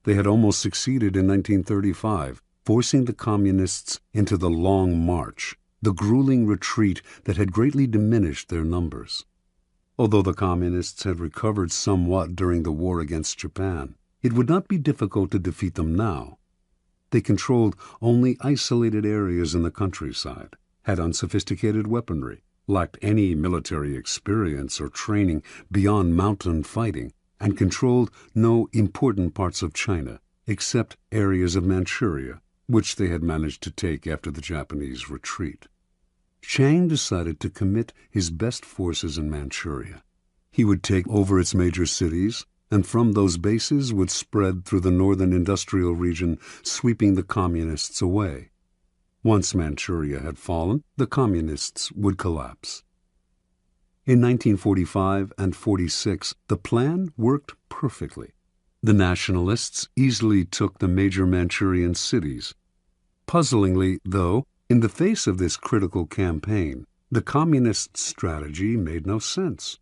They had almost succeeded in 1935, forcing the communists into the Long March, the grueling retreat that had greatly diminished their numbers. Although the communists had recovered somewhat during the war against Japan, it would not be difficult to defeat them now. They controlled only isolated areas in the countryside, had unsophisticated weaponry, lacked any military experience or training beyond mountain fighting, and controlled no important parts of China, except areas of Manchuria, which they had managed to take after the Japanese retreat. Chiang decided to commit his best forces in Manchuria. He would take over its major cities, and from those bases would spread through the northern industrial region, sweeping the communists away. Once Manchuria had fallen, the communists would collapse. In 1945 and 46, the plan worked perfectly. The nationalists easily took the major Manchurian cities. Puzzlingly, though, in the face of this critical campaign, the communist strategy made no sense.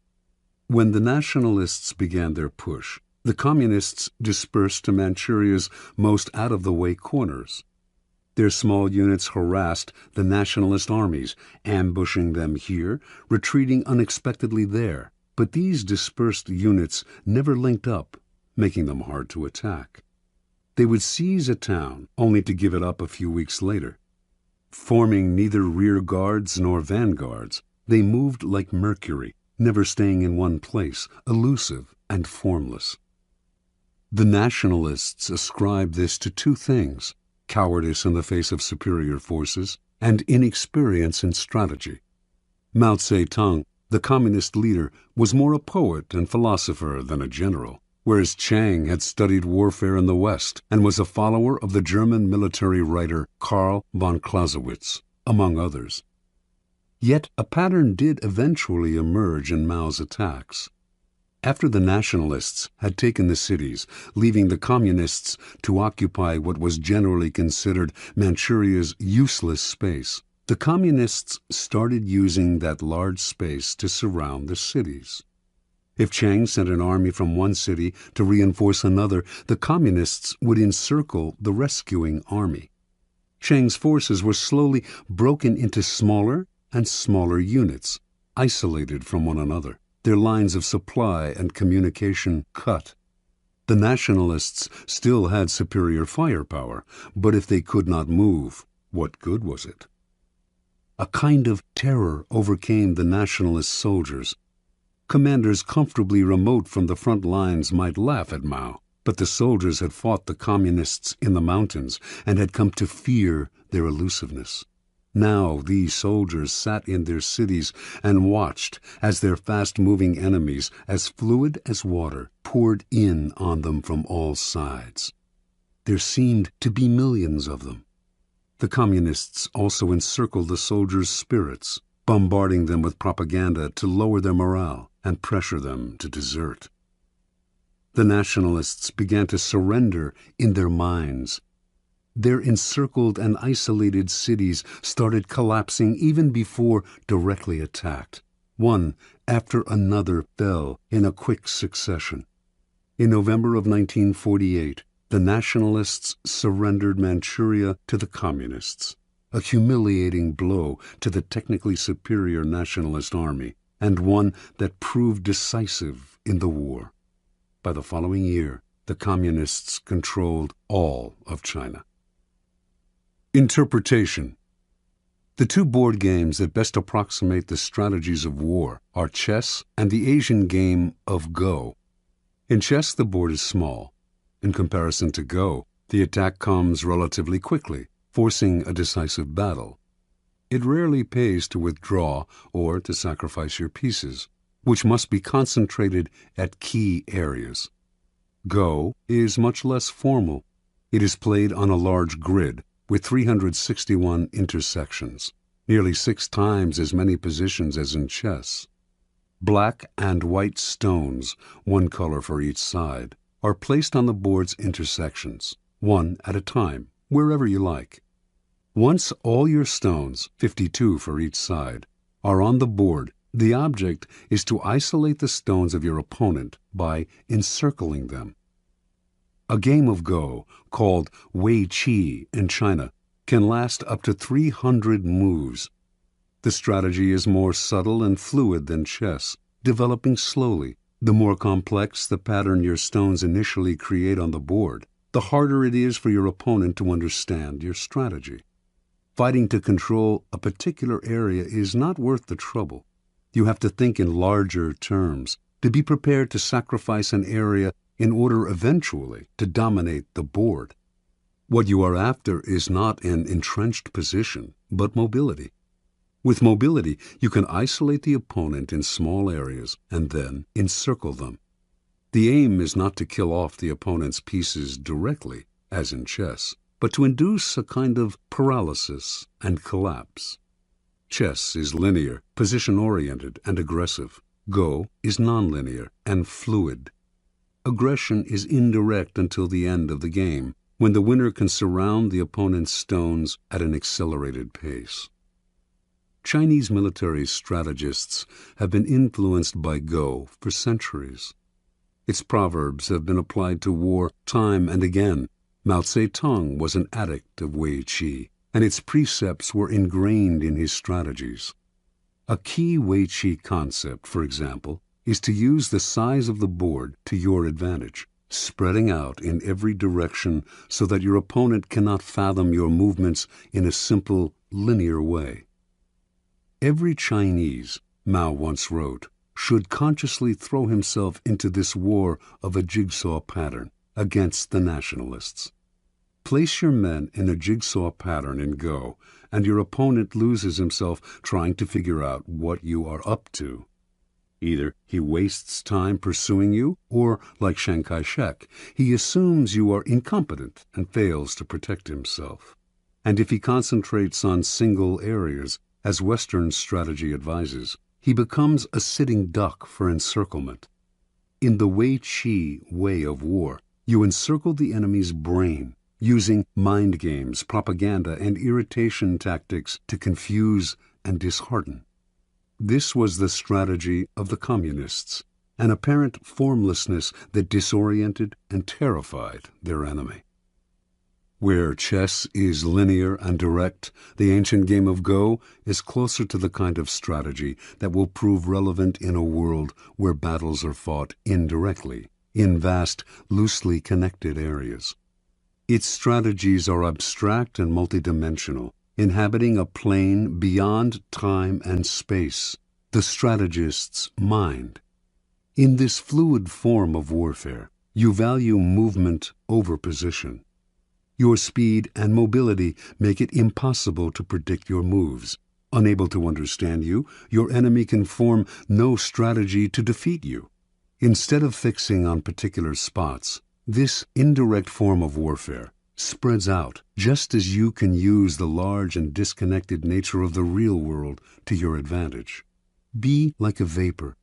When the nationalists began their push, the communists dispersed to Manchuria's most out-of-the-way corners. Their small units harassed the nationalist armies, ambushing them here, retreating unexpectedly there. But these dispersed units never linked up, making them hard to attack. They would seize a town, only to give it up a few weeks later. Forming neither rear guards nor vanguards, they moved like mercury, never staying in one place, elusive and formless. The nationalists ascribed this to two things: cowardice in the face of superior forces, and inexperience in strategy. Mao Zedong, the communist leader, was more a poet and philosopher than a general, whereas Chiang had studied warfare in the West and was a follower of the German military writer Karl von Clausewitz, among others. Yet a pattern did eventually emerge in Mao's attacks. After the nationalists had taken the cities, leaving the communists to occupy what was generally considered Manchuria's useless space, the communists started using that large space to surround the cities. If Chiang sent an army from one city to reinforce another, the Communists would encircle the rescuing army. Chiang's forces were slowly broken into smaller and smaller units, isolated from one another, their lines of supply and communication cut. The nationalists still had superior firepower, but if they could not move, what good was it? A kind of terror overcame the nationalist soldiers. Commanders comfortably remote from the front lines might laugh at Mao, but the soldiers had fought the Communists in the mountains and had come to fear their elusiveness. Now these soldiers sat in their cities and watched as their fast-moving enemies, as fluid as water, poured in on them from all sides. There seemed to be millions of them. The Communists also encircled the soldiers' spirits, bombarding them with propaganda to lower their morale and pressure them to desert. The nationalists began to surrender in their minds. Their encircled and isolated cities started collapsing even before directly attacked. One after another fell in a quick succession. In November of 1948, the nationalists surrendered Manchuria to the Communists, a humiliating blow to the technically superior nationalist army, and one that proved decisive in the war. By the following year, the Communists controlled all of China. Interpretation. The two board games that best approximate the strategies of war are chess and the Asian game of Go. In chess, the board is small. In comparison to Go, the attack comes relatively quickly, forcing a decisive battle. It rarely pays to withdraw or to sacrifice your pieces, which must be concentrated at key areas. Go is much less formal. It is played on a large grid with 361 intersections, nearly 6 times as many positions as in chess. Black and white stones, one color for each side, are placed on the board's intersections, one at a time, wherever you like. Once all your stones, 52 for each side, are on the board, the object is to isolate the stones of your opponent by encircling them. A game of Go, called Wei Qi in China, can last up to 300 moves. The strategy is more subtle and fluid than chess, developing slowly. The more complex the pattern your stones initially create on the board, the harder it is for your opponent to understand your strategy. Fighting to control a particular area is not worth the trouble. You have to think in larger terms, to be prepared to sacrifice an area in order eventually to dominate the board. What you are after is not an entrenched position, but mobility. With mobility, you can isolate the opponent in small areas and then encircle them. The aim is not to kill off the opponent's pieces directly, as in chess, but to induce a kind of paralysis and collapse. Chess is linear, position-oriented, and aggressive. Go is nonlinear and fluid. Aggression is indirect until the end of the game, when the winner can surround the opponent's stones at an accelerated pace. Chinese military strategists have been influenced by Go for centuries. Its proverbs have been applied to war time and again. Mao Zedong was an addict of Wei Qi, and its precepts were ingrained in his strategies. A key Wei Qi concept, for example, is to use the size of the board to your advantage, spreading out in every direction so that your opponent cannot fathom your movements in a simple, linear way. Every Chinese, Mao once wrote, should consciously throw himself into this war of a jigsaw pattern against the nationalists. Place your men in a jigsaw pattern in Go, and your opponent loses himself trying to figure out what you are up to. Either he wastes time pursuing you, or, like Chiang Kai-shek, he assumes you are incompetent and fails to protect himself. And if he concentrates on single areas, as Western strategy advises, he becomes a sitting duck for encirclement. In the Wei Qi way of war, you encircle the enemy's brain, using mind games, propaganda, and irritation tactics to confuse and dishearten. This was the strategy of the Communists. an apparent formlessness that disoriented and terrified their enemy. Where chess is linear and direct, the ancient game of Go is closer to the kind of strategy that will prove relevant in a world where battles are fought indirectly, in vast, loosely connected areas. Its strategies are abstract and multidimensional, inhabiting a plane beyond time and space, the strategist's mind. In this fluid form of warfare, you value movement over position. Your speed and mobility make it impossible to predict your moves. Unable to understand you, your enemy can form no strategy to defeat you. Instead of fixing on particular spots, this indirect form of warfare spreads out just as you can use the large and disconnected nature of the real world to your advantage. Be like a vapor.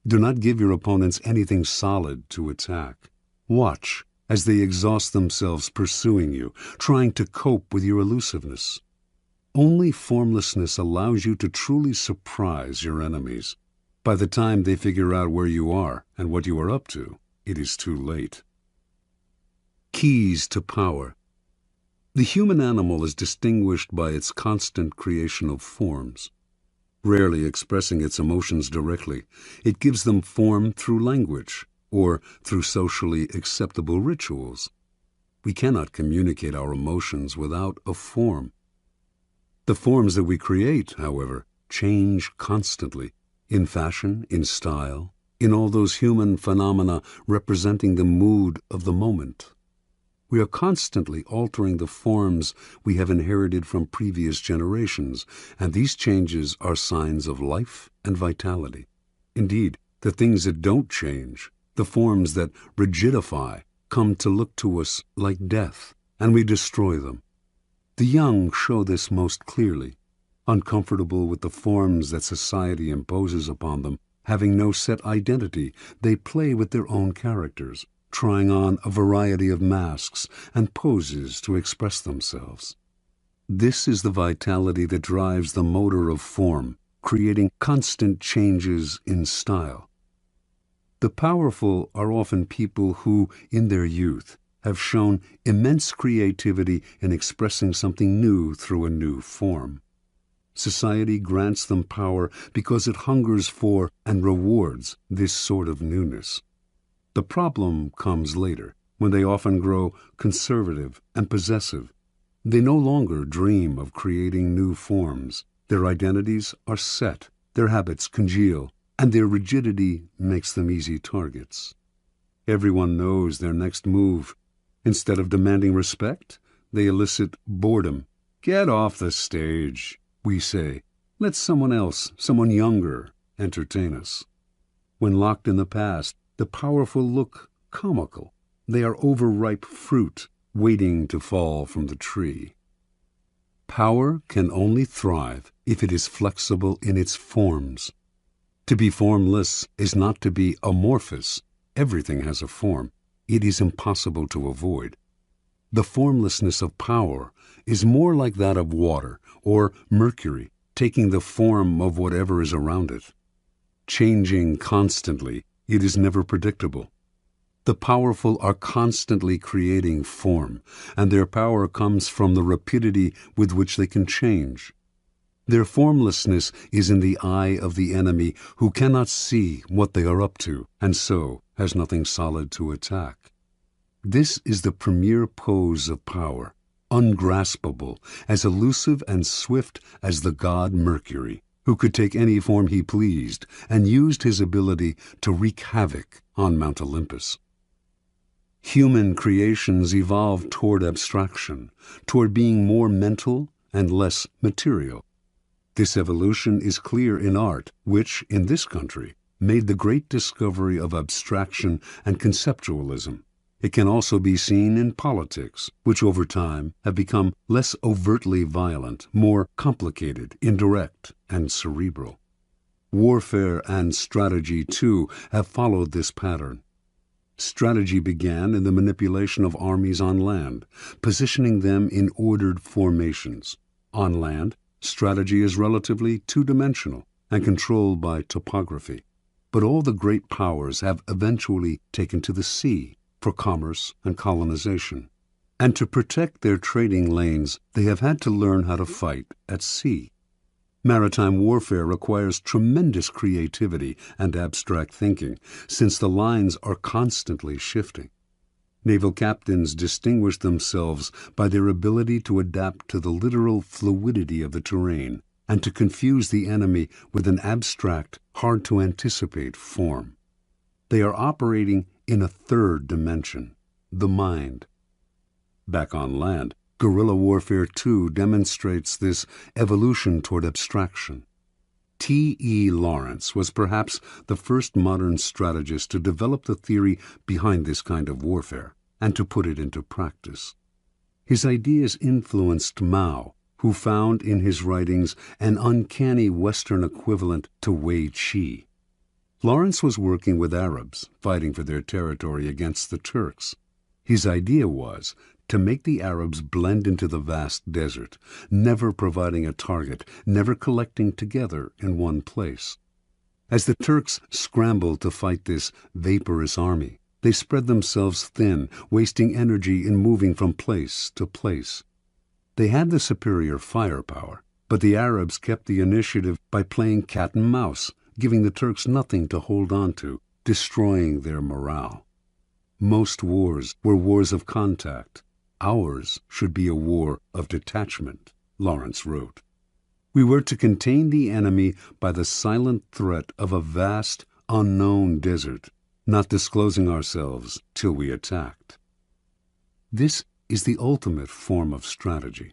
Do not give your opponents anything solid to attack. Watch as they exhaust themselves pursuing you, trying to cope with your elusiveness. Only formlessness allows you to truly surprise your enemies. By the time they figure out where you are and what you are up to, it is too late. Keys to power. The human animal is distinguished by its constant creation of forms. Rarely expressing its emotions directly, it gives them form through language, or through socially acceptable rituals. We cannot communicate our emotions without a form. The forms that we create, however, change constantly, in fashion, in style, in all those human phenomena representing the mood of the moment. We are constantly altering the forms we have inherited from previous generations, and these changes are signs of life and vitality. Indeed, the things that don't change, the forms that rigidify, come to look to us like death, and we destroy them. The young show this most clearly. Uncomfortable with the forms that society imposes upon them, having no set identity, they play with their own characters, trying on a variety of masks and poses to express themselves. This is the vitality that drives the motor of form, creating constant changes in style. The powerful are often people who, in their youth, have shown immense creativity in expressing something new through a new form. Society grants them power because it hungers for and rewards this sort of newness. The problem comes later, when they often grow conservative and possessive. They no longer dream of creating new forms. Their identities are set, their habits congeal, and their rigidity makes them easy targets. Everyone knows their next move. Instead of demanding respect, they elicit boredom. "Get off the stage," we say. "Let someone else, someone younger, entertain us." When locked in the past, the powerful look comical. They are overripe fruit, waiting to fall from the tree. Power can only thrive if it is flexible in its forms. To be formless is not to be amorphous. Everything has a form. It is impossible to avoid. The formlessness of power is more like that of water or mercury, taking the form of whatever is around it. Changing constantly, it is never predictable. The powerful are constantly creating form, and their power comes from the rapidity with which they can change. Their formlessness is in the eye of the enemy, who cannot see what they are up to, and so has nothing solid to attack. This is the premier pose of power, ungraspable, as elusive and swift as the god Mercury, who could take any form he pleased and used his ability to wreak havoc on Mount Olympus. Human creations evolved toward abstraction, toward being more mental and less material. This evolution is clear in art, which, in this country, made the great discovery of abstraction and conceptualism. It can also be seen in politics, which over time have become less overtly violent, more complicated, indirect, and cerebral. Warfare and strategy, too, have followed this pattern. Strategy began in the manipulation of armies on land, positioning them in ordered formations. On land, strategy is relatively two-dimensional and controlled by topography. but all the great powers have eventually taken to the sea for commerce and colonization. And to protect their trading lanes, they have had to learn how to fight at sea. Maritime warfare requires tremendous creativity and abstract thinking, since the lines are constantly shifting. Naval captains distinguish themselves by their ability to adapt to the literal fluidity of the terrain and to confuse the enemy with an abstract, hard-to-anticipate form. They are operating in a third dimension, the mind. Back on land, guerrilla warfare too demonstrates this evolution toward abstraction. T.E. Lawrence was perhaps the first modern strategist to develop the theory behind this kind of warfare and to put it into practice. His ideas influenced Mao, who found in his writings an uncanny Western equivalent to Wei Qi. Lawrence was working with Arabs, fighting for their territory against the Turks. His idea was to make the Arabs blend into the vast desert, never providing a target, never collecting together in one place. As the Turks scrambled to fight this vaporous army, they spread themselves thin, wasting energy in moving from place to place. They had the superior firepower, but the Arabs kept the initiative by playing cat and mouse, giving the Turks nothing to hold on to, destroying their morale. Most wars were wars of contact. Ours should be a war of detachment, Lawrence wrote. We were to contain the enemy by the silent threat of a vast, unknown desert, not disclosing ourselves till we attacked. This is the ultimate form of strategy.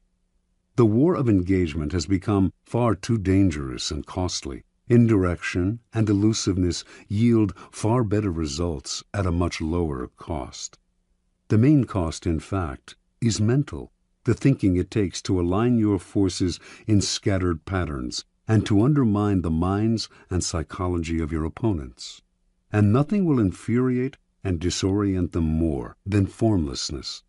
The war of engagement has become far too dangerous and costly. Indirection and elusiveness yield far better results at a much lower cost. The main cost, in fact, is mental, the thinking it takes to align your forces in scattered patterns and to undermine the minds and psychology of your opponents. And nothing will infuriate and disorient them more than formlessness.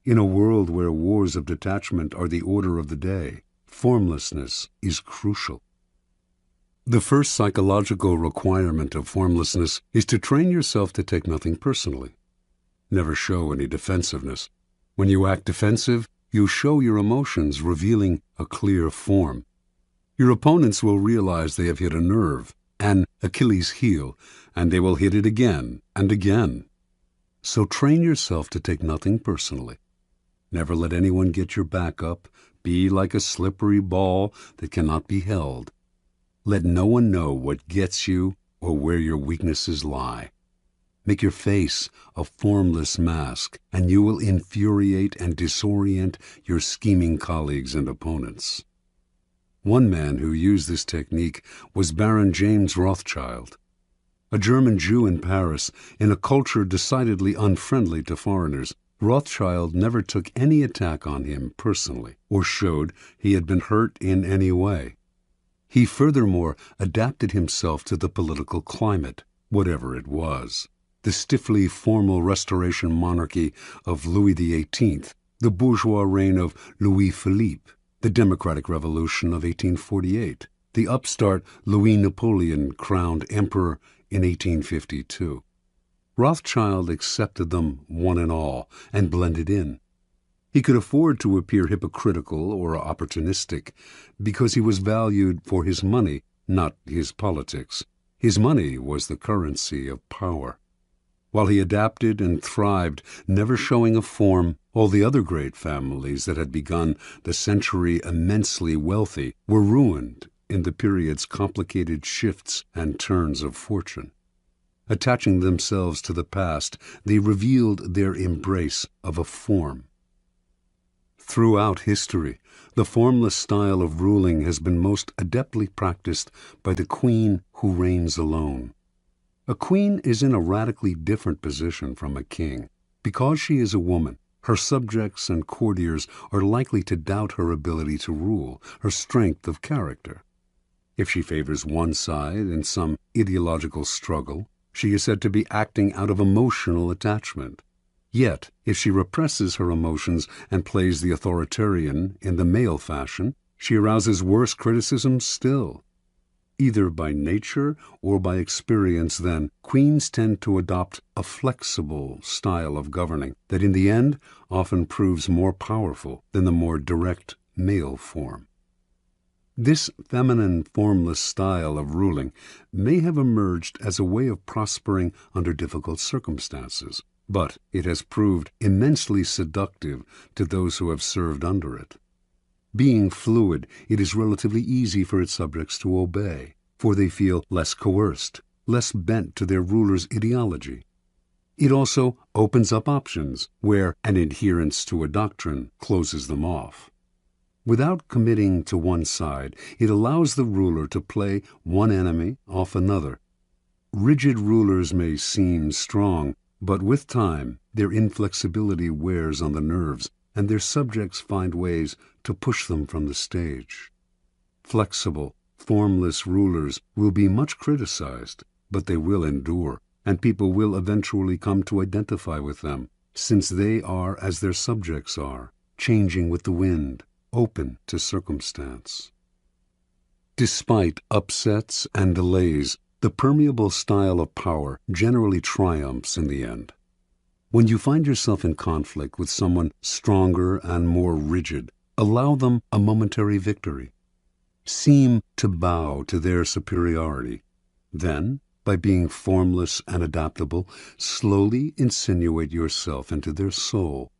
In a world where wars of detachment are the order of the day, formlessness is crucial. The first psychological requirement of formlessness is to train yourself to take nothing personally. Never show any defensiveness. When you act defensive, you show your emotions, revealing a clear form. Your opponents will realize they have hit a nerve, an Achilles heel, and they will hit it again and again. So train yourself to take nothing personally. Never let anyone get your back up. Be like a slippery ball that cannot be held. Let no one know what gets you or where your weaknesses lie. Make your face a formless mask, and you will infuriate and disorient your scheming colleagues and opponents. One man who used this technique was Baron James Rothschild. A German Jew in Paris, in a culture decidedly unfriendly to foreigners, Rothschild never took any attack on him personally or showed he had been hurt in any way. He furthermore adapted himself to the political climate, whatever it was. The stiffly formal Restoration monarchy of Louis XVIII, the bourgeois reign of Louis Philippe, the Democratic Revolution of 1848, the upstart Louis Napoleon crowned emperor in 1852. Rothschild accepted them one and all and blended in. He could afford to appear hypocritical or opportunistic because he was valued for his money, not his politics. His money was the currency of power. While he adapted and thrived, never showing a form, all the other great families that had begun the century immensely wealthy were ruined in the period's complicated shifts and turns of fortune. Attaching themselves to the past, they revealed their embrace of a form. Throughout history, the formless style of ruling has been most adeptly practiced by the queen who reigns alone. A queen is in a radically different position from a king. Because she is a woman, her subjects and courtiers are likely to doubt her ability to rule, her strength of character. If she favors one side in some ideological struggle, she is said to be acting out of emotional attachment. Yet, if she represses her emotions and plays the authoritarian in the male fashion, she arouses worse criticism still. Either by nature or by experience, then, queens tend to adopt a flexible style of governing that in the end often proves more powerful than the more direct male form. This feminine, formless style of ruling may have emerged as a way of prospering under difficult circumstances, but it has proved immensely seductive to those who have served under it. Being fluid, it is relatively easy for its subjects to obey, for they feel less coerced, less bent to their ruler's ideology. It also opens up options where an adherence to a doctrine closes them off. Without committing to one side, it allows the ruler to play one enemy off another. Rigid rulers may seem strong, but with time, their inflexibility wears on the nerves, and their subjects find ways to push them from the stage. Flexible, formless rulers will be much criticized, but they will endure, and people will eventually come to identify with them, since they are as their subjects are, changing with the wind, open to circumstance. Despite upsets and delays, the permeable style of power generally triumphs in the end. When you find yourself in conflict with someone stronger and more rigid, allow them a momentary victory. Seem to bow to their superiority. Then, by being formless and adaptable, slowly insinuate yourself into their soul.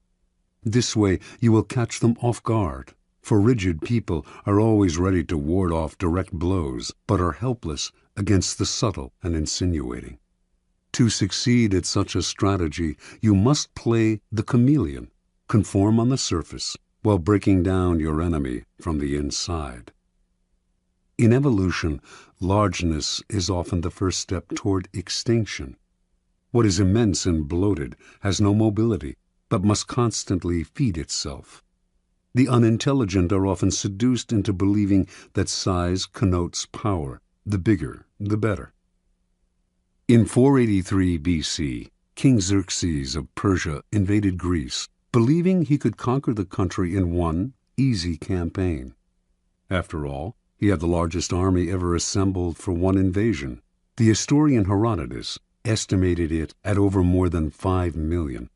This way you will catch them off guard, for rigid people are always ready to ward off direct blows, but are helpless against the subtle and insinuating. To succeed at such a strategy, you must play the chameleon, conform on the surface, while breaking down your enemy from the inside. In evolution, largeness is often the first step toward extinction. What is immense and bloated has no mobility, but must constantly feed itself. The unintelligent are often seduced into believing that size connotes power. The bigger, the better. In 483 BC, King Xerxes of Persia invaded Greece, believing he could conquer the country in one easy campaign. After all, he had the largest army ever assembled for one invasion. The historian Herodotus estimated it at over more than 5 million.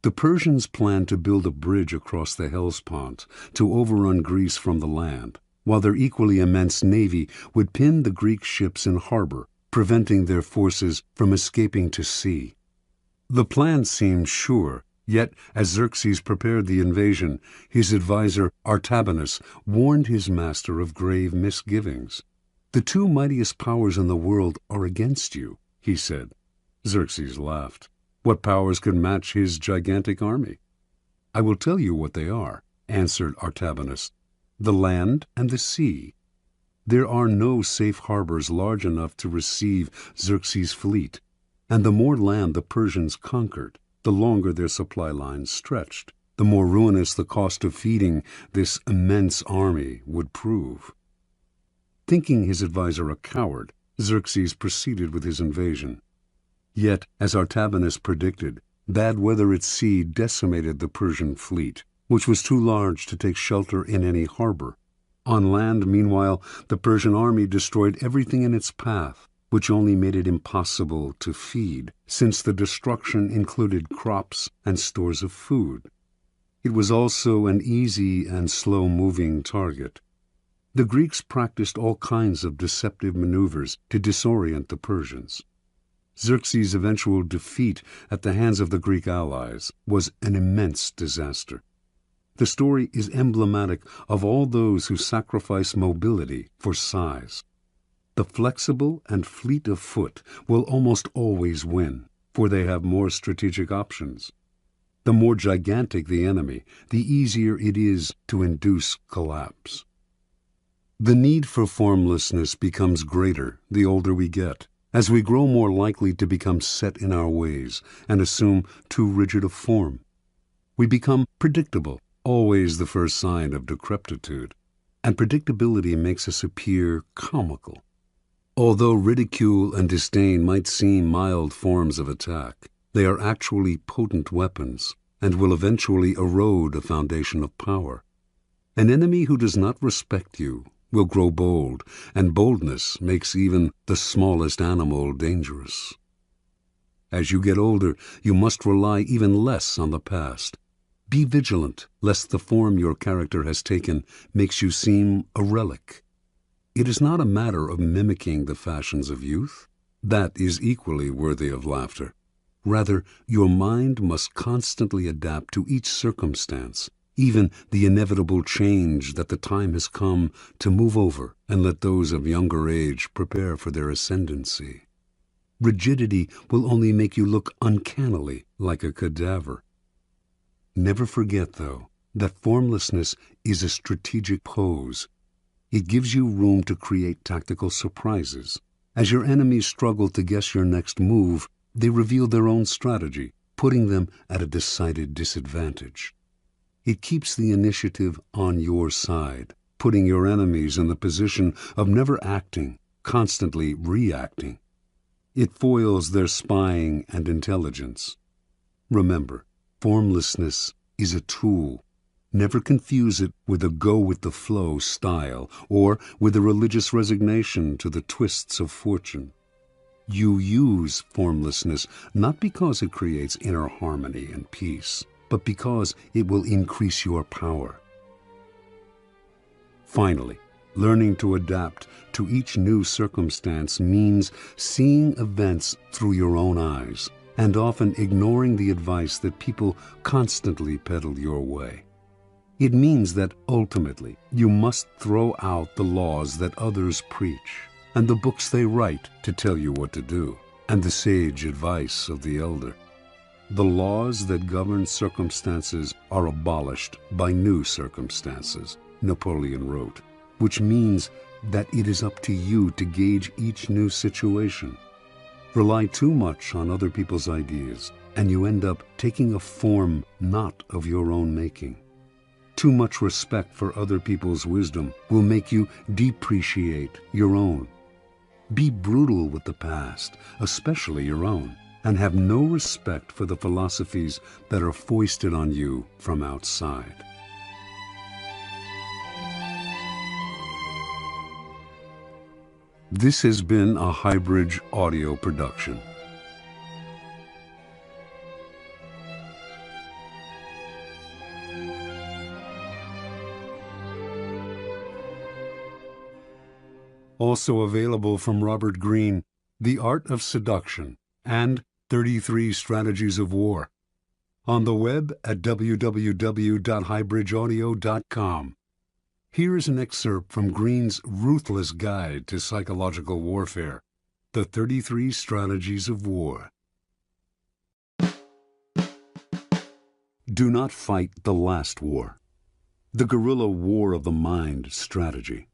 The Persians planned to build a bridge across the Hellespont to overrun Greece from the land, while their equally immense navy would pin the Greek ships in harbor, preventing their forces from escaping to sea. The plan seemed sure, yet as Xerxes prepared the invasion, his advisor Artabanus warned his master of grave misgivings. "The two mightiest powers in the world are against you," he said. Xerxes laughed. What powers could match his gigantic army? "I will tell you what they are," answered Artabanus. "The land and the sea. There are no safe harbors large enough to receive Xerxes' fleet, and the more land the Persians conquered, the longer their supply lines stretched, the more ruinous the cost of feeding this immense army would prove." Thinking his advisor a coward, Xerxes proceeded with his invasion. Yet, as Artabanus predicted, bad weather at sea decimated the Persian fleet, which was too large to take shelter in any harbor. On land, meanwhile, the Persian army destroyed everything in its path, which only made it impossible to feed, since the destruction included crops and stores of food. It was also an easy and slow-moving target. The Greeks practiced all kinds of deceptive maneuvers to disorient the Persians. Xerxes' eventual defeat at the hands of the Greek allies was an immense disaster. The story is emblematic of all those who sacrifice mobility for size. The flexible and fleet of foot will almost always win, for they have more strategic options. The more gigantic the enemy, the easier it is to induce collapse. The need for formlessness becomes greater the older we get, as we grow more likely to become set in our ways and assume too rigid a form. We become predictable, always the first sign of decrepitude, and predictability makes us appear comical. Although ridicule and disdain might seem mild forms of attack, they are actually potent weapons and will eventually erode a foundation of power. An enemy who does not respect you will grow bold, and boldness makes even the smallest animal dangerous. As you get older, you must rely even less on the past. Be vigilant, lest the form your character has taken makes you seem a relic. It is not a matter of mimicking the fashions of youth. That is equally worthy of laughter. Rather, your mind must constantly adapt to each circumstance, even the inevitable change that the time has come to move over and let those of younger age prepare for their ascendancy. Rigidity will only make you look uncannily like a cadaver. Never forget, though, that formlessness is a strategic pose. It gives you room to create tactical surprises. As your enemies struggle to guess your next move, they reveal their own strategy, putting them at a decided disadvantage. It keeps the initiative on your side, putting your enemies in the position of never acting, constantly reacting. It foils their spying and intelligence. Remember, formlessness is a tool. Never confuse it with a go-with-the-flow style or with a religious resignation to the twists of fortune. You use formlessness not because it creates inner harmony and peace, but because it will increase your power. Finally, learning to adapt to each new circumstance means seeing events through your own eyes and often ignoring the advice that people constantly peddle your way. It means that ultimately you must throw out the laws that others preach and the books they write to tell you what to do and the sage advice of the elder. The laws that govern circumstances are abolished by new circumstances, Napoleon wrote, which means that it is up to you to gauge each new situation. Rely too much on other people's ideas, and you end up taking a form not of your own making. Too much respect for other people's wisdom will make you depreciate your own. Be brutal with the past, especially your own, and have no respect for the philosophies that are foisted on you from outside. This has been a Highbridge audio production. Also available from Robert Greene, The Art of Seduction and 33 Strategies of War. On the web at www.highbridgeaudio.com. Here is an excerpt from Greene's ruthless guide to psychological warfare, The 33 Strategies of War. Do not fight the last war. The guerrilla war of the mind strategy.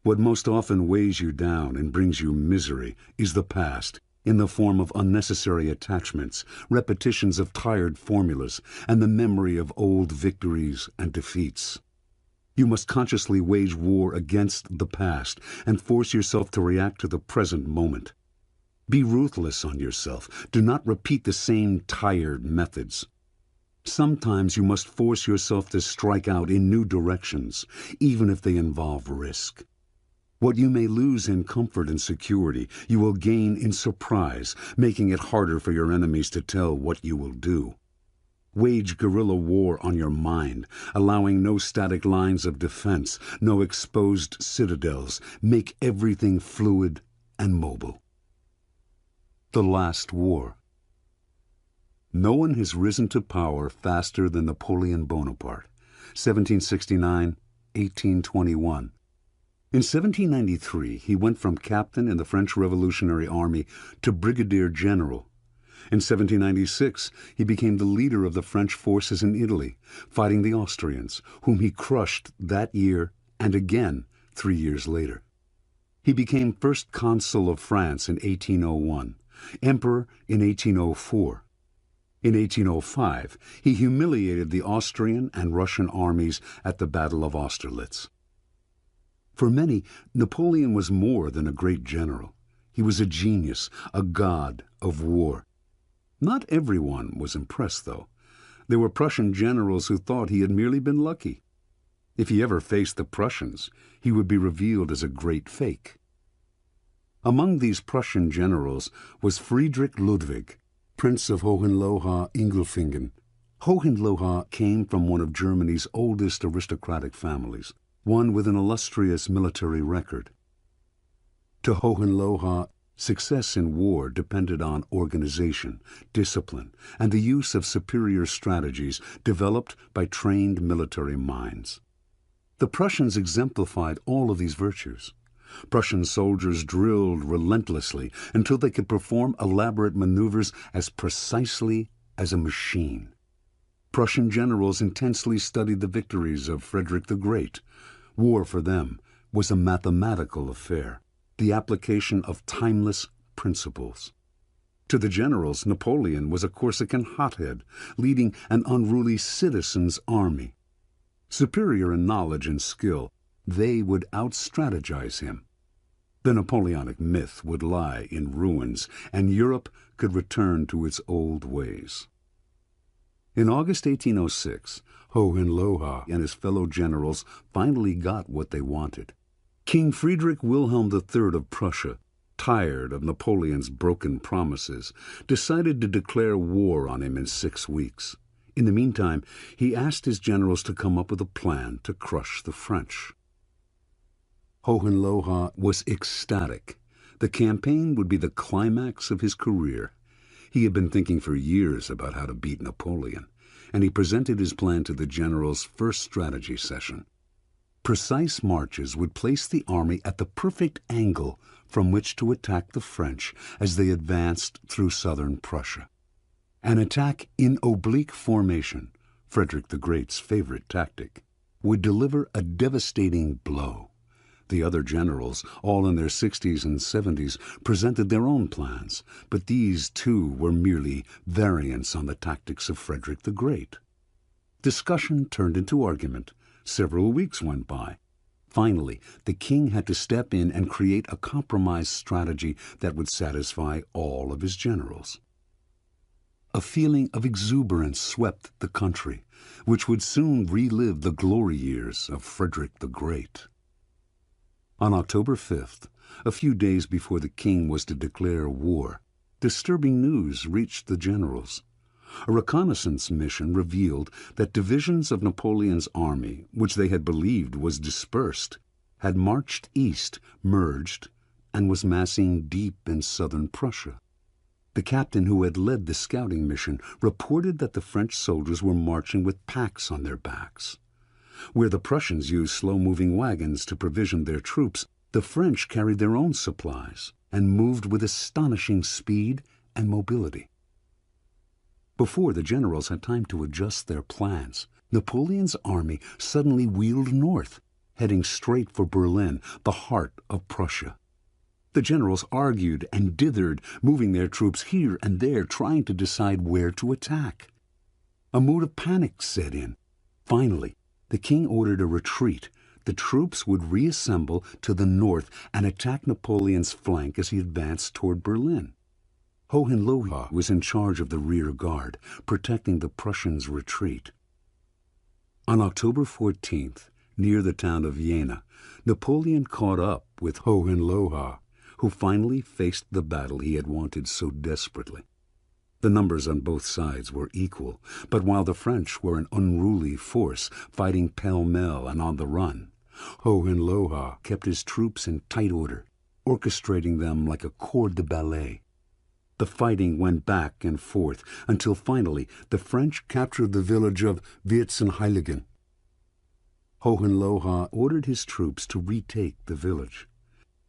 What most often weighs you down and brings you misery is the past, in the form of unnecessary attachments, repetitions of tired formulas, and the memory of old victories and defeats. You must consciously wage war against the past and force yourself to react to the present moment. Be ruthless on yourself. Do not repeat the same tired methods. Sometimes you must force yourself to strike out in new directions, even if they involve risk. What you may lose in comfort and security, you will gain in surprise, making it harder for your enemies to tell what you will do. Wage guerrilla war on your mind, allowing no static lines of defense, no exposed citadels. Make everything fluid and mobile. The Last War. No one has risen to power faster than Napoleon Bonaparte, 1769-1821. In 1793, he went from captain in the French Revolutionary Army to brigadier general. In 1796, he became the leader of the French forces in Italy, fighting the Austrians, whom he crushed that year and again 3 years later. He became first consul of France in 1801, emperor in 1804. In 1805, he humiliated the Austrian and Russian armies at the Battle of Austerlitz. For many, Napoleon was more than a great general. He was a genius, a god of war. Not everyone was impressed, though. There were Prussian generals who thought he had merely been lucky. If he ever faced the Prussians, he would be revealed as a great fake. Among these Prussian generals was Friedrich Ludwig, Prince of Hohenlohe-Ingelfingen. Hohenlohe came from one of Germany's oldest aristocratic families, one with an illustrious military record. To Hohenlohe, success in war depended on organization, discipline, and the use of superior strategies developed by trained military minds. The Prussians exemplified all of these virtues. Prussian soldiers drilled relentlessly until they could perform elaborate maneuvers as precisely as a machine. Prussian generals intensely studied the victories of Frederick the Great. War for them was a mathematical affair, the application of timeless principles. To the generals, Napoleon was a Corsican hothead, leading an unruly citizens' army. Superior in knowledge and skill, they would out-strategize him. The Napoleonic myth would lie in ruins, and Europe could return to its old ways. In August 1806, Hohenlohe and his fellow generals finally got what they wanted. King Friedrich Wilhelm III of Prussia, tired of Napoleon's broken promises, decided to declare war on him in 6 weeks. In the meantime, he asked his generals to come up with a plan to crush the French. Hohenlohe was ecstatic. The campaign would be the climax of his career. He had been thinking for years about how to beat Napoleon, and he presented his plan to the generals' first strategy session. Precise marches would place the army at the perfect angle from which to attack the French as they advanced through southern Prussia. An attack in oblique formation, Frederick the Great's favorite tactic, would deliver a devastating blow. The other generals, all in their 60s and 70s, presented their own plans, but these too were merely variants on the tactics of Frederick the Great. Discussion turned into argument. Several weeks went by. Finally, the king had to step in and create a compromise strategy that would satisfy all of his generals. A feeling of exuberance swept the country, which would soon relive the glory years of Frederick the Great. On October 5th, a few days before the king was to declare war, disturbing news reached the generals. A reconnaissance mission revealed that divisions of Napoleon's army, which they had believed was dispersed, had marched east, merged, and was massing deep in southern Prussia. The captain who had led the scouting mission reported that the French soldiers were marching with packs on their backs. Where the Prussians used slow-moving wagons to provision their troops, the French carried their own supplies and moved with astonishing speed and mobility. Before the generals had time to adjust their plans, Napoleon's army suddenly wheeled north, heading straight for Berlin, the heart of Prussia. The generals argued and dithered, moving their troops here and there, trying to decide where to attack. A mood of panic set in. Finally, the king ordered a retreat. The troops would reassemble to the north and attack Napoleon's flank as he advanced toward Berlin. Hohenlohe was in charge of the rear guard, protecting the Prussians' retreat. On October 14th, near the town of Jena, Napoleon caught up with Hohenlohe, who finally faced the battle he had wanted so desperately. The numbers on both sides were equal, but while the French were an unruly force, fighting pell-mell and on the run, Hohenlohe kept his troops in tight order, orchestrating them like a corps de ballet. The fighting went back and forth until finally the French captured the village of Vierzehnheiligen. Hohenlohe ordered his troops to retake the village.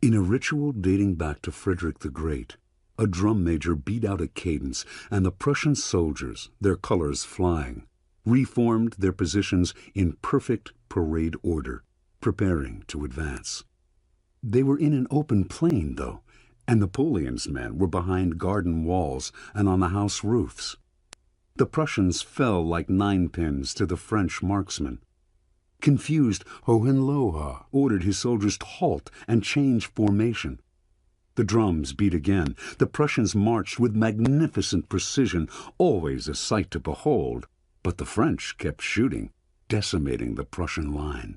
In a ritual dating back to Frederick the Great, a drum major beat out a cadence, and the Prussian soldiers, their colors flying, reformed their positions in perfect parade order, preparing to advance. They were in an open plain, though, and Napoleon's men were behind garden walls and on the house roofs. The Prussians fell like ninepins to the French marksmen. Confused, Hohenlohe ordered his soldiers to halt and change formation. The drums beat again. The Prussians marched with magnificent precision, always a sight to behold, but the French kept shooting. decimating the Prussian line.